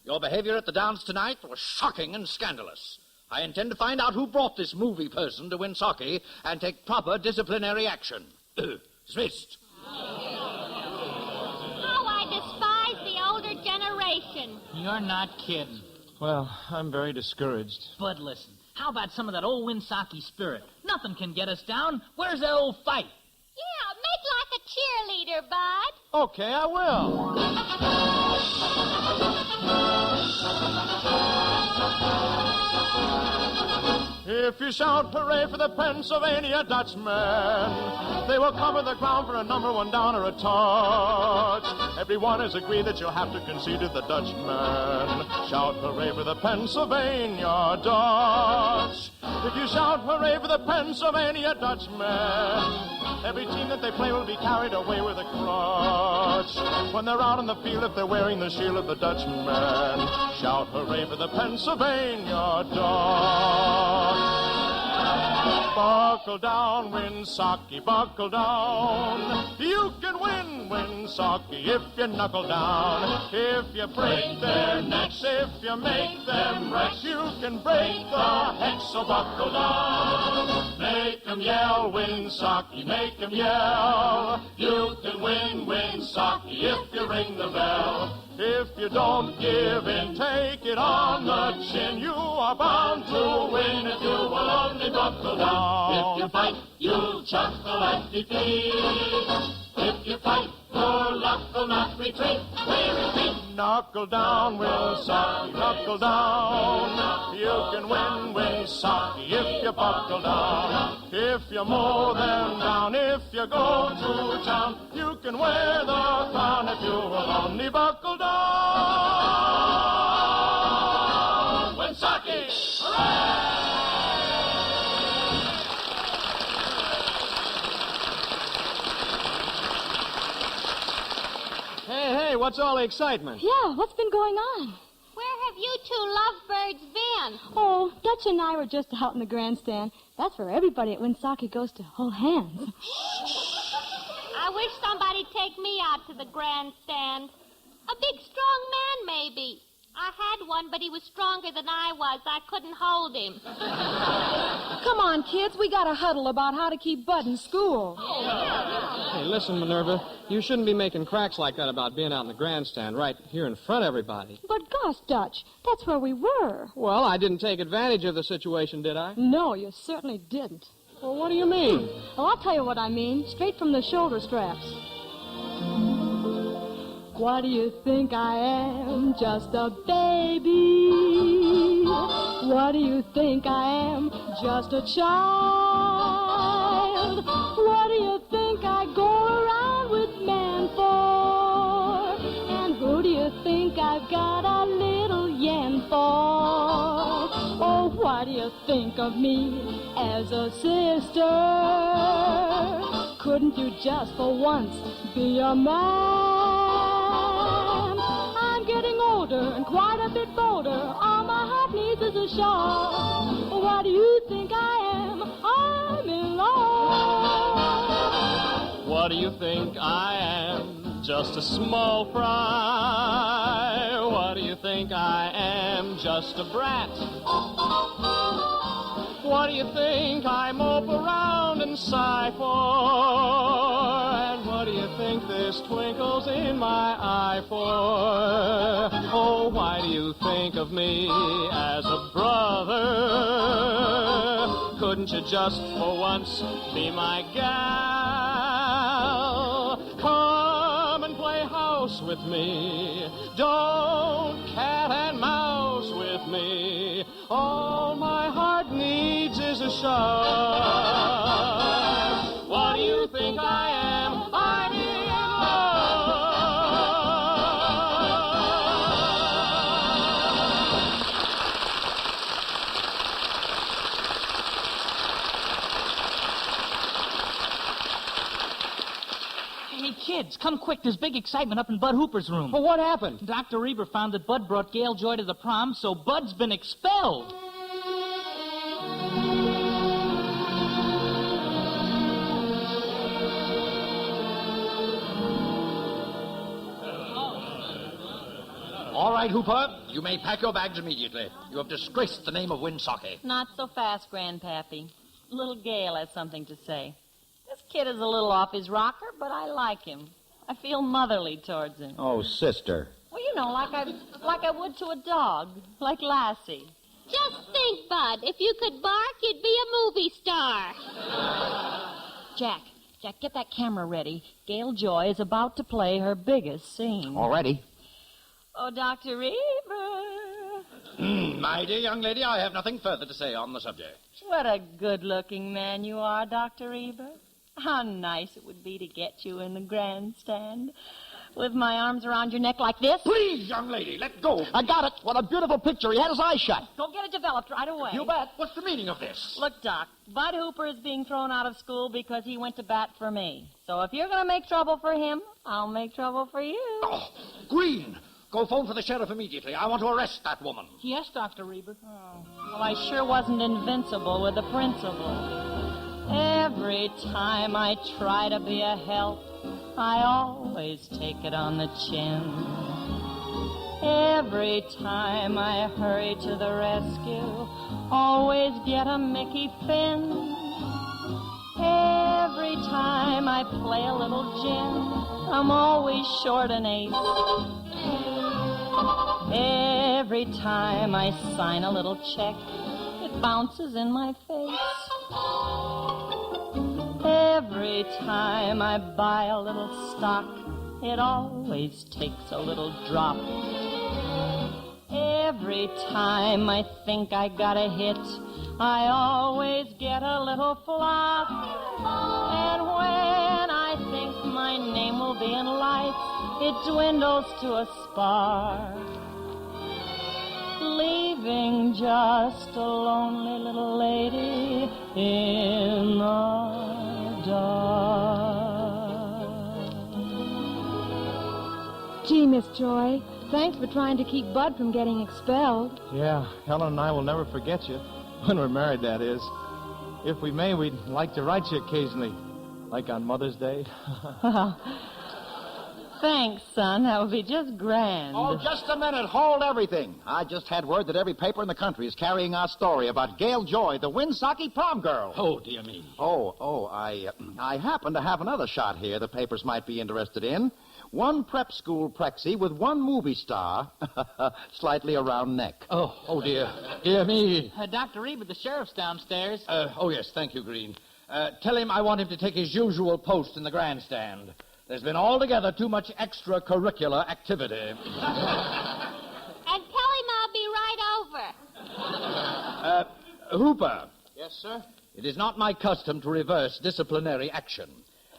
Your behavior at the dance tonight was shocking and scandalous. I intend to find out who brought this movie person to Winsocki and take proper disciplinary action. Dismissed. Oh, I despise the older generation. You're not kidding. Well, I'm very discouraged. Bud, listen. How about some of that old Winsocki spirit? Nothing can get us down. Where's that old fight? Yeah, make like a cheerleader, Bud. Okay, I will. If you shout hooray for the Pennsylvania Dutchman, they will cover the ground for a number one down or a touch. Everyone has agreed that you'll have to concede to the Dutchman. Shout hooray for the Pennsylvania Dutch. If you shout hooray for the Pennsylvania Dutchman, every team that they play will be carried away with a crutch. When they're out on the field, if they're wearing the shield of the Dutchman, shout hooray for the Pennsylvania Dutch. Buckle down, Winsocki, buckle down. You can win, Winsocki, if you knuckle down. If you break their necks, if you make them wrecks, you can break the hex, so buckle down. Make them yell, Winsocki, make them yell. You can win, Winsocki, if you ring the bell. If you don't give in, take it on the chin. You are bound to win if you will only buckle down. If you fight, you'll chuckle at defeat. If you fight, your luck will not retreat. We repeat. Knuckle down, Winsocki, knuckle down. You can win, Winsocki, if you buckle down. If you mow them down, if you go to town, you can wear the crown if you will only buckle down. Winsocki, hooray! Hey, what's all the excitement? Yeah, what's been going on? Where have you two lovebirds been? Oh, Dutch and I were just out in the grandstand. That's where everybody at Winsocki goes to hold hands. I wish somebody'd take me out to the grandstand. A big, strong man, maybe. I had one, but he was stronger than I was. I couldn't hold him. Come on, kids. We got to huddle about how to keep Bud in school. Hey, listen, Minerva. You shouldn't be making cracks like that about being out in the grandstand right here in front of everybody. But gosh, Dutch, that's where we were. Well, I didn't take advantage of the situation, did I? No, you certainly didn't. Well, what do you mean? Well, I'll tell you what I mean. Straight from the shoulder straps. What do you think I am? Just a baby. What do you think I am? Just a child. What do you think I go around with man for? And who do you think I've got a little yen for? Oh, what do you think of me as a sister? Couldn't you just for once be a man? Getting older and quite a bit bolder. All my heart needs is a shawl. What do you think I am? I'm in love. What do you think I am? Just a small fry. What do you think I am? Just a brat. What do you think I mope around and sigh for? And what do you think this twinkles in my eye for? Oh, why do you think of me as a brother? Couldn't you just for once be my gal? Come and play house with me. Don't cat and mouse with me. All my heart needs is a shove. What do you think I am? I'm in Hey, kids, come quick. There's big excitement up in Bud Hooper's room. Well, what happened? Dr. Reber found that Bud brought Gail Joy to the prom, so Bud's been expelled. All right, Hooper. You may pack your bags immediately. You have disgraced the name of Winsocki. Not so fast, Grandpappy. Little Gail has something to say. This kid is a little off his rocker, but I like him. I feel motherly towards him. Oh, sister. Well, you know, like I would to a dog, like Lassie. Just think, Bud. If you could bark, you'd be a movie star. Jack, get that camera ready. Gail Joy is about to play her biggest scene. All ready. Oh, Dr. Reber. My dear young lady, I have nothing further to say on the subject. What a good-looking man you are, Dr. Reber. How nice it would be to get you in the grandstand with my arms around your neck like this. Please, young lady, let go. I got it. What a beautiful picture. He had his eyes shut. Go get it developed right away. You bet. What's the meaning of this? Look, Doc, Bud Hooper is being thrown out of school because he went to bat for me. So if you're going to make trouble for him, I'll make trouble for you. Oh, Green, go phone for the sheriff immediately. I want to arrest that woman. Yes, Dr. Reber. Oh, well, I sure wasn't invincible with the principal. Every time I try to be a help, I always take it on the chin. Every time I hurry to the rescue, always get a Mickey Finn. Every time I play a little gin, I'm always short an ace. Every time I sign a little check, it bounces in my face. Every time I buy a little stock, it always takes a little drop. Every time I think I got a hit, I always get a little flop. And when I think my name will be in lights, it dwindles to a spark, leaving just a lonely little lady in the dark. Gee, Miss Joy, thanks for trying to keep Bud from getting expelled. Yeah, Helen and I will never forget you. When we're married, that is. If we may, we'd like to write you occasionally. Like on Mother's Day. Thanks, son. That would be just grand. Oh, just a minute. Hold everything. I just had word that every paper in the country is carrying our story about Gail Joy, the Winsocki prom girl. Oh, dear me. I happen to have another shot here the papers might be interested in. One prep school prexy with one movie star, slightly around neck. Oh, dear. Dear me. Dr. Reber, the sheriff's downstairs. Oh, yes, thank you, Green. Tell him I want him to take his usual post in the grandstand. There's been altogether too much extracurricular activity. And tell him I'll be right over. Hooper. Yes, sir? It is not my custom to reverse disciplinary action.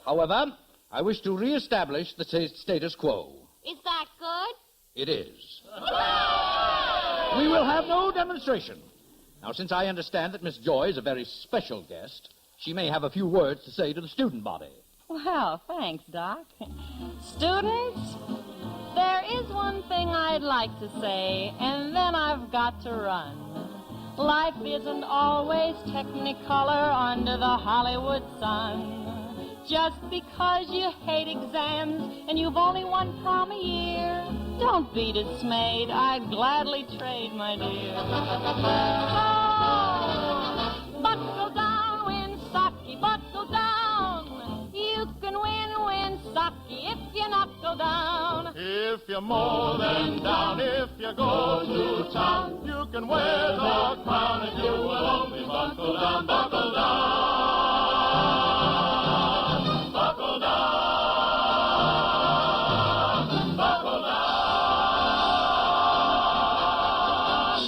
However, I wish to reestablish the status quo. Is that good? It is. We will have no demonstration. Now, since I understand that Miss Joy is a very special guest, she may have a few words to say to the student body. Well, thanks, Doc. Students, there is one thing I'd like to say, and then I've got to run. Life isn't always technicolor under the Hollywood sun. Just because you hate exams and you've only one prom a year, don't be dismayed. I'd gladly trade, my dear. Oh, buckle down, Winsocki, buckle down. You can win, Winsocki, if you knuckle down. If you're more than down, if you go to town, you can wear the crown and you will only buckle down, buckle down. Buckle down, buckle down,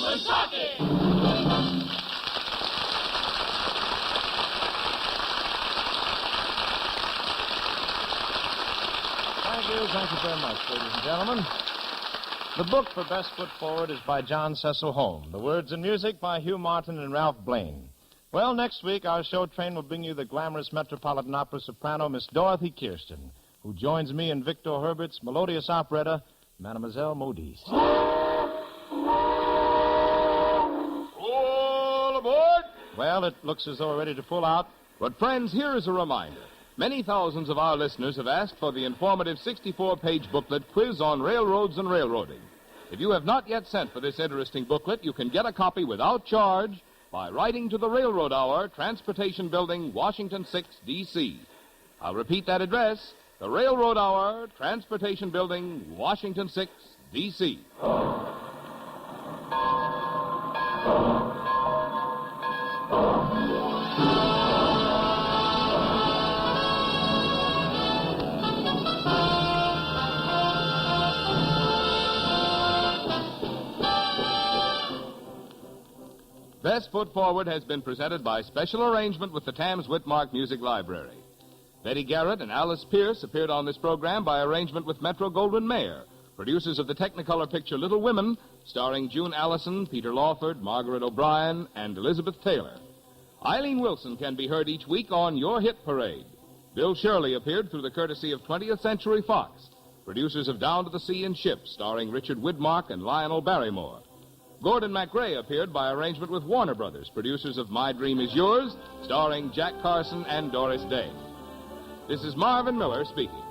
Winsocki. Thank you very much, ladies and gentlemen. The book for Best Foot Forward is by John Cecil Home. The words and music by Hugh Martin and Ralph Blaine. Well, next week, our show train will bring you the glamorous Metropolitan Opera soprano, Miss Dorothy Kirsten, who joins me in Victor Herbert's melodious operetta, Mademoiselle Modiste. All aboard! Well, it looks as though we're ready to pull out. But, friends, here is a reminder. Many thousands of our listeners have asked for the informative 64-page booklet, Quiz on Railroads and Railroading. If you have not yet sent for this interesting booklet, you can get a copy without charge by writing to the Railroad Hour, Transportation Building, Washington 6, D.C. I'll repeat that address, the Railroad Hour, Transportation Building, Washington 6, D.C. Best Foot Forward has been presented by special arrangement with the Tams Whitmark Music Library. Betty Garrett and Alice Pierce appeared on this program by arrangement with Metro-Goldwyn-Mayer, producers of the Technicolor picture Little Women, starring June Allison, Peter Lawford, Margaret O'Brien, and Elizabeth Taylor. Eileen Wilson can be heard each week on Your Hit Parade. Bill Shirley appeared through the courtesy of 20th Century Fox, producers of Down to the Sea in Ships, starring Richard Widmark and Lionel Barrymore. Gordon MacRae appeared by arrangement with Warner Brothers, producers of My Dream Is Yours, starring Jack Carson and Doris Day. This is Marvin Miller speaking.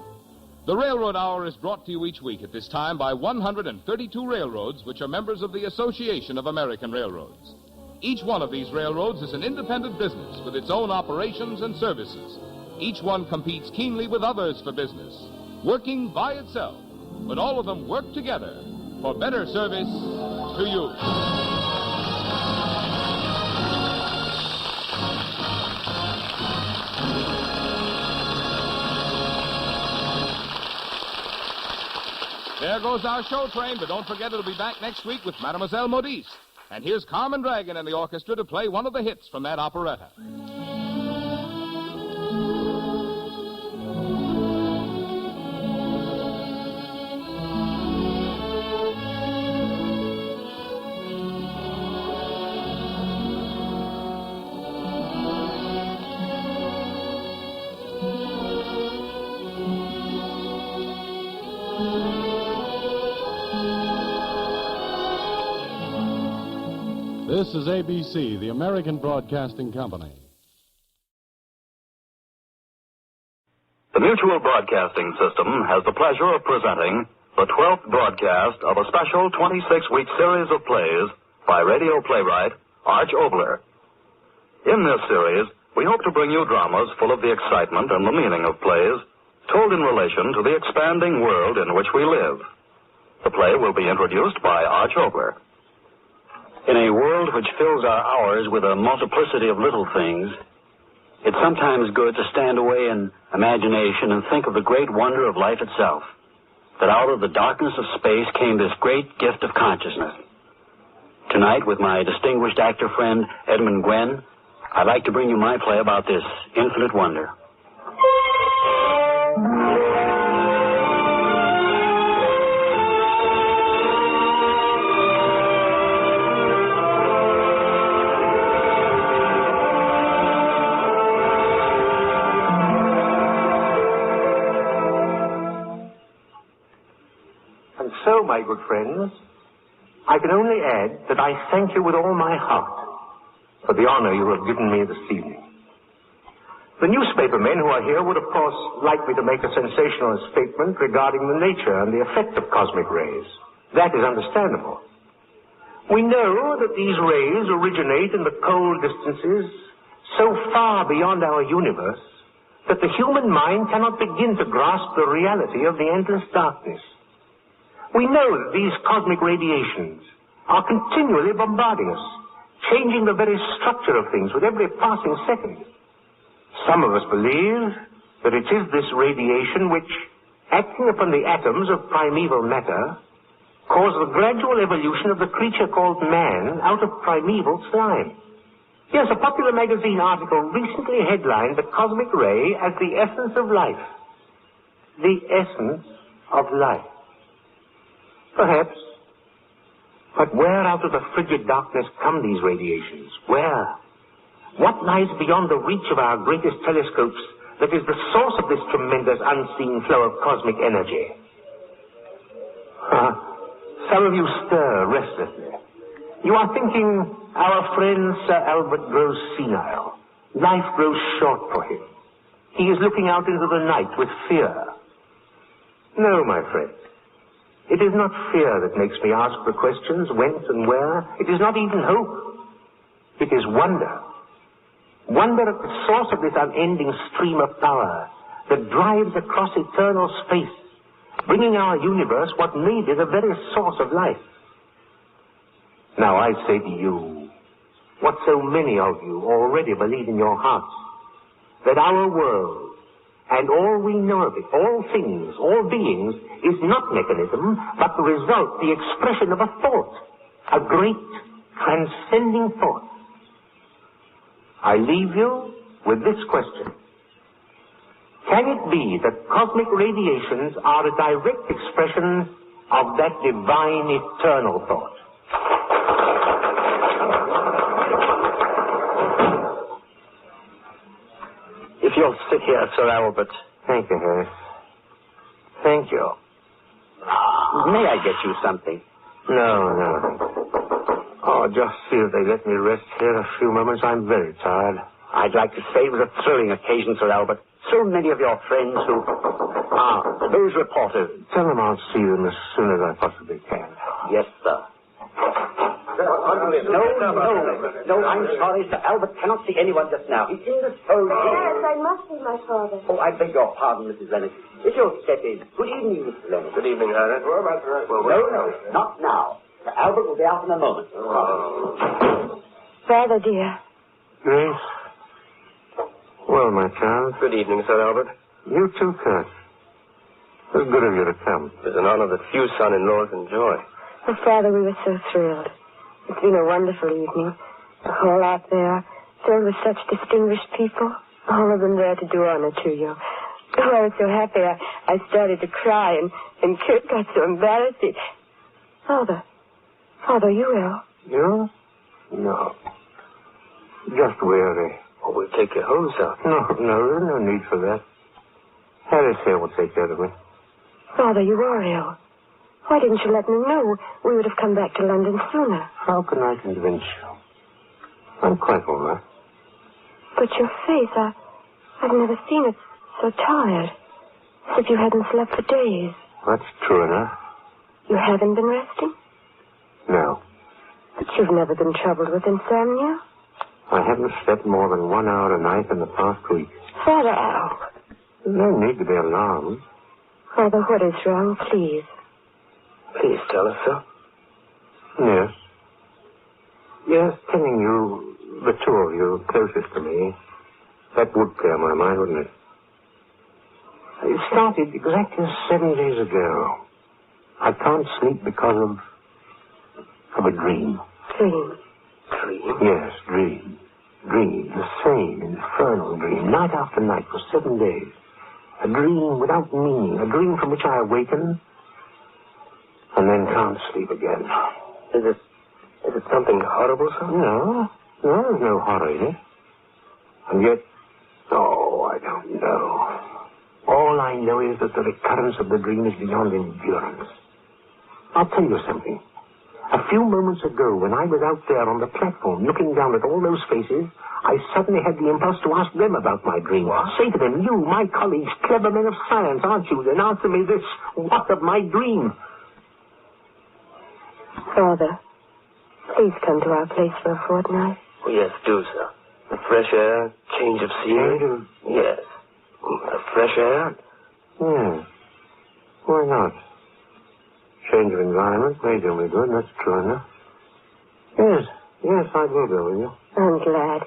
The Railroad Hour is brought to you each week at this time by 132 railroads, which are members of the Association of American Railroads. Each one of these railroads is an independent business with its own operations and services. Each one competes keenly with others for business, working by itself, but all of them work together for better service to you. There goes our show train, but don't forget it'll be back next week with Mademoiselle Modiste. And here's Carmen Dragon and the orchestra to play one of the hits from that operetta. This is ABC, the American Broadcasting Company. The Mutual Broadcasting System has the pleasure of presenting the 12th broadcast of a special 26-week series of plays by radio playwright Arch Obler. In this series, we hope to bring you dramas full of the excitement and the meaning of plays, told in relation to the expanding world in which we live. The play will be introduced by Arch Obler. In a world which fills our hours with a multiplicity of little things, it's sometimes good to stand away in imagination and think of the great wonder of life itself, that out of the darkness of space came this great gift of consciousness. Tonight, with my distinguished actor friend Edmund Gwen, I'd like to bring you my play about this infinite wonder. So, my good friends, I can only add that I thank you with all my heart for the honor you have given me this evening. The newspaper men who are here would, of course, like me to make a sensational statement regarding the nature and the effect of cosmic rays. That is understandable. We know that these rays originate in the cold distances so far beyond our universe that the human mind cannot begin to grasp the reality of the endless darkness. We know that these cosmic radiations are continually bombarding us, changing the very structure of things with every passing second. Some of us believe that it is this radiation which, acting upon the atoms of primeval matter, caused the gradual evolution of the creature called man out of primeval slime. Yes, a popular magazine article recently headlined the cosmic ray as the essence of life. The essence of life. Perhaps. But where out of the frigid darkness come these radiations? Where? What lies beyond the reach of our greatest telescopes that is the source of this tremendous unseen flow of cosmic energy? Some of you stir restlessly. You are thinking, our friend Sir Albert grows senile. Life grows short for him. He is looking out into the night with fear. No, my friend. It is not fear that makes me ask the questions, whence and where. It is not even hope. It is wonder. Wonder at the source of this unending stream of power that drives across eternal space, bringing our universe what may be the very source of life. Now I say to you, what so many of you already believe in your hearts, that our world and all we know of it, all things, all beings, is not mechanism, but the result, the expression of a thought, a great, transcending thought. I leave you with this question. Can it be that cosmic radiations are a direct expression of that divine eternal thought? If you'll sit here, Sir Albert. Thank you, Harris. Thank you. May I get you something? No. Oh, just see if they let me rest here a few moments. I'm very tired. I'd like to say it was a thrilling occasion, Sir Albert. So many of your friends who... those reporters. Tell them I'll see them as soon as I possibly can. Yes, sir. No, I'm sorry. Sir Albert cannot see anyone just now. He's indisposed. Yes, I must see my father. Oh, I beg your pardon, Mrs. Lennox. If you'll step in. Good evening, Mrs. Lennox. Good evening, Harriet. No, not now. Sir Albert will be out in a moment. Father, dear. Grace? Well, my child. Good evening, Sir Albert. You too, Kurt. It's good of you to come. It's an honor that few son-in-laws enjoy. Oh, Father, we were so thrilled. It's been a wonderful evening. The hall out there, filled with such distinguished people. All of them there to do honor to you. Oh, I was so happy I started to cry, and Kurt got so embarrassed. Father, are you ill? You? No. Just weary. Oh, we'll take you home, sir. No, there's no need for that. Harris here will take care of me. Father, you are ill. Why didn't you let me know? We would have come back to London sooner. How can I convince you? I'm quite all right. But your face, I've never seen it so tired. As if you hadn't slept for days. That's true enough. You haven't been resting? No. But you've never been troubled with insomnia? I haven't slept more than 1 hour a night in the past week. Father, There's no need to be alarmed. Father, what is wrong, please? Please tell us, sir. Yes. Yes, telling you, the two of you closest to me, that would clear my mind, wouldn't it? It started exactly 7 days ago. I can't sleep because of a dream. Dream? Yes, dream. Dream. The same infernal dream, night after night for 7 days. A dream without meaning. A dream from which I awaken and then can't sleep again. Is it something horrible, sir? No, there's no horror in it. And yet, I don't know. All I know is that the recurrence of the dream is beyond endurance. I'll tell you something. A few moments ago, when I was out there on the platform looking down at all those faces, I suddenly had the impulse to ask them about my dream. What? Say to them, you, my colleagues, clever men of science, aren't you? Then answer me this, what of my dream? Father, please come to our place for a fortnight. Oh, yes, do, sir. The fresh air, change of scenery. Yes. The fresh air? Yes. Why not? Change of environment may do me good, that's true enough. Yes, I will go with you. I'm glad.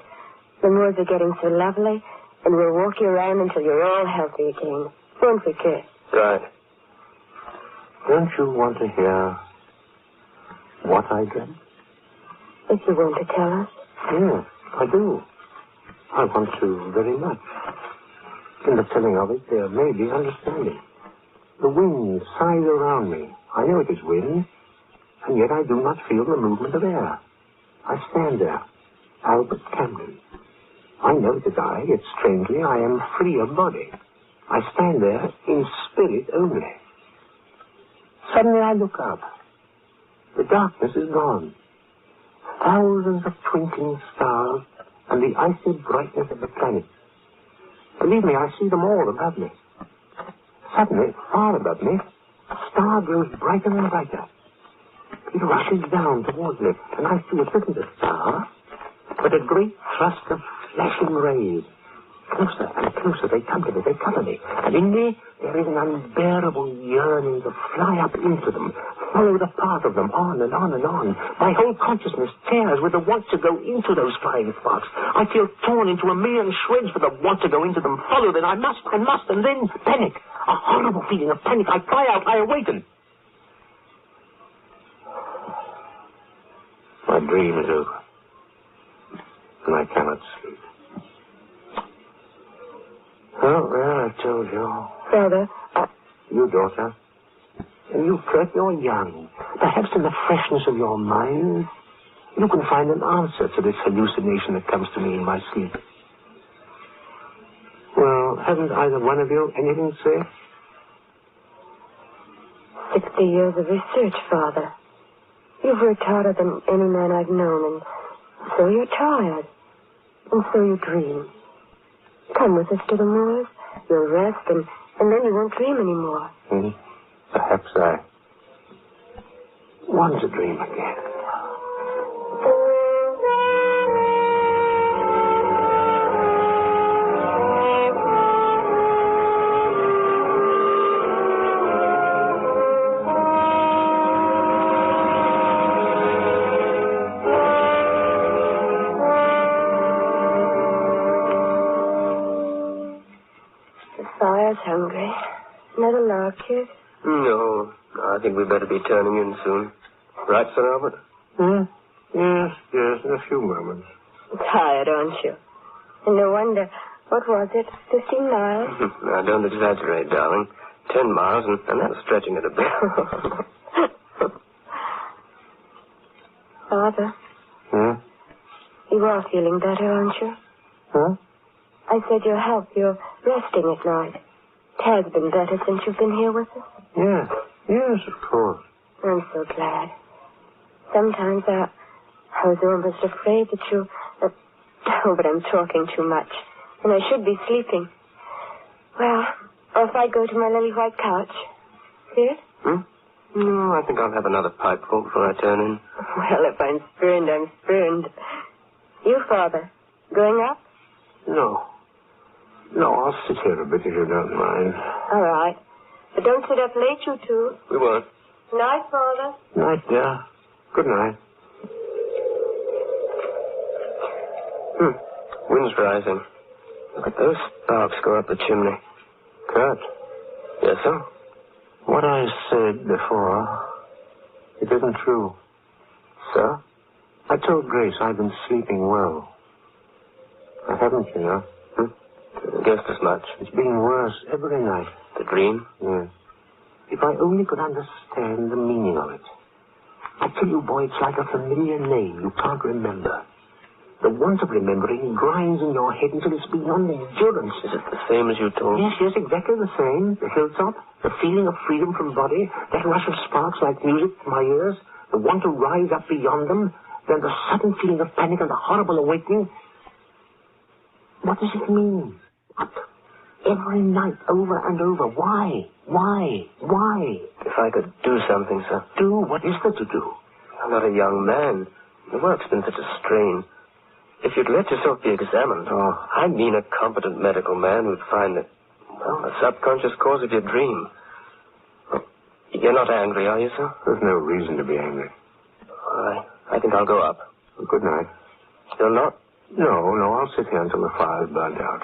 The moors are getting so lovely, and we'll walk you around until you're all healthy again. Won't we, Kurt? Right. Don't you want to hear what I dreamt? If you want to tell us. Yes, I do. I want to very much. In the telling of it, there may be understanding. The wind sighs around me. I know it is wind, and yet I do not feel the movement of air. I stand there, Albert Camden. I know it is I, yet strangely I am free of body. I stand there in spirit only. Suddenly I look up. The darkness is gone. Thousands of twinkling stars and the icy brightness of the planets. Believe me, I see them all above me. Suddenly, far above me, A star grows brighter and brighter. It rushes down towards me, and I see it isn't a star, but a great thrust of flashing rays. Closer and closer they come to me, they cover me, and in me there is an unbearable yearning to fly up into them, follow the path of them, on and on and on. My whole consciousness tears with the want to go into those flying sparks. I feel torn into a million shreds with the want to go into them, follow them, I must, and then panic. A horrible feeling of panic. I cry out, I awaken. My dream is over, and I cannot sleep. Oh, well, I told you. Father, You, daughter. And you, Kurt, you're young. Perhaps in the freshness of your mind, you can find an answer to this hallucination that comes to me in my sleep. Well, haven't either one of you anything to say? 60 years of research, Father. You've worked harder than any man I've known, and so you're tired. And so you dream. Come with us to the moors. You'll rest, and then you won't dream anymore. Perhaps I want to dream again. Hungry. Another lark kiss? No, I think we'd better be turning in soon. Right, Sir Albert? Yes, in a few moments. Tired, aren't you? And no wonder. What was it? 15 miles? Now, don't exaggerate, darling. 10 miles, and that's stretching it a bit. Father? You are feeling better, aren't you? Huh? I said your health. You're resting at night. Tad's been better since you've been here with us. Yes, of course. I'm so glad. Sometimes I was almost afraid that you... Oh, but I'm talking too much. And I should be sleeping. Well, if I go to my lily white couch. See it? No, I think I'll have another pipeful before I turn in. Well, if I'm spurned, I'm spurned. You, Father, going up? No, I'll sit here a bit if you don't mind. All right. But don't sit up late, you two. We won't. Night, Father. Night, dear. Good night. Wind's rising. Look at those sparks go up the chimney. Kurt. Yes, sir? What I said before, it isn't true. Sir? I told Grace I've been sleeping well. I haven't, you know. Guessed as much. It's been worse every night. The dream? Yes. If I only could understand the meaning of it. I tell you, boy, it's like a familiar name you can't remember. The want of remembering grinds in your head until it's beyond endurance. Is it the same as you told me? Yes, exactly the same. The hilltop, the feeling of freedom from body, that rush of sparks like music to my ears, the want to rise up beyond them, then the sudden feeling of panic and the horrible awakening. What does it mean? What? Every night, over and over. Why? If I could do something, sir. Do? What is there to do? I'm not a young man. The work's been such a strain. If you'd let yourself be examined, I mean a competent medical man who'd find that, well, a subconscious cause of your dream. You're not angry, are you, sir? There's no reason to be angry. I think I'll go up. Good night. You're not? No, I'll sit here until the fire's burnt out.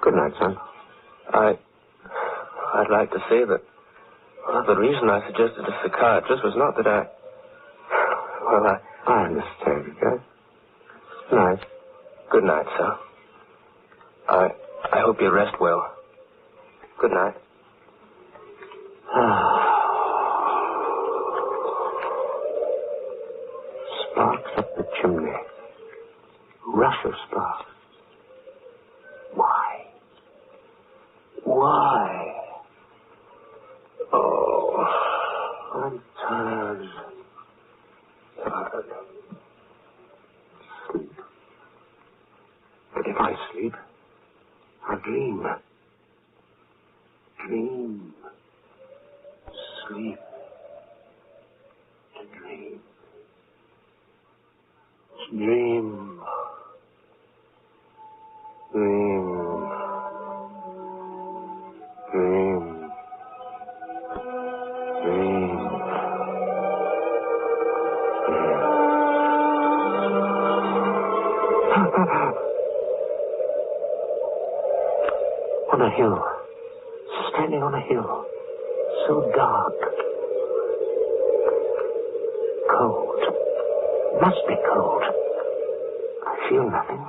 Good night, son. I'd like to say that, well, the reason I suggested a psychiatrist was not that I understand, okay? Good night. Good night, sir. I hope you rest well. Good night. Sparks up the chimney. Rush of sparks. Why? Oh, I'm tired. Sleep. But if I sleep, I dream. sleep. To dream. Dream. Dream. Dream. Dream. On a hill. Standing on a hill. So dark. Cold. Must be cold. I feel nothing.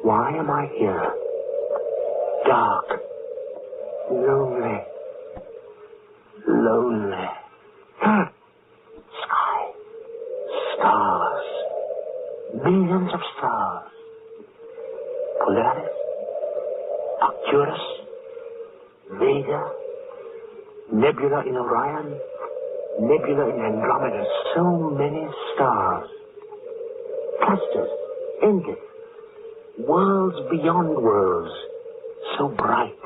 Why am I here? Dark. Lonely. Lonely. Sky. Stars. Millions of stars. Polaris. Arcturus. Vega. Nebula in Orion. Nebula in Andromeda. So many stars. Clusters. Endless. Worlds beyond worlds. So bright.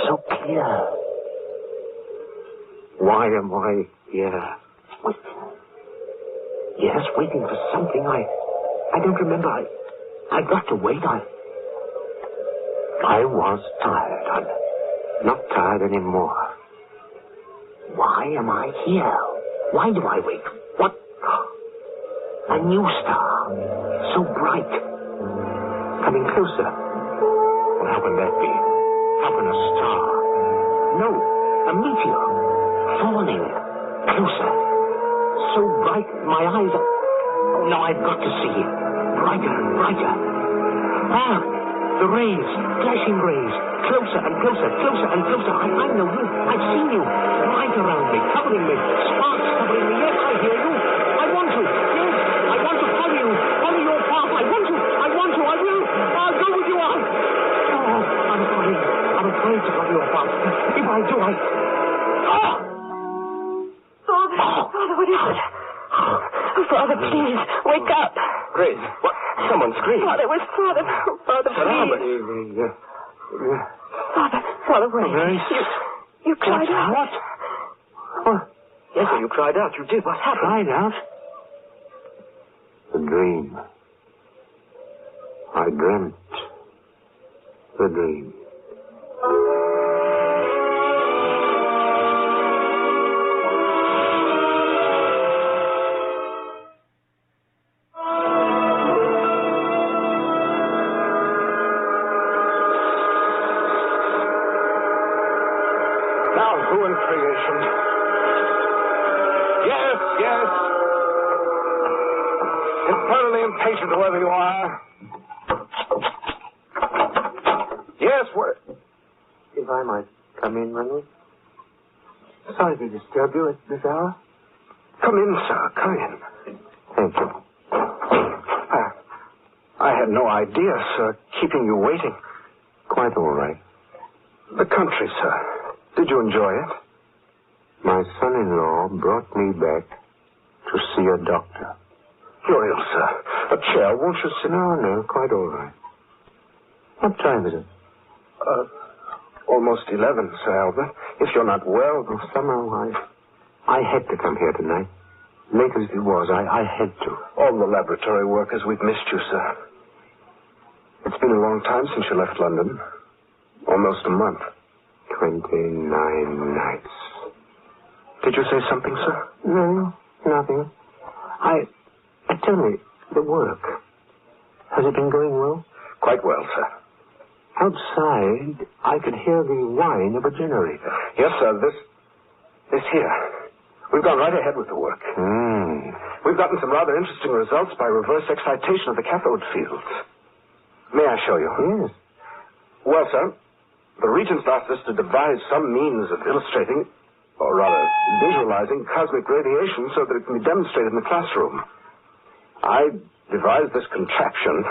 So clear. Why am I here? Waiting. Yes, waiting for something. I don't remember. I've got to wait. I was tired. I'm not tired anymore. Why am I here? Why do I wait? What? A new star. So bright. Coming closer. How can that be? How can a star? No, a meteor. Falling. Closer. So bright, my eyes are... Oh, now I've got to see it. Brighter and brighter. Ah, the rays. Flashing rays. Closer and closer, closer and closer. I know you. I've seen you. Right around me, covering me. Sparks covering me. Yes, I hear you. I want to. Yes, I want to follow you. Follow your path. I want to. I will. I'll go with you. I'm sorry. I'm afraid to follow your path. If I do, Father, what is it? Father, please, wake up. Grace, what? Someone screamed. Father, it was Father. Father, please. Father, wait. You cried out. What? Yes, you cried out. You did. What happened? Cried out? A dream. I dreamt the dream. Creation. Yes. Infernally impatient, whoever you are. Yes, where... If I might come in, Reynolds. Sorry to disturb you at this hour. Come in, sir. Come in. Thank you. I had no idea, sir, keeping you waiting. Quite all right. The country, sir. Did you enjoy it? My son-in-law brought me back to see a doctor. You're ill, sir. A chair, won't you sit? No, quite all right. What time is it? Almost 11, Sir Albert. If you're not well, somehow I had to come here tonight. Late as it was, I had to. All the laboratory workers, we've missed you, sir. It's been a long time since you left London. Almost a month. 29 nights. Did you say something, sir? No, nothing. Tell me, the work. Has it been going well? Quite well, sir. Outside, I could hear the whine of a generator. Yes, sir, this here. We've gone right ahead with the work. We've gotten some rather interesting results by reverse excitation of the cathode fields. May I show you? Yes. Well, sir, the Regents asked us to devise some means of illustrating, or rather, visualizing cosmic radiation so that it can be demonstrated in the classroom. I devised this contraption.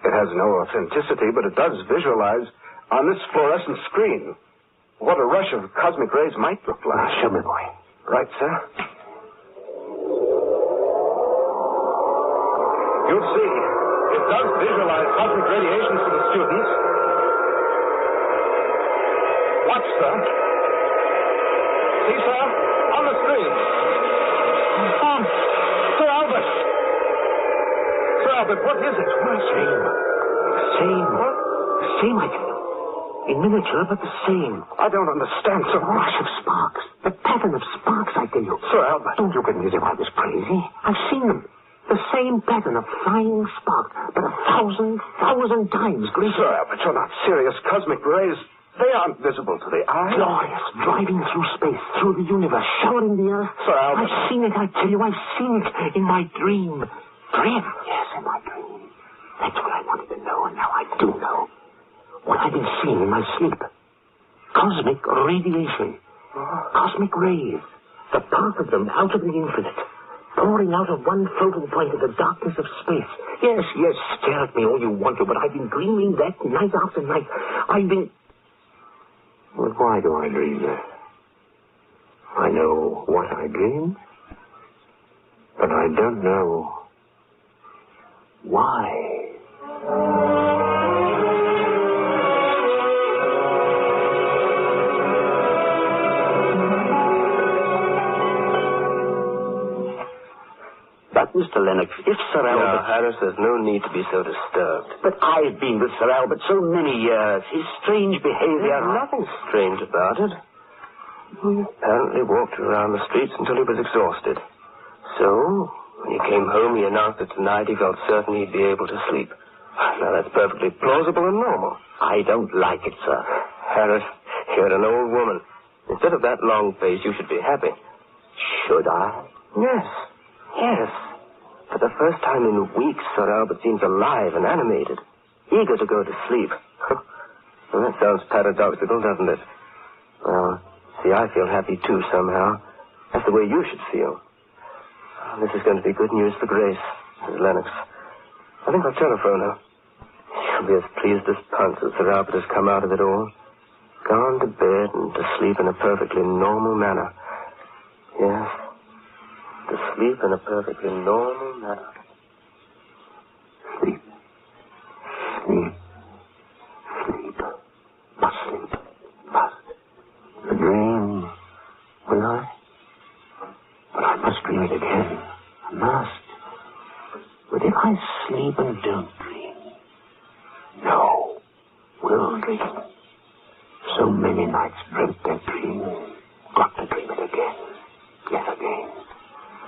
It has no authenticity, but it does visualize on this fluorescent screen what a rush of cosmic rays might look like. Show me, boy. Right, sir. You'll see. It does visualize cosmic radiation for the students. Watch, sir. See, sir? On the screen. Sir Albert! Sir Albert, what is it? Same. Same, I tell you. In miniature, but the same. I don't understand, sir. The rush of sparks. The pattern of sparks, I tell you. Sir Albert. Don't look at me as if I was crazy. I've seen them. The same pattern of flying sparks, but 1,000 times greater. Sir Albert, you're not serious. Cosmic rays, they aren't visible to the eye. Glorious, driving through space, through the universe, showering the earth. Sir Albert. I've seen it, I tell you. I've seen it in my dream. Dream? Yes, in my dream. That's what I wanted to know, and now I do know. What I've been seeing in my sleep. Cosmic radiation. Cosmic rays. The path of them out of the infinite. Pouring out of one floating point of the darkness of space. Yes, stare at me all you want to, but I've been dreaming that night after night. I've been... Well, why do I dream that? I know what I dream, but I don't know why. But, Mr. Lennox, if Sir Albert... No, Harris, there's no need to be so disturbed. But I've been with Sir Albert so many years. His strange behavior... There's nothing strange about it. He apparently walked around the streets until he was exhausted. So, when he came home, he announced that tonight he felt certain he'd be able to sleep. Now, that's perfectly plausible and normal. I don't like it, sir. Harris, you're an old woman. Instead of that long face, you should be happy. Should I? Yes. For the first time in weeks, Sir Albert seems alive and animated, eager to go to sleep. Well, that sounds paradoxical, doesn't it? Well, see, I feel happy too somehow. That's the way you should feel. This is going to be good news for Grace, Mrs. Lennox. I think I'll telephone her. She'll be as pleased as Punch that Sir Albert has come out of it all. Gone to bed and to sleep in a perfectly normal manner. Yes. To sleep in a perfectly normal manner. Sleep. Must sleep. A dream. Will I? But I must dream it again. I must. But if I sleep and don't dream... No. Will dream. So many nights dreamt that dream. Got to dream it again. Yet again.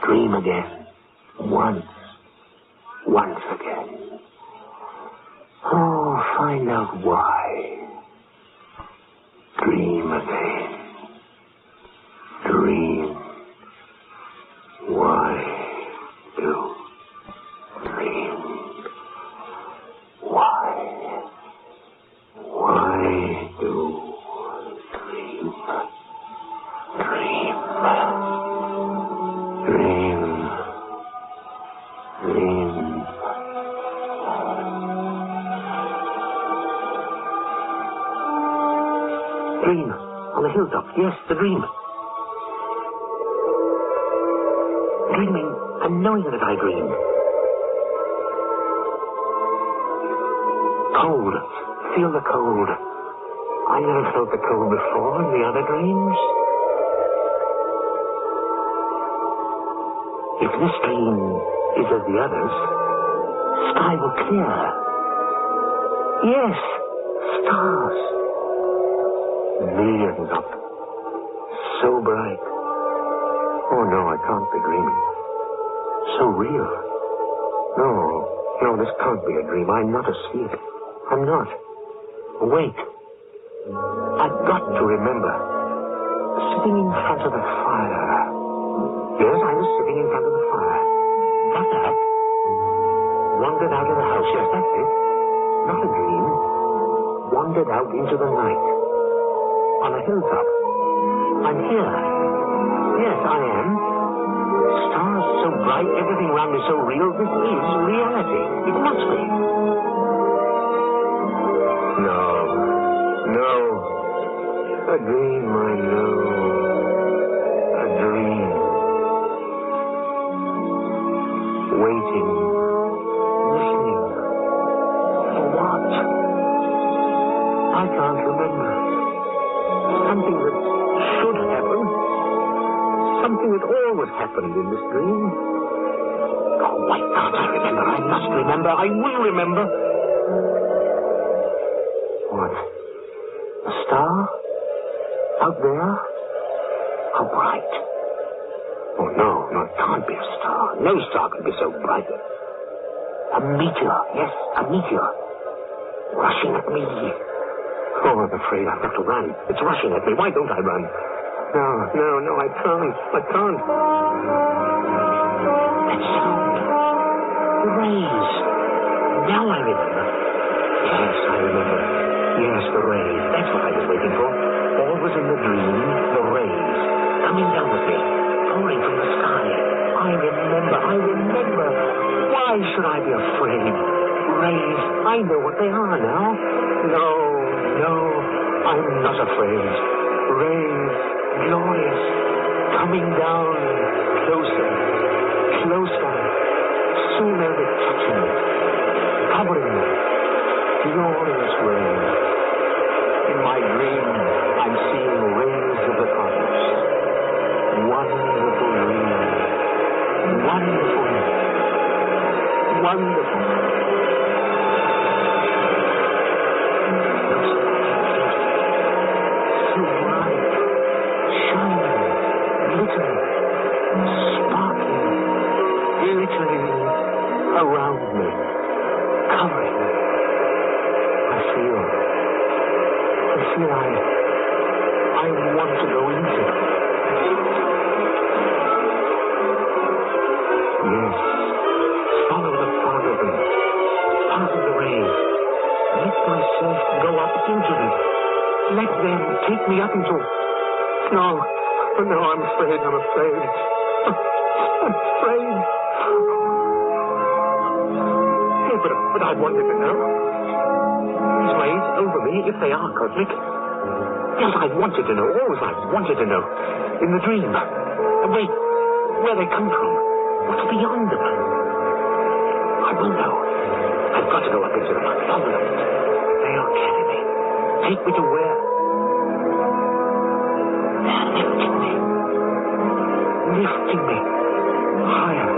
Dream again. Once again. Oh, find out why. Dream again. Dream. Why do dream? Why do dream? Dream. Dream. On the hilltop. Yes, the dream. Dreaming and knowing that I dream. Cold. Feel the cold. I never felt the cold before in the other dreams. If this dream is as the others, sky will clear. Yes, stars. Millions of them. So bright. Oh, no, I can't be dreaming. So real. No, this can't be a dream. I'm not asleep. I'm not. Wait. I've got to remember. Sitting in front of the fire. Yes, I was sitting in front of the fire. Got that? Wandered out of the house. Yes, that's it. Not a dream. Wandered out into the night. On a hilltop. I'm here. Yes, I am. Stars so bright, everything around me so real. This is reality. It must be. No. A dream, I know. A dream. Waiting. Listening. For what? I can't remember. Something that should happen. happened in this dream? Oh, why can't I remember? I must remember. I will remember. What? A star? Out there? How bright? Oh, no, it can't be a star. No star can be so bright. A meteor. Yes, a meteor. Rushing at me. Oh, I'm afraid I've got to run. It's rushing at me. Why don't I run? No, I can't. That sound. The rays. Now I remember. Yes, I remember. Yes, the rays. That's what I was waiting for. Always in the dream, the rays. Coming down at me. Pouring from the sky. I remember. Why should I be afraid? Rays. I know what they are now. No, I'm not afraid. Rays, glorious, coming down, closer. Soon they'll be touching me, covering me. Glorious rays. In my dream, I'm seeing rays of the cosmos. Wonderful dream. Wonderful. Around me, covering me. I feel I want to go into it. Yes, follow the path of them, path of the rays. Let myself go up into them. Let them take me up into... No, I'm afraid. I'm afraid. But I wanted to know. These rays over me, if they are cosmic. Yes, I wanted to know. Always I wanted to know. In the dream. Wait, where they come from. What's beyond them. I will know. I've got to go up into them. Follow them. They'll carry me. Take me to where? They're lifting me. Higher.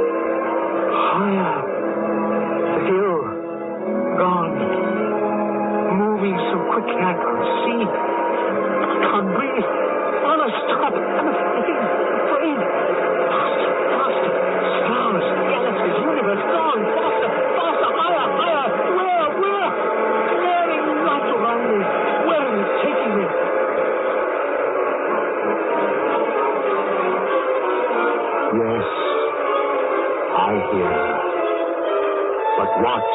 The hill. Gone. Moving so quickly I can't see. I can't breathe. Anna, stop. I'm afraid. Faster. Stars, galaxies, universe, gone. Faster, higher. Where? Flaring right around me. Where are you taking me? Yes, I hear her. But what?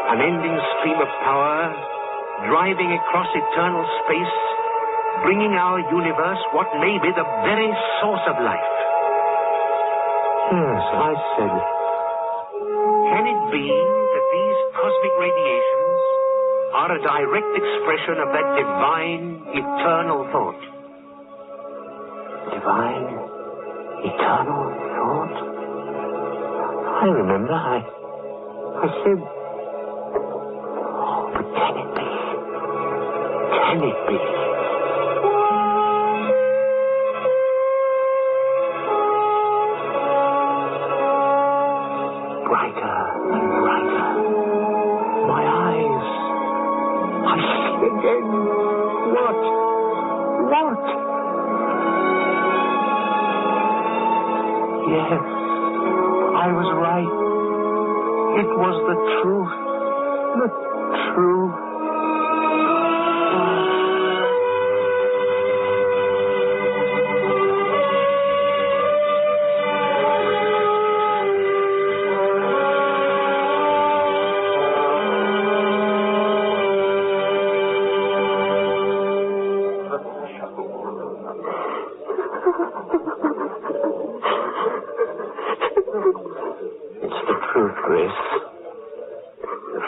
Unending stream of power, driving across eternal space, bringing our universe what may be the very source of life. Yes, I said it. Can it be that these cosmic radiations are a direct expression of that divine, eternal thought? Divine, eternal thought? I remember, I said... Oh, but can it be? Can it be? Brighter and brighter. My eyes. I see again. What? Yes. I was right. It was the truth. The truth.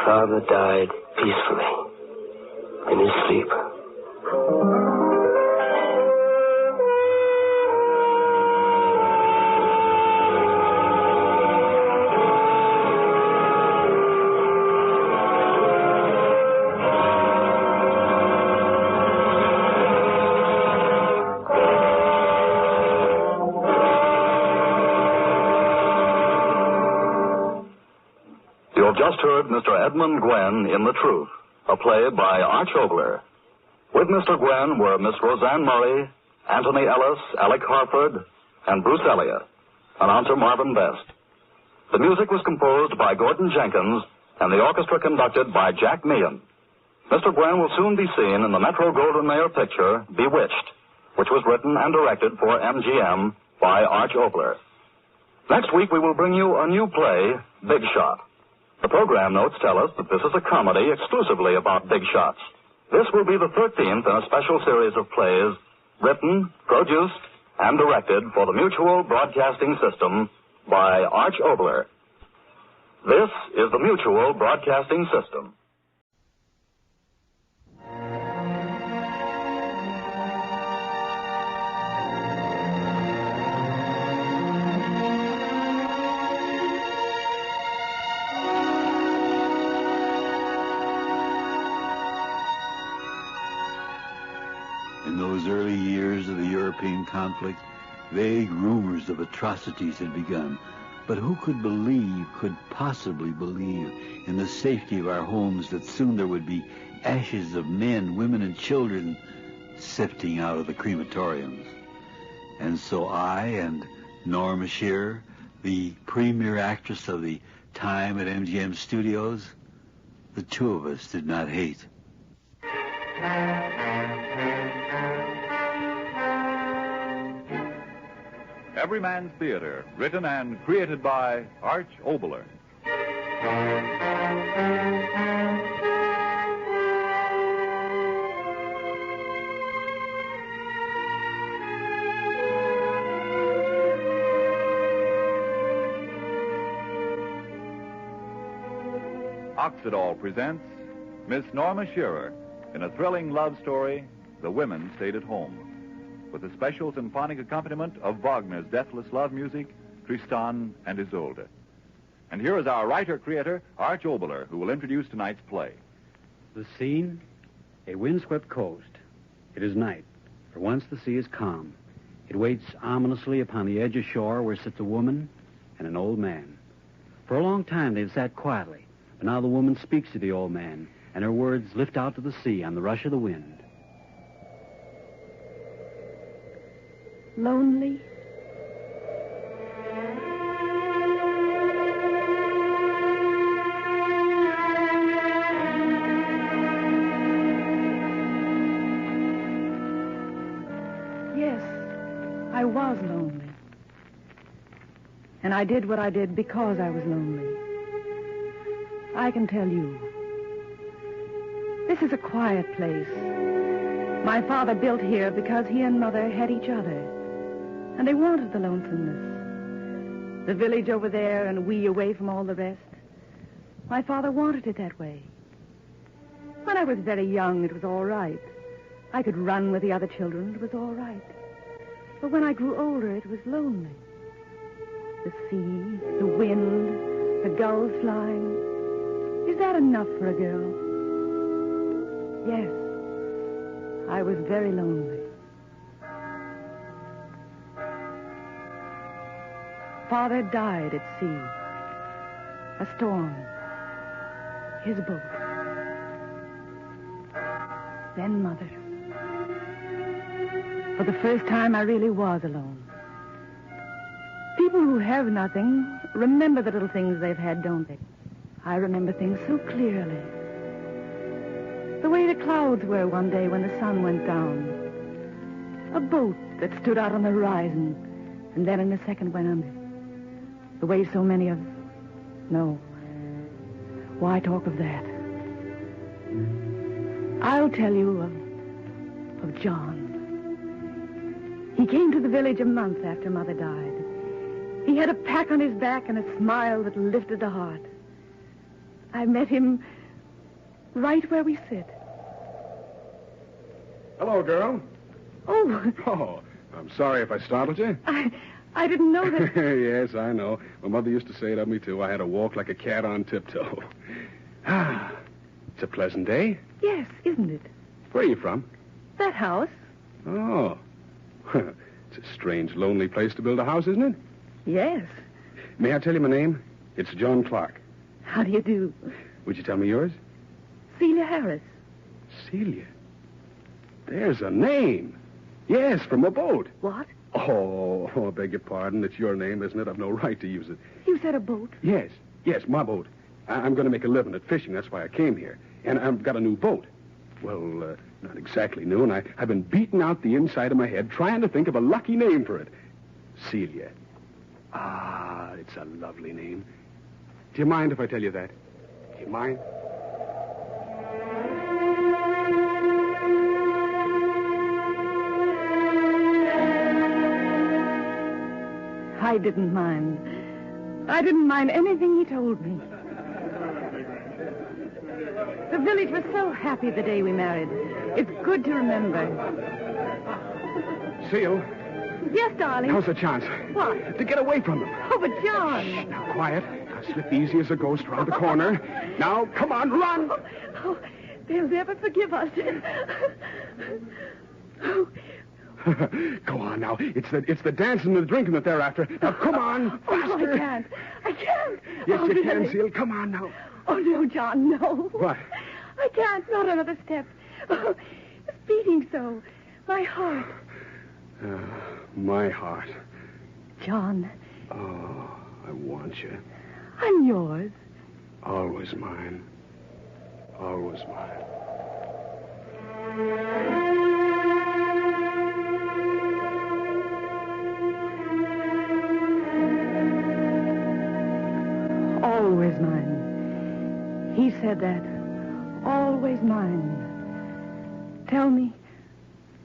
Father died peacefully in his sleep. have just heard Mr. Edmund Gwen in The Truth, a play by Arch Obler. With Mr. Gwen were Miss Roseanne Murray, Anthony Ellis, Alec Harford, and Bruce Elliott. Announcer Marvin Best. The music was composed by Gordon Jenkins, and the orchestra conducted by Jack Meehan. Mr. Gwen will soon be seen in the Metro-Goldwyn-Mayer picture, Bewitched, which was written and directed for MGM by Arch Obler. Next week, we will bring you a new play, Big Shot. The program notes tell us that this is a comedy exclusively about big shots. This will be the 13th in a special series of plays written, produced, and directed for the Mutual Broadcasting System by Arch Obler. This is the Mutual Broadcasting System. In those early years of the European conflict, vague rumors of atrocities had begun. But who could possibly believe in the safety of our homes, that soon there would be ashes of men, women, and children sifting out of the crematoriums? And so I and Norma Shearer, the premier actress of the time at MGM Studios, the two of us did not hate. Everyman's Theater, written and created by Arch Obler. Oxidol presents Miss Norma Shearer in a thrilling love story, The Women Stayed at Home, with a special symphonic accompaniment of Wagner's deathless love music, Tristan and Isolde. And here is our writer-creator, Arch Obler, who will introduce tonight's play. The scene, a windswept coast. It is night. For once the sea is calm. It waits ominously upon the edge of shore where sits a woman and an old man. For a long time they've sat quietly, but now the woman speaks to the old man, and her words lift out to the sea on the rush of the wind. Lonely? Yes, I was lonely. And I did what I did because I was lonely. I can tell you. This is a quiet place. My father built here because he and Mother had each other. And they wanted the lonesomeness. The village over there and we away from all the rest. My father wanted it that way. When I was very young, it was all right. I could run with the other children. It was all right. But when I grew older, it was lonely. The sea, the wind, the gulls flying. Is that enough for a girl? Yes. I was very lonely. Father died at sea. A storm. His boat. Then Mother. For the first time, I really was alone. People who have nothing remember the little things they've had, don't they? I remember things so clearly. The way the clouds were one day when the sun went down. A boat that stood out on the horizon and then in a second went under. The way so many of... No. Why talk of that? I'll tell you of John. He came to the village a month after Mother died. He had a pack on his back and a smile that lifted the heart. I met him right where we sit. Hello, girl. Oh. Oh, I'm sorry if I startled you. I didn't know that... Yes, I know. My mother used to say it of me, too. I had to walk like a cat on tiptoe. It's a pleasant day. Yes, isn't it? Where are you from? That house. Oh. It's a strange, lonely place to build a house, isn't it? Yes. May I tell you my name? It's John Clark. How do you do? Would you tell me yours? Celia Harris. Celia. There's a name. Yes, from a boat. What? Oh, I beg your pardon. It's your name, isn't it? I've no right to use it. You said a boat? Yes, my boat. I'm going to make a living at fishing. That's why I came here. And I've got a new boat. Well, not exactly new, and I've been beating out the inside of my head trying to think of a lucky name for it. Celia. Ah, it's a lovely name. Do you mind if I tell you that? Do you mind? I didn't mind. I didn't mind anything he told me. The village was so happy the day we married. It's good to remember. Seal. Yes, darling. Now's the chance. What? To get away from them. Oh, but John. Shh, now, quiet. Now, slip easy as a ghost around the corner. Now, come on, run. Oh, they'll never forgive us. Go on now. It's the dancing and the drinking that they're after. Now, come on, faster. Oh, I can't. Yes, oh, you really? can, Seal. Come on now. Oh, no, John, no. What? I can't. Not another step. Oh, it's beating so. My heart. My heart. John. Oh, I want you. I'm yours. Always mine. Always mine. Always mine. He said that. Always mine. Tell me,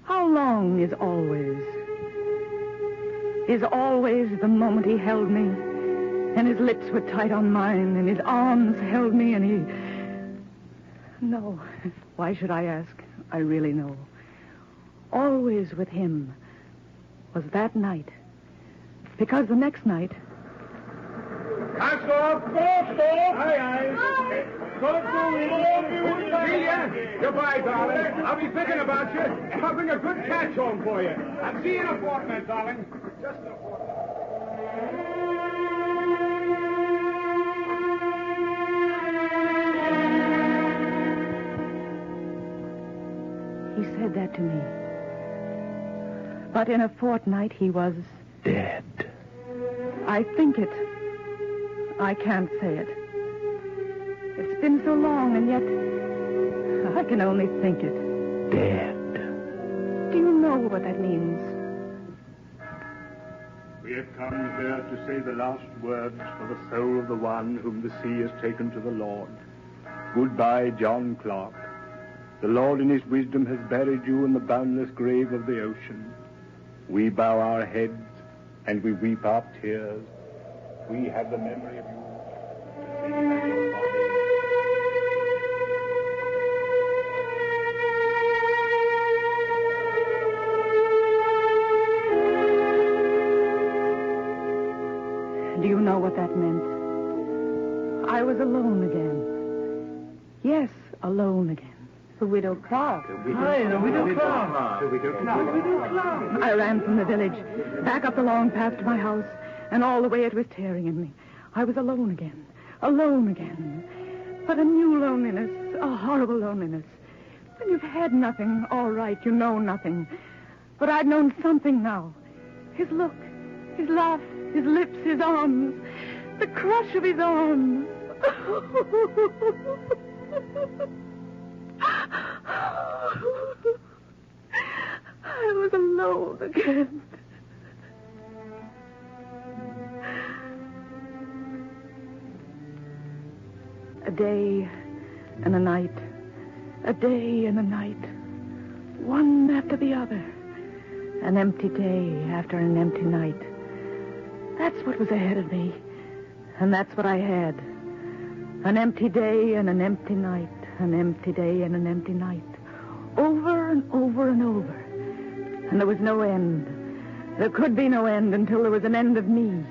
how long is always? Is always the moment he held me, and his lips were tight on mine, and his arms held me, and he... No. Why should I ask? I really know. Always with him was that night. Because the next night... Hands off! Go, stop! Aye, aye. Celia, goodbye, darling. I'll be thinking about you, and I'll bring a good catch home for you. I'll see you in a fortnight, darling. Just in a fortnight. He said that to me. But in a fortnight, he was... Dead. I think it. I can't say it. It's been so long, and yet I can only think it. Dead. Do you know what that means? We have come here to say the last words for the soul of the one whom the sea has taken to the Lord. Goodbye, John Clark. The Lord in his wisdom has buried you in the boundless grave of the ocean. We bow our heads and we weep our tears. We have the memory of you. Do you know what that meant? I was alone again. Yes, alone again. The Widow Clark. Hi, the Widow Clark. The Widow Clark. I ran from the village, back up the long path to my house, and all the way it was tearing at me. I was alone again. Alone again. But a new loneliness, a horrible loneliness. When you've had nothing, all right, you know nothing. But I'd known something now. His look, his laugh, his lips, his arms, the crush of his arms. I was alone again. A day and a night. A day and a night. One after the other. An empty day after an empty night. That's what was ahead of me. And that's what I had. An empty day and an empty night. An empty day and an empty night. Over and over and over. And there was no end. There could be no end until there was an end of me.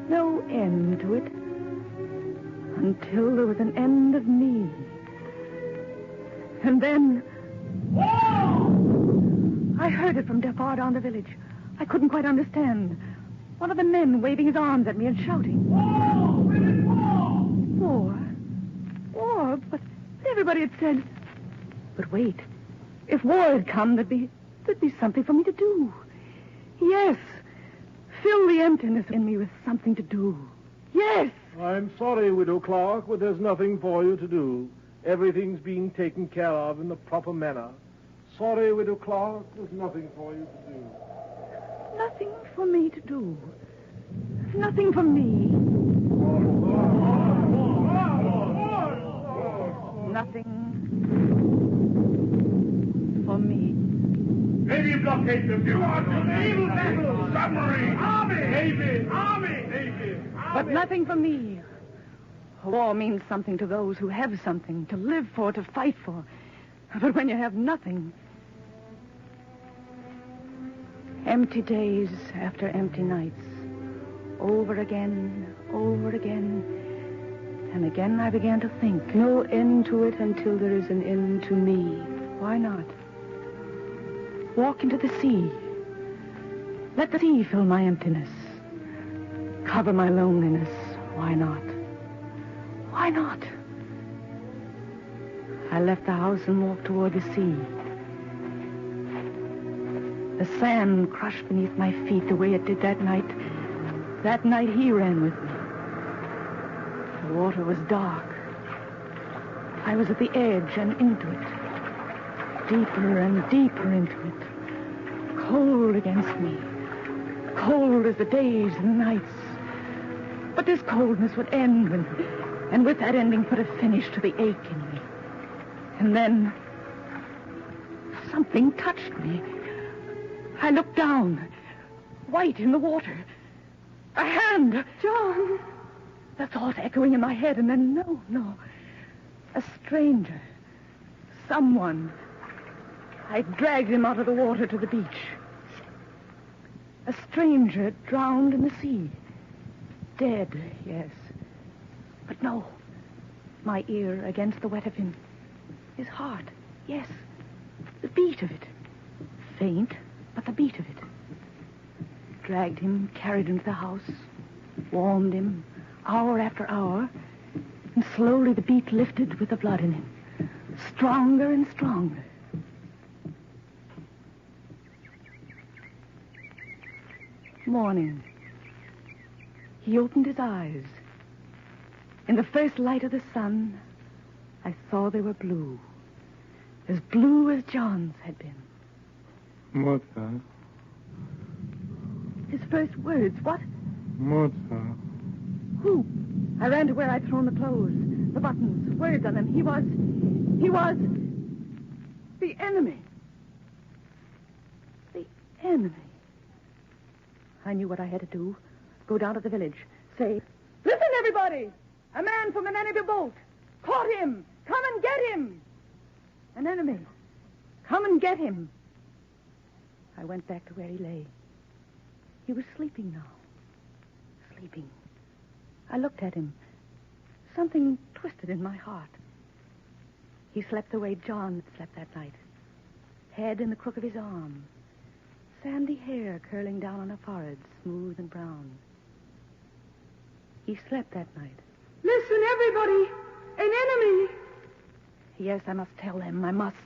No end to it. Until there was an end of me. And then... I heard it from far down the village. I couldn't quite understand. One of the men waving his arms at me and shouting. Whoa! war, but everybody had said... But wait. If war had come, there'd be something for me to do. Yes. Fill the emptiness in me with something to do. Yes. I'm sorry, Widow Clark, but there's nothing for you to do. Everything's being taken care of in the proper manner. Sorry, Widow Clark, there's nothing for you to do. Nothing for me to do. Nothing for me. Nothing for me. Navy blockade them. You are to naval battle. Submarine. Army. Navy. Army. Navy. But nothing for me. War means something to those who have something to live for, to fight for. But when you have nothing... Empty days after empty nights. Over again, over again. And again I began to think. No end to it until there is an end to me. Why not? Walk into the sea. Let the sea fill my emptiness. Cover my loneliness. Why not? Why not? I left the house and walked toward the sea. The sand crushed beneath my feet the way it did that night. That night he ran with me. The water was dark. I was at the edge and into it. Deeper and deeper into it. Cold against me. Cold as the days and the nights. But this coldness would end, and with that ending put a finish to the ache in me. And then something touched me. I looked down, white in the water. A hand. John. The thought echoing in my head, and then no. A stranger. Someone. I dragged him out of the water to the beach. A stranger drowned in the sea. Dead, yes. But no. My ear against the wet of him. His heart, yes. The beat of it. Faint, but the beat of it. Dragged him, carried him to the house, warmed him, hour after hour, and slowly the beat lifted with the blood in him. Stronger and stronger. Morning. He opened his eyes. In the first light of the sun, I saw they were blue. As blue as John's had been. Mother. His first words, what? Mother. Who? I ran to where I'd thrown the clothes, the buttons, words on them. He was the enemy. The enemy. I knew what I had to do. Go down to the village. Say, listen, everybody! A man from an enemy boat. Caught him. Come and get him. An enemy. Come and get him. I went back to where he lay. He was sleeping now. Sleeping. I looked at him. Something twisted in my heart. He slept the way John had slept that night. Head in the crook of his arm. Sandy hair curling down on a forehead, smooth and brown. He slept that night. Listen, everybody! An enemy! Yes, I must tell them. I must.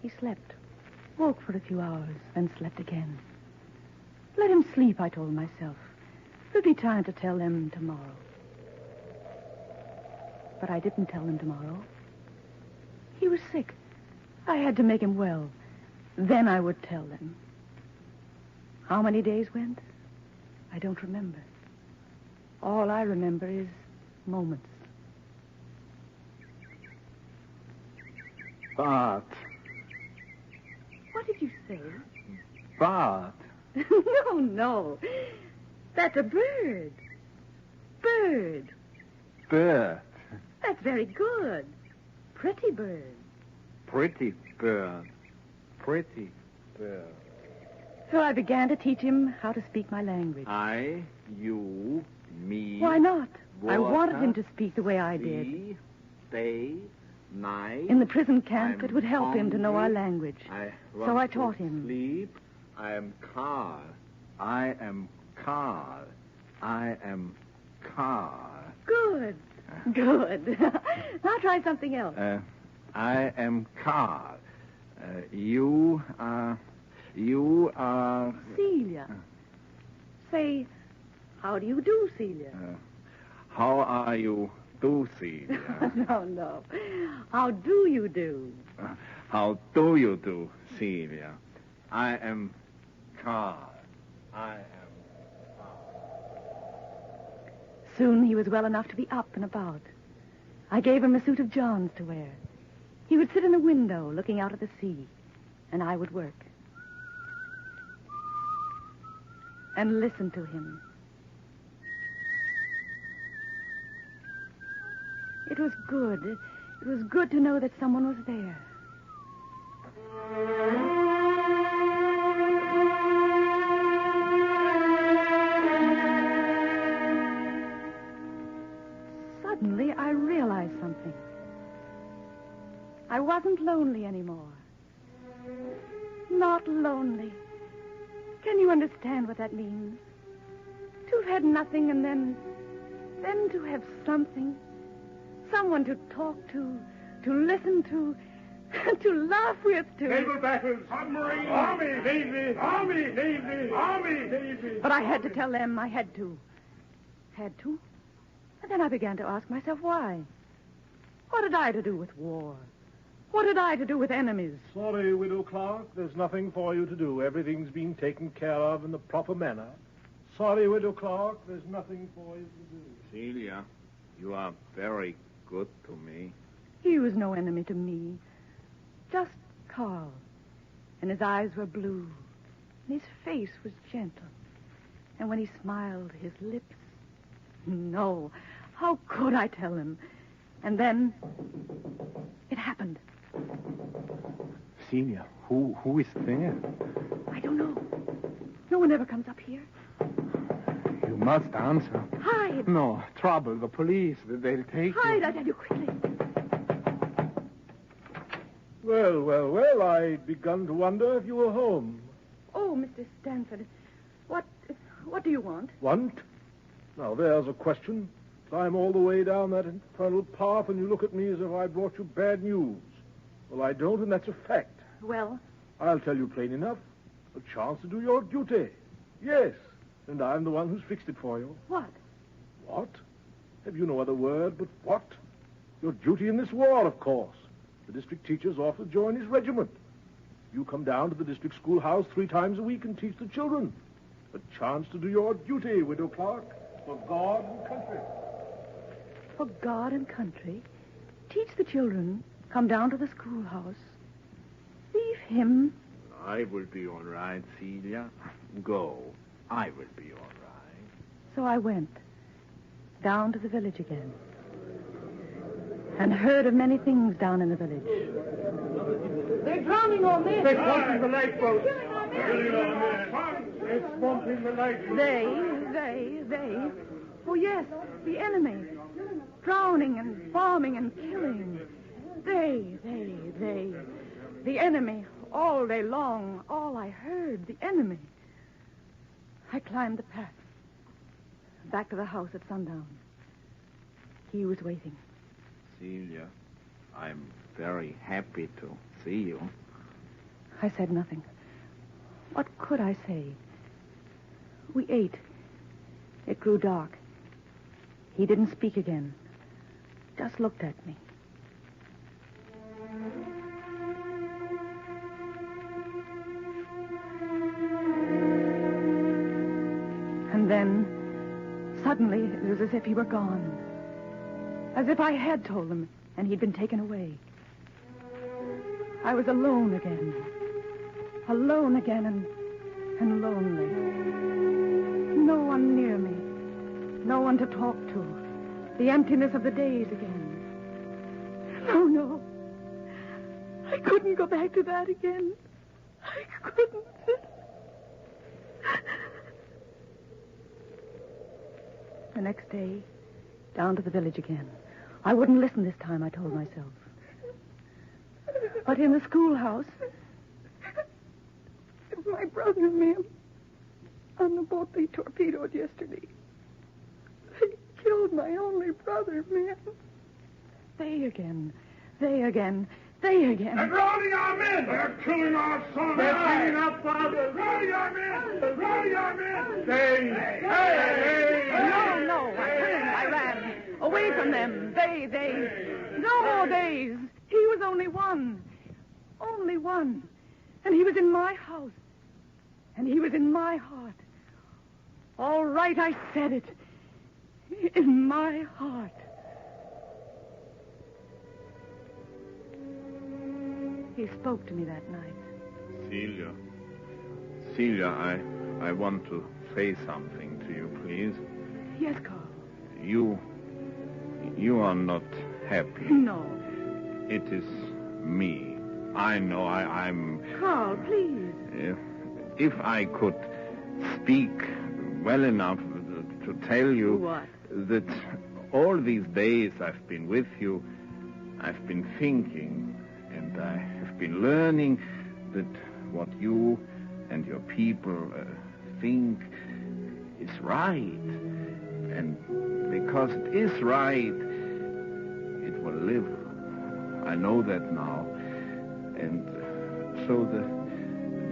He slept. Woke for a few hours, then slept again. Let him sleep, I told myself. There'll be time to tell them tomorrow. But I didn't tell them tomorrow. He was sick. I had to make him well. Then I would tell them. How many days went? I don't remember. All I remember is moments. Bart. What did you say? Bart. No. That's a bird. Bird. Bird. That's very good. Pretty bird. Pretty bird. Pretty bird. So I began to teach him how to speak my language. I, you, me. Why not? Water, I wanted him to speak the way I did. Stay, night. In the prison camp, it would help him to know our language. So I taught him. Sleep. I am Carl. I am Carl. I am Carl. Good. Good. Now try something else. I am Carl. You are... Celia. Say, how do you do, Celia? How are you do, Celia? No. How do you do? How do you do, Celia? I am Carl. Soon he was well enough to be up and about. I gave him a suit of John's to wear. He would sit in the window looking out at the sea, and I would work. And listen to him. It was good. It was good to know that someone was there. Suddenly, I realized something. I wasn't lonely anymore. Not lonely. Can you understand what that means? To have had nothing and then to have something. Someone to talk to listen to laugh with, to... Naval battles, submarine, army, navy, army, navy, army, navy. But I had to tell them I had to. Had to? And then I began to ask myself why. What had I to do with war? What had I to do with enemies? Sorry, Widow Clark. There's nothing for you to do. Everything's been taken care of in the proper manner. Sorry, Widow Clark. There's nothing for you to do. Celia, you are very good to me. He was no enemy to me. Just Carl. And his eyes were blue. And his face was gentle. And when he smiled, his lips... No. How could I tell him? And then... it happened. Celia, who is there? I don't know. No one ever comes up here. You must answer. Hide. No, trouble. The police. They'll take you. Hide, I tell you, quickly. Well, I'd begun to wonder if you were home. Oh, Mr. Stanford, what do you want? Want? Now, there's a question. Climb all the way down that infernal path and you look at me as if I brought you bad news. Well, I don't, and that's a fact. Well? I'll tell you plain enough. A chance to do your duty. Yes, and I'm the one who's fixed it for you. What? What? Have you no other word but what? Your duty in this war, of course. The district teacher's offered to join his regiment. You come down to the district schoolhouse 3 times a week and teach the children. A chance to do your duty, Widow Clark, for God and country. For God and country? Teach the children. Come down to the schoolhouse. Leave him. I will be all right, Celia. Go. I will be all right. So I went. Down to the village again. And heard of many things down in the village. They're drowning all men. They're swamping the lifeboats. They're swamping the lifeboats. They. Oh, yes, the enemy. Drowning and bombing and killing. They. The enemy, all day long, all I heard, the enemy. I climbed the path. Back to the house at sundown. He was waiting. Celia, I'm very happy to see you. I said nothing. What could I say? We ate. It grew dark. He didn't speak again. Just looked at me. And then, suddenly, it was as if he were gone. As if I had told him, and he'd been taken away. I was alone again. Alone again and lonely. No one near me. No one to talk to. The emptiness of the days again. No. I couldn't go back to that again. I couldn't. The next day, down to the village again. I wouldn't listen this time, I told myself. But in the schoolhouse, my brother and me on the boat they torpedoed yesterday. They killed my only brother, man. They again. They're drowning our men. They're killing our sons. They're killing our fathers. Drowning our men. They're drowning our men. Hey. No. I ran. Away from them. No more days. He was only one. Only one. And he was in my house. And he was in my heart. All right, I said it. In my heart. He spoke to me that night. Celia, I want to say something to you, please. Yes, Carl. You are not happy. No. It is me. I know I'm... Carl, please. If I could speak well enough to tell you... What? That all these days I've been with you, I've been thinking, and I have been learning that what you and your people think is right. And because it is right, it will live. I know that now. And so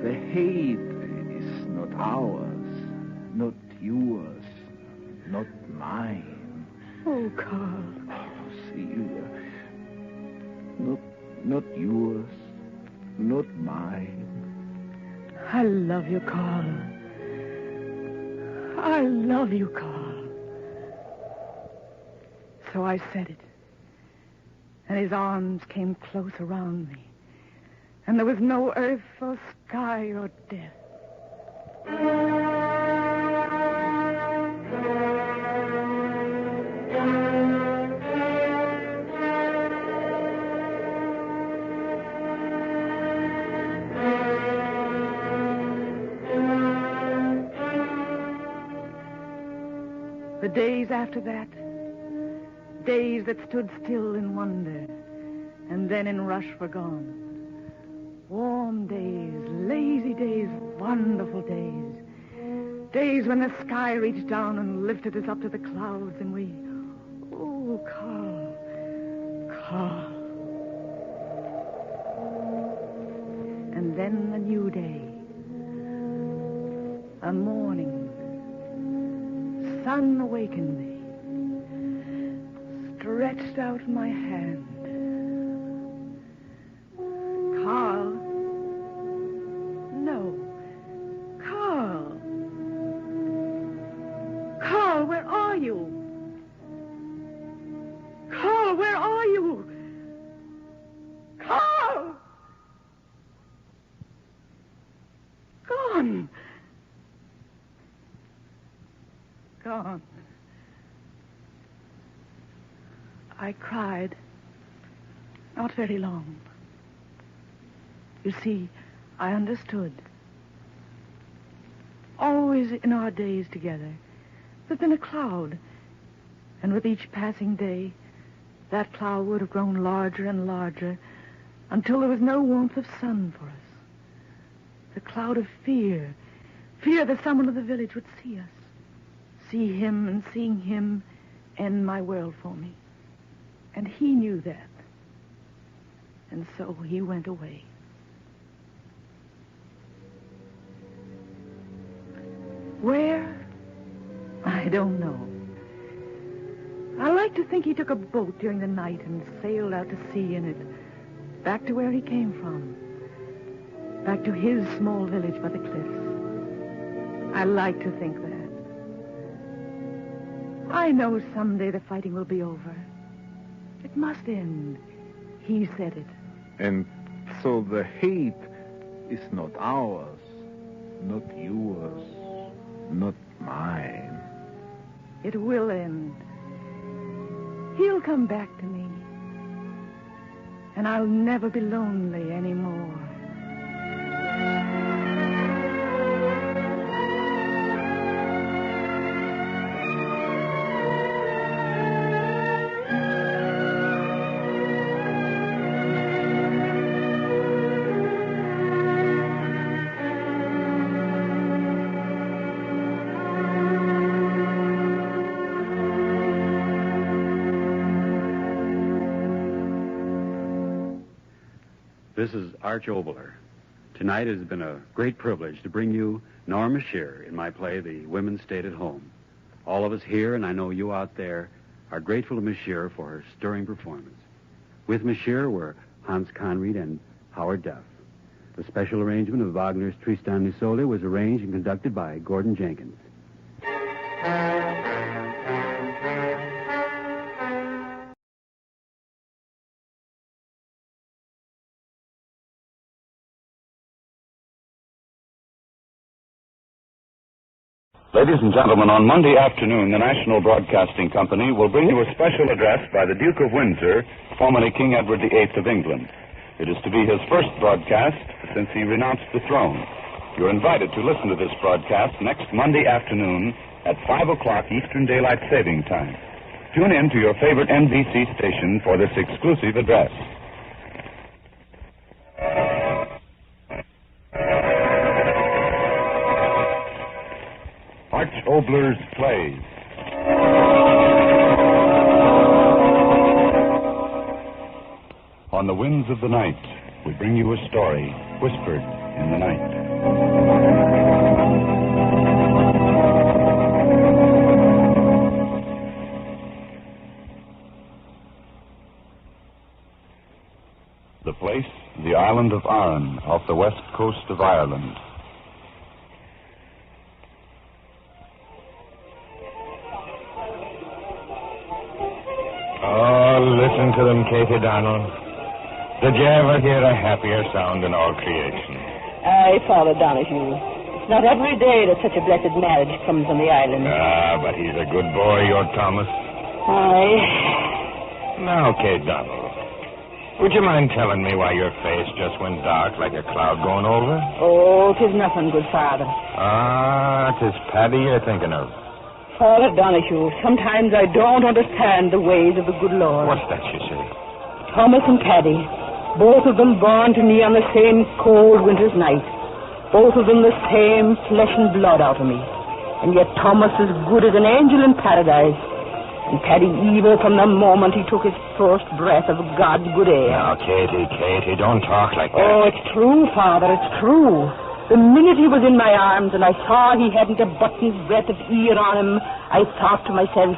the hate is not ours, not yours, not mine. Oh, Carl. Oh, Celia. Not yours, not mine. I love you, Carl. I love you, Carl. So I said it. And his arms came close around me. And there was no earth or sky or death. The days after that, days that stood still in wonder, and then in rush were gone. Warm days, lazy days, wonderful days. Days when the sky reached down and lifted us up to the clouds, and we... Oh, Carl. And then a new day. A morning. Sun awakened me. Stretched out my hand. Carl. No. Carl. Carl, where are you? Carl, where are you? Carl! Gone. Gone. I cried. Not very long. You see, I understood. Always in our days together, there's been a cloud. And with each passing day, that cloud would have grown larger and larger until there was no warmth of sun for us. The cloud of fear. Fear that someone of the village would see us. See him, and seeing him end my world for me. And he knew that. And so he went away. Where? I don't know. I like to think he took a boat during the night and sailed out to sea in it, back to where he came from, back to his small village by the cliffs. I like to think that. I know someday the fighting will be over. It must end. He said it. And so the hate is not ours, not yours, not mine. It will end. He'll come back to me. And I'll never be lonely anymore. This is Arch Obler. Tonight it has been a great privilege to bring you Norma Shearer in my play, The Women Stayed at Home. All of us here, and I know you out there, are grateful to Miss Shearer for her stirring performance. With Miss Shearer were Hans Conried and Howard Duff. The special arrangement of Wagner's Tristan und Isolde was arranged and conducted by Gordon Jenkins. Ladies and gentlemen, on Monday afternoon, the National Broadcasting Company will bring you a special address by the Duke of Windsor, formerly King Edward VIII of England. It is to be his first broadcast since he renounced the throne. You're invited to listen to this broadcast next Monday afternoon at 5 o'clock Eastern Daylight Saving Time. Tune in to your favorite NBC station for this exclusive address. Arch Obler's Plays. On the winds of the night, we bring you a story whispered in the night. The place, the island of Arran, off the west coast of Ireland. Oh, listen to them, Katie Donald. Did you ever hear a happier sound in all creation? Aye, Father Donahue. It's not every day that such a blessed marriage comes on the island. Ah, but he's a good boy, your Thomas. Aye. Now, Kate Donald, would you mind telling me why your face just went dark like a cloud going over? Oh, 'tis nothing, good Father. Ah, 'tis Paddy you're thinking of. Father Donahue, sometimes I don't understand the ways of the good Lord. What's that you say? Thomas and Paddy, both of them born to me on the same cold winter's night. Both of them the same flesh and blood out of me. And yet Thomas as good as an angel in paradise. And Paddy evil from the moment he took his first breath of God's good air. Now, Katie, don't talk like that. Oh, it's true, Father, it's true. The minute he was in my arms and I saw he hadn't a button's breadth of ear on him, I thought to myself,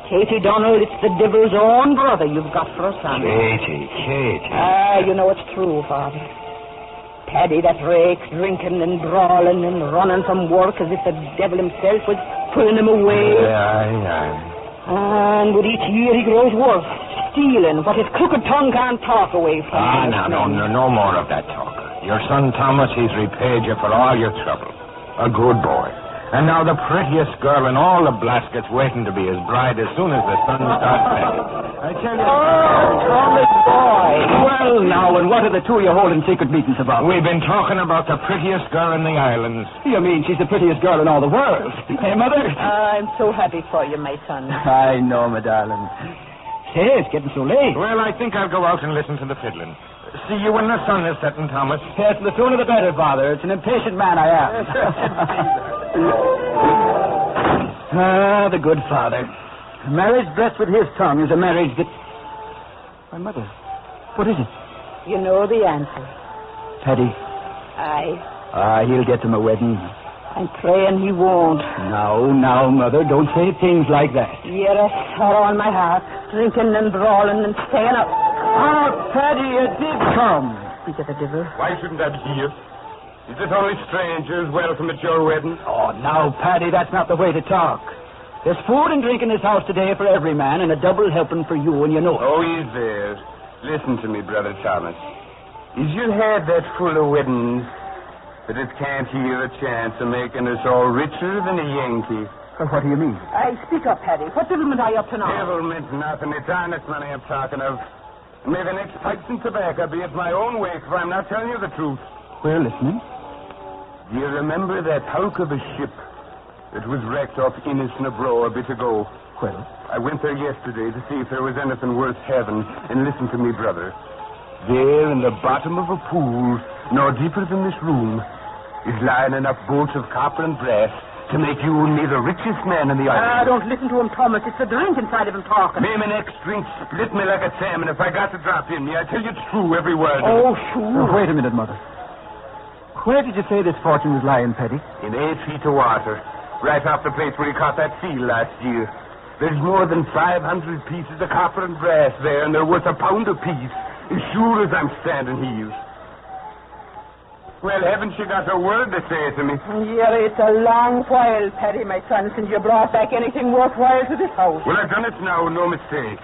Katie Donald, it's the devil's own brother you've got for a son. Katie. Ah, you know it's true, Father. Paddy, that rake, drinking and brawling and running from work as if the devil himself was pulling him away. Aye. And with each year he grows worse, stealing what his crooked tongue can't talk away from. No more of that talk. Your son Thomas, he's repaid you for all your trouble. A good boy. And now the prettiest girl in all the Blaskets waiting to be his bride as soon as the sun starts setting. I tell you... Oh, Thomas, boy. Well, now, and what are the two of you holding secret meetings about? We've been talking about the prettiest girl in the islands. You mean she's the prettiest girl in all the world? Hey, Mother? I'm so happy for you, my son. I know, my darling. Hey, it's getting so late. Well, I think I'll go out and listen to the fiddling. See you when the sun is setting, Thomas. Yes, the sooner the better, Father. It's an impatient man I am. The good father. A marriage blessed with his tongue is a marriage that... My Mother, what is it? You know the answer. Paddy. Aye. He'll get to my wedding. I'm praying he won't. Now, Mother, don't say things like that. You're a sorrow on my heart, drinking and brawling and staying up. Paddy, you did come. Speak of the devil. Why shouldn't that be you? Is it only strangers welcome at your wedding? Oh, now, Paddy, that's not the way to talk. There's food and drink in this house today for every man, and a double helping for you, and you know it. Oh, is there? Listen to me, Brother Thomas. Is your head that full of weddings that it can't hear a chance of making us all richer than a Yankee? What do you mean? Speak up, Paddy. What devilment are you up to now? Devilment, nothing. It's honest money I'm talking of. May the next pipes and tobacco be at my own wake, for I'm not telling you the truth. We're listening. Do you remember that hulk of a ship that was wrecked off Innisnabro a bit ago? Well? I went there yesterday to see if there was anything worth having, and listen to me, brother. There in the bottom of a pool, no deeper than this room, is lying enough bolts of copper and brass to make you and me the richest man in the island. Don't listen to him, Thomas. It's the drink inside of him talking. May my next drink split me like a salmon if I got to drop in me. I tell you it's true, every word. Oh, sure. Wait a minute, Mother. Where did you say this fortune was lying, Paddy? In 8 feet of water. Right off the place where he caught that seal last year. There's more than 500 pieces of copper and brass there, and they're worth £1 apiece, as sure as I'm standing here. Well, haven't you got a word to say to me? Yeah, it's a long while, Paddy, my son, since you brought back anything worthwhile to this house. Well, I've done it now, no mistake.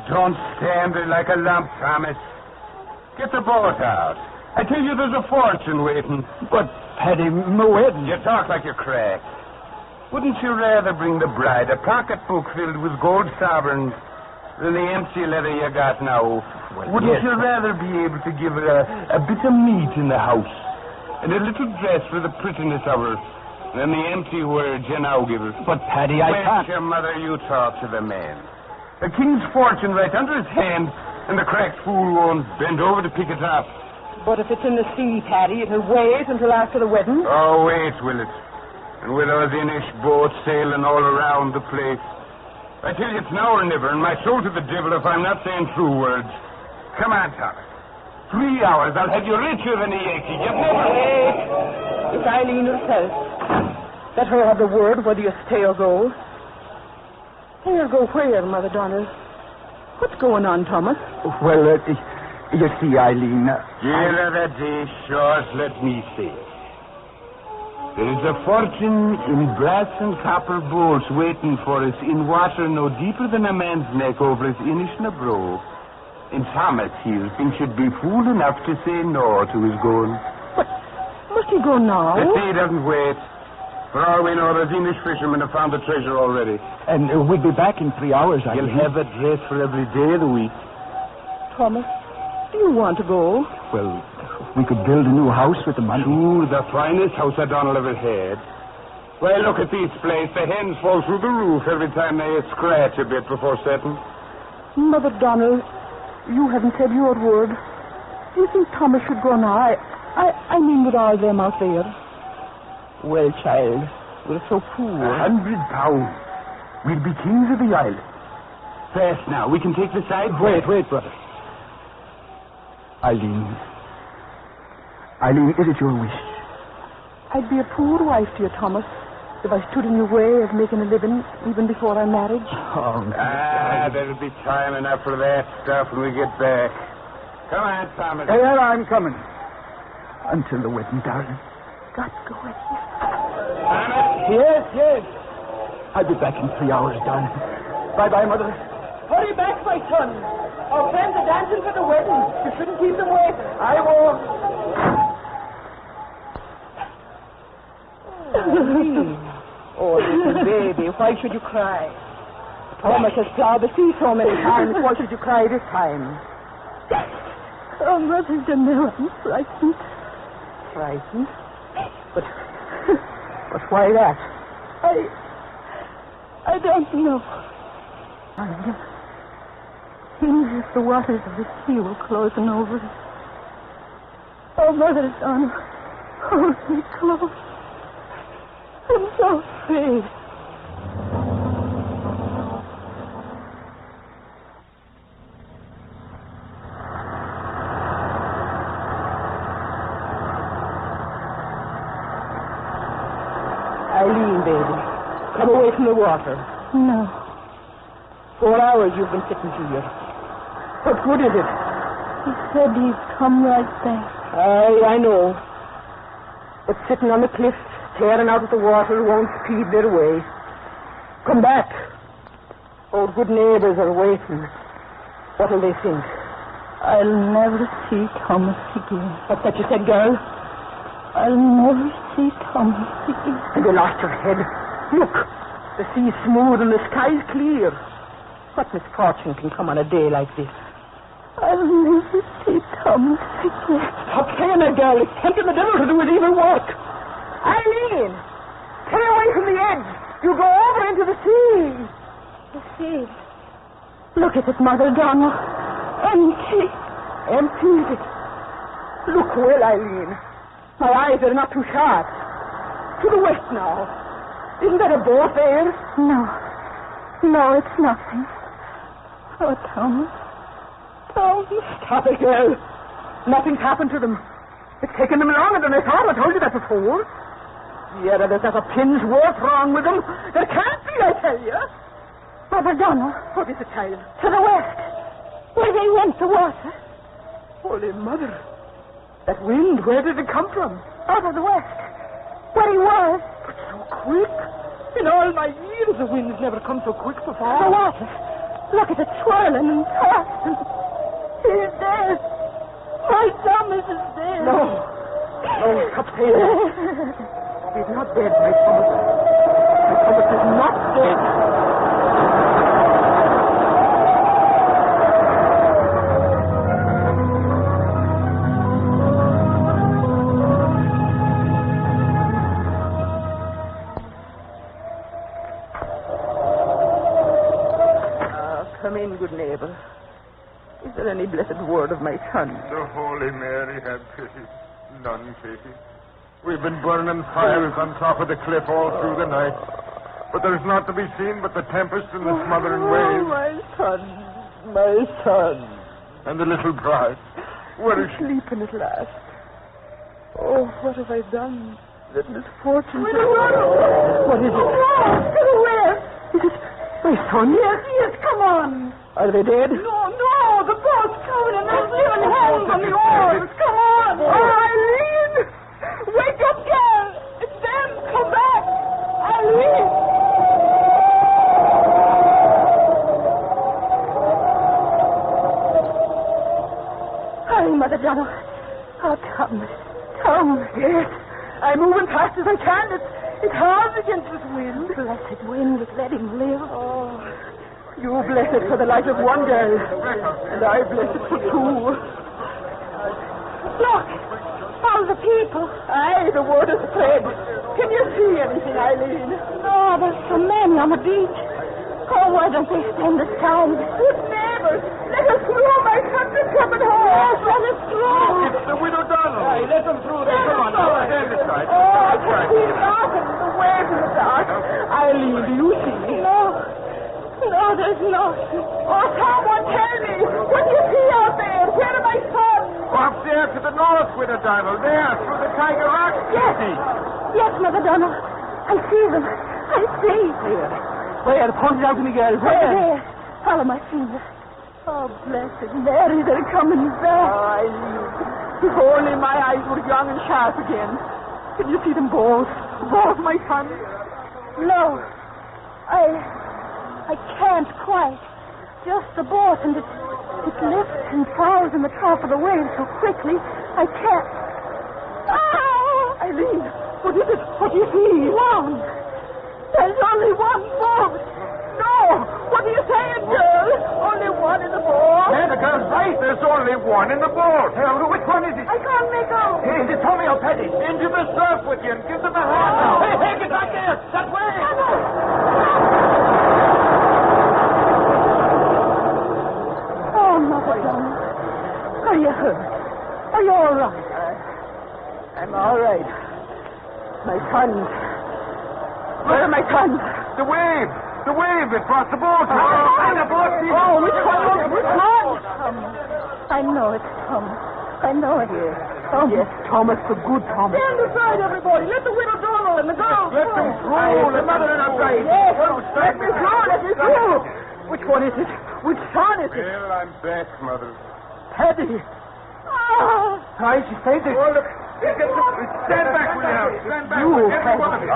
Don't stand there like a lump, Thomas. Get the boat out. I tell you, there's a fortune waiting. But, Paddy, my wedding. You talk like you're cracked. Wouldn't you rather bring the bride a pocketbook filled with gold sovereigns than the empty leather you got now? Well, Wouldn't you rather be able to give her a bit of meat in the house and a little dress for the prettiness of her than the empty words you now give her? But, Paddy, I can't. Your mother, you talk to the man. A king's fortune right under his hand, and the cracked fool won't bend over to pick it up. But if it's in the sea, Paddy, it'll wait until after the wedding. Oh, wait, will it? And with those Inish boats sailing all around the place. I tell you, it's now or never, and my soul to the devil if I'm not saying true words. Come on, Thomas. 3 hours, I'll have you richer than a Yankee. You've never... Wait. It's Eileen herself. Let her have the word whether you stay or go. Stay or go where, Mother Donald? What's going on, Thomas? Well, you see, Eileen... Dear of the day, short, let me say it. There is a fortune in brass and copper bowls waiting for us in water no deeper than a man's neck over his Inishnabrove. And Thomas here thinks you'd be fool enough to say no to his going. But must he go now? The sea doesn't wait. For all we know, those Inish fishermen have found the treasure already. And we'll be back in 3 hours, You'll have a dress for every day of the week. Thomas, do you want to go? Well, we could build a new house with the money. Sure, the finest house O'Donnell ever had. Well, look at this place. The hens fall through the roof every time they scratch a bit before setting. Mother Donald, you haven't said your word. Do you think Thomas should go now? I mean with all them out there. Well, child, we're so poor. £100. We'll be kings of the island. Fast now. We can take the side. Wait, brother. Eileen, it is your wish. I'd be a poor wife to you, Thomas, if I stood in your way of making a living even before our marriage. Oh, there'll be time enough for that stuff when we get back. Come on, Thomas. Here I'm coming. Until the wedding, darling. Got going. Thomas? Yes. I'll be back in 3 hours, darling. Bye-bye, Mother. Hurry back, my son. Our friends are dancing for the wedding. You shouldn't keep them waiting. I won't. Oh, little baby, why should you cry? Thomas has plowed the sea so many times. Why should you cry this time? Oh, Mother Donald, I'm frightened. Frightened? But why that? I don't know. Seems as if the waters of the sea were closing over us. Oh, Mother Donald, hold me close. I'm so afraid. Eileen, baby, come away from the water. No. 4 hours you've been sitting here. What good is it? He said he'd come right back. I know. But sitting on the cliff, staring out at the water, won't speed their way. Come back. Old good neighbors are waiting. What'll they think? I'll never see Thomas again. What's that you said, girl? I'll never see Thomas again. And you lost your head. Look, the sea's smooth and the sky's clear. What misfortune can come on a day like this? I'll never see Thomas again. Stop saying that, girl. It's tempting the devil to do his evil work. Eileen! Stay away from the edge. You go over into the sea. The sea. Look at it, Mother Donald. Empty. Empty? Look well, Eileen. My eyes are not too sharp. To the west now. Isn't that a boat there? No. No, it's nothing. Oh, Thomas. Thomas. Stop it, girl. Nothing's happened to them. It's taken them longer than I thought. I told you that before. Yeah, there's not a pin's worth wrong with them. There can't be, I tell you. Mother Donald. What is it, child? To the west. Where they went to water. Holy Mother. That wind, where did it come from? Out of the west. Where he was. But so quick. In all my years, the wind's never come so quick before. The water. Look at it swirling and tossing. He's dead. My Thomas is dead. No. No, stop saying that. He's not dead, my Thomas. My Thomas is not dead. Come in, good neighbor. Is there any blessed word of my son? The Holy Mary have pity. None pity. We've been burning fires on top of the cliff all through the night. But there's not to be seen but the tempest and the smothering waves. My son. My son. And the little bride. Where is she? Sleeping at last. Oh, what have I done? That misfortune. What is it? To the west. Is it my son? Yes, come on. Are they dead? No, the boat's coming and there's living hands on the oars. Come on. Oh, Eileen! Wake up, girl. It's them. Come back. Eileen. Hi, Mother Donald. Oh, Tom. Yes. I'm moving fast as I can. It's hard against this wind. Blessed wind, let him live. Oh, you bless it for the life of one girl, and I bless it for two. Look, all the people. Aye, the word is spread. Can you see anything, Eileen? Oh, there's so many on the beach. Oh, why don't they stand aside? Good neighbors, let us through. My country's coming home. Yes, let us through. It's the Widow Donald. Aye, let them through. Come on, stand aside. Oh, I can see nothing. The waves in the dark. Eileen, do you see? No, there's nothing. Oh, someone tell me. What do you see out there? Where am I from? Up there to the north, Widow Donald. There, through the Tiger Rock. Yes, Mother Donald. I see them. I see. Where? Point it out to me, girl. There. Follow my finger. Oh, blessed Mary, they're coming back. Oh, Eileen. If only my eyes were young and sharp again. Can you see them both? Both, my son? No. I can't quite. Just the boat, and it lifts and falls in the trough of the waves so quickly, I can't. Ah! Eileen, what is it? What do you see? One. There's only one boat. No! What are you saying, girl? Only one in the boat? Yeah, the girl's right. There's only one in the boat. Which one is it? I can't make out. Hey, is it Tommy or Petty? Into the surf with you and give them a hand now. Hey, get back there. That way. Oh, Mother Donald. Are you hurt? Are you all right? I'm all right. My sons. Where are my sons? The wave. The wave. It brought the boat. And the boat. Oh, which one? Which one? I know it's Thomas. I know it is. Thomas. Yes, Thomas, the good Thomas. Stand aside, everybody. Let the Widow Donald and the girls Let them through. The mother and her bride. Yes. Let me through. Which one is it? Which son is it? Well, I'm back, Mother. Paddy. Oh. Aye, she said it. Oh, look. Stand back, will you? Stand back. You, Every one of you.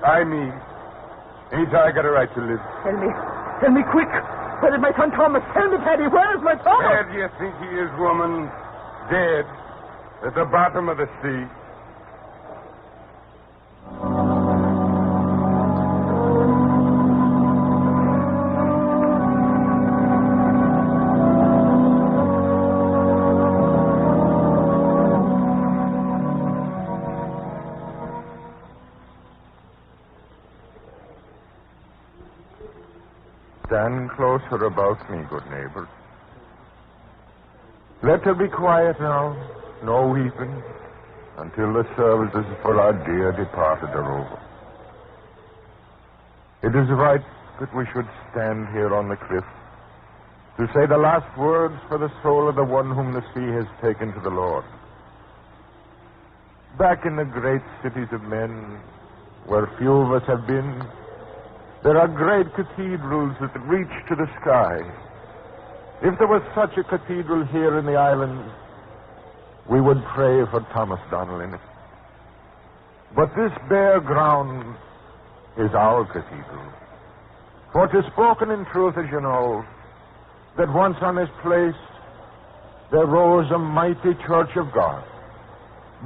I mean. Ain't I got a right to live? Tell me quick. Where is my son Thomas? Tell me, Paddy, where is my Thomas? Where do you think he is, woman? Dead. At the bottom of the sea. Stand closer about me, good neighbor. Let her be quiet now. No weeping. until the services for our dear departed are over. It is right that we should stand here on the cliff to say the last words for the soul of the one whom the sea has taken to the Lord. Back in the great cities of men, where few of us have been, there are great cathedrals that reach to the sky. If there was such a cathedral here in the island, we would pray for Thomas Donnell in it. But this bare ground is our cathedral. For 'tis spoken in truth, as you know, that once on this place there rose a mighty church of God,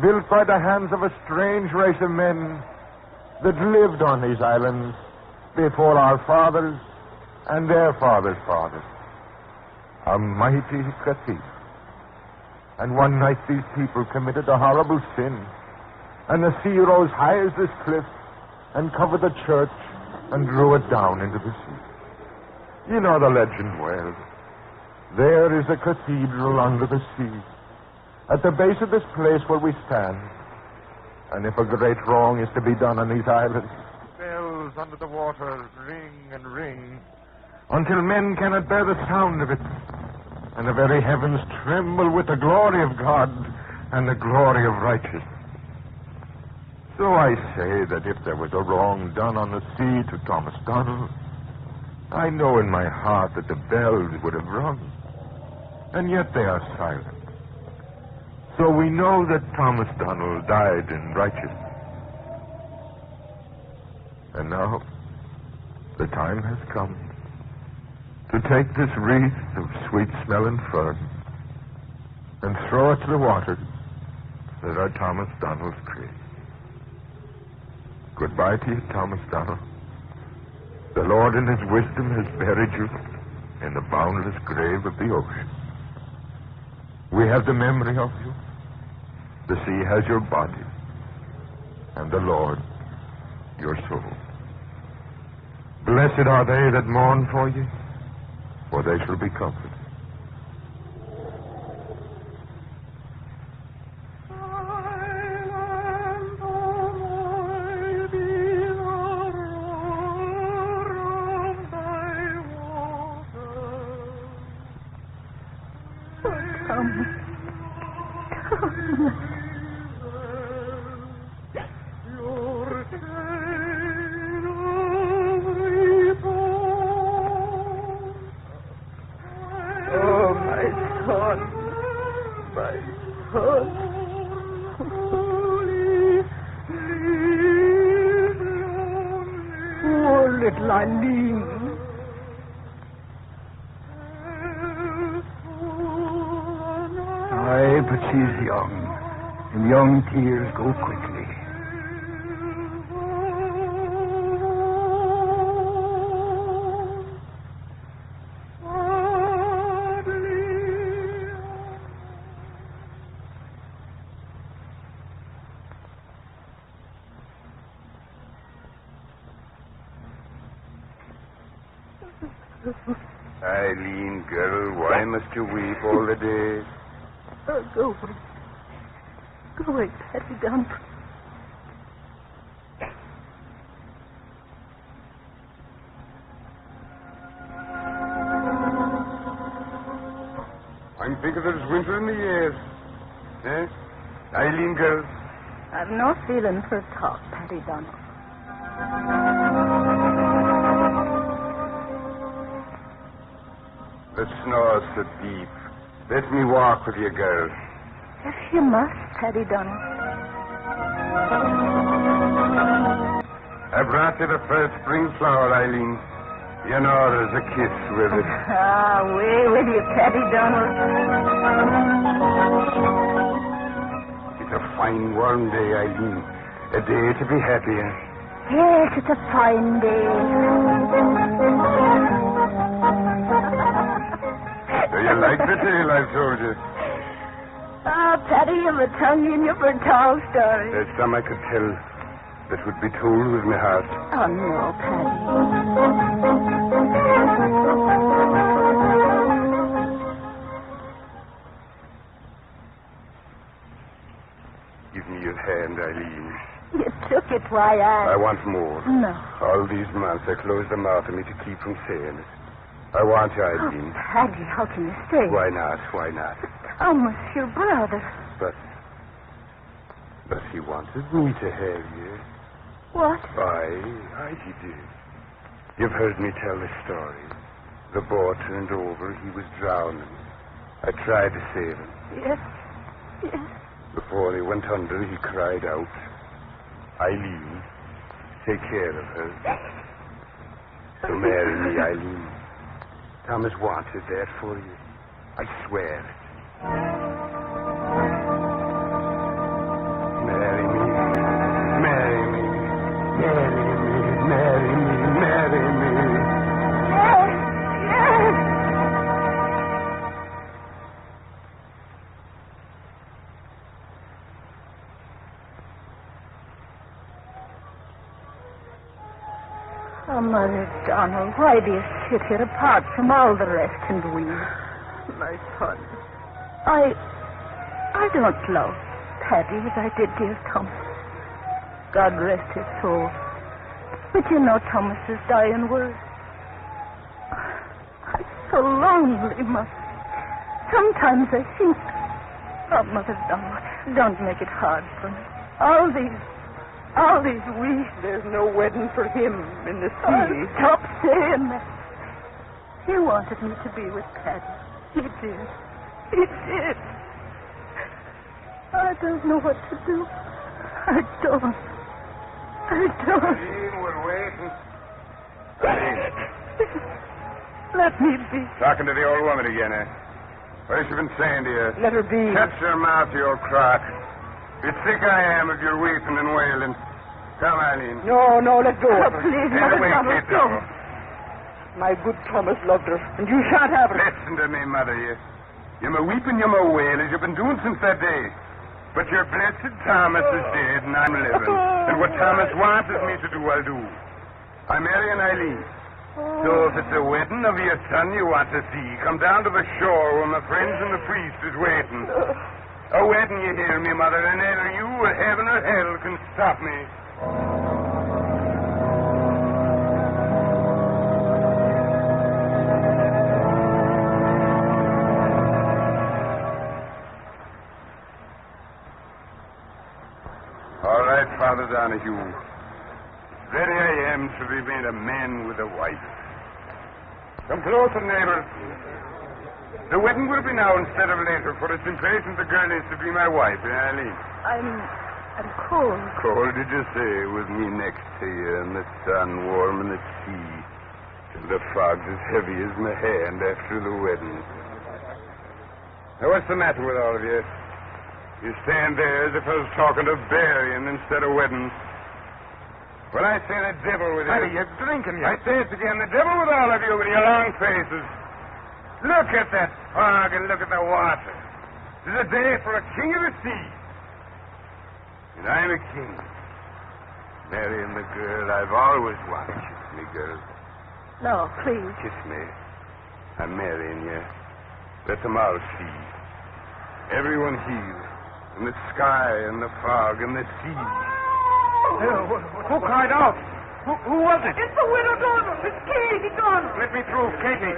built by the hands of a strange race of men that lived on these islands before our fathers and their fathers' fathers. A mighty cathedral. And one night these people committed a horrible sin, and the sea rose high as this cliff and covered the church and drew it down into the sea. You know the legend well. There is a cathedral under the sea, at the base of this place where we stand. And if a great wrong is to be done on these islands, bells under the water ring and ring until men cannot bear the sound of it, and the very heavens tremble with the glory of God and the glory of righteousness. So I say that if there was a wrong done on the sea to Thomas Donnell, I know in my heart that the bells would have rung, and yet they are silent. So we know that Thomas Donnell died in righteousness. And now the time has come to take this wreath of sweet-smelling fern and throw it to the waters that are Thomas Donnell's grave. Goodbye to you, Thomas Donnell. The Lord in his wisdom has buried you in the boundless grave of the ocean. We have the memory of you. The sea has your body, and the Lord your soul. Blessed are they that mourn for you, for they shall be comforted. Aye, but she's young, and young tears go quickly. Eileen, girl, why must you weep all the day? Go away. Go away, Patty Dunn. I'm thinking there's winter in the air. Eh? Eileen, girl. I've no feeling for talk, Patty Dunn. The snow's so deep. Let me walk with you, girl. Yes, you must, Patty Dunn. I brought you the first spring flower, Eileen. You know there's a kiss with it. Away with you, Patty Donald. It's a fine, warm day, Eileen. A day to be happy in. Yes, it's a fine day. Do you like the tale I've told you? Patty, you've a tongue in you for a tall story. There's some I could tell that would be told with my heart. Oh, no, Patty. Give me your hand, Eileen. You took it, why I want more. No. All these months I closed them out of me to keep from saying it. I want you, Eileen. Oh, Paddy, how can you stay? Why not? Why not? Thomas, your brother. But he wanted me to have you. What? Aye, he did. You've heard me tell the story. The boat turned over. He was drowning. I tried to save him. Yes. Before he went under, he cried out, Eileen, take care of her. So marry me, Eileen. Thomas wanted that for you. I swear it. Marry me. Marry me. Marry me. Marry me. Marry me. Yes. Oh, Mother Donald, why do you sit here apart from all the rest and weep? My son. I don't love Paddy as I did dear Thomas. God rest his soul. But you know Thomas's dying words. I'm so lonely, Mother. Sometimes I think... Oh, Mother Donald, don't make it hard for me. All these weeks... There's no wedding for him in the sea. Oh, stop saying that. He wanted me to be with Paddy. He did. I don't know what to do. I don't. Eileen, we're waiting. Eileen. Let me be. Talking to the old woman again, eh? What has she been saying to you? Let her be. Shut your mouth, you old crock. You're sick I am if you're weeping and wailing. Come, Eileen. No, let go. Oh, please, Mother Donald, don't. My good Thomas loved her, and you shan't have her. Listen to me, Mother. You're my weeping, you're my wail, as you've been doing since that day. But your blessed Thomas is dead, and I'm living. And what Thomas wants me to do, I'll do. I'm marrying Eileen. So if it's a wedding of your son you want to see, come down to the shore where my friends and the priest is waiting. A wedding, you hear me, Mother, and neither you or heaven or hell can stop me. All right, Father Donahue. Ready I am to be made a man with a wife. Come closer, neighbor. The wedding will be now instead of later, for it's impatient the girl is to be my wife, Eileen. I'm cold. Cold, did you say, with me next to you, and the sun warm and the sea, till the fog's as heavy as my hand after the wedding. Now, what's the matter with all of you? You stand there as if I was talking of burying instead of wedding. Well, I say the devil with you. Paddy, you're drinking, you. I say it again, the devil with all of you with your long faces. Look at that fog and look at the water. This is a day for a king of the sea. And I'm a king. Marrying the girl I've always wanted. Kiss me, girl. No, please. Kiss me. I'm marrying you. Let them all see. Everyone hear. And the sky and the fog and the sea. Who cried out? Who was it? It's the widow Donald. It's Katie Donald. Let me through, Katie.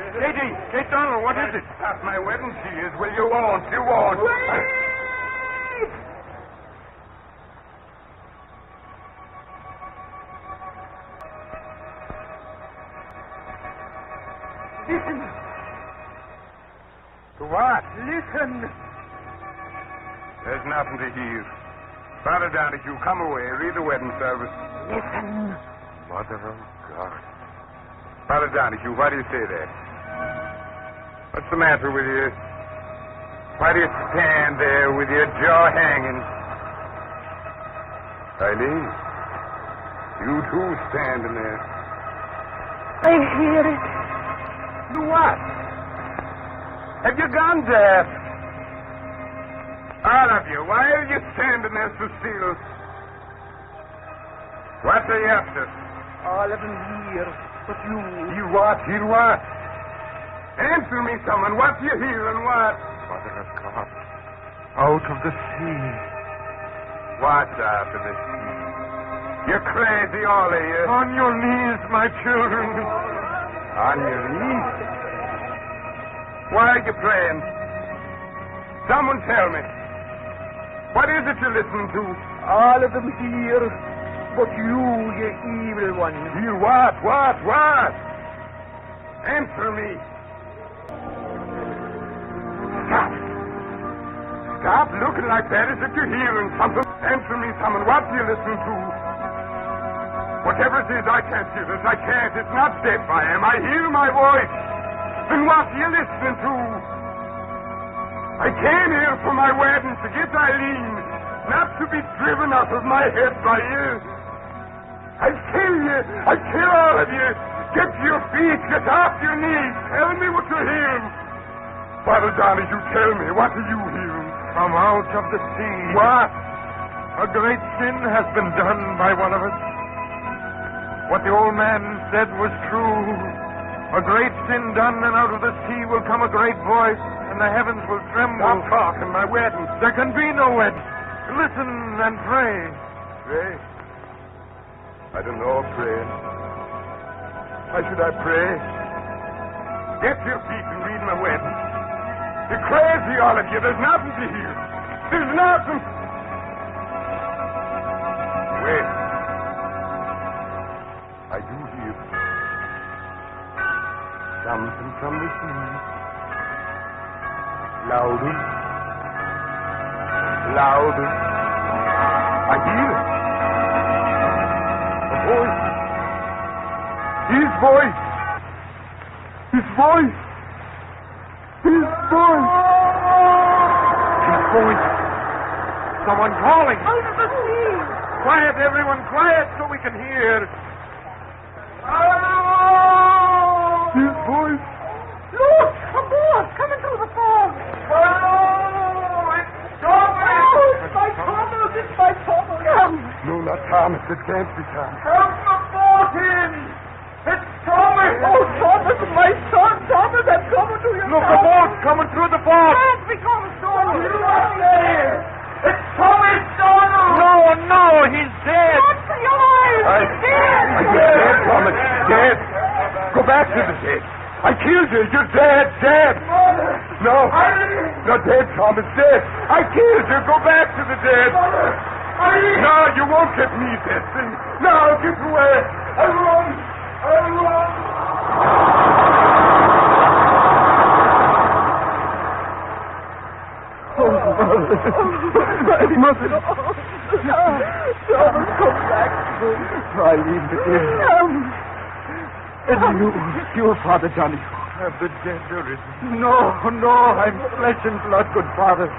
Kate Donald, what is it? Stop my wedding, she is. Well, you won't. Wait! Listen. To what? Listen. There's nothing to hear. Father Donahue, come away. Read the wedding service. Listen. Mother of God. Father Donahue, why do you say that? What's the matter with you? Why do you stand there with your jaw hanging? Eileen, you too standing there. I hear it. Do what? Have you gone deaf? All of you, why are you standing there so still? What are you after? All of them here, but you. Hear what? Hear what? Answer me, someone. What do you hear and what? Mother of God, out of the sea. What's after this? You're crazy, all of you. On your knees, my children. On your knees? Why are you praying? Someone tell me. What is it you're listening to? All of them hear, but you evil one. Hear what? Answer me. Stop looking like that as if you're hearing something. Answer me, someone. What are you listening to? Whatever it is, I can't hear this. I can't. It's not deaf I am. I hear my voice. Then what are you listening to? I came here for my wedding to get Eileen, not to be driven out of my head by you. I'll kill you. I'll kill all of you. Get to your feet. Get off your knees. Tell me what you're hearing. Father Johnny, you tell me. What are you hearing? From out of the sea. What? A great sin has been done by one of us. What the old man said was true. A great sin done, and out of the sea will come a great voice, and the heavens will tremble. Stop talking. My wedding. There can be no wedding. Listen and pray. Pray? I don't know praying. Why should I pray? Get to your feet and read my wedding. You're crazy, all of you. There's nothing to hear. There's nothing. Wait. I do hear something from the sea. Louder. Louder. I hear it. A voice. His voice. His voice. His voice. His voice. Someone calling. Out of the sea. Quiet, everyone. Quiet so we can hear. His voice. Look, a boat coming through the fog. It's my Thomas. It's my Thomas. Come. No, not Thomas. It can't be Thomas. Help the boat in. It's Thomas. Oh, Thomas, my son. Thomas, I'm coming to you. Look, a boat coming through the fog. Can't be coming storm. It's Thomas Donald. No, he's dead. What's the eyes? I'm dead, Thomas. Dead. Go back to the dead. I killed you. You're dead. No. Not dead, Thomas. Dead. I killed you. Go back to the dead. No, you won't get me dead. No, get away. I'll run. Mother. Thomas, come back. Eileen, dear. And you, Father Johnny. Have the dead arisen? No, I'm flesh and blood, good Father.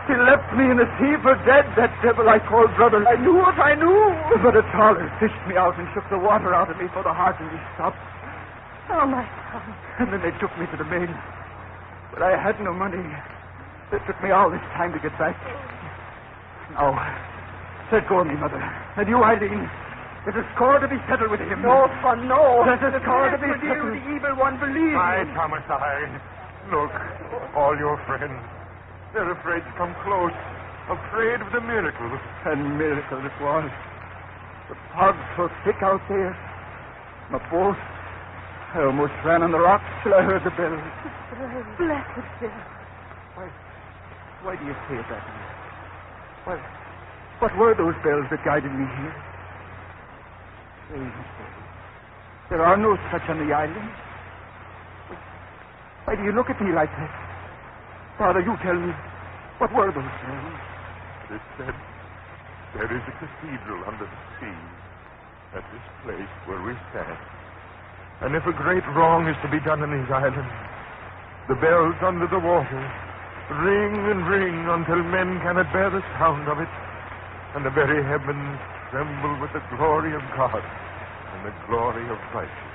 He left me in the sea for dead, that devil I called brother. I knew what I knew. But a trawler fished me out and shook the water out of me for the heart, and he stopped. Oh, my son. And then they took me to the main. But I had no money. It took me all this time to get back. Now, let go of me, Mother. And you, Eileen, there's a score to be settled with him. No, son, no. There's a score to be settled. The evil one, believe Aye, me. Thomas, aye. Look, all your friends, they're afraid to come close. Afraid of the miracle. And miracle it was. The fog's so thick out there. My boat, I almost ran on the rocks till I heard the bells. Blessed death. Why do you say it that way? What were those bells that guided me here? There are no such on the island. Why do you look at me like that? Father, you tell me, what were those bells? It said there is a cathedral under the sea at this place where we stand. And if a great wrong is to be done in these islands, the bells under the water ring and ring until men cannot bear the sound of it, and the very heavens tremble with the glory of God and the glory of righteousness.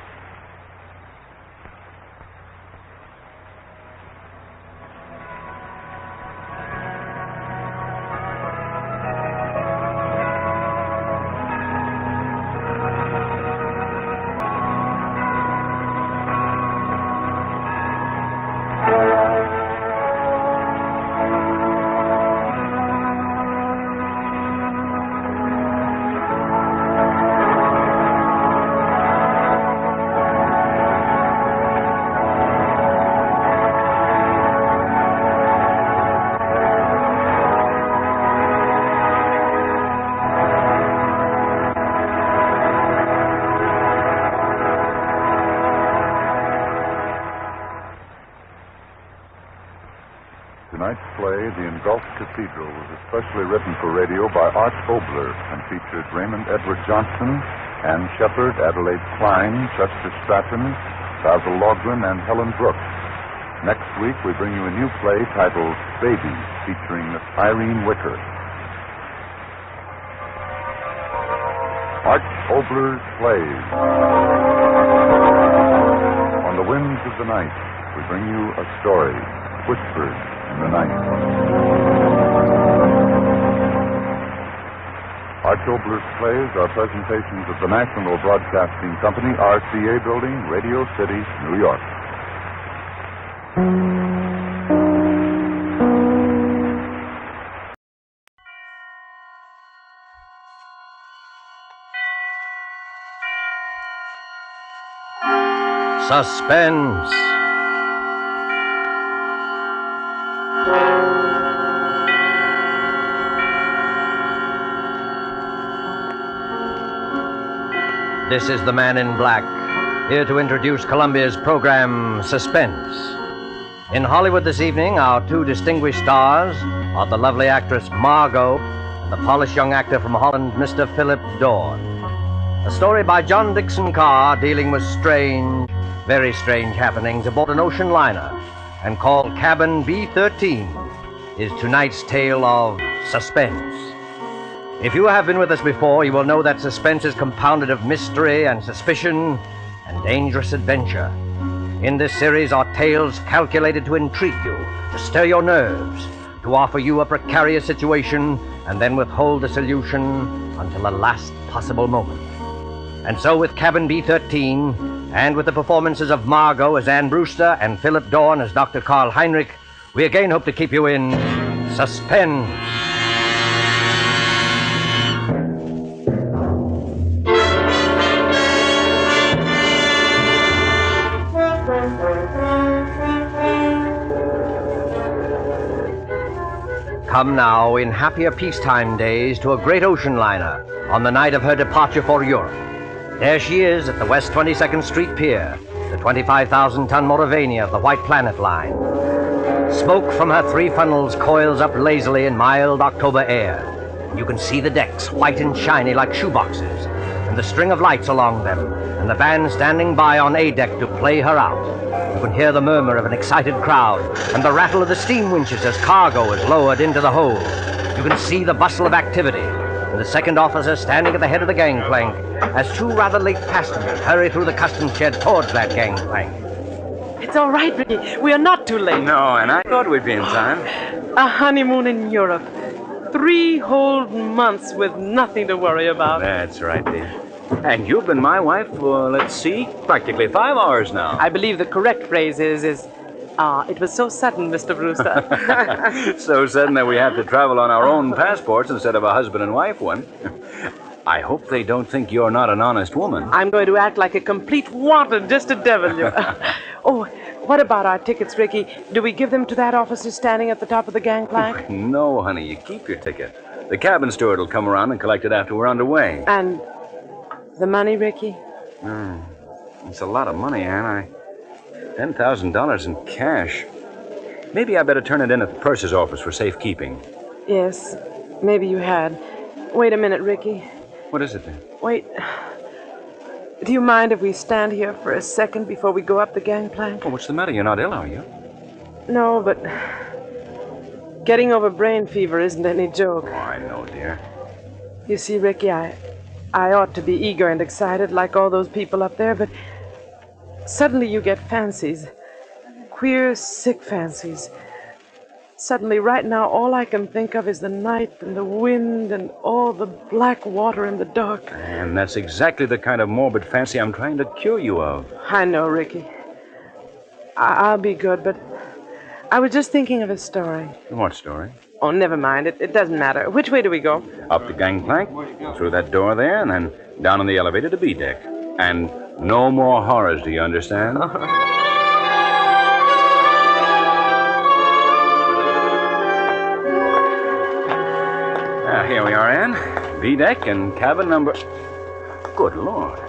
Gulf Cathedral was especially written for radio by Art Obler and featured Raymond Edward Johnson, Anne Shepard, Adelaide Klein, Chester Stratton, Basil Logren, and Helen Brooks. Next week, we bring you a new play titled Baby, featuring Irene Wicker. Art Obler's Plays. On the winds of the night, we bring you a story whispered in the night. Art Obler's Plays are presentations of the National Broadcasting Company, RCA Building, Radio City, New York. Suspense. This is the Man in Black, here to introduce Columbia's program, Suspense. In Hollywood this evening, our two distinguished stars are the lovely actress Margot and the polished young actor from Holland, Mr. Philip Dorn. A story by John Dickson Carr dealing with strange, very strange happenings aboard an ocean liner, and called Cabin B-13, is tonight's tale of suspense. If you have been with us before, you will know that suspense is compounded of mystery and suspicion and dangerous adventure. In this series are tales calculated to intrigue you, to stir your nerves, to offer you a precarious situation, and then withhold the solution until the last possible moment. And so with Cabin B-13, and with the performances of Margot as Anne Brewster and Philip Dorn as Dr. Karl Heinrich, we again hope to keep you in suspense. Come now, in happier peacetime days, to a great ocean liner on the night of her departure for Europe. There she is at the West 22nd Street Pier, the 25,000-ton Moravania of the White Planet Line. Smoke from her three funnels coils up lazily in mild October air. You can see the decks, white and shiny like shoeboxes, and the string of lights along them, and the band standing by on A deck to play her out. You can hear the murmur of an excited crowd, and the rattle of the steam winches as cargo is lowered into the hold. You can see the bustle of activity, and the second officer standing at the head of the gangplank, as two rather late passengers hurry through the customs shed towards that gangplank. It's all right, Ricky. We are not too late. No, and I thought we'd be in time. A honeymoon in Europe. 3 whole months with nothing to worry about. That's right, dear. And you've been my wife for, let's see, practically 5 hours now. I believe the correct phrase is it was so sudden, Mr. Brewster. So sudden that we have to travel on our own passports instead of a husband and wife one. I hope they don't think you're not an honest woman. I'm going to act like a complete wanton just to devil you. Oh, what about our tickets, Ricky? Do we give them to that officer standing at the top of the gangplank? No, honey, you keep your ticket. The cabin steward will come around and collect it after we're underway. And the money, Ricky? It's a lot of money, Anne. $10,000 in cash. Maybe I better turn it in at the purser's office for safekeeping. Yes, maybe you had. Wait a minute, Ricky. What is it then? Wait. Do you mind if we stand here for a second before we go up the gangplank? Oh, what's the matter? You're not ill, are you? No, but getting over brain fever isn't any joke. Oh, I know, dear. You see, Ricky, I ought to be eager and excited like all those people up there, but suddenly you get fancies. Queer, sick fancies. Suddenly, right now, all I can think of is the night and the wind and all the black water in the dark. And that's exactly the kind of morbid fancy I'm trying to cure you of. I know, Ricky. I'll be good, but I was just thinking of a story. What story? Oh, never mind. It doesn't matter. Which way do we go? Up the gangplank, through that door there, and then down on the elevator to B deck. And no more horrors, do you understand? Here we are, Anne. B deck and cabin number... Good Lord.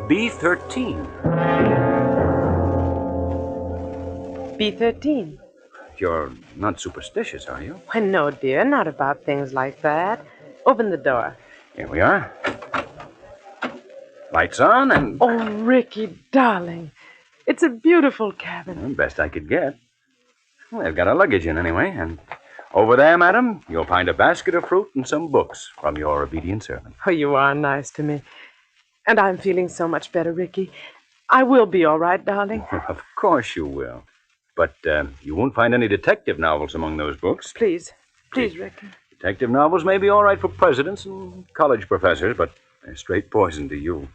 B-13. B-13. But you're not superstitious, are you? Why, no, dear, not about things like that. Open the door. Here we are. Lights on and... Oh, Ricky, darling. It's a beautiful cabin. Well, best I could get. Well, they've got our luggage in anyway, and over there, madam, you'll find a basket of fruit and some books from your obedient servant. Oh, you are nice to me. And I'm feeling so much better, Ricky. I will be all right, darling. Of course you will. But you won't find any detective novels among those books. Please, Ricky. Detective novels may be all right for presidents and college professors, but they're straight poison to you.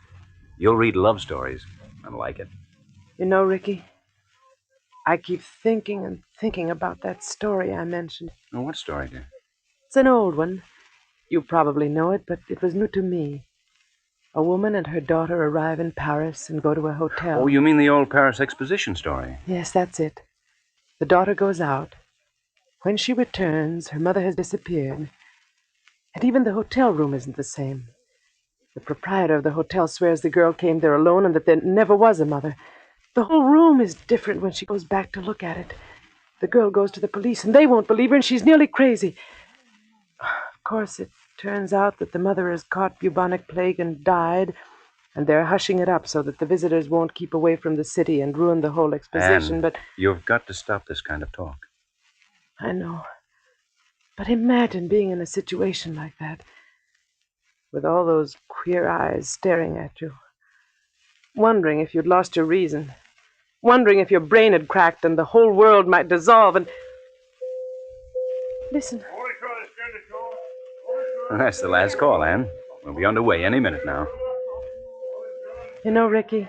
You'll read love stories and like it. You know, Ricky, I keep thinking and thinking about that story I mentioned. Oh, what story, dear? It's an old one. You probably know it, but it was new to me. A woman and her daughter arrive in Paris and go to a hotel. Oh, you mean the old Paris Exposition story? Yes, that's it. The daughter goes out. When she returns, her mother has disappeared. And even the hotel room isn't the same. The proprietor of the hotel swears the girl came there alone and that there never was a mother. The whole room is different when she goes back to look at it. The girl goes to the police, and they won't believe her, and she's nearly crazy. Of course, it turns out that the mother has caught bubonic plague and died, and they're hushing it up so that the visitors won't keep away from the city and ruin the whole exposition, but... You've got to stop this kind of talk. I know. But imagine being in a situation like that, with all those queer eyes staring at you, wondering if you'd lost your reason, wondering if your brain had cracked and the whole world might dissolve, and... Listen. That's the last call, Anne. We'll be underway any minute now. You know, Ricky,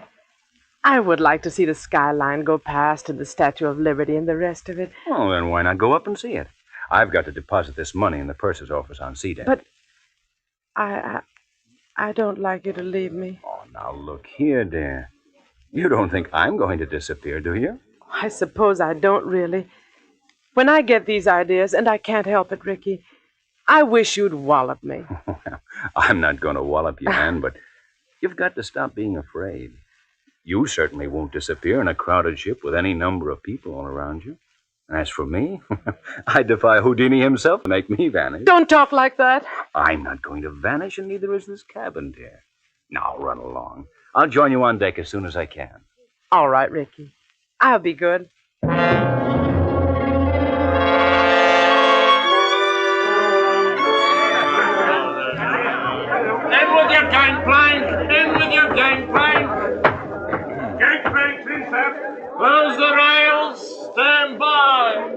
I would like to see the skyline go past and the Statue of Liberty and the rest of it. Oh, then why not go up and see it? I've got to deposit this money in the purser's office on C-Deck. But I don't like you to leave me. Oh, now look here, dear. You don't think I'm going to disappear, do you? I suppose I don't really. When I get these ideas, and I can't help it, Ricky, I wish you'd wallop me. I'm not going to wallop you, Anne, but you've got to stop being afraid. You certainly won't disappear in a crowded ship with any number of people all around you. And as for me, I defy Houdini himself to make me vanish. Don't talk like that. I'm not going to vanish, and neither is this cabin, dear. Now, run along. I'll join you on deck as soon as I can. All right, Ricky. I'll be good. Gangplank! In with your gangplank! Gangplank, please, sir. Close the rails. Stand by.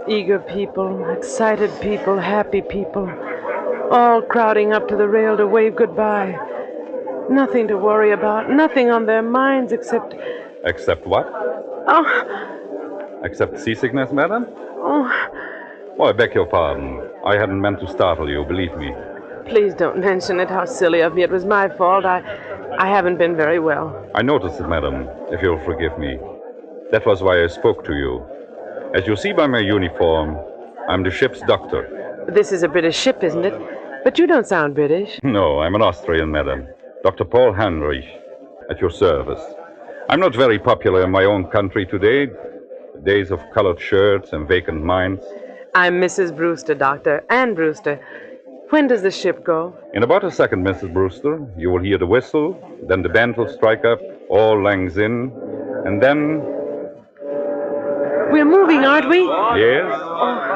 Eager people, excited people, happy people, all crowding up to the rail to wave goodbye. Nothing to worry about, nothing on their minds except... Except what? Oh. Except seasickness, madam? Oh. I beg your pardon. I hadn't meant to startle you, believe me. Please don't mention it. How silly of me. It was my fault. I haven't been very well. I noticed it, madam, if you'll forgive me. That was why I spoke to you. As you see by my uniform, I'm the ship's doctor. This is a British ship, isn't it? But you don't sound British. No, I'm an Austrian, madam. Dr. Paul Heinrich, at your service. I'm not very popular in my own country today. The days of colored shirts and vacant minds. I'm Mrs. Brewster, Doctor. Anne Brewster. When does the ship go? In about a second, Mrs. Brewster. You will hear the whistle, then the band will strike up, all langs in, and then... We're moving, aren't we? Yes?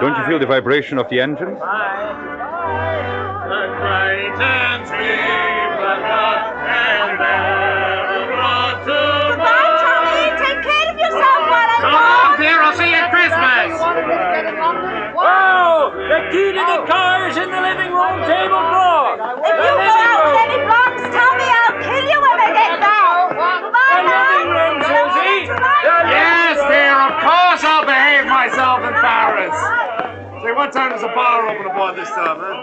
Don't you feel the vibration of the engines? Goodbye, Tommy. Take care of yourself while I'm Come on, dear. I'll see you at Christmas. Whoa! The key to the car is in the living room table drawer. If you go out with any blocks, Tommy, I'll kill you when I get back. Goodbye, The living room, Susie. Yes, dear. Of course I'll behave myself in Paris. Say, what time does the bar open aboard this time, huh?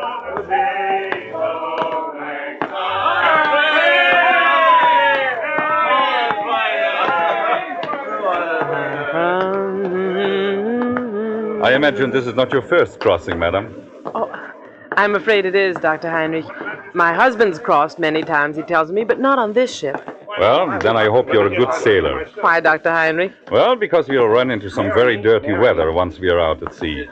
I imagine this is not your first crossing, madam. Oh, I'm afraid it is, Dr. Heinrich. My husband's crossed many times, he tells me, but not on this ship. Well, then I hope you're a good sailor. Why, Dr. Heinrich? Well, because we'll run into some very dirty weather once we are out at sea.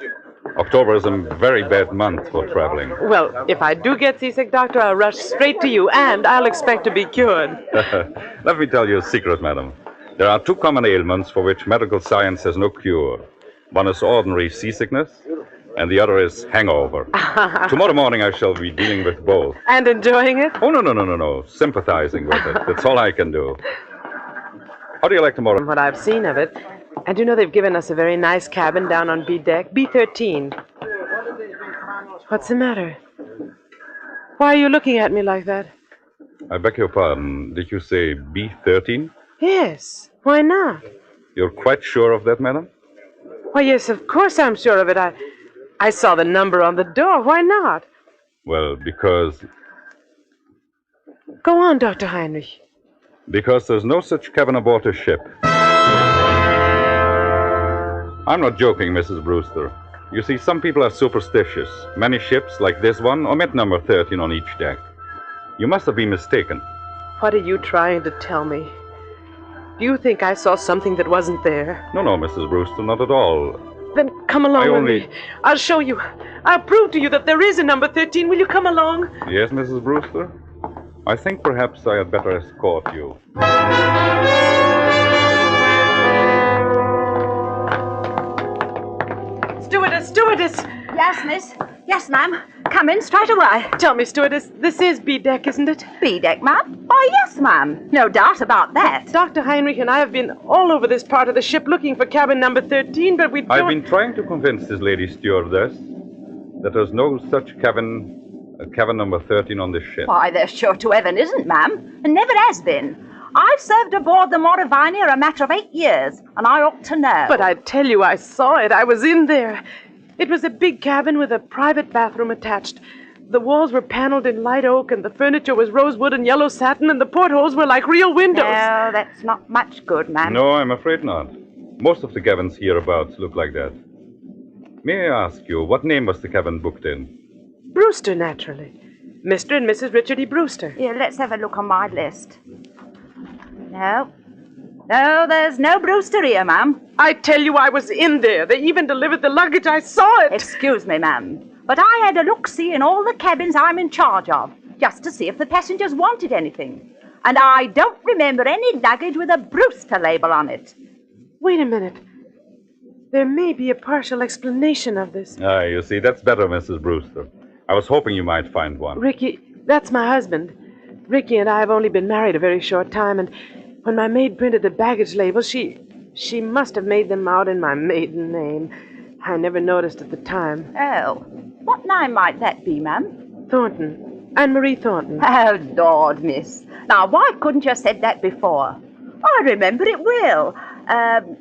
October is a very bad month for traveling. Well, if I do get seasick, Doctor, I'll rush straight to you, and I'll expect to be cured. Let me tell you a secret, madam. There are 2 common ailments for which medical science has no cure. One is ordinary seasickness, and the other is hangover. Tomorrow morning I shall be dealing with both. And enjoying it? Oh, no. Sympathizing with it. That's all I can do. How do you like tomorrow? From what I've seen of it. And you know they've given us a very nice cabin down on B deck, B13. What's the matter? Why are you looking at me like that? I beg your pardon. Did you say B13? Yes. Why not? You're quite sure of that, madam? Why, yes, of course I'm sure of it. I saw the number on the door. Why not? Well, because Go on, Dr. Heinrich. there's no such cabin aboard a ship. I'm not joking, Mrs. Brewster. You see, some people are superstitious. Many ships, like this one, omit number 13 on each deck. You must have been mistaken. What are you trying to tell me? Do you think I saw something that wasn't there? No, Mrs. Brewster, not at all. Then come along with me. I'll show you. I'll prove to you that there is a number 13. Will you come along? Yes, Mrs. Brewster? I think perhaps I had better escort you. Stewardess! Yes, miss. Yes, ma'am. Come in straight away. Tell me, stewardess, this is B deck, isn't it? B deck, ma'am? Why, yes, ma'am. No doubt about that. Dr. Heinrich and I have been all over this part of the ship looking for cabin number 13, but we don't... I've been trying to convince this lady stewardess that there's no such cabin number 13 on this ship. Why, there sure to heaven isn't, ma'am. And never has been. I've served aboard the Mauravania a matter of 8 years, and I ought to know. But I tell you, I saw it. I was in there. It was a big cabin with a private bathroom attached. The walls were paneled in light oak, and the furniture was rosewood and yellow satin, and the portholes were like real windows. No, that's not much good, ma'am. No, I'm afraid not. Most of the cabins hereabouts look like that. May I ask you, what name was the cabin booked in? Brewster, naturally. Mr. and Mrs. Richard E. Brewster. Here, let's have a look on my list. No, there's no Brewster here, ma'am. I tell you, I was in there. They even delivered the luggage. I saw it. Excuse me, ma'am, but I had a look-see in all the cabins I'm in charge of, just to see if the passengers wanted anything. And I don't remember any luggage with a Brewster label on it. Wait a minute. There may be a partial explanation of this. You see, that's better, Mrs. Brewster. I was hoping you might find one. Ricky, that's my husband. Ricky and I have only been married a very short time, and when my maid printed the baggage labels, she must have made them out in my maiden name. I never noticed at the time. Oh, what name might that be, ma'am? Thornton. Anne-Marie Thornton. Oh, Lord, miss. Now, why couldn't you have said that before? I remember it well.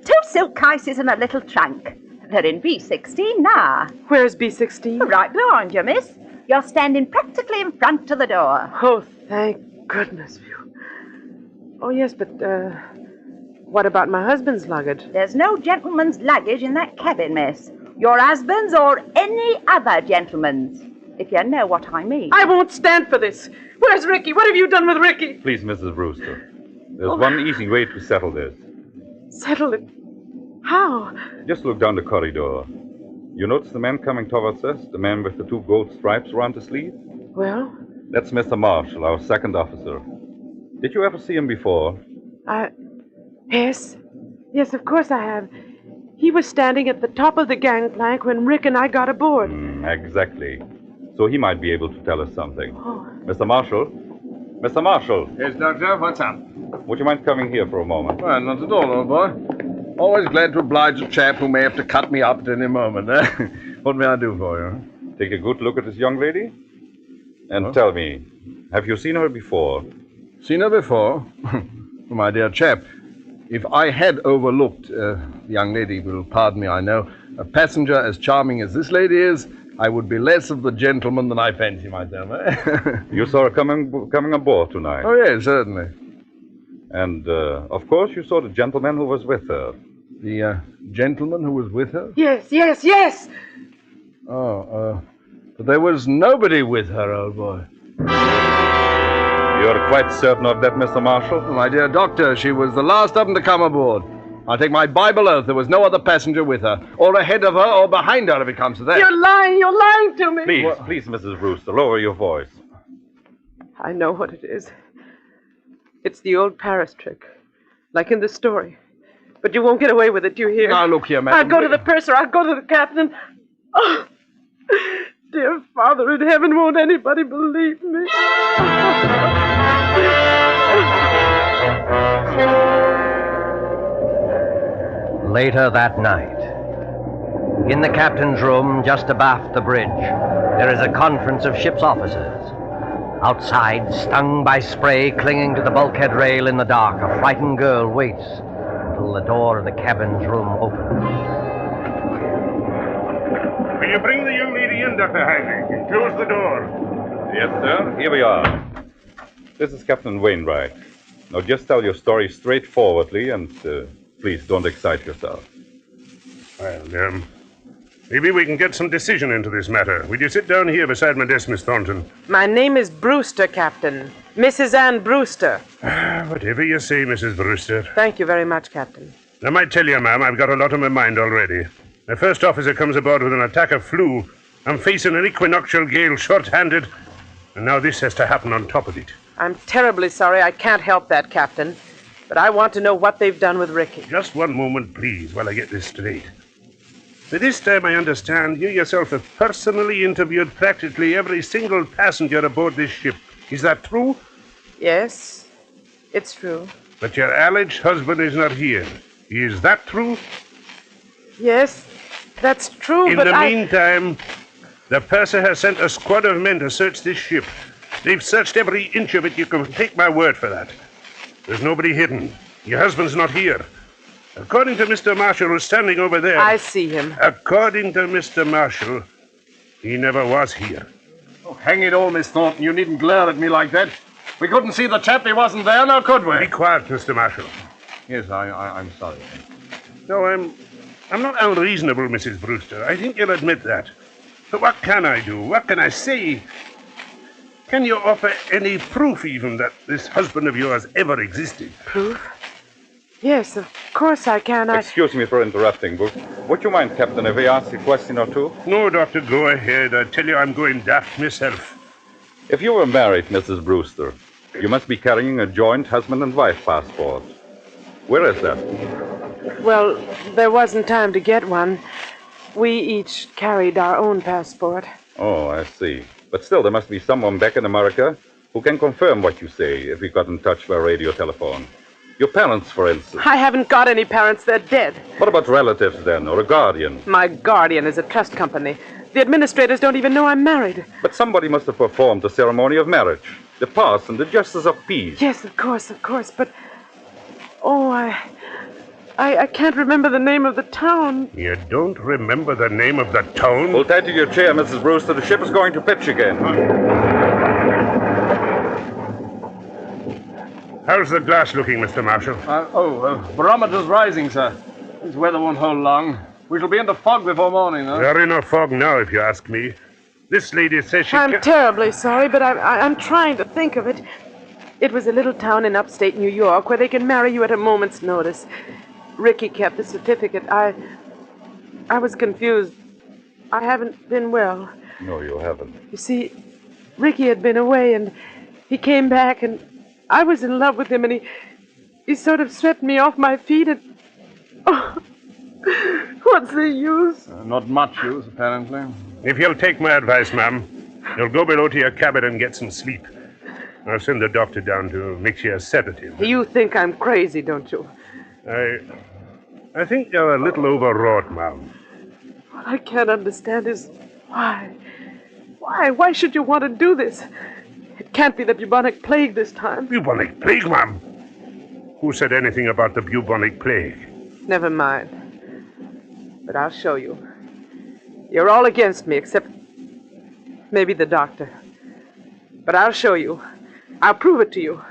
2 silk cases and a little trunk. They're in B16 now. Where's B16? Right behind you, miss. You're standing practically in front of the door. Oh, thank goodness. Oh, yes, but, what about my husband's luggage? There's no gentleman's luggage in that cabin, miss. Your husband's or any other gentleman's, if you know what I mean. I won't stand for this. Where's Ricky? What have you done with Ricky? Please, Mrs. Brewster. There's one easy way to settle this. Settle it? How? Just look down the corridor. You notice the man coming towards us? The man with the 2 gold stripes around his sleeve? Well? That's Mr. Marshall, our second officer. Did you ever see him before? Yes. Yes, of course I have. He was standing at the top of the gangplank when Rick and I got aboard. Exactly. So he might be able to tell us something. Oh. Mr. Marshall? Mr. Marshall? Yes, Doctor, what's up? Would you mind coming here for a moment? Well, not at all, old boy. Always glad to oblige a chap who may have to cut me up at any moment, eh? What may I do for you? Take a good look at this young lady. And tell me, have you seen her before? Seen her before? My dear chap, if I had overlooked, the young lady will pardon me, I know, a passenger as charming as this lady is, I would be less of the gentleman than I fancy myself, eh? You saw her coming aboard tonight? Oh, yes, certainly. And, of course, you saw the gentleman who was with her. The gentleman who was with her? Yes! Oh, but there was nobody with her, old boy. You're quite certain of that, Mr. Marshal? My dear doctor, she was the last of them to come aboard. I'll take my Bible oath there was no other passenger with her, or ahead of her, or behind her if it comes to that. You're lying to me. Please, Mrs. Brewster, lower your voice. I know what it is. It's the old Paris trick, like in the story. But you won't get away with it, do you hear? Now, look here, madam. I'll go to the purser. I'll go to the captain. Oh, dear Father in heaven, won't anybody believe me? Later that night, in the captain's room just abaft the bridge, there is a conference of ship's officers. Outside, stung by spray clinging to the bulkhead rail in the dark, a frightened girl waits until the door of the cabin's room opens. Will you bring the young lady in, Dr. Heinrich, and close the door? Yes, sir. Here we are. This is Captain Wainwright. Now, just tell your story straightforwardly and please don't excite yourself. Well, maybe we can get some decision into this matter. Will you sit down here beside my desk, Miss Thornton? My name is Brewster, Captain. Mrs. Ann Brewster. Whatever you say, Mrs. Brewster. Thank you very much, Captain. I might tell you, ma'am, I've got a lot on my mind already. The first officer comes aboard with an attack of flu. I'm facing an equinoctial gale short-handed, and now this has to happen on top of it. I'm terribly sorry. I can't help that, Captain. But I want to know what they've done with Ricky. Just one moment, please, while I get this straight. By this time, I understand you yourself have personally interviewed practically every single passenger aboard this ship. Is that true? Yes, it's true. But your alleged husband is not here. Is that true? Yes, that's true, In the meantime, the purser has sent a squad of men to search this ship. They've searched every inch of it. You can take my word for that. There's nobody hidden. Your husband's not here. According to Mr. Marshall, who's standing over there... I see him. According to Mr. Marshall, he never was here. Oh, hang it all, Miss Thornton. You needn't glare at me like that. We couldn't see the chap. He wasn't there, now could we? Be quiet, Mr. Marshall. Yes, I'm sorry. No, I'm not unreasonable, Mrs. Brewster. I think you'll admit that. But what can I do? What can I say? Can you offer any proof, even, that this husband of yours ever existed? Proof? Yes, of course I can. Excuse me for interrupting, but would you mind, Captain, if I ask a question or two? No, Doctor, go ahead. I tell you, I'm going daft myself. If you were married, Mrs. Brewster, you must be carrying a joint husband and wife passport. Where is that? Well, there wasn't time to get one. We each carried our own passport. Oh, I see. But still, there must be someone back in America who can confirm what you say if we got in touch by radio telephone. Your parents, for instance. I haven't got any parents. They're dead. What about relatives, then, or a guardian? My guardian is a trust company. The administrators don't even know I'm married. But somebody must have performed the ceremony of marriage. The parson, the justice of peace. Yes, of course. But... Oh, I can't remember the name of the town. You don't remember the name of the town? Hold tight to your chair, Mrs. Brewster. The ship is going to pitch again. How's the glass looking, Mr. Marshall? Barometer's rising, sir. This weather won't hold long. We shall be in the fog before morning, though. We're in a fog now, if you ask me. This lady says she I'm terribly sorry, but I'm trying to think of it. It was a little town in upstate New York where they can marry you at a moment's notice. Ricky kept the certificate. I was confused. I haven't been well. No, you haven't. You see, Ricky had been away, and he came back, and I was in love with him, and he sort of swept me off my feet, and... Oh, what's the use? Not much use, apparently. If you'll take my advice, ma'am, you'll go below to your cabin and get some sleep. I'll send the doctor down to mix you a sedative. You think I'm crazy, don't you? I think you're a little overwrought, ma'am. What I can't understand is why. Why should you want to do this? It can't be the bubonic plague this time. Bubonic plague, ma'am? Who said anything about the bubonic plague? Never mind. But I'll show you. You're all against me, except maybe the doctor. But I'll show you. I'll prove it to you.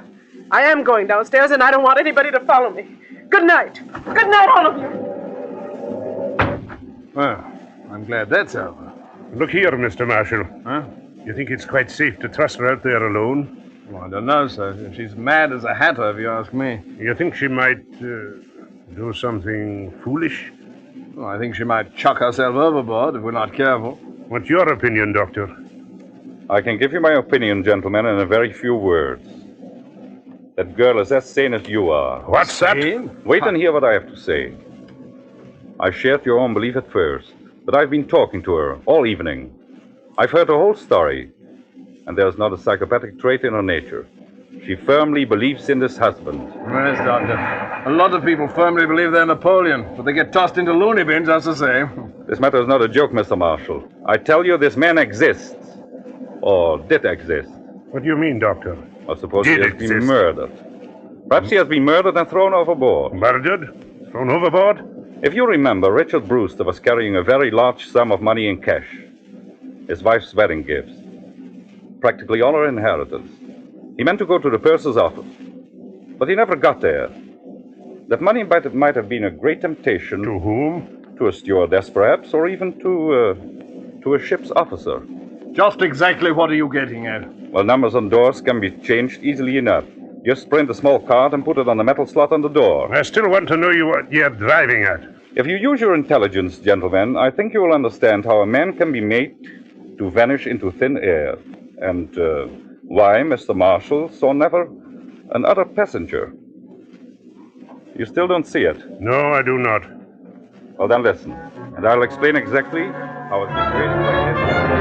I am going downstairs, and I don't want anybody to follow me. Good night. Good night, all of you. Well, I'm glad that's over. Look here, Mr. Marshall. Huh? You think it's quite safe to trust her out there alone? Well, I don't know, sir. She's mad as a hatter, if you ask me. You think she might do something foolish? Well, I think she might chuck herself overboard if we're not careful. What's your opinion, Doctor? I can give you my opinion, gentlemen, in a very few words. That girl is as sane as you are. What's that? Wait and hear what I have to say. I shared your own belief at first, but I've been talking to her all evening. I've heard her whole story, and there's not a psychopathic trait in her nature. She firmly believes in this husband. Yes, Doctor. A lot of people firmly believe they're Napoleon, but they get tossed into loony bins, that's the same. This matter is not a joke, Mr. Marshall. I tell you, this man exists. Or did exist. What do you mean, Doctor? I suppose he has been murdered. Perhaps he has been murdered and thrown overboard. Murdered? Thrown overboard? If you remember, Richard Brewster was carrying a very large sum of money in cash. His wife's wedding gifts. Practically all her inheritance. He meant to go to the purser's office. But he never got there. That money might have been a great temptation. To whom? To a stewardess, perhaps, or even to a ship's officer. Just exactly what are you getting at? Well, numbers on doors can be changed easily enough. Just print a small card and put it on the metal slot on the door. I still want to know what you're driving at. If you use your intelligence, gentlemen, I think you will understand how a man can be made to vanish into thin air. And why Mr. Marshall saw never another passenger. You still don't see it? No, I do not. Well, then listen, and I'll explain exactly how a situation like this...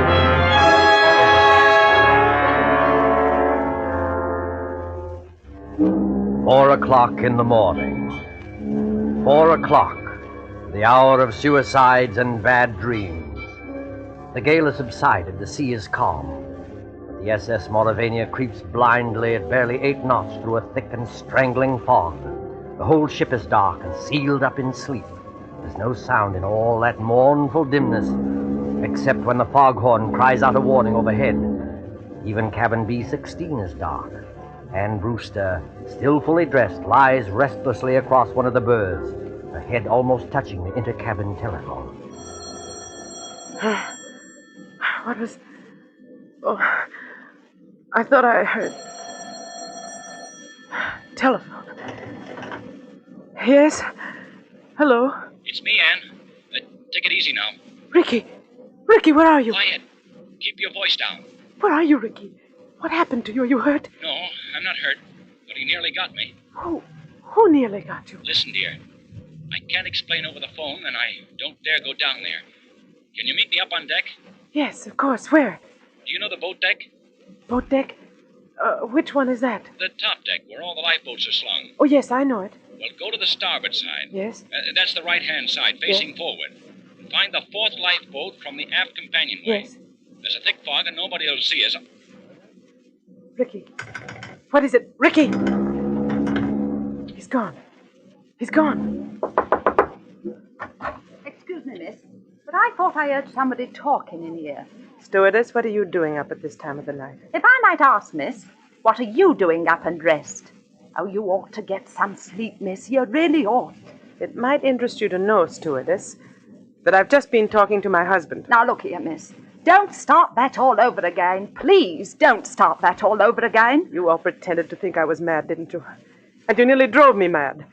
4 o'clock in the morning. 4 o'clock, the hour of suicides and bad dreams. The gale has subsided, the sea is calm. The SS Mauravania creeps blindly at barely 8 knots through a thick and strangling fog. The whole ship is dark and sealed up in sleep. There's no sound in all that mournful dimness, except when the foghorn cries out a warning overhead. Even cabin B-16 is dark. And Brewster, still fully dressed, lies restlessly across one of the berths, her head almost touching the intercabin telephone. What was... Oh, I thought I heard... Telephone. Yes? Hello? It's me, Anne. Take it easy now. Ricky! Ricky, where are you? Quiet. Keep your voice down. Where are you, Ricky? What happened to you? Are you hurt? No, I'm not hurt, but he nearly got me. Who nearly got you? Listen, dear. I can't explain over the phone, and I don't dare go down there. Can you meet me up on deck? Yes, of course. Where? Do you know the boat deck? Boat deck? Which one is that? The top deck, where all the lifeboats are slung. Oh, yes, I know it. Well, go to the starboard side. Yes? That's the right-hand side, facing forward. Find the 4th lifeboat from the aft companionway. Yes. There's a thick fog, and nobody will see us. Ricky. What is it? Ricky! He's gone. He's gone. Excuse me, miss, but I thought I heard somebody talking in here. Stewardess, what are you doing up at this time of the night? If I might ask, miss, what are you doing up and dressed? Oh, you ought to get some sleep, miss. You really ought. It might interest you to know, stewardess, that I've just been talking to my husband. Now, look here, miss. Don't start that all over again. Please don't start that all over again. You all pretended to think I was mad, didn't you? And you nearly drove me mad.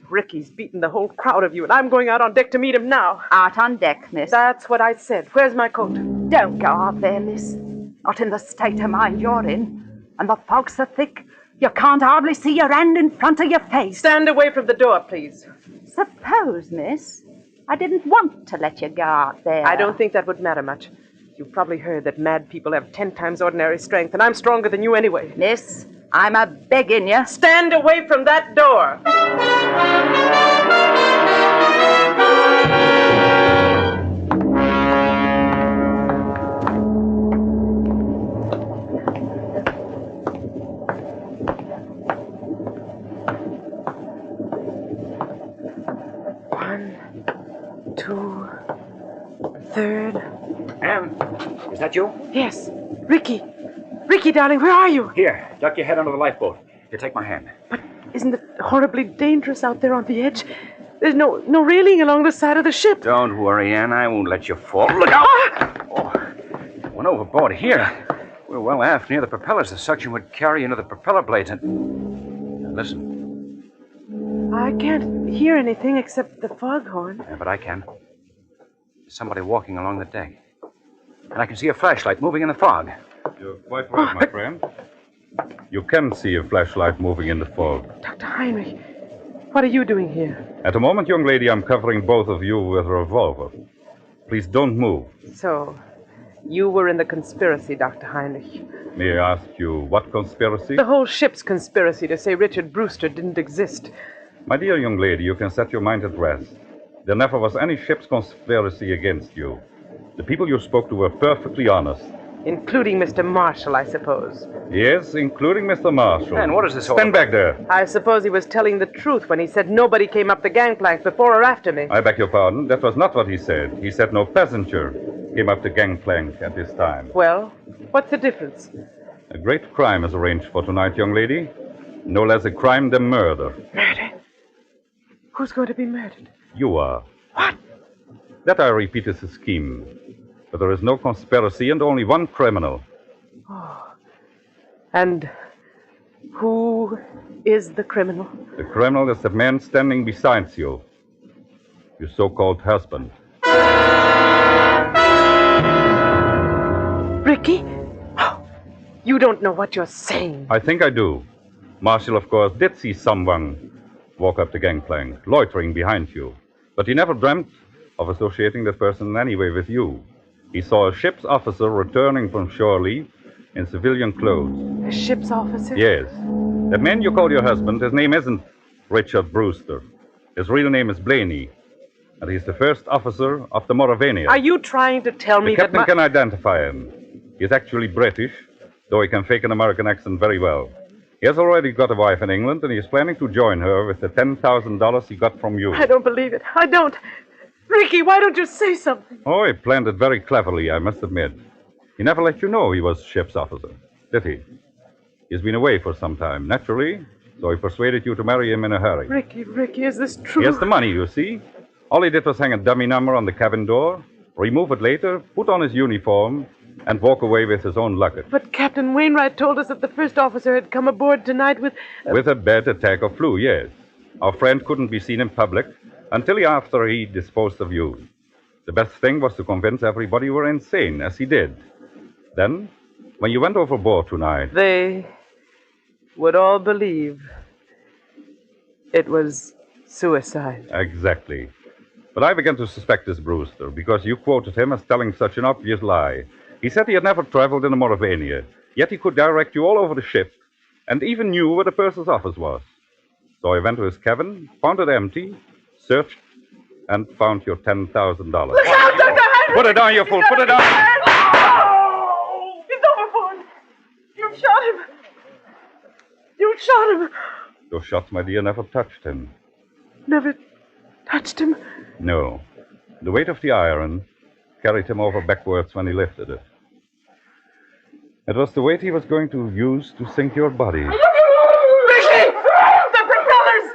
Ricky's beaten the whole crowd of you, and I'm going out on deck to meet him now. Out on deck, miss? That's what I said. Where's my coat? Don't go out there, miss. Not in the state of mind you're in. And the fog's so thick, you can't hardly see your hand in front of your face. Stand away from the door, please. Suppose, miss, I didn't want to let you go out there. I don't think that would matter much. You've probably heard that mad people have 10 times ordinary strength, and I'm stronger than you anyway. Miss, I'm a-begging you. Stand away from that door! 1, 2, 3rd. Anne, is that you? Yes. Ricky. Ricky, darling, where are you? Here, duck your head under the lifeboat. You take my hand. But isn't it horribly dangerous out there on the edge? There's no railing along the side of the ship. Don't worry, Anne. I won't let you fall. Look out! Oh, went overboard here. We're well aft near the propellers. The suction would carry into the propeller blades and... Listen. I can't hear anything except the foghorn. Yeah, but I can. There's somebody walking along the deck. And I can see a flashlight moving in the fog. You're quite right, my friend. You can see a flashlight moving in the fog. Dr. Heinrich, what are you doing here? At the moment, young lady, I'm covering both of you with a revolver. Please don't move. So, you were in the conspiracy, Dr. Heinrich. May I ask you, what conspiracy? The whole ship's conspiracy to say Richard Brewster didn't exist. My dear young lady, you can set your mind at rest. There never was any ship's conspiracy against you. The people you spoke to were perfectly honest. Including Mr. Marshall, I suppose. Yes, including Mr. Marshall. And what is this all Stand back there. I suppose he was telling the truth when he said nobody came up the gangplank before or after me. I beg your pardon. That was not what he said. He said no passenger came up the gangplank at this time. Well, what's the difference? A great crime is arranged for tonight, young lady. No less a crime than murder. Murder? Who's going to be murdered? You are. What? That, I repeat, is a scheme. But there is no conspiracy and only one criminal. Oh. And who is the criminal? The criminal is the man standing beside you. Your so-called husband. Ricky? Oh, you don't know what you're saying. I think I do. Marshall, of course, did see someone walk up the gangplank, loitering behind you. But he never dreamt of associating that person in any way with you. He saw a ship's officer returning from shore leave in civilian clothes. A ship's officer? Yes. That man you call your husband, his name isn't Richard Brewster. His real name is Blaney. And he's the first officer of the Mauravania. Are you trying to tell me that... The captain that can identify him. He's actually British, though he can fake an American accent very well. He has already got a wife in England, and he is planning to join her with the $10,000 he got from you. I don't believe it. I don't. Ricky, why don't you say something? Oh, he planned it very cleverly, I must admit. He never let you know he was ship's officer, did he? He's been away for some time, naturally, so he persuaded you to marry him in a hurry. Ricky, is this true? He has the money, you see. All he did was hang a dummy number on the cabin door, remove it later, put on his uniform, and walk away with his own luggage. But Captain Wainwright told us that the first officer had come aboard tonight with... With a bad attack of flu, yes. Our friend couldn't be seen in public until after he disposed of you. The best thing was to convince everybody you were insane, as he did. Then, when you went overboard tonight... They would all believe it was suicide. Exactly. But I began to suspect this Brewster, because you quoted him as telling such an obvious lie. He said he had never traveled in the Mauravania, yet he could direct you all over the ship, and even knew where the purser's office was. So I went to his cabin, found it empty, searched, and found your $10,000. Look out, Dr. Henry! Put it down, you fool! Put it down! Oh! He's overboard! You shot him! You shot him! Those shots, my dear, never touched him. Never touched him? No. The weight of the iron carried him over backwards when he lifted it. It was the weight he was going to use to sink your body. Ricky! The propellers!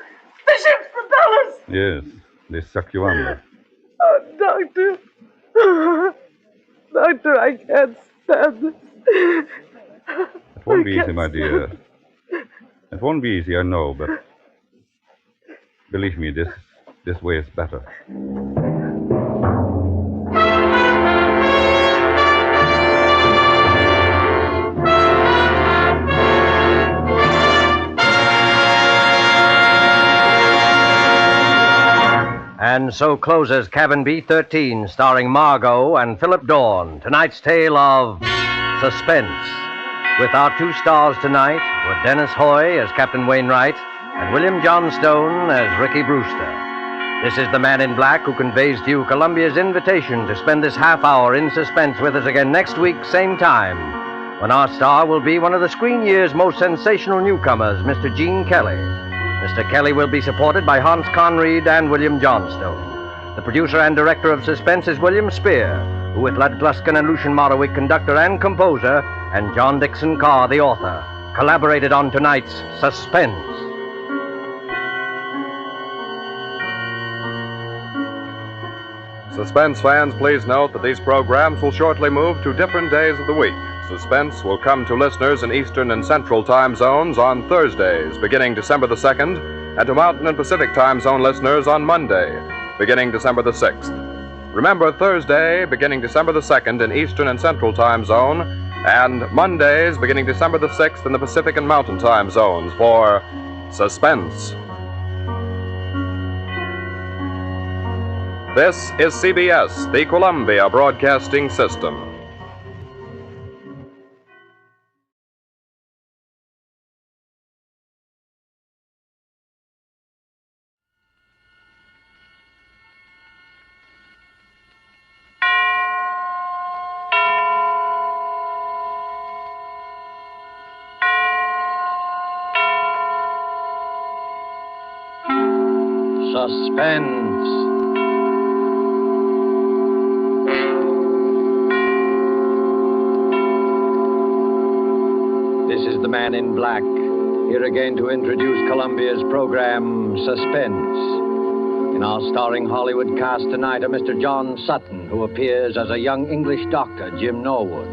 The ship's propellers! Yes, they suck you under. Oh, Doctor. Doctor, I can't stand this. It won't be easy, my dear. It won't be easy, I know, but believe me, this way is better. And so closes Cabin B-13, starring Margot and Philip Dorn. Tonight's tale of suspense. With our two stars tonight were Dennis Hoy as Captain Wainwright and William Johnstone as Ricky Brewster. This is the Man in Black who conveys to you Columbia's invitation to spend this half hour in suspense with us again next week, same time, when our star will be one of the screen year's most sensational newcomers, Mr. Gene Kelly. Mr. Kelly will be supported by Hans Conried and William Johnstone. The producer and director of Suspense is William Spear, who with Lud Gluskin and Lucian Morawick, conductor and composer, and John Dickson Carr, the author, collaborated on tonight's Suspense. Suspense fans, please note that these programs will shortly move to different days of the week. Suspense will come to listeners in Eastern and Central time zones on Thursdays, beginning December the 2nd, and to Mountain and Pacific time zone listeners on Monday, beginning December the 6th. Remember, Thursday, beginning December the 2nd in Eastern and Central time zone, and Mondays, beginning December the 6th in the Pacific and Mountain time zones for Suspense. This is CBS, the Columbia Broadcasting System. Suspense. This is the Man in Black, here again to introduce Columbia's program, Suspense. In our starring Hollywood cast tonight are Mr. John Sutton, who appears as a young English doctor, Jim Norwood,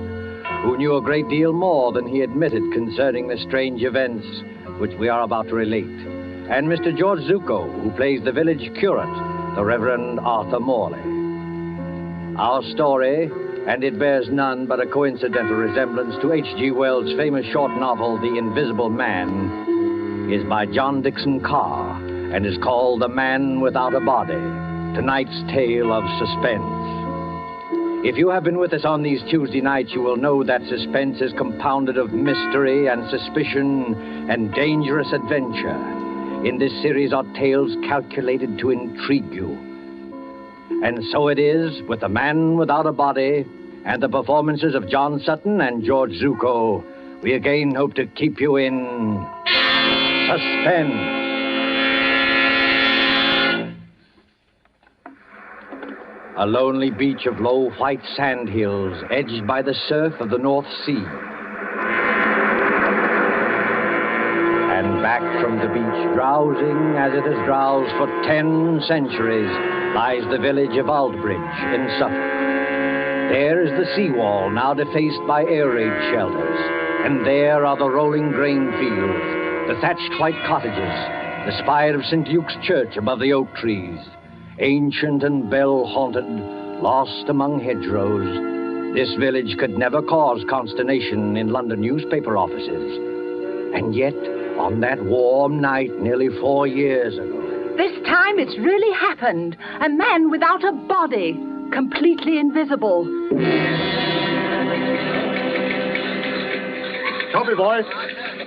who knew a great deal more than he admitted concerning the strange events which we are about to relate. And Mr. George Zucco, who plays the village curate, the Reverend Arthur Morley. Our story, and it bears none but a coincidental resemblance to H.G. Wells' famous short novel, The Invisible Man, is by John Dickson Carr, and is called The Man Without a Body, tonight's tale of suspense. If you have been with us on these Tuesday nights, you will know that suspense is compounded of mystery and suspicion and dangerous adventure. In this series are tales calculated to intrigue you. And so it is with The Man Without a Body and the performances of John Sutton and George Zucco. We again hope to keep you in suspense. A lonely beach of low white sand hills edged by the surf of the North Sea. And back from the beach, drowsing as it has drowsed for 10 centuries, lies the village of Aldbridge in Suffolk. There is the seawall, now defaced by air raid shelters. And there are the rolling grain fields, the thatched white cottages, the spire of St. Luke's Church above the oak trees. Ancient and bell-haunted, lost among hedgerows, this village could never cause consternation in London newspaper offices. And yet, on that warm night nearly 4 years ago... This time it's really happened. A man without a body, completely invisible. Copy, boy.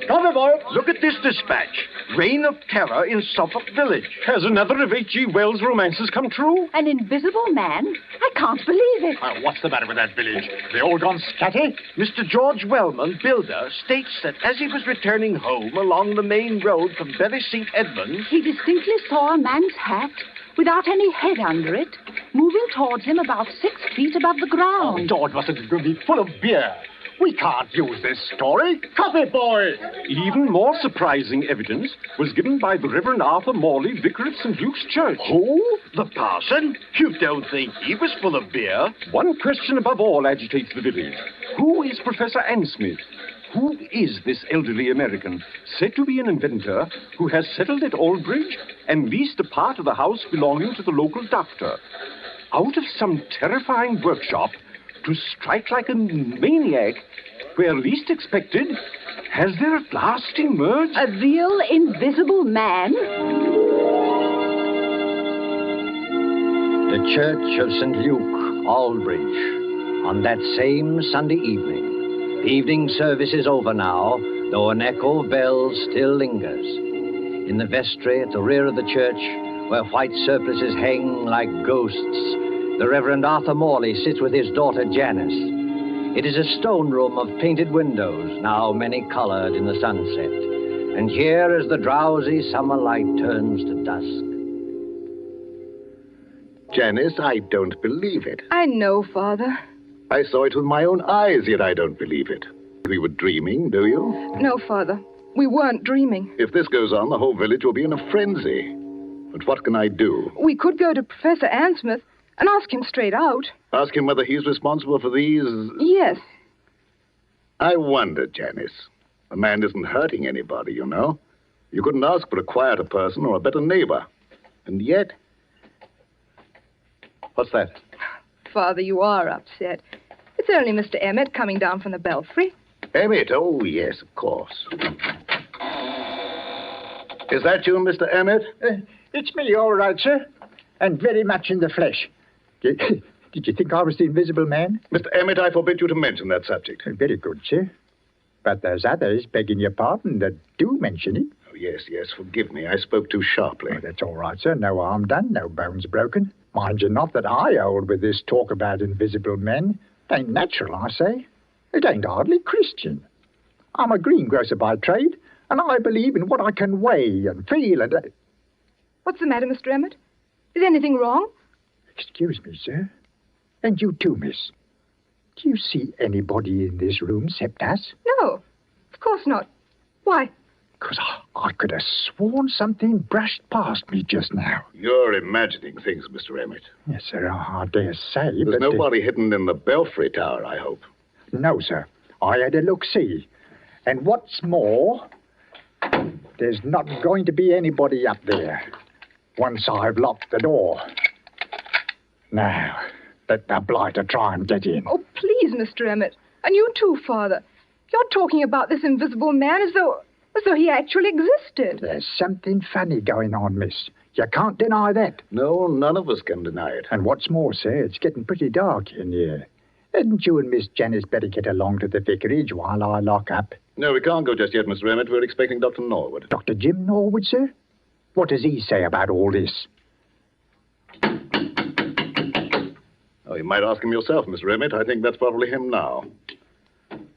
Copy, boy. Look at this dispatch. Reign of Terror in Suffolk Village. Has another of H.G. Wells' romances come true? An invisible man? I can't believe it. What's the matter with that village? They all gone scatty? Mr. George Wellman, builder, states that as he was returning home along the main road from Bury St. Edmunds... He distinctly saw a man's hat, without any head under it, moving towards him about 6 feet above the ground. Oh, George must have been full of beer. We can't use this story. Copy, boy! Even more surprising evidence was given by the Reverend Arthur Morley, vicar of St. Luke's Church. Who? The parson? You don't think he was full of beer? One question above all agitates the village. Who is Professor Ansmith? Who is this elderly American, said to be an inventor, who has settled at Aldbridge and leased a part of the house belonging to the local doctor? Out of some terrifying workshop, to strike like a maniac where least expected, has there at last emerged... A real invisible man? The Church of St. Luke, Aldbridge, on that same Sunday evening. The evening service is over now, though an echo of bells still lingers. In the vestry at the rear of the church, where white surplices hang like ghosts, the Reverend Arthur Morley sits with his daughter Janice. It is a stone room of painted windows, now many-colored in the sunset. And here, as the drowsy summer light turns to dusk... Janice, I don't believe it. I know, Father. I saw it with my own eyes, yet I don't believe it. We were dreaming, do you? No, Father. We weren't dreaming. If this goes on, the whole village will be in a frenzy. But what can I do? We could go to Professor Ansmith and ask him straight out. Ask him whether he's responsible for these... Yes. I wonder, Janice. The man isn't hurting anybody, you know. You couldn't ask for a quieter person or a better neighbor. And yet... What's that? Father, you are upset. It's only Mr. Emmett coming down from the belfry. Emmett? Oh, yes, of course. Is that you, Mr. Emmett? It's me, all right, sir. And very much in the flesh. Did you think I was the invisible man? Mr. Emmett, I forbid you to mention that subject. Very good, sir. But there's others, begging your pardon, that do mention it. Oh, yes, forgive me. I spoke too sharply. Oh, that's all right, sir. No harm done, no bones broken. Mind you not that I hold with this talk about invisible men. It ain't natural, I say. It ain't hardly Christian. I'm a greengrocer by trade, and I believe in what I can weigh and feel and... What's the matter, Mr. Emmett? Is anything wrong? Excuse me, sir. And you too, miss. Do you see anybody in this room except us? No, of course not. Why? Because I could have sworn something brushed past me just now. You're imagining things, Mr. Emmett. Yes, sir, I dare say, There's but... nobody hidden in the belfry tower, I hope. No, sir. I had a look-see. And what's more, there's not going to be anybody up there once I've locked the door. Now, let the blighter try and get in. Oh, please, Mr. Emmett. And you too, Father. You're talking about this invisible man as though he actually existed. There's something funny going on, miss. You can't deny that. No, none of us can deny it. And what's more, sir, it's getting pretty dark in here. Hadn't you and Miss Janice better get along to the vicarage while I lock up? No, we can't go just yet, Mr. Emmett. We're expecting Dr. Norwood. Dr. Jim Norwood, sir? What does he say about all this? Oh, you might ask him yourself, Mr. Emmett. I think that's probably him now.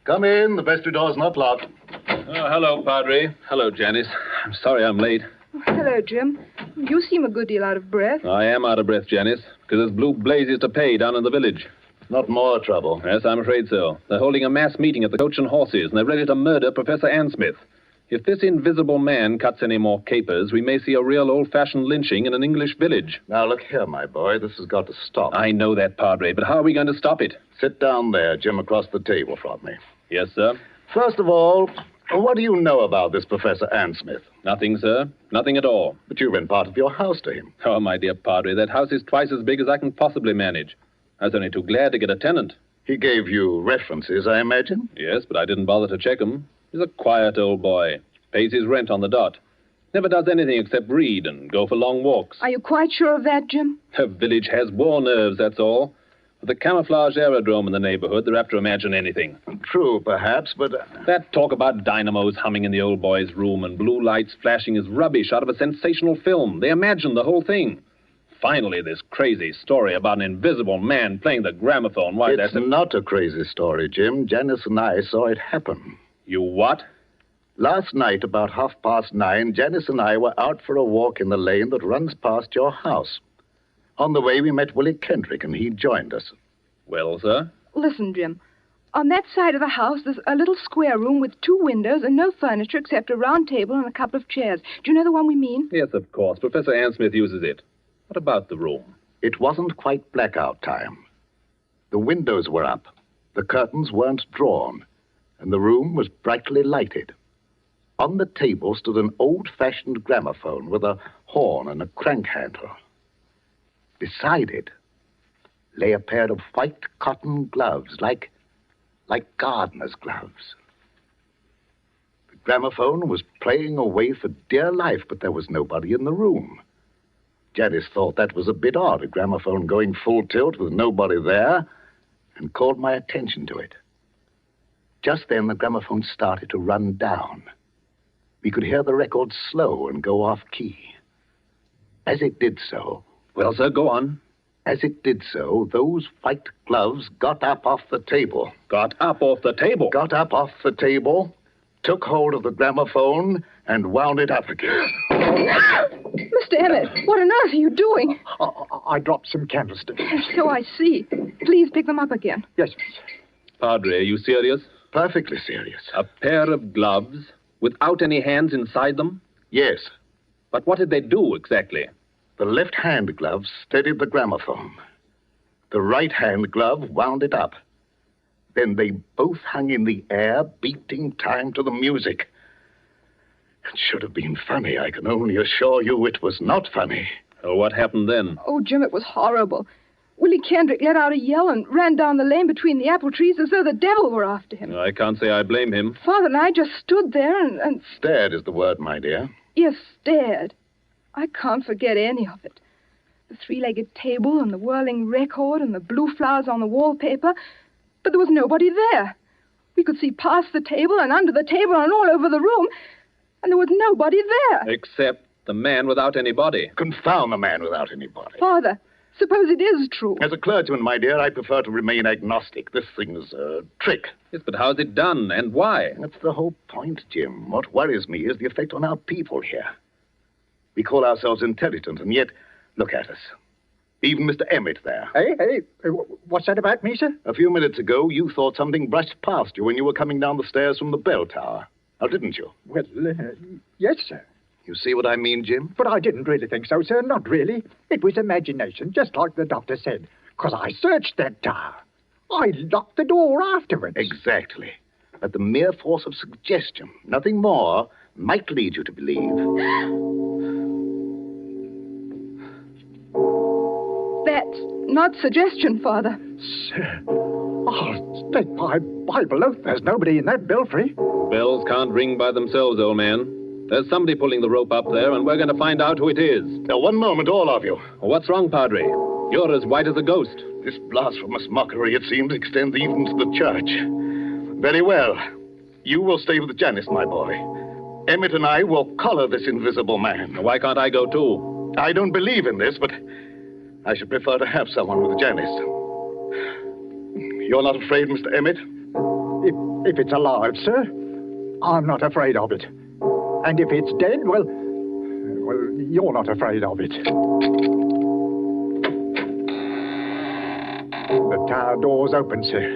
Come in. The vestry door's not locked. Oh, hello, Padre. Hello, Janice. I'm sorry I'm late. Hello, Jim. You seem a good deal out of breath. I am out of breath, Janice, because there's blue blazes to pay down in the village. Not more trouble. Yes, I'm afraid so. They're holding a mass meeting at the Coach and Horses, and they're ready to murder Professor Ansmith. If this invisible man cuts any more capers, we may see a real old-fashioned lynching in an English village. Now, look here, my boy. This has got to stop. I know that, Padre, but how are we going to stop it? Sit down there, Jim, across the table from me. Yes, sir. First of all, what do you know about this Professor Ansmith? Nothing, sir. Nothing at all. But you rent part of your house to him. Oh, my dear Padre, that house is twice as big as I can possibly manage. I was only too glad to get a tenant. He gave you references, I imagine? Yes, but I didn't bother to check them. He's a quiet old boy. Pays his rent on the dot. Never does anything except read and go for long walks. Are you quite sure of that, Jim? The village has war nerves, that's all. With the camouflage aerodrome in the neighborhood, they're apt to imagine anything. True, perhaps, but... That talk about dynamos humming in the old boy's room and blue lights flashing is rubbish out of a sensational film. They imagine the whole thing. Finally, this crazy story about an invisible man playing the gramophone. Why, It's not a crazy story, Jim. Janice and I saw it happen. You what? Last night, about 9:30, Janice and I were out for a walk in the lane that runs past your house. On the way, we met Willie Kendrick, and he joined us. Well, sir? Listen, Jim. On that side of the house, there's a little square room with 2 windows and no furniture except a round table and a couple of chairs. Do you know the one we mean? Yes, of course. Professor Ansmith uses it. What about the room? It wasn't quite blackout time. The windows were up, the curtains weren't drawn, and the room was brightly lighted. On the table stood an old-fashioned gramophone with a horn and a crank handle. Beside it lay a pair of white cotton gloves, like gardener's gloves. The gramophone was playing away for dear life, but there was nobody in the room. Janice thought that was a bit odd, a gramophone going full tilt with nobody there, and called my attention to it. Just then, the gramophone started to run down. We could hear the record slow and go off key. As it did so... Well, sir, go on. As it did so, those white gloves got up off the table. Got up off the table? Got up off the table, took hold of the gramophone, and wound it up again. Mr. Emmett, what on earth are you doing? I dropped some candlesticks. So I see. Please pick them up again. Yes, miss. Padre, are you serious? Perfectly serious. A pair of gloves without any hands inside them? Yes. But what did they do exactly? The left-hand glove steadied the gramophone. The right-hand glove wound it up. Then they both hung in the air, beating time to the music. It should have been funny. I can only assure you it was not funny. Well, what happened then? Oh, Jim, it was horrible. Willie Kendrick let out a yell and ran down the lane between the apple trees as though the devil were after him. I can't say I blame him. Father and I just stood there and... Stared is the word, my dear. Yes, stared. I can't forget any of it. The three-legged table and the whirling record and the blue flowers on the wallpaper. But there was nobody there. We could see past the table and under the table and all over the room. And there was nobody there. Except the man without any body. Confound the man without any body. Father, suppose it is true. As a clergyman, my dear, I prefer to remain agnostic. This thing is a trick. Yes, but how's it done, and why? That's the whole point, Jim. What worries me is the effect on our people here. We call ourselves intelligent, and yet, look at us. Even Mr. Emmett there. Hey, what's that about me, sir? A few minutes ago, you thought something brushed past you when you were coming down the stairs from the bell tower. Now, didn't you? Well, yes, sir. You see what I mean, Jim? But I didn't really think so, sir. Not really. It was imagination, just like the doctor said. Because I searched that tower. I locked the door afterwards. Exactly. But the mere force of suggestion, nothing more, might lead you to believe. That's not suggestion, Father. Sir, I'll stake my Bible oath there's nobody in that belfry. Bells can't ring by themselves, old man. There's somebody pulling the rope up there, and we're going to find out who it is. Now, one moment, all of you. What's wrong, Padre? You're as white as a ghost. This blasphemous mockery, it seems, extends even to the church. Very well. You will stay with Janice, my boy. Emmett and I will collar this invisible man. Why can't I go, too? I don't believe in this, but I should prefer to have someone with Janice. You're not afraid, Mr. Emmett? If it's alive, sir, I'm not afraid of it. And if it's dead, well, you're not afraid of it. The tower door's open, sir.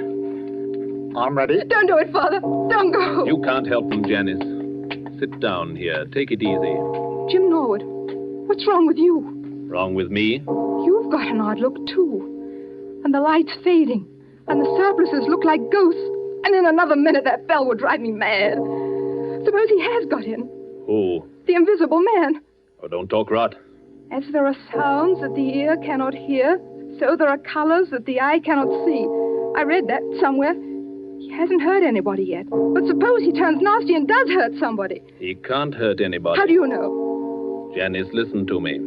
I'm ready. Don't do it, Father. Don't go. You can't help them, Janice. Sit down here. Take it easy. Jim Norwood, what's wrong with you? Wrong with me? You've got an odd look, too. And the light's fading. And the surplices look like ghosts. And in another minute, that bell would drive me mad. Suppose he has got in. Who? The invisible man. Oh, don't talk rot. As there are sounds that the ear cannot hear, so there are colors that the eye cannot see. I read that somewhere. He hasn't hurt anybody yet. But suppose he turns nasty and does hurt somebody. He can't hurt anybody. How do you know? Janice, listen to me.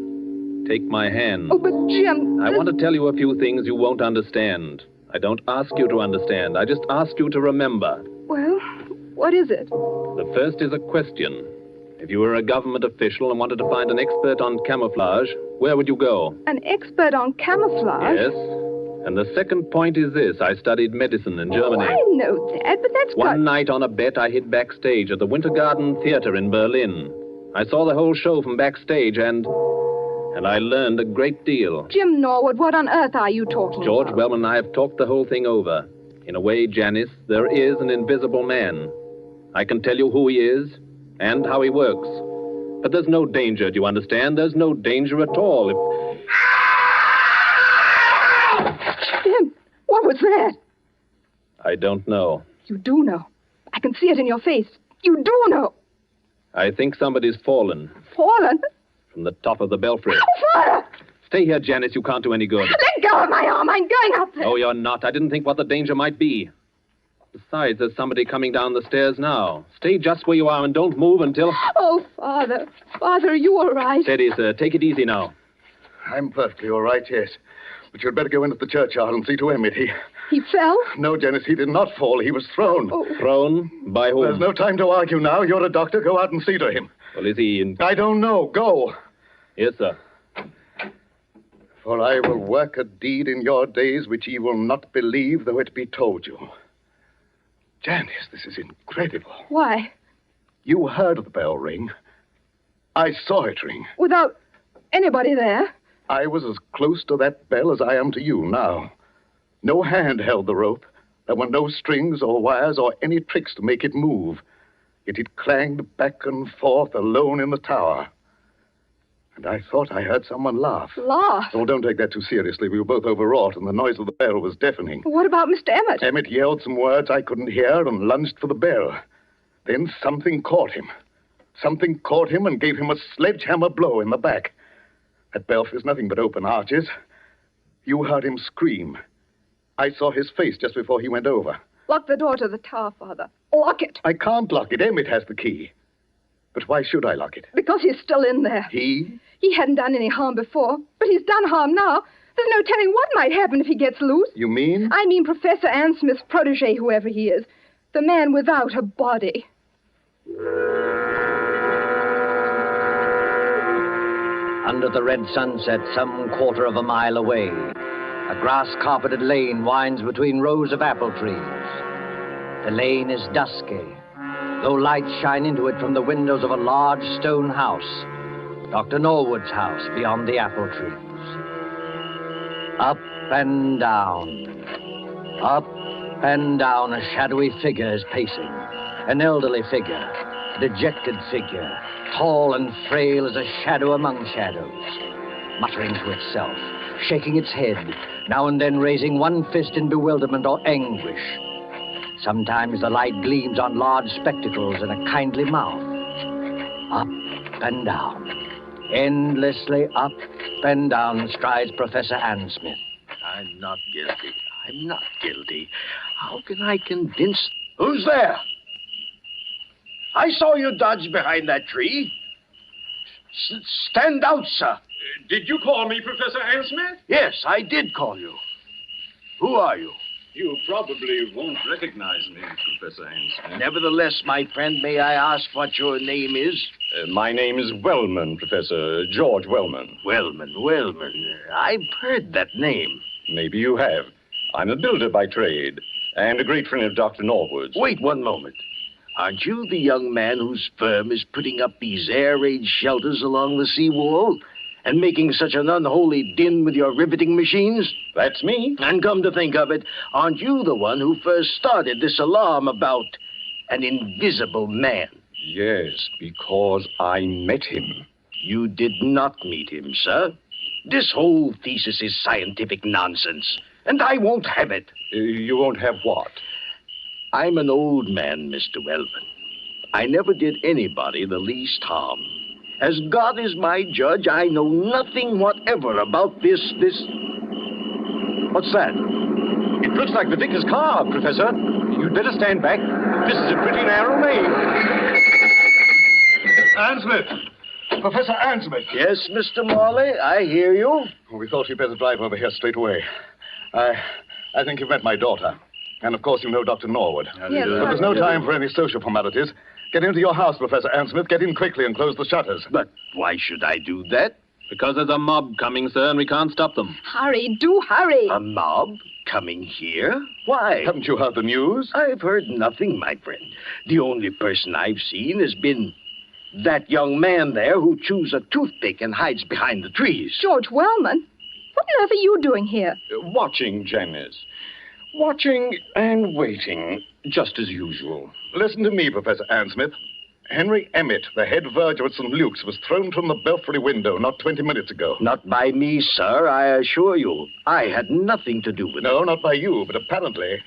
Take my hand. Oh, but Jim... I want to tell you a few things you won't understand. I don't ask you to understand. I just ask you to remember. Well, what is it? The first is a question. If you were a government official and wanted to find an expert on camouflage, where would you go? An expert on camouflage? Yes. And the second point is this. I studied medicine in Germany. Oh, I know that, but that's One night on a bet, I hid backstage at the Winter Garden Theater in Berlin. I saw the whole show from backstage, and I learned a great deal. Jim Norwood, what on earth are you talking George about? Wellman and I have talked the whole thing over. In a way, Janice, there is an invisible man. I can tell you who he is and how he works. But there's no danger, do you understand? There's no danger at all. Jim, what was that? I don't know. You do know. I can see it in your face. You do know. I think somebody's fallen Fallen? from the top of the belfry. Oh, Father! Stay here, Janice. You can't do any good. Let go of my arm. I'm going up there. No, you're not. I didn't think what the danger might be. Besides, there's somebody coming down the stairs now. Stay just where you are and don't move until... Oh, Father. Father, are you all right? Steady, sir. Take it easy now. I'm perfectly all right, yes. But you'd better go into the churchyard and see to Emmett. He fell? No, Janice, he did not fall. He was thrown. Oh. Thrown? By whom? There's no time to argue now. You're a doctor. Go out and see to him. Well, is he in... I don't know. Go. Yes, sir. For I will work a deed in your days which ye will not believe, though it be told you. Janice, this is incredible. Why? You heard the bell ring. I saw it ring. Without anybody there? I was as close to that bell as I am to you now. No hand held the rope. There were no strings or wires or any tricks to make it move. Yet it clanged back and forth alone in the tower. And I thought I heard someone laugh. Laugh? Oh, don't take that too seriously. We were both overwrought, and the noise of the bell was deafening. What about Mr. Emmett? Emmett yelled some words I couldn't hear and lunged for the bell. Then something caught him. Something caught him and gave him a sledgehammer blow in the back. That belfry is nothing but open arches. You heard him scream. I saw his face just before he went over. Lock the door to the tower, Father. Lock it. I can't lock it. Emmett has the key. But why should I lock it? Because he's still in there. He? He hadn't done any harm before, but he's done harm now. There's no telling what might happen if he gets loose. You mean? I mean Professor Ann Smith's protege, whoever he is. The man without a body. Under the red sunset, some quarter of a mile away, a grass-carpeted lane winds between rows of apple trees. The lane is dusky, though lights shine into it from the windows of a large stone house, Dr. Norwood's house beyond the apple trees. Up and down, a shadowy figure is pacing, an elderly figure, a dejected figure, tall and frail as a shadow among shadows, muttering to itself, shaking its head, now and then raising one fist in bewilderment or anguish. Sometimes the light gleams on large spectacles and a kindly mouth. Up and down, endlessly up and down strides Professor Ann Smith. I'm not guilty. I'm not guilty. How can I convince... Who's there? I saw you dodge behind that tree. Stand out, sir. Did you call me Professor Ann Smith? Yes, I did call you. Who are you? You probably won't recognize me, Professor Ann Smith. Nevertheless, my friend, may I ask what your name is? My name is Wellman, Professor. George Wellman. Wellman. I've heard that name. Maybe you have. I'm a builder by trade, and a great friend of Dr. Norwood's. Wait one moment. Aren't you the young man whose firm is putting up these air raid shelters along the seawall and making such an unholy din with your riveting machines? That's me. And come to think of it, aren't you the one who first started this alarm about an invisible man? Yes, because I met him. You did not meet him, sir. This whole thesis is scientific nonsense, and I won't have it. You won't have what? I'm an old man, Mr. Wellman. I never did anybody the least harm. As God is my judge, I know nothing whatever about this... What's that? It looks like the vicar's car, Professor. You'd better stand back. This is a pretty narrow lane. Ann Smith! Professor Ann Smith! Yes, Mr. Morley, I hear you. Well, we thought you'd better drive over here straight away. I think you've met my daughter. And, of course, you know Dr. Norwood. Yes, but there's no time for any social formalities. Get into your house, Professor Ann Smith. Get in quickly and close the shutters. But why should I do that? Because there's a mob coming, sir, and we can't stop them. Hurry, do hurry. A mob coming here? Why? Haven't you heard the news? I've heard nothing, my friend. The only person I've seen has been that young man there who chews a toothpick and hides behind the trees. George Wellman? What on earth are you doing here? Watching, Janice. Watching and waiting, just as usual. Listen to me, Professor Ann Smith. Henry Emmett, the head verger at St. Luke's, was thrown from the belfry window not 20 minutes ago. Not by me, sir, I assure you. I had nothing to do with it. No, not by you, but apparently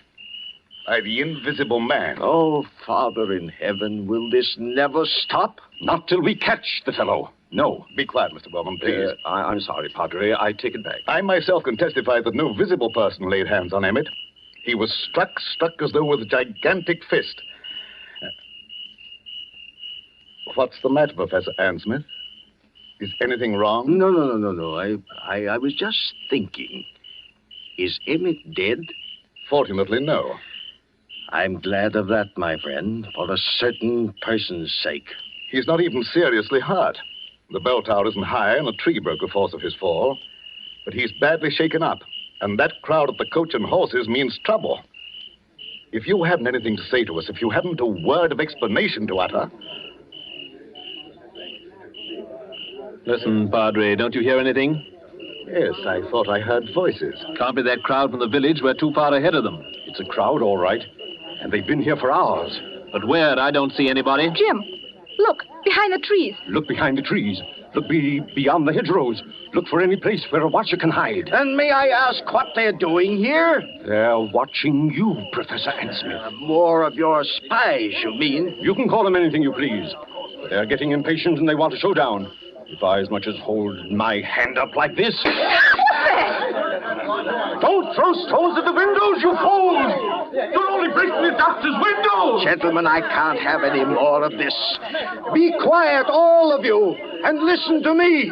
by the invisible man. Oh, Father in heaven, will this never stop? Not till we catch the fellow. No. Be quiet, Mr. Wellman, please. I'm sorry, Padre. I take it back. I myself can testify that no visible person laid hands on Emmett. He was struck as though with a gigantic fist. What's the matter, Professor Ann Smith? Is anything wrong? No. I was just thinking. Is Emmett dead? Fortunately, no. I'm glad of that, my friend, for a certain person's sake. He's not even seriously hurt. The bell tower isn't high, and a tree broke the force of his fall. But he's badly shaken up, and that crowd at the Coach and Horses means trouble. If you haven't anything to say to us, if you haven't a word of explanation to utter... Listen, Padre, don't you hear anything? Yes, I thought I heard voices. Can't be that crowd from the village. We're too far ahead of them. It's a crowd, all right. And they've been here for hours. But where? I don't see anybody. Jim, look, behind the trees. Look behind the trees. Look beyond the hedgerows. Look for any place where a watcher can hide. And may I ask what they're doing here? They're watching you, Professor Ansmith. More of your spies, you mean? You can call them anything you please. But they're getting impatient and they want a showdown. If I as much as hold my hand up like this... Don't throw stones at the windows, you fools! You're only breaking the doctor's window! Gentlemen, I can't have any more of this. Be quiet, all of you, and listen to me.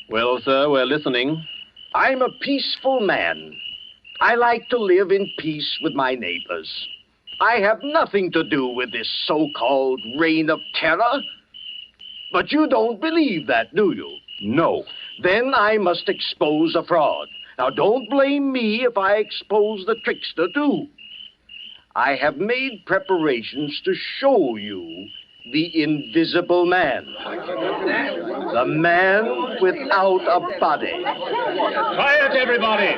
Well, sir, we're listening. I'm a peaceful man. I like to live in peace with my neighbors. I have nothing to do with this so-called reign of terror. But you don't believe that, do you? No. Then I must expose a fraud. Now, don't blame me if I expose the trickster, too. I have made preparations to show you the invisible man. The man without a body. Quiet, everybody!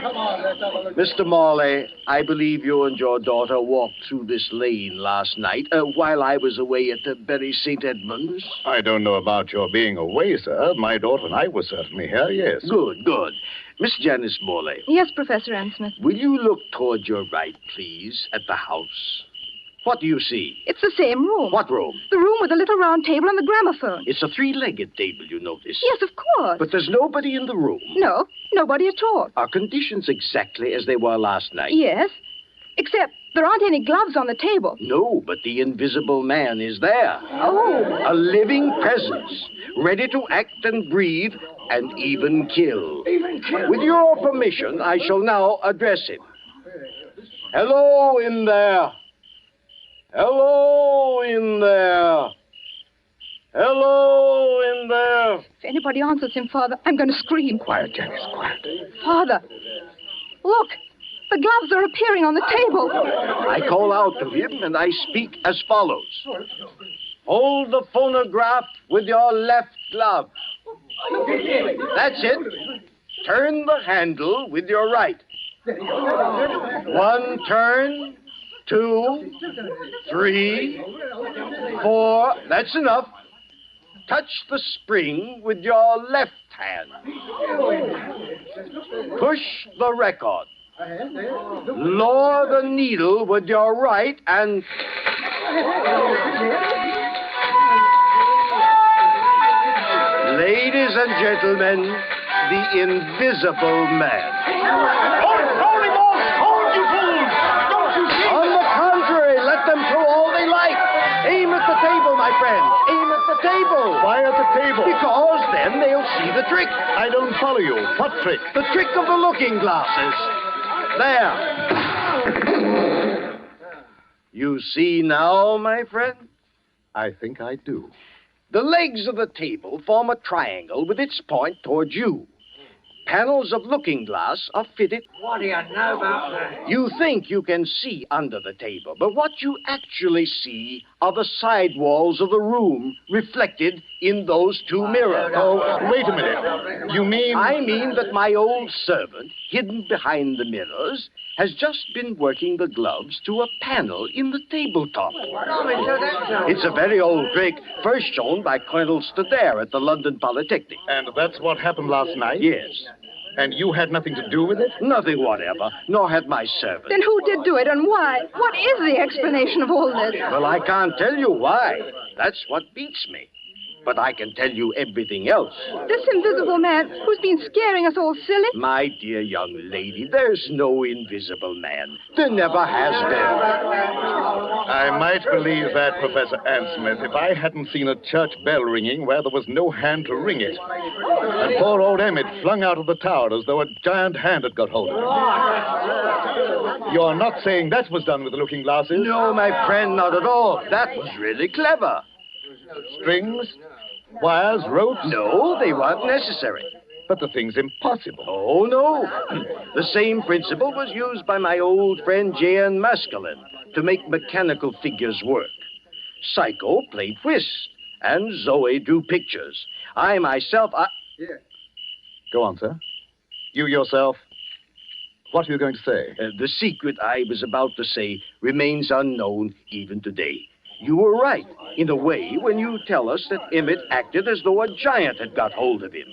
Mr. Morley, I believe you and your daughter walked through this lane last night while I was away at the Bury St. Edmunds. I don't know about your being away, sir. My daughter and I were certainly here, yes. Good, good. Miss Janice Morley. Yes, Professor Ansmith. Will you look toward your right, please, at the house? What do you see? It's the same room. What room? The room with the little round table and the gramophone. It's a three-legged table, you notice. Yes, of course. But there's nobody in the room. No, nobody at all. Are conditions exactly as they were last night? Yes, except there aren't any gloves on the table. No, but the invisible man is there. Oh. A living presence, ready to act and breathe and even kill. With your permission, I shall now address him. Hello in there. Hello in there. Hello in there. If anybody answers him, Father, I'm going to scream. Quiet, Janice, quiet. Father, look. The gloves are appearing on the table. I call out to him and I speak as follows. Hold the phonograph with your left glove. That's it. Turn the handle with your right. One turn, 2, 3, 4. That's enough. Touch the spring with your left hand. Push the record. Lower the needle with your right and... Ladies and gentlemen, the invisible man. On the contrary, let them throw all they like. Aim at the table, my friend. Aim at the table. Why at the table? Because then they'll see the trick. I don't follow you. What trick? The trick of the looking glasses. There. You see now, my friend? I think I do. The legs of the table form a triangle with its point toward you. Panels of looking glass are fitted. What do you know about that? You think you can see under the table, but what you actually see are the side walls of the room reflected in those two mirrors. Oh, wait a minute. You mean... I mean that my old servant, hidden behind the mirrors, has just been working the gloves to a panel in the tabletop. It's a very old trick, first shown by Colonel Stadair at the London Polytechnic. And that's what happened last night? Yes. And you had nothing to do with it? Nothing whatever, nor had my servant. Then who did do it and why? What is the explanation of all this? Well, I can't tell you why. That's what beats me. But I can tell you everything else. This invisible man who's been scaring us all silly? My dear young lady, there's no invisible man. There never has been. I might believe that, Professor Ansmith, if I hadn't seen a church bell ringing where there was no hand to ring it. And poor old Emmett flung out of the tower as though a giant hand had got hold of him. You're not saying that was done with the looking glasses? No, my friend, not at all. That was really clever. Strings? Wires? Ropes? No, they weren't necessary. But the thing's impossible. Oh, no. The same principle was used by my old friend J.N. Maskelyne to make mechanical figures work. Psycho played whist, and Zoe drew pictures. I myself, Here. Go on, sir. You yourself. What are you going to say? The secret I was about to say remains unknown even today. You were right, in a way, when you tell us that Emmett acted as though a giant had got hold of him.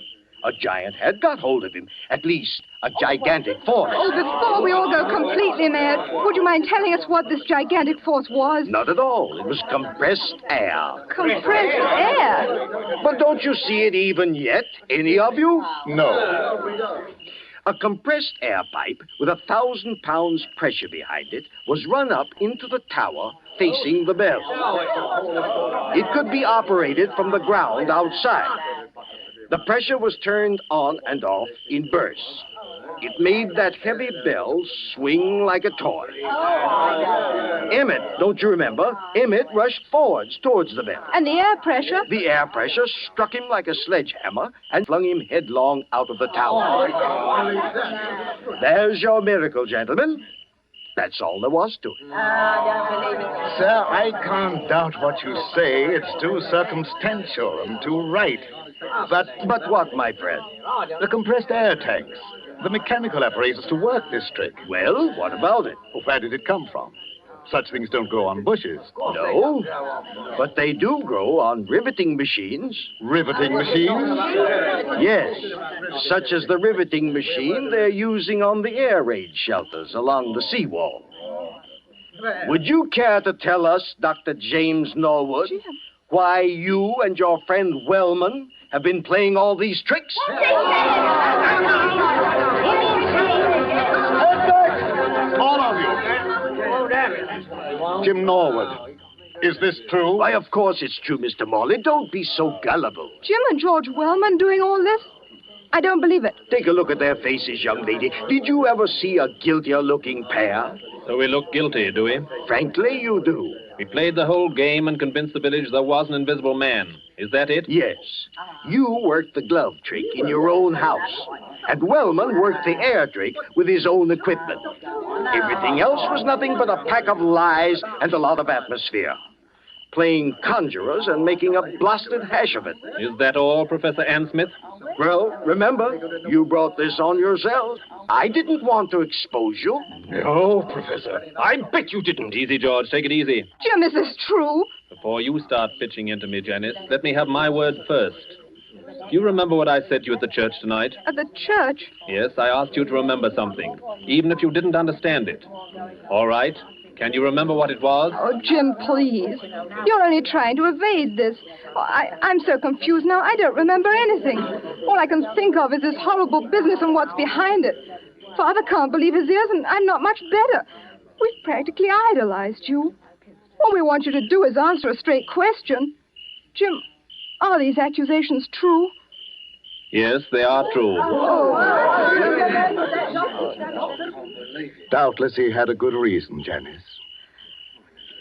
A giant had got hold of him. At least, a gigantic force. Oh, before we all go completely mad, would you mind telling us what this gigantic force was? Not at all. It was compressed air. Compressed air? But don't you see it even yet, any of you? No. A compressed air pipe with 1,000 pounds pressure behind it was run up into the tower facing the bell. It could be operated from the ground outside. The pressure was turned on and off in bursts. It made that heavy bell swing like a toy. Emmett, don't you remember? Emmett rushed forwards towards the bell. And the air pressure? The air pressure struck him like a sledgehammer and flung him headlong out of the tower. There's your miracle, gentlemen. That's all there was to it. Sir, I can't doubt what you say. It's too circumstantial and too right. But what, my friend? The compressed air tanks. The mechanical apparatus to work this trick. Well, what about it? Where did it come from? Such things don't grow on bushes. No, but they do grow on riveting machines. Riveting machines? Yes, such as the riveting machine they're using on the air raid shelters along the seawall. Would you care to tell us, Dr. James Norwood, why you and your friend Wellman have been playing all these tricks? All of you. Jim Norwood, is this true? Why, of course it's true, Mr. Morley. Don't be so gullible. Jim and George Wellman doing all this? I don't believe it. Take a look at their faces, young lady. Did you ever see a guiltier-looking pair? So we look guilty, do we? Frankly, you do. We played the whole game and convinced the village there was an invisible man. Is that it? Yes. You worked the glove trick in your own house. And Wellman worked the air trick with his own equipment. Everything else was nothing but a pack of lies and a lot of atmosphere. Playing conjurers and making a blasted hash of it. Is that all, Professor Ann Smith? Well, remember, you brought this on yourself. I didn't want to expose you. No, Professor. I bet you didn't. Easy, George. Take it easy. Jim, is this true? Before you start pitching into me, Janice, let me have my word first. Do you remember what I said to you at the church tonight? At the church? Yes, I asked you to remember something, even if you didn't understand it. All right. Can you remember what it was? Oh, Jim, please. You're only trying to evade this. Oh, I'm so confused now, I don't remember anything. All I can think of is this horrible business and what's behind it. Father can't believe his ears, and I'm not much better. We've practically idolized you. All we want you to do is answer a straight question. Jim, are these accusations true? Yes, they are true. Doubtless he had a good reason, Janice.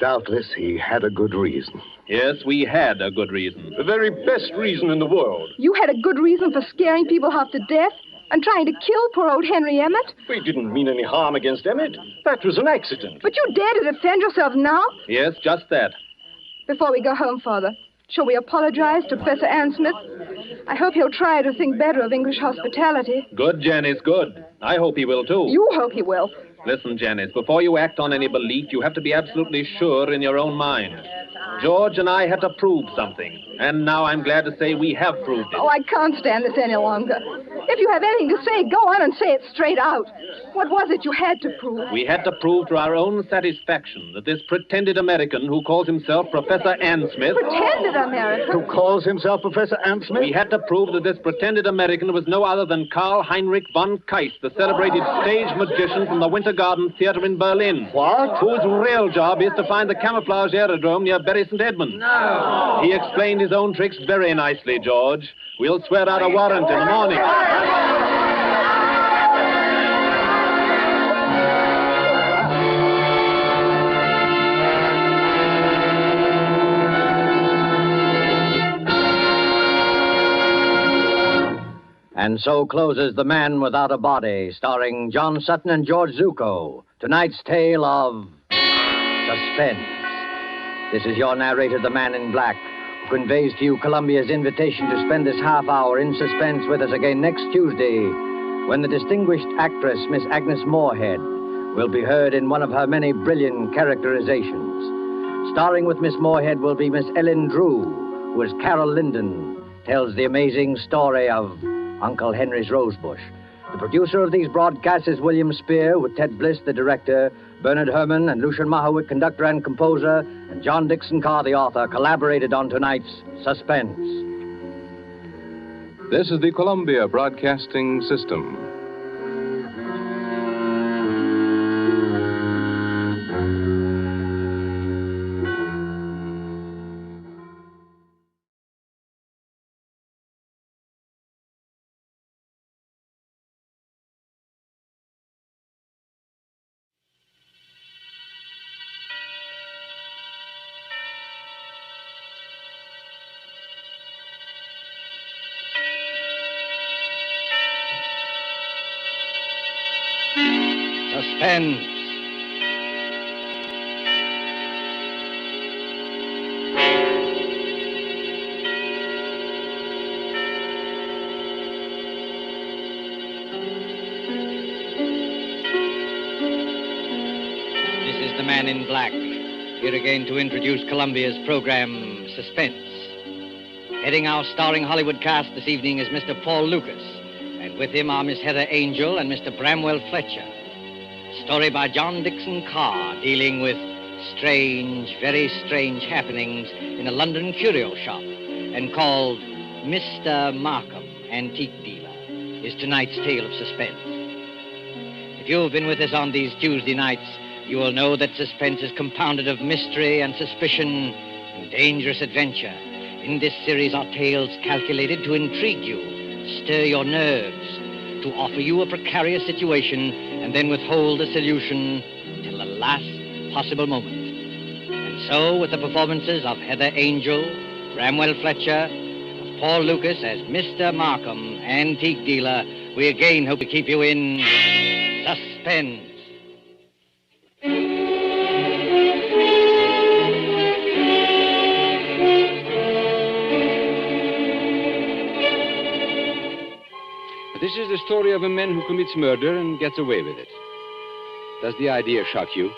Doubtless he had a good reason. Yes, we had a good reason. The very best reason in the world. You had a good reason for scaring people half to death and trying to kill poor old Henry Emmett? We didn't mean any harm against Emmett. That was an accident. But you dare to defend yourself now? Yes, just that. Before we go home, Father, shall we apologize to Professor Ann Smith? I hope he'll try to think better of English hospitality. Good, Janice, good. I hope he will, too. You hope he will. Listen, Janice, before you act on any belief, you have to be absolutely sure in your own mind. George and I had to prove something, and now I'm glad to say we have proved it. Oh, I can't stand this any longer. If you have anything to say, go on and say it straight out. What was it you had to prove? We had to prove to our own satisfaction that this pretended American who calls himself Professor Ann Smith... Pretended American? Who calls himself Professor Ann Smith? We had to prove that this pretended American was no other than Karl Heinrich von Keist, the celebrated stage magician from the Winter Garden Theater in Berlin. What? Whose real job is to find the camouflage aerodrome near Bury St. Edmunds. No. He explained his own tricks very nicely, George. We'll swear out a warrant in the morning. And so closes The Man Without a Body, starring John Sutton and George Zucco. Tonight's tale of suspense. This is your narrator, the Man in Black, who conveys to you Columbia's invitation to spend this half hour in suspense with us again next Tuesday, when the distinguished actress, Miss Agnes Moorehead, will be heard in one of her many brilliant characterizations. Starring with Miss Moorhead will be Miss Ellen Drew, who as Carol Linden tells the amazing story of Uncle Henry's Rosebush. The producer of these broadcasts is William Spear, with Ted Bliss, the director, Bernard Herrmann and Lucian Mahowick, conductor and composer, and John Dickson Carr, the author, collaborated on tonight's Suspense. This is the Columbia Broadcasting System. Suspense. This is the Man in Black, here again to introduce Columbia's program, Suspense. Heading our starring Hollywood cast this evening is Mr. Paul Lucas, and with him are Miss Heather Angel and Mr. Bramwell Fletcher. Story by John Dickson Carr, dealing with strange, very strange happenings in a London curio shop, and called Mr. Markham, Antique Dealer, is tonight's tale of suspense. If you've been with us on these Tuesday nights, you will know that suspense is compounded of mystery and suspicion and dangerous adventure. In this series are tales calculated to intrigue you, stir your nerves, to offer you a precarious situation, and then withhold the solution till the last possible moment. And so, with the performances of Heather Angel, Bramwell Fletcher, of Paul Lucas as Mr. Markham, Antique Dealer, we again hope to keep you in suspense. This is the story of a man who commits murder and gets away with it. Does the idea shock you?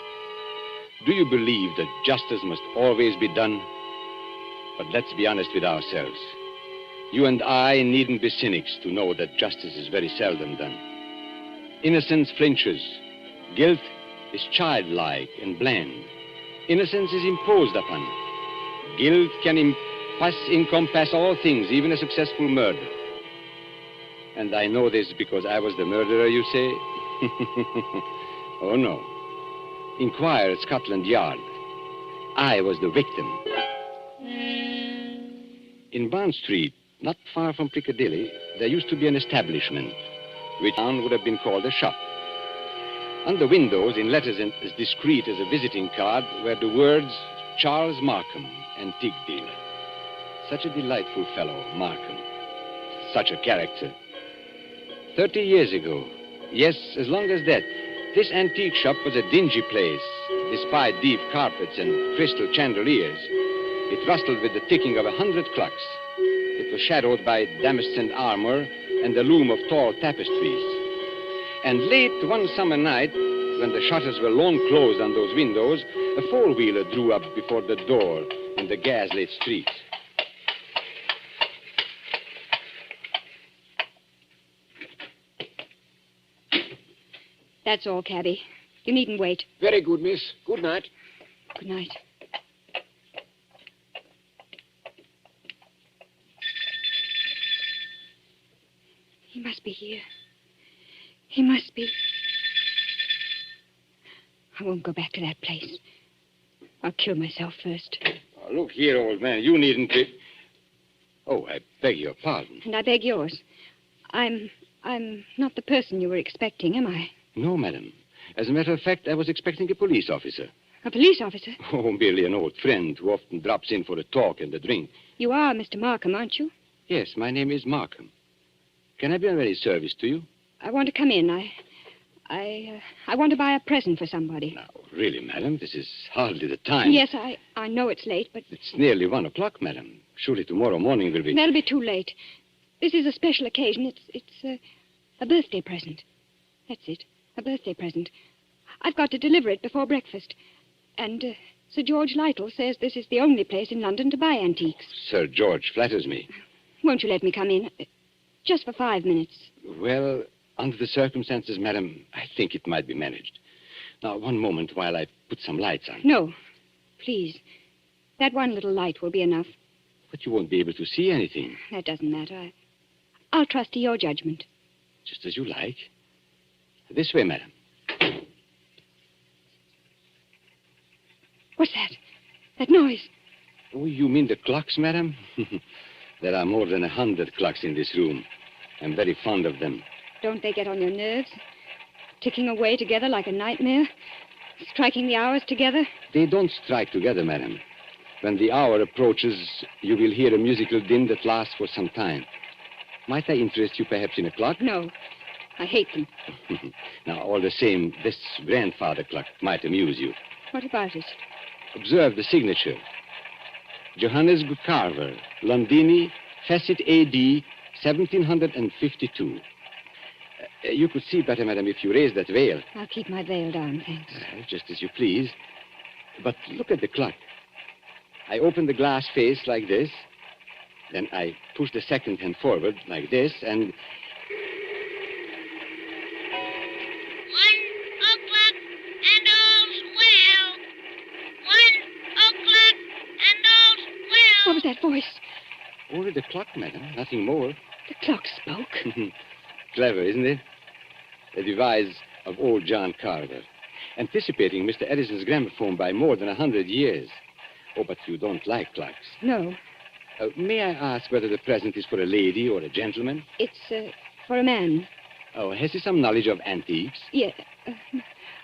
Do you believe that justice must always be done? But let's be honest with ourselves. You and I needn't be cynics to know that justice is very seldom done. Innocence flinches. Guilt is childlike and bland. Innocence is imposed upon. Guilt can encompass all things, even a successful murder. And I know this because I was the murderer, you say? Oh, no. Inquire at Scotland Yard. I was the victim. In Bond Street, not far from Piccadilly, there used to be an establishment, which would have been called a shop. On the windows, in letters as discreet as a visiting card, were the words, Charles Markham, Antique Dealer. Such a delightful fellow, Markham. Such a character. 30 years ago, yes, as long as that, this antique shop was a dingy place, despite deep carpets and crystal chandeliers. It rustled with the ticking of 100 clocks. It was shadowed by damascened armor and the loom of tall tapestries. And late one summer night, when the shutters were long closed on those windows, a four-wheeler drew up before the door in the gas-lit street. That's all, cabby. You needn't wait. Very good, miss. Good night. Good night. He must be here. He must be. I won't go back to that place. I'll kill myself first. Oh, look here, old man. You needn't be... Oh, I beg your pardon. And I beg yours. I'm not the person you were expecting, am I? No, madam. As a matter of fact, I was expecting a police officer. A police officer? Oh, merely an old friend who often drops in for a talk and a drink. You are Mr. Markham, aren't you? Yes, my name is Markham. Can I be of any service to you? I want to come in. I want to buy a present for somebody. Now, really, madam, this is hardly the time. Yes, I know it's late, but... It's nearly 1 o'clock, madam. Surely tomorrow morning will be... That'll be too late. This is a special occasion. It's a birthday present. That's it. A birthday present. I've got to deliver it before breakfast. And Sir George Lytle says this is the only place in London to buy antiques. Sir George flatters me. Won't you let me come in? Just for 5 minutes. Well, under the circumstances, madam, I think it might be managed. Now, one moment while I put some lights on. No, please. That one little light will be enough. But you won't be able to see anything. That doesn't matter. I'll trust to your judgment. Just as you like. This way, madam. What's that? That noise? Oh, you mean the clocks, madam? There are more than 100 clocks in this room. I'm very fond of them. Don't they get on your nerves? Ticking away together like a nightmare? Striking the hours together? They don't strike together, madam. When the hour approaches, you will hear a musical din that lasts for some time. Might I interest you perhaps in a clock? No. I hate them. Now, all the same, this grandfather clock might amuse you. What about it? Observe the signature. Johannes Carver, Londini, Facet A.D., 1752. You could see better, madam, if you raised that veil. I'll keep my veil down, thanks. Just as you please. But look at the clock. I open the glass face like this. Then I push the second hand forward like this, and... What was that voice? Only the clock, madam, nothing more. The clock spoke. Clever, isn't it? A device of old John Carver, anticipating Mr. Edison's gramophone by more than 100 years. Oh, but you don't like clocks. No. May I ask whether the present is for a lady or a gentleman? It's for a man. Oh, has he some knowledge of antiques? Yeah.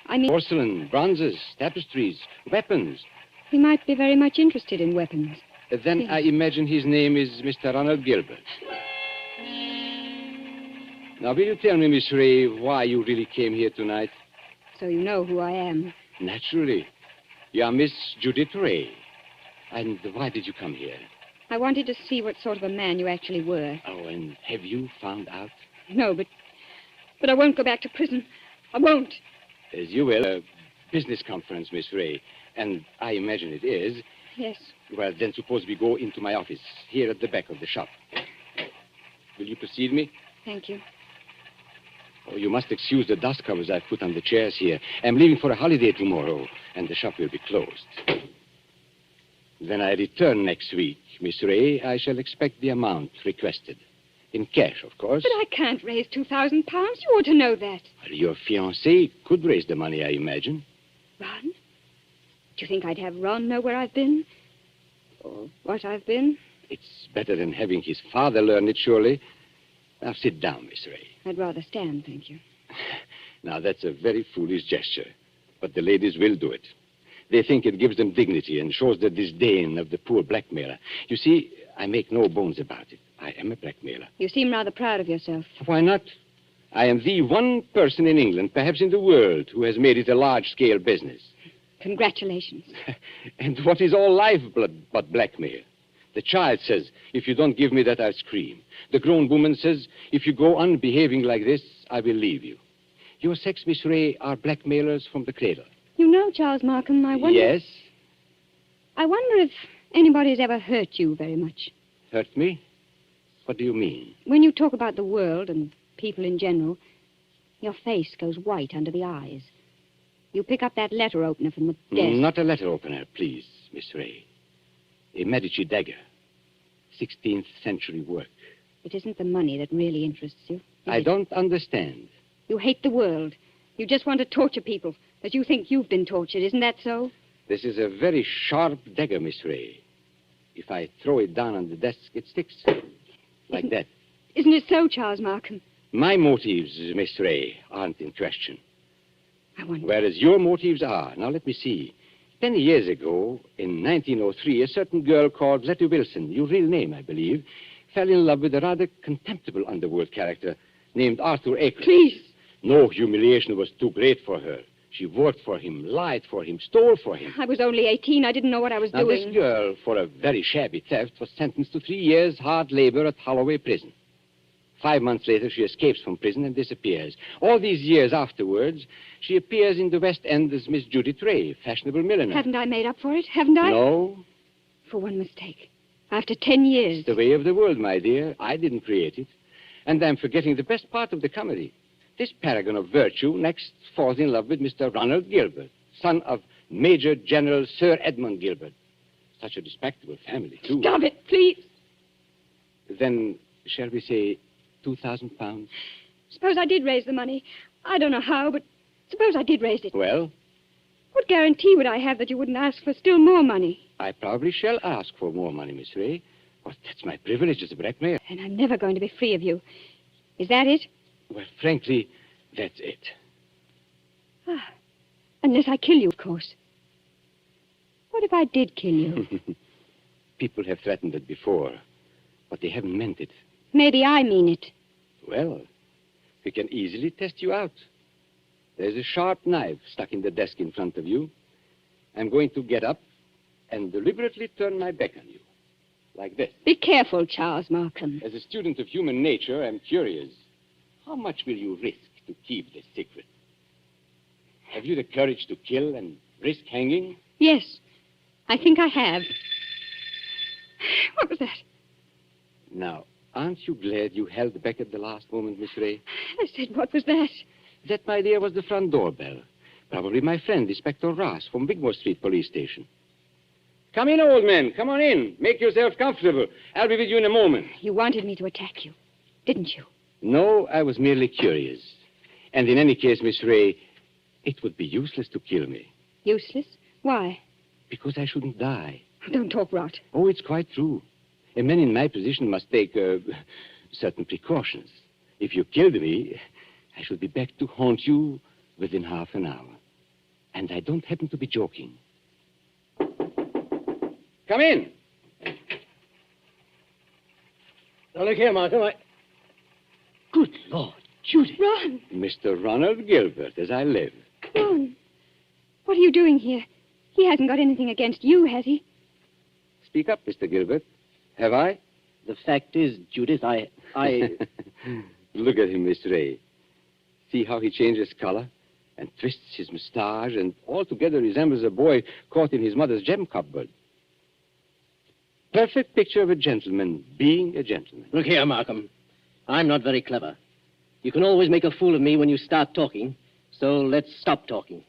I mean... Porcelain, bronzes, tapestries, weapons. He might be very much interested in weapons. Then I imagine his name is Mr. Ronald Gilbert. Now, will you tell me, Miss Ray, why you really came here tonight? So you know who I am. Naturally. You are Miss Judith Ray. And why did you come here? I wanted to see what sort of a man you actually were. Oh, and have you found out? No, but I won't go back to prison. I won't. As you will. A business conference, Miss Ray. And I imagine it is. Yes. Well, then suppose we go into my office, here at the back of the shop. Will you precede me? Thank you. Oh, you must excuse the dust covers I've put on the chairs here. I'm leaving for a holiday tomorrow, and the shop will be closed. When I return next week, Miss Ray, I shall expect the amount requested. In cash, of course. But I can't raise 2,000 pounds. You ought to know that. Well, your fiancé could raise the money, I imagine. Ron? Do you think I'd have Ron know where I've been? Or what I've been? It's better than having his father learn it, surely. Now, sit down, Miss Ray. I'd rather stand, thank you. Now, that's a very foolish gesture. But the ladies will do it. They think it gives them dignity and shows the disdain of the poor blackmailer. You see, I make no bones about it. I am a blackmailer. You seem rather proud of yourself. Why not? I am the one person in England, perhaps in the world, who has made it a large-scale business. Congratulations. And what is all lifeblood but blackmail? The child says, if you don't give me that, I'll scream. The grown woman says, if you go on behaving like this, I will leave you. Your sex, Miss Ray, are blackmailers from the cradle. You know, Charles Markham, I wonder... Yes? I wonder if anybody's ever hurt you very much. Hurt me? What do you mean? When you talk about the world and people in general, your face goes white under the eyes. You pick up that letter opener from the desk. Not a letter opener, please, Miss Ray. A Medici dagger. 16th century work. It isn't the money that really interests you. I don't understand. You hate the world. You just want to torture people, but you think you've been tortured. Isn't that so? This is a very sharp dagger, Miss Ray. If I throw it down on the desk, it sticks. Like that. Isn't it so, Charles Markham? My motives, Miss Ray, aren't in question. I wonder... Whereas your motives are. Now, let me see. 10 years ago, in 1903, a certain girl called Letty Wilson, your real name, I believe, fell in love with a rather contemptible underworld character named Arthur Aker. Please! No humiliation was too great for her. She worked for him, lied for him, stole for him. I was only 18. I didn't know what I was now, doing. This girl, for a very shabby theft, was sentenced to 3 years' hard labor at Holloway Prison. 5 months later, she escapes from prison and disappears. All these years afterwards, she appears in the West End as Miss Judith Ray, fashionable milliner. Haven't I made up for it? Haven't I? No. For one mistake. After 10 years. It's the way of the world, my dear. I didn't create it. And I'm forgetting the best part of the comedy. This paragon of virtue next falls in love with Mr. Ronald Gilbert, son of Major General Sir Edmund Gilbert. Such a respectable family, too. Stop it, please. Then, shall we say, 2,000 pounds? Suppose I did raise the money. I don't know how, but suppose I did raise it. Well, What guarantee would I have that you wouldn't ask for still more money? I probably shall ask for more money, Miss Ray. But that's my privilege as a blackmailer. And I'm never going to be free of you. Is that it? Well, frankly, that's it. Unless I kill you, of course. What if I did kill you? People have threatened it before, but they haven't meant it. Maybe I mean it. Well, we can easily test you out. There's a sharp knife stuck in the desk in front of you. I'm going to get up and deliberately turn my back on you. Like this. Be careful, Charles Markham. As a student of human nature, I'm curious. How much will you risk to keep this secret? Have you the courage to kill and risk hanging? Yes, I think I have. What was that? Now, aren't you glad you held back at the last moment, Miss Ray? I said, what was that? That, my dear, was the front doorbell. Probably my friend, Inspector Ross, from Wigmore Street Police Station. Come in, old man. Come on in. Make yourself comfortable. I'll be with you in a moment. You wanted me to attack you, didn't you? No, I was merely curious. And in any case, Miss Ray, it would be useless to kill me. Useless? Why? Because I shouldn't die. Don't talk rot. Oh, it's quite true. A man in my position must take certain precautions. If you killed me, I should be back to haunt you within half an hour. And I don't happen to be joking. Come in. Now, look here, Markham. Good Lord, Judy. Ron! Mr. Ronald Gilbert, as I live. Ron! What are you doing here? He hasn't got anything against you, has he? Speak up, Mr. Gilbert. Have I? The fact is, Judith, I... Look at him, Miss Ray. See how he changes color and twists his mustache and altogether resembles a boy caught in his mother's gem cupboard. Perfect picture of a gentleman being a gentleman. Look here, Markham. I'm not very clever. You can always make a fool of me when you start talking, so let's stop talking.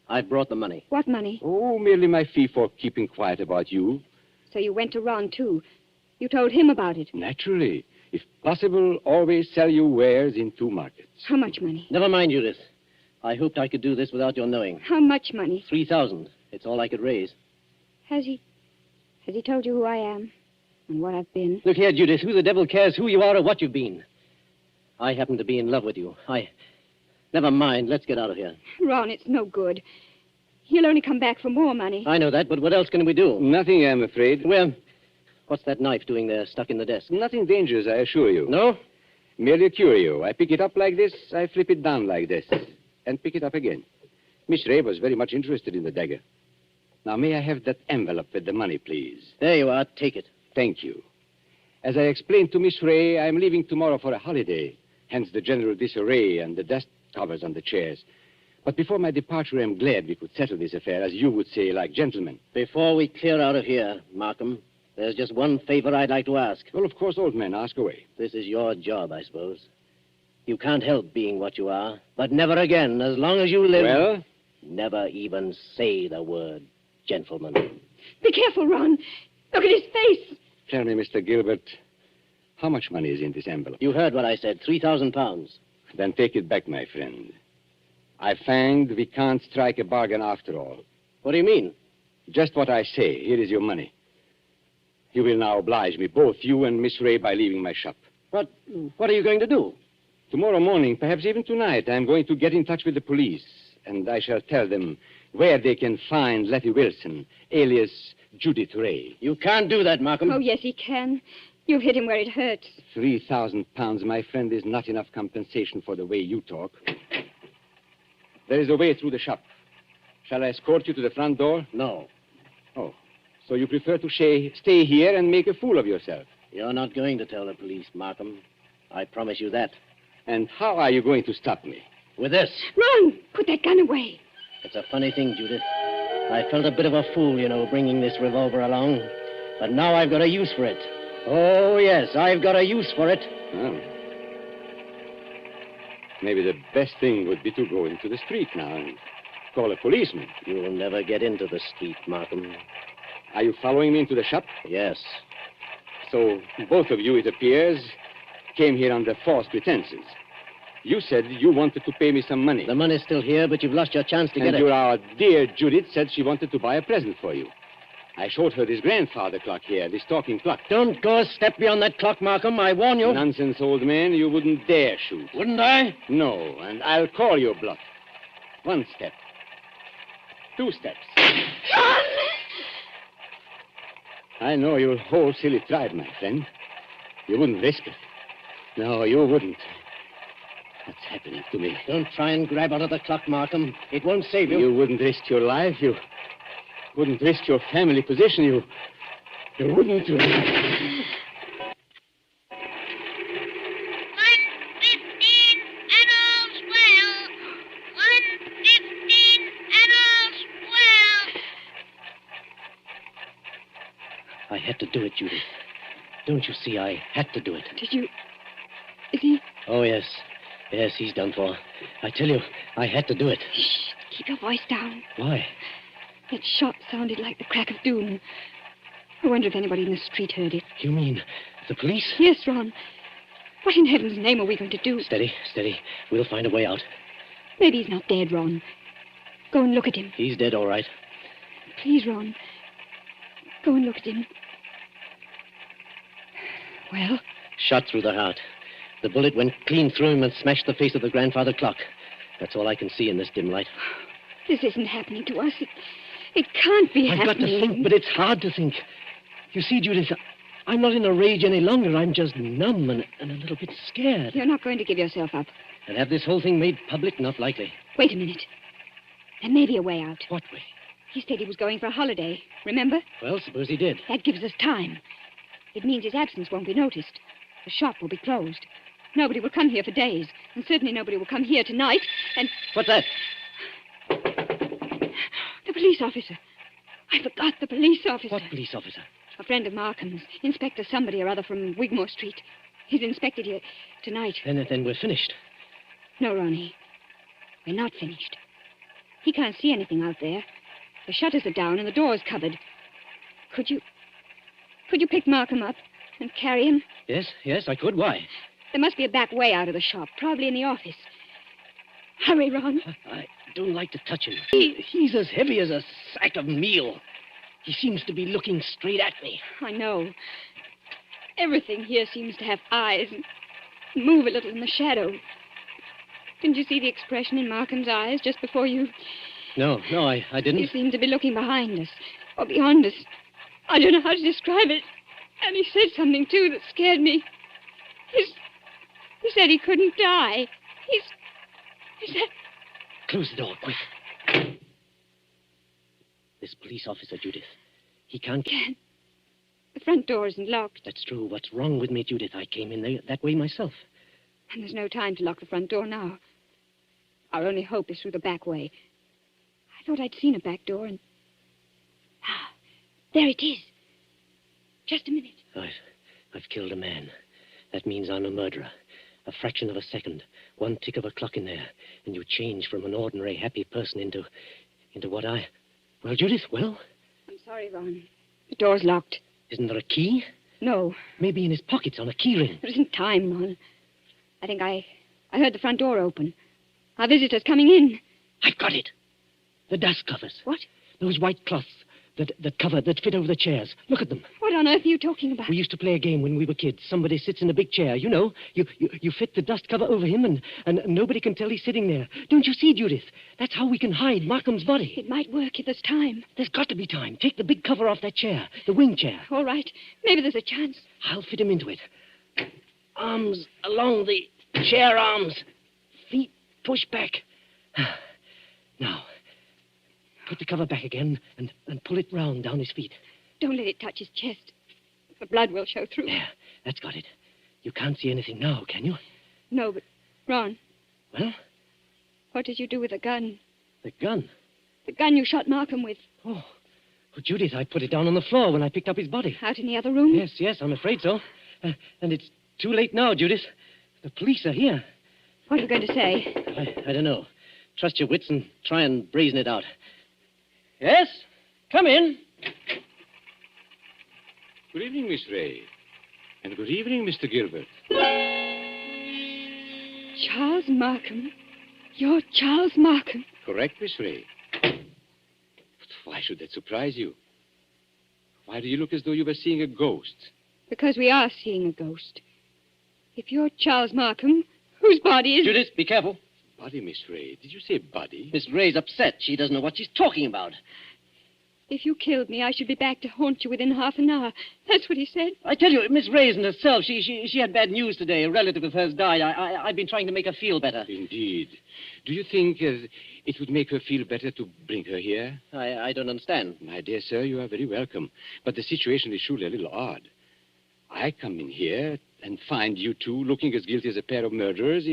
I've brought the money. What money? Oh, merely my fee for keeping quiet about you. So you went to Ron, too. You told him about it. Naturally. If possible, always sell your wares in 2 markets. How much money? Never mind, Judith. I hoped I could do this without your knowing. How much money? 3,000. It's all I could raise. Has he told you who I am and what I've been? Look here, Judith. Who the devil cares who you are or what you've been? I happen to be in love with you. Never mind. Let's get out of here. Ron, it's no good. He'll only come back for more money. I know that, but what else can we do? Nothing, I'm afraid. Well, what's that knife doing there, stuck in the desk? Nothing dangerous, I assure you. No? Merely a curio. I pick it up like this, I flip it down like this, and pick it up again. Miss Ray was very much interested in the dagger. Now, may I have that envelope with the money, please? There you are. Take it. Thank you. As I explained to Miss Ray, I'm leaving tomorrow for a holiday, hence the general disarray and the dust covers on the chairs. But before my departure, I'm glad we could settle this affair, as you would say, like gentlemen. Before we clear out of here, Markham, there's just one favor I'd like to ask. Well, of course, old man, ask away. This is your job, I suppose. You can't help being what you are, but never again, as long as you live... Well? Never even say the word gentleman. Be careful, Ron. Look at his face. Tell me, Mr. Gilbert, how much money is in this envelope? You heard what I said, 3,000 pounds. Then take it back, my friend. I find we can't strike a bargain after all. What do you mean? Just what I say. Here is your money. You will now oblige me, both you and Miss Ray, by leaving my shop. What are you going to do? Tomorrow morning, perhaps even tonight, I'm going to get in touch with the police, and I shall tell them where they can find Letty Wilson, alias Judith Ray. You can't do that, Markham. Oh, yes, he can. You've hit him where it hurts. 3,000 pounds, my friend, is not enough compensation for the way you talk. There is a way through the shop. Shall I escort you to the front door? No. Oh, so you prefer to stay here and make a fool of yourself? You're not going to tell the police, Markham. I promise you that. And how are you going to stop me? With this. Run! Put that gun away. It's a funny thing, Judith. I felt a bit of a fool, bringing this revolver along. But now I've got a use for it. Oh, yes, I've got a use for it. Oh. Maybe the best thing would be to go into the street now and call a policeman. You'll never get into the street, Markham. Are you following me into the shop? Yes. So both of you, it appears, came here under false pretenses. You said you wanted to pay me some money. The money's still here, but you've lost your chance to get it. And our dear Judith said she wanted to buy a present for you. I showed her this grandfather clock here, this talking clock. Don't go a step beyond that clock, Markham. I warn you. Nonsense, old man. You wouldn't dare shoot. Wouldn't I? No, and I'll call your bluff. 1 step. 2 steps. I know your whole silly tribe, my friend. You wouldn't risk it. No, you wouldn't. What's happening to me? Don't try and grab out of the clock, Markham. It won't save you. You wouldn't risk your life. You wouldn't risk your family position. You wouldn't. 1:15 and all's well. 1:15 and all's well. I had to do it, Judith. Don't you see? I had to do it. Did you... Is he... Oh, yes. Yes, he's done for. I tell you, I had to do it. Shh. Keep your voice down. Why? That shot sounded like the crack of doom. I wonder if anybody in the street heard it. You mean the police? Yes, Ron. What in heaven's name are we going to do? Steady, steady. We'll find a way out. Maybe he's not dead, Ron. Go and look at him. He's dead, all right. Please, Ron. Go and look at him. Well? Shot through the heart. The bullet went clean through him and smashed the face of the grandfather clock. That's all I can see in this dim light. This isn't happening to us. It can't be happening. I've got to think, but it's hard to think. You see, Judith, I'm not in a rage any longer. I'm just numb and a little bit scared. You're not going to give yourself up. And have this whole thing made public? Not likely. Wait a minute. There may be a way out. What way? He said he was going for a holiday. Remember? Well, suppose he did. That gives us time. It means his absence won't be noticed. The shop will be closed. Nobody will come here for days. And certainly nobody will come here tonight. And... What's that? The police officer. I forgot the police officer. What police officer? A friend of Markham's. Inspector somebody or other from Wigmore Street. He's inspected here tonight. Then we're finished. No, Ronnie. We're not finished. He can't see anything out there. The shutters are down and the door's covered. Could you pick Markham up and carry him? Yes, I could. Why? There must be a back way out of the shop, probably in the office. Hurry, Ron. I don't like to touch him. He's as heavy as a sack of meal. He seems to be looking straight at me. I know. Everything here seems to have eyes and move a little in the shadow. Didn't you see the expression in Markham's eyes just before you... No, I didn't. He seemed to be looking behind us, or beyond us. I don't know how to describe it. And he said something, too, that scared me. He said he couldn't die. He said... Close the door, quick. This police officer, Judith, he can't... Can't. The front door isn't locked. That's true. What's wrong with me, Judith? I came in there that way myself. And there's no time to lock the front door now. Our only hope is through the back way. I thought I'd seen a back door and... Ah, there it is. Just a minute. I've killed a man. That means I'm a murderer. A fraction of a second, one tick of a clock in there, and you change from an ordinary happy person into what I... Well, Judith, well? I'm sorry, Ron. The door's locked. Isn't there a key? No. Maybe in his pockets on a key ring. There isn't time, Ron. I think I heard the front door open. Our visitor's coming in. I've got it. The dust covers. What? Those white cloths that fit over the chairs. Look at them. What on earth are you talking about? We used to play a game when we were kids. Somebody sits in a big chair. You know, you fit the dust cover over him and nobody can tell he's sitting there. Don't you see, Judith? That's how we can hide Markham's body. It might work if there's time. There's got to be time. Take the big cover off that chair, the wing chair. All right. Maybe there's a chance. I'll fit him into it. Arms along the chair arms. Feet pushed back. Now, put the cover back again and pull it round down his feet. Don't let it touch his chest. The blood will show through. There, that's got it. You can't see anything now, can you? No, but, Ron, Well, what did you do with the gun? the gun. The gun you shot Markham with. Oh, Judith, I put it down on the floor when I picked up his body. Out in the other room? Yes, I'm afraid so. And it's too late now, Judith. The police are here. What are you going to say? I don't know. Trust your wits and try and brazen it out. Yes? Come in. Good evening, Miss Ray. And good evening, Mr. Gilbert. Charles Markham? You're Charles Markham? Correct, Miss Ray. But why should that surprise you? Why do you look as though you were seeing a ghost? Because we are seeing a ghost. If you're Charles Markham, whose body is... Judith, be careful. Body, Miss Ray. Did you say body? Miss Ray's upset. She doesn't know what she's talking about. If you killed me, I should be back to haunt you within half an hour. That's what he said. I tell you, Miss Ray isn't herself. She had bad news today. A relative of hers died. I've been trying to make her feel better. Indeed. Do you think it would make her feel better to bring her here? I don't understand. My dear sir, you are very welcome. But the situation is surely a little odd. I come in here and find you two looking as guilty as a pair of murderers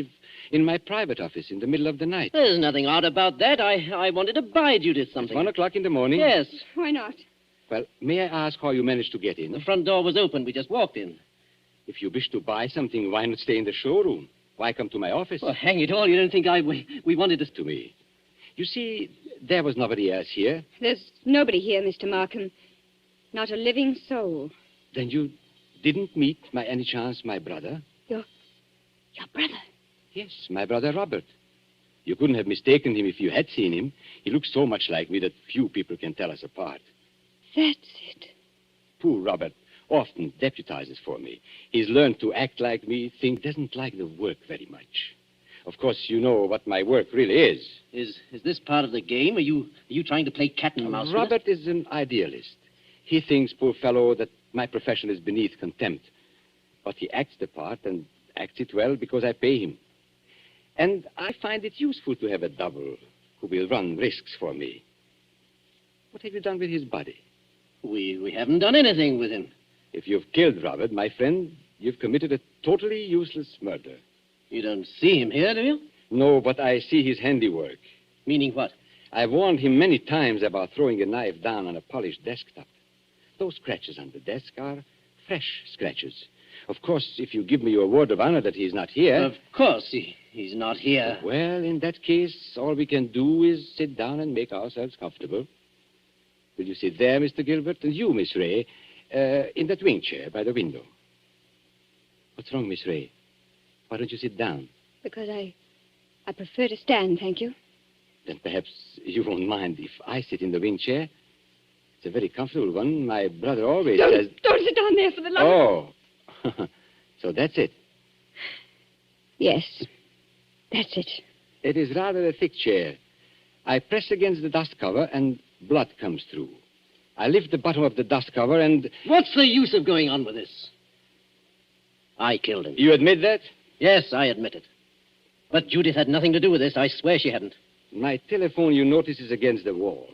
in my private office in the middle of the night. There's nothing odd about that. I wanted to buy Judith something. At 1 o'clock in the morning? Yes. Why not? Well, may I ask how you managed to get in? The front door was open. We just walked in. If you wish to buy something, why not stay in the showroom? Why come to my office? Well, hang it all. You don't think we wanted to... To me. You see, there was nobody else here. There's nobody here, Mr. Markham. Not a living soul. Then you didn't meet, by any chance, my brother? Your brother? Yes, my brother Robert. You couldn't have mistaken him if you had seen him. He looks so much like me that few people can tell us apart. That's it. Poor Robert often deputizes for me. He's learned to act like me, doesn't like the work very much. Of course, you know what my work really is. Is this part of the game? Are you trying to play cat and mouse? Robert is an idealist. He thinks, poor fellow, that my profession is beneath contempt. But he acts the part and acts it well because I pay him. And I find it useful to have a double who will run risks for me. What have you done with his body? We haven't done anything with him. If you've killed Robert, my friend, you've committed a totally useless murder. You don't see him here, do you? No, but I see his handiwork. Meaning what? I've warned him many times about throwing a knife down on a polished desktop. Those scratches on the desk are fresh scratches. Of course, if you give me your word of honor that he's not here... Of course, he's not here. Well, in that case, all we can do is sit down and make ourselves comfortable. Will you sit there, Mr. Gilbert? And you, Miss Ray, in that wing chair by the window. What's wrong, Miss Ray? Why don't you sit down? Because I prefer to stand, thank you. Then perhaps you won't mind if I sit in the wing chair. It's a very comfortable one. My brother always says... Don't sit down there for the love of... Oh. So that's it. Yes, that's it. It is rather a thick chair. I press against the dust cover and blood comes through. I lift the bottom of the dust cover and... What's the use of going on with this? I killed him. You admit that? Yes, I admit it. But Judith had nothing to do with this. I swear she hadn't. My telephone, you notice, is against the wall.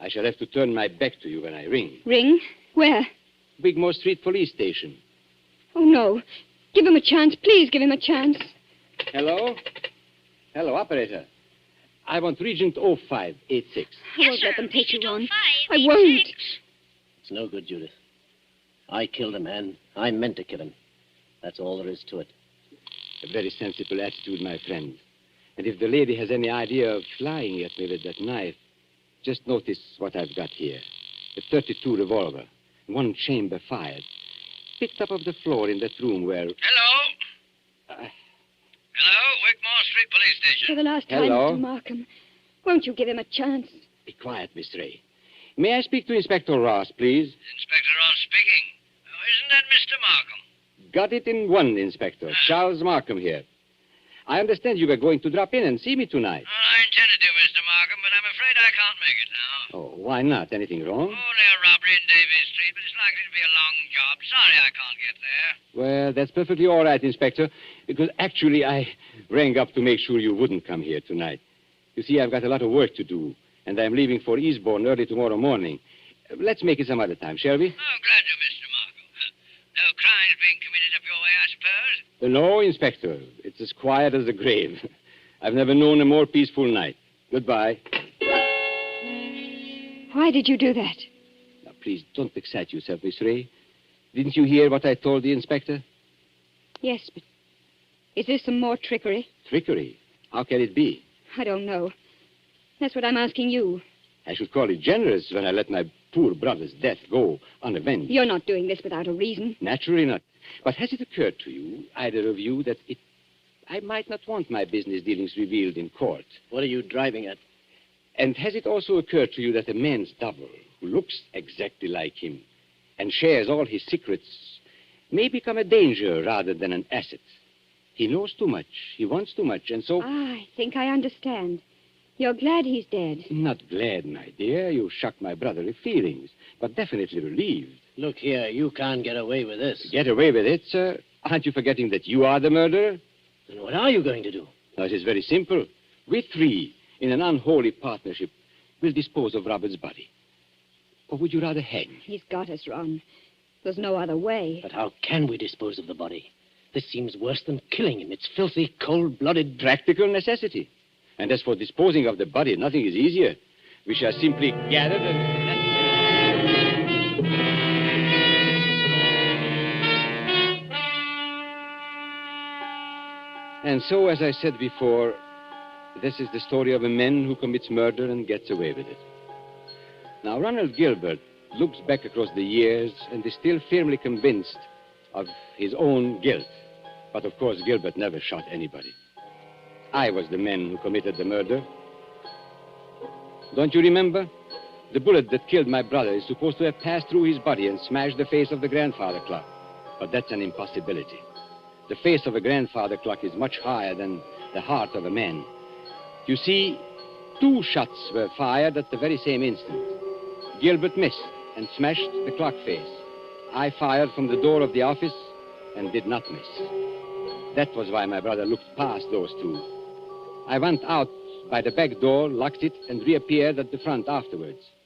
I shall have to turn my back to you when I ring. Ring? Where? Wigmore Street Police Station. Oh, no. Give him a chance. Please give him a chance. Hello? Hello, operator. I want Regent 0586. I won't let them take you on. I won't. It's no good, Judith. I killed a man. I meant to kill him. That's all there is to it. A very sensible attitude, my friend. And if the lady has any idea of flying at me with that knife, just notice what I've got here. A .32 revolver, one chamber fired. Picked up off the floor in that room where... Hello? Hello, Wigmore Street Police Station. For the last time, Hello? Mr. Markham, won't you give him a chance? Be quiet, Miss Ray. May I speak to Inspector Ross, please? Inspector Ross speaking. Oh, isn't that Mr. Markham? Got it in one, Inspector. Charles Markham here. I understand you were going to drop in and see me tonight. Well, I intended to, Mr. Markham, but I'm afraid I can't make it now. Oh, why not? Anything wrong? Only a robbery in Davies Street, but it's likely to be a long job. Sorry I can't get there. Well, that's perfectly all right, Inspector, because actually I rang up to make sure you wouldn't come here tonight. You see, I've got a lot of work to do, and I'm leaving for Eastbourne early tomorrow morning. Let's make it some other time, shall we? Oh, glad to, Mr. Markham. No crimes being committed up your way, I suppose? No, Inspector. It's as quiet as the grave. I've never known a more peaceful night. Goodbye. Why did you do that? Now, please, don't excite yourself, Miss Ray. Didn't you hear what I told the Inspector? Yes, but is this some more trickery? Trickery? How can it be? I don't know. That's what I'm asking you. I should call it generous when I let my poor brother's death go unavenged. You're not doing this without a reason. Naturally not. But has it occurred to you, either of you, that I might not want my business dealings revealed in court? What are you driving at? And has it also occurred to you that a man's double, who looks exactly like him and shares all his secrets, may become a danger rather than an asset? He knows too much, he wants too much, and so... I think I understand. You're glad he's dead. Not glad, my dear. You shock my brotherly feelings, but definitely relieved. Look here, you can't get away with this. Get away with it, sir? Aren't you forgetting that you are the murderer? Then what are you going to do? Now, it is very simple. We three, in an unholy partnership, will dispose of Robert's body. Or would you rather hang? He's got us, Ron. There's no other way. But how can we dispose of the body? This seems worse than killing him. It's filthy, cold-blooded... Practical necessity. And as for disposing of the body, nothing is easier. We shall simply gather and... And so, as I said before, this is the story of a man who commits murder and gets away with it. Now, Ronald Gilbert looks back across the years and is still firmly convinced of his own guilt. But, of course, Gilbert never shot anybody. I was the man who committed the murder. Don't you remember? The bullet that killed my brother is supposed to have passed through his body and smashed the face of the grandfather clock. But that's an impossibility. The face of a grandfather clock is much higher than the heart of a man. You see, 2 shots were fired at the very same instant. Gilbert missed and smashed the clock face. I fired from the door of the office and did not miss. That was why my brother looked past those 2. I went out by the back door, locked it, and reappeared at the front afterwards.